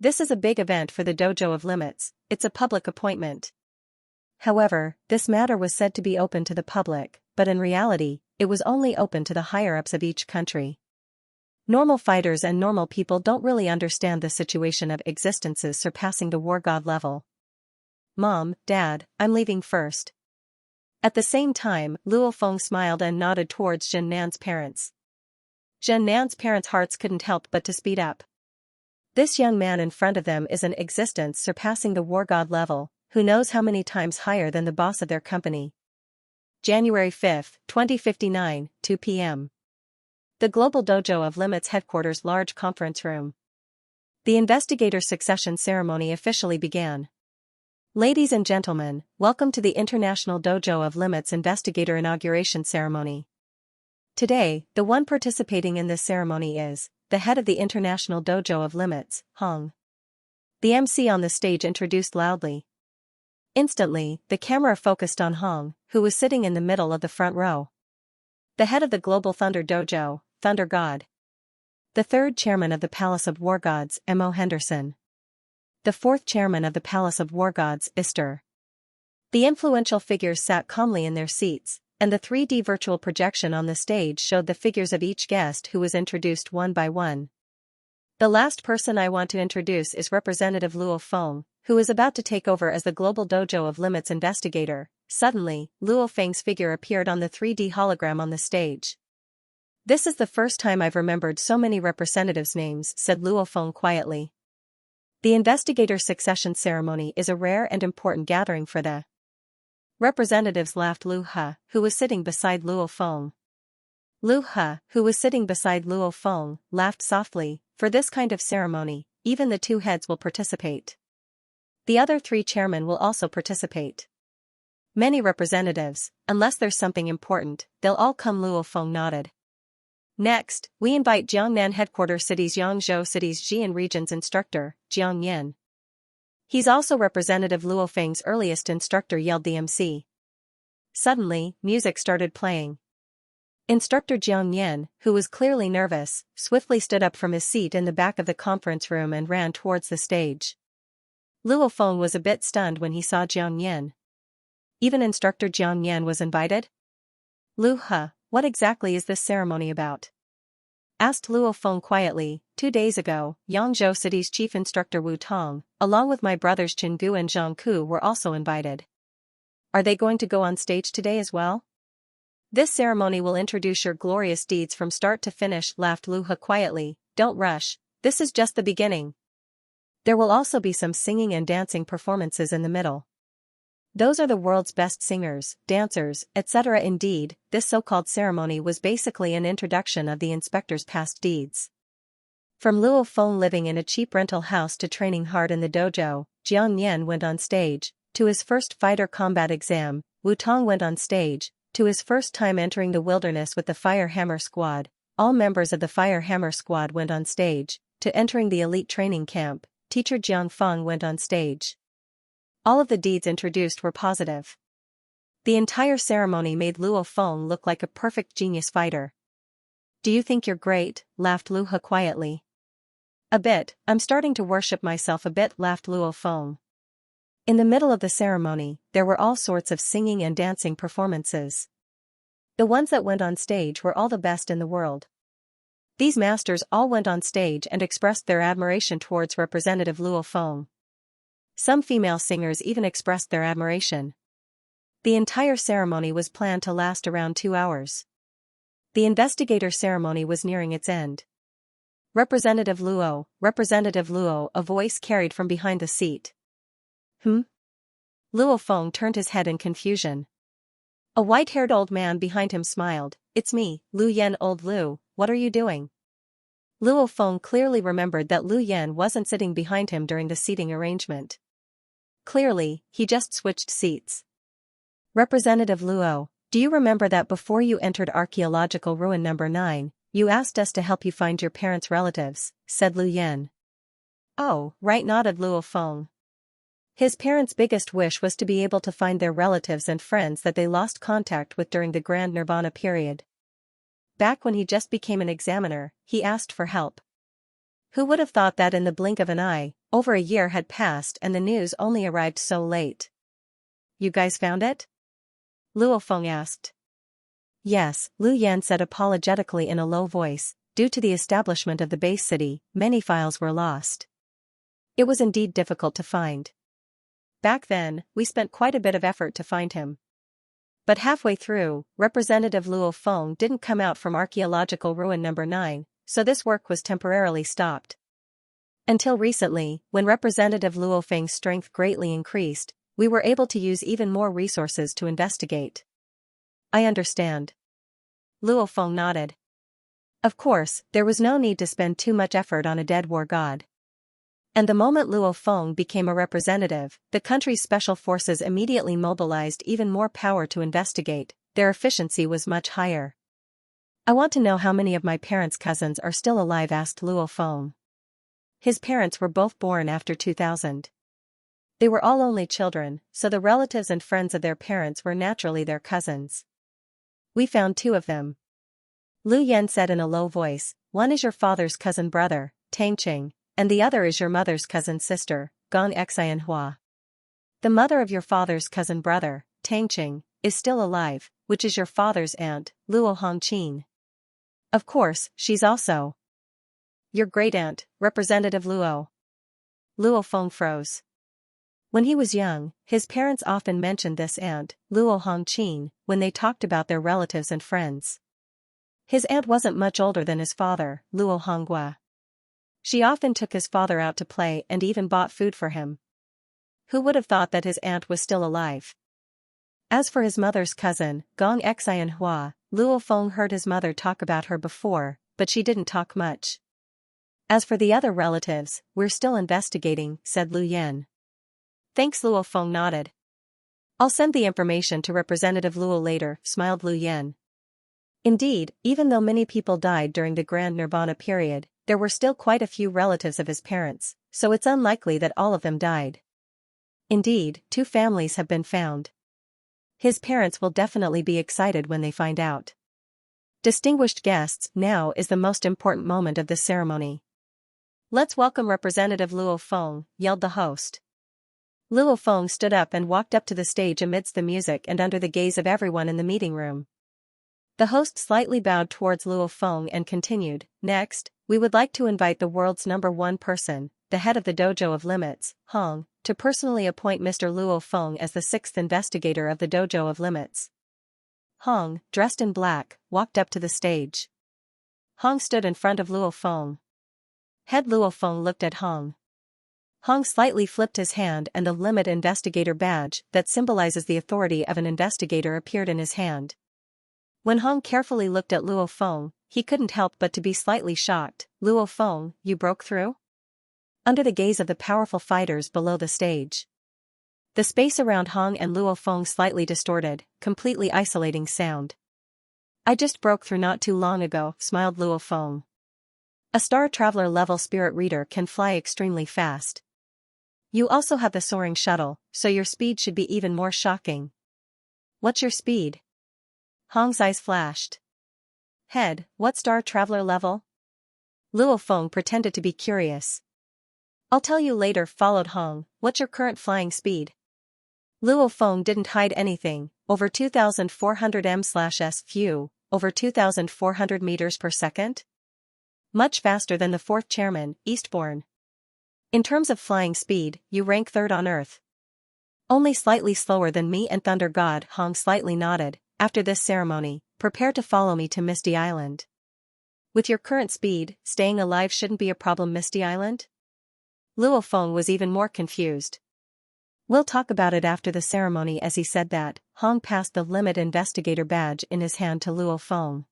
This is a big event for the Dojo of Limits, it's a public appointment. However, this matter was said to be open to the public, but in reality, it was only open to the higher-ups of each country. Normal fighters and normal people don't really understand the situation of existences surpassing the war god level. Mom, Dad, I'm leaving first. At the same time, Luo Feng smiled and nodded towards Zhen Nan's parents. Zhen Nan's parents' hearts couldn't help but to speed up. This young man in front of them is an existence surpassing the war god level, who knows how many times higher than the boss of their company. January 5, 2059, 2 p.m. The Global Dojo of Limits Headquarters Large Conference Room. The investigator succession ceremony officially began. Ladies and gentlemen, welcome to the International Dojo of Limits Investigator Inauguration Ceremony. Today, the one participating in this ceremony is the head of the International Dojo of Limits, Hong. The MC on the stage introduced loudly. Instantly, the camera focused on Hong, who was sitting in the middle of the front row. The head of the Global Thunder Dojo, Thunder God. The third chairman of the Palace of War Gods, M.O. Henderson. The fourth chairman of the Palace of War Gods, Ister. The influential figures sat calmly in their seats, and the 3D virtual projection on the stage showed the figures of each guest who was introduced one by one. The last person I want to introduce is Representative Luo Feng, who is about to take over as the Global Dojo of Limits investigator. Suddenly, Luo Feng's figure appeared on the 3D hologram on the stage. This is the first time I've remembered so many representatives' names, said Luo Feng quietly. The investigator succession ceremony is a rare and important gathering for the representatives, laughed Lu He, who was sitting beside Luo Feng. Lu He, who was sitting beside Luo Feng, laughed softly. For this kind of ceremony, even the two heads will participate. The other three chairmen will also participate. Many representatives, unless there's something important, they'll all come, Luo Feng nodded. Next, we invite Jiangnan Headquarters City's Yangzhou City's Jian Region's instructor, Jiang Yin. He's also Representative Luo Feng's earliest instructor, yelled the MC. Suddenly, music started playing. Instructor Jiang Yin, who was clearly nervous, swiftly stood up from his seat in the back of the conference room and ran towards the stage. Luo Feng was a bit stunned when he saw Jiang Yin. Even Instructor Jiang Yin was invited? Lu He, what exactly is this ceremony about? Asked Luo Feng quietly. 2 days ago, Yangzhou City's chief instructor Wu Tong, along with my brothers Qin Gu and Zhang Ku, were also invited. Are they going to go on stage today as well? This ceremony will introduce your glorious deeds from start to finish, laughed Lu He quietly. Don't rush, this is just the beginning. There will also be some singing and dancing performances in the middle. Those are the world's best singers, dancers, etc. Indeed, this so-called ceremony was basically an introduction of the inspector's past deeds. From Luo Feng living in a cheap rental house to training hard in the dojo, Jiang Yin went on stage. To his first fighter combat exam, Wu Tong went on stage. To his first time entering the wilderness with the Fire Hammer Squad, all members of the Fire Hammer Squad went on stage. To entering the elite training camp, teacher Jiang Feng went on stage. All of the deeds introduced were positive. The entire ceremony made Luo Feng look like a perfect genius fighter. Do you think you're great? Laughed Lu He quietly. A bit, I'm starting to worship myself a bit, laughed Luo Feng. In the middle of the ceremony, there were all sorts of singing and dancing performances. The ones that went on stage were all the best in the world. These masters all went on stage and expressed their admiration towards Representative Luo Feng. Some female singers even expressed their admiration. The entire ceremony was planned to last around 2 hours. The investigator ceremony was nearing its end. Representative Luo, a voice carried from behind the seat. Luo Feng turned his head in confusion. A white-haired old man behind him smiled. It's me, Lu Yan. Old Lu, what are you doing? Luo Feng clearly remembered that Lu Yan wasn't sitting behind him during the seating arrangement. Clearly, he just switched seats. Representative Luo, do you remember that before you entered archaeological ruin number 9, you asked us to help you find your parents' relatives, said Lu Yan. Oh, right, nodded Luo Feng. His parents' biggest wish was to be able to find their relatives and friends that they lost contact with during the Grand Nirvana period. Back when he just became an examiner, he asked for help. Who would have thought that in the blink of an eye, over a year had passed and the news only arrived so late? You guys found it? Luo Feng asked. Yes, Lu Yan said apologetically in a low voice. Due to the establishment of the base city, many files were lost. It was indeed difficult to find. Back then, we spent quite a bit of effort to find him. But halfway through, Representative Luo Feng didn't come out from archaeological ruin number 9, so this work was temporarily stopped. Until recently, when Representative Luo Feng's strength greatly increased, we were able to use even more resources to investigate. I understand. Luo Feng nodded. Of course, there was no need to spend too much effort on a dead war god. And the moment Luo Feng became a representative, the country's special forces immediately mobilized even more power to investigate. Their efficiency was much higher. I want to know how many of my parents' cousins are still alive, asked Luo Feng. His parents were both born after 2000. They were all only children, so the relatives and friends of their parents were naturally their cousins. We found 2 of them. Lu Yan said in a low voice. One is your father's cousin brother, Tangqing, and the other is your mother's cousin sister, Xianxia. The mother of your father's cousin brother, Tangqing, is still alive, which is your father's aunt, Luo Hongqin. Of course, she's also your great-aunt, Representative Luo. Luo Feng froze. When he was young, his parents often mentioned this aunt, Luo Hongqin, when they talked about their relatives and friends. His aunt wasn't much older than his father, Luo Honghua. She often took his father out to play and even bought food for him. Who would have thought that his aunt was still alive? As for his mother's cousin, Xianxia, Luo Feng heard his mother talk about her before, but she didn't talk much. As for the other relatives, we're still investigating, said Lu Yan. Thanks, Luo Feng nodded. I'll send the information to Representative Luo later, smiled Lu Yan. Indeed, even though many people died during the Grand Nirvana period, there were still quite a few relatives of his parents, so it's unlikely that all of them died. Indeed, 2 families have been found. His parents will definitely be excited when they find out. Distinguished guests, now is the most important moment of this ceremony. Let's welcome Representative Luo Feng, yelled the host. Luo Feng stood up and walked up to the stage amidst the music and under the gaze of everyone in the meeting room. The host slightly bowed towards Luo Feng and continued, Next, we would like to invite the world's #1 person, the head of the Dojo of Limits, Hong, to personally appoint Mr. Luo Feng as the 6th investigator of the Dojo of Limits. Hong, dressed in black, walked up to the stage. Hong stood in front of Luo Feng. Head Luo Feng looked at Hong. Hong slightly flipped his hand and the Limit Investigator badge that symbolizes the authority of an investigator appeared in his hand. When Hong carefully looked at Luo Feng, he couldn't help but to be slightly shocked. Luo Feng, you broke through? Under the gaze of the powerful fighters below the stage. The space around Hong and Luo Feng slightly distorted, completely isolating sound. I just broke through not too long ago, smiled Luo Feng. A Star Traveler level spirit reader can fly extremely fast. You also have the soaring shuttle, so your speed should be even more shocking. What's your speed? Hong's eyes flashed. Head, what Star Traveler level? Luo Feng pretended to be curious. I'll tell you later, followed Hong. What's your current flying speed? Luo Feng didn't hide anything. Over 2,400 m/s few, over 2,400 meters per second? Much faster than the 4th chairman, Eastbourne. In terms of flying speed, you rank 3rd on Earth. Only slightly slower than me and Thunder God, Hong slightly nodded. After this ceremony, prepare to follow me to Misty Island. With your current speed, staying alive shouldn't be a problem, Misty Island? Luo Feng was even more confused. We'll talk about it after the ceremony. As he said that, Hong passed the limit investigator badge in his hand to Luo Feng.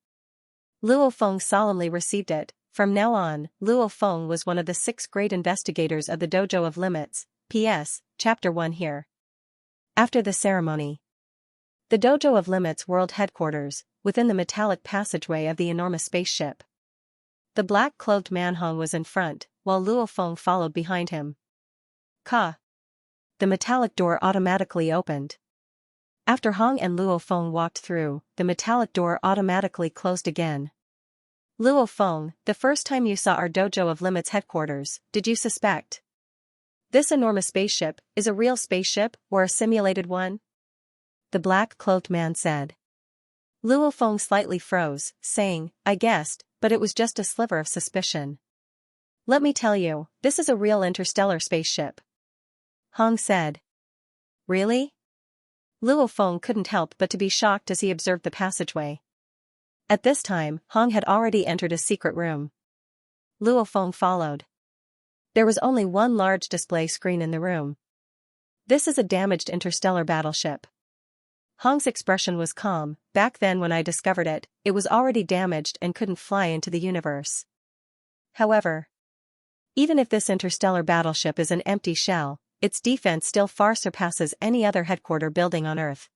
Luo Feng solemnly received it. From now on, Luo Feng was one of the 6 great investigators of the Dojo of Limits. P.S. Chapter 1 here. After the ceremony. The Dojo of Limits World Headquarters, within the metallic passageway of the enormous spaceship. The black-clothed man Hong was in front, while Luo Feng followed behind him. Ka. The metallic door automatically opened. After Hong and Luo Feng walked through, the metallic door automatically closed again. Luo Feng, the first time you saw our Dojo of Limits headquarters, did you suspect this enormous spaceship is a real spaceship or a simulated one? The black-clothed man said. Luo Feng slightly froze, saying, I guessed, but it was just a sliver of suspicion. Let me tell you, this is a real interstellar spaceship. Hong said. Really? Luo Feng couldn't help but to be shocked as he observed the passageway. At this time, Hong had already entered a secret room. Luo Feng followed. There was only one large display screen in the room. This is a damaged interstellar battleship. Hong's expression was calm. Back then when I discovered it, it was already damaged and couldn't fly into the universe. However, even if this interstellar battleship is an empty shell, its defense still far surpasses any other headquarter building on Earth.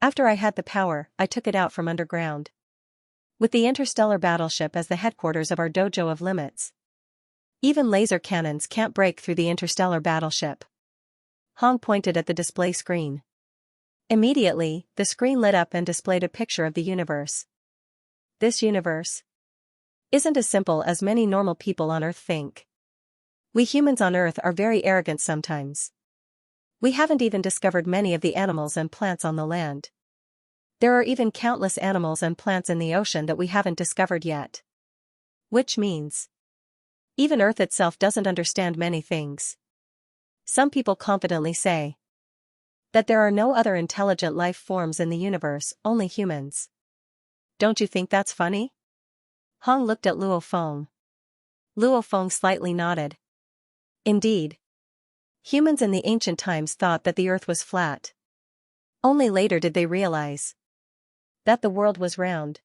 After I had the power, I took it out from underground. With the interstellar battleship as the headquarters of our Dojo of Limits, even laser cannons can't break through the interstellar battleship. Hong pointed at the display screen. Immediately, the screen lit up and displayed a picture of the universe. This universe isn't as simple as many normal people on Earth think. We humans on Earth are very arrogant sometimes. We haven't even discovered many of the animals and plants on the land. There are even countless animals and plants in the ocean that we haven't discovered yet. Which means even Earth itself doesn't understand many things. Some people confidently say that there are no other intelligent life forms in the universe, only humans. Don't you think that's funny? Hong looked at Luo Feng. Luo Feng slightly nodded. Indeed. Humans in the ancient times thought that the Earth was flat. Only later did they realize that the world was round.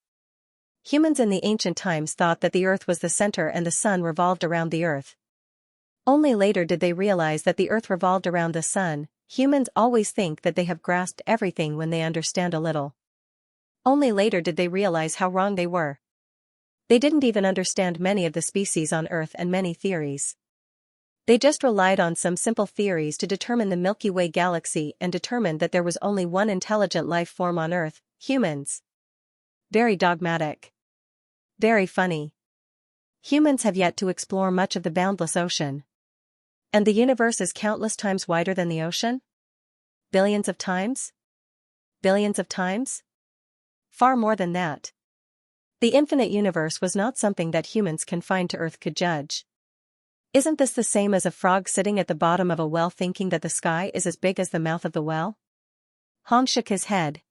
Humans in the ancient times thought that the Earth was the center and the sun revolved around the Earth. Only later did they realize that the Earth revolved around the sun. Humans always think that they have grasped everything when they understand a little. Only later did they realize how wrong they were. They didn't even understand many of the species on Earth and many theories. They just relied on some simple theories to determine the Milky Way galaxy and determined that there was only one intelligent life form on Earth, humans. Very dogmatic. Very funny. Humans have yet to explore much of the boundless ocean. And the universe is countless times wider than the ocean? Billions of times? Billions of times? Far more than that. The infinite universe was not something that humans confined to Earth could judge. Isn't this the same as a frog sitting at the bottom of a well thinking that the sky is as big as the mouth of the well? Hong shook his head.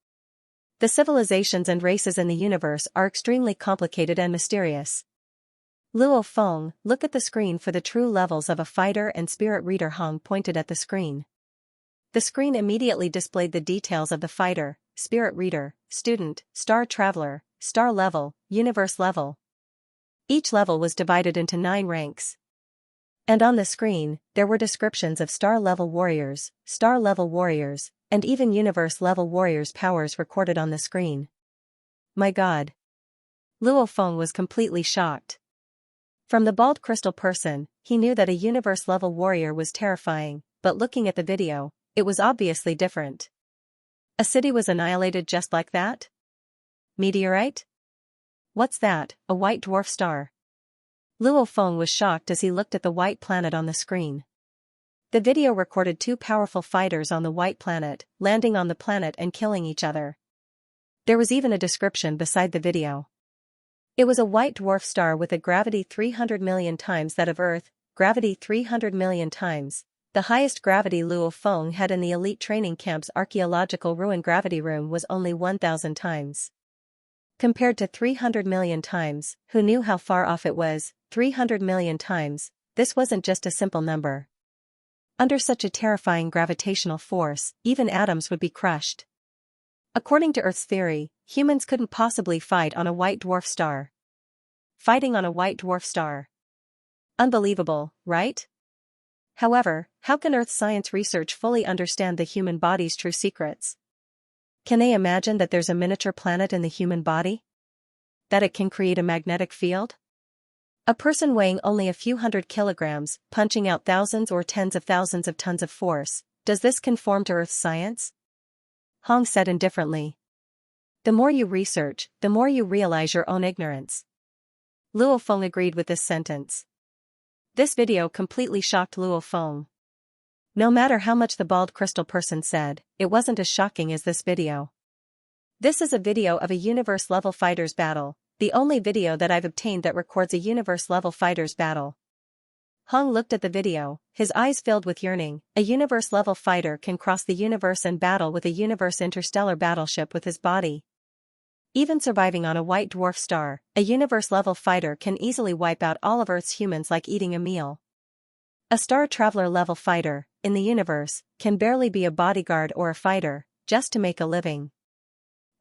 The civilizations and races in the universe are extremely complicated and mysterious. Luo Feng, look at the screen for the true levels of a fighter and spirit reader. Hong pointed at the screen. The screen immediately displayed the details of the fighter, spirit reader, student, star traveler, star level, universe level. Each level was divided into 9 ranks. And on the screen, there were descriptions of star-level warriors, and even universe-level warriors' powers recorded on the screen. My God. Luo Feng was completely shocked. From the bald crystal person, he knew that a universe-level warrior was terrifying, but looking at the video, it was obviously different. A city was annihilated just like that? Meteorite? What's that, a white dwarf star? Luo Feng was shocked as he looked at the white planet on the screen. The video recorded 2 powerful fighters on the white planet, landing on the planet and killing each other. There was even a description beside the video. It was a white dwarf star with a gravity 300 million times that of Earth, gravity 300 million times, the highest gravity Luo Feng had in the elite training camp's archaeological ruin gravity room was only 1,000 times. Compared to 300 million times, who knew how far off it was? 300 million times, this wasn't just a simple number. Under such a terrifying gravitational force, even atoms would be crushed. According to Earth's theory, humans couldn't possibly fight on a white dwarf star. Fighting on a white dwarf star. Unbelievable, right? However, how can Earth science research fully understand the human body's true secrets? Can they imagine that there's a miniature planet in the human body? That it can create a magnetic field? A person weighing only a few hundred kilograms, punching out thousands or tens of thousands of tons of force, does this conform to Earth's science? Hong said indifferently. The more you research, the more you realize your own ignorance. Luo Feng agreed with this sentence. This video completely shocked Luo Feng. No matter how much the bald crystal person said, it wasn't as shocking as this video. This is a video of a universe-level fighters battle, the only video that I've obtained that records a universe-level fighters battle. Hong looked at the video, his eyes filled with yearning. A universe-level fighter can cross the universe and battle with a universe interstellar battleship with his body. Even surviving on a white dwarf star, a universe-level fighter can easily wipe out all of Earth's humans like eating a meal. A Star Traveler-level fighter, in the universe, can barely be a bodyguard or a fighter, just to make a living.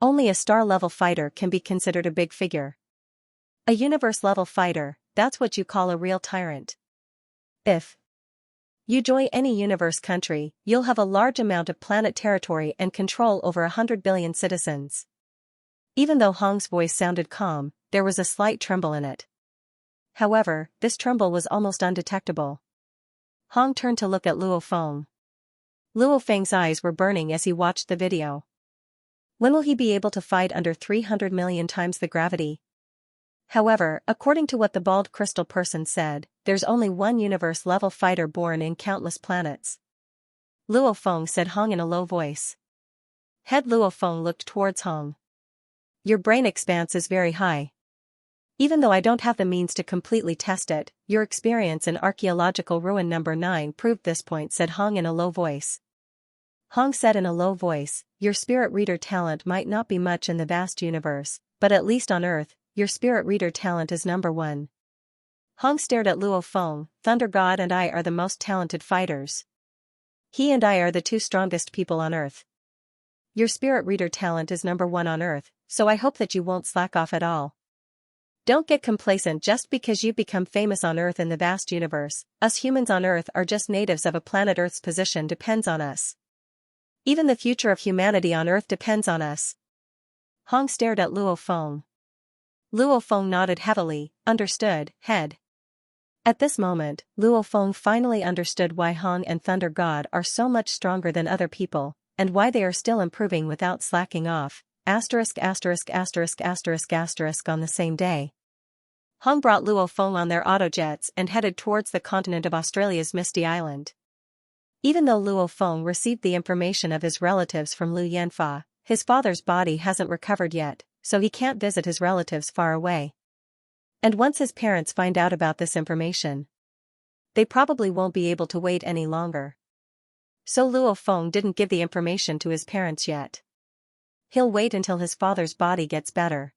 Only a star-level fighter can be considered a big figure. A universe-level fighter, that's what you call a real tyrant. If you join any universe country, you'll have a large amount of planet territory and control over 100 billion citizens. Even though Hong's voice sounded calm, there was a slight tremble in it. However, this tremble was almost undetectable. Hong turned to look at Luo Feng. Luo Feng's eyes were burning as he watched the video. When will he be able to fight under 300 million times the gravity? However, according to what the bald crystal person said, there's only one universe-level fighter born in countless planets. Luo Feng said Hong in a low voice. Head Luo Feng looked towards Hong. Your brain expanse is very high. Even though I don't have the means to completely test it, your experience in archaeological ruin number 9 proved this point, said Hong in a low voice. Hong said in a low voice, your spirit reader talent might not be much in the vast universe, but at least on Earth, your spirit reader talent is number 1. Hong stared at Luo Feng. Thunder God and I are the most talented fighters. He and I are the 2 strongest people on Earth. Your spirit reader talent is number 1 on Earth, so I hope that you won't slack off at all. Don't get complacent just because you've become famous on Earth in the vast universe. Us humans on Earth are just natives of a planet. Earth's position depends on us. Even the future of humanity on Earth depends on us. Hong stared at Luo Feng. Luo Feng nodded heavily, understood, head. At this moment, Luo Feng finally understood why Hong and Thunder God are so much stronger than other people, and why they are still improving without slacking off. On the same day, Hong brought Luo Feng on their autojets and headed towards the continent of Australia's Misty Island. Even though Luo Feng received the information of his relatives from Lu Yanfa, his father's body hasn't recovered yet, so he can't visit his relatives far away. And once his parents find out about this information, they probably won't be able to wait any longer. So Luo Feng didn't give the information to his parents yet. He'll wait until his father's body gets better.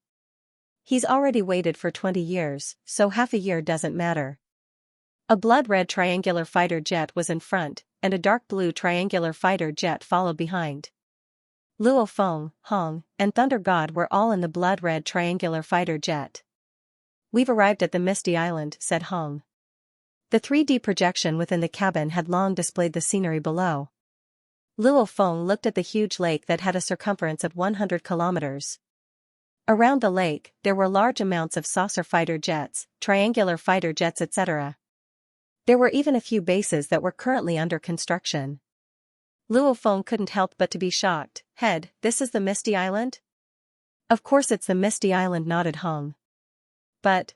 He's already waited for 20 years, so half a year doesn't matter. A blood-red triangular fighter jet was in front, and a dark blue triangular fighter jet followed behind. Luo Feng, Hong, and Thunder God were all in the blood-red triangular fighter jet. We've arrived at the Misty Island, said Hong. The 3D projection within the cabin had long displayed the scenery below. Luo Feng looked at the huge lake that had a circumference of 100 kilometers. Around the lake, there were large amounts of saucer fighter jets, triangular fighter jets, etc. There were even a few bases that were currently under construction. Luo Feng couldn't help but to be shocked. Head, this is the Misty Island? Of course it's the Misty Island, nodded Hong. But.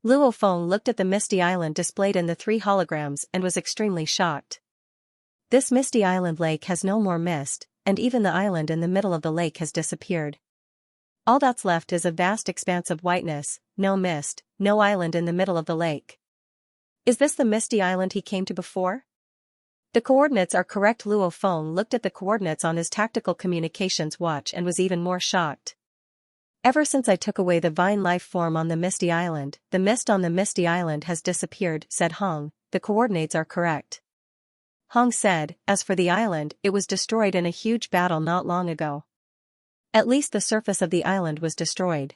Luo Feng looked at the Misty Island displayed in the 3 holograms and was extremely shocked. This Misty Island lake has no more mist, and even the island in the middle of the lake has disappeared. All that's left is a vast expanse of whiteness, no mist, no island in the middle of the lake. Is this the Misty Island he came to before? The coordinates are correct. Luo Feng looked at the coordinates on his tactical communications watch and was even more shocked. Ever since I took away the vine life form on the Misty Island, the mist on the Misty Island has disappeared, said Hong. The coordinates are correct. Hong said, as for the island, it was destroyed in a huge battle not long ago. At least the surface of the island was destroyed.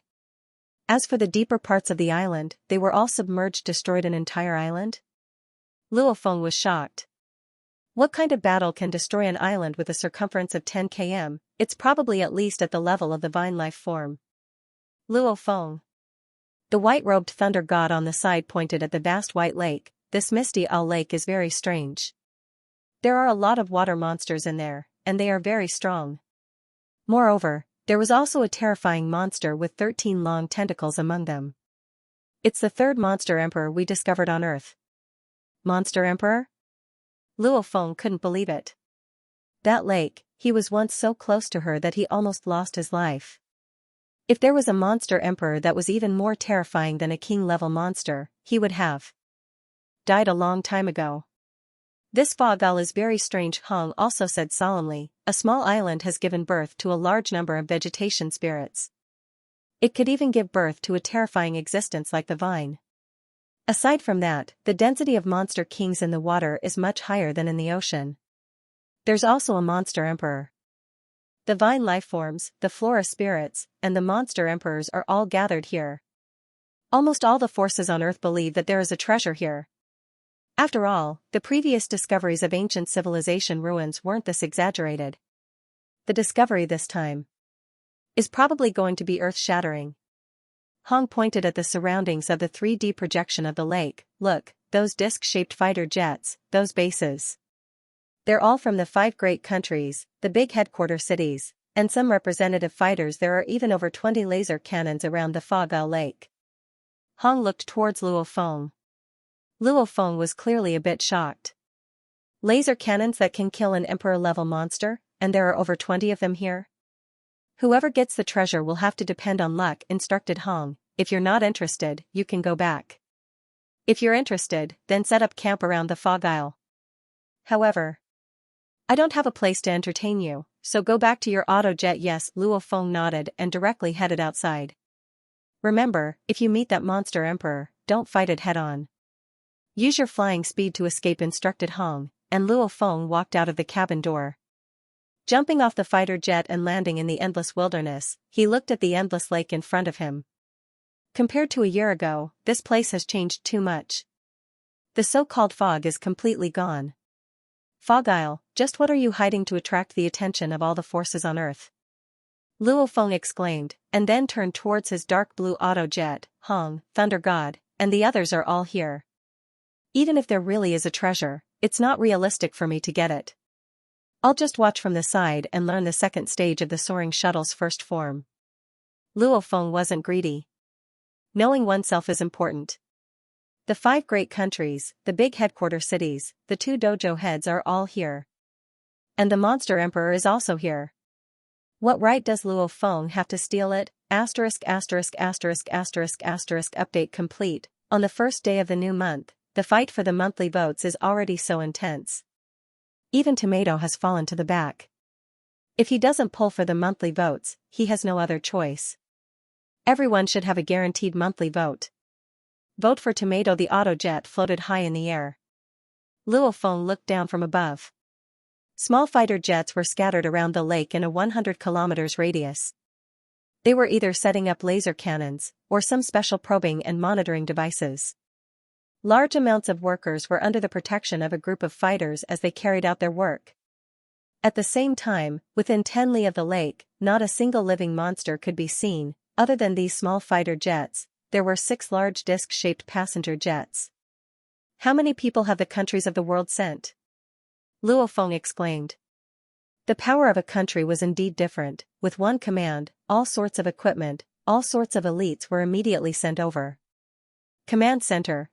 As for the deeper parts of the island, they were all submerged, destroyed an entire island? Luo Feng was shocked. What kind of battle can destroy an island with a circumference of 10 km? It's probably at least at the level of the vine life form. Luo Feng. The white-robed thunder god on the side pointed at the vast white lake. This misty Owl lake is very strange. There are a lot of water monsters in there, and they are very strong. Moreover, there was also a terrifying monster with 13 long tentacles among them. It's the third monster emperor we discovered on Earth. Monster emperor? Luo Feng couldn't believe it. That lake, he was once so close to her that he almost lost his life. If there was a monster emperor that was even more terrifying than a king-level monster, he would have died a long time ago. This fog owl is very strange, Hong also said solemnly. A small island has given birth to a large number of vegetation spirits. It could even give birth to a terrifying existence like the vine. Aside from that, the density of monster kings in the water is much higher than in the ocean. There's also a monster emperor. The vine life forms, the flora spirits, and the monster emperors are all gathered here. Almost all the forces on Earth believe that there is a treasure here. After all, the previous discoveries of ancient civilization ruins weren't this exaggerated. The discovery this time is probably going to be earth-shattering. Hong pointed at the surroundings of the 3D projection of the lake. Look, those disc-shaped fighter jets, those bases. They're all from the 5 great countries, the big headquarter cities, and some representative fighters. There are even over 20 laser cannons around the Fog Owl Lake. Hong looked towards Luo Feng. Luo Feng was clearly a bit shocked. Laser cannons that can kill an emperor-level monster, and there are over 20 of them here? Whoever gets the treasure will have to depend on luck, instructed Hong. If you're not interested, you can go back. If you're interested, then set up camp around the Fog Isle. However, I don't have a place to entertain you, so go back to your auto jet. Yes, Luo Feng nodded and directly headed outside. Remember, if you meet that monster emperor, don't fight it head-on. Use your flying speed to escape, instructed Hong, and Luo Feng walked out of the cabin door. Jumping off the fighter jet and landing in the endless wilderness, he looked at the endless lake in front of him. Compared to a year ago, this place has changed too much. The so-called fog is completely gone. Fog Isle, just what are you hiding to attract the attention of all the forces on Earth? Luo Feng exclaimed, and then turned towards his dark blue auto jet. Hong, Thunder God, and the others are all here. Even if there really is a treasure, it's not realistic for me to get it. I'll just watch from the side and learn the second stage of the soaring shuttle's first form. Luo Feng wasn't greedy. Knowing oneself is important. The 5 great countries, the big headquarter cities, the 2 dojo heads are all here. And the monster emperor is also here. What right does Luo Feng have to steal it? Update complete. On the first day of the new month, the fight for the monthly votes is already so intense. Even Tomato has fallen to the back. If he doesn't pull for the monthly votes, he has no other choice. Everyone should have a guaranteed monthly vote. Vote for Tomato. The autojet floated high in the air. Luo Feng looked down from above. Small fighter jets were scattered around the lake in a 100 kilometers radius. They were either setting up laser cannons, or some special probing and monitoring devices. Large amounts of workers were under the protection of a group of fighters as they carried out their work. At the same time, within 10 li of the lake, not a single living monster could be seen. Other than these small fighter jets, there were 6 large disc-shaped passenger jets. How many people have the countries of the world sent? Luo Feng exclaimed. The power of a country was indeed different. With one command, all sorts of equipment, all sorts of elites were immediately sent over. Command center,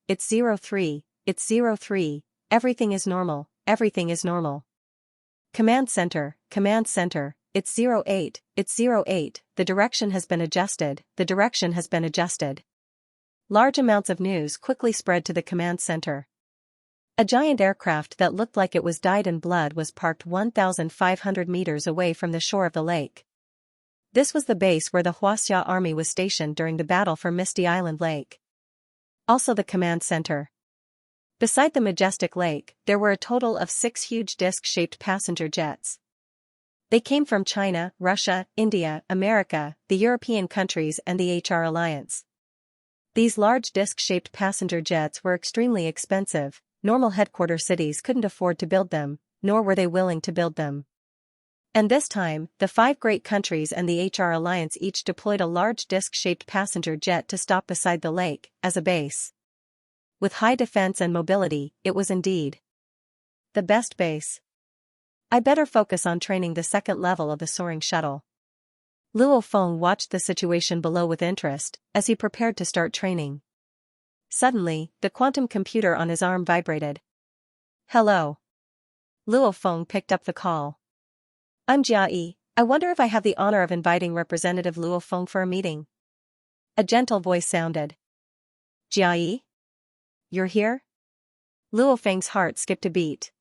it's 03, it's 03, everything is normal, everything is normal. Command center, it's 08, it's 08, the direction has been adjusted, the direction has been adjusted. Large amounts of news quickly spread to the command center. A giant aircraft that looked like it was dyed in blood was parked 1,500 meters away from the shore of the lake. This was the base where the Xianxia army was stationed during the battle for Misty Island Lake. Also the command center. Beside the majestic lake, there were a total of 6 huge disc-shaped passenger jets. They came from China, Russia, India, America, the European countries and the HR Alliance. These large disc-shaped passenger jets were extremely expensive. Normal headquarter cities couldn't afford to build them, nor were they willing to build them. And this time, the 5 great countries and the HR Alliance each deployed a large disc-shaped passenger jet to stop beside the lake, as a base. With high defense and mobility, it was indeed the best base. I better focus on training the second level of the soaring shuttle. Luo Feng watched the situation below with interest, as he prepared to start training. Suddenly, the quantum computer on his arm vibrated. Hello. Luo Feng picked up the call. I'm Jia. I wonder if I have the honor of inviting Representative Luo Feng for a meeting. A gentle voice sounded. Jia? You're here? Luo Feng's heart skipped a beat.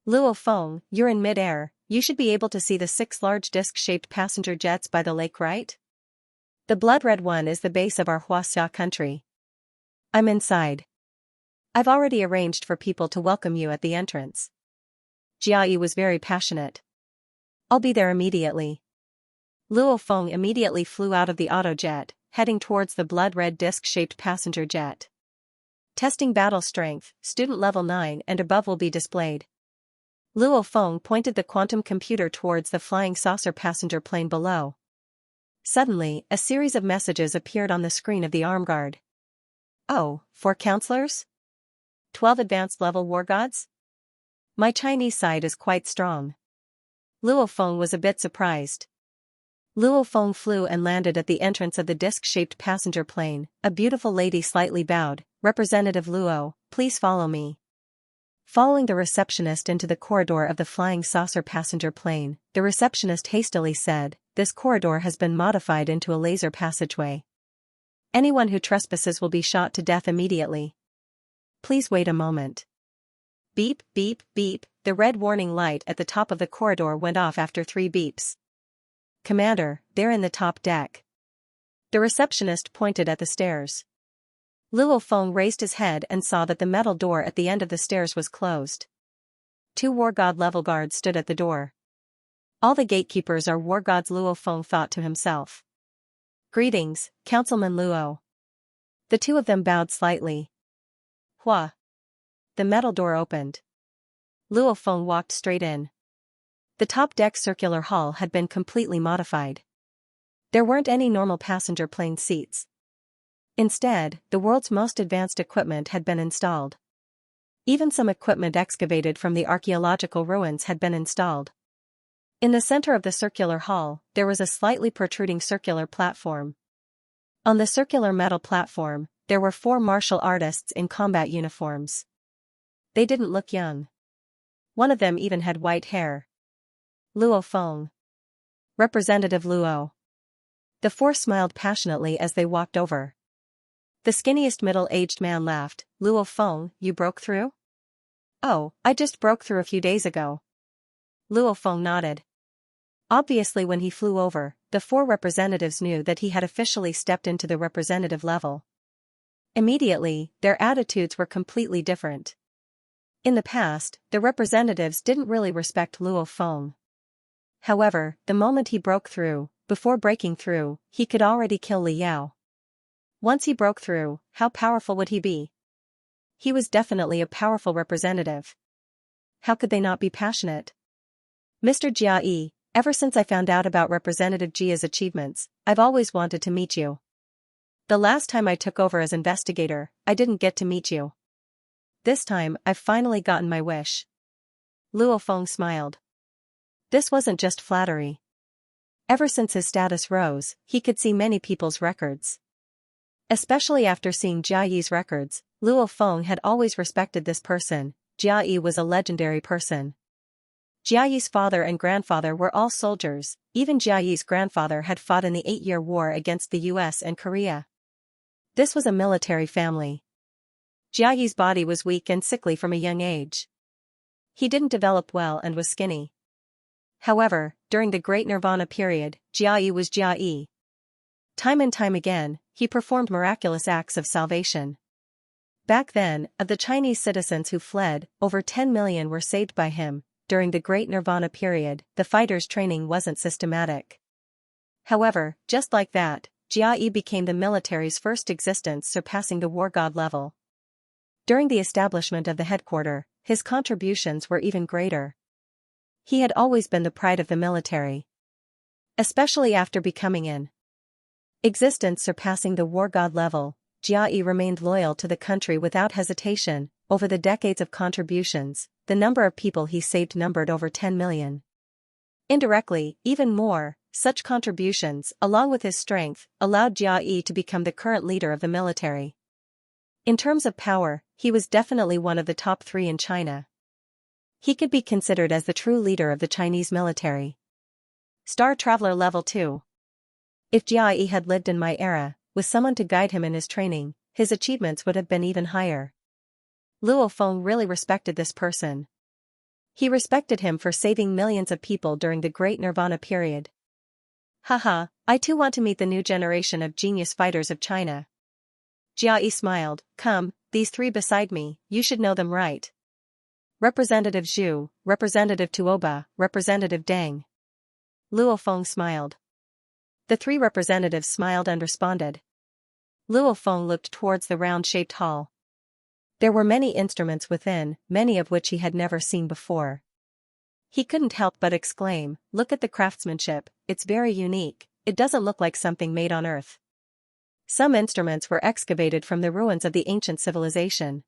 Luo Feng, you're in mid-air, you should be able to see the 6 large disc-shaped passenger jets by the lake, right? The blood-red one is the base of our Xianxia country. I'm inside. I've already arranged for people to welcome you at the entrance. Jia was very passionate. I'll be there immediately. Luo Feng immediately flew out of the autojet, heading towards the blood-red disc-shaped passenger jet. Testing battle strength, student level 9 and above will be displayed. Luo Feng pointed the quantum computer towards the flying saucer passenger plane below. Suddenly, a series of messages appeared on the screen of the arm guard. Oh, 4 counselors? 12 advanced level war gods? My Chinese side is quite strong. Luo Feng was a bit surprised. Luo Feng flew and landed at the entrance of the disc-shaped passenger plane. A beautiful lady slightly bowed. Representative Luo, please follow me. Following the receptionist into the corridor of the flying saucer passenger plane, the receptionist hastily said, "This corridor has been modified into a laser passageway. Anyone who trespasses will be shot to death immediately. Please wait a moment." Beep, beep, beep, the red warning light at the top of the corridor went off after 3 beeps. Commander, they're in the top deck. The receptionist pointed at the stairs. Luo Feng raised his head and saw that the metal door at the end of the stairs was closed. 2 war god level guards stood at the door. All the gatekeepers are war gods, Luo Feng thought to himself. Greetings, Councilman Luo. The 2 of them bowed slightly. Hua. The metal door opened. Luo Feng walked straight in. The top deck circular hall had been completely modified. There weren't any normal passenger plane seats. Instead, the world's most advanced equipment had been installed. Even some equipment excavated from the archaeological ruins had been installed. In the center of the circular hall, there was a slightly protruding circular platform. On the circular metal platform, there were 4 martial artists in combat uniforms. They didn't look young. One of them even had white hair. Luo Feng. Representative Luo. The 4 smiled passionately as they walked over. The skinniest middle-aged man laughed. Luo Feng, you broke through? Oh, I just broke through a few days ago. Luo Feng nodded. Obviously, when he flew over, the 4 representatives knew that he had officially stepped into the representative level. Immediately, their attitudes were completely different. In the past, the representatives didn't really respect Luo Feng. However, the moment he broke through, before breaking through, he could already kill Li Yao. Once he broke through, how powerful would he be? He was definitely a powerful representative. How could they not be passionate? Mr. Jia, ever since I found out about Representative Jia's achievements, I've always wanted to meet you. The last time I took over as investigator, I didn't get to meet you. This time, I've finally gotten my wish. Luo Feng smiled. This wasn't just flattery. Ever since his status rose, he could see many people's records. Especially after seeing Jia Yi's records, Luo Feng had always respected this person. Jia Yi was a legendary person. Jia Yi's father and grandfather were all soldiers. Even Jia Yi's grandfather had fought in the 8-year war against the US and Korea. This was a military family. Jia Yi's body was weak and sickly from a young age. He didn't develop well and was skinny. However, during the Great Nirvana period, Jia was Jia. Time and time again, he performed miraculous acts of salvation. Back then, of the Chinese citizens who fled, over 10 million were saved by him. During the Great Nirvana period, the fighters' training wasn't systematic. However, just like that, Jia became the military's first existence surpassing the war god level. During the establishment of the headquarters, his contributions were even greater. He had always been the pride of the military. Especially after becoming an existence surpassing the war god level, Jia remained loyal to the country without hesitation. Over the decades of contributions, the number of people he saved numbered over 10 million. Indirectly, even more, such contributions, along with his strength, allowed Jia to become the current leader of the military. In terms of power, he was definitely one of the top 3 in China. He could be considered as the true leader of the Chinese military. Star Traveler Level 2. If Jia had lived in my era, with someone to guide him in his training, his achievements would have been even higher. Luo Feng really respected this person. He respected him for saving millions of people during the Great Nirvana period. Haha, I too want to meet the new generation of genius fighters of China. Jia smiled. Come, these 3 beside me, you should know them right. Representative Zhu, Representative Tuoba, Representative Deng. Luo Feng smiled. The 3 representatives smiled and responded. Luo Feng looked towards the round-shaped hall. There were many instruments within, many of which he had never seen before. He couldn't help but exclaim, "Look at the craftsmanship, it's very unique, it doesn't look like something made on Earth." Some instruments were excavated from the ruins of the ancient civilization.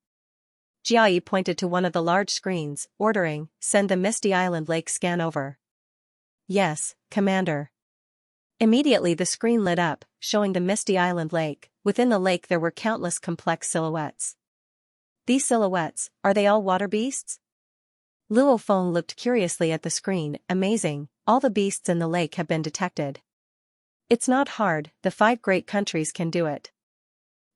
Jia pointed to one of the large screens, ordering, "Send the Misty Island Lake scan over." "Yes, Commander." Immediately the screen lit up, showing the Misty Island Lake. Within the lake there were countless complex silhouettes. These silhouettes, are they all water beasts? Luo Feng looked curiously at the screen. Amazing, all the beasts in the lake have been detected. It's not hard, the 5 great countries can do it.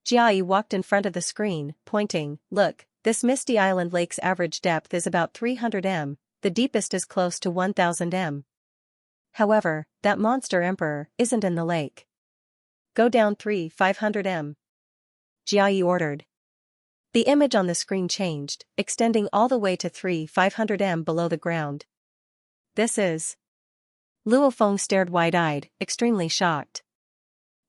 Jia walked in front of the screen, pointing, "Look, this Misty Island Lake's average depth is about 300 m, the deepest is close to 1000 m. However, that monster emperor isn't in the lake. Go down 500 m. Jia ordered. The image on the screen changed, extending all the way to 500 m below the ground. This is... Luo Feng stared wide-eyed, extremely shocked.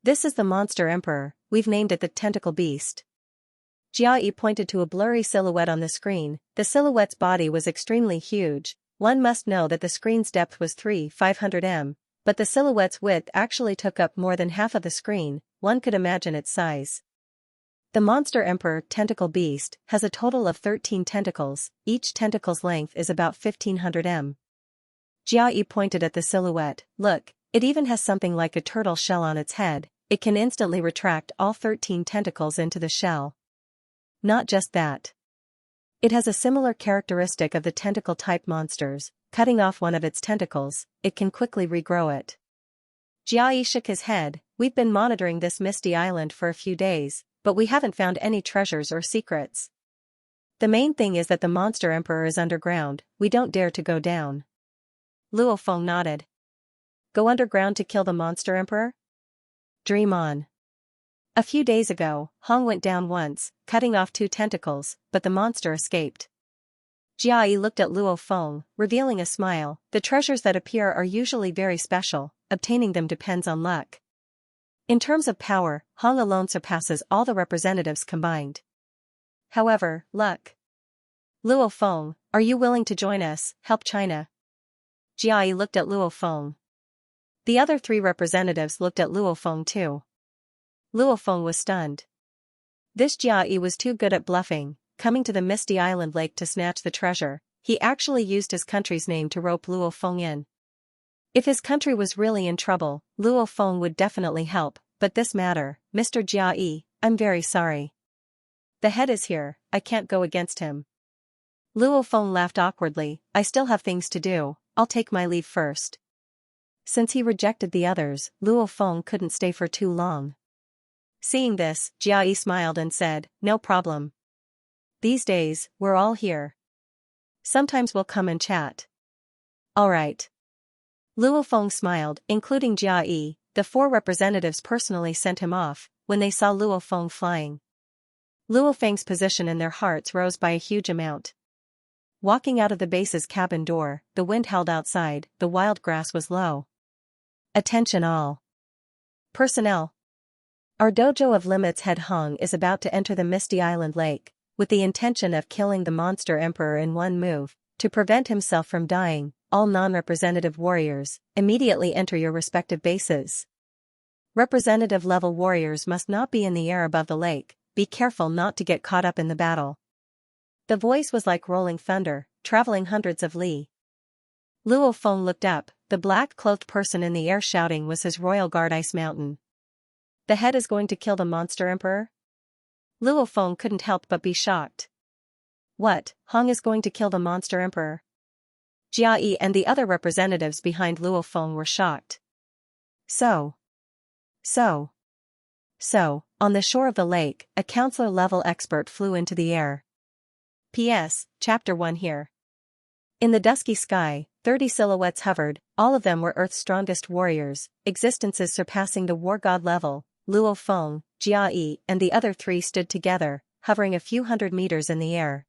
This is the monster emperor, we've named it the tentacle beast. Jia pointed to a blurry silhouette on the screen. The silhouette's body was extremely huge. One must know that the screen's depth was 500 m, but the silhouette's width actually took up more than half of the screen. One could imagine its size. The monster emperor tentacle beast has a total of 13 tentacles, each tentacle's length is about 1500 m. Jia pointed at the silhouette. Look, it even has something like a turtle shell on its head. It can instantly retract all 13 tentacles into the shell. Not just that. It has a similar characteristic of the tentacle-type monsters. Cutting off one of its tentacles, it can quickly regrow it. Jia shook his head. We've been monitoring this Misty Island for a few days, but we haven't found any treasures or secrets. The main thing is that the monster emperor is underground, we don't dare to go down. Luo Feng nodded. Go underground to kill the monster emperor? Dream on. A few days ago, Hong went down once, cutting off 2 tentacles, but the monster escaped. Jia looked at Luo Feng, revealing a smile. The treasures that appear are usually very special, obtaining them depends on luck. In terms of power, Hong alone surpasses all the representatives combined. However, luck. Luo Feng, are you willing to join us, help China? Jia looked at Luo Feng. The other 3 representatives looked at Luo Feng too. Luo Feng was stunned. This Jia was too good at bluffing, coming to the Misty Island Lake to snatch the treasure. He actually used his country's name to rope Luo Feng in. If his country was really in trouble, Luo Feng would definitely help, but this matter, Mr. Jia, I'm very sorry. The head is here, I can't go against him. Luo Feng laughed awkwardly. I still have things to do, I'll take my leave first. Since he rejected the others, Luo Feng couldn't stay for too long. Seeing this, Jia smiled and said, no problem. These days, we're all here. Sometimes we'll come and chat. Alright. Luo Feng smiled, including Jia Yi. The four representatives personally sent him off when they saw Luo Feng flying. Luo Feng's position in their hearts rose by a huge amount. Walking out of the base's cabin door, the wind howled outside, the wild grass was low. Attention all. Personnel. Our dojo of Limit's head Hong is about to enter the Misty Island Lake, with the intention of killing the monster emperor in one move. To prevent himself from dying, all non-representative warriors, immediately enter your respective bases. Representative-level warriors must not be in the air above the lake. Be careful not to get caught up in the battle. The voice was like rolling thunder, traveling hundreds of li. Luo Feng looked up. The black-clothed person in the air shouting was his royal guard Ice Mountain. The head is going to kill the monster emperor? Luo Feng couldn't help but be shocked. What, Hong is going to kill the monster emperor? Jia Yi and the other representatives behind Luo Feng were shocked. So, on the shore of the lake, a counselor-level expert flew into the air. P.S. Chapter 1 here. In the dusky sky, 30 silhouettes hovered, all of them were Earth's strongest warriors, existences surpassing the war god level. Luo Feng, Jia Yi, and the other three stood together, hovering a few hundred meters in the air.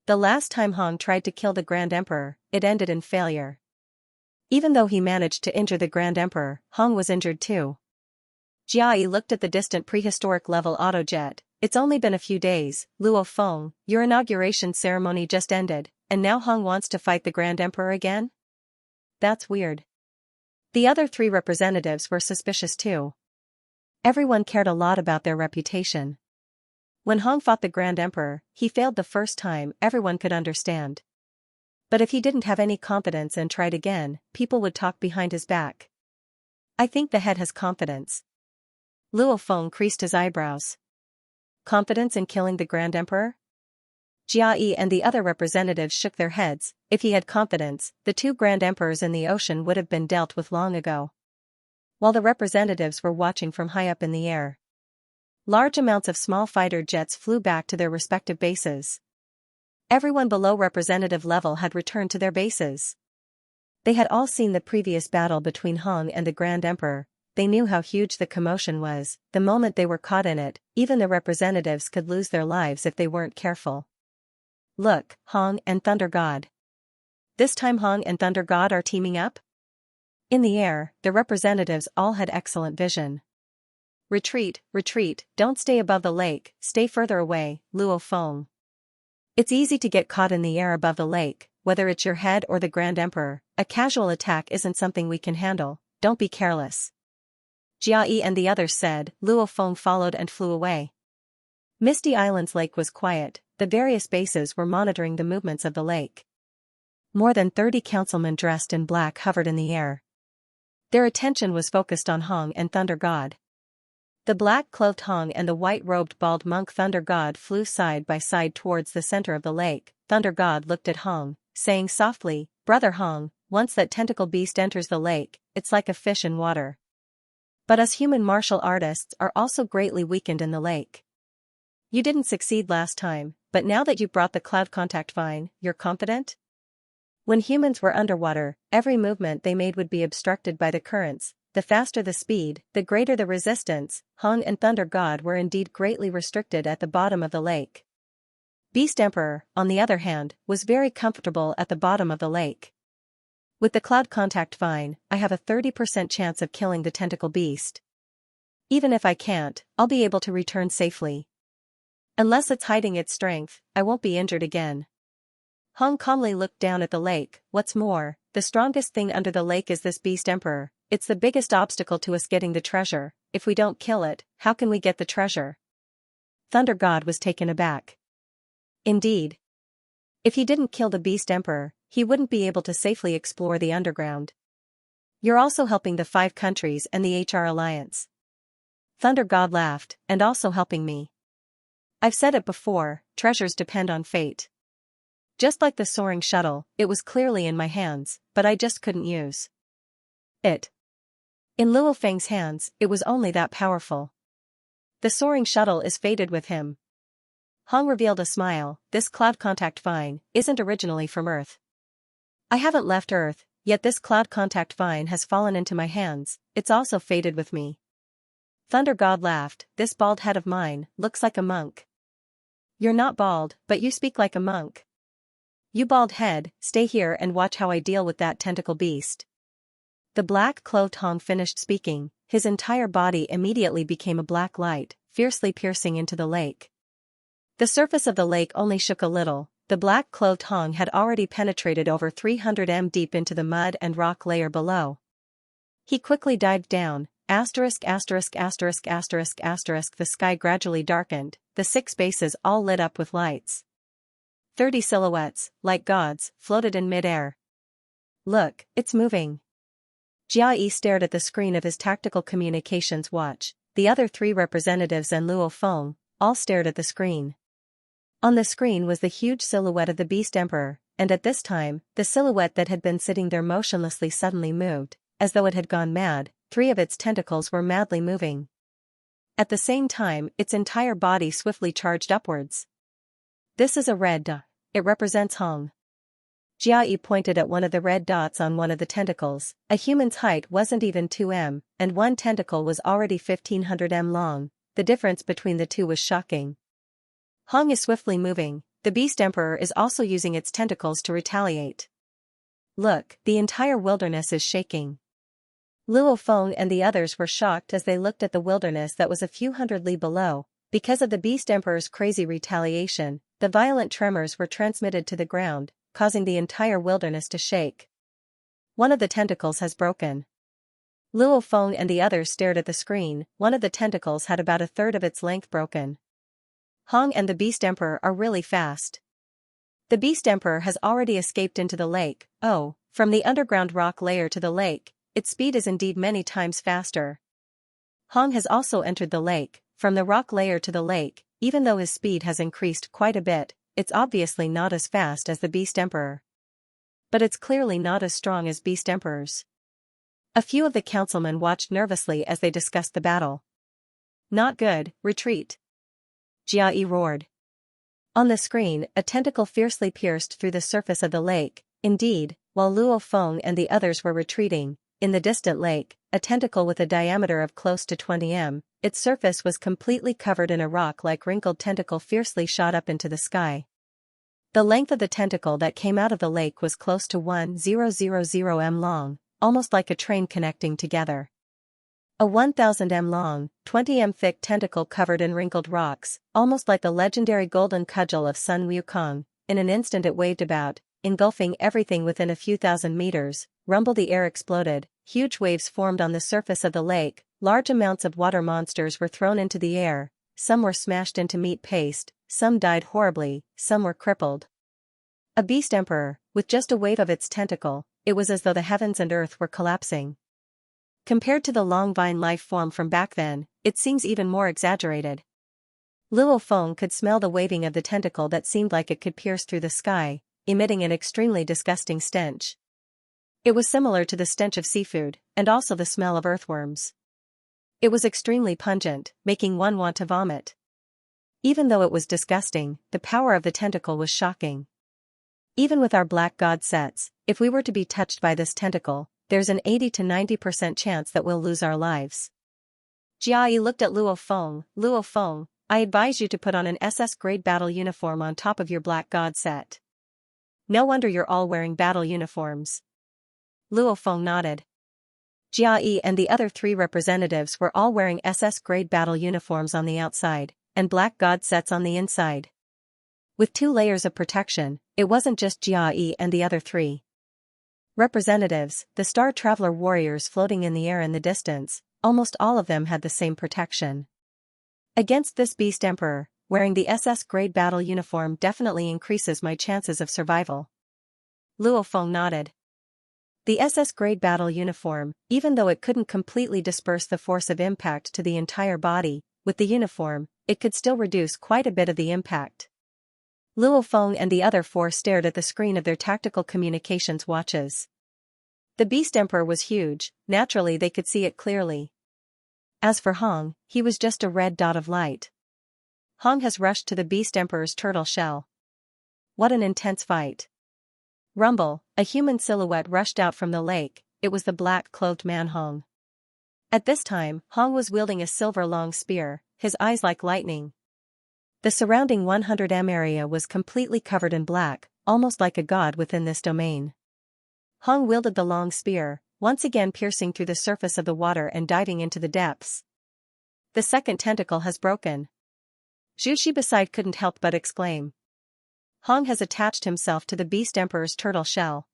The last time Hong tried to kill the Grand Emperor, it ended in failure. Even though he managed to injure the Grand Emperor, Hong was injured too. Jia Yi looked at the distant prehistoric-level autojet. It's only been a few days, Luo Feng, your inauguration ceremony just ended, and now Hong wants to fight the Grand Emperor again? That's weird. The other three representatives were suspicious too. Everyone cared a lot about their reputation. When Hong fought the Grand Emperor, he failed the first time, everyone could understand. But if he didn't have any confidence and tried again, people would talk behind his back. I think the head has confidence. Luo Feng creased his eyebrows. Confidence in killing the Grand Emperor? Jia Yi and the other representatives shook their heads. If he had confidence, the two Grand Emperors in the ocean would have been dealt with long ago. While the representatives were watching from high up in the air, large amounts of small fighter jets flew back to their respective bases. Everyone below representative level had returned to their bases. They had all seen the previous battle between Hong and the Grand Emperor. They knew how huge the commotion was. The moment they were caught in it, even the representatives could lose their lives if they weren't careful. Look, Hong and Thunder God. This time Hong and Thunder God are teaming up? In the air, the representatives all had excellent vision. Retreat, retreat, don't stay above the lake, stay further away, Luo Feng. It's easy to get caught in the air above the lake, whether it's your head or the Grand Emperor. A casual attack isn't something we can handle, don't be careless. Jia Yi and the others said. Luo Feng followed and flew away. Misty Island's lake was quiet, the various bases were monitoring the movements of the lake. More than 30 councilmen dressed in black hovered in the air. Their attention was focused on Hong and Thunder God. The black-clothed Hong and the white-robed bald monk Thunder God flew side by side towards the center of the lake. Thunder God looked at Hong, saying softly, "Brother Hong, once that tentacle beast enters the lake, it's like a fish in water. But us human martial artists are also greatly weakened in the lake. You didn't succeed last time, but now that you brought the cloud contact vine, you're confident?" When humans were underwater, every movement they made would be obstructed by the currents. The faster the speed, the greater the resistance. Hong and Thunder God were indeed greatly restricted at the bottom of the lake. Beast Emperor, on the other hand, was very comfortable at the bottom of the lake. With the cloud contact vine, I have a 30% chance of killing the tentacle beast. Even if I can't, I'll be able to return safely. Unless it's hiding its strength, I won't be injured again. Hong calmly looked down at the lake. What's more, the strongest thing under the lake is this Beast Emperor. It's the biggest obstacle to us getting the treasure. If we don't kill it, how can we get the treasure? Thunder God was taken aback. Indeed. If he didn't kill the Beast Emperor, he wouldn't be able to safely explore the underground. You're also helping the 5 countries and the HR Alliance. Thunder God laughed, and also helping me. I've said it before, treasures depend on fate. Just like the soaring shuttle, it was clearly in my hands, but I just couldn't use it. In Luo Feng's hands, it was only that powerful. The soaring shuttle is fated with him. Hong revealed a smile. This cloud contact vine isn't originally from Earth. I haven't left Earth, yet this cloud contact vine has fallen into my hands, it's also faded with me. Thunder God laughed, this bald head of mine looks like a monk. You're not bald, but you speak like a monk. You bald head, stay here and watch how I deal with that tentacle beast. The black-clothed Hong finished speaking, his entire body immediately became a black light, fiercely piercing into the lake. The surface of the lake only shook a little. The black-clothed Hong had already penetrated over 300 m deep into the mud and rock layer below. He quickly dived down, ***********. The sky gradually darkened, the 6 bases all lit up with lights. 30 silhouettes, like gods, floated in mid-air. Look, it's moving. Jia Yi stared at the screen of his tactical communications watch. The other 3 representatives and Luo Feng all stared at the screen. On the screen was the huge silhouette of the Beast Emperor, and at this time, the silhouette that had been sitting there motionlessly suddenly moved, as though it had gone mad. 3 of its tentacles were madly moving. At the same time, its entire body swiftly charged upwards. This is a red dot. It represents Hong. Jia Yi pointed at one of the red dots on one of the tentacles. A human's height wasn't even 2 m, and one tentacle was already 1500 m long. The difference between the two was shocking. Hong is swiftly moving. The Beast Emperor is also using its tentacles to retaliate. Look, the entire wilderness is shaking. Luo Feng and the others were shocked as they looked at the wilderness that was a few hundred li below. Because of the Beast Emperor's crazy retaliation, the violent tremors were transmitted to the ground, causing the entire wilderness to shake. One of the tentacles has broken. Luo Feng and the others stared at the screen. One of the tentacles had about a third of its length broken. Hong and the Beast Emperor are really fast. The Beast Emperor has already escaped into the lake. Oh, from the underground rock layer to the lake, its speed is indeed many times faster. Hong has also entered the lake. From the rock layer to the lake, even though his speed has increased quite a bit, it's obviously not as fast as the Beast Emperor. But it's clearly not as strong as Beast Emperors. A few of the councilmen watched nervously as they discussed the battle. Not good, retreat. Jia Yi roared. On the screen, a tentacle fiercely pierced through the surface of the lake. Indeed, while Luo Feng and the others were retreating, in the distant lake, a tentacle with a diameter of close to 20 m, its surface was completely covered in a rock-like wrinkled tentacle fiercely shot up into the sky. The length of the tentacle that came out of the lake was close to 1000 m long, almost like a train connecting together. A 1000 m long, 20 m thick tentacle covered in wrinkled rocks, almost like the legendary golden cudgel of Sun Wukong. In an instant it waved about, engulfing everything within a few thousand meters. Rumble, the air exploded, huge waves formed on the surface of the lake, large amounts of water monsters were thrown into the air, some were smashed into meat paste, some died horribly, some were crippled. A Beast Emperor, with just a wave of its tentacle, it was as though the heavens and earth were collapsing. Compared to the long vine life form from back then, it seems even more exaggerated. Luo Feng could smell the waving of the tentacle that seemed like it could pierce through the sky, emitting an extremely disgusting stench. It was similar to the stench of seafood, and also the smell of earthworms. It was extremely pungent, making one want to vomit. Even though it was disgusting, the power of the tentacle was shocking. Even with our black god sets, if we were to be touched by this tentacle, there's an 80 to 90% chance that we'll lose our lives. Jia Yi looked at Luo Feng. Luo Feng, I advise you to put on an SS-grade battle uniform on top of your black god set. No wonder you're all wearing battle uniforms. Luo Feng nodded. Jia Yi and the other 3 representatives were all wearing SS-grade battle uniforms on the outside, and black god sets on the inside. With 2 layers of protection, it wasn't just Jia Yi and the other 3 representatives, the Star Traveler warriors floating in the air in the distance, almost all of them had the same protection. Against this Beast Emperor, wearing the SS-grade battle uniform definitely increases my chances of survival. Luo Feng nodded. The SS-grade battle uniform, even though it couldn't completely disperse the force of impact to the entire body, with the uniform, it could still reduce quite a bit of the impact. Luo Feng and the other 4 stared at the screen of their tactical communications watches. The Beast Emperor was huge, naturally they could see it clearly. As for Hong, he was just a red dot of light. Hong has rushed to the Beast Emperor's turtle shell. What an intense fight. Rumble, a human silhouette rushed out from the lake. It was the black-clothed man Hong. At this time, Hong was wielding a silver-long spear, his eyes like lightning. The surrounding 100m area was completely covered in black, almost like a god within this domain. Hong wielded the long spear, once again piercing through the surface of the water and diving into the depths. The second tentacle has broken. Zhu Shi beside couldn't help but exclaim. Hong has attached himself to the Beast Emperor's turtle shell.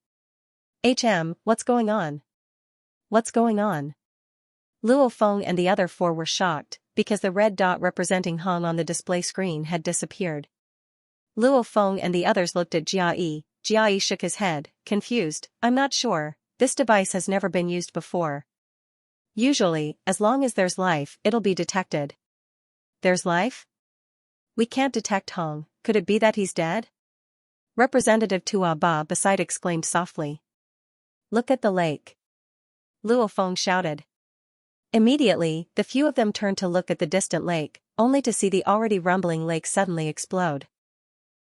What's going on? What's going on? Luo Feng and the other four were shocked, because the red dot representing Hong on the display screen had disappeared. Luo Feng and the others looked at Jia Yi. Jia Yi shook his head, confused. I'm not sure, this device has never been used before. Usually, as long as there's life, it'll be detected. There's life? We can't detect Hong, could it be that he's dead? Representative Tua Ba beside exclaimed softly. Look at the lake. Luo Feng shouted. Immediately, the few of them turned to look at the distant lake, only to see the already rumbling lake suddenly explode.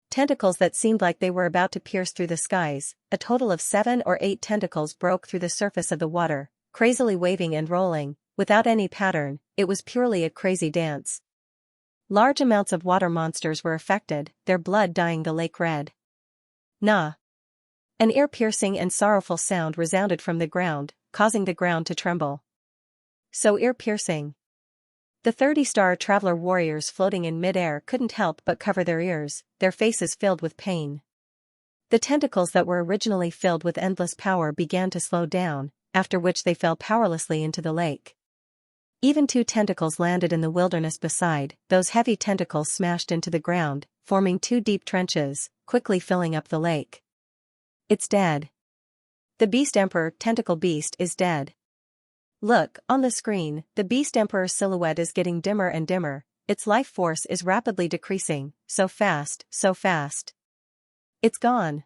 Tentacles that seemed like they were about to pierce through the skies, a total of 7 or 8 tentacles broke through the surface of the water, crazily waving and rolling, without any pattern. It was purely a crazy dance. Large amounts of water monsters were affected, their blood dyeing the lake red. Nah. An ear-piercing and sorrowful sound resounded from the ground, causing the ground to tremble. So ear-piercing. The 30-star traveler warriors floating in mid-air couldn't help but cover their ears, their faces filled with pain. The tentacles that were originally filled with endless power began to slow down, after which they fell powerlessly into the lake. Even 2 tentacles landed in the wilderness beside, those heavy tentacles smashed into the ground, forming 2 deep trenches, quickly filling up the lake. It's dead. The Beast Emperor, Tentacle Beast, is dead. Look, on the screen, the Beast Emperor's silhouette is getting dimmer and dimmer, its life force is rapidly decreasing, so fast, so fast. It's gone.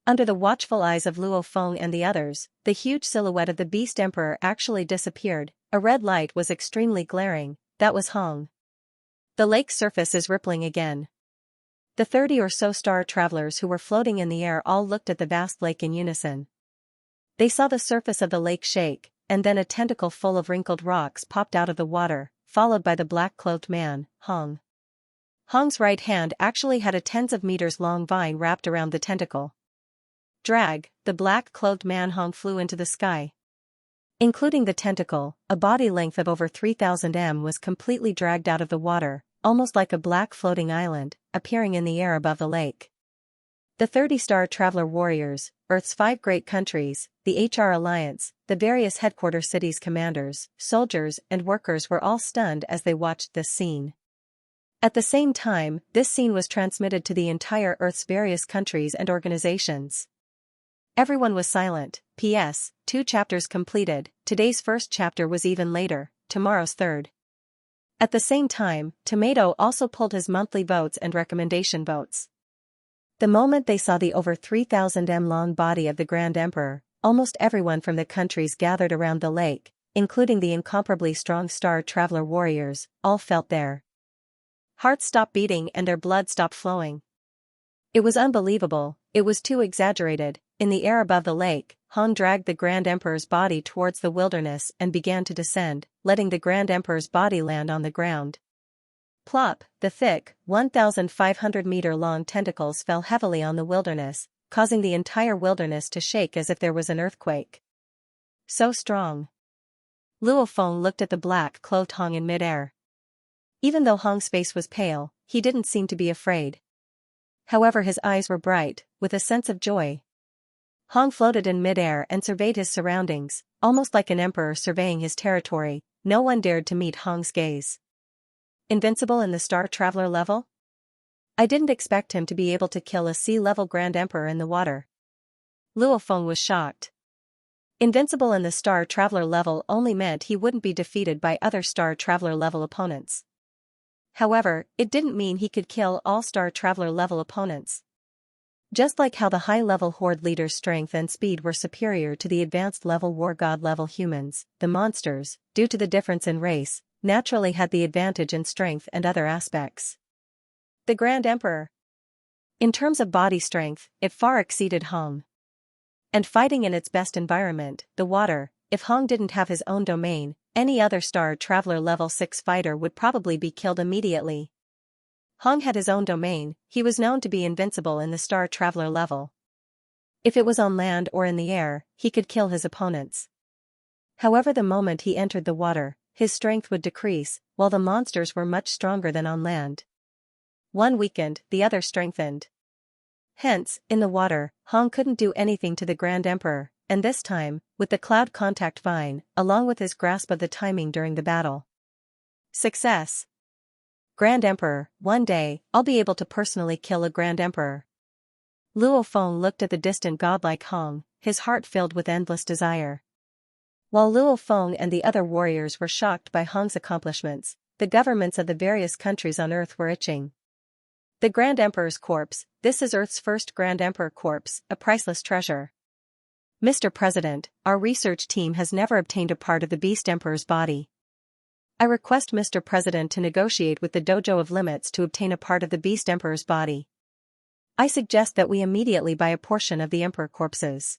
Under the watchful eyes of Luo Feng and the others, the huge silhouette of the Beast Emperor actually disappeared. A red light was extremely glaring, that was Hong. The lake's surface is rippling again. The 30 or so star travelers who were floating in the air all looked at the vast lake in unison. They saw the surface of the lake shake, and then a tentacle full of wrinkled rocks popped out of the water, followed by the black-clothed man, Hong. Hong's right hand actually had a tens of meters long vine wrapped around the tentacle. Drag, the black-clothed man Hong flew into the sky. Including the tentacle, a body length of over 3000 m was completely dragged out of the water, almost like a black floating island, appearing in the air above the lake. The 30-star traveler warriors, Earth's 5 great countries, the HR Alliance, the various headquarter cities' commanders, soldiers and workers were all stunned as they watched this scene. At the same time, this scene was transmitted to the entire Earth's various countries and organizations. Everyone was silent. P.S. 2 chapters completed, today's first chapter was even later, tomorrow's third. At the same time, Tomato also pulled his monthly votes and recommendation votes. The moment they saw the over 3000 m long body of the Grand Emperor, almost everyone from the countries gathered around the lake, including the incomparably strong star traveler warriors, all felt their hearts stop beating and their blood stop flowing. It was unbelievable, it was too exaggerated. In the air above the lake, Hong dragged the Grand Emperor's body towards the wilderness and began to descend, letting the Grand Emperor's body land on the ground. Plop, the thick, 1,500-meter-long tentacles fell heavily on the wilderness, causing the entire wilderness to shake as if there was an earthquake. So strong. Luo Feng looked at the black-clothed Hong in midair. Even though Hong's face was pale, he didn't seem to be afraid. However, his eyes were bright, with a sense of joy. Hong floated in midair and surveyed his surroundings, almost like an emperor surveying his territory. No one dared to meet Hong's gaze. Invincible in the Star Traveler level? I didn't expect him to be able to kill a sea-level Grand Emperor in the water. Luo Feng was shocked. Invincible in the Star Traveler level only meant he wouldn't be defeated by other Star Traveler level opponents. However, it didn't mean he could kill all Star Traveler level opponents. Just like how the high-level Horde leaders' strength and speed were superior to the advanced-level War God-level humans, the monsters, due to the difference in race, naturally had the advantage in strength and other aspects. The Grand Emperor. In terms of body strength, it far exceeded Hong. and fighting in its best environment, the water. If Hong didn't have his own domain, any other Star Traveler level 6 fighter would probably be killed immediately. Hong had his own domain, he was known to be invincible in the Star Traveler level. If it was on land or in the air, he could kill his opponents. However, the moment he entered the water, his strength would decrease, while the monsters were much stronger than on land. One weakened, the other strengthened. Hence, in the water, Hong couldn't do anything to the Grand Emperor, and this time, with the Cloud Contact Vine, along with his grasp of the timing during the battle. Success. Grand Emperor, one day, I'll be able to personally kill a Grand Emperor. Luo Feng looked at the distant godlike Hong, his heart filled with endless desire. While Luo Feng and the other warriors were shocked by Hong's accomplishments, the governments of the various countries on Earth were itching. The Grand Emperor's corpse, this is Earth's first Grand Emperor corpse, a priceless treasure. Mr. President, our research team has never obtained a part of the Beast Emperor's body. I request Mr. President to negotiate with the Dojo of Limits to obtain a part of the Beast Emperor's body. I suggest that we immediately buy a portion of the Emperor corpses.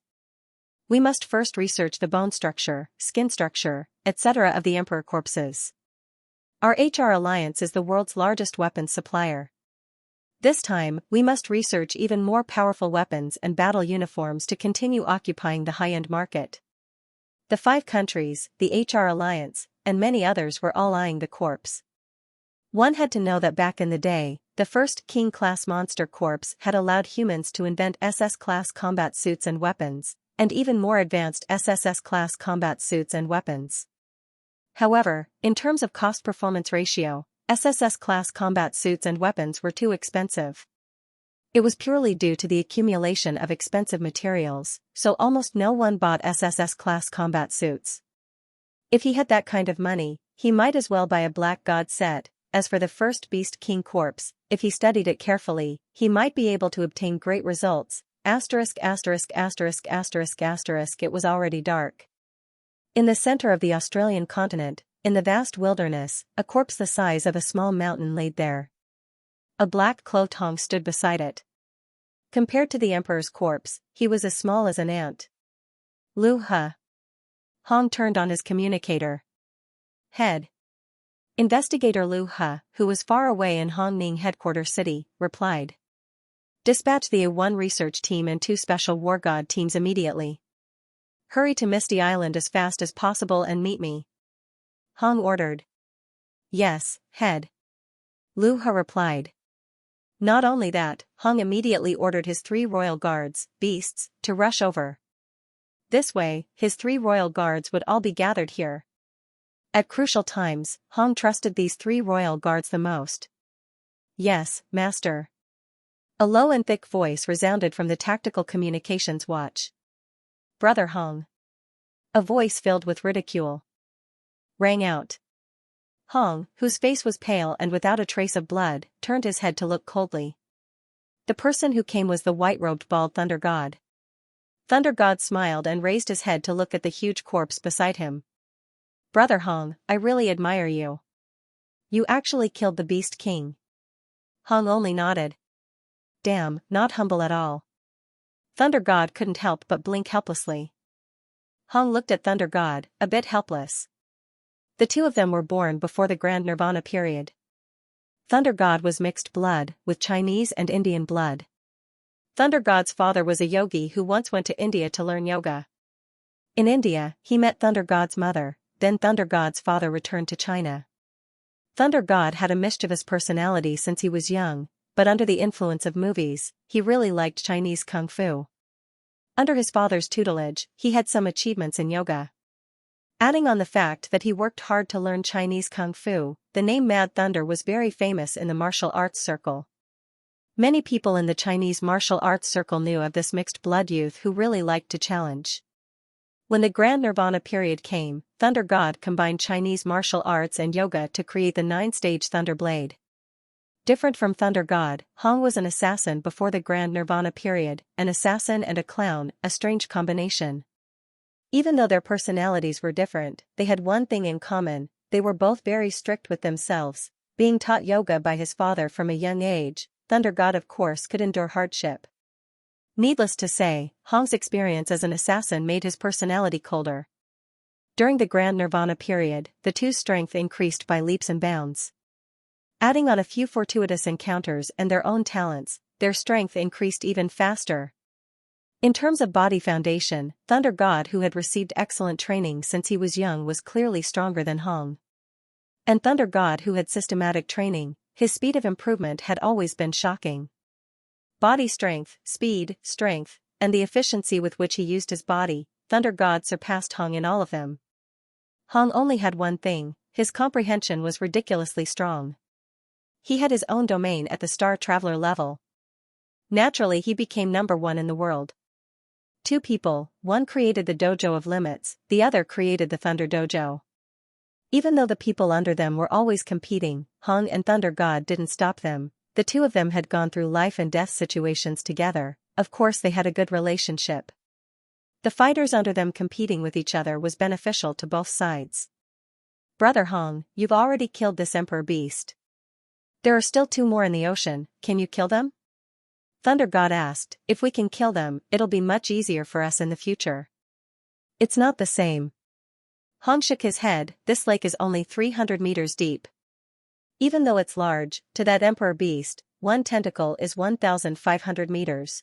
We must first research the bone structure, skin structure, etc. of the Emperor corpses. Our HR Alliance is the world's largest weapons supplier. This time, we must research even more powerful weapons and battle uniforms to continue occupying the high-end market. The 5 countries, the HR Alliance, and many others were all eyeing the corpse. One had to know that back in the day, the first King-class monster corpse had allowed humans to invent SS-class combat suits and weapons, and even more advanced SSS-class combat suits and weapons. However, in terms of cost-performance ratio, SSS-class combat suits and weapons were too expensive. It was purely due to the accumulation of expensive materials, so almost no one bought SSS-class combat suits. If he had that kind of money, he might as well buy a Black God set. As for the first Beast King corpse, if he studied it carefully, he might be able to obtain great results. It was already dark. In the center of the Australian continent, in the vast wilderness, a corpse the size of a small mountain laid there. A black-clothed Hong stood beside it. Compared to the Emperor's corpse, he was as small as an ant. Lu He. Hong turned on his communicator. Head. Investigator Lu He, who was far away in Hong Ning headquarters city, replied. Dispatch the A1 research team and 2 special war god teams immediately. Hurry to Misty Island as fast as possible and meet me. Hong ordered. Yes, Head. Lu He replied. Not only that, Hong immediately ordered his 3 royal guards, beasts, to rush over. This way, his 3 royal guards would all be gathered here. At crucial times, Hong trusted these 3 royal guards the most. Yes, Master. A low and thick voice resounded from the tactical communications watch. Brother Hong. A voice filled with ridicule rang out. Hong, whose face was pale and without a trace of blood, turned his head to look coldly. The person who came was the white-robed bald Thunder God. Thunder God smiled and raised his head to look at the huge corpse beside him. Brother Hong, I really admire you. You actually killed the Beast King. Hong only nodded. Damn, not humble at all. Thunder God couldn't help but blink helplessly. Hong looked at Thunder God, a bit helpless. The 2 of them were born before the Grand Nirvana period. Thunder God was mixed blood, with Chinese and Indian blood. Thunder God's father was a yogi who once went to India to learn yoga. In India, he met Thunder God's mother, then Thunder God's father returned to China. Thunder God had a mischievous personality since he was young, but under the influence of movies, he really liked Chinese kung fu. Under his father's tutelage, he had some achievements in yoga. Adding on the fact that he worked hard to learn Chinese kung fu, the name Mad Thunder was very famous in the martial arts circle. Many people in the Chinese martial arts circle knew of this mixed-blood youth who really liked to challenge. When the Grand Nirvana period came, Thunder God combined Chinese martial arts and yoga to create the 9-stage Thunder Blade. Different from Thunder God, Hong was an assassin before the Grand Nirvana period, an assassin and a clown, a strange combination. Even though their personalities were different, they had one thing in common: they were both very strict with themselves. Being taught yoga by his father from a young age, Thunder God of course could endure hardship. Needless to say, Hong's experience as an assassin made his personality colder. During the Grand Nirvana period, the two's strength increased by leaps and bounds. Adding on a few fortuitous encounters and their own talents, their strength increased even faster. In terms of body foundation, Thunder God, who had received excellent training since he was young, was clearly stronger than Hong. And Thunder God, who had systematic training, his speed of improvement had always been shocking. Body strength, speed, strength, and the efficiency with which he used his body, Thunder God surpassed Hong in all of them. Hong only had one thing: his comprehension was ridiculously strong. He had his own domain at the Star Traveler level. Naturally, he became number one in the world. Two people, one created the Dojo of Limits, the other created the Thunder Dojo. Even though the people under them were always competing, Hong and Thunder God didn't stop them. The two of them had gone through life and death situations together. Of course they had a good relationship. The fighters under them competing with each other was beneficial to both sides. "Brother Hong, you've already killed this Emperor Beast. There are still two more in the ocean, can you kill them?" Thunder God asked. "If we can kill them, it'll be much easier for us in the future." "It's not the same." Hong shook his head. "This lake is only 300 meters deep. Even though it's large, to that Emperor Beast, one tentacle is 1,500 meters.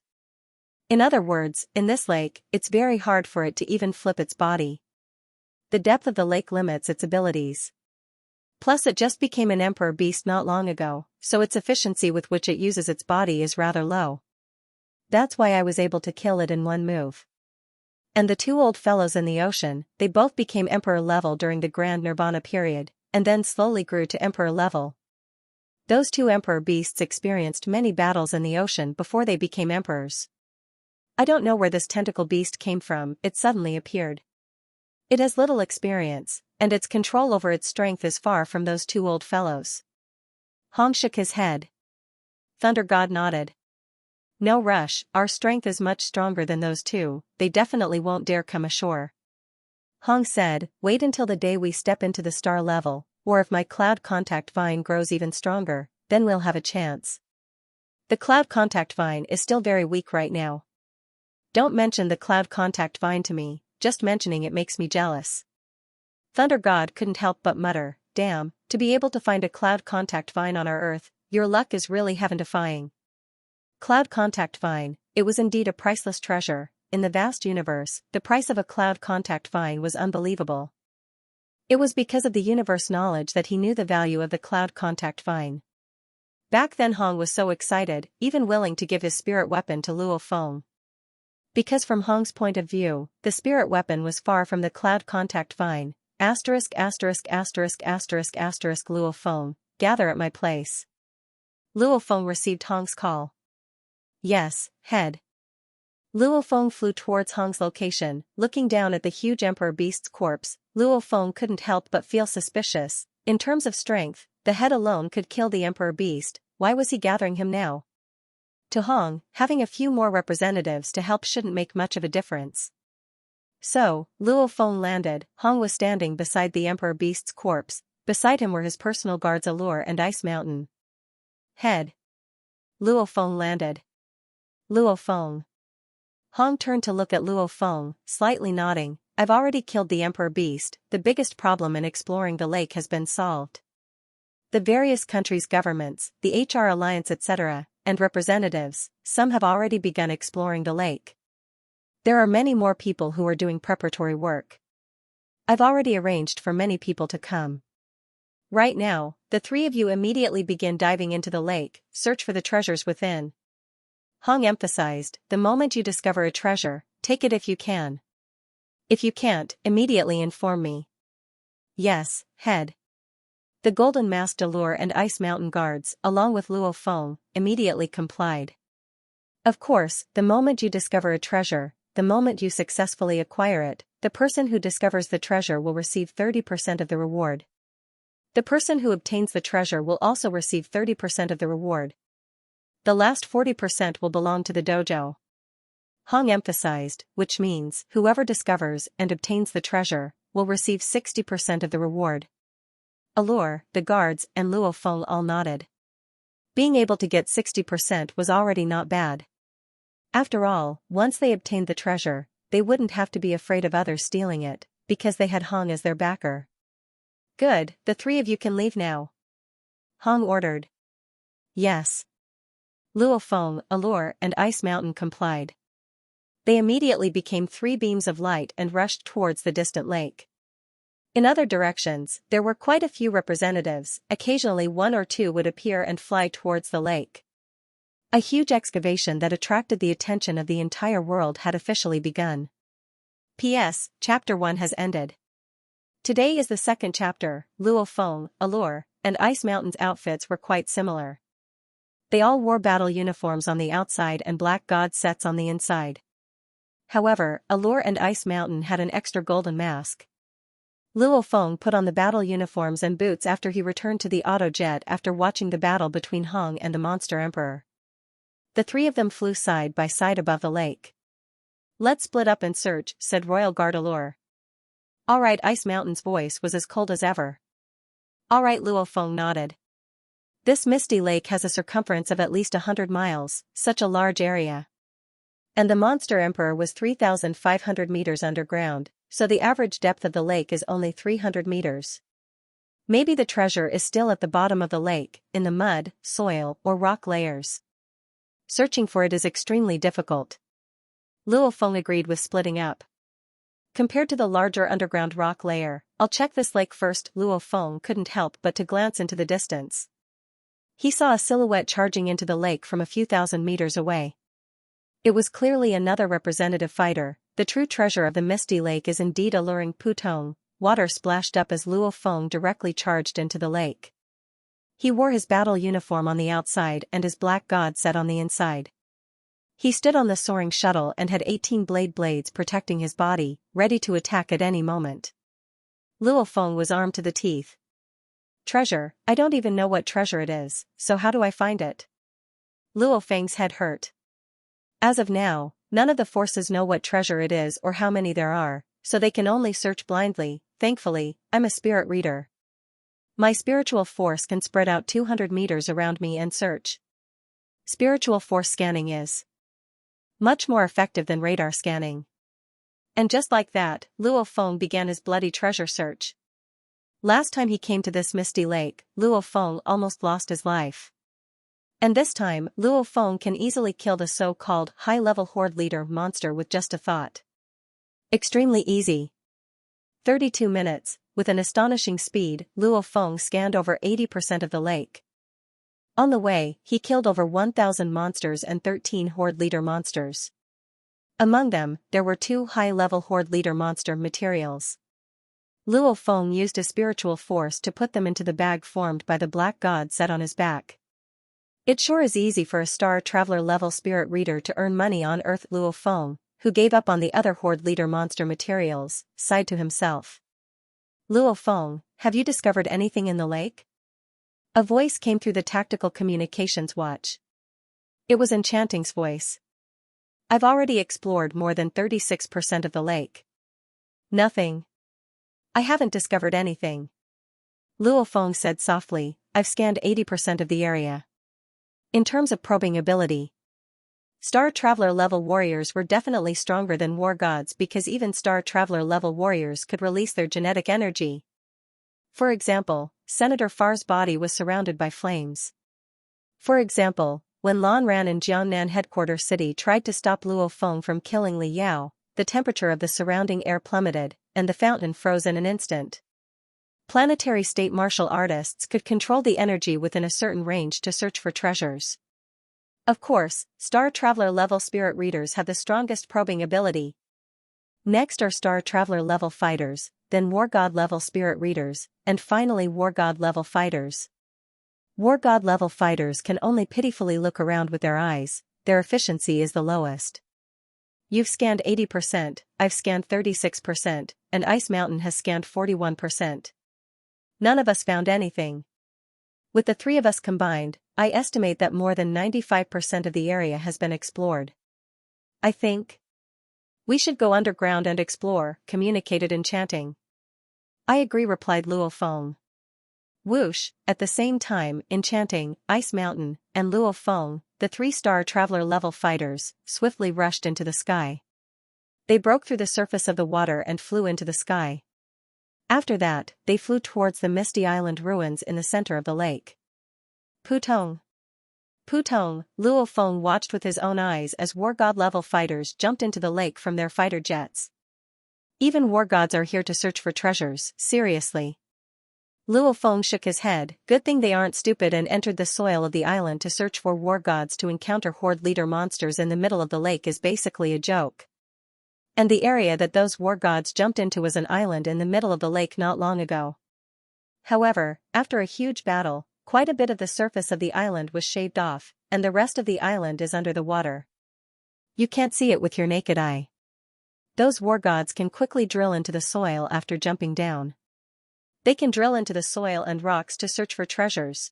In other words, in this lake, it's very hard for it to even flip its body. The depth of the lake limits its abilities. Plus it just became an Emperor Beast not long ago, so its efficiency with which it uses its body is rather low. That's why I was able to kill it in one move." And the two old fellows in the ocean, they both became Emperor level during the Grand Nirvana period, and then slowly grew to Emperor level. Those two Emperor Beasts experienced many battles in the ocean before they became emperors. I don't know where this tentacle beast came from, it suddenly appeared. It has little experience, and its control over its strength is far from those two old fellows. Hong shook his head. Thunder God nodded. "No rush, our strength is much stronger than those two, they definitely won't dare come ashore." Hong said, "Wait until the day we step into the star level, or if my cloud contact vine grows even stronger, then we'll have a chance. The cloud contact vine is still very weak right now." "Don't mention the cloud contact vine to me, just mentioning it makes me jealous." Thunder God couldn't help but mutter, "Damn, to be able to find a cloud contact vine on our Earth, your luck is really heaven-defying." Cloud contact vine, it was indeed a priceless treasure. In the vast universe, the price of a cloud contact vine was unbelievable. It was because of the universe knowledge that he knew the value of the cloud contact vine. Back then Hong was so excited, even willing to give his spirit weapon to Luo Feng. Because from Hong's point of view, the spirit weapon was far from the cloud contact vine. Luo Feng, gather at my place. Luo Feng received Hong's call. "Yes, head." Luo Feng flew towards Hong's location. Looking down at the huge Emperor Beast's corpse, Luo Feng couldn't help but feel suspicious. In terms of strength, the head alone could kill the Emperor Beast. Why was he gathering him now? To Hong, having a few more representatives to help shouldn't make much of a difference. So, Luo Feng landed. Hong was standing beside the Emperor Beast's corpse. Beside him were his personal guards Allure and Ice Mountain. "Head." Luo Feng landed. "Luo Feng." Hong turned to look at Luo Feng, slightly nodding. "I've already killed the Emperor Beast. The biggest problem in exploring the lake has been solved. The various countries' governments, the HR Alliance etc., and representatives, some have already begun exploring the lake. There are many more people who are doing preparatory work. I've already arranged for many people to come. Right now, the three of you immediately begin diving into the lake, search for the treasures within." Hong emphasized, "The moment you discover a treasure, take it if you can. If you can't, immediately inform me." "Yes, head." The Golden Masked Allure and Ice Mountain guards, along with Luo Feng, immediately complied. Of course, the moment you discover a treasure, the moment you successfully acquire it, the person who discovers the treasure will receive 30% of the reward. The person who obtains the treasure will also receive 30% of the reward. The last 40% will belong to the dojo. Hong emphasized, which means, whoever discovers and obtains the treasure, will receive 60% of the reward. Allure, the guards, and Luo Feng all nodded. Being able to get 60% was already not bad. After all, once they obtained the treasure, they wouldn't have to be afraid of others stealing it, because they had Hong as their backer. Good, the three of you can leave now. Hong ordered. Yes. Luo Feng, Allure, and Ice Mountain complied. They immediately became three beams of light and rushed towards the distant lake. In other directions, there were quite a few representatives, occasionally one or two would appear and fly towards the lake. A huge excavation that attracted the attention of the entire world had officially begun. P.S. Chapter 1 has ended. Today is the second chapter. Luo Feng, Allure, and Ice Mountain's outfits were quite similar. They all wore battle uniforms on the outside and black god sets on the inside. However, Allure and Ice Mountain had an extra golden mask. Luo Feng put on the battle uniforms and boots after he returned to the auto jet after watching the battle between Hong and the Monster Emperor. The three of them flew side by side above the lake. Let's split up and search, said Royal Guard Allure. Alright, Ice Mountain's voice was as cold as ever. Alright, Luo Feng nodded. This misty lake has a circumference of at least 100 miles, such a large area. And the Monster Emperor was 3,500 meters underground, so the average depth of the lake is only 300 meters. Maybe the treasure is still at the bottom of the lake, in the mud, soil, or rock layers. Searching for it is extremely difficult. Luo Feng agreed with splitting up. Compared to the larger underground rock layer, I'll check this lake first. Luo Feng couldn't help but to glance into the distance. He saw a silhouette charging into the lake from a few thousand meters away. It was clearly another representative fighter. The true treasure of the Misty Lake is indeed alluring. Putong, water splashed up as Luo Feng directly charged into the lake. He wore his battle uniform on the outside and his black god set on the inside. He stood on the soaring shuttle and had 18 blades protecting his body, ready to attack at any moment. Luo Feng was armed to the teeth. Treasure, I don't even know what treasure it is, so how do I find it? Luo Feng's head hurt. As of now, none of the forces know what treasure it is or how many there are, so they can only search blindly. Thankfully, I'm a spirit reader. My spiritual force can spread out 200 meters around me and search. Spiritual force scanning is much more effective than radar scanning. And just like that, Luo Feng began his bloody treasure search. Last time he came to this misty lake, Luo Feng almost lost his life. And this time, Luo Feng can easily kill the so-called high-level horde leader monster with just a thought. Extremely easy. 32 minutes, with an astonishing speed, Luo Feng scanned over 80% of the lake. On the way, he killed over 1,000 monsters and 13 horde leader monsters. Among them, there were 2 high-level horde leader monster materials. Luo Feng used a spiritual force to put them into the bag formed by the black god set on his back. It sure is easy for a Star Traveler level spirit reader to earn money on Earth. Luo Feng, who gave up on the other horde leader monster materials, sighed to himself. Luo Feng, have you discovered anything in the lake? A voice came through the tactical communications watch. It was Enchanting's voice. I've already explored more than 36% of the lake. Nothing. I haven't discovered anything. Luo Feng said softly, I've scanned 80% of the area. In terms of probing ability, Star Traveler level warriors were definitely stronger than war gods because even Star Traveler level warriors could release their genetic energy. For example, Senator Far's body was surrounded by flames. For example, when Lan Ran in Jiangnan headquarters city tried to stop Luo Feng from killing Li Yao, the temperature of the surrounding air plummeted, and the fountain froze in an instant. Planetary state martial artists could control the energy within a certain range to search for treasures. Of course, Star Traveler level spirit readers have the strongest probing ability. Next are Star Traveler level fighters, then War God level spirit readers, and finally War God level fighters. War God level fighters can only pitifully look around with their eyes, their efficiency is the lowest. You've scanned 80%, I've scanned 36%, and Ice Mountain has scanned 41%. None of us found anything. With the three of us combined, I estimate that more than 95% of the area has been explored. I think we should go underground and explore, communicated Enchanting. I agree, replied Luo Feng. Whoosh, at the same time, Enchanting, Ice Mountain, and Luo Feng, the three-star traveler-level fighters, swiftly rushed into the sky. They broke through the surface of the water and flew into the sky. After that, they flew towards the misty island ruins in the center of the lake. Putong. Putong, Luo Feng watched with his own eyes as war god-level fighters jumped into the lake from their fighter jets. Even war gods are here to search for treasures, seriously. Luo Feng shook his head, good thing they aren't stupid, and entered the soil of the island to search for war gods to encounter horde leader monsters in the middle of the lake is basically a joke. And the area that those war gods jumped into was an island in the middle of the lake not long ago. However, after a huge battle, quite a bit of the surface of the island was shaved off, and the rest of the island is under the water. You can't see it with your naked eye. Those war gods can quickly drill into the soil after jumping down. They can drill into the soil and rocks to search for treasures.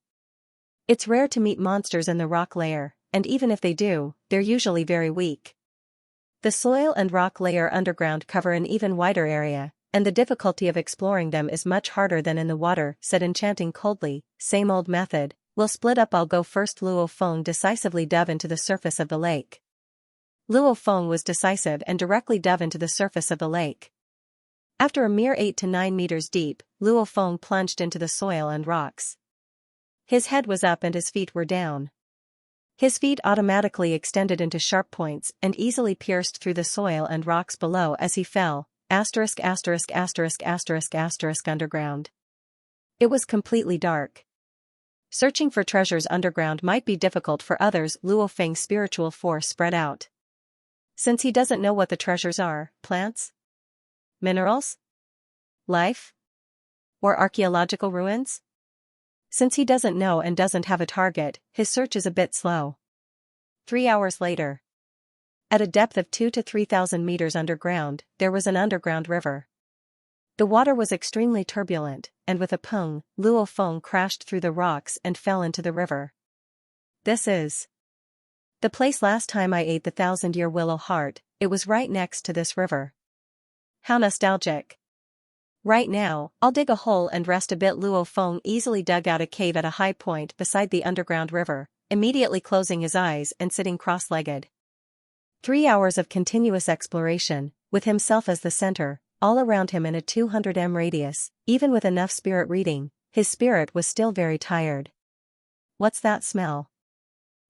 It's rare to meet monsters in the rock layer, and even if they do, they're usually very weak. The soil and rock layer underground cover an even wider area, and the difficulty of exploring them is much harder than in the water, said Enchanting coldly. Same old method, we'll split up, I'll go first. Luo Feng decisively dove into the surface of the lake. Luo Feng was decisive and directly dove into the surface of the lake. After a mere 8 to 9 meters deep, Luo Feng plunged into the soil and rocks. His head was up and his feet were down. His feet automatically extended into sharp points and easily pierced through the soil and rocks below as he fell, underground. It was completely dark. Searching for treasures underground might be difficult for others. Luo Feng's spiritual force spread out. Since he doesn't know what the treasures are, plants? Minerals? Life? Or archaeological ruins? Since he doesn't know and doesn't have a target, his search is a bit slow. 3 hours later. At a depth of 2,000 to 3,000 meters underground, there was an underground river. The water was extremely turbulent, and with a pung, Luo Feng crashed through the rocks and fell into the river. This is the place last time I ate the 1,000-year willow heart. It was right next to this river. How nostalgic. Right now, I'll dig a hole and rest a bit. Luo Feng easily dug out a cave at a high point beside the underground river, immediately closing his eyes and sitting cross-legged. 3 hours of continuous exploration, with himself as the center, all around him in a 200 m radius, even with enough spirit reading, his spirit was still very tired. What's that smell?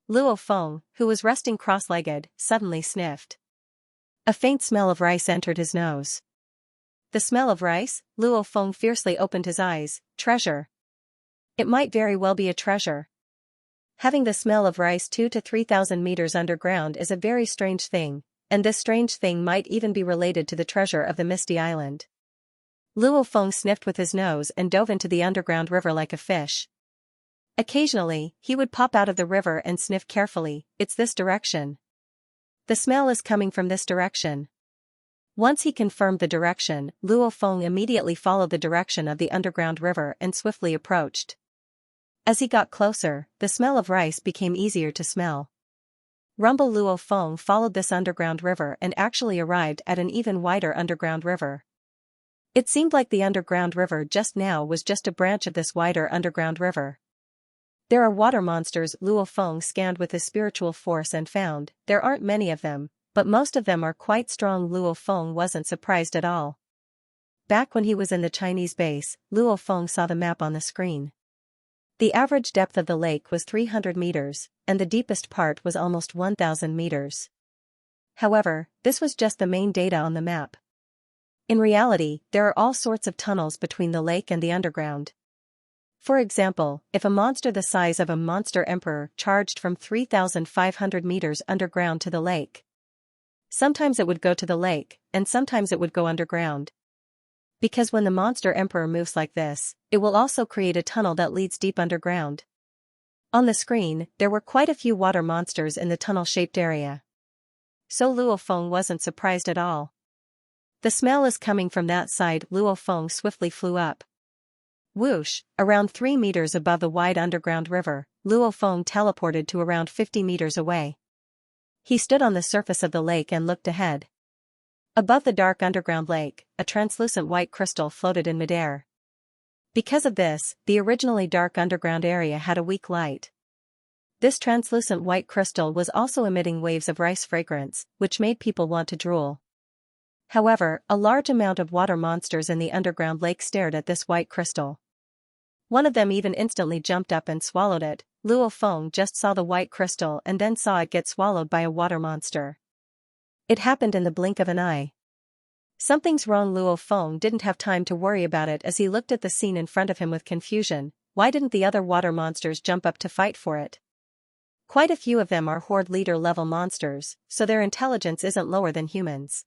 Luo Feng, who was resting cross-legged, suddenly sniffed. A faint smell of rice entered his nose. The smell of rice? Luo Feng fiercely opened his eyes. Treasure. It might very well be a treasure. Having the smell of rice 2,000 to 3,000 meters underground is a very strange thing, and this strange thing might even be related to the treasure of the Misty Island. Luo Feng sniffed with his nose and dove into the underground river like a fish. Occasionally, he would pop out of the river and sniff carefully. It's this direction. The smell is coming from this direction. Once he confirmed the direction, Luo Feng immediately followed the direction of the underground river and swiftly approached. As he got closer, the smell of rice became easier to smell. Rumble. Luo Feng followed this underground river and actually arrived at an even wider underground river. It seemed like the underground river just now was just a branch of this wider underground river. There are water monsters. Luo Feng scanned with his spiritual force and found there aren't many of them, but most of them are quite strong. Luo Feng wasn't surprised at all. Back when he was in the Chinese base, Luo Feng saw the map on the screen. The average depth of the lake was 300 meters, and the deepest part was almost 1,000 meters. However, this was just the main data on the map. In reality, there are all sorts of tunnels between the lake and the underground. For example, if a monster the size of a monster emperor charged from 3,500 meters underground to the lake, sometimes it would go to the lake, and sometimes it would go underground. Because when the monster emperor moves like this, it will also create a tunnel that leads deep underground. On the screen, there were quite a few water monsters in the tunnel-shaped area. So Luo Feng wasn't surprised at all. The smell is coming from that side. Luo Feng swiftly flew up. Whoosh, around 3 meters above the wide underground river, Luo Feng teleported to around 50 meters away. He stood on the surface of the lake and looked ahead. Above the dark underground lake, a translucent white crystal floated in midair. Because of this, the originally dark underground area had a weak light. This translucent white crystal was also emitting waves of rice fragrance, which made people want to drool. However, a large amount of water monsters in the underground lake stared at this white crystal. One of them even instantly jumped up and swallowed it. Luo Feng just saw the white crystal and then saw it get swallowed by a water monster. It happened in the blink of an eye. Something's wrong. Luo Feng didn't have time to worry about it as he looked at the scene in front of him with confusion. Why didn't the other water monsters jump up to fight for it? Quite a few of them are horde leader level monsters, so their intelligence isn't lower than humans.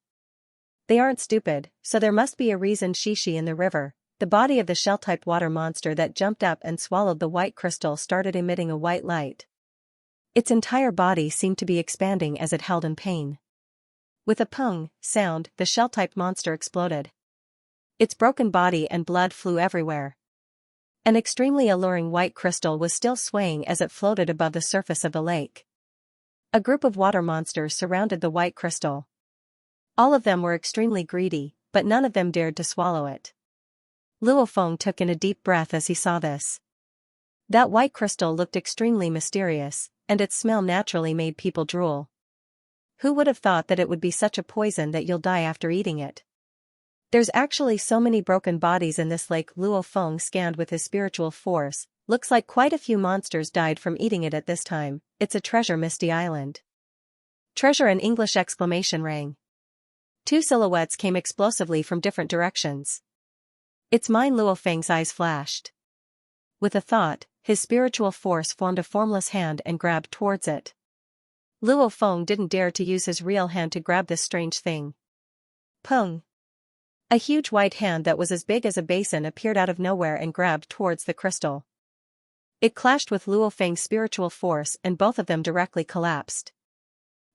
They aren't stupid, so there must be a reason. Xianxia in the river, the body of the shell-type water monster that jumped up and swallowed the white crystal started emitting a white light. Its entire body seemed to be expanding as it held in pain. With a pung sound, the shell-type monster exploded. Its broken body and blood flew everywhere. An extremely alluring white crystal was still swaying as it floated above the surface of the lake. A group of water monsters surrounded the white crystal. All of them were extremely greedy, but none of them dared to swallow it. Luo Feng took in a deep breath as he saw this. That white crystal looked extremely mysterious, and its smell naturally made people drool. Who would have thought that it would be such a poison that you'll die after eating it? There's actually so many broken bodies in this lake. Luo Feng scanned with his spiritual force. Looks like quite a few monsters died from eating it at this time. It's a treasure. Misty Island. Treasure! An English exclamation rang. Two silhouettes came explosively from different directions. It's mine. Luo Feng's eyes flashed. With a thought, his spiritual force formed a formless hand and grabbed towards it. Luo Feng didn't dare to use his real hand to grab this strange thing. Pung! A huge white hand that was as big as a basin appeared out of nowhere and grabbed towards the crystal. It clashed with Luo Feng's spiritual force and both of them directly collapsed.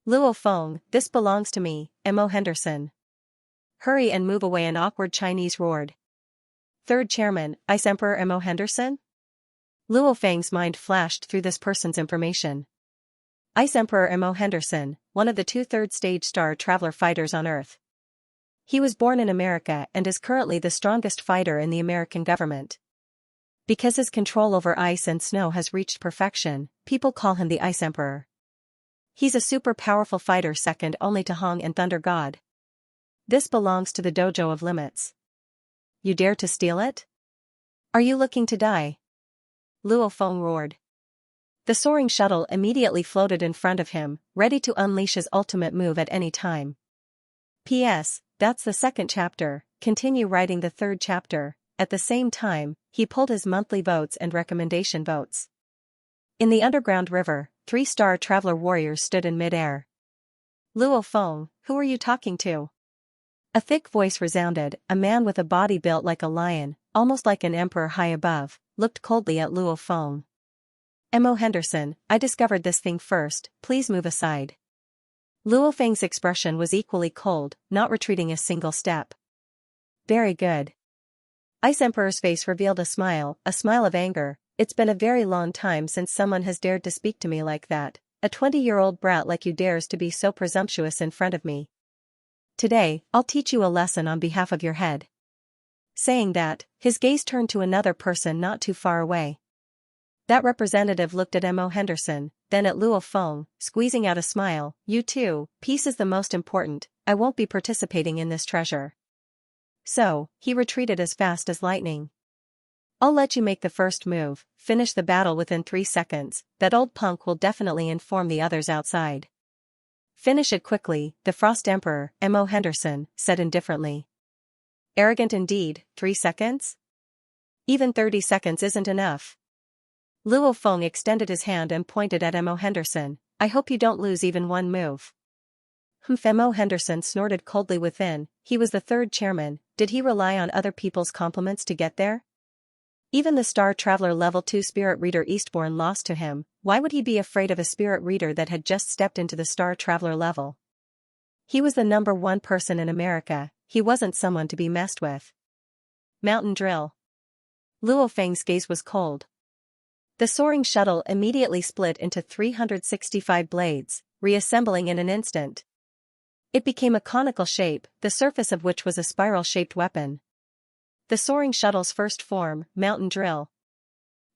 Luo Feng, this belongs to me, Mo Henderson. Hurry and move away! An awkward Chinese roared. Third chairman, Ice Emperor Mo Henderson? Luo Feng's mind flashed through this person's information. Ice Emperor Mo Henderson, one of the 2 third-stage star traveler fighters on Earth. He was born in America and is currently the strongest fighter in the American government. Because his control over ice and snow has reached perfection, people call him the Ice Emperor. He's a super powerful fighter second only to Hong and Thunder God. This belongs to the Dojo of Limits. You dare to steal it? Are you looking to die? Luo Feng roared. The soaring shuttle immediately floated in front of him, ready to unleash his ultimate move at any time. P.S. That's the 2nd chapter, continue writing the 3rd chapter. At the same time, he pulled his monthly votes and recommendation votes. In the underground river, 3-star traveler warriors stood in mid-air. Luo Feng, who are you talking to? A thick voice resounded. A man with a body built like a lion, almost like an emperor high above, looked coldly at Luo Feng. Mo Henderson, I discovered this thing first, please move aside. Luo Feng's expression was equally cold, not retreating a single step. Very good. Ice Emperor's face revealed a smile of anger. It's been a very long time since someone has dared to speak to me like that. A 20-year-old brat like you dares to be so presumptuous in front of me. Today, I'll teach you a lesson on behalf of your head. Saying that, his gaze turned to another person not too far away. That representative looked at Mo Henderson, then at Luo Feng, squeezing out a smile. You too, peace is the most important. I won't be participating in this treasure. So, he retreated as fast as lightning. I'll let you make the first move, finish the battle within 3 seconds, that old punk will definitely inform the others outside. Finish it quickly, the Frost Emperor, Mo Henderson, said indifferently. Arrogant indeed, 3 seconds? Even 30 seconds isn't enough. Luo Feng extended his hand and pointed at Mo Henderson. I hope you don't lose even one move. Mo Henderson snorted coldly within. He was the 3rd chairman. Did he rely on other people's compliments to get there? Even the Star Traveler Level 2 Spirit Reader Eastbourne lost to him. Why would he be afraid of a Spirit Reader that had just stepped into the Star Traveler level? He was the number 1 person in America. He wasn't someone to be messed with. Mountain drill. Luo Feng's gaze was cold. The soaring shuttle immediately split into 365 blades, reassembling in an instant. It became a conical shape, the surface of which was a spiral-shaped weapon. The soaring shuttle's first form, mountain drill.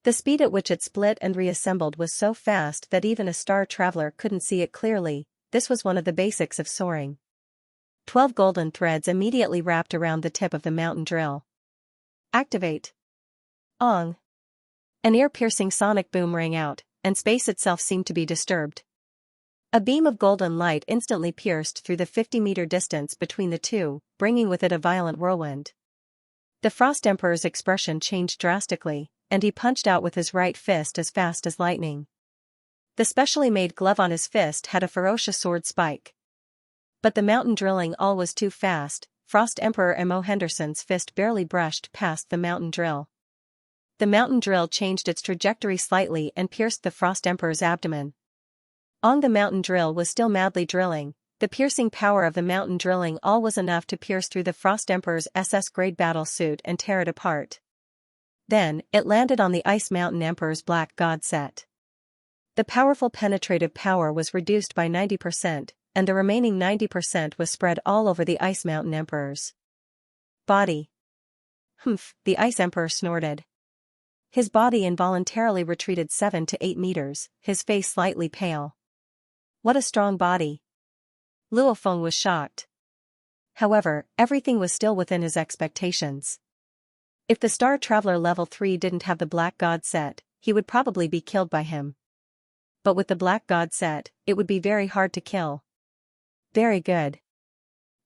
The speed at which it split and reassembled was so fast that even a star traveler couldn't see it clearly. This was one of the basics of soaring. 12 golden threads immediately wrapped around the tip of the mountain drill. Activate. Ong. An ear-piercing sonic boom rang out, and space itself seemed to be disturbed. A beam of golden light instantly pierced through the 50-meter distance between the two, bringing with it a violent whirlwind. The Frost Emperor's expression changed drastically, and he punched out with his right fist as fast as lightning. The specially made glove on his fist had a ferocious sword spike. But the mountain drilling all was too fast. Frost Emperor M.O. Henderson's fist barely brushed past the mountain drill. The mountain drill changed its trajectory slightly and pierced the Frost Emperor's abdomen. Ong. The mountain drill was still madly drilling. The piercing power of the mountain drilling all was enough to pierce through the Frost Emperor's SS-grade battle suit and tear it apart. Then, it landed on the Ice Mountain Emperor's black god set. The powerful penetrative power was reduced by 90%, and the remaining 90% was spread all over the Ice Mountain Emperor's body. Humph, the Ice Emperor snorted. His body involuntarily retreated 7 to 8 meters, his face slightly pale. What a strong body. Luo Feng was shocked. However, everything was still within his expectations. If the Star Traveler Level 3 didn't have the Black God set, he would probably be killed by him. But with the Black God set, it would be very hard to kill. Very good.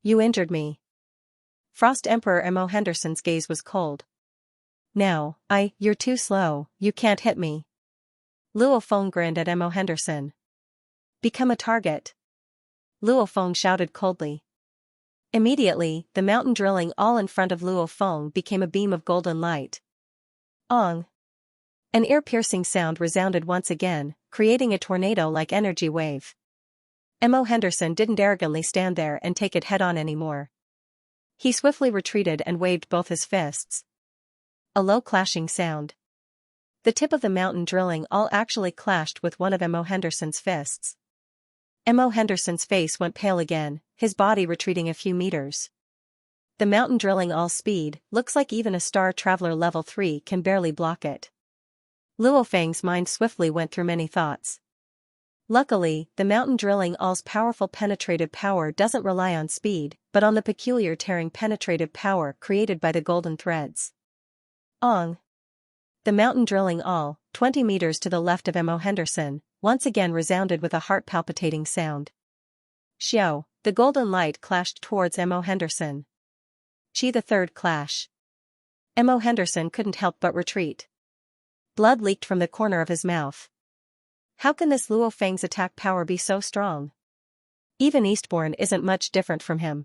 You injured me. Frost Emperor M.O. Henderson's gaze was cold. Now, you're too slow, you can't hit me. Luo Feng grinned at M.O. Henderson. Become a target. Luo Feng shouted coldly. Immediately, the mountain drilling all in front of Luo Feng became a beam of golden light. Ong. An ear-piercing sound resounded once again, creating a tornado-like energy wave. M.O. Henderson didn't arrogantly stand there and take it head-on anymore. He swiftly retreated and waved both his fists. A low clashing sound. The tip of the mountain drilling all actually clashed with one of M.O. Henderson's fists. M.O. Henderson's face went pale again, his body retreating a few meters. The mountain drilling all speed, looks like even a Star Traveler Level 3 can barely block it. Luo Feng's mind swiftly went through many thoughts. Luckily, the mountain drilling all's powerful penetrative power doesn't rely on speed, but on the peculiar tearing penetrative power created by the golden threads. Ong. The mountain drilling all, 20 meters to the left of M.O. Henderson, once again resounded with a heart-palpitating sound. Xiao, the golden light clashed towards M.O. Henderson. Chi the third clash. M.O. Henderson couldn't help but retreat. Blood leaked from the corner of his mouth. How can this Luo Feng's attack power be so strong? Even Eastbourne isn't much different from him.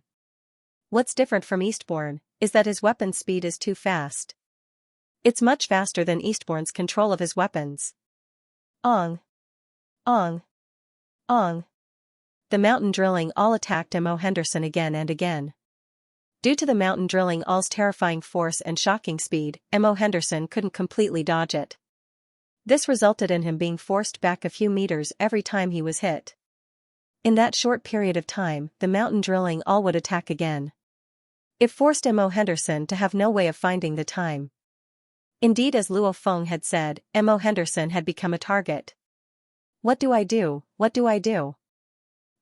What's different from Eastbourne is that his weapon speed is too fast. It's much faster than Eastbourne's control of his weapons. Ong. Ong. Ong. The mountain drilling all attacked M.O. Henderson again and again. Due to the mountain drilling all's terrifying force and shocking speed, M.O. Henderson couldn't completely dodge it. This resulted in him being forced back a few meters every time he was hit. In that short period of time, the mountain drilling all would attack again. It forced M.O. Henderson to have no way of finding the time. Indeed, as Luo Feng had said, M.O. Henderson had become a target. What do I do? What do I do?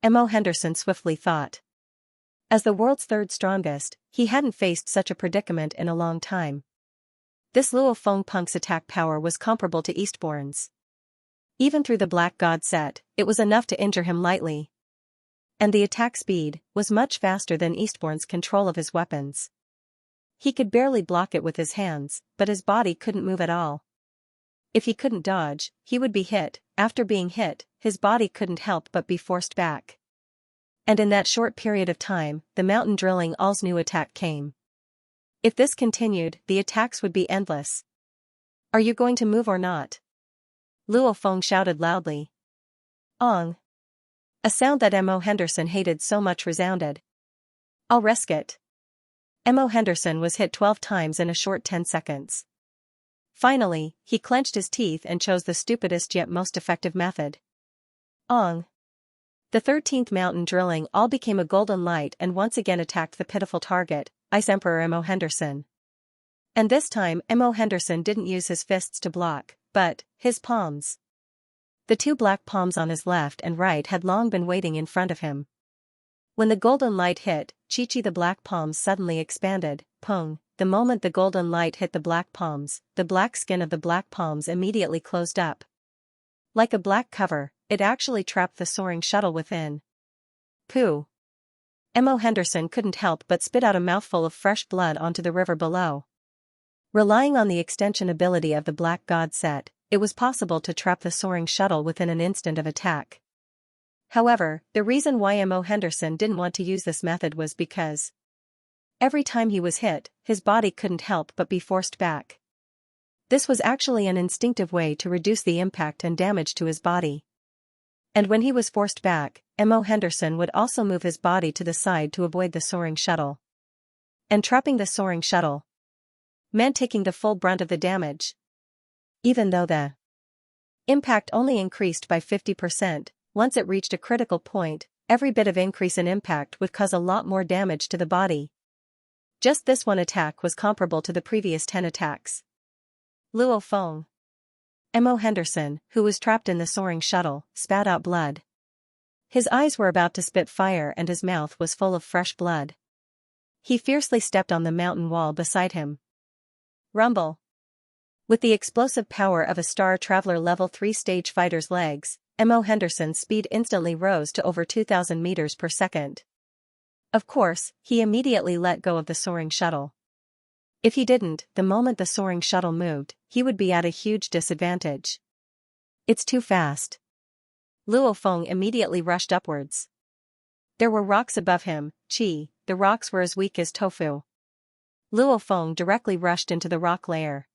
M.O. Henderson swiftly thought. As the world's third strongest, he hadn't faced such a predicament in a long time. This Luo Feng punk's attack power was comparable to Eastbourne's. Even through the Black God set, it was enough to injure him lightly. And the attack speed was much faster than Eastbourne's control of his weapons. He could barely block it with his hands, but his body couldn't move at all. If he couldn't dodge, he would be hit. After being hit, his body couldn't help but be forced back. And in that short period of time, the mountain drilling all's new attack came. If this continued, the attacks would be endless. Are you going to move or not? Luo Feng shouted loudly. Ong. A sound that M.O. Henderson hated so much resounded. I'll risk it. M.O. Henderson was hit 12 times in a short 10 seconds. Finally, he clenched his teeth and chose the stupidest yet most effective method. Ong. The 13th mountain drilling all became a golden light and once again attacked the pitiful target, Ice Emperor M.O. Henderson. And this time Mo Henderson didn't use his fists to block, but his palms. The two black palms on his left and right had long been waiting in front of him. When the golden light hit, Chi-Chi the black palms suddenly expanded, pung. The moment the golden light hit the black palms, the black skin of the black palms immediately closed up. Like a black cover, it actually trapped the soaring shuttle within. Pooh! Mo Henderson couldn't help but spit out a mouthful of fresh blood onto the river below. Relying on the extension ability of the Black God set, it was possible to trap the soaring shuttle within an instant of attack. However, the reason why Mo Henderson didn't want to use this method was because every time he was hit, his body couldn't help but be forced back. This was actually an instinctive way to reduce the impact and damage to his body. And when he was forced back, Mo Henderson would also move his body to the side to avoid the soaring shuttle. And trapping the soaring shuttle meant taking the full brunt of the damage. Even though the impact only increased by 50%, once it reached a critical point, every bit of increase in impact would cause a lot more damage to the body. Just this one attack was comparable to the previous 10 attacks. Luo Feng. Mo Henderson, who was trapped in the soaring shuttle, spat out blood. His eyes were about to spit fire and his mouth was full of fresh blood. He fiercely stepped on the mountain wall beside him. Rumble. With the explosive power of a Star Traveler Level 3 stage fighter's legs, Mo Henderson's speed instantly rose to over 2,000 meters per second. Of course, he immediately let go of the soaring shuttle. If he didn't, the moment the soaring shuttle moved, he would be at a huge disadvantage. It's too fast. Luo Feng immediately rushed upwards. There were rocks above him, the rocks were as weak as tofu. Luo Feng directly rushed into the rock layer.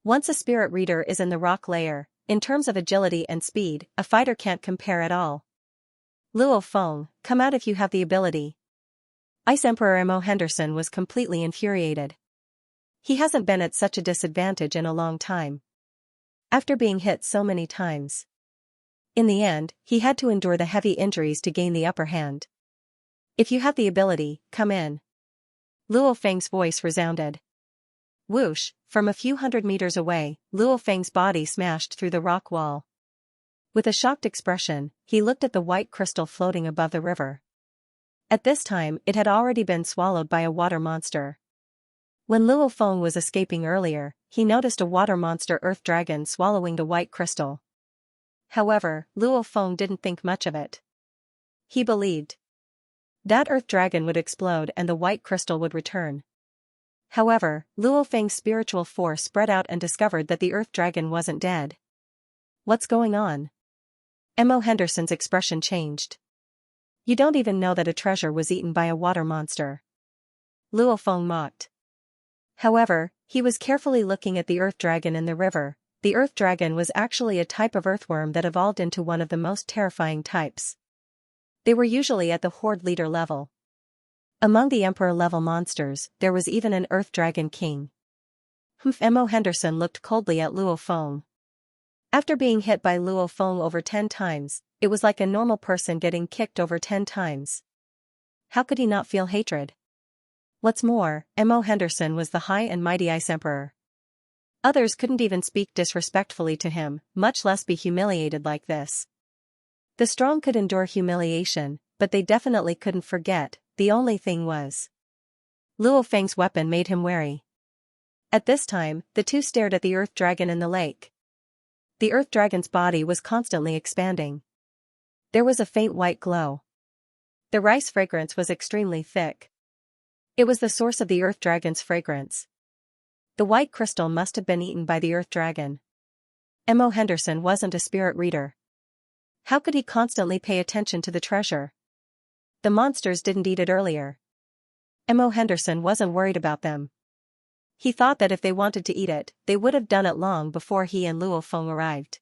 Once a spirit reader is in the rock layer, in terms of agility and speed, a fighter can't compare at all. Luo Feng, come out if you have the ability. Ice Emperor Mo Henderson was completely infuriated. He hasn't been at such a disadvantage in a long time. After being hit so many times. In the end, he had to endure the heavy injuries to gain the upper hand. If you have the ability, come in. Luo Feng's voice resounded. Whoosh, from a few hundred meters away, Luo Feng's body smashed through the rock wall. With a shocked expression, he looked at the white crystal floating above the river. At this time, it had already been swallowed by a water monster. When Luo Feng was escaping earlier, he noticed a water monster earth dragon swallowing the white crystal. However, Luo Feng didn't think much of it. He believed that earth dragon would explode and the white crystal would return. However, Luo Feng's spiritual force spread out and discovered that the earth dragon wasn't dead. What's going on? Mo Henderson's expression changed. You don't even know that a treasure was eaten by a water monster. Luo Feng mocked. However, he was carefully looking at the earth dragon in the river. The earth dragon was actually a type of earthworm that evolved into one of the most terrifying types. They were usually at the horde leader level. Among the emperor-level monsters, there was even an earth dragon king. Mo Henderson looked coldly at Luo Feng. After being hit by Luo Feng over 10 times, it was like a normal person getting kicked over 10 times. How could he not feel hatred? What's more, Mo Henderson was the high and mighty Ice Emperor. Others couldn't even speak disrespectfully to him, much less be humiliated like this. The strong could endure humiliation, but they definitely couldn't forget. The only thing was, Luo Feng's weapon made him wary. At this time, the two stared at the earth dragon in the lake. The earth dragon's body was constantly expanding. There was a faint white glow. The rice fragrance was extremely thick. It was the source of the earth dragon's fragrance. The white crystal must have been eaten by the earth dragon. Mo Henderson wasn't a spirit reader. How could he constantly pay attention to the treasure? The monsters didn't eat it earlier. Mo Henderson wasn't worried about them. He thought that if they wanted to eat it, they would have done it long before he and Luo Feng arrived.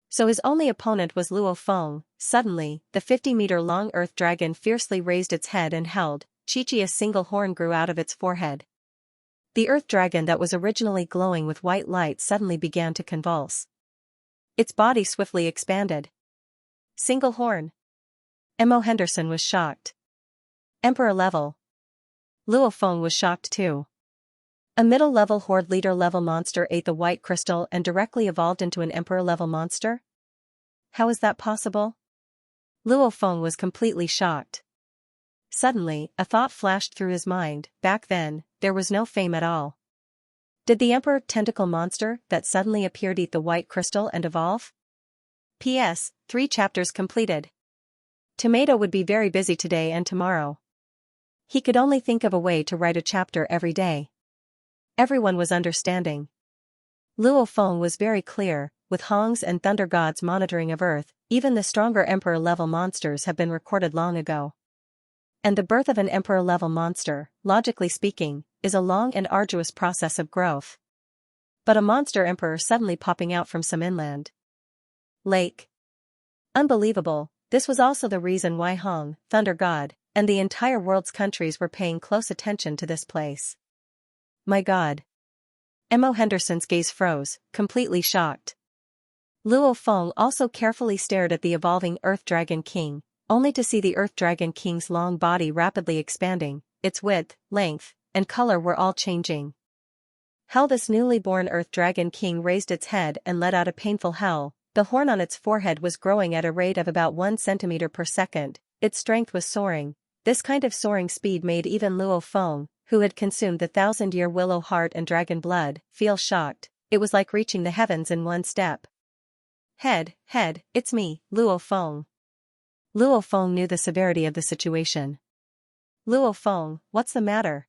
So his only opponent was Luo Feng. Suddenly, the 50-meter-long earth dragon fiercely raised its head and held. A single horn grew out of its forehead. The earth dragon that was originally glowing with white light suddenly began to convulse. Its body swiftly expanded. Single horn. Mo Henderson was shocked. Emperor level. Luo Feng was shocked too. A middle-level horde leader-level monster ate the white crystal and directly evolved into an emperor-level monster? How is that possible? Luo Feng was completely shocked. Suddenly, a thought flashed through his mind. Back then, there was no fame at all. Did the emperor tentacle monster that suddenly appeared eat the white crystal and evolve? P.S. 3 chapters completed. Tomato would be very busy today and tomorrow. He could only think of a way to write a chapter every day. Everyone was understanding. Luo Feng was very clear, with Hongs and Thunder Gods monitoring of Earth, even the stronger emperor-level monsters have been recorded long ago. And the birth of an emperor-level monster, logically speaking, is a long and arduous process of growth. But a monster emperor suddenly popping out from some inland lake. Unbelievable. This was also the reason why Hong, Thunder God, and the entire world's countries were paying close attention to this place. My God. M.O. Henderson's gaze froze, completely shocked. Luo Feng also carefully stared at the evolving Earth Dragon King, only to see the Earth Dragon King's long body rapidly expanding, its width, length, and color were all changing. How this newly born Earth Dragon King raised its head and let out a painful howl. The horn on its forehead was growing at a rate of about 1 centimeter per second, its strength was soaring. This kind of soaring speed made even Luo Feng, who had consumed the 1,000-year willow heart and dragon blood, feel shocked. It was like reaching the heavens in one step. Head, it's me, Luo Feng. Luo Feng knew the severity of the situation. Luo Feng, what's the matter?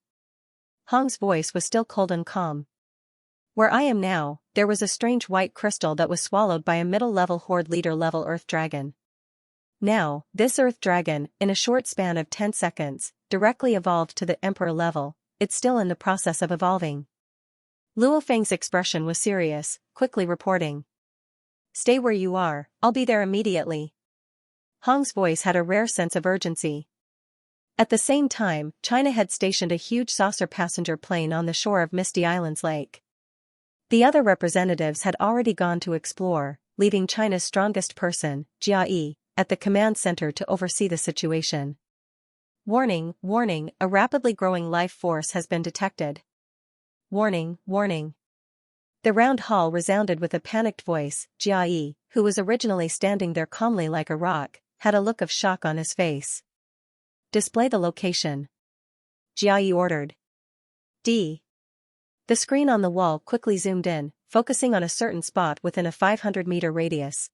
Hong's voice was still cold and calm. Where I am now, there was a strange white crystal that was swallowed by a middle-level horde leader-level Earth Dragon. Now, this Earth Dragon, in a short span of 10 seconds, directly evolved to the Emperor level. It's still in the process of evolving. Luo Feng's expression was serious, quickly reporting. Stay where you are, I'll be there immediately. Hong's voice had a rare sense of urgency. At the same time, China had stationed a huge saucer passenger plane on the shore of Misty Islands Lake. The other representatives had already gone to explore, leaving China's strongest person, Jia Yi, at the command center to oversee the situation. Warning, a rapidly growing life force has been detected. Warning. The round hall resounded with a panicked voice. Jia Yi, who was originally standing there calmly like a rock, had a look of shock on his face. Display the location. Jia Yi ordered. D. The screen on the wall quickly zoomed in, focusing on a certain spot within a 500-meter radius.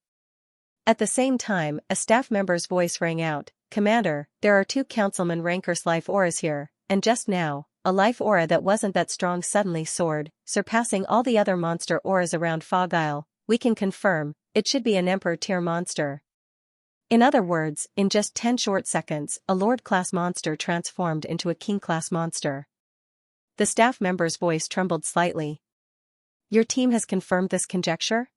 At the same time, a staff member's voice rang out, Commander, there are 2 Councilman Rankers life auras here, and just now, a life aura that wasn't that strong suddenly soared, surpassing all the other monster auras around Fog Isle. We can confirm, it should be an Emperor-tier monster. In other words, in just 10 short seconds, a Lord-class monster transformed into a King-class monster. The staff member's voice trembled slightly. Your team has confirmed this conjecture?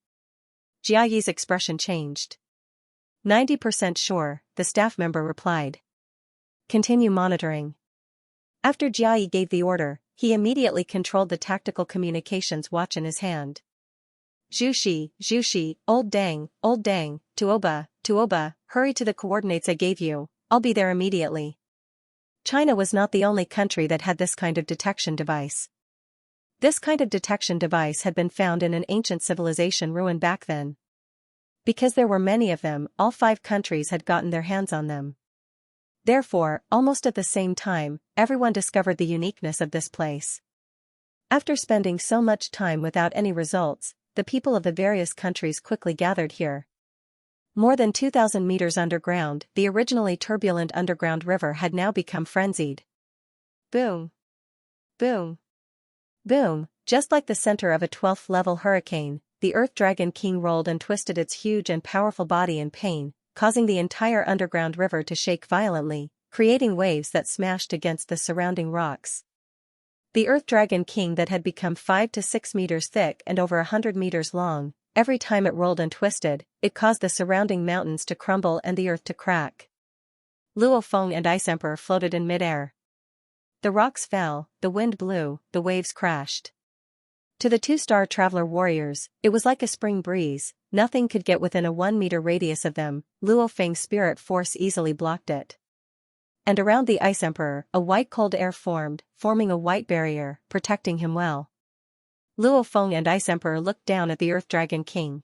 Jia Yi's expression changed. 90% sure, the staff member replied. Continue monitoring. After Jia Yi gave the order, he immediately controlled the tactical communications watch in his hand. Zhuxi, old dang, Tuoba, hurry to the coordinates I gave you, I'll be there immediately. China was not the only country that had this kind of detection device. This kind of detection device had been found in an ancient civilization ruin back then. Because there were many of them, all 5 countries had gotten their hands on them. Therefore, almost at the same time, everyone discovered the uniqueness of this place. After spending so much time without any results, the people of the various countries quickly gathered here. More than 2,000 meters underground, the originally turbulent underground river had now become frenzied. Boom. Just like the center of a 12th-level hurricane, the Earth Dragon King rolled and twisted its huge and powerful body in pain, causing the entire underground river to shake violently, creating waves that smashed against the surrounding rocks. The Earth Dragon King that had become 5 to 6 meters thick and over 100 meters long, every time it rolled and twisted, it caused the surrounding mountains to crumble and the earth to crack. Luo Feng and Ice Emperor floated in midair. The rocks fell, the wind blew, the waves crashed. To the 2-star traveler warriors, it was like a spring breeze, nothing could get within a 1-meter radius of them. Luo Feng's spirit force easily blocked it. And around the Ice Emperor, a white cold air formed, forming a white barrier, protecting him well. Luo Feng and Ice Emperor looked down at the Earth Dragon King.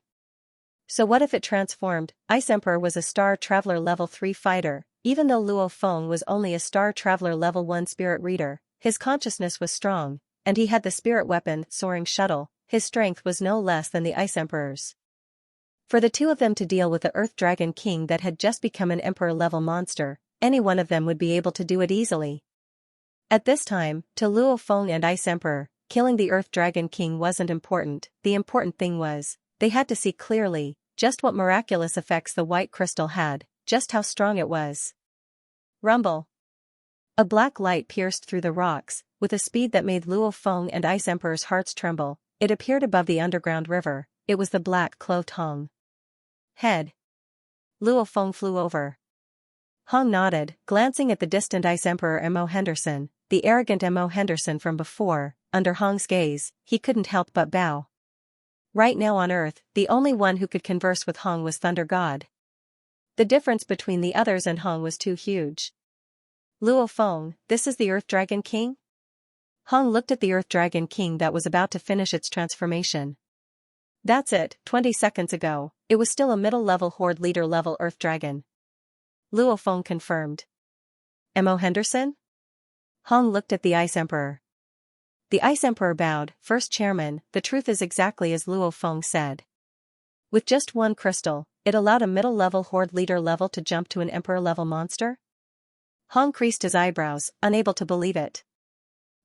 So what if it transformed? Ice Emperor was a Star Traveler level 3 fighter, even though Luo Feng was only a Star Traveler level 1 spirit reader, his consciousness was strong, and he had the spirit weapon, Soaring Shuttle. His strength was no less than the Ice Emperor's. For the two of them to deal with the Earth Dragon King that had just become an Emperor-level monster, any one of them would be able to do it easily. At this time, to Luo Feng and Ice Emperor, killing the Earth Dragon King wasn't important. The important thing was, they had to see clearly, just what miraculous effects the white crystal had, just how strong it was. Rumble. A black light pierced through the rocks, with a speed that made Luo Feng and Ice Emperor's hearts tremble. It appeared above the underground river. It was the black-clothed Hong. Head. Luo Feng flew over. Hong nodded, glancing at the distant Ice Emperor M.O. Henderson, the arrogant M.O. Henderson from before. Under Hong's gaze, he couldn't help but bow. Right now on Earth, the only one who could converse with Hong was Thunder God. The difference between the others and Hong was too huge. Luo Feng, this is the Earth Dragon King? Hong looked at the Earth Dragon King that was about to finish its transformation. That's it. 20 seconds ago, it was still a middle-level Horde leader-level Earth Dragon. Luo Feng confirmed. M.O. Henderson? Hong looked at the Ice Emperor. The Ice Emperor bowed. First Chairman, the truth is exactly as Luo Feng said. With just one crystal, it allowed a middle-level Horde leader-level to jump to an Emperor-level monster? Hong creased his eyebrows, unable to believe it.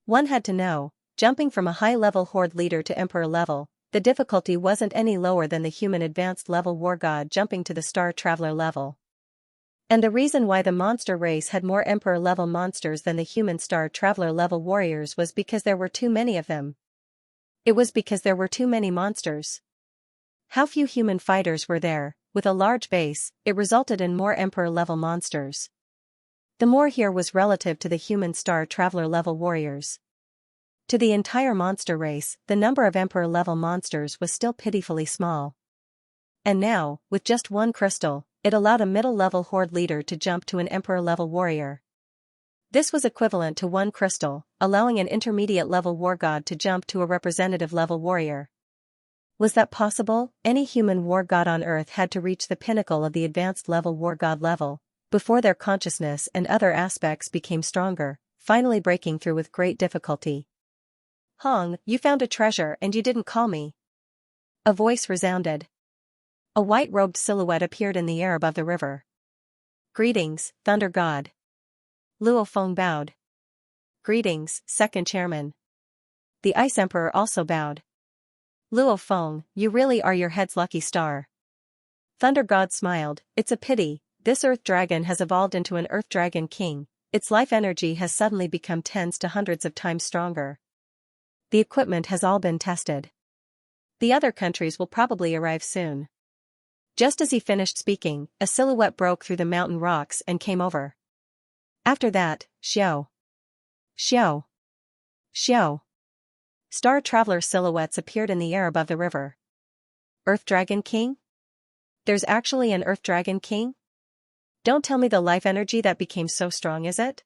One had to know, jumping from a high-level Horde leader to Emperor level, the difficulty wasn't any lower than the human advanced level war god jumping to the Star Traveler level. And the reason why the monster race had more Emperor level monsters than the human Star Traveler level warriors was because there were too many of them. It was because there were too many monsters. How few human fighters were there? With a large base, it resulted in more Emperor level monsters. The more here was relative to the human Star Traveler level warriors. To the entire monster race, the number of Emperor-level monsters was still pitifully small. And now, with just one crystal, it allowed a middle-level Horde leader to jump to an Emperor-level warrior. This was equivalent to one crystal, allowing an intermediate-level war god to jump to a representative-level warrior. Was that possible? Any human war god on Earth had to reach the pinnacle of the advanced-level war god level, before their consciousness and other aspects became stronger, finally breaking through with great difficulty. Hong, you found a treasure and you didn't call me. A voice resounded. A white-robed silhouette appeared in the air above the river. Greetings, Thunder God. Luo Feng bowed. Greetings, Second Chairman. The Ice Emperor also bowed. Luo Feng, you really are your head's lucky star. Thunder God smiled. It's a pity, this Earth Dragon has evolved into an Earth Dragon King. Its life energy has suddenly become tens to hundreds of times stronger. The equipment has all been tested. The other countries will probably arrive soon. Just as he finished speaking, a silhouette broke through the mountain rocks and came over. After that, Xiao. Xiao. Xiao. Star Traveler silhouettes appeared in the air above the river. Earth Dragon King? There's actually an Earth Dragon King? Don't tell me the life energy that became so strong is it?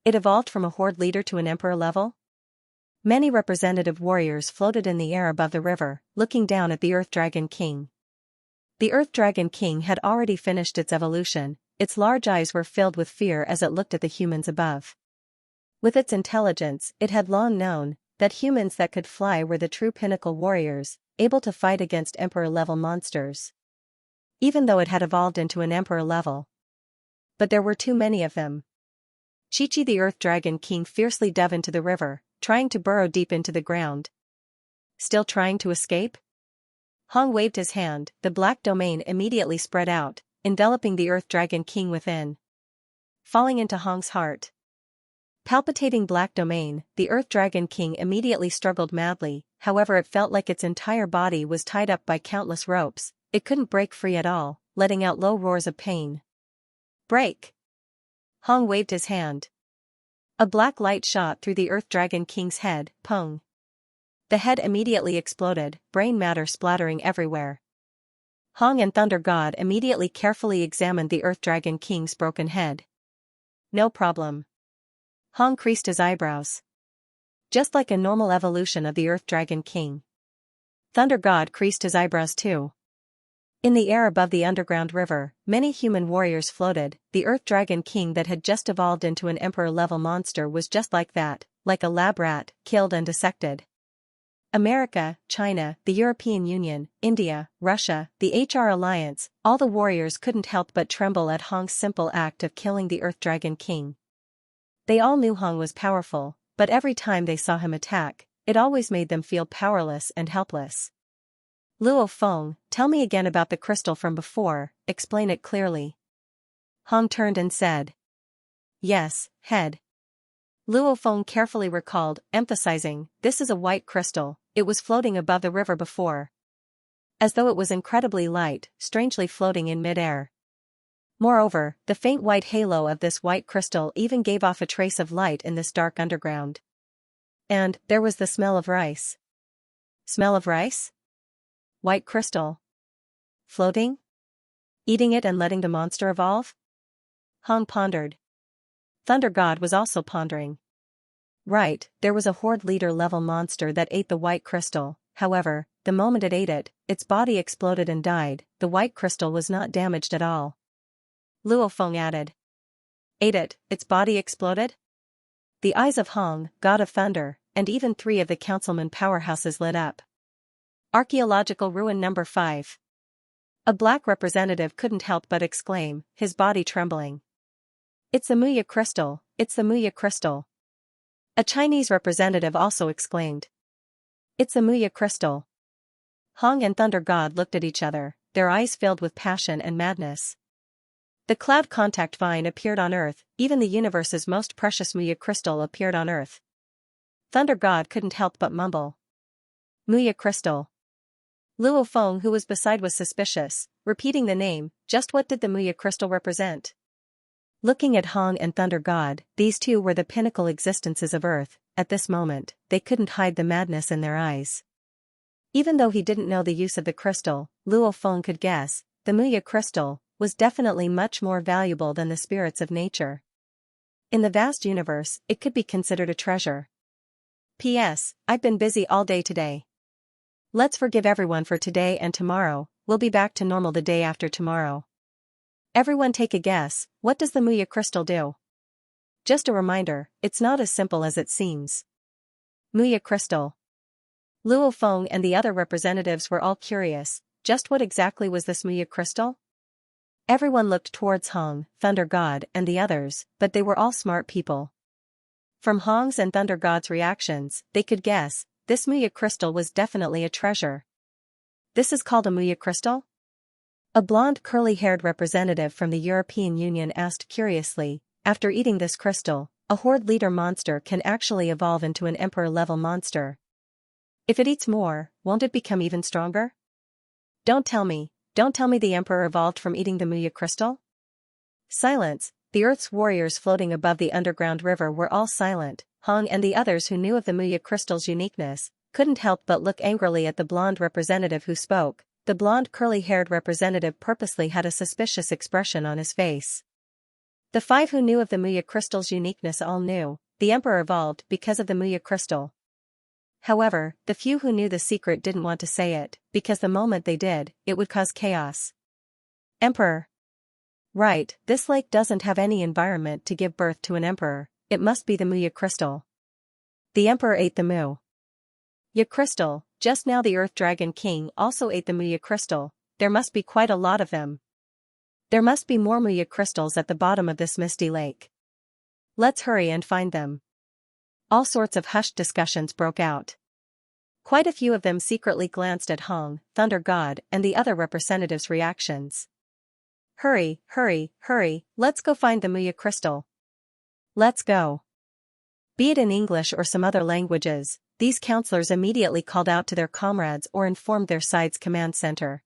It evolved from a Horde leader to an Emperor level? Many representative warriors floated in the air above the river, looking down at the Earth Dragon King. The Earth Dragon King had already finished its evolution. Its large eyes were filled with fear as it looked at the humans above. With its intelligence, it had long known that humans that could fly were the true pinnacle warriors, able to fight against Emperor-level monsters. Even though it had evolved into an Emperor level. But there were too many of them. Chi-Chi the Earth Dragon King fiercely dove into the river, trying to burrow deep into the ground. Still trying to escape? Hong waved his hand. The black domain immediately spread out, enveloping the Earth Dragon King within. Falling into Hong's heart. Palpitating black domain, the Earth Dragon King immediately struggled madly, however it felt like its entire body was tied up by countless ropes. It couldn't break free at all, letting out low roars of pain. Break! Hong waved his hand. A black light shot through the Earth Dragon King's head. Pong! The head immediately exploded, brain matter splattering everywhere. Hong and Thunder God immediately carefully examined the Earth Dragon King's broken head. no problem. Hong creased his eyebrows. Just like a normal evolution of the Earth Dragon King. Thunder God creased his eyebrows too. In the air above the underground river, many human warriors floated. The Earth Dragon King that had just evolved into an emperor-level monster was just like that, like a lab rat, killed and dissected. America, China, the European Union, India, Russia, the HR Alliance, all the warriors couldn't help but tremble at Hong's simple act of killing the Earth Dragon King. They all knew Hong was powerful, but every time they saw him attack, it always made them feel powerless and helpless. Luo Feng, tell me again about the crystal from before, explain it clearly. Hong turned and said. Yes, head. Luo Feng carefully recalled, emphasizing, this is a white crystal, it was floating above the river before. As though it was incredibly light, strangely floating in mid-air. Moreover, the faint white halo of this white crystal even gave off a trace of light in this dark underground. And, there was the smell of rice. Smell of rice? White crystal. Floating? Eating it and letting the monster evolve? Hong pondered. Thunder God was also pondering. Right, there was a horde leader-level monster that ate the white crystal, however, the moment it ate it, its body exploded and died, the white crystal was not damaged at all. Luo Feng added. Ate it, its body exploded? The eyes of Hong, god of thunder, and even 3 of the councilman powerhouses lit up. Archaeological ruin number 5. A black representative couldn't help but exclaim, his body trembling. It's the Muya crystal, it's the Muya crystal. A Chinese representative also exclaimed. It's the Muya crystal. Hong and Thunder God looked at each other, their eyes filled with passion and madness. The cloud contact vine appeared on Earth, even the universe's most precious Muya crystal appeared on Earth. Thunder God couldn't help but mumble. Muya crystal. Luo Feng, who was beside, was suspicious, repeating the name, just what did the Muya crystal represent? Looking at Hong and Thunder God, these two were the pinnacle existences of Earth. At this moment, they couldn't hide the madness in their eyes. Even though he didn't know the use of the crystal, Luo Feng could guess, the Muya crystal was definitely much more valuable than the spirits of nature. In the vast universe, it could be considered a treasure. P.S. I've been busy all day today. Let's forgive everyone for today and tomorrow, we'll be back to normal the day after tomorrow. Everyone take a guess, what does the Muya crystal do? Just a reminder, it's not as simple as it seems. Muya crystal. Luo Feng and the other representatives were all curious, just what exactly was this Muya crystal? Everyone looked towards Hong, Thunder God, and the others, but they were all smart people. From Hong's and Thunder God's reactions, they could guess, this Muya crystal was definitely a treasure. This is called a Muya crystal? A blonde curly-haired representative from the European Union asked curiously, after eating this crystal, a horde leader monster can actually evolve into an emperor-level monster. If it eats more, won't it become even stronger? Don't tell me the emperor evolved from eating the Muya crystal? Silence, the Earth's warriors floating above the underground river were all silent. Hong and the others who knew of the Muya crystal's uniqueness, couldn't help but look angrily at the blonde representative who spoke. The blonde curly-haired representative purposely had a suspicious expression on his face. The 5 who knew of the Muya crystal's uniqueness all knew, the emperor evolved because of the Muya crystal. However, the few who knew the secret didn't want to say it, because the moment they did, it would cause chaos. Emperor. Right, this lake doesn't have any environment to give birth to an emperor. It must be the Muya crystal. The emperor ate the Muya crystal. Just now the Earth Dragon King also ate the Muya crystal. There must be quite a lot of them. There must be more Muya crystals at the bottom of this misty lake. Let's hurry and find them. All sorts of hushed discussions broke out. Quite a few of them secretly glanced at Hong, Thunder God, and the other representatives' reactions. Hurry, hurry, hurry, let's go find the Muya crystal. Let's go. Be it in English or some other languages, these counselors immediately called out to their comrades or informed their side's command center.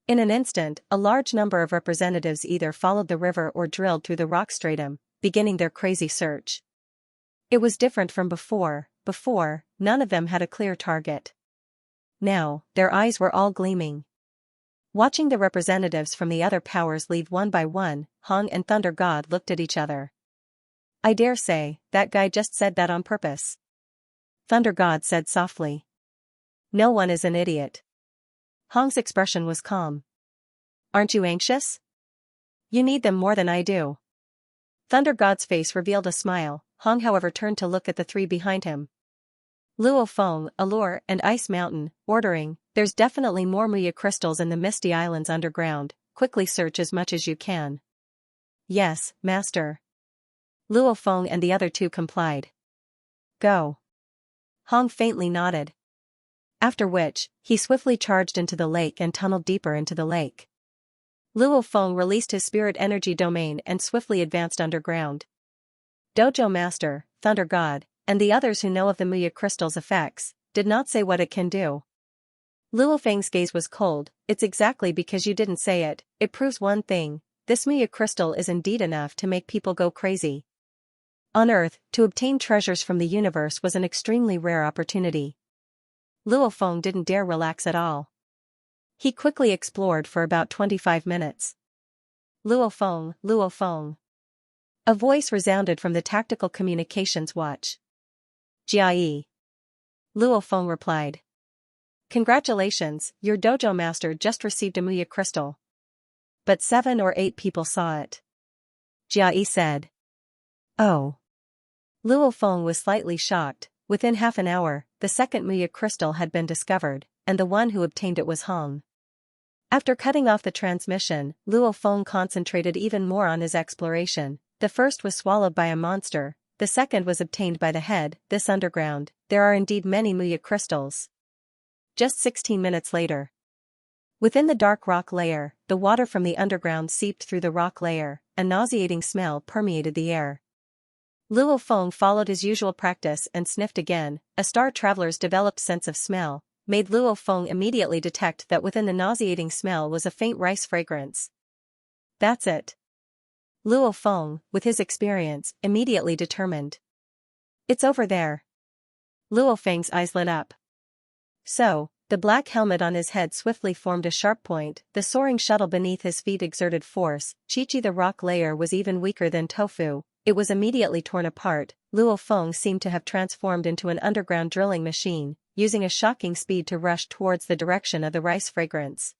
In an instant, a large number of representatives either followed the river or drilled through the rock stratum, beginning their crazy search. It was different from before, none of them had a clear target. Now, their eyes were all gleaming. Watching the representatives from the other powers leave one by one, Hong and Thunder God looked at each other. I dare say, that guy just said that on purpose. Thunder God said softly. No one is an idiot. Hong's expression was calm. Aren't you anxious? You need them more than I do. Thunder God's face revealed a smile. Hong however turned to look at the three behind him. Luo Feng, Allure, and Ice Mountain, ordering, there's definitely more Muya crystals in the Misty Islands underground, quickly search as much as you can. Yes, Master. Luo Feng and the other two complied. Go. Hong faintly nodded. After which, he swiftly charged into the lake and tunneled deeper into the lake. Luo Feng released his spirit energy domain and swiftly advanced underground. Dojo Master, Thunder God, and the others who know of the Muya crystal's effects, did not say what it can do. Luo Feng's gaze was cold. It's exactly because you didn't say it, it proves one thing, this Muya crystal is indeed enough to make people go crazy. On Earth, to obtain treasures from the universe was an extremely rare opportunity. Luo Feng didn't dare relax at all. He quickly explored for about 25 minutes. Luo Feng, Luo Feng. A voice resounded from the tactical communications watch. Jia. Luo Feng replied. Congratulations, your dojo master just received a Muya crystal. But 7 or 8 people saw it. Jia said. Oh. Luo Feng was slightly shocked. Within half an hour, the second Muya crystal had been discovered, and the one who obtained it was Hong. After cutting off the transmission, Luo Feng concentrated even more on his exploration. The first was swallowed by a monster, the second was obtained by the head. This underground, there are indeed many Muya crystals. Just 16 minutes later. Within the dark rock layer, the water from the underground seeped through the rock layer, a nauseating smell permeated the air. Luo Feng followed his usual practice and sniffed again. A star traveler's developed sense of smell made Luo Feng immediately detect that within the nauseating smell was a faint rice fragrance. That's it. Luo Feng, with his experience, immediately determined. It's over there. Luo Feng's eyes lit up. So, the black helmet on his head swiftly formed a sharp point, the soaring shuttle beneath his feet exerted force. Chi-Chi, the rock layer was even weaker than tofu. It was immediately torn apart. Luo Feng seemed to have transformed into an underground drilling machine, using a shocking speed to rush towards the direction of the rice fragrance.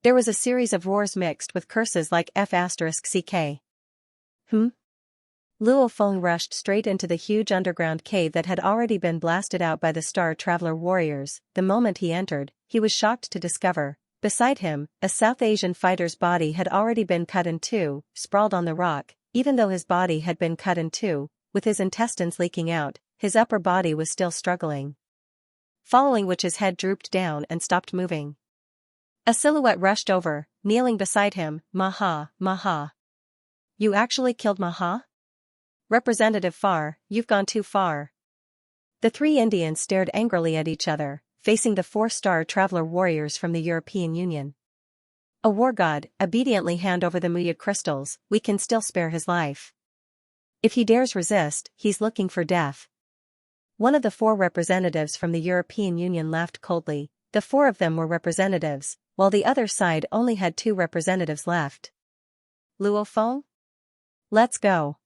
There was a series of roars mixed with curses like F***ck. Luo Feng rushed straight into the huge underground cave that had already been blasted out by the Star Traveler warriors. The moment he entered, he was shocked to discover, beside him, a South Asian fighter's body had already been cut in two, sprawled on the rock. Even though his body had been cut in two, with his intestines leaking out, his upper body was still struggling. Following which his head drooped down and stopped moving. A silhouette rushed over, kneeling beside him. Maha, Maha. You actually killed Maha? Representative Far, you've gone too far. The three Indians stared angrily at each other, facing the 4-star traveler warriors from the European Union. A war god, obediently hand over the Muya crystals, we can still spare his life. If he dares resist, he's looking for death. One of the 4 representatives from the European Union laughed coldly. The 4 of them were representatives, while the other side only had 2 representatives left. Luo Feng? Let's go.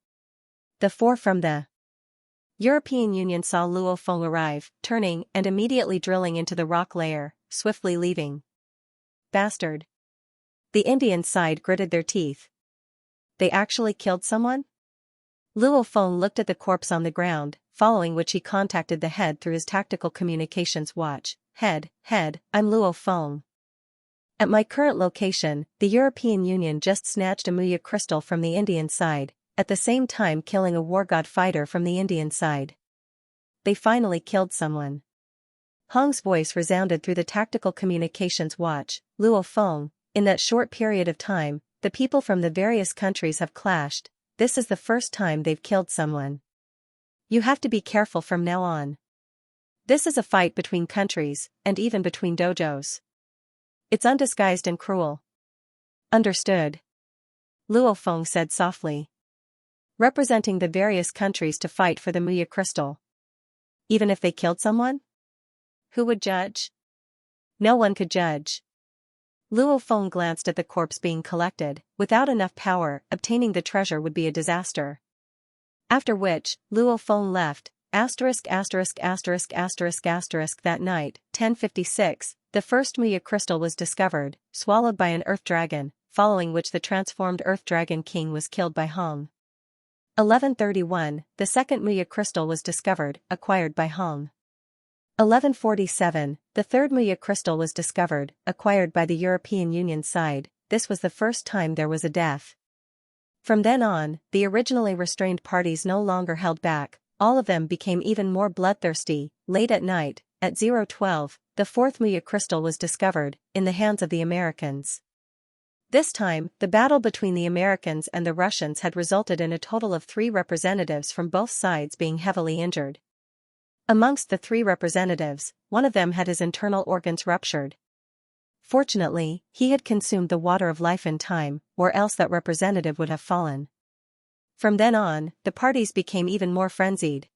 The 4 from the European Union saw Luo Feng arrive, turning and immediately drilling into the rock layer, swiftly leaving. Bastard. The Indian side gritted their teeth. They actually killed someone? Luo Feng looked at the corpse on the ground, following which he contacted the head through his tactical communications watch. Head, I'm Luo Feng. At my current location, the European Union just snatched a Muya crystal from the Indian side, at the same time killing a war god fighter from the Indian side. They finally killed someone. Hong's voice resounded through the tactical communications watch. Luo Feng, in that short period of time, the people from the various countries have clashed. This is the first time they've killed someone. You have to be careful from now on. This is a fight between countries, and even between dojos. It's undisguised and cruel. Understood. Luo Feng said softly. Representing the various countries to fight for the Muya crystal. Even if they killed someone? Who would judge? No one could judge. Luo Feng glanced at the corpse being collected. Without enough power, obtaining the treasure would be a disaster. After which, Luo Feng left, ******** that night, 1056, the first Muya crystal was discovered, swallowed by an earth dragon, following which the transformed earth dragon king was killed by Hong. 1131, the second Muya crystal was discovered, acquired by Hong. 1147, the third Muya crystal was discovered, acquired by the European Union side. This was the first time there was a death. From then on, the originally restrained parties no longer held back, all of them became even more bloodthirsty. Late at night, at 012, the fourth Muya crystal was discovered, in the hands of the Americans. This time, the battle between the Americans and the Russians had resulted in a total of 3 representatives from both sides being heavily injured. Amongst the 3 representatives, one of them had his internal organs ruptured. Fortunately, he had consumed the water of life in time, or else that representative would have fallen. From then on, the parties became even more frenzied.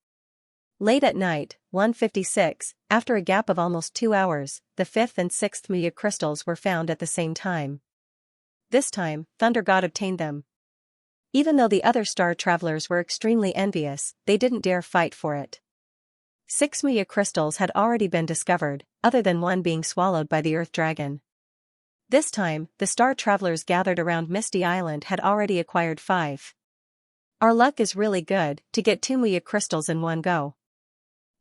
Late at night, 1:56, after a gap of almost 2 hours, the 5th and 6th Muya crystals were found at the same time. This time, Thunder God obtained them. Even though the other star travelers were extremely envious, they didn't dare fight for it. 6 Muya crystals had already been discovered, other than one being swallowed by the Earth Dragon. This time, the star travelers gathered around Misty Island had already acquired 5. Our luck is really good, to get 2 Muya crystals in one go.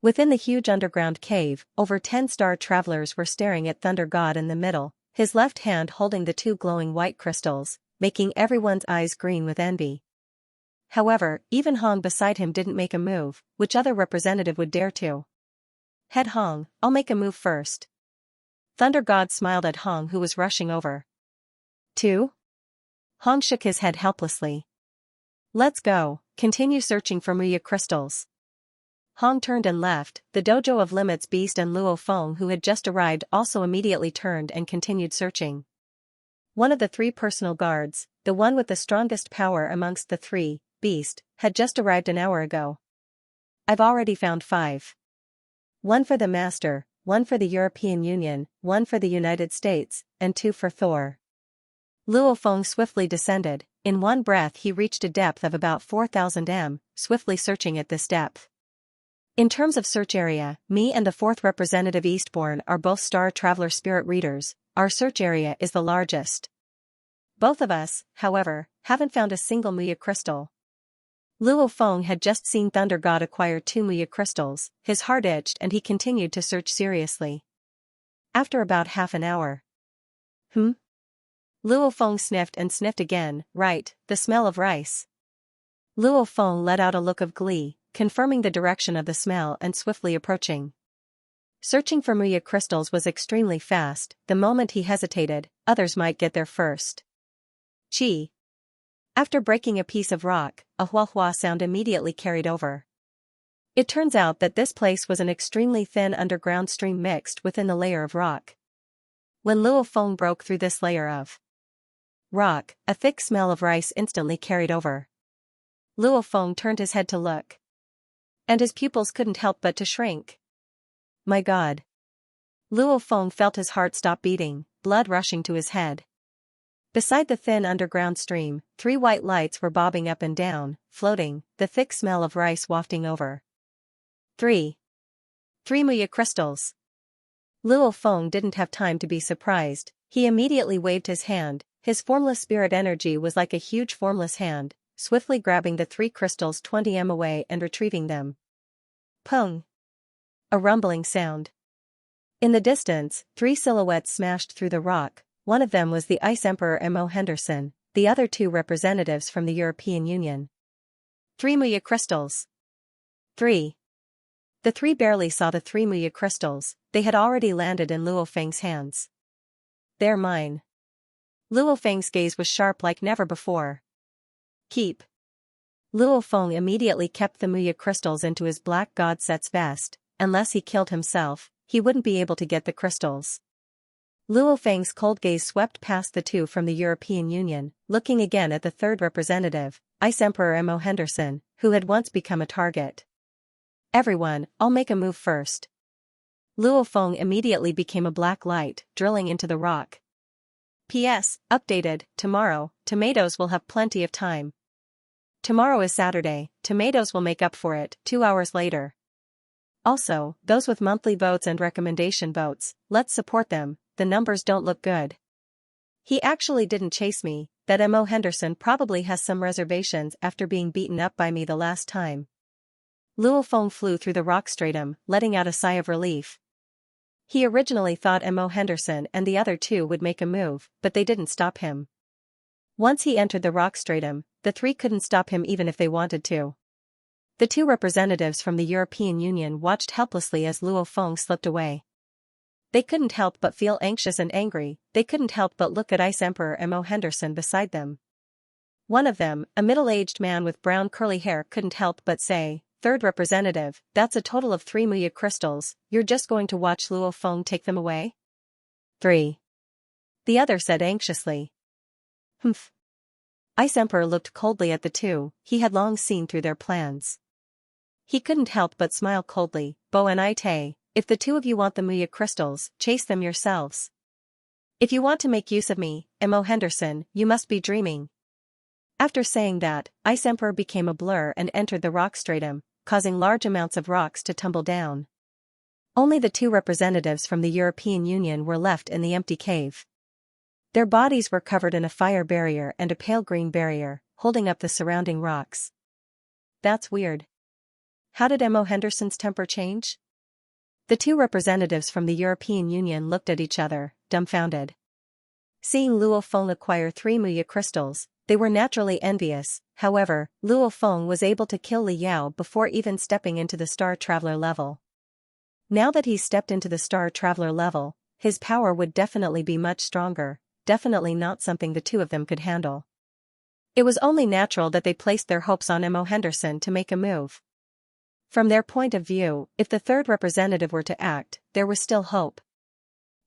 Within the huge underground cave, over 10 star travelers were staring at Thunder God in the middle, his left hand holding the 2 glowing white crystals, making everyone's eyes green with envy. However, even Hong beside him didn't make a move. Which other representative would dare to? Head Hong, I'll make a move first. Thunder God smiled at Hong, who was rushing over. 2? Hong shook his head helplessly. Let's go, continue searching for Muya crystals. Hong turned and left. The dojo of Limits Beast and Luo Feng, who had just arrived, also immediately turned and continued searching. One of the 3 personal guards, the one with the strongest power amongst the 3, Beast, had just arrived an hour ago. I've already found 5. 1 for the Master, 1 for the European Union, 1 for the United States, and 2 for Thor. Luo Feng swiftly descended. In one breath he reached a depth of about 4,000 m, swiftly searching at this depth. In terms of search area, me and the 4th representative Eastbourne are both star traveler spirit readers. Our search area is the largest. Both of us, however, haven't found a single Muya crystal. Luo Feng had just seen Thunder God acquire 2 Muya crystals, his heart itched and he continued to search seriously. After about half an hour. Luo Feng sniffed and sniffed again. Right, the smell of rice. Luo Feng let out a look of glee, confirming the direction of the smell and swiftly approaching. Searching for Muya crystals was extremely fast. The moment he hesitated, others might get there first. Chi. After breaking a piece of rock, a hua-hua sound immediately carried over. It turns out that this place was an extremely thin underground stream mixed within the layer of rock. When Luo Feng broke through this layer of rock, a thick smell of rice instantly carried over. Luo Feng turned his head to look. And his pupils couldn't help but to shrink. My God. Luo Feng felt his heart stop beating, blood rushing to his head. Beside the thin underground stream, 3 white lights were bobbing up and down, floating, the thick smell of rice wafting over. 3 Muya crystals. Luo Feng didn't have time to be surprised. He immediately waved his hand. His formless spirit energy was like a huge formless hand, swiftly grabbing the 3 crystals 20 m away and retrieving them. Pung! A rumbling sound. In the distance, 3 silhouettes smashed through the rock. One of them was the Ice Emperor M.O. Henderson, the other 2 representatives from the European Union. 3 Muya crystals. 3. The 3 barely saw the 3 Muya crystals. They had already landed in Luo Feng's hands. They're mine. Luo Feng's gaze was sharp like never before. Keep. Luo Feng immediately kept the Muya crystals into his black god set's vest. Unless he killed himself, he wouldn't be able to get the crystals. Luo Feng's cold gaze swept past the 2 from the European Union, looking again at the 3rd representative, Ice Emperor M.O. Henderson, who had once become a target. Everyone, I'll make a move first. Luo Feng immediately became a black light, drilling into the rock. P.S. Updated, tomorrow, tomatoes will have plenty of time. Tomorrow is Saturday, tomatoes will make up for it, 2 hours later. Also, those with monthly votes and recommendation votes, let's support them, the numbers don't look good. He actually didn't chase me, that Mo Henderson probably has some reservations after being beaten up by me the last time. Luo Feng flew through the rock stratum, letting out a sigh of relief. He originally thought Mo Henderson and the other two would make a move, but they didn't stop him. Once he entered the rock stratum, the three couldn't stop him even if they wanted to. The two representatives from the European Union watched helplessly as Luo Feng slipped away. They couldn't help but feel anxious and angry, they couldn't help but look at Ice Emperor Mo Henderson beside them. One of them, a middle-aged man with brown curly hair, couldn't help but say, "Third representative, that's a total of 3 Muya crystals, you're just going to watch Luo Feng take them away?" 3. The other said anxiously. Humph. Ice Emperor looked coldly at the two, he had long seen through their plans. He couldn't help but smile coldly. Bo and Ite, if the two of you want the Muya crystals, chase them yourselves. If you want to make use of me, Mo Henderson, you must be dreaming. After saying that, Ice Emperor became a blur and entered the rock stratum, causing large amounts of rocks to tumble down. Only the two representatives from the European Union were left in the empty cave. Their bodies were covered in a fire barrier and a pale green barrier, holding up the surrounding rocks. That's weird. How did Mo Henderson's temper change? The two representatives from the European Union looked at each other, dumbfounded. Seeing Luo Feng acquire 3 Muya crystals, they were naturally envious. However, Luo Feng was able to kill Li Yao before even stepping into the Star Traveler level. Now that he stepped into the Star Traveler level, his power would definitely be much stronger, definitely not something the two of them could handle. It was only natural that they placed their hopes on Mo Henderson to make a move. From their point of view, if the third representative were to act, there was still hope.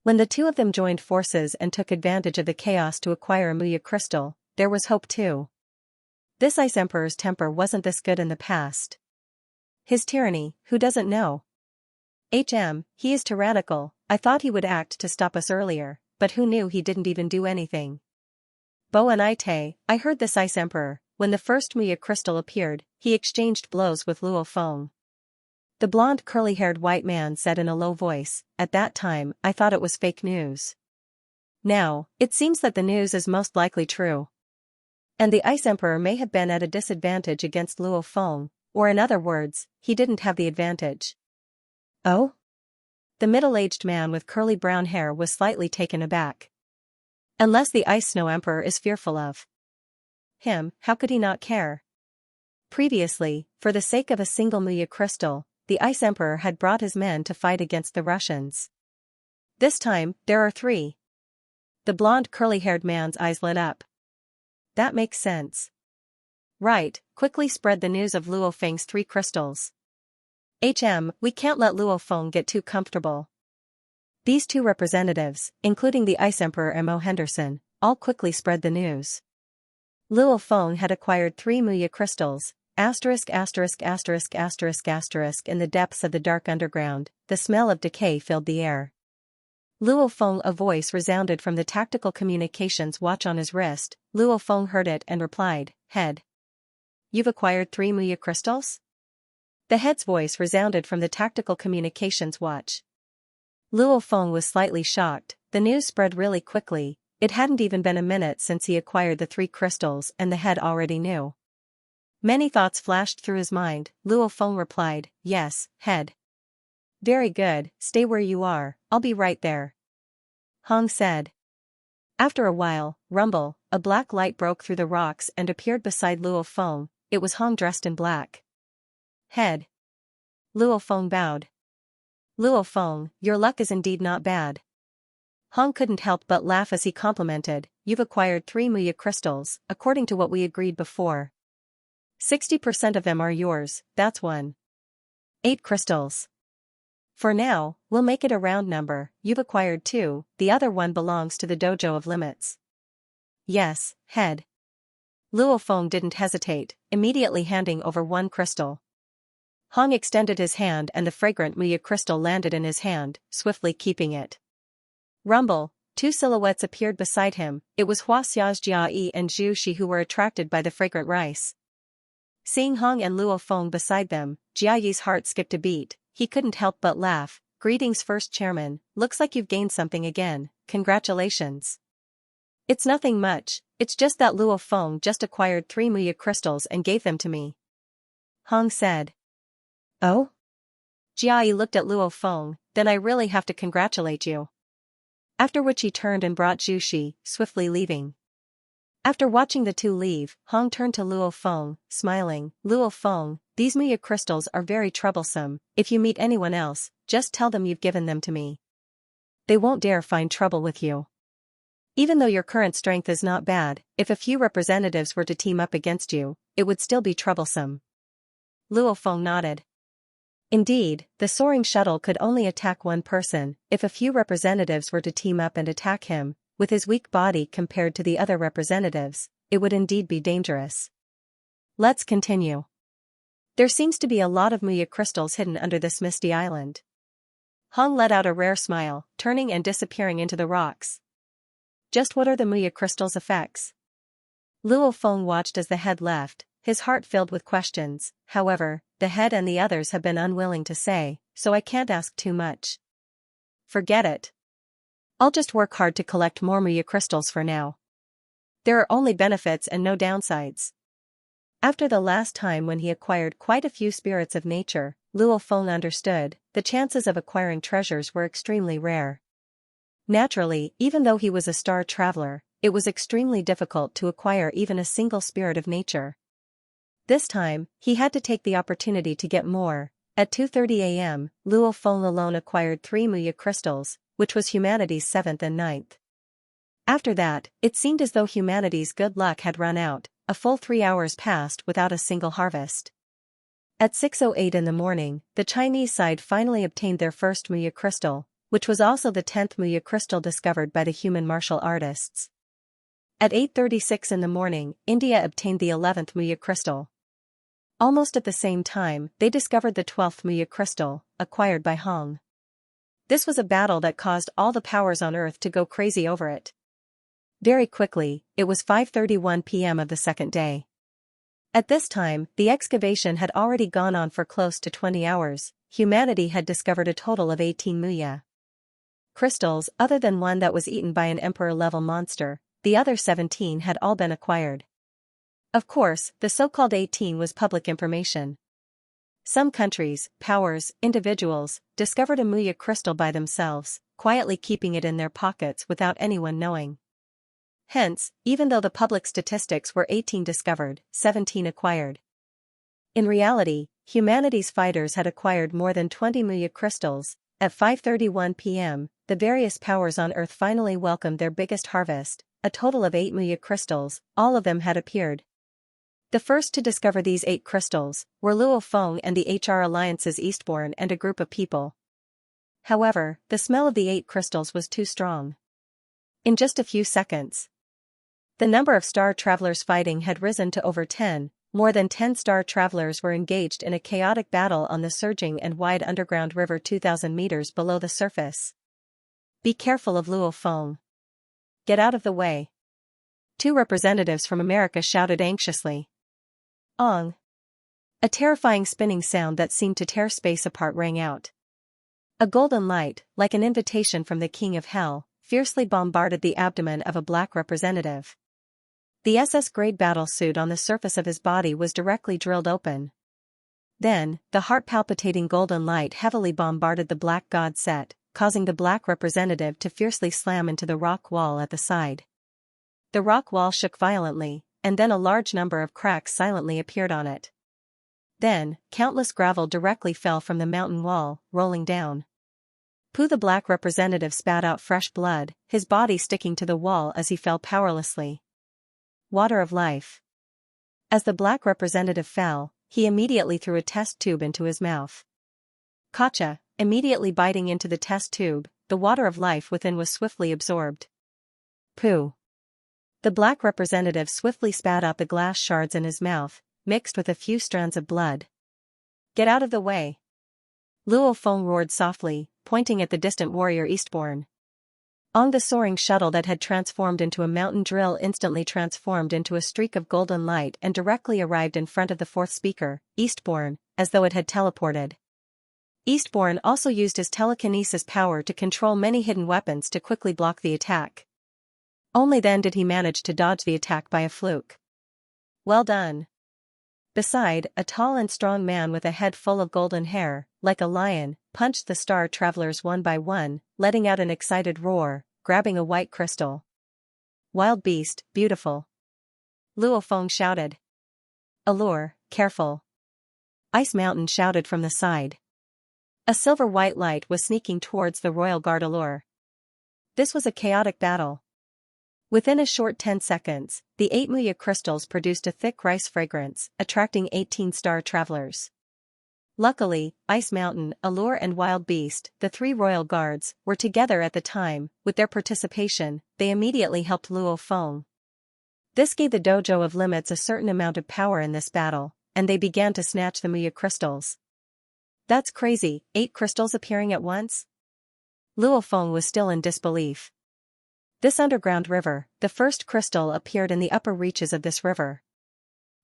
When the two of them joined forces and took advantage of the chaos to acquire a Muya crystal, there was hope too. This Ice Emperor's temper wasn't this good in the past. His tyranny, who doesn't know? He is tyrannical. I thought he would act to stop us earlier, but who knew he didn't even do anything. Bo and Ite, I heard this Ice Emperor, when the first Muya crystal appeared, he exchanged blows with Luo Feng. The blonde curly-haired white man said in a low voice, at that time, I thought it was fake news. Now, it seems that the news is most likely true. And the Ice Emperor may have been at a disadvantage against Luo Feng, or in other words, he didn't have the advantage. Oh? The middle-aged man with curly brown hair was slightly taken aback. Unless the Ice Snow Emperor is fearful of him, how could he not care? Previously, for the sake of a single Muya crystal, the Ice Emperor had brought his men to fight against the Russians. This time, there are 3. The blonde curly-haired man's eyes lit up. That makes sense. Right, quickly spread the news of Luo Feng's 3 crystals. We can't let Luo Feng get too comfortable. These two representatives, including the Ice Emperor Mo Henderson, all quickly spread the news. Luo Feng had acquired 3 Muya crystals, ********* in the depths of the dark underground, the smell of decay filled the air. Luo Feng, a voice resounded from the tactical communications watch on his wrist. Luo Feng heard it and replied, Head. You've acquired 3 Muya crystals? The head's voice resounded from the tactical communications watch. Luo Feng was slightly shocked, the news spread really quickly, it hadn't even been a minute since he acquired the 3 crystals and the head already knew. Many thoughts flashed through his mind. Luo Feng replied, Yes, head. Very good, stay where you are, I'll be right there. Hong said. After a while, rumble, a black light broke through the rocks and appeared beside Luo Feng. It was Hong dressed in black. Head. Luo Feng bowed. Luo Feng, your luck is indeed not bad. Hong couldn't help but laugh as he complimented, You've acquired 3 Muya crystals, according to what we agreed before. 60% of them are yours, that's 8 crystals. For now, we'll make it a round number, you've acquired 2, the other one belongs to the Dojo of Limits. Yes, head. Luo Feng didn't hesitate, immediately handing over 1 crystal. Hong extended his hand and the fragrant Muya crystal landed in his hand, swiftly keeping it. Rumble, 2 silhouettes appeared beside him, it was Hua Xiaojia and Zhu Shi who were attracted by the fragrant rice. Seeing Hong and Luo Feng beside them, Jiayi's heart skipped a beat. He couldn't help but laugh. Greetings, first chairman, looks like you've gained something again, congratulations. It's nothing much, it's just that Luo Feng just acquired 3 Muya crystals and gave them to me. Hong said. Oh? Jiayi looked at Luo Feng, then I really have to congratulate you. After which he turned and brought Jushi, swiftly leaving. After watching the two leave, Hong turned to Luo Feng, smiling. Luo Feng, these Muya crystals are very troublesome. If you meet anyone else, just tell them you've given them to me. They won't dare find trouble with you. Even though your current strength is not bad, if a few representatives were to team up against you, it would still be troublesome. Luo Feng nodded. Indeed, the soaring shuttle could only attack one person. If a few representatives were to team up and attack him, with his weak body compared to the other representatives, it would indeed be dangerous. Let's continue. There seems to be a lot of Muya crystals hidden under this misty island. Hong let out a rare smile, turning and disappearing into the rocks. Just what are the Muya crystals' effects? Luo Feng watched as the head left, his heart filled with questions. However, the head and the others have been unwilling to say, so I can't ask too much. Forget it. I'll just work hard to collect more Muya crystals for now. There are only benefits and no downsides. After the last time when he acquired quite a few spirits of nature, Luo Feng understood, the chances of acquiring treasures were extremely rare. Naturally, even though he was a star traveler, it was extremely difficult to acquire even a single spirit of nature. This time, he had to take the opportunity to get more. At 2:30 a.m., Luo Feng alone acquired 3 Muya crystals, which was humanity's 7th and 9th. After that, it seemed as though humanity's good luck had run out. A full 3 hours passed without a single harvest. At 6:08 in the morning, the Chinese side finally obtained their first Muya crystal, which was also the 10th Muya crystal discovered by the human martial artists. At 8:36 in the morning, India obtained the 11th Muya crystal. Almost at the same time, they discovered the 12th Muya crystal, acquired by Hong. This was a battle that caused all the powers on Earth to go crazy over it. Very quickly, it was 5:31 p.m. of the second day. At this time, the excavation had already gone on for close to 20 hours. Humanity had discovered a total of 18 Muya crystals, other than one that was eaten by an emperor-level monster. The other 17 had all been acquired. Of course, the so-called 18 was public information. Some countries, powers, individuals, discovered a Muya crystal by themselves, quietly keeping it in their pockets without anyone knowing. Hence, even though the public statistics were 18 discovered, 17 acquired. In reality, humanity's fighters had acquired more than 20 Muya crystals. At 5:31 p.m., the various powers on Earth finally welcomed their biggest harvest. A total of 8 Muya crystals, all of them had appeared. The first to discover these 8 crystals were Luo Feng and the HR Alliance's Eastbourne and a group of people. However, the smell of the 8 crystals was too strong. In just a few seconds, the number of star travelers fighting had risen to over 10. More than 10 star travelers were engaged in a chaotic battle on the surging and wide underground river 2,000 meters below the surface. Be careful of Luo Feng. Get out of the way. 2 representatives from America shouted anxiously. Ong. A terrifying spinning sound that seemed to tear space apart rang out. A golden light, like an invitation from the King of Hell, fiercely bombarded the abdomen of a black representative. The SS-grade battle suit on the surface of his body was directly drilled open. Then, the heart-palpitating golden light heavily bombarded the black god set, causing the black representative to fiercely slam into the rock wall at the side. The rock wall shook violently, and then a large number of cracks silently appeared on it. Then, countless gravel directly fell from the mountain wall, rolling down. Pooh, the black representative, spat out fresh blood, his body sticking to the wall as he fell powerlessly. Water of life. As the black representative fell, he immediately threw a test tube into his mouth. Gotcha! Immediately biting into the test tube, the water of life within was swiftly absorbed. Pooh. The black representative swiftly spat out the glass shards in his mouth, mixed with a few strands of blood. Get out of the way! Luo Feng roared softly, pointing at the distant warrior Eastbourne. The soaring shuttle that had transformed into a mountain drill instantly transformed into a streak of golden light and directly arrived in front of the fourth speaker, Eastbourne, as though it had teleported. Eastbourne also used his telekinesis power to control many hidden weapons to quickly block the attack. Only then did he manage to dodge the attack by a fluke. Well done. Beside, a tall and strong man with a head full of golden hair, like a lion, punched the star travelers one by one, letting out an excited roar, grabbing a white crystal. Wild beast, beautiful. Luo Feng shouted. Allure, careful. Ice Mountain shouted from the side. A silver-white light was sneaking towards the Royal Guard Allure. This was a chaotic battle. Within a short 10 seconds, the 8 Muya crystals produced a thick rice fragrance, attracting 18 star travelers. Luckily, Ice Mountain, Allure and Wild Beast, the 3 royal guards, were together at the time. With their participation, they immediately helped Luo Feng. This gave the Dojo of Limits a certain amount of power in this battle, and they began to snatch the Muya crystals. That's crazy, 8 crystals appearing at once? Luo Feng was still in disbelief. This underground river, the first crystal appeared in the upper reaches of this river.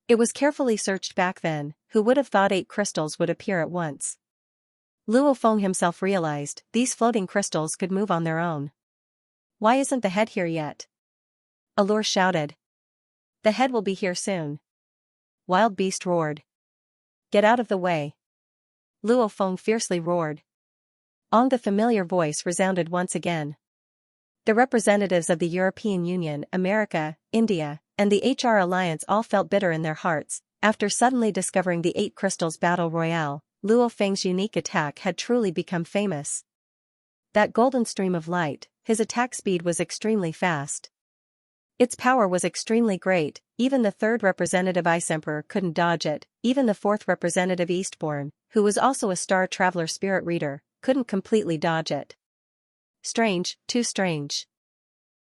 It was carefully searched back then. Who would have thought 8 crystals would appear at once? Luo Feng himself realized these floating crystals could move on their own. Why isn't the head here yet? Allure shouted. The head will be here soon. Wild Beast roared. Get out of the way. Luo Feng fiercely roared. The familiar voice resounded once again. The representatives of the European Union, America, India, and the HR Alliance all felt bitter in their hearts. After suddenly discovering the 8 crystals battle royale, Luo Feng's unique attack had truly become famous. That golden stream of light, his attack speed was extremely fast. Its power was extremely great, even the 3rd representative Ice Emperor couldn't dodge it, even the 4th representative Eastbourne, who was also a star traveler spirit reader, couldn't completely dodge it. Strange, too strange.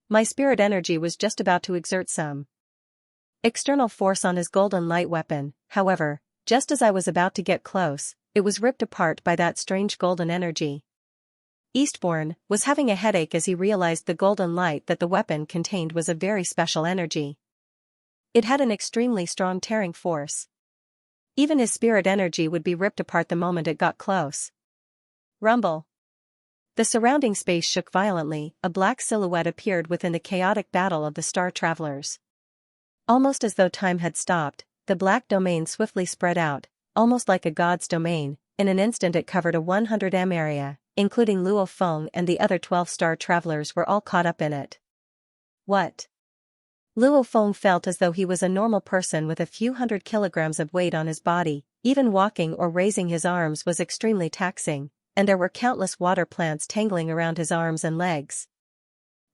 My spirit energy was just about to exert some external force on his golden light weapon. However, just as I was about to get close, it was ripped apart by that strange golden energy. Eastbourne was having a headache as he realized the golden light that the weapon contained was a very special energy. It had an extremely strong tearing force. Even his spirit energy would be ripped apart the moment it got close. Rumble. The surrounding space shook violently. A black silhouette appeared within the chaotic battle of the star travelers. Almost as though time had stopped, the black domain swiftly spread out, almost like a god's domain. In an instant it covered a 100 m area, including Luo Feng and the other 12 star travelers were all caught up in it. What? Luo Feng felt as though he was a normal person with a few hundred kilograms of weight on his body. Even walking or raising his arms was extremely taxing, and there were countless water plants tangling around his arms and legs.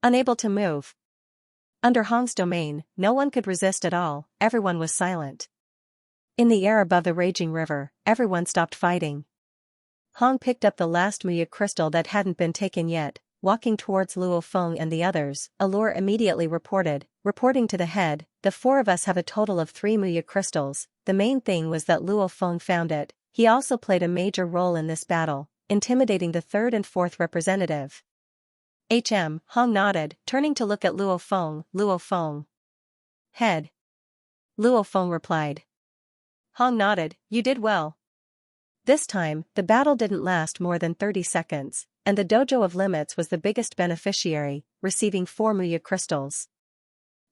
Unable to move. Under Hong's domain, no one could resist at all. Everyone was silent. In the air above the raging river, everyone stopped fighting. Hong picked up the last Muya crystal that hadn't been taken yet. Walking towards Luo Feng and the others, Allure immediately reporting to the head, the 4 of us have a total of 3 Muya crystals. The main thing was that Luo Feng found it. He also played a major role in this battle, intimidating the 3rd and 4th representative. Hong nodded, turning to look at Luo Feng. Luo Feng. Head. Luo Feng replied. Hong nodded, you did well. This time, the battle didn't last more than 30 seconds, and the Dojo of Limits was the biggest beneficiary, receiving 4 Muya crystals.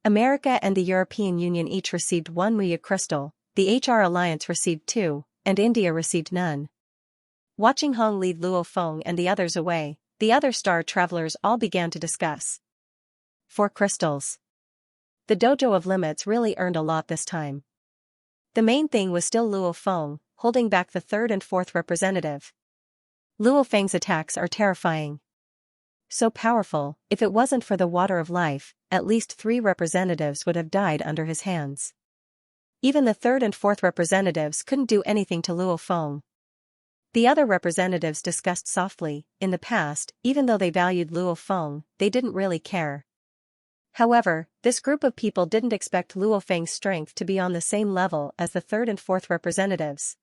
America and the European Union each received 1 Muya crystal, the HR Alliance received 2, and India received none. Watching Hong lead Luo Feng and the others away, the other star travelers all began to discuss. 4 crystals. The Dojo of Limits really earned a lot this time. The main thing was still Luo Feng, holding back the 3rd and 4th representative. Luo Feng's attacks are terrifying. So powerful, if it wasn't for the water of life, at least 3 representatives would have died under his hands. Even the 3rd and 4th representatives couldn't do anything to Luo Feng. The other representatives discussed softly. In the past, even though they valued Luo Feng, they didn't really care. However, this group of people didn't expect Luo Feng's strength to be on the same level as the 3rd and 4th representatives.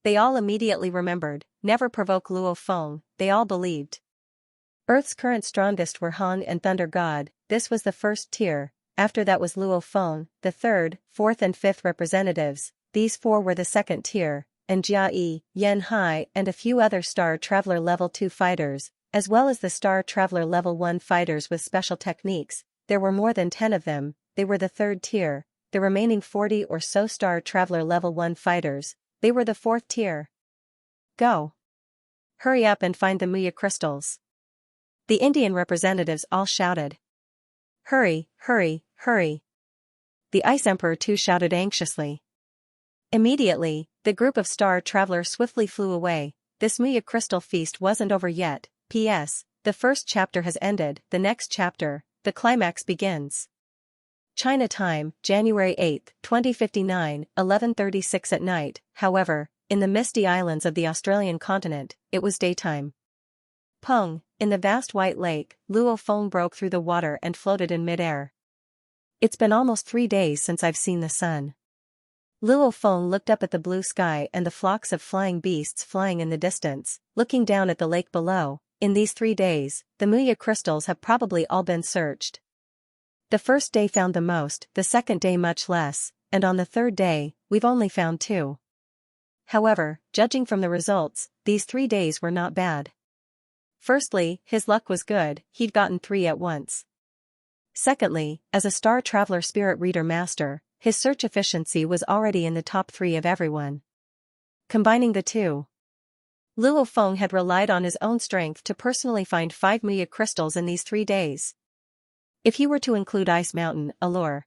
They all immediately remembered, never provoke Luo Feng, they all believed. Earth's current strongest were Hong and Thunder God, this was the first tier, after that was Luo Feng, the third, fourth and fifth representatives, these four were the second tier, and Jia Yi, Yan Hai and a few other Star Traveler Level 2 fighters, as well as the Star Traveler Level 1 fighters with special techniques, there were more than 10 of them, they were the third tier, the remaining 40 or so Star Traveler Level 1 fighters, they were the fourth tier. Go! Hurry up and find the Muya crystals. The Indian representatives all shouted. Hurry, hurry, hurry. The Ice Emperor too shouted anxiously. Immediately, the group of Star Travelers swiftly flew away. This Muya crystal feast wasn't over yet. P.S. The first chapter has ended, the next chapter, the climax begins. China time, January 8, 2059, 11:36 at night, however, in the misty islands of the Australian continent, it was daytime. Peng, in the vast white lake, Luo Feng broke through the water and floated in midair. It's been almost 3 days since I've seen the sun. Luo Feng looked up at the blue sky and the flocks of flying beasts flying in the distance, looking down at the lake below. In these 3 days, the Muya crystals have probably all been searched. The first day found the most, the second day much less, and on the third day, we've only found 2. However, judging from the results, these 3 days were not bad. Firstly, his luck was good, he'd gotten 3 at once. Secondly, as a Star Traveler Spirit Reader Master, his search efficiency was already in the top 3 of everyone. Combining the two, Luo Feng had relied on his own strength to personally find 5 Muya crystals in these 3 days. If he were to include Ice Mountain, Allure,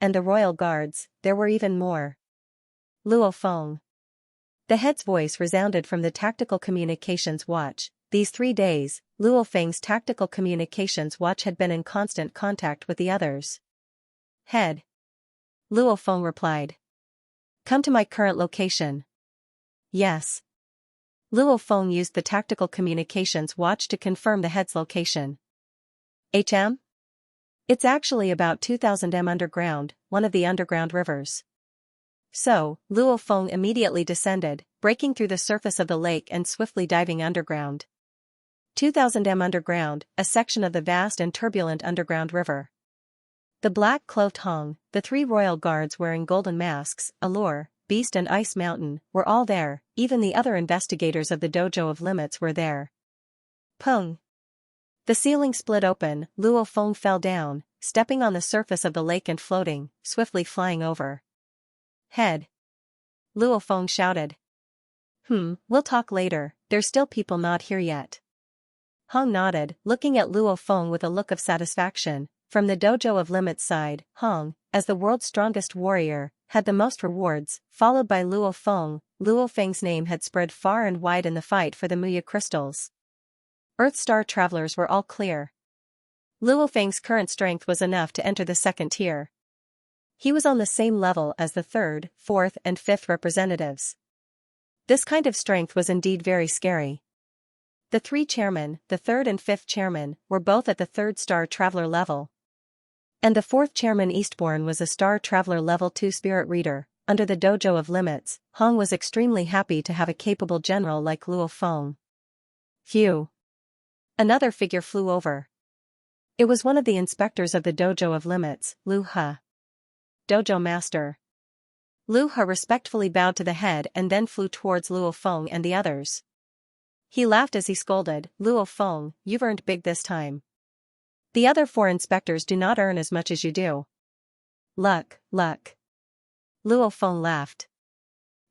and the Royal Guards, there were even more. Luo Feng. The head's voice resounded from the Tactical Communications Watch. These 3 days, Luo Feng's Tactical Communications Watch had been in constant contact with the others. Head. Luo Feng replied. Come to my current location. Yes. Luo Feng used the Tactical Communications Watch to confirm the head's location. HM? It's actually about 2000 m underground, one of the underground rivers. So, Luo Feng immediately descended, breaking through the surface of the lake and swiftly diving underground. 2000 m underground, a section of the vast and turbulent underground river. The black-cloaked Hong, the 3 royal guards wearing golden masks, Allure, Beast and Ice Mountain, were all there, even the other investigators of the Dojo of Limits were there. Peng. The ceiling split open, Luo Feng fell down, stepping on the surface of the lake and floating, swiftly flying over. Head. Luo Feng shouted. We'll talk later, there's still people not here yet. Hong nodded, looking at Luo Feng with a look of satisfaction. From the Dojo of Limits side, Hong, as the world's strongest warrior, had the most rewards, followed by Luo Feng. Luo Feng's name had spread far and wide in the fight for the Muya crystals. Earth Star Travelers were all clear. Luo Feng's current strength was enough to enter the second tier. He was on the same level as the third, fourth and fifth representatives. This kind of strength was indeed very scary. The 3 chairmen, the third and fifth chairman, were both at the 3rd Star Traveler level. And the 4th chairman Eastbourne was a Star Traveler Level 2 Spirit Reader. Under the Dojo of Limits, Hong was extremely happy to have a capable general like Luo Feng. Phew. Another figure flew over. It was one of the inspectors of the Dojo of Limits, Lu He. Dojo Master. Lu He respectfully bowed to the head and then flew towards Luo Feng and the others. He laughed as he scolded, Luo Feng, you've earned big this time. The other 4 inspectors do not earn as much as you do. Luck. Luo Feng laughed.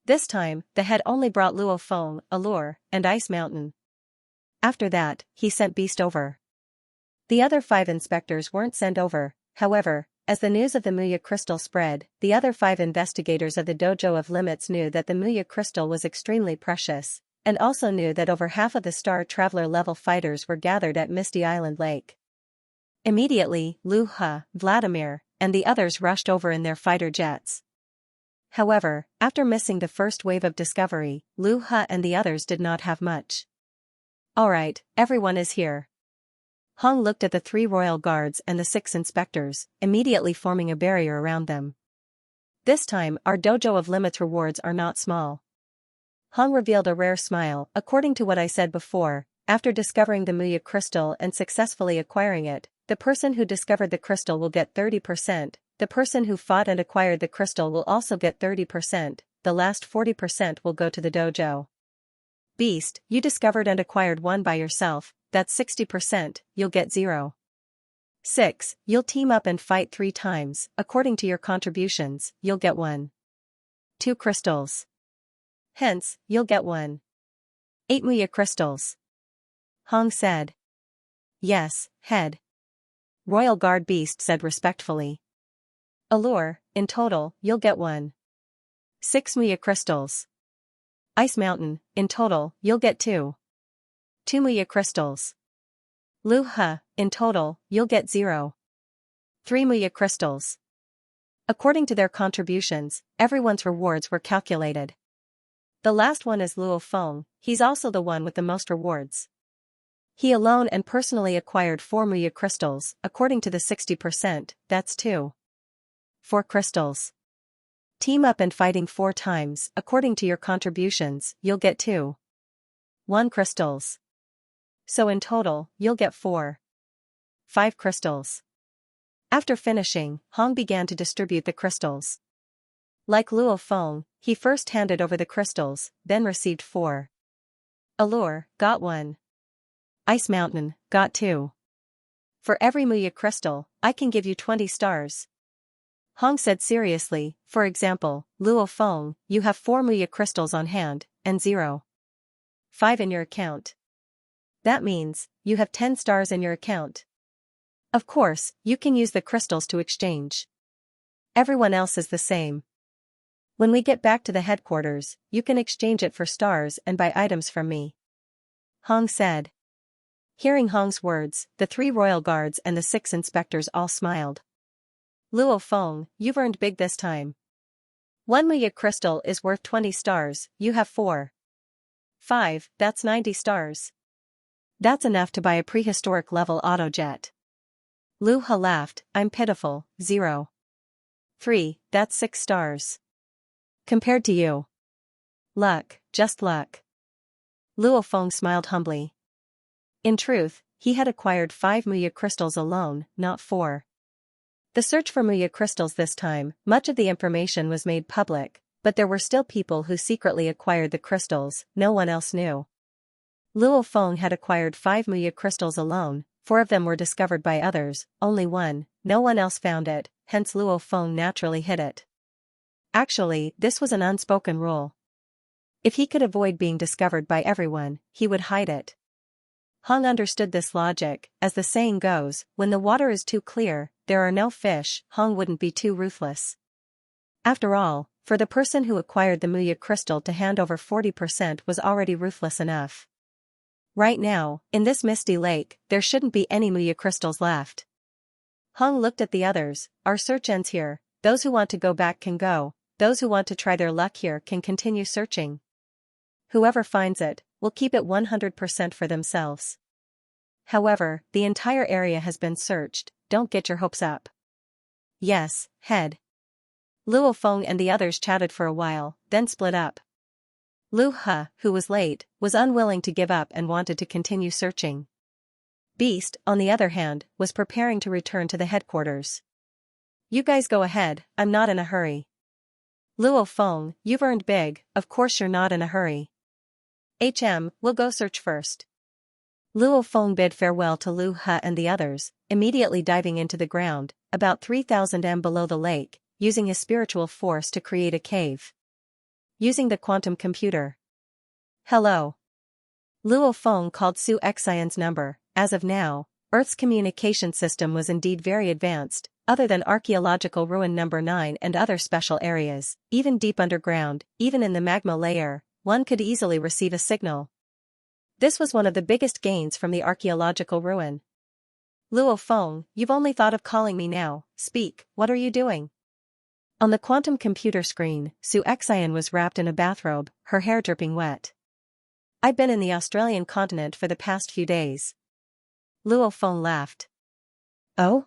This time, the head only brought Luo Feng, Allure, and Ice Mountain. After that, he sent Beast over. The other 5 inspectors weren't sent over, however, as the news of the Muya crystal spread, the other 5 investigators of the Dojo of Limits knew that the Muya crystal was extremely precious, and also knew that over half of the Star Traveler level fighters were gathered at Misty Island Lake. Immediately, Lu He, Vladimir, and the others rushed over in their fighter jets. However, after missing the first wave of discovery, Lu He and the others did not have much. Alright, everyone is here. Hong looked at the 3 royal guards and the 6 inspectors, immediately forming a barrier around them. This time, our Dojo of Limits rewards are not small. Hong revealed a rare smile. According to what I said before, after discovering the Muya crystal and successfully acquiring it, the person who discovered the crystal will get 30%, the person who fought and acquired the crystal will also get 30%, the last 40% will go to the dojo. Beast, you discovered and acquired one by yourself, that's 60%, you'll get 0. 6. You'll team up and fight 3 times, according to your contributions, you'll get 1. 2 crystals. Hence, you'll get 1. 8 Muya crystals. Hong said. Yes, head. Royal Guard Beast said respectfully. Allure, in total, you'll get 1. 6 Muya crystals. Ice Mountain, in total, you'll get 2. 2 Muya crystals. Lu He, in total, you'll get 0. 3 Muya crystals. According to their contributions, everyone's rewards were calculated. The last one is Luo Feng, he's also the one with the most rewards. He alone and personally acquired 4 Muya crystals, according to the 60%, that's 2. 4 crystals. Team up and fighting 4 times, according to your contributions, you'll get 2. 1 crystals. So in total, you'll get 4. 5 crystals. After finishing, Hong began to distribute the crystals. Like Luo Feng, he first handed over the crystals, then received 4. Allure, got 1. Ice Mountain, got 2. For every Muya crystal, I can give you 20 stars. Hong said seriously, for example, Luo Feng, you have 4 Muya crystals on hand, and 0. 5 in your account. That means, you have 10 stars in your account. Of course, you can use the crystals to exchange. Everyone else is the same. When we get back to the headquarters, you can exchange it for stars and buy items from me. Hong said. Hearing Hong's words, the 3 royal guards and the 6 inspectors all smiled. Luo Feng, you've earned big this time. 1 Muya crystal is worth 20 stars, you have 4. 5, that's 90 stars. That's enough to buy a prehistoric level autojet. Lu He laughed, I'm pitiful, 0. 3, that's 6 stars. Compared to you. Luck, just luck. Luo Feng smiled humbly. In truth, he had acquired 5 Muya crystals alone, not 4. The search for Muya crystals this time, much of the information was made public, but there were still people who secretly acquired the crystals, no one else knew. Luo Feng had acquired 5 Muya crystals alone, 4 of them were discovered by others, only 1, no one else found it, hence Luo Feng naturally hid it. Actually, this was an unspoken rule. If he could avoid being discovered by everyone, he would hide it. Hong understood this logic, as the saying goes, when the water is too clear, there are no fish. Hong wouldn't be too ruthless. After all, for the person who acquired the Muya crystal to hand over 40% was already ruthless enough. Right now, in this misty lake, there shouldn't be any Muya crystals left. Hong looked at the others, our search ends here, those who want to go back can go, those who want to try their luck here can continue searching. Whoever finds it, will keep it 100% for themselves. However, the entire area has been searched, don't get your hopes up. Yes, head. Luo Feng and the others chatted for a while, then split up. Lu He, who was late, was unwilling to give up and wanted to continue searching. Beast, on the other hand, was preparing to return to the headquarters. You guys go ahead, I'm not in a hurry. Luo Feng, you've earned big, of course you're not in a hurry. We'll go search first. Luo Feng bid farewell to Lu He and the others, immediately diving into the ground, about 3,000 m below the lake, using his spiritual force to create a cave. Using the quantum computer. Hello. Luo Feng called Xianxia's number. As of now, Earth's communication system was indeed very advanced, other than archaeological ruin number 9 and other special areas, even deep underground, even in the magma layer, one could easily receive a signal. This was one of the biggest gains from the archaeological ruin. Luo Feng, you've only thought of calling me now, speak, what are you doing? On the quantum computer screen, Xianxia was wrapped in a bathrobe, her hair dripping wet. I've been in the Australian continent for the past few days. Luo Feng laughed. Oh?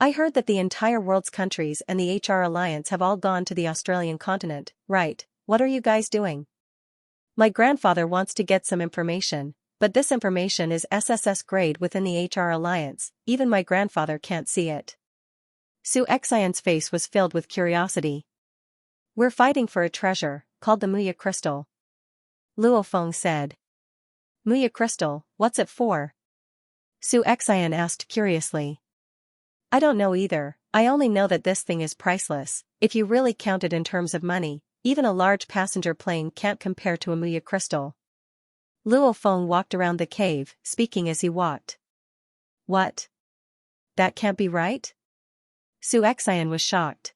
I heard that the entire world's countries and the HR Alliance have all gone to the Australian continent, right? What are you guys doing? My grandfather wants to get some information, But this information is SSS grade within the HR Alliance, even my grandfather can't see it. Xianxia's face was filled with curiosity. We're fighting for a treasure, called the Muya crystal. Luo Feng said. Muya crystal, what's it for? Xianxia asked curiously. I don't know either, I only know that this thing is priceless. If you really count it in terms of money, even a large passenger plane can't compare to a Muya crystal. Luo Feng walked around the cave, speaking as he walked. What? That can't be right? Xianxia was shocked.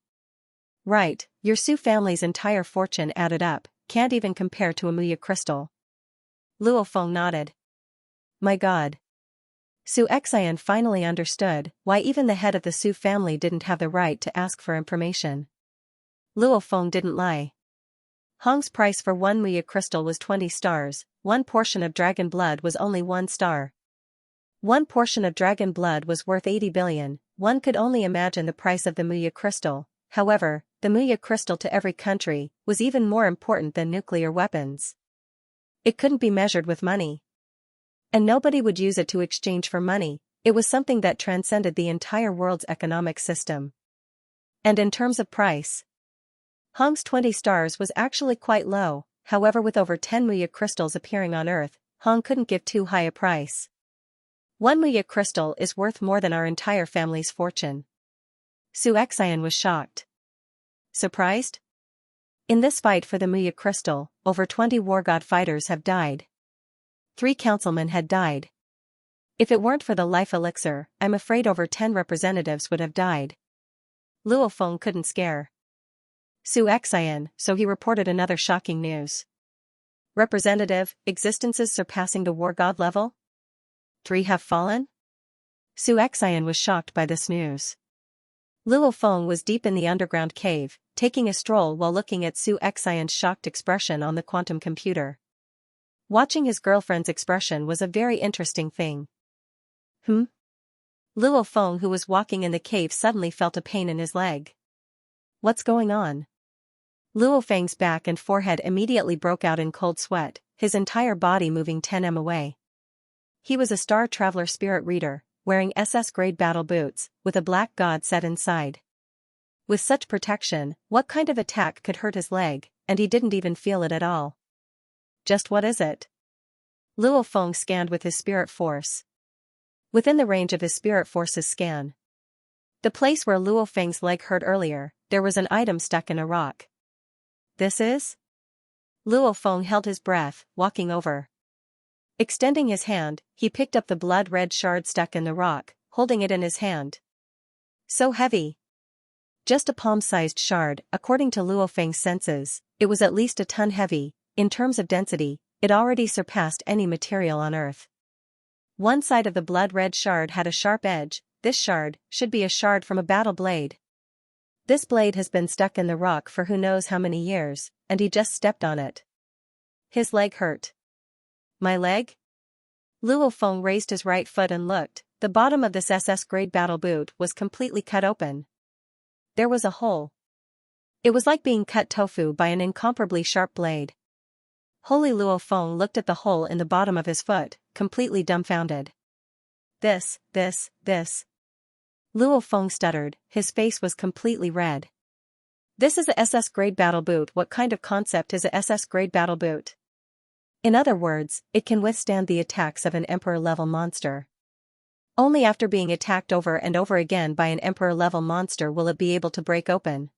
Right, your Su family's entire fortune added up, can't even compare to a Muya crystal. Luo Feng nodded. My god. Xianxia finally understood why even the head of the Su family didn't have the right to ask for information. Luo Feng didn't lie. Hong's price for one Muya crystal was 20 stars, one portion of dragon blood was only 1 star. One portion of dragon blood was worth 80 billion, one could only imagine the price of the Muya crystal. However, the Muya crystal to every country was even more important than nuclear weapons. It couldn't be measured with money. And nobody would use it to exchange for money, it was something that transcended the entire world's economic system. And in terms of price, Hong's 20 stars was actually quite low, however with over 10 Muya crystals appearing on Earth, Hong couldn't give too high a price. One Muya crystal is worth more than our entire family's fortune. Xianxia was shocked. Surprised? In this fight for the Muya crystal, over 20 war god fighters have died. 3 councilmen had died. If it weren't for the life elixir, I'm afraid over 10 representatives would have died. Luo Feng couldn't scare Xianxia, so he reported another shocking news. Representative, existences surpassing the war god level? 3 have fallen? Xianxia was shocked by this news. Luo Feng was deep in the underground cave, taking a stroll while looking at Xianxia's shocked expression on the quantum computer. Watching his girlfriend's expression was a very interesting thing. Luo Feng, who was walking in the cave, suddenly felt a pain in his leg. What's going on? Luo Feng's back and forehead immediately broke out in cold sweat, his entire body moving 10 away. He was a Star Traveler spirit reader, wearing SS-grade battle boots, with a black god set inside. With such protection, what kind of attack could hurt his leg, and he didn't even feel it at all. Just what is it? Luo Feng scanned with his spirit force. Within the range of his spirit force's scan, the place where Luo Feng's leg hurt earlier, there was an item stuck in a rock. This is? Luo Feng held his breath, walking over. Extending his hand, he picked up the blood-red shard stuck in the rock, holding it in his hand. So heavy. Just a palm-sized shard, according to Luo Feng's senses, it was at least a ton heavy. In terms of density, it already surpassed any material on Earth. One side of the blood-red shard had a sharp edge. This shard should be a shard from a battle blade. This blade has been stuck in the rock for who knows how many years, and he just stepped on it. His leg hurt. My leg? Luo Feng raised his right foot and looked. The bottom of this SS-grade battle boot was completely cut open. There was a hole. It was like being cut tofu by an incomparably sharp blade. Holy Luo Feng looked at the hole in the bottom of his foot, completely dumbfounded. This. Luo Feng stuttered, his face was completely red. This is a SS-grade battle boot. What kind of concept is a SS-grade battle boot? In other words, it can withstand the attacks of an Emperor-level monster. Only after being attacked over and over again by an Emperor-level monster will it be able to break open.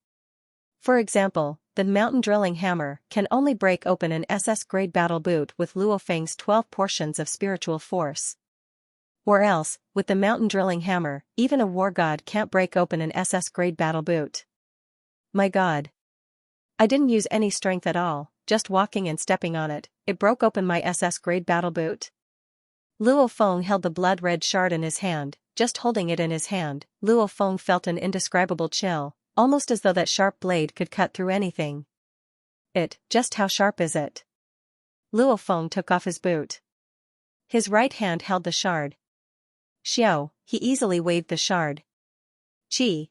For example, the mountain drilling hammer can only break open an SS-grade battle boot with Luo Feng's 12 portions of spiritual force. Or else, with the mountain drilling hammer, even a war god can't break open an SS-grade battle boot. My god. I didn't use any strength at all, just walking and stepping on it, it broke open my SS-grade battle boot. Luo Feng held the blood-red shard in his hand. Just holding it in his hand, Luo Feng felt an indescribable chill, almost as though that sharp blade could cut through anything. Just how sharp is it? Luo Feng took off his boot. His right hand held the shard. Xiao, he easily waved the shard. Chi.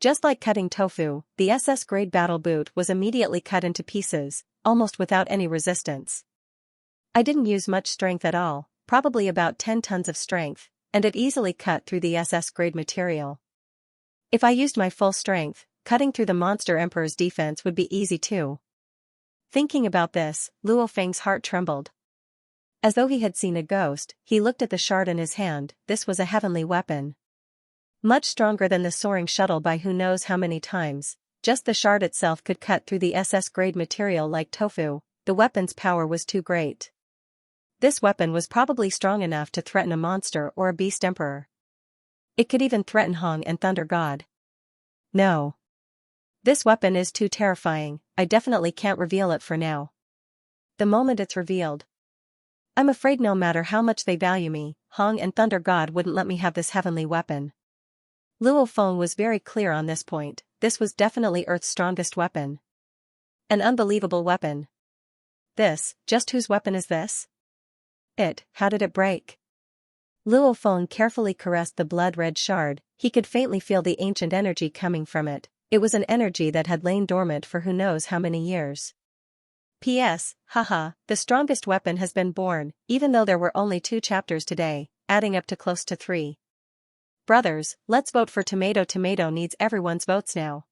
Just like cutting tofu, the SS-grade battle boot was immediately cut into pieces. almost without any resistance. I didn't use much strength at all, probably about 10 tons of strength, and it easily cut through the SS-grade material. If I used my full strength, cutting through the monster emperor's defense would be easy too. Thinking about this, Luo Feng's heart trembled. As though he had seen a ghost, he looked at the shard in his hand. This was a heavenly weapon. Much stronger than the soaring shuttle by who knows how many times. Just the shard itself could cut through the SS-grade material like tofu. The weapon's power was too great. This weapon was probably strong enough to threaten a monster or a beast emperor. It could even threaten Hong and Thunder God. No. This weapon is too terrifying. I definitely can't reveal it for now. The moment it's revealed, I'm afraid no matter how much they value me, Hong and Thunder God wouldn't let me have this heavenly weapon. Luo Feng was very clear on this point. This was definitely Earth's strongest weapon. An unbelievable weapon. Just whose weapon is this? How did it break? Luo Feng carefully caressed the blood-red shard. He could faintly feel the ancient energy coming from it. It was an energy that had lain dormant for who knows how many years. P.S. Haha, the strongest weapon has been born, even though there were only 2 chapters today, adding up to close to 3. Brothers, let's vote for tomato. Tomato needs everyone's votes now.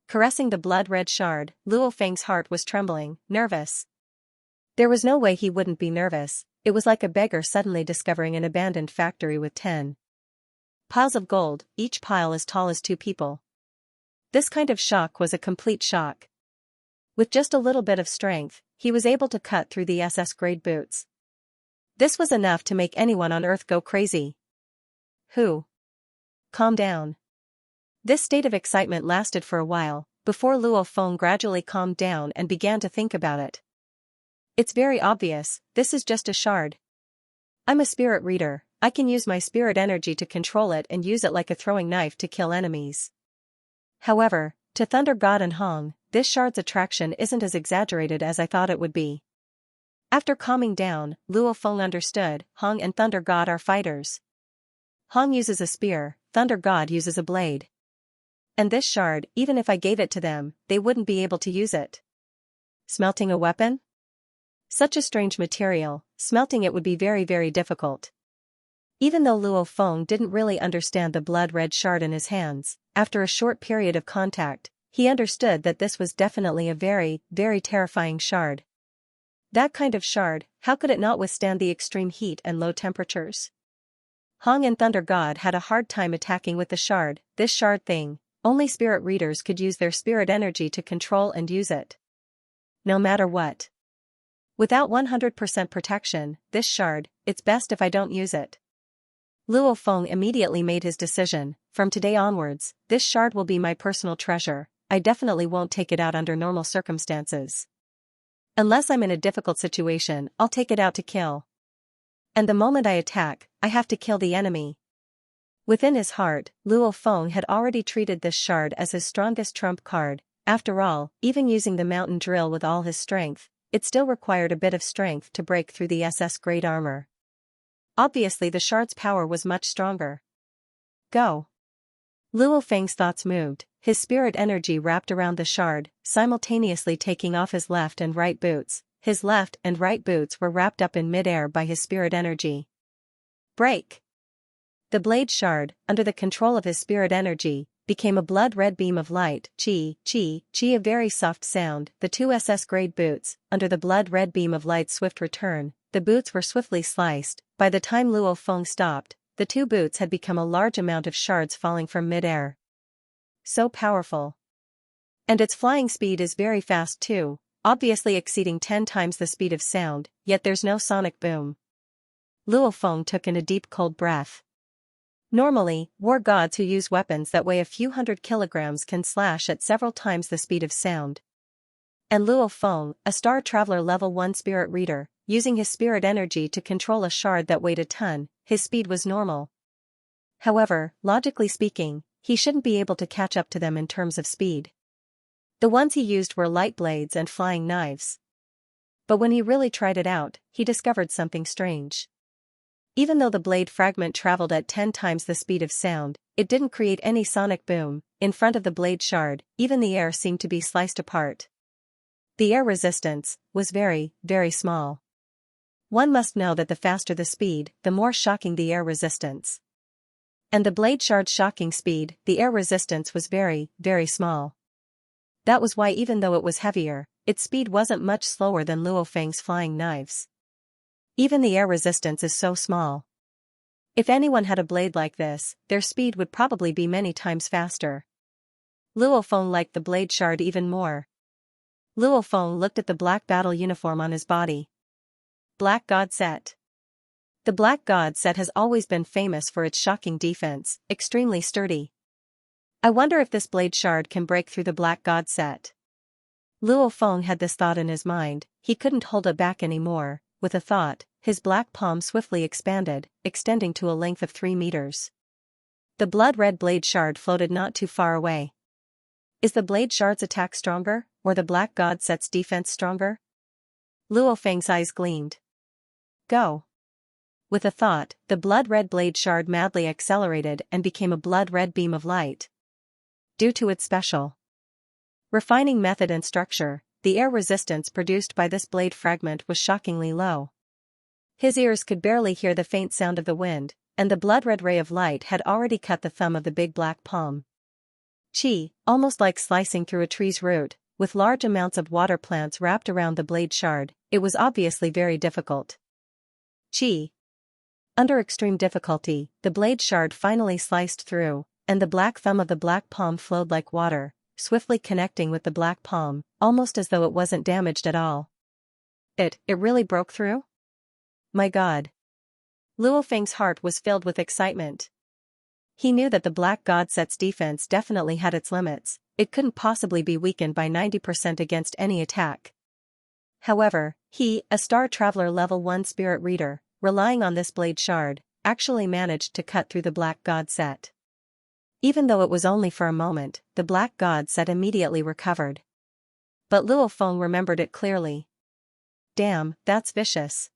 Caressing the blood-red shard, Luo Feng's heart was trembling, nervous. There was no way he wouldn't be nervous. It was like a beggar suddenly discovering an abandoned factory with 10 piles of gold, each pile as tall as 2 people. This kind of shock was a complete shock. With just a little bit of strength, he was able to cut through the SS-grade boots. This was enough to make anyone on Earth go crazy. Calm down. This state of excitement lasted for a while, before Luo Feng gradually calmed down and began to think about it. It's very obvious, this is just a shard. I'm a spirit reader. I can use my spirit energy to control it and use it like a throwing knife to kill enemies. However, to Thunder God and Hong, this shard's attraction isn't as exaggerated as I thought it would be. After calming down, Luo Feng understood, Hong and Thunder God are fighters. Hong uses a spear, Thunder God uses a blade. And this shard, even if I gave it to them, they wouldn't be able to use it. Smelting a weapon? Such a strange material, smelting it would be very, very difficult. Even though Luo Feng didn't really understand the blood-red shard in his hands, after a short period of contact, he understood that this was definitely a very, very terrifying shard. That kind of shard, how could it not withstand the extreme heat and low temperatures? Hong and Thunder God had a hard time attacking with the shard. This shard thing, only spirit readers could use their spirit energy to control and use it. No matter what. Without 100% protection, this shard, it's best if I don't use it. Luo Feng immediately made his decision. From today onwards, this shard will be my personal treasure. I definitely won't take it out under normal circumstances. Unless I'm in a difficult situation, I'll take it out to kill. And the moment I attack, I have to kill the enemy. Within his heart, Luo Feng had already treated this shard as his strongest trump card. After all, even using the mountain drill with all his strength, it still required a bit of strength to break through the SS-grade armor. Obviously the shard's power was much stronger. Go. Luo Feng's thoughts moved, his spirit energy wrapped around the shard, simultaneously taking off his left and right boots. His left and right boots were wrapped up in mid-air by his spirit energy. Break! The blade shard, under the control of his spirit energy, became a blood-red beam of light, chi, a very soft sound. The 2 SS-grade boots, under the blood-red beam of light's swift return, the boots were swiftly sliced. By the time Luo Feng stopped, the 2 boots had become a large amount of shards falling from mid-air. So powerful. And its flying speed is very fast too, obviously exceeding 10 times the speed of sound, yet there's no sonic boom. Luo Feng took in a deep cold breath. Normally, war gods who use weapons that weigh a few hundred kilograms can slash at several times the speed of sound. And Luo Feng, a star traveler level 1 spirit reader, using his spirit energy to control a shard that weighed a ton, his speed was normal. However, logically speaking, he shouldn't be able to catch up to them in terms of speed. The ones he used were light blades and flying knives. But when he really tried it out, he discovered something strange. Even though the blade fragment traveled at 10 times the speed of sound, it didn't create any sonic boom. In front of the blade shard, even the air seemed to be sliced apart. The air resistance was very, very small. One must know that the faster the speed, the more shocking the air resistance. And the blade shard's shocking speed, the air resistance was very, very small. That was why even though it was heavier, its speed wasn't much slower than Luo Feng's flying knives. Even the air resistance is so small. If anyone had a blade like this, their speed would probably be many times faster. Luo Feng liked the blade shard even more. Luo Feng looked at the black battle uniform on his body. Black God Set. The Black God Set has always been famous for its shocking defense, extremely sturdy. I wonder if this blade shard can break through the Black God Set. Luo Feng had this thought in his mind. He couldn't hold it back anymore. With a thought, his black palm swiftly expanded, extending to a length of 3 meters. The blood-red blade shard floated not too far away. Is the blade shard's attack stronger, or the Black God Set's defense stronger? Luo Feng's eyes gleamed. Go. With a thought, the blood-red blade shard madly accelerated and became a blood-red beam of light. Due to its special refining method and structure, the air resistance produced by this blade fragment was shockingly low. His ears could barely hear the faint sound of the wind, and the blood-red ray of light had already cut the thumb of the big black palm. Chi, almost like slicing through a tree's root, with large amounts of water plants wrapped around the blade shard, it was obviously very difficult. Chi. Under extreme difficulty, the blade shard finally sliced through, and the black thumb of the black palm flowed like water, swiftly connecting with the black palm, almost as though it wasn't damaged at all. It really broke through? My God. Luo Feng's heart was filled with excitement. He knew that the Black God Set's defense definitely had its limits. It couldn't possibly be weakened by 90% against any attack. However, he, a Star Traveler level 1 spirit reader, relying on this blade shard, actually managed to cut through the Black God Set. Even though it was only for a moment, the Black God Set immediately recovered. But Luo Feng remembered it clearly. Damn, that's vicious.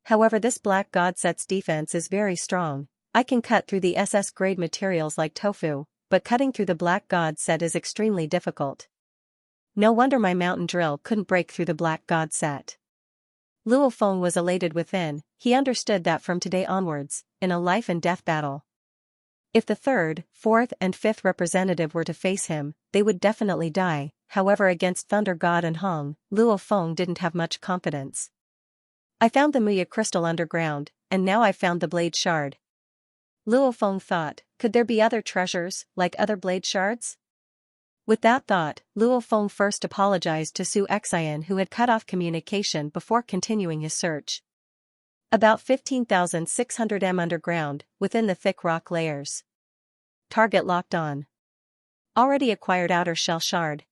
However, this Black God Set's defense is very strong. I can cut through the SS-grade materials like tofu, but cutting through the Black God Set is extremely difficult. No wonder my mountain drill couldn't break through the Black God Set. Luo Feng was elated within. He understood that from today onwards, in a life-and-death battle, if the 3rd, 4th and 5th representative were to face him, they would definitely die. However, against Thunder God and Hong, Luo Feng didn't have much confidence. I found the Muya crystal underground, and now I've found the blade shard. Luo Feng thought, could there be other treasures, like other blade shards? With that thought, Luo Feng first apologized to Su Xian, who had cut off communication before continuing his search. About 15,600 m underground, within the thick rock layers. Target locked on. Already acquired outer shell shard.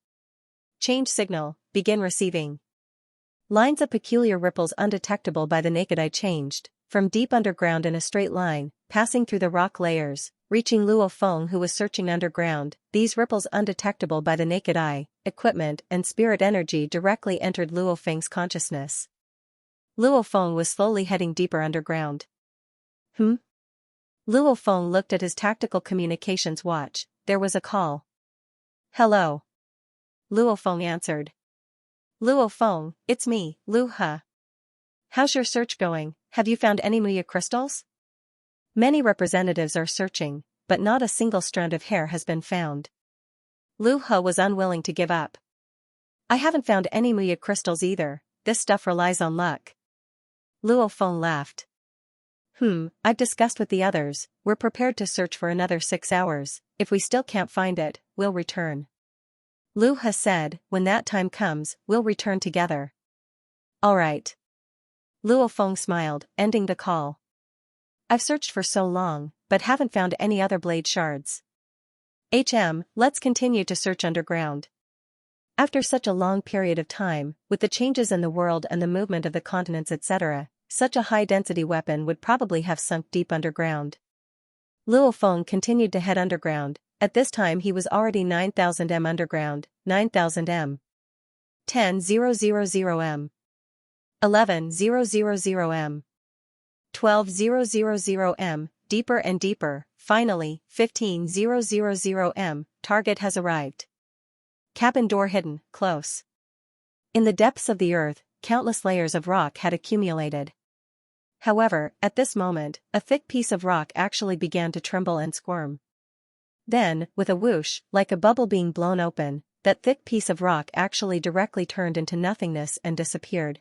Change signal, begin receiving. Lines of peculiar ripples undetectable by the naked eye changed, from deep underground in a straight line, passing through the rock layers, reaching Luo Feng, who was searching underground. These ripples undetectable by the naked eye, equipment and spirit energy directly entered Luo Feng's consciousness. Luo Feng was slowly heading deeper underground. Luo Feng looked at his tactical communications watch. There was a call. Hello. Luo Feng answered. Luo Feng, it's me, Lu He. How's your search going? Have you found any Muya crystals? Many representatives are searching, but not a single strand of hair has been found. Lu He was unwilling to give up. I haven't found any Muya crystals either. This stuff relies on luck. Luo Feng laughed. I've discussed with the others. We're prepared to search for another 6 hours. If we still can't find it, we'll return. Lu He said, when that time comes, we'll return together. All right. Luo Feng smiled, ending the call. I've searched for so long, but haven't found any other blade shards. Let's continue to search underground. After such a long period of time, with the changes in the world and the movement of the continents etc., such a high-density weapon would probably have sunk deep underground. Luo Feng continued to head underground. At this time he was already 9,000 m underground, 9,000 m. 10,000 m. 11,000 m. 12,000 m, deeper and deeper. Finally, 15,000 m, target has arrived. Cabin door hidden, close. In the depths of the earth, countless layers of rock had accumulated. However, at this moment, a thick piece of rock actually began to tremble and squirm. Then, with a whoosh, like a bubble being blown open, that thick piece of rock actually directly turned into nothingness and disappeared.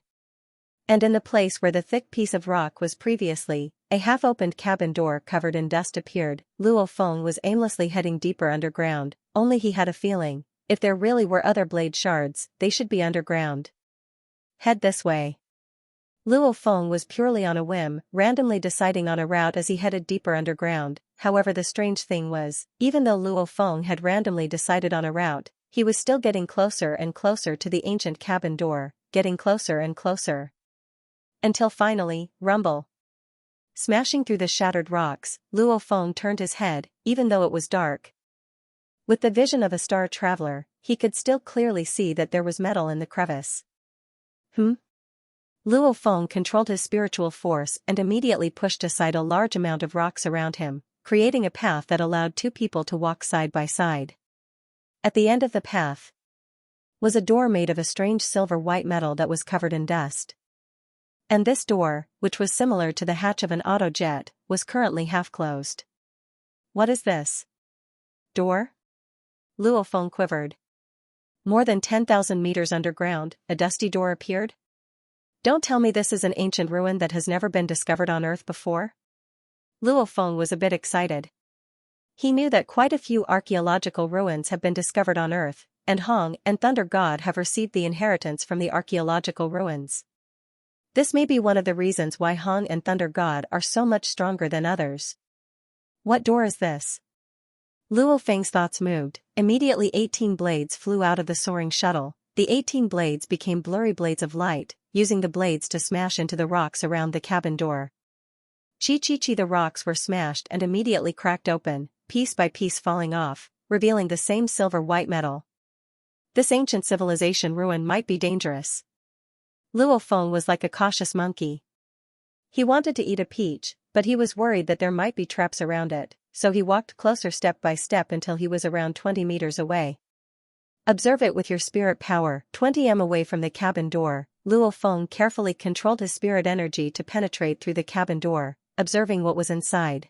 And in the place where the thick piece of rock was previously, a half-opened cabin door covered in dust appeared. Luo Feng was aimlessly heading deeper underground, only he had a feeling, if there really were other blade shards, they should be underground. Head this way. Luo Feng was purely on a whim, randomly deciding on a route as he headed deeper underground. However, the strange thing was, even though Luo Feng had randomly decided on a route, he was still getting closer and closer to the ancient cabin door, getting closer and closer. Until finally, rumble. Smashing through the shattered rocks, Luo Feng turned his head, even though it was dark. With the vision of a star traveler, he could still clearly see that there was metal in the crevice. Luo Feng controlled his spiritual force and immediately pushed aside a large amount of rocks around him, creating a path that allowed two people to walk side by side. At the end of the path was a door made of a strange silver-white metal that was covered in dust. And this door, which was similar to the hatch of an auto jet, was currently half-closed. What is this? Door? Luo Feng quivered. More than 10,000 meters underground, a dusty door appeared? Don't tell me this is an ancient ruin that has never been discovered on Earth before? Luo Feng was a bit excited. He knew that quite a few archaeological ruins have been discovered on Earth, and Hong and Thunder God have received the inheritance from the archaeological ruins. This may be one of the reasons why Hong and Thunder God are so much stronger than others. What door is this? Luo Feng's thoughts moved. Immediately 18 blades flew out of the soaring shuttle. The 18 blades became blurry blades of light, using the blades to smash into the rocks around the cabin door. Chi-chi-chi, the rocks were smashed and immediately cracked open, piece by piece falling off, revealing the same silver-white metal. This ancient civilization ruin might be dangerous. Luo Feng was like a cautious monkey. He wanted to eat a peach, but he was worried that there might be traps around it, so he walked closer step by step until he was around 20 meters away. Observe it with your spirit power. 20 m away from the cabin door, Luo Feng carefully controlled his spirit energy to penetrate through the cabin door, observing what was inside.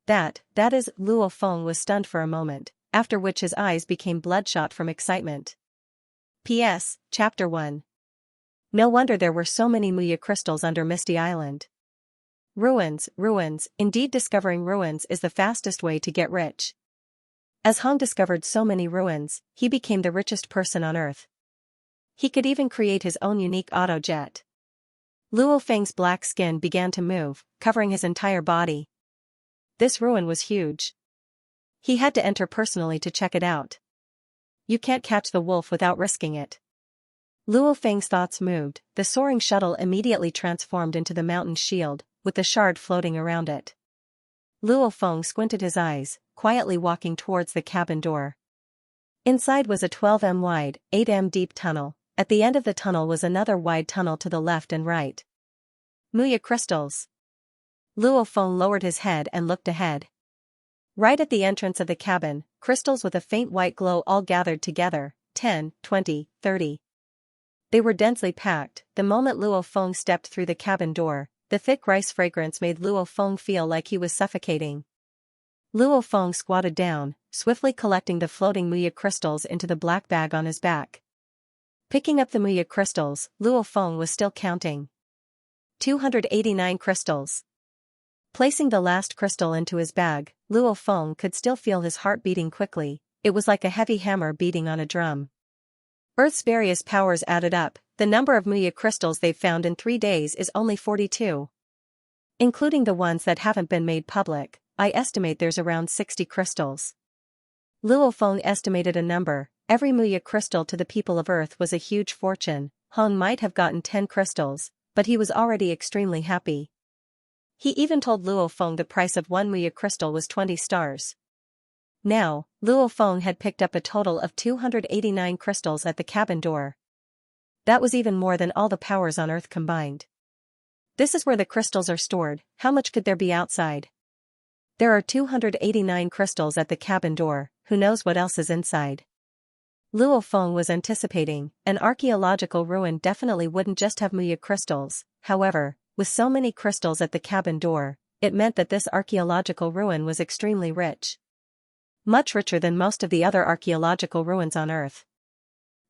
That is, Luo Feng was stunned for a moment, after which his eyes became bloodshot from excitement. P.S. Chapter 1. No wonder there were so many Muya crystals under Misty Island. Ruins, indeed discovering ruins is the fastest way to get rich. As Hong discovered so many ruins, he became the richest person on Earth. He could even create his own unique auto jet. Luo Feng's black skin began to move, covering his entire body. This ruin was huge. He had to enter personally to check it out. You can't catch the wolf without risking it. Luo Feng's thoughts moved. The soaring shuttle immediately transformed into the mountain shield, with the shard floating around it. Luo Feng squinted his eyes, quietly walking towards the cabin door. Inside was a 12 m wide, 8 m deep tunnel. At the end of the tunnel was another wide tunnel to the left and right. Muya crystals. Luo Feng lowered his head and looked ahead. Right at the entrance of the cabin, crystals with a faint white glow all gathered together, 10, 20, 30. They were densely packed. The moment Luo Feng stepped through the cabin door, the thick rice fragrance made Luo Feng feel like he was suffocating. Luo Feng squatted down, swiftly collecting the floating Muya crystals into the black bag on his back. Picking up the Muya crystals, Luo Feng was still counting. 289 crystals. Placing the last crystal into his bag, Luo Feng could still feel his heart beating quickly. It was like a heavy hammer beating on a drum. Earth's various powers added up. The number of Muya crystals they've found in 3 days is only 42. Including the ones that haven't been made public, I estimate there's around 60 crystals. Luo Feng estimated a number. Every Muya crystal to the people of Earth was a huge fortune. Hong might have gotten 10 crystals, but he was already extremely happy. He even told Luo Feng the price of 1 Muya crystal was 20 stars. Now, Luo Feng had picked up a total of 289 crystals at the cabin door. That was even more than all the powers on Earth combined. This is where the crystals are stored. How much could there be outside? There are 289 crystals at the cabin door. Who knows what else is inside? Luo Feng was anticipating, an archaeological ruin definitely wouldn't just have Muya crystals. However, with so many crystals at the cabin door, it meant that this archaeological ruin was extremely rich. Much richer than most of the other archaeological ruins on Earth.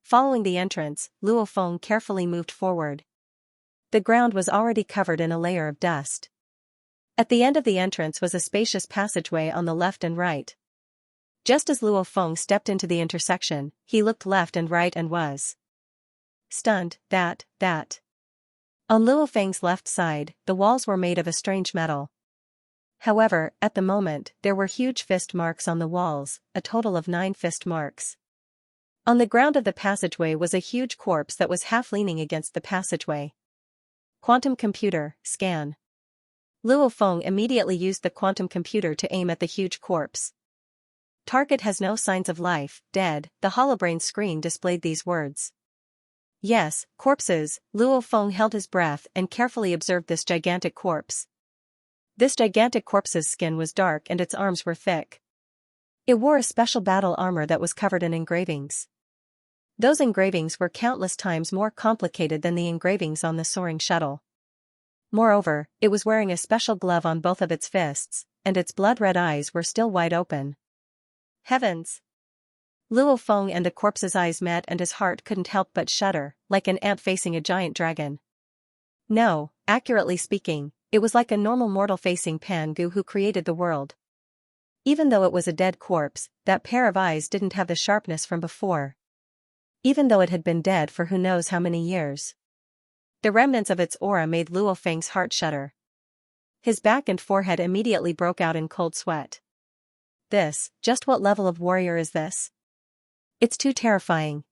Following the entrance, Luo Feng carefully moved forward. The ground was already covered in a layer of dust. At the end of the entrance was a spacious passageway on the left and right. Just as Luo Feng stepped into the intersection, he looked left and right and was stunned. That. On Luo Feng's left side, the walls were made of a strange metal. However, at the moment, there were huge fist marks on the walls, a total of 9 fist marks. On the ground of the passageway was a huge corpse that was half leaning against the passageway. Quantum computer, scan. Luo Feng immediately used the quantum computer to aim at the huge corpse. Target has no signs of life, dead. The holobrain screen displayed these words. Yes, corpses. Luo Feng held his breath and carefully observed this gigantic corpse. This gigantic corpse's skin was dark and its arms were thick. It wore a special battle armor that was covered in engravings. Those engravings were countless times more complicated than the engravings on the soaring shuttle. Moreover, it was wearing a special glove on both of its fists, and its blood-red eyes were still wide open. Heavens! Luo Feng and the corpse's eyes met and his heart couldn't help but shudder, like an ant facing a giant dragon. No, accurately speaking, it was like a normal mortal facing Pan Gu who created the world. Even though it was a dead corpse, that pair of eyes didn't have the sharpness from before. Even though it had been dead for who knows how many years. The remnants of its aura made Luo Feng's heart shudder. His back and forehead immediately broke out in cold sweat. Just what level of warrior is this? It's too terrifying.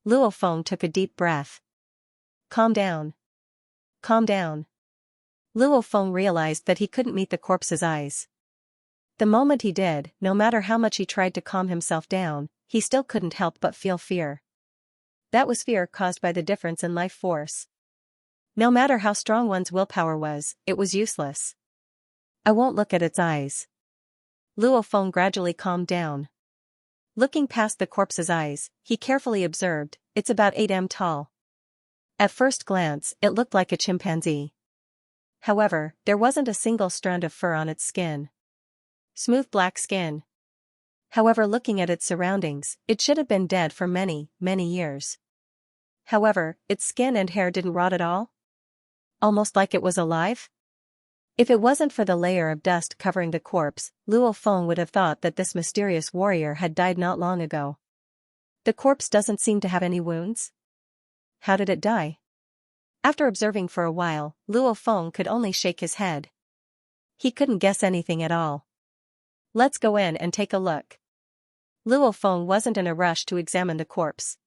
Luo Feng took a deep breath. Calm down. Calm down. Luo Feng realized that he couldn't meet the corpse's eyes. The moment he did, no matter how much he tried to calm himself down, he still couldn't help but feel fear. That was fear caused by the difference in life force. No matter how strong one's willpower was, it was useless. I won't look at its eyes. Luo Feng gradually calmed down. Looking past the corpse's eyes, he carefully observed, it's about 8 m tall. At first glance, it looked like a chimpanzee. However, there wasn't a single strand of fur on its skin. Smooth black skin. However, looking at its surroundings, it should have been dead for many, many years. However, its skin and hair didn't rot at all. Almost like it was alive? If it wasn't for the layer of dust covering the corpse, Luo Feng would have thought that this mysterious warrior had died not long ago. The corpse doesn't seem to have any wounds. How did it die? After observing for a while, Luo Feng could only shake his head. He couldn't guess anything at all. Let's go in and take a look. Luo Feng wasn't in a rush to examine the corpse.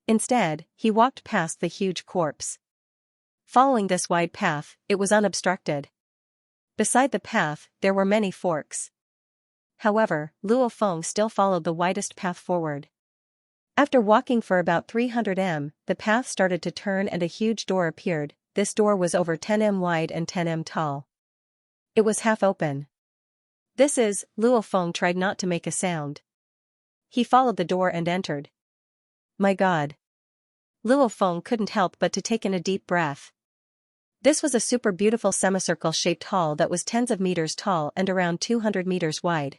Instead, he walked past the huge corpse. Following this wide path, it was unobstructed. Beside the path, there were many forks. However, Luo Feng still followed the widest path forward. After walking for about 300 m, the path started to turn and a huge door appeared. This door was over 10 m wide and 10 m tall. It was half open. Luo Feng tried not to make a sound. He followed the door and entered. My God! Luo Feng couldn't help but to take in a deep breath. This was a super beautiful semicircle-shaped hall that was tens of meters tall and around 200 meters wide.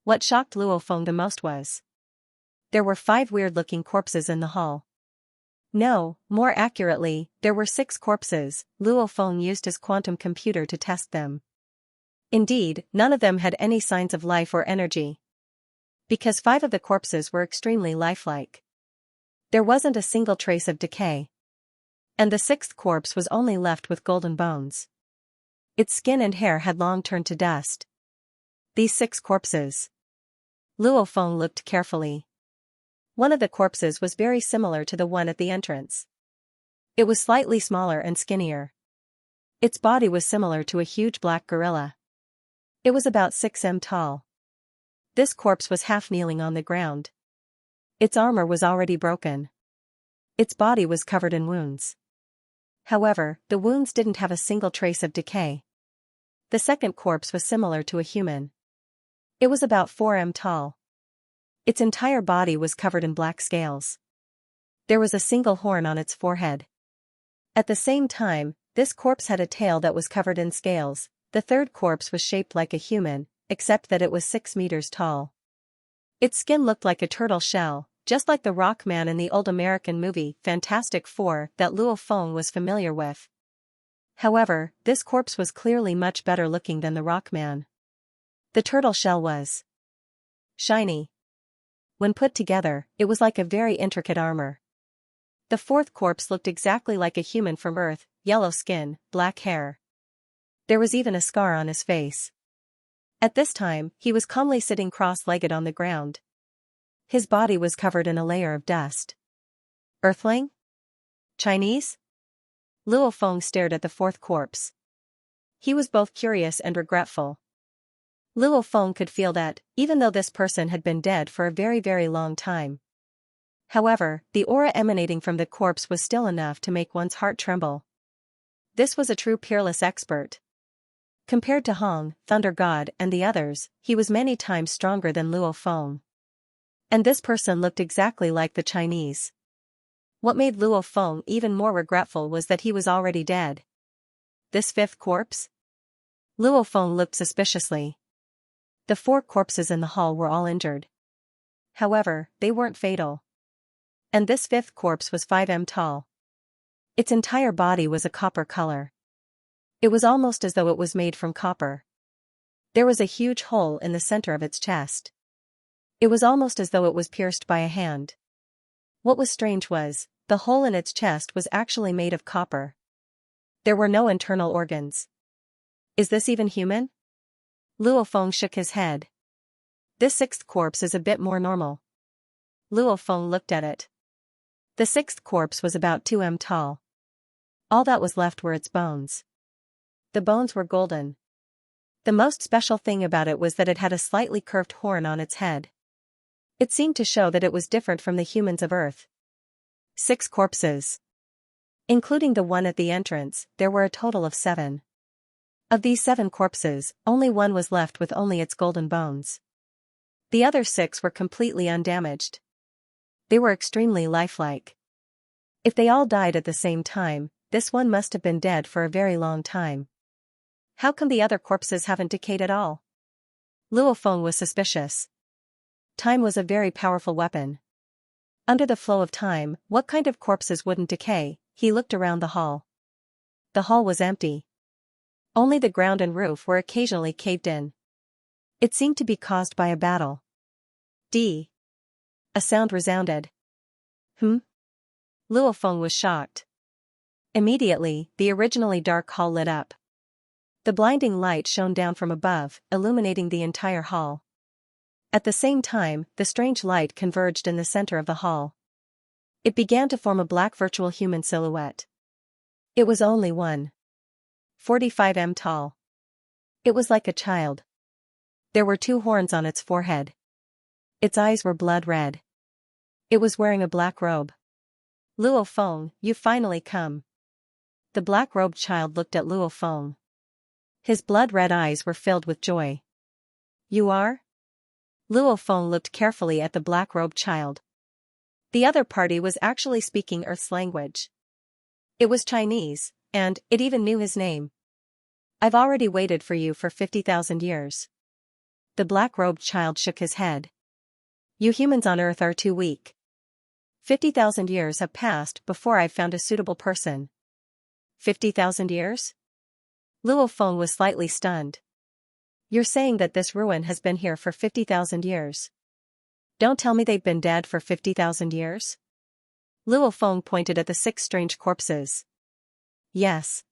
What shocked Luo Feng the most was there were 5 weird-looking corpses in the hall. No, more accurately, there were 6 corpses. Luo Feng used his quantum computer to test them. Indeed, none of them had any signs of life or energy. Because 5 of the corpses were extremely lifelike. There wasn't a single trace of decay. And the 6th corpse was only left with golden bones. Its skin and hair had long turned to dust. These 6 corpses. Luo Feng looked carefully. One of the corpses was very similar to the one at the entrance. It was slightly smaller and skinnier. Its body was similar to a huge black gorilla. It was about 6 m tall. This corpse was half kneeling on the ground. Its armor was already broken. Its body was covered in wounds. However, the wounds didn't have a single trace of decay. The 2nd corpse was similar to a human. It was about 4 m tall. Its entire body was covered in black scales. There was a single horn on its forehead. At the same time, this corpse had a tail that was covered in scales. The third corpse was shaped like a human, except that it was 6 meters tall. Its skin looked like a turtle shell, just like the rock man in the old American movie Fantastic Four that Luo Feng was familiar with. However, this corpse was clearly much better looking than the rock man. The turtle shell was shiny. When put together, it was like a very intricate armor. The fourth corpse looked exactly like a human from Earth, yellow skin, black hair. There was even a scar on his face. At this time, he was calmly sitting cross-legged on the ground. His body was covered in a layer of dust. Earthling? Chinese? Luo Feng stared at the fourth corpse. He was both curious and regretful. Luo Feng could feel that, even though this person had been dead for a very, very long time. However, the aura emanating from the corpse was still enough to make one's heart tremble. This was a true peerless expert. Compared to Hong, Thunder God, and the others, he was many times stronger than Luo Feng. And this person looked exactly like the Chinese. What made Luo Feng even more regretful was that he was already dead. This fifth corpse? Luo Feng looked suspiciously. The 4 corpses in the hall were all injured. However, they weren't fatal. And this fifth corpse was 5 m tall. Its entire body was a copper color. It was almost as though it was made from copper. There was a huge hole in the center of its chest. It was almost as though it was pierced by a hand. What was strange was, the hole in its chest was actually made of copper. There were no internal organs. Is this even human? Luo Feng shook his head. This 6th corpse is a bit more normal. Luo Feng looked at it. The 6th corpse was about 2 m tall. All that was left were its bones. The bones were golden. The most special thing about it was that it had a slightly curved horn on its head. It seemed to show that it was different from the humans of Earth. 6 corpses. Including the one at the entrance, there were a total of 7. Of these 7 corpses, only one was left with only its golden bones. The other 6 were completely undamaged. They were extremely lifelike. If they all died at the same time, this one must have been dead for a very long time. How come the other corpses haven't decayed at all? Luo Feng was suspicious. Time was a very powerful weapon. Under the flow of time, what kind of corpses wouldn't decay? He looked around the hall. The hall was empty. Only the ground and roof were occasionally caved in. It seemed to be caused by a battle. D. A sound resounded. Luo Feng was shocked. Immediately, the originally dark hall lit up. The blinding light shone down from above, illuminating the entire hall. At the same time, the strange light converged in the center of the hall. It began to form a black virtual human silhouette. It was only 1.45 m tall. It was like a child. There were 2 horns on its forehead. Its eyes were blood red. It was wearing a black robe. Luo Feng, you finally come. The black-robed child looked at Luo Feng. His blood-red eyes were filled with joy. You are? Luo Feng looked carefully at the black-robed child. The other party was actually speaking Earth's language. It was Chinese, and it even knew his name. I've already waited for you for 50,000 years. The black-robed child shook his head. You humans on Earth are too weak. 50,000 years have passed before I've found a suitable person. 50,000 years? Luo Feng was slightly stunned. You're saying that this ruin has been here for 50,000 years? Don't tell me they've been dead for 50,000 years? Luo Feng pointed at the 6 strange corpses. Yes.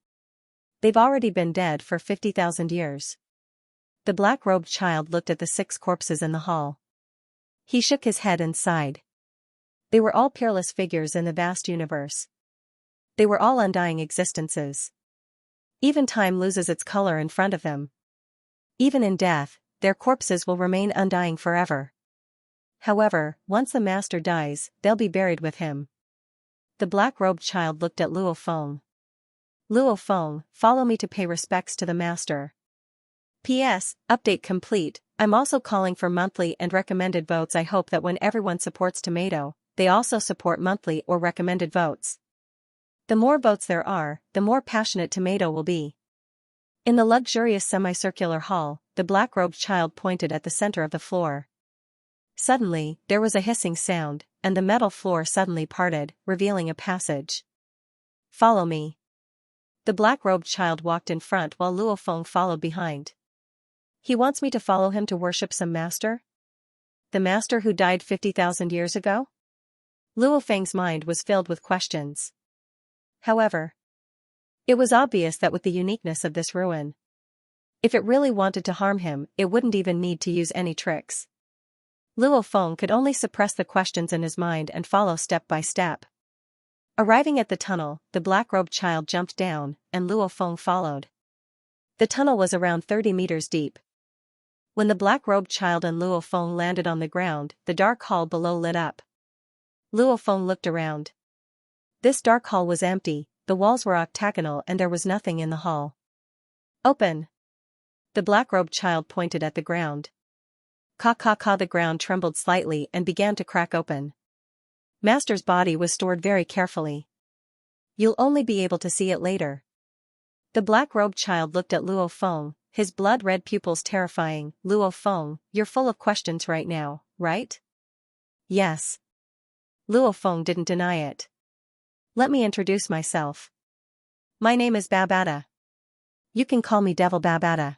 They've already been dead for 50,000 years. The black-robed child looked at the 6 corpses in the hall. He shook his head and sighed. They were all peerless figures in the vast universe. They were all undying existences. Even time loses its color in front of them. Even in death, their corpses will remain undying forever. However, once the master dies, they'll be buried with him. The black-robed child looked at Luo Feng. Luo Feng, follow me to pay respects to the master. P.S. Update complete. I'm also calling for monthly and recommended votes. I hope that when everyone supports tomato, they also support monthly or recommended votes. The more votes there are, the more passionate tomato will be. In the luxurious semicircular hall, the black-robed child pointed at the center of the floor. Suddenly, there was a hissing sound, and the metal floor suddenly parted, revealing a passage. Follow me. The black-robed child walked in front while Luo Feng followed behind. He wants me to follow him to worship some master? The master who died 50,000 years ago? Luo Feng's mind was filled with questions. However, it was obvious that with the uniqueness of this ruin, if it really wanted to harm him, it wouldn't even need to use any tricks. Luo Feng could only suppress the questions in his mind and follow step by step. Arriving at the tunnel, the black-robed child jumped down, and Luo Feng followed. The tunnel was around 30 meters deep. When the black-robed child and Luo Feng landed on the ground, the dark hall below lit up. Luo Feng looked around. This dark hall was empty, the walls were octagonal and there was nothing in the hall. Open! The black-robed child pointed at the ground. Ka, the ground trembled slightly and began to crack open. Master's body was stored very carefully. You'll only be able to see it later. The black-robed child looked at Luo Feng, his blood-red pupils terrifying. Luo Feng, you're full of questions right now, right? Yes. Luo Feng didn't deny it. Let me introduce myself. My name is Babada. You can call me Devil Babada.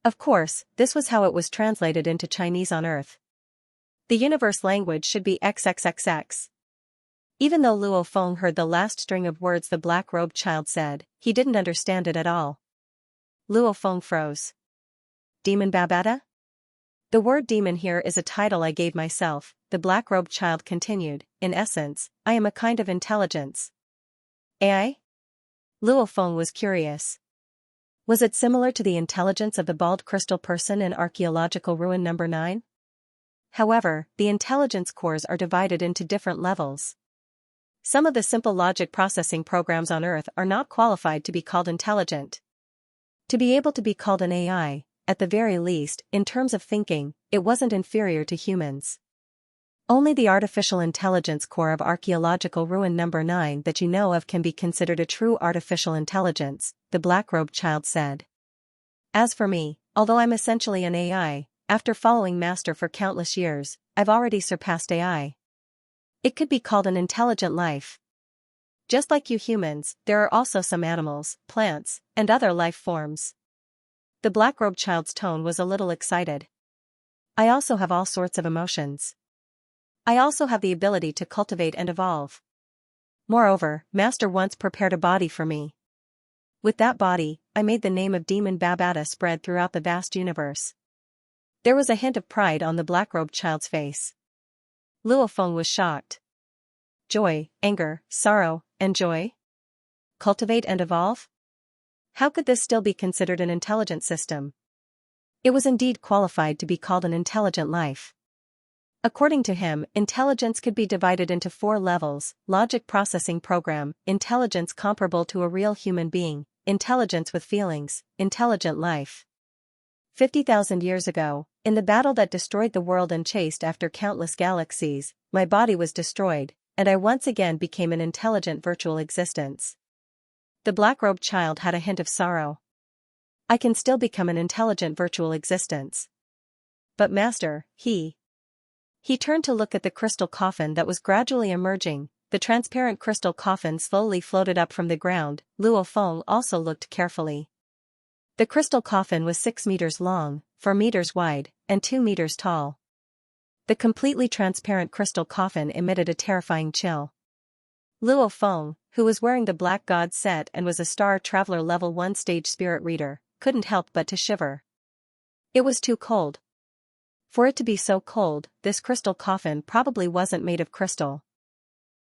Of course, this was how it was translated into Chinese on Earth. The universe language should be XXXX. Even though Luo Feng heard the last string of words the black-robed child said, he didn't understand it at all. Luo Feng froze. Demon Babada? The word demon here is a title I gave myself, the black-robed child continued. In essence, I am a kind of intelligence. AI? Luo Feng was curious. Was it similar to the intelligence of the bald crystal person in archaeological ruin number 9? However, the intelligence cores are divided into different levels. Some of the simple logic processing programs on Earth are not qualified to be called intelligent. To be able to be called an AI, at the very least, in terms of thinking, it wasn't inferior to humans. Only the artificial intelligence core of archaeological ruin number 9 that you know of can be considered a true artificial intelligence, the black-robed child said. As for me, although I'm essentially an AI, after following Master for countless years, I've already surpassed AI. It could be called an intelligent life. Just like you humans, there are also some animals, plants, and other life forms. The black-robed child's tone was a little excited. I also have all sorts of emotions. I also have the ability to cultivate and evolve. Moreover, Master once prepared a body for me. With that body, I made the name of Demon Babada spread throughout the vast universe. There was a hint of pride on the black-robed child's face. Luo Feng was shocked. Joy, anger, sorrow, and joy? Cultivate and evolve? How could this still be considered an intelligent system? It was indeed qualified to be called an intelligent life. According to him, intelligence could be divided into 4 levels: logic processing program, intelligence comparable to a real human being, intelligence with feelings, intelligent life. 50,000 years ago, in the battle that destroyed the world and chased after countless galaxies, my body was destroyed, and I once again became an intelligent virtual existence. The black-robed child had a hint of sorrow. I can still become an intelligent virtual existence. But Master, He turned to look at the crystal coffin that was gradually emerging. The transparent crystal coffin slowly floated up from the ground. Luo Feng also looked carefully. The crystal coffin was 6 meters long, 4 meters wide, and 2 meters tall. The completely transparent crystal coffin emitted a terrifying chill. Luo Feng, who was wearing the Black God set and was a Star Traveler level 1 stage spirit reader, couldn't help but to shiver. It was too cold. For it to be so cold, this crystal coffin probably wasn't made of crystal.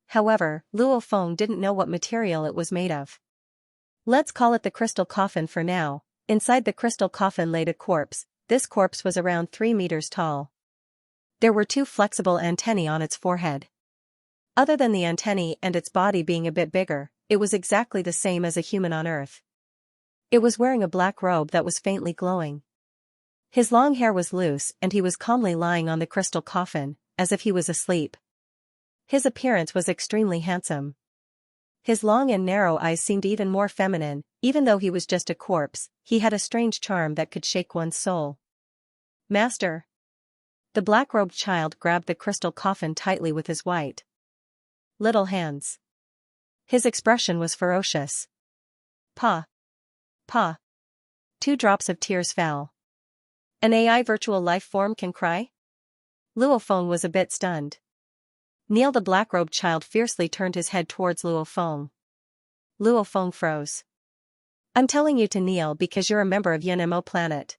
However, Luo Feng didn't know what material it was made of. Let's call it the crystal coffin for now. Inside the crystal coffin laid a corpse. This corpse was around 3 meters tall. There were 2 flexible antennae on its forehead. Other than the antennae and its body being a bit bigger, it was exactly the same as a human on Earth. It was wearing a black robe that was faintly glowing. His long hair was loose and he was calmly lying on the crystal coffin, as if he was asleep. His appearance was extremely handsome. His long and narrow eyes seemed even more feminine, even though he was just a corpse, he had a strange charm that could shake one's soul. Master. The black-robed child grabbed the crystal coffin tightly with his white little hands. His expression was ferocious. Pa. Pa. 2 drops of tears fell. An AI virtual life form can cry? Luo Feng was a bit stunned. Neil the black-robed child fiercely turned his head towards Luo Feng. Luo Feng froze. I'm telling you to kneel because you're a member of Yanmo planet.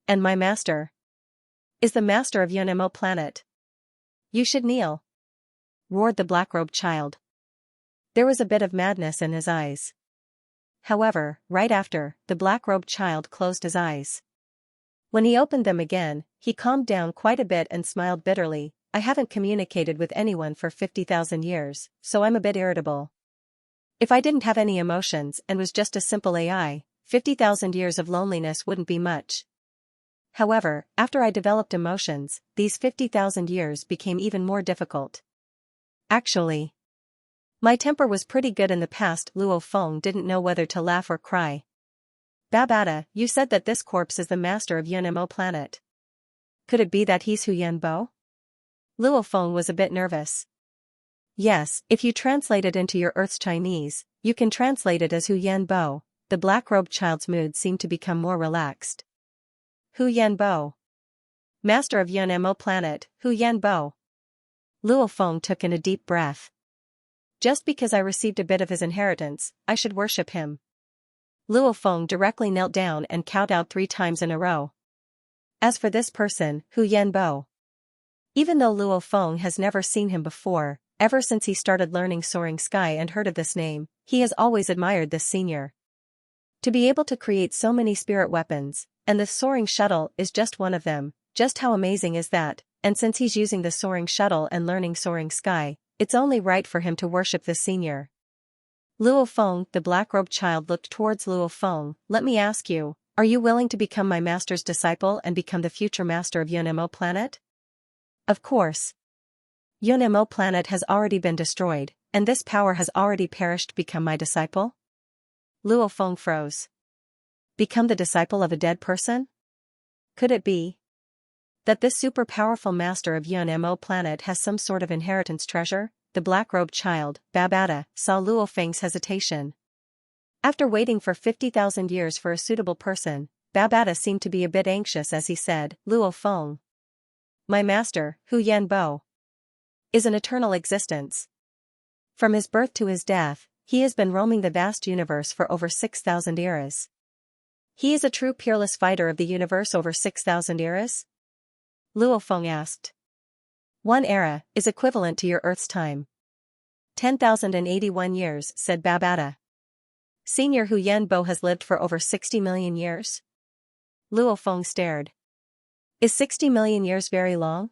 And my master is the master of Yanmo planet. You should kneel, roared the black-robed child. There was a bit of madness in his eyes. However, right after, the black-robed child closed his eyes. When he opened them again, he calmed down quite a bit and smiled bitterly. I haven't communicated with anyone for 50,000 years, so I'm a bit irritable. If I didn't have any emotions and was just a simple AI, 50,000 years of loneliness wouldn't be much. However, after I developed emotions, these 50,000 years became even more difficult. Actually, my temper was pretty good in the past. Luo Feng didn't know whether to laugh or cry. Babada, you said that this corpse is the master of Yanmo planet. Could it be that he's Hu Yanbo? Luo Feng was a bit nervous. Yes, if you translate it into your Earth's Chinese, you can translate it as Hu Yanbo. The black-robed child's mood seemed to become more relaxed. Hu Yanbo. Master of Yanmo planet, Hu Yanbo. Luo Feng took in a deep breath. Just because I received a bit of his inheritance, I should worship him. Luo Feng directly knelt down and kowtowed 3 times in a row. As for this person, Hu Yanbo. Even though Luo Feng has never seen him before, ever since he started learning Soaring Sky and heard of this name, he has always admired this senior. To be able to create so many spirit weapons, and the soaring shuttle is just one of them, just how amazing is that? And since he's using the soaring shuttle and learning Soaring Sky, it's only right for him to worship this senior. Luo Feng, the black-robed child looked towards Luo Feng. Let me ask you, are you willing to become my master's disciple and become the future master of Yanmo planet? Of course. Yanmo planet has already been destroyed, and this power has already perished. Become my disciple? Luo Feng froze. Become the disciple of a dead person? Could it be that this super-powerful master of Yanmo planet has some sort of inheritance treasure? The black-robed child, Babada, saw Luo Feng's hesitation. After waiting for 50,000 years for a suitable person, Babada seemed to be a bit anxious as he said, Luo Feng. My master, Hu Yanbo, is an eternal existence. From his birth to his death, he has been roaming the vast universe for over 6,000 eras. He is a true peerless fighter of the universe over 6,000 eras? Luo Feng asked. 1 era is equivalent to your Earth's time. 10,081 years, said Babada. Senior Hu Yanbo has lived for over 60 million years? Luo Feng stared. Is 60 million years very long?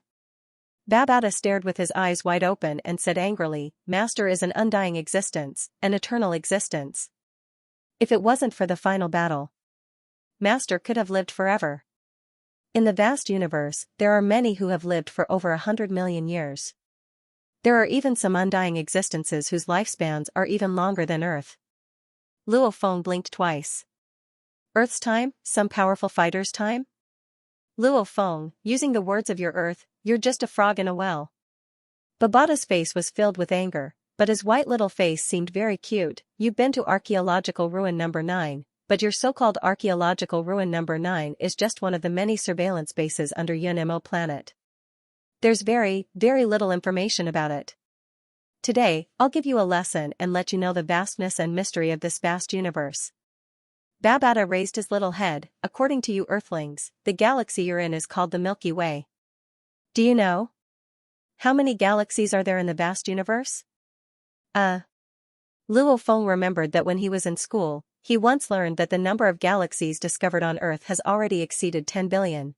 Babada stared with his eyes wide open and said angrily, Master is an undying existence, an eternal existence. If it wasn't for the final battle, Master could have lived forever. In the vast universe, there are many who have lived for over 100 million years. There are even some undying existences whose lifespans are even longer than Earth. Luo Feng blinked twice. Earth's time, some powerful fighter's time? Luo Feng, using the words of your Earth, you're just a frog in a well. Babada's face was filled with anger, but his white little face seemed very cute. You've been to archaeological ruin number 9, but your so-called archaeological ruin number 9 is just one of the many surveillance bases under Yanmo planet. There's very, very little information about it. Today, I'll give you a lesson and let you know the vastness and mystery of this vast universe. Babada raised his little head. According to you Earthlings, the galaxy you're in is called the Milky Way. Do you know how many galaxies are there in the vast universe? Luo Feng remembered that when he was in school, he once learned that the number of galaxies discovered on Earth has already exceeded 10 billion.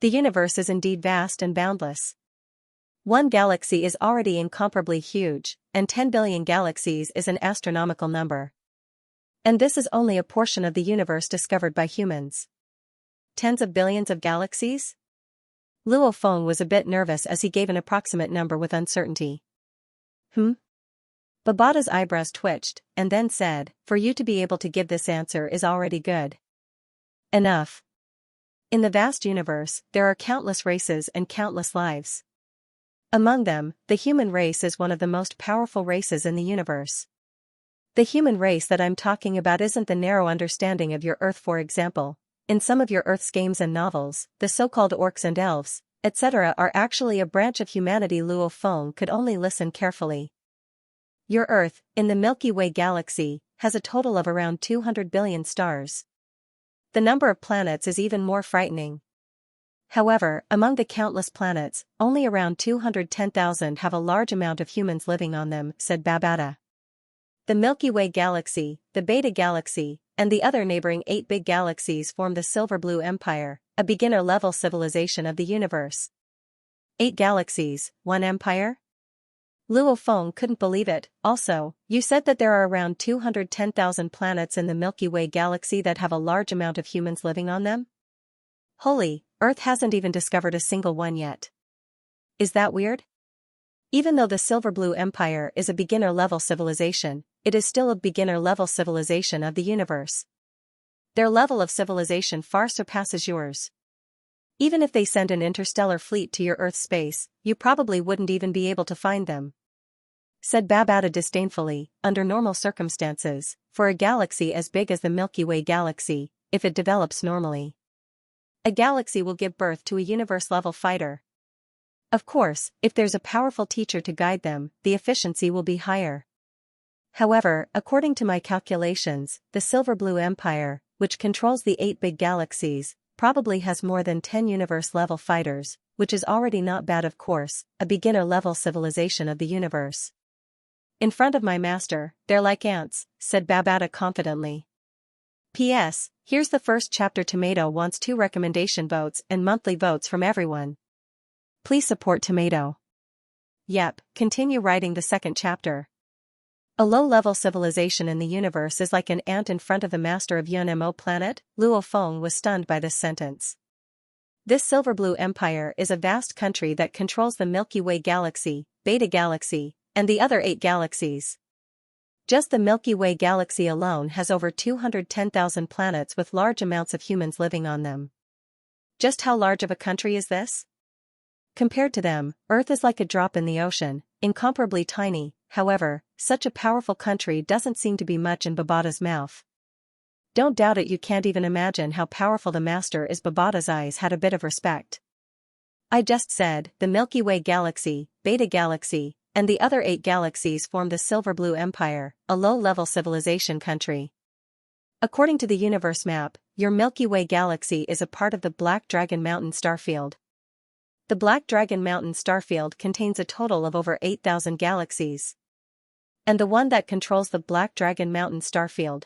The universe is indeed vast and boundless. One galaxy is already incomparably huge, and 10 billion galaxies is an astronomical number. And this is only a portion of the universe discovered by humans. Tens of billions of galaxies? Luo Feng was a bit nervous as he gave an approximate number with uncertainty. Babada's eyebrows twitched, and then said, "For you to be able to give this answer is already good. Enough. In the vast universe, there are countless races and countless lives. Among them, the human race is one of the most powerful races in the universe. The human race that I'm talking about isn't the narrow understanding of your Earth, for example. In some of your Earth's games and novels, the so-called orcs and elves, etc. are actually a branch of humanity." Luo Feng could only listen carefully. Your Earth, in the Milky Way galaxy, has a total of around 200 billion stars. The number of planets is even more frightening. However, among the countless planets, only around 210,000 have a large amount of humans living on them, said Babada. The Milky Way galaxy, the Beta galaxy, and the other neighboring 8 big galaxies form the Silver Blue Empire, a beginner-level civilization of the universe. 8 galaxies, 1 empire? Luo Feng couldn't believe it. Also, you said that there are around 210,000 planets in the Milky Way galaxy that have a large amount of humans living on them? Holy, Earth hasn't even discovered a single one yet. Is that weird? Even though the Silver Blue Empire is a beginner-level civilization, it is still a beginner-level civilization of the universe. Their level of civilization far surpasses yours. Even if they send an interstellar fleet to your Earth's space, you probably wouldn't even be able to find them. Said Babada disdainfully. Under normal circumstances, for a galaxy as big as the Milky Way galaxy, if it develops normally, a galaxy will give birth to a universe-level fighter. Of course, if there's a powerful teacher to guide them, the efficiency will be higher. However, according to my calculations, the Silver Blue Empire, which controls the 8 big galaxies, probably has more than 10 universe-level fighters, which is already not bad, of course, a beginner-level civilization of the universe. In front of my master, they're like ants, said Babada confidently. P.S. Here's the first chapter. Tomato wants 2 recommendation votes and monthly votes from everyone. Please support Tomato. Yep, continue writing the second chapter. A low-level civilization in the universe is like an ant in front of the master of Yunmo planet. Luo Feng was stunned by this sentence. This Silver Blue Empire is a vast country that controls the Milky Way galaxy, Beta galaxy, and the other 8 galaxies. Just the Milky Way galaxy alone has over 210,000 planets with large amounts of humans living on them. Just how large of a country is this? Compared to them, Earth is like a drop in the ocean, incomparably tiny. However, such a powerful country doesn't seem to be much in Babada's mouth. Don't doubt it, you can't even imagine how powerful the master is. Babada's eyes had a bit of respect. I just said, the Milky Way galaxy, Beta galaxy, and the other 8 galaxies form the Silver Blue Empire, a low-level civilization country. According to the universe map, your Milky Way galaxy is a part of the Black Dragon Mountain starfield. The Black Dragon Mountain starfield contains a total of over 8,000 galaxies. And the one that controls the Black Dragon Mountain starfield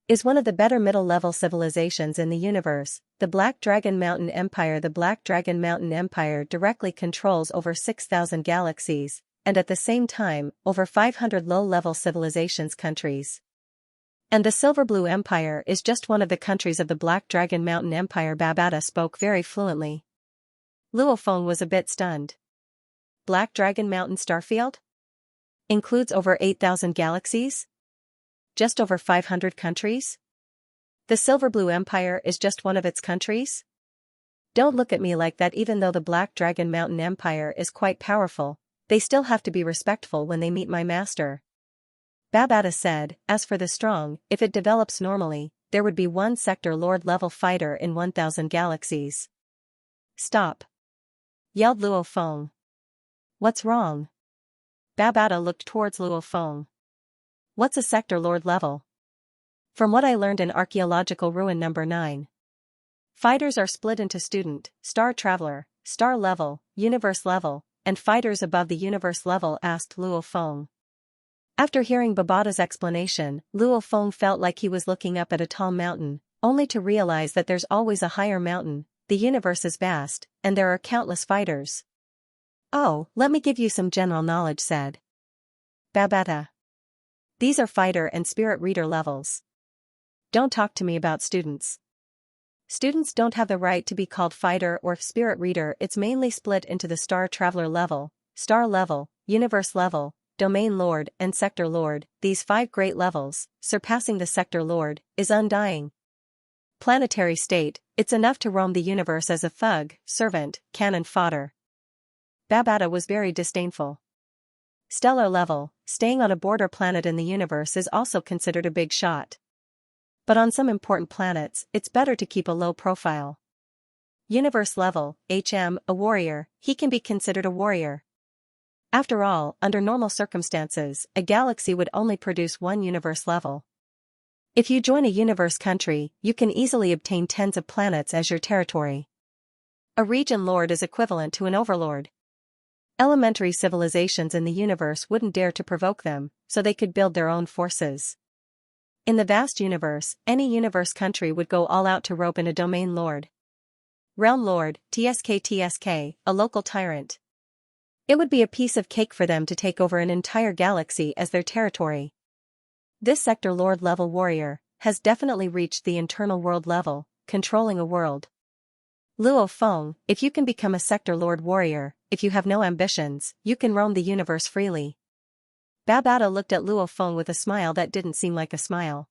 is one of the better middle-level civilizations in the universe, the Black Dragon Mountain Empire. The Black Dragon Mountain Empire directly controls over 6,000 galaxies, and at the same time, over 500 low-level civilizations countries. And the Silver Blue Empire is just one of the countries of the Black Dragon Mountain Empire. Babada spoke very fluently. Luo Feng was a bit stunned. Black Dragon Mountain starfield? Includes over 8,000 galaxies? Just over 500 countries? The Silver Blue Empire is just one of its countries? Don't look at me like that. Even though the Black Dragon Mountain Empire is quite powerful, they still have to be respectful when they meet my master. Babada said, as for the strong, if it develops normally, there would be 1 sector lord-level fighter in 1,000 galaxies. Stop! Yelled Luo Feng. What's wrong? Babada looked towards Luo Feng. What's a sector lord level? From what I learned in archaeological ruin number 9. Fighters are split into student, star traveler, star level, universe level, and fighters above the universe level, asked Luo Feng. After hearing Babada's explanation, Luo Feng felt like he was looking up at a tall mountain, only to realize that there's always a higher mountain. The universe is vast, and there are countless fighters. Oh, let me give you some general knowledge, said Babada. These are fighter and spirit reader levels. Don't talk to me about students. Students don't have the right to be called fighter or spirit reader. It's mainly split into the Star Traveler level, Star level, Universe level, Domain Lord and Sector Lord. These 5 great levels, surpassing the Sector Lord, is undying. Planetary state, it's enough to roam the universe as a thug, servant, cannon fodder. Babata was very disdainful. Stellar level, staying on a border planet in the universe is also considered a big shot. But on some important planets, it's better to keep a low profile. Universe level, HM, a warrior, he can be considered a warrior. After all, under normal circumstances, a galaxy would only produce one universe level. If you join a universe country, you can easily obtain tens of planets as your territory. A region lord is equivalent to an overlord. Elementary civilizations in the universe wouldn't dare to provoke them, so they could build their own forces. In the vast universe, any universe country would go all out to rope in a domain lord. Realm lord, TSK, a local tyrant. It would be a piece of cake for them to take over an entire galaxy as their territory. This sector lord level warrior has definitely reached the internal world level, controlling a world. Luo Feng, if you can become a sector lord warrior, if you have no ambitions, you can roam the universe freely. Babata looked at Luo Feng with a smile that didn't seem like a smile.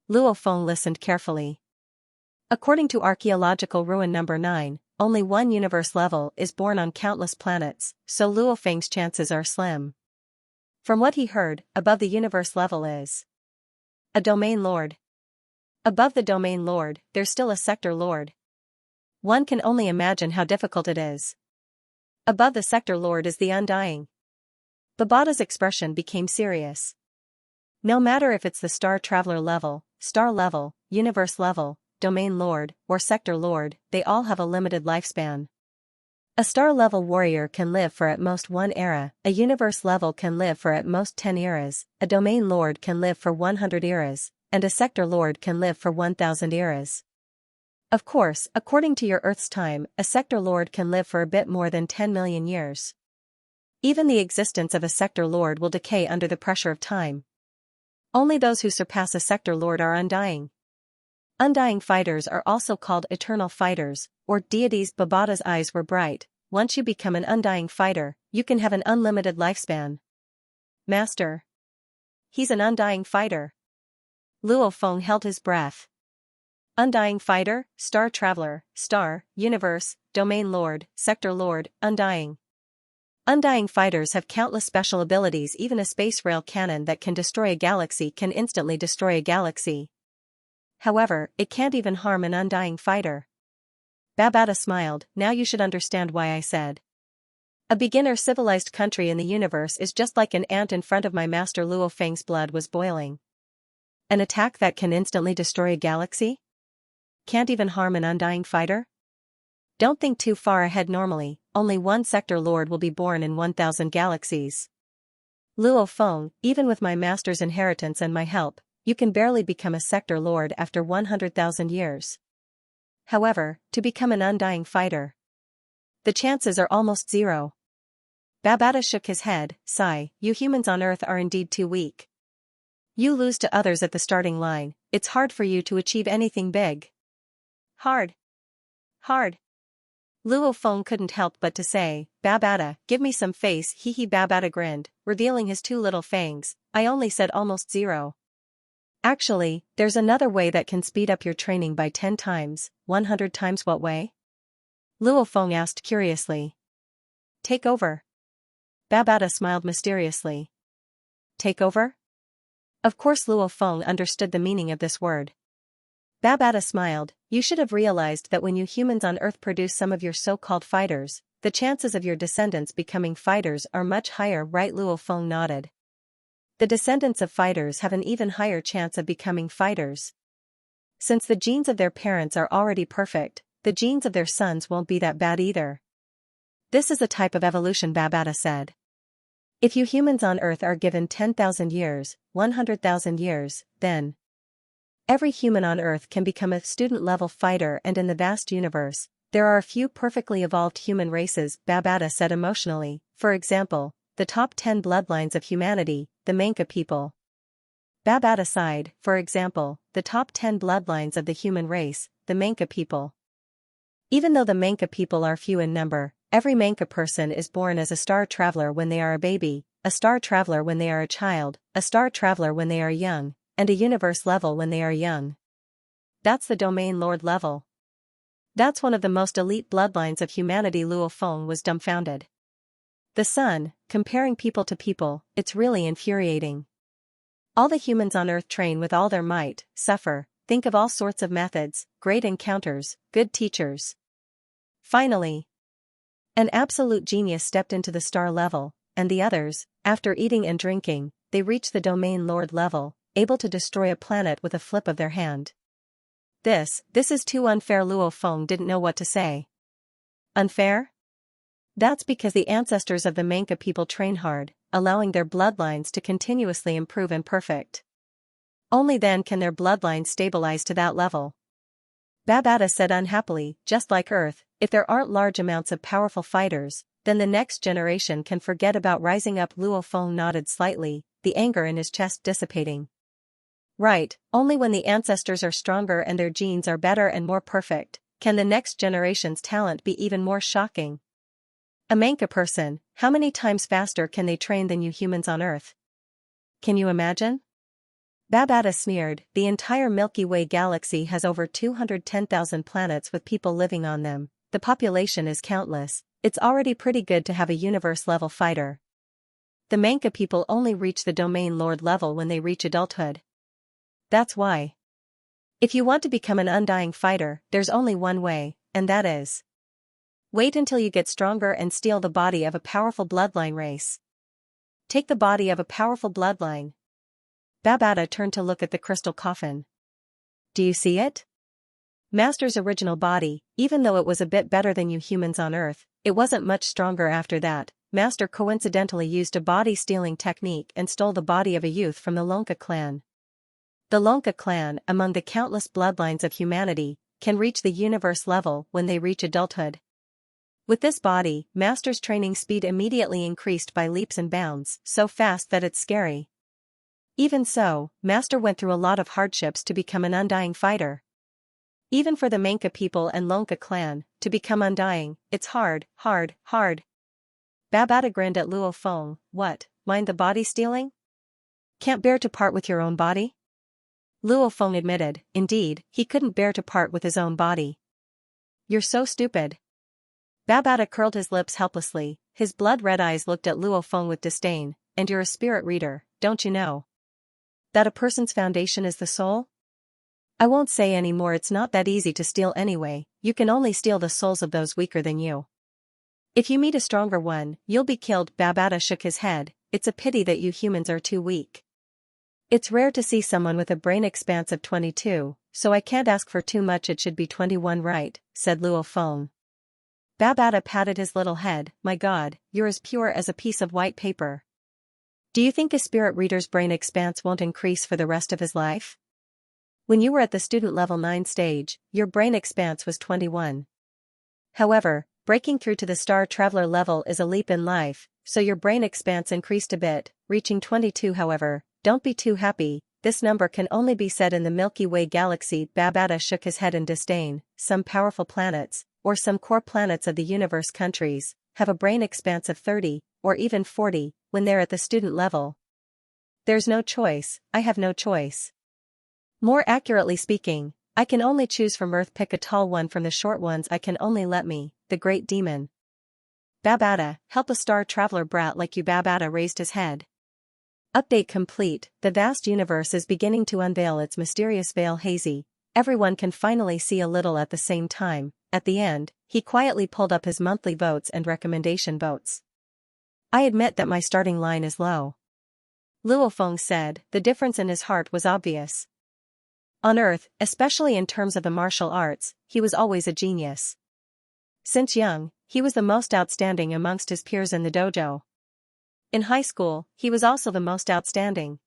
Luo Feng listened carefully. According to archaeological ruin number 9, only one universe level is born on countless planets, so Luo Feng's chances are slim. From what he heard, above the universe level is a domain lord. Above the domain lord, there's still a sector lord. One can only imagine how difficult it is. Above the sector lord is the undying. Babata's expression became serious. No matter if it's the Star Traveler level, Star level, Universe level, Domain Lord, or Sector Lord, they all have a limited lifespan. A Star-level warrior can live for at most 1 era, a Universe level can live for at most 10 eras, a Domain Lord can live for 100 eras, and a Sector Lord can live for 1,000 eras. Of course, according to your Earth's time, a Sector Lord can live for a bit more than 10 million years. Even the existence of a Sector Lord will decay under the pressure of time. Only those who surpass a Sector Lord are undying. Undying fighters are also called eternal fighters, or deities. Babata's eyes were bright. Once you become an undying fighter, you can have an unlimited lifespan. Master. He's an undying fighter. Luo Feng held his breath. Undying fighter, Star Traveler, Star, Universe, Domain Lord, Sector Lord, Undying. Undying fighters have countless special abilities. Even a space rail cannon that can destroy a galaxy can instantly destroy a galaxy. However, it can't even harm an undying fighter. Babata smiled. Now you should understand why I said. A beginner civilized country in the universe is just like an ant in front of my master. Luo Feng's blood was boiling. An attack that can instantly destroy a galaxy? Can't even harm an undying fighter? Don't think too far ahead. Normally, only one Sector Lord will be born in 1,000 galaxies. Luo Feng, even with my master's inheritance and my help, you can barely become a Sector Lord after 100,000 years. However, to become an undying fighter, the chances are almost zero. Babata shook his head. Sigh, you humans on Earth are indeed too weak. You lose to others at the starting line. It's hard for you to achieve anything big. Hard. Luo Feng couldn't help but to say, Babata, give me some face. Hee. Babata grinned, revealing his 2 little fangs. I only said almost zero. Actually, there's another way that can speed up your training by 10 times, 100 times. What way? Luo Feng asked curiously. Take over. Babata smiled mysteriously. Take over? Of course Luo Feng understood the meaning of this word. Babata smiled. You should have realized that when you humans on Earth produce some of your so-called fighters, the chances of your descendants becoming fighters are much higher, right? Luo Feng nodded. The descendants of fighters have an even higher chance of becoming fighters. Since the genes of their parents are already perfect, the genes of their sons won't be that bad either. This is a type of evolution, Babata said. If you humans on Earth are given 10,000 years, 100,000 years, then every human on Earth can become a student-level fighter, and in the vast universe, there are a few perfectly evolved human races, Babata said emotionally. For example, the top 10 bloodlines of humanity, the Manka people. Babata sighed. For example, the top 10 bloodlines of the human race, the Manka people. Even though the Manka people are few in number, every Manka person is born as a star traveler when they are a baby, a star traveler when they are a child, a star traveler when they are young, and a universe level when they are young. That's the domain lord level. That's one of the most elite bloodlines of humanity. Luo Feng was dumbfounded. The sun, comparing people to people, it's really infuriating. All the humans on Earth train with all their might, suffer, think of all sorts of methods, great encounters, good teachers. Finally, an absolute genius stepped into the star level, and the others, after eating and drinking, they reached the domain lord level, able to destroy a planet with a flip of their hand. This is too unfair. Luo Feng didn't know what to say. Unfair? That's because the ancestors of the Manka people train hard, allowing their bloodlines to continuously improve and perfect. Only then can their bloodline stabilize to that level. Babata said unhappily, just like Earth, if there aren't large amounts of powerful fighters, then the next generation can forget about rising up. Luo Feng nodded slightly, the anger in his chest dissipating. Right, only when the ancestors are stronger and their genes are better and more perfect, can the next generation's talent be even more shocking. A Manka person, how many times faster can they train than you humans on Earth? Can you imagine? Babata sneered. The entire Milky Way galaxy has over 210,000 planets with people living on them. The population is countless. It's already pretty good to have a universe-level fighter. The Manka people only reach the domain lord level when they reach adulthood. That's why. If you want to become an undying fighter, there's only one way, and that is: wait until you get stronger and steal the body of a powerful bloodline race. Take the body of a powerful bloodline. Babata turned to look at the crystal coffin. Do you see it? Master's original body, even though it was a bit better than you humans on Earth, it wasn't much stronger after that. Master coincidentally used a body-stealing technique and stole the body of a youth from the Lonka clan. The Lonka clan, among the countless bloodlines of humanity, can reach the universe level when they reach adulthood. With this body, Master's training speed immediately increased by leaps and bounds, so fast that it's scary. Even so, Master went through a lot of hardships to become an undying fighter. Even for the Manka people and Lonka clan, to become undying, it's hard. Babata grinned at Luo Feng. What, mind the body stealing? Can't bear to part with your own body? Luo Feng admitted, indeed, he couldn't bear to part with his own body. You're so stupid. Babata curled his lips helplessly, his blood-red eyes looked at Luo Feng with disdain. And you're a spirit reader, don't you know that a person's foundation is the soul? I won't say any more. It's not that easy to steal anyway. You can only steal the souls of those weaker than you. If you meet a stronger one, you'll be killed. Babata shook his head. It's a pity that you humans are too weak. It's rare to see someone with a brain expanse of 22, so I can't ask for too much. It should be 21, right? Said Luo Feng. Babata patted his little head. My God, you're as pure as a piece of white paper. Do you think a spirit reader's brain expanse won't increase for the rest of his life? When you were at the student level 9 stage, your brain expanse was 21. However, breaking through to the star traveler level is a leap in life, so your brain expanse increased a bit, reaching 22. However, don't be too happy, this number can only be said in the Milky Way galaxy. Babata shook his head in disdain. Some powerful planets, or some core planets of the universe countries, have a brain expanse of 30, or even 40, when they're at the student level. There's no choice, I have no choice. More accurately speaking, I can only choose from Earth. Pick a tall one from the short ones. I can only let me, the great demon. Babata, help a star traveler brat like you. Babata raised his head. Update complete. The vast universe is beginning to unveil its mysterious veil. Hazy, everyone can finally see a little at the same time. At the end, he quietly pulled up his monthly votes and recommendation votes. I admit that my starting line is low. Luo Feng said. The difference in his heart was obvious. On Earth, especially in terms of the martial arts, he was always a genius. Since young, he was the most outstanding amongst his peers in the dojo. In high school, he was also the most outstanding.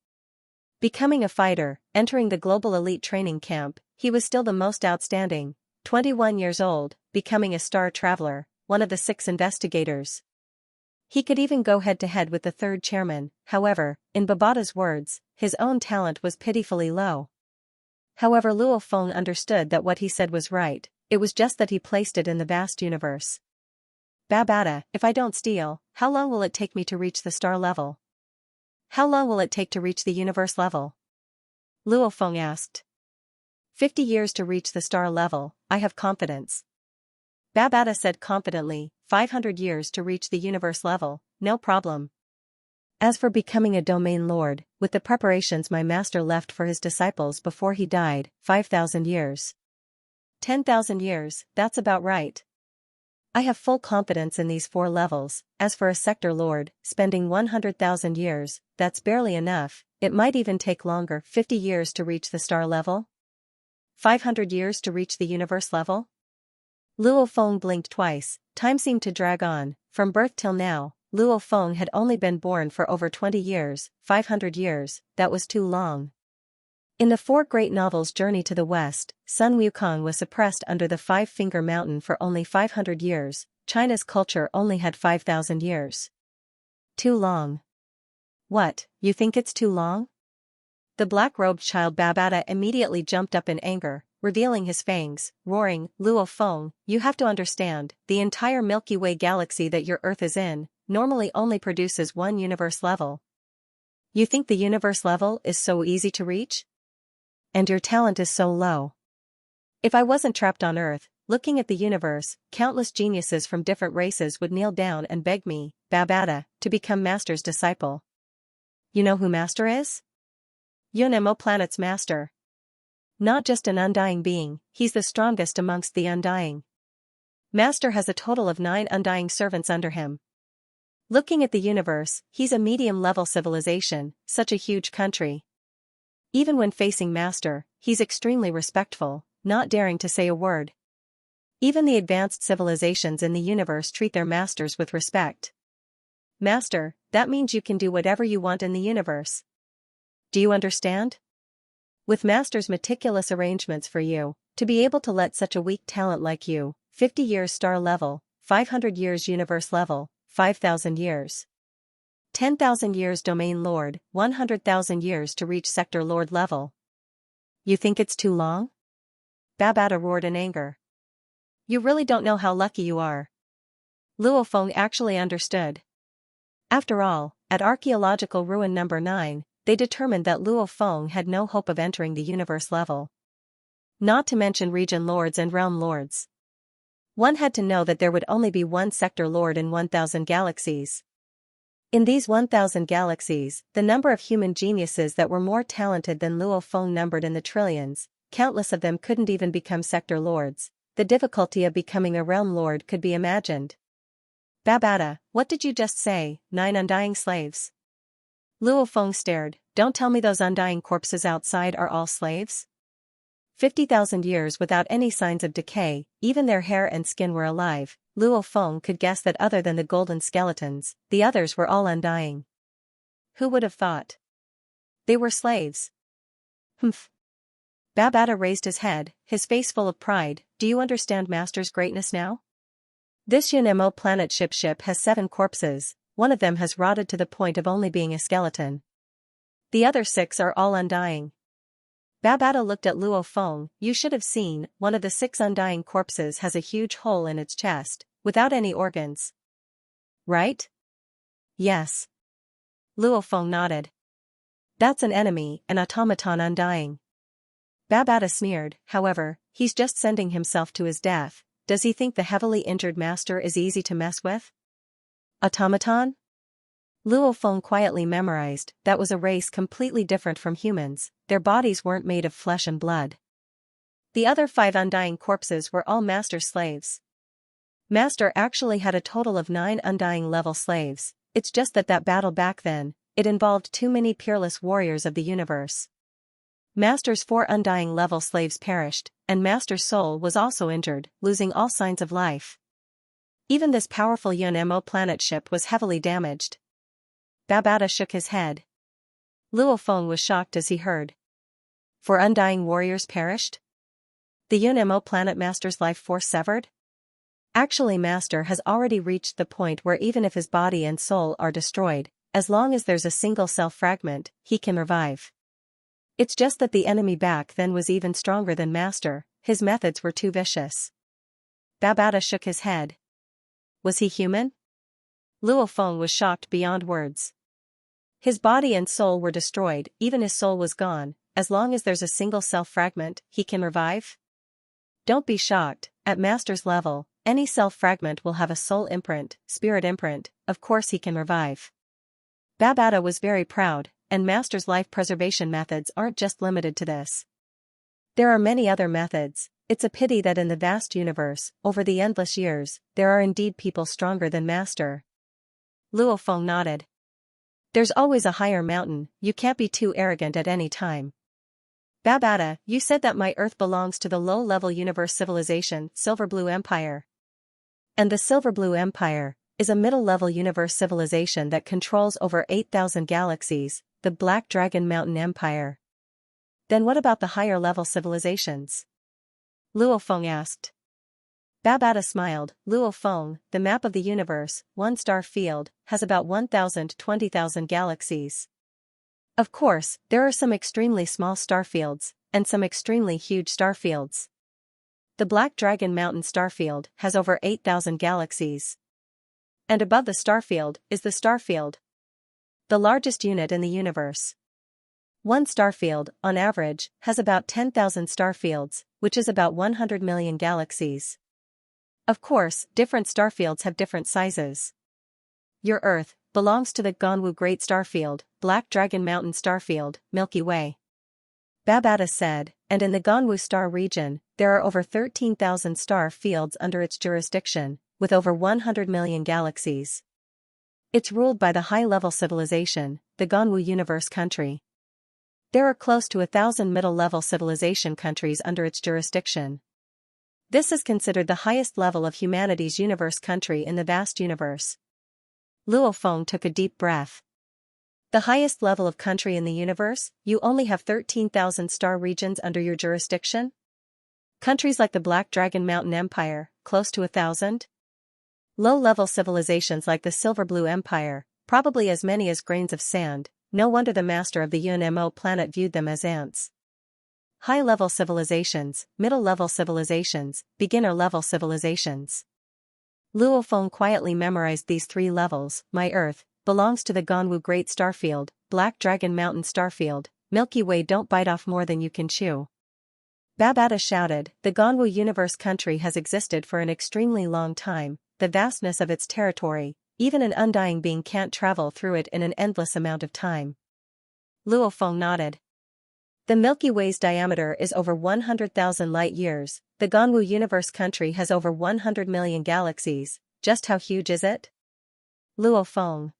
Becoming a fighter, entering the global elite training camp, he was still the most outstanding. 21 years old, becoming a star traveler, one of the 6 investigators. He could even go head-to-head with the third chairman. However, in Babata's words, his own talent was pitifully low. However, Luo Feng understood that what he said was right, it was just that he placed it in the vast universe. Babata, if I don't steal, how long will it take me to reach the star level? How long will it take to reach the universe level? Luo Feng asked. 50 years to reach the star level, I have confidence. Babata said confidently, 500 years to reach the universe level, no problem. As for becoming a domain lord, with the preparations my master left for his disciples before he died, 5,000 years. 10,000 years, that's about right. I have full confidence in these 4 levels. As for a sector lord, spending 100,000 years, that's barely enough, it might even take longer. 50 years to reach the star level? 500 years to reach the universe level? Luo Feng blinked twice. Time seemed to drag on. From birth till now, Luo Feng had only been born for over 20 years, 500 years, that was too long. In the 4 great novels Journey to the West, Sun Wukong was suppressed under the Five-Finger Mountain for only 500 years, China's culture only had 5,000 years. Too long. What, you think it's too long? The black-robed child Babata immediately jumped up in anger, revealing his fangs, roaring, Luo Feng, you have to understand, the entire Milky Way galaxy that your Earth is in, normally only produces 1 universe level. You think the universe level is so easy to reach? And your talent is so low. If I wasn't trapped on Earth, looking at the universe, countless geniuses from different races would kneel down and beg me, Babata, to become Master's disciple. You know who Master is? Yunemo Planet's Master. Not just an undying being, he's the strongest amongst the undying. Master has a total of 9 undying servants under him. Looking at the universe, he's a medium-level civilization, such a huge country. Even when facing Master, he's extremely respectful, not daring to say a word. Even the advanced civilizations in the universe treat their masters with respect. Master, that means you can do whatever you want in the universe. Do you understand? With Master's meticulous arrangements for you, to be able to let such a weak talent like you, 50 years star level, 500 years universe level, 5,000 years. 10,000 years domain lord, 100,000 years to reach sector lord level. You think it's too long? Babata roared in anger. You really don't know how lucky you are. Luo Feng actually understood. After all, at archaeological ruin number 9, they determined that Luo Feng had no hope of entering the universe level. Not to mention region lords and realm lords. One had to know that there would only be 1 sector lord in 1,000 galaxies. In these 1,000 galaxies, the number of human geniuses that were more talented than Luo Feng numbered in the trillions. Countless of them couldn't even become sector lords. The difficulty of becoming a realm lord could be imagined. Babata, what did you just say, 9 undying slaves? Luo Feng stared. Don't tell me those undying corpses outside are all slaves? 50,000 years without any signs of decay, even their hair and skin were alive. Luo Feng could guess that other than the golden skeletons, the others were all undying. Who would have thought? They were slaves. Humph. Babata raised his head, his face full of pride. Do you understand Master's greatness now? This Yunemo planet ship has 7 corpses, one of them has rotted to the point of only being a skeleton. The other 6 are all undying. Babata looked at Luo Feng. You should have seen, one of the 6 undying corpses has a huge hole in its chest, without any organs. Right? Yes. Luo Feng nodded. That's an enemy, an automaton undying. Babata sneered. However, he's just sending himself to his death. Does he think the heavily injured master is easy to mess with? Automaton? Luo Feng quietly memorized, that was a race completely different from humans, their bodies weren't made of flesh and blood. The other 5 undying corpses were all master slaves. Master actually had a total of 9 undying level slaves, it's just that battle back then, it involved too many peerless warriors of the universe. Master's 4 undying level slaves perished, and Master's soul was also injured, losing all signs of life. Even this powerful Yunemo planet ship was heavily damaged. Babata shook his head. Luo Feng was shocked as he heard. 4 undying warriors perished? The Yunemo planet master's life force severed? Actually, Master has already reached the point where even if his body and soul are destroyed, as long as there's a single cell fragment, he can revive. It's just that the enemy back then was even stronger than Master, his methods were too vicious. Babata shook his head. Was he human? Luo Feng was shocked beyond words. His body and soul were destroyed, even his soul was gone. As long as there's a single cell fragment, he can revive? Don't be shocked, at Master's level, any cell fragment will have a soul imprint, spirit imprint, of course he can revive. Babata was very proud, and Master's life preservation methods aren't just limited to this. There are many other methods. It's a pity that in the vast universe, over the endless years, there are indeed people stronger than Master. Luo Feng nodded. There's always a higher mountain, you can't be too arrogant at any time. Babata, you said that my Earth belongs to the low-level universe civilization, Silver Blue Empire. And the Silver Blue Empire is a middle-level universe civilization that controls over 8,000 galaxies, the Black Dragon Mountain Empire. Then what about the higher-level civilizations? Luo Feng asked. Babata smiled. Luo Feng, the map of the universe, one star field, has about 1,000-20,000 galaxies. Of course, there are some extremely small starfields, and some extremely huge starfields. The Black Dragon Mountain starfield has over 8,000 galaxies. And above the starfield is the starfield, the largest unit in the universe. One starfield, on average, has about 10,000 starfields, which is about 100 million galaxies. Of course, different starfields have different sizes. Your Earth belongs to the Ganwu Great Starfield, Black Dragon Mountain Starfield, Milky Way. Babata said, and in the Ganwu star region, there are over 13,000 star fields under its jurisdiction, with over 100 million galaxies. It's ruled by the high-level civilization, the Ganwu Universe country. There are close to 1,000 middle-level civilization countries under its jurisdiction. This is considered the highest level of humanity's universe country in the vast universe. Luo Feng took a deep breath. The highest level of country in the universe, you only have 13,000 star regions under your jurisdiction? Countries like the Black Dragon Mountain Empire, close to 1,000? Low-level civilizations like the Silver Blue Empire, probably as many as grains of sand. No wonder the master of the UNMO planet viewed them as ants. High-level civilizations, middle-level civilizations, beginner-level civilizations. Luo Feng quietly memorized these three levels. My Earth belongs to the Ganwu Great Starfield, Black Dragon Mountain Starfield, Milky Way. Don't bite off more than you can chew. Babata shouted, the Ganwu Universe country has existed for an extremely long time. The vastness of its territory, even an undying being can't travel through it in an endless amount of time. Luo Feng nodded. The Milky Way's diameter is over 100,000 light-years. The Ganwu Universe country has over 100 million galaxies. Just how huge is it? Luo Feng.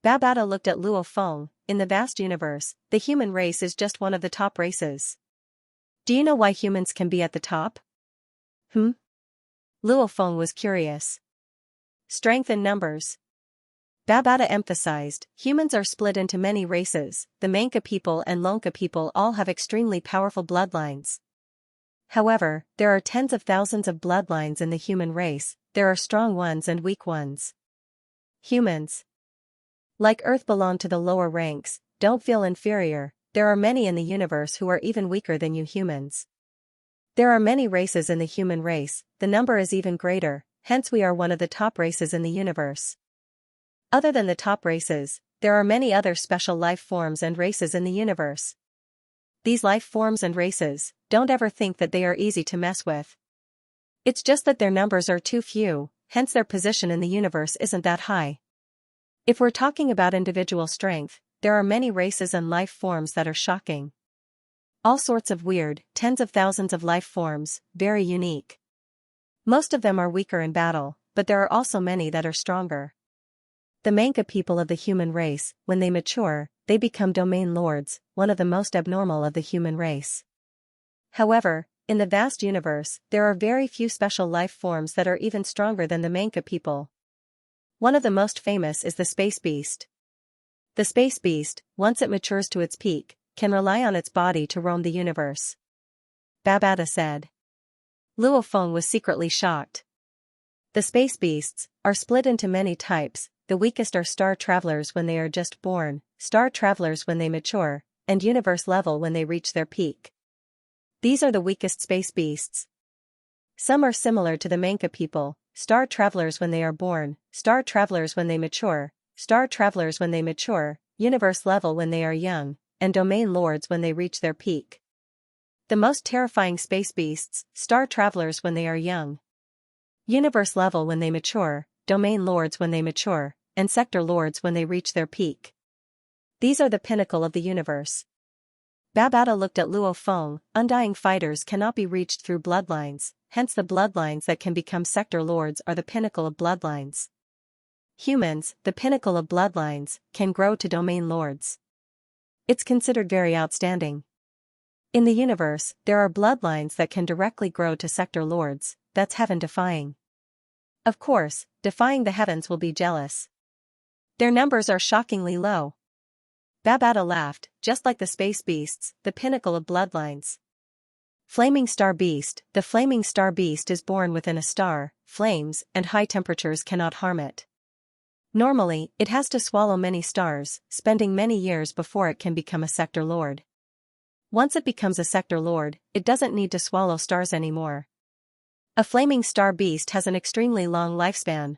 Babata looked at Luo Feng. In the vast universe, the human race is just one of the top races. Do you know why humans can be at the top? Luo Feng was curious. Strength in numbers. Babata emphasized, humans are split into many races. The Manka people and Lonka people all have extremely powerful bloodlines. However, there are tens of thousands of bloodlines in the human race. There are strong ones and weak ones. Humans, like Earth, belong to the lower ranks. Don't feel inferior. There are many in the universe who are even weaker than you humans. There are many races in the human race. The number is even greater, hence we are one of the top races in the universe. Other than the top races, there are many other special life forms and races in the universe. These life forms and races, don't ever think that they are easy to mess with. It's just that their numbers are too few, hence their position in the universe isn't that high. If we're talking about individual strength, there are many races and life forms that are shocking. All sorts of weird, tens of thousands of life forms, very unique. Most of them are weaker in battle, but there are also many that are stronger. The Manka people of the human race, when they mature, they become domain lords, one of the most abnormal of the human race. However, in the vast universe, there are very few special life forms that are even stronger than the Manka people. One of the most famous is the space beast. The space beast, once it matures to its peak, can rely on its body to roam the universe. Babata said. Luo Feng was secretly shocked. The space beasts are split into many types. The weakest are star travelers when they are just born, star travelers when they mature, and universe level when they reach their peak. These are the weakest space beasts. Some are similar to the Manka people, star travelers when they are born, star travelers when they mature, star travelers when they mature, universe level when they are young, and domain lords when they reach their peak. The most terrifying space beasts, star travelers when they are young, universe level when they mature, domain lords when they mature, and sector lords when they reach their peak. These are the pinnacle of the universe. Babata looked at Luo Feng. Undying fighters cannot be reached through bloodlines, hence the bloodlines that can become sector lords are the pinnacle of bloodlines. Humans, the pinnacle of bloodlines, can grow to domain lords. It's considered very outstanding. In the universe, there are bloodlines that can directly grow to sector lords. That's heaven-defying. Of course, defying the heavens will be jealous. Their numbers are shockingly low. Babata laughed, just like the space beasts, the pinnacle of bloodlines. Flaming Star Beast. The flaming star beast is born within a star. Flames and high temperatures cannot harm it. Normally, it has to swallow many stars, spending many years before it can become a sector lord. Once it becomes a sector lord, it doesn't need to swallow stars anymore. A flaming star beast has an extremely long lifespan.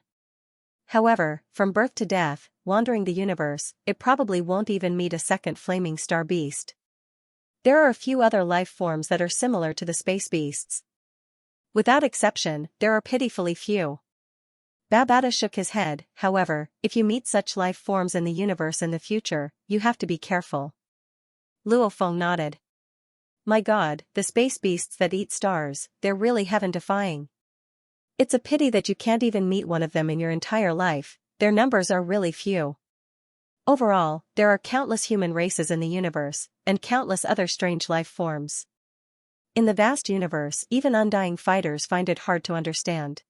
However, from birth to death, wandering the universe, it probably won't even meet a second flaming star beast. There are a few other life forms that are similar to the space beasts. Without exception, there are pitifully few. Babata shook his head. However, if you meet such life forms in the universe in the future, you have to be careful. Luo Feng nodded. My God, the space beasts that eat stars, they're really heaven-defying. It's a pity that you can't even meet one of them in your entire life. Their numbers are really few. Overall, there are countless human races in the universe, and countless other strange life forms. In the vast universe, even undying fighters find it hard to understand.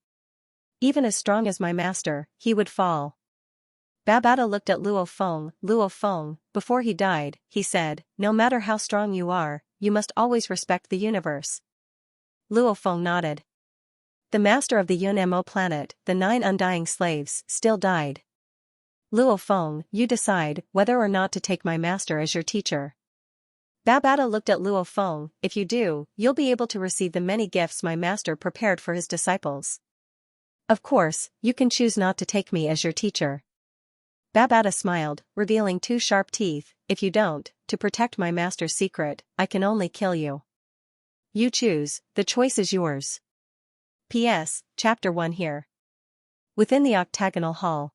Even as strong as my master, he would fall. Babata looked at Luo Feng. Luo Feng, before he died, he said, no matter how strong you are, you must always respect the universe. Luo Feng nodded. The master of the Yunmo planet, the 9 undying slaves, still died. Luo Feng, you decide whether or not to take my master as your teacher. Babata looked at Luo Feng. If you do, you'll be able to receive the many gifts my master prepared for his disciples. Of course, you can choose not to take me as your teacher. Babata smiled, revealing 2 sharp teeth. If you don't, to protect my master's secret, I can only kill you. You choose, the choice is yours. P.S. Chapter 1 here. Within the octagonal hall.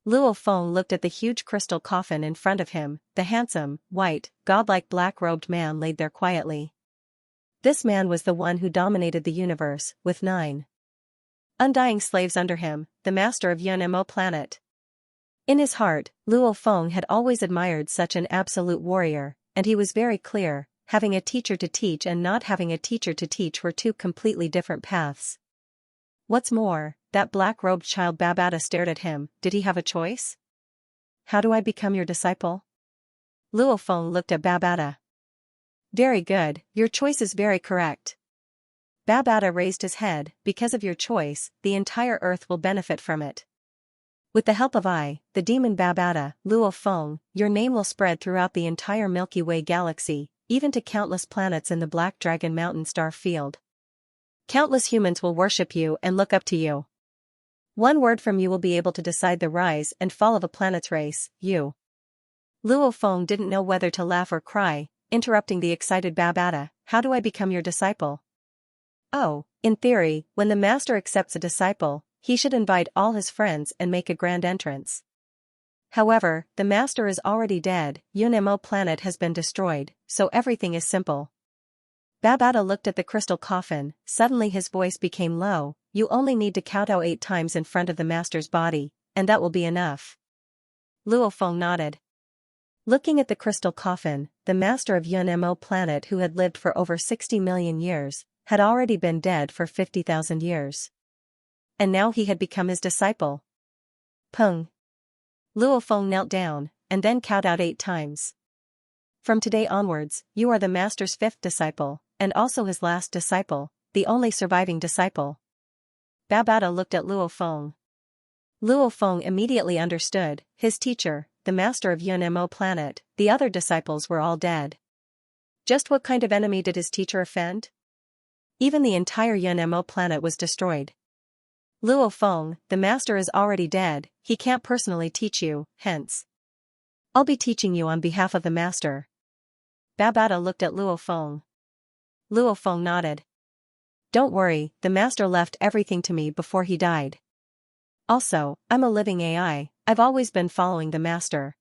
Luo Feng looked at the huge crystal coffin in front of him. The handsome, white, godlike black-robed man laid there quietly. This man was the one who dominated the universe, with 9 undying slaves under him, the master of Yunmo planet. In his heart, Luo Feng had always admired such an absolute warrior, and he was very clear, having a teacher to teach and not having a teacher to teach were 2 completely different paths. What's more, that black-robed child. Babata stared at him. Did he have a choice? How do I become your disciple? Luo Feng looked at Babata. Very good, your choice is very correct. Babata raised his head. Because of your choice, the entire earth will benefit from it. With the help of the demon Babata, Luo Feng, your name will spread throughout the entire Milky Way galaxy, even to countless planets in the Black Dragon Mountain star field. Countless humans will worship you and look up to you. One word from you will be able to decide the rise and fall of a planet's race, you. Luo Feng didn't know whether to laugh or cry, interrupting the excited Babata. How do I become your disciple? Oh, in theory, when the master accepts a disciple, he should invite all his friends and make a grand entrance. However, the master is already dead, Yunmo planet has been destroyed, so everything is simple. Babata looked at the crystal coffin. Suddenly his voice became low. You only need to kowtow 8 times in front of the master's body, and that will be enough. Luo Feng nodded. Looking at the crystal coffin, the master of Yunmo planet, who had lived for over 60 million years, had already been dead for 50,000 years. And now he had become his disciple. Peng. Luo Feng knelt down, and then kowtowed 8 times. From today onwards, you are the master's 5th disciple, and also his last disciple, the only surviving disciple. Babata looked at Luo Feng. Luo Feng immediately understood, his teacher, the master of Yunmo planet, the other disciples were all dead. Just what kind of enemy did his teacher offend? Even the entire Yunmo planet was destroyed. Luo Feng, the master is already dead, he can't personally teach you, hence. I'll be teaching you on behalf of the master. Babata looked at Luo Feng. Luo Feng nodded. Don't worry, the master left everything to me before he died. Also, I'm a living AI, I've always been following the master.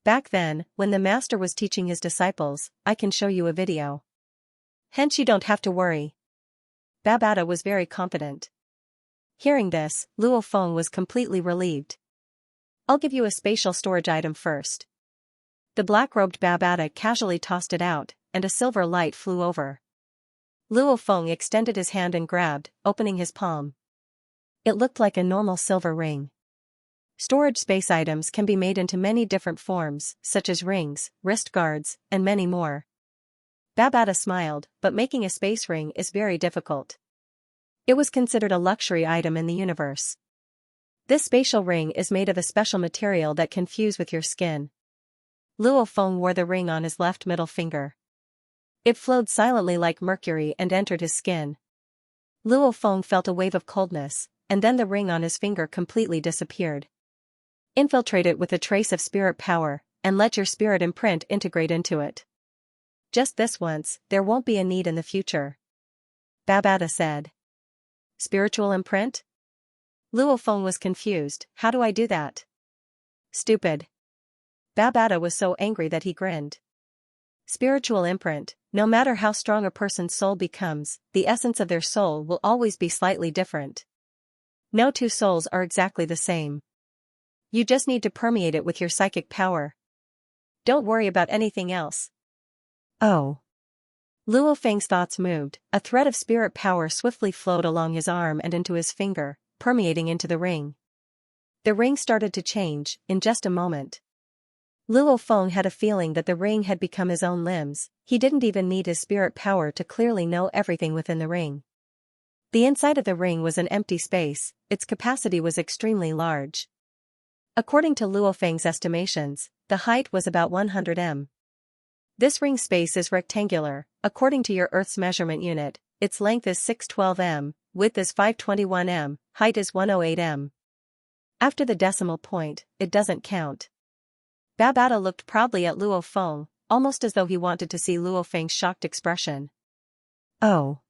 Back then, when the master was teaching his disciples, I can show you a video. Hence you don't have to worry. Babata was very confident. Hearing this, Luo Feng was completely relieved. I'll give you a spatial storage item first. The black-robed Babata casually tossed it out, and a silver light flew over. Luo Feng extended his hand and grabbed, opening his palm. It looked like a normal silver ring. Storage space items can be made into many different forms, such as rings, wrist guards, and many more. Babata smiled, but making a space ring is very difficult. It was considered a luxury item in the universe. This spatial ring is made of a special material that can fuse with your skin. Luo Feng wore the ring on his left middle finger. It flowed silently like mercury and entered his skin. Luo Feng felt a wave of coldness, and then the ring on his finger completely disappeared. Infiltrate it with a trace of spirit power, and let your spirit imprint integrate into it. Just this once, there won't be a need in the future. Babata said. Spiritual imprint? Luo Feng was confused, how do I do that? Stupid. Babata was so angry that he grinned. Spiritual imprint, no matter how strong a person's soul becomes, the essence of their soul will always be slightly different. No two souls are exactly the same. You just need to permeate it with your psychic power. Don't worry about anything else. Oh. Luo Feng's thoughts moved, a thread of spirit power swiftly flowed along his arm and into his finger, permeating into the ring. The ring started to change, in just a moment. Luo Feng had a feeling that the ring had become his own limbs, he didn't even need his spirit power to clearly know everything within the ring. The inside of the ring was an empty space, its capacity was extremely large. According to Luo Feng's estimations, the height was about 100 m. This ring space is rectangular, according to your Earth's measurement unit, its length is 612 m, width is 521 m, height is 108 m. After the decimal point, it doesn't count. Babata looked proudly at Luo Feng, almost as though he wanted to see Luo Feng's shocked expression. Oh.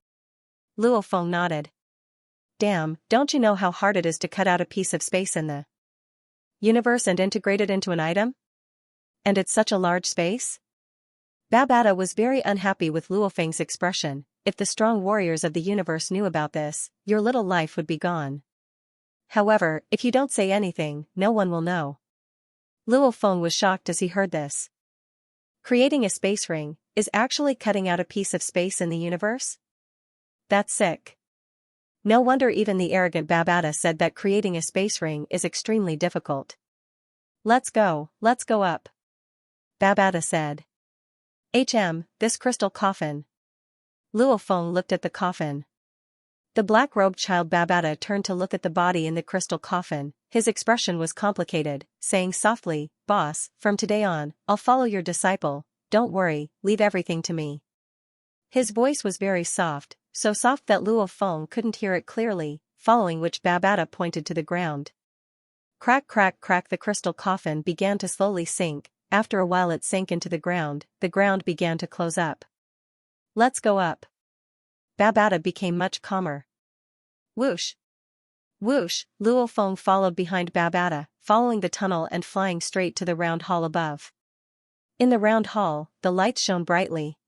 Luo Feng nodded. Damn, don't you know how hard it is to cut out a piece of space in the universe and integrate it into an item? And it's such a large space? Babata was very unhappy with Luo Feng's expression. If the strong warriors of the universe knew about this, your little life would be gone. However, if you don't say anything, no one will know. Luo Feng was shocked as he heard this. Creating a space ring is actually cutting out a piece of space in the universe? That's sick. No wonder even the arrogant Babata said that creating a space ring is extremely difficult. Let's go up. Babata said. This crystal coffin. Luo Feng looked at the coffin. The black-robed child Babata turned to look at the body in the crystal coffin, his expression was complicated, saying softly, Boss, from today on, I'll follow your disciple, don't worry, leave everything to me. His voice was very soft, so soft that Luo Feng couldn't hear it clearly, following which Babata pointed to the ground. Crack crack crack the crystal coffin began to slowly sink, after a while it sank into the ground began to close up. Let's go up. Babata became much calmer. Whoosh. Whoosh, Luo Feng followed behind Babata, following the tunnel and flying straight to the round hall above. In the round hall, the lights shone brightly.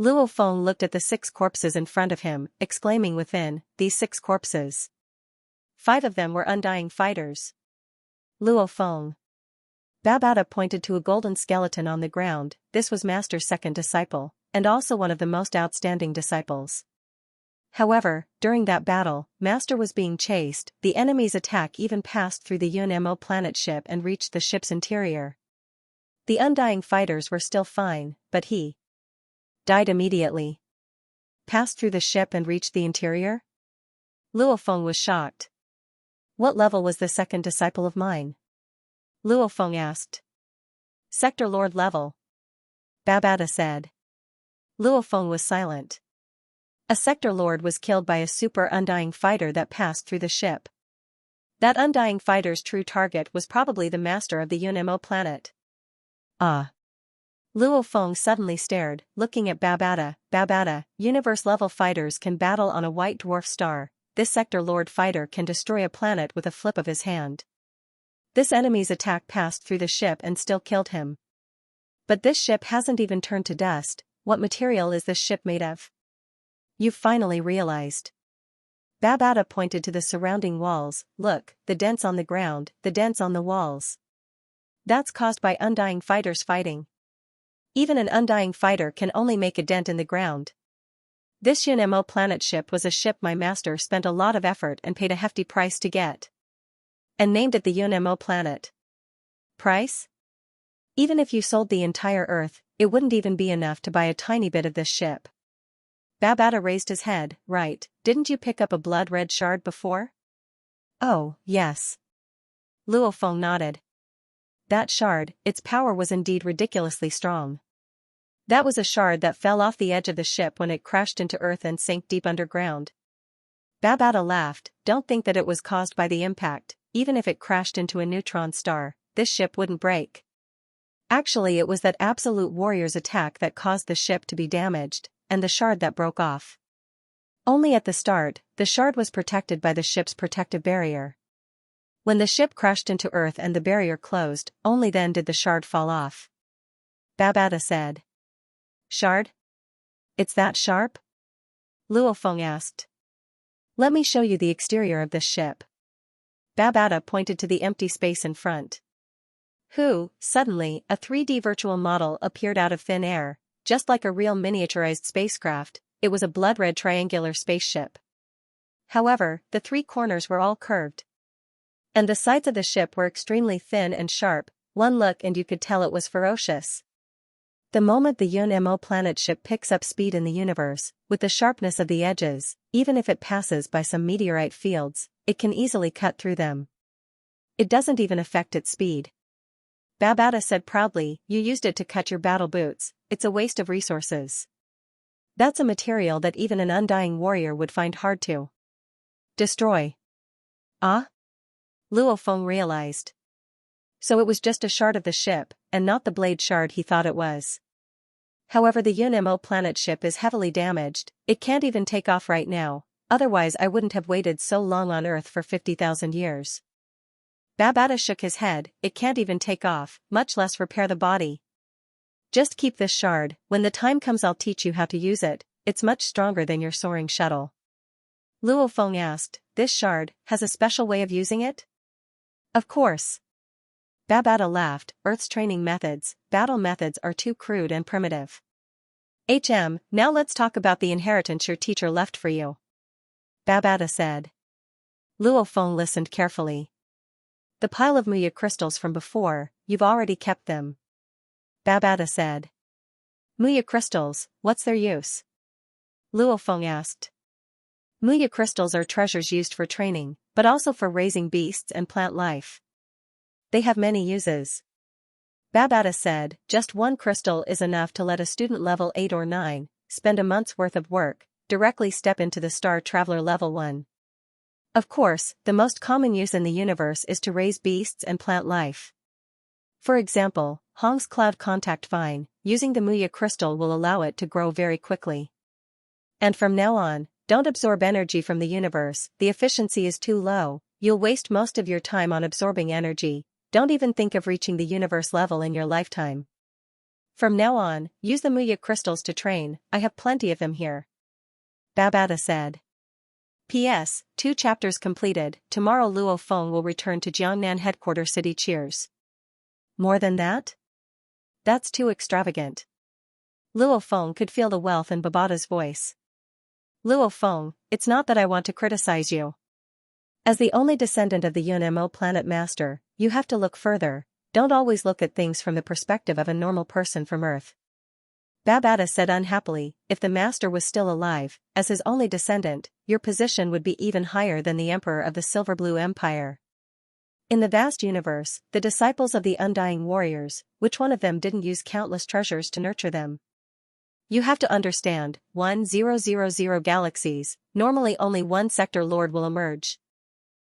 Luo Feng looked at the 6 corpses in front of him, exclaiming within, these 6 corpses. 5 of them were undying fighters. Luo Feng. Babata pointed to a golden skeleton on the ground, this was Master's second disciple, and also one of the most outstanding disciples. However, during that battle, Master was being chased, the enemy's attack even passed through the Yunmo planet ship and reached the ship's interior. The undying fighters were still fine, but he died immediately. Passed through the ship and reached the interior? Luo Feng was shocked. What level was the second disciple of mine? Luo Feng asked. Sector Lord level. Babata said. Luo Feng was silent. A Sector Lord was killed by a super undying fighter that passed through the ship. That undying fighter's true target was probably the master of the UNMO planet. Ah. Luo Feng suddenly stared, looking at Babata. Babata, universe-level fighters can battle on a white dwarf star. This Sector Lord fighter can destroy a planet with a flip of his hand. This enemy's attack passed through the ship and still killed him. But this ship hasn't even turned to dust. What material is this ship made of? You've finally realized. Babata pointed to the surrounding walls. Look, the dents on the ground, the dents on the walls. That's caused by undying fighters fighting. Even an undying fighter can only make a dent in the ground. This UNMO planet ship was a ship my master spent a lot of effort and paid a hefty price to get. And named it the UNMO planet. Price? Even if you sold the entire Earth, it wouldn't even be enough to buy a tiny bit of this ship. Babata raised his head. Right, didn't you pick up a blood-red shard before? Oh, yes. Luo Feng nodded. That shard, its power was indeed ridiculously strong. That was a shard that fell off the edge of the ship when it crashed into Earth and sank deep underground. Babata laughed. Don't think that it was caused by the impact. Even if it crashed into a neutron star, this ship wouldn't break. Actually, it was that absolute warrior's attack that caused the ship to be damaged, and the shard that broke off. Only at the start, the shard was protected by the ship's protective barrier. When the ship crashed into Earth and the barrier closed, only then did the shard fall off. Babata said. Shard? It's that sharp? Luo Feng asked. Let me show you the exterior of this ship. Babata pointed to the empty space in front. Suddenly, a 3D virtual model appeared out of thin air, just like a real miniaturized spacecraft. It was a blood-red triangular spaceship. However, the three corners were all curved. And the sides of the ship were extremely thin and sharp. One look and you could tell it was ferocious. The moment the UNMO planet ship picks up speed in the universe, with the sharpness of the edges, even if it passes by some meteorite fields, it can easily cut through them. It doesn't even affect its speed. Babata said proudly, you used it to cut your battle boots. It's a waste of resources. That's a material that even an undying warrior would find hard to destroy. Ah? Luo Feng realized. So it was just a shard of the ship, and not the blade shard he thought it was. However, the UNMO planet ship is heavily damaged. It can't even take off right now, otherwise I wouldn't have waited so long on Earth for 50,000 years. Babata shook his head. It can't even take off, much less repair the body. Just keep this shard. When the time comes I'll teach you how to use it. It's much stronger than your soaring shuttle. Luo Feng asked, this shard has a special way of using it? Of course. Babata laughed. Earth's training methods, battle methods are too crude and primitive. Now let's talk about the inheritance your teacher left for you. Babata said. Luo Feng listened carefully. The pile of Muya crystals from before, you've already kept them. Babata said. Muya crystals, what's their use? Luo Feng asked. Muya crystals are treasures used for training, but also for raising beasts and plant life. They have many uses. Babata said, just one crystal is enough to let a student level 8 or 9, spend a month's worth of work, directly step into the Star Traveler level 1. Of course, the most common use in the universe is to raise beasts and plant life. For example, Hong's Cloud Contact Vine, using the Muya crystal will allow it to grow very quickly. And from now on, don't absorb energy from the universe, the efficiency is too low, you'll waste most of your time on absorbing energy. Don't even think of reaching the universe level in your lifetime. From now on, use the Muya crystals to train, I have plenty of them here. Babata said. P.S. 2 chapters completed, tomorrow Luo Feng will return to Jiangnan headquarters city. Cheers. More than that? That's too extravagant. Luo Feng could feel the wealth in Babata's voice. Luo Feng, it's not that I want to criticize you. As the only descendant of the UNMO planet master, you have to look further, don't always look at things from the perspective of a normal person from Earth. Babata said unhappily, if the master was still alive, as his only descendant, your position would be even higher than the Emperor of the Silver Blue Empire. In the vast universe, the disciples of the Undying Warriors, which one of them didn't use countless treasures to nurture them? You have to understand, 1000 galaxies, normally only one sector lord will emerge.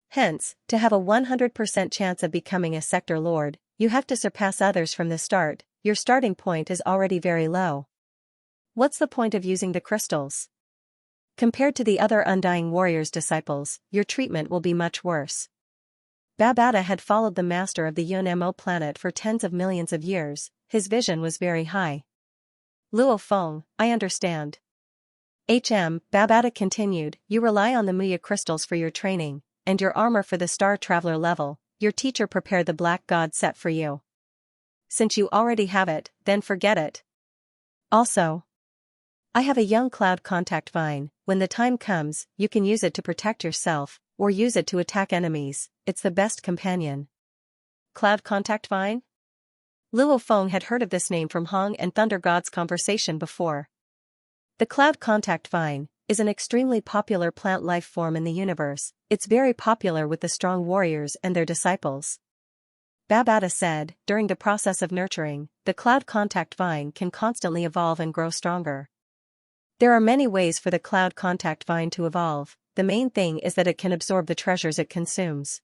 Hence, to have a 100% chance of becoming a sector lord, you have to surpass others from the start. Your starting point is already very low. What's the point of using the crystals? Compared to the other Undying Warriors' disciples, your treatment will be much worse. Babata had followed the master of the Yunmo planet for tens of millions of years. His vision was very high. Luo Feng, I understand. Babata continued, you rely on the Muya crystals for your training, and your armor for the Star Traveler level. Your teacher prepared the Black God set for you. Since you already have it, then forget it. Also, I have a young cloud contact vine. When the time comes, you can use it to protect yourself, or use it to attack enemies. It's the best companion. Cloud contact vine? Luo Feng had heard of this name from Hong and Thunder God's conversation before. The cloud contact vine is an extremely popular plant life form in the universe. It's very popular with the strong warriors and their disciples. Babata said, during the process of nurturing, the cloud contact vine can constantly evolve and grow stronger. There are many ways for the cloud contact vine to evolve. The main thing is that it can absorb the treasures it consumes.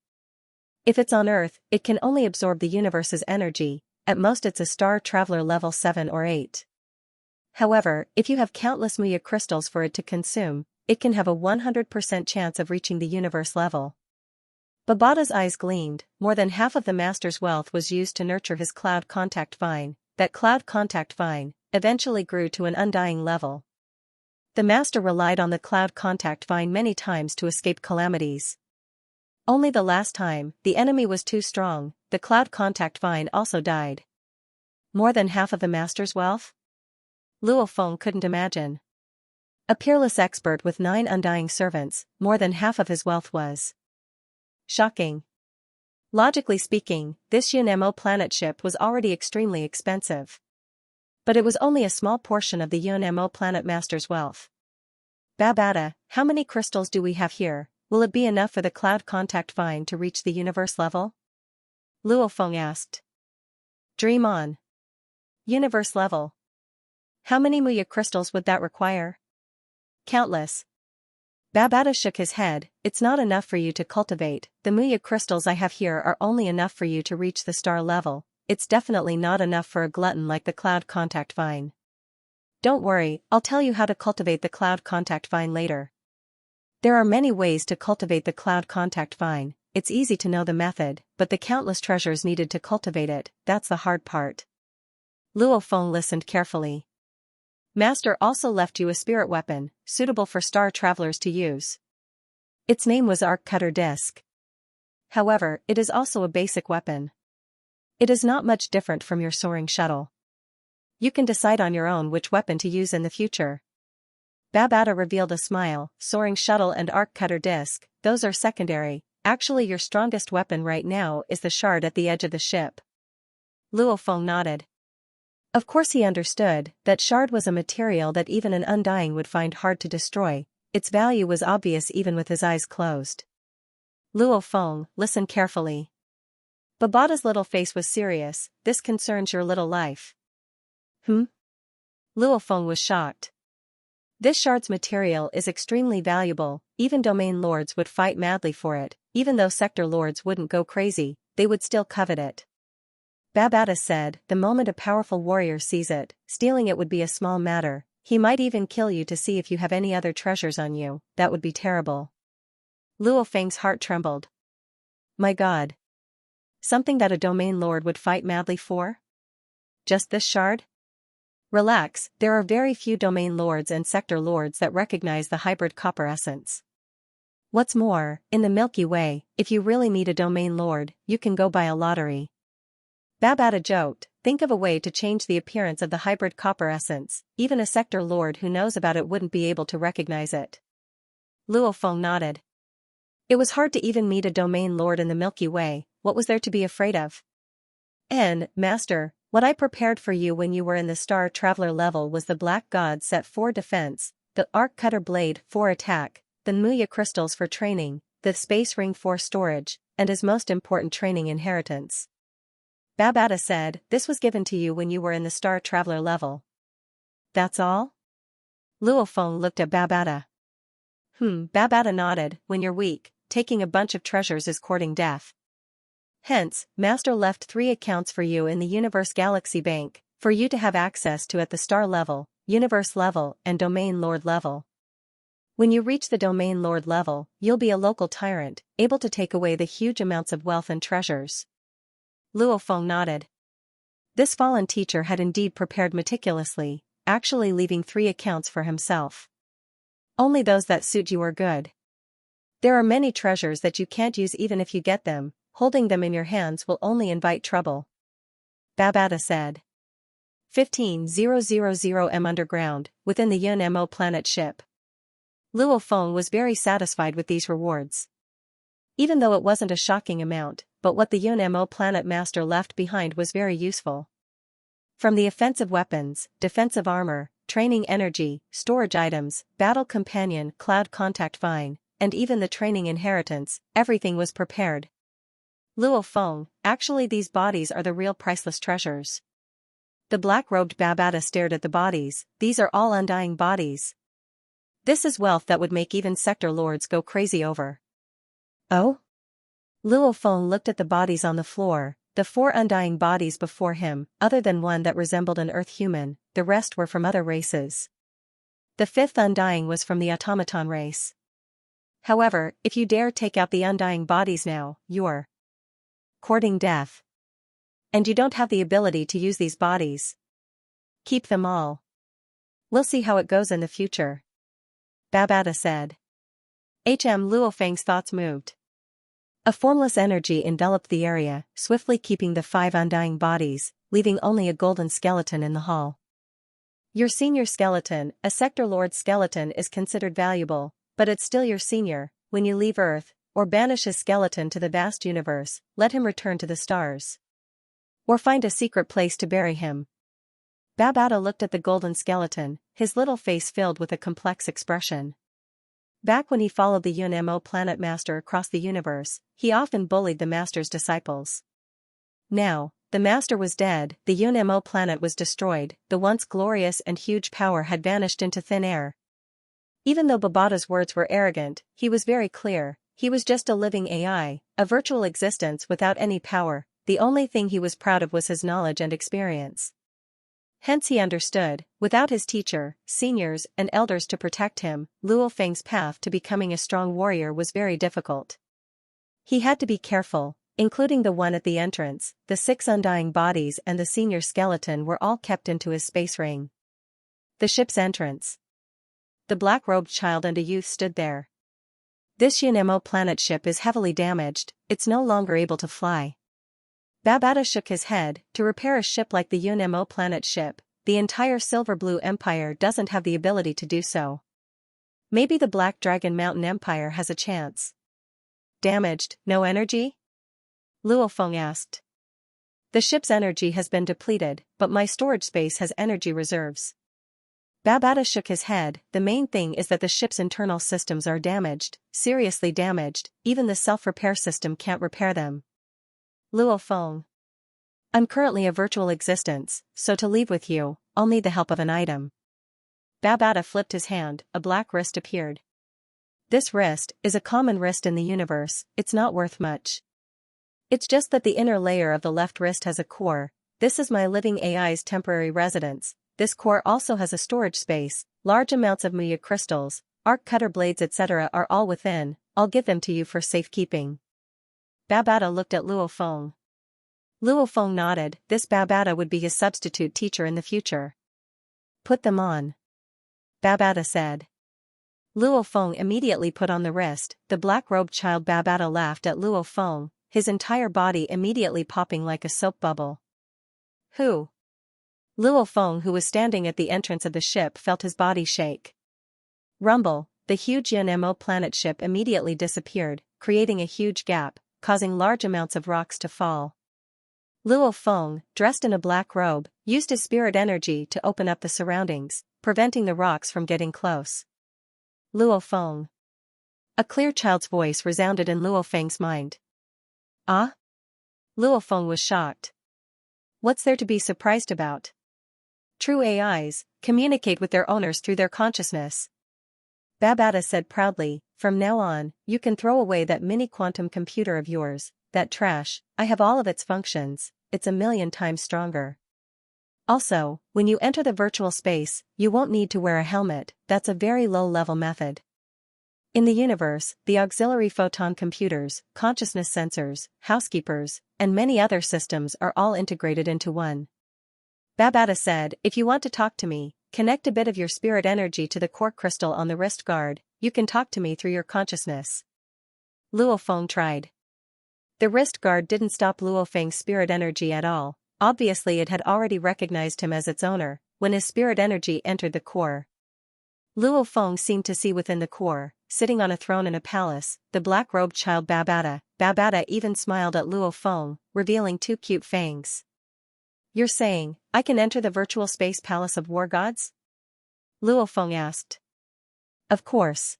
If it's on Earth, it can only absorb the universe's energy. At most it's a Star Traveler level 7 or 8. However, if you have countless Muya crystals for it to consume, it can have a 100% chance of reaching the universe level. Babata's eyes gleamed. More than half of the master's wealth was used to nurture his cloud contact vine. That cloud contact vine eventually grew to an undying level. The master relied on the cloud contact vine many times to escape calamities. Only the last time, the enemy was too strong, the cloud contact vine also died. More than half of the master's wealth? Luo Feng couldn't imagine. A peerless expert with 9 undying servants, more than half of his wealth was. Shocking. Logically speaking, this Yunmo planet ship was already extremely expensive. But it was only a small portion of the Yunmo planet master's wealth. Babata, how many crystals do we have here? Will it be enough for the cloud contact vine to reach the universe level? Luo Feng asked. Dream on. Universe level. How many Muya crystals would that require? Countless. Babata shook his head. It's not enough for you to cultivate. The Muya crystals I have here are only enough for you to reach the star level. It's definitely not enough for a glutton like the cloud contact vine. Don't worry, I'll tell you how to cultivate the cloud contact vine later. There are many ways to cultivate the cloud contact vine. It's easy to know the method, but the countless treasures needed to cultivate it, that's the hard part. Luo Feng listened carefully. Master also left you a spirit weapon, suitable for star travelers to use. Its name was Arc Cutter Disc. However, it is also a basic weapon. It is not much different from your soaring shuttle. You can decide on your own which weapon to use in the future. Babata revealed a smile. Soaring shuttle and Arc Cutter Disc, those are secondary. Actually, your strongest weapon right now is the shard at the edge of the ship. Luo Feng nodded. Of course he understood that shard was a material that even an undying would find hard to destroy. Its value was obvious even with his eyes closed. Luo Feng, listen carefully. Babata's little face was serious. This concerns your little life. Luo Feng was shocked. This shard's material is extremely valuable. Even domain lords would fight madly for it. Even though sector lords wouldn't go crazy, they would still covet it. Babata said, the moment a powerful warrior sees it, stealing it would be a small matter. He might even kill you to see if you have any other treasures on you. That would be terrible. Luo Feng's heart trembled. My God. Something that a domain lord would fight madly for? Just this shard? Relax, there are very few domain lords and sector lords that recognize the hybrid copper essence. What's more, in the Milky Way, if you really meet a domain lord, you can go buy a lottery. Babata joked, think of a way to change the appearance of the hybrid copper essence. Even a sector lord who knows about it wouldn't be able to recognize it. Luo Feng nodded. It was hard to even meet a domain lord in the Milky Way. What was there to be afraid of? Master, what I prepared for you when you were in the Star Traveler level was the Black God set 4 defense, the Arc Cutter Blade 4 attack, the Muya crystals for training, the space ring for storage, and his most important training inheritance. Babata said, "This was given to you when you were in the Star Traveler level." "That's all?" Luo Feng looked at Babata. Babata nodded. "When you're weak, taking a bunch of treasures is courting death. Hence, Master left 3 accounts for you in the Universe Galaxy Bank, for you to have access to at the Star level, Universe level, and Domain Lord level. When you reach the Domain Lord level, you'll be a local tyrant, able to take away the huge amounts of wealth and treasures." Luo Feng nodded. This fallen teacher had indeed prepared meticulously, actually leaving 3 accounts for himself. "Only those that suit you are good. There are many treasures that you can't use even if you get them, holding them in your hands will only invite trouble," Babata said. 15000 m underground, within the Yun-Mo planet ship. Luo Feng was very satisfied with these rewards. Even though it wasn't a shocking amount, but what the Yun-Mo planet master left behind was very useful. From the offensive weapons, defensive armor, training energy, storage items, battle companion, cloud contact vine, and even the training inheritance, everything was prepared. Luo Feng, actually these bodies are the real priceless treasures. The black-robed Babata stared at the bodies. "These are all undying bodies. This is wealth that would make even sector lords go crazy over." "Oh?" Luo Feng looked at the bodies on the floor, the 4 undying bodies before him, other than one that resembled an Earth human, the rest were from other races. The 5th undying was from the automaton race. However, if you dare take out the undying bodies now, you're courting death. And you don't have the ability to use these bodies. Keep them all. We'll see how it goes in the future," Babata said. Luo Feng's thoughts moved. A formless energy enveloped the area, swiftly keeping the 5 undying bodies, leaving only a golden skeleton in the hall. "Your senior skeleton, a sector lord skeleton, is considered valuable, but it's still your senior. When you leave Earth, or banish his skeleton to the vast universe, let him return to the stars. Or find a secret place to bury him." Babata looked at the golden skeleton, his little face filled with a complex expression. Back when he followed the Yun-Mo planet master across the universe, he often bullied the master's disciples. Now, the master was dead, the Yun-Mo planet was destroyed, the once glorious and huge power had vanished into thin air. Even though Babata's words were arrogant, he was very clear. He was just a living AI, a virtual existence without any power. The only thing he was proud of was his knowledge and experience. Hence he understood, without his teacher, seniors, and elders to protect him, Luo Feng's path to becoming a strong warrior was very difficult. He had to be careful, including the one at the entrance. The 6 undying bodies and the senior skeleton were all kept into his space ring. The ship's entrance. The black-robed child and a youth stood there. "This Yun-Mo planet ship is heavily damaged, it's no longer able to fly." Babata shook his head. "To repair a ship like the Yun-Mo planet ship, the entire Silver Blue Empire doesn't have the ability to do so. Maybe the Black Dragon Mountain Empire has a chance." "Damaged, no energy?" Luo Feng asked. "The ship's energy has been depleted, but my storage space has energy reserves." Babata shook his head. "The main thing is that the ship's internal systems are damaged, seriously damaged, even the self-repair system can't repair them." Luo Feng. "I'm currently a virtual existence, so to leave with you, I'll need the help of an item." Babata flipped his hand, a black wrist appeared. "This wrist is a common wrist in the universe, it's not worth much. It's just that the inner layer of the left wrist has a core. This is my living AI's temporary residence. This core also has a storage space, large amounts of Muya crystals, arc cutter blades etc. are all within. I'll give them to you for safekeeping." Babata looked at Luo Feng. Luo Feng nodded. This Babata would be his substitute teacher in the future. "Put them on," Babata said. Luo Feng immediately put on the wrist. The black-robed child Babata laughed at Luo Feng, his entire body immediately popping like a soap bubble. "Who?" Luo Feng, who was standing at the entrance of the ship, felt his body shake. Rumble, the huge Yun-Mo planet ship immediately disappeared, creating a huge gap, causing large amounts of rocks to fall. Luo Feng, dressed in a black robe, used his spirit energy to open up the surroundings, preventing the rocks from getting close. Luo Feng. A clear child's voice resounded in Luo Feng's mind. Ah? Luo Feng was shocked. What's there to be surprised about? True AIs communicate with their owners through their consciousness. Babada said proudly, from now on, you can throw away that mini quantum computer of yours, that trash. I have all of its functions, it's 1,000,000 times stronger. Also, when you enter the virtual space, you won't need to wear a helmet, that's a very low-level method. In the universe, the auxiliary photon computers, consciousness sensors, housekeepers, and many other systems are all integrated into one. Babada said, if you want to talk to me, connect a bit of your spirit energy to the core crystal on the wrist guard, you can talk to me through your consciousness. Luo Feng tried. The wrist guard didn't stop Luo Feng's spirit energy at all. Obviously it had already recognized him as its owner, when his spirit energy entered the core. Luo Feng seemed to see within the core, sitting on a throne in a palace, the black-robed child Babada. Babada even smiled at Luo Feng, revealing 2 cute fangs. You're saying, I can enter the virtual space palace of war gods? Luo Feng asked. Of course.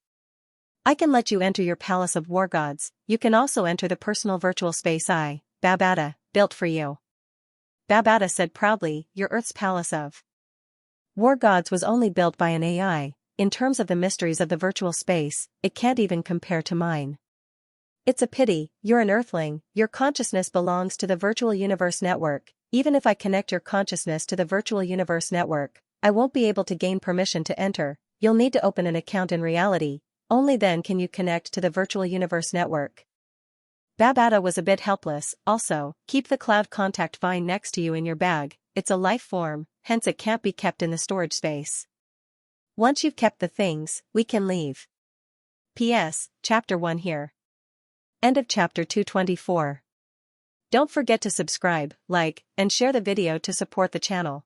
I can let you enter your palace of war gods, you can also enter the personal virtual space Babada, built for you. Babada said proudly, your Earth's palace of war gods was only built by an AI, in terms of the mysteries of the virtual space, it can't even compare to mine. It's a pity, you're an Earthling, your consciousness belongs to the virtual universe network, even if I connect your consciousness to the virtual universe network, I won't be able to gain permission to enter, you'll need to open an account in reality, only then can you connect to the virtual universe network. Babada was a bit helpless. Also, keep the cloud contact vine next to you in your bag, it's a life form, hence it can't be kept in the storage space. Once you've kept the things, we can leave. P.S. Chapter 1 here. End of Chapter 224. Don't forget to subscribe, like, and share the video to support the channel.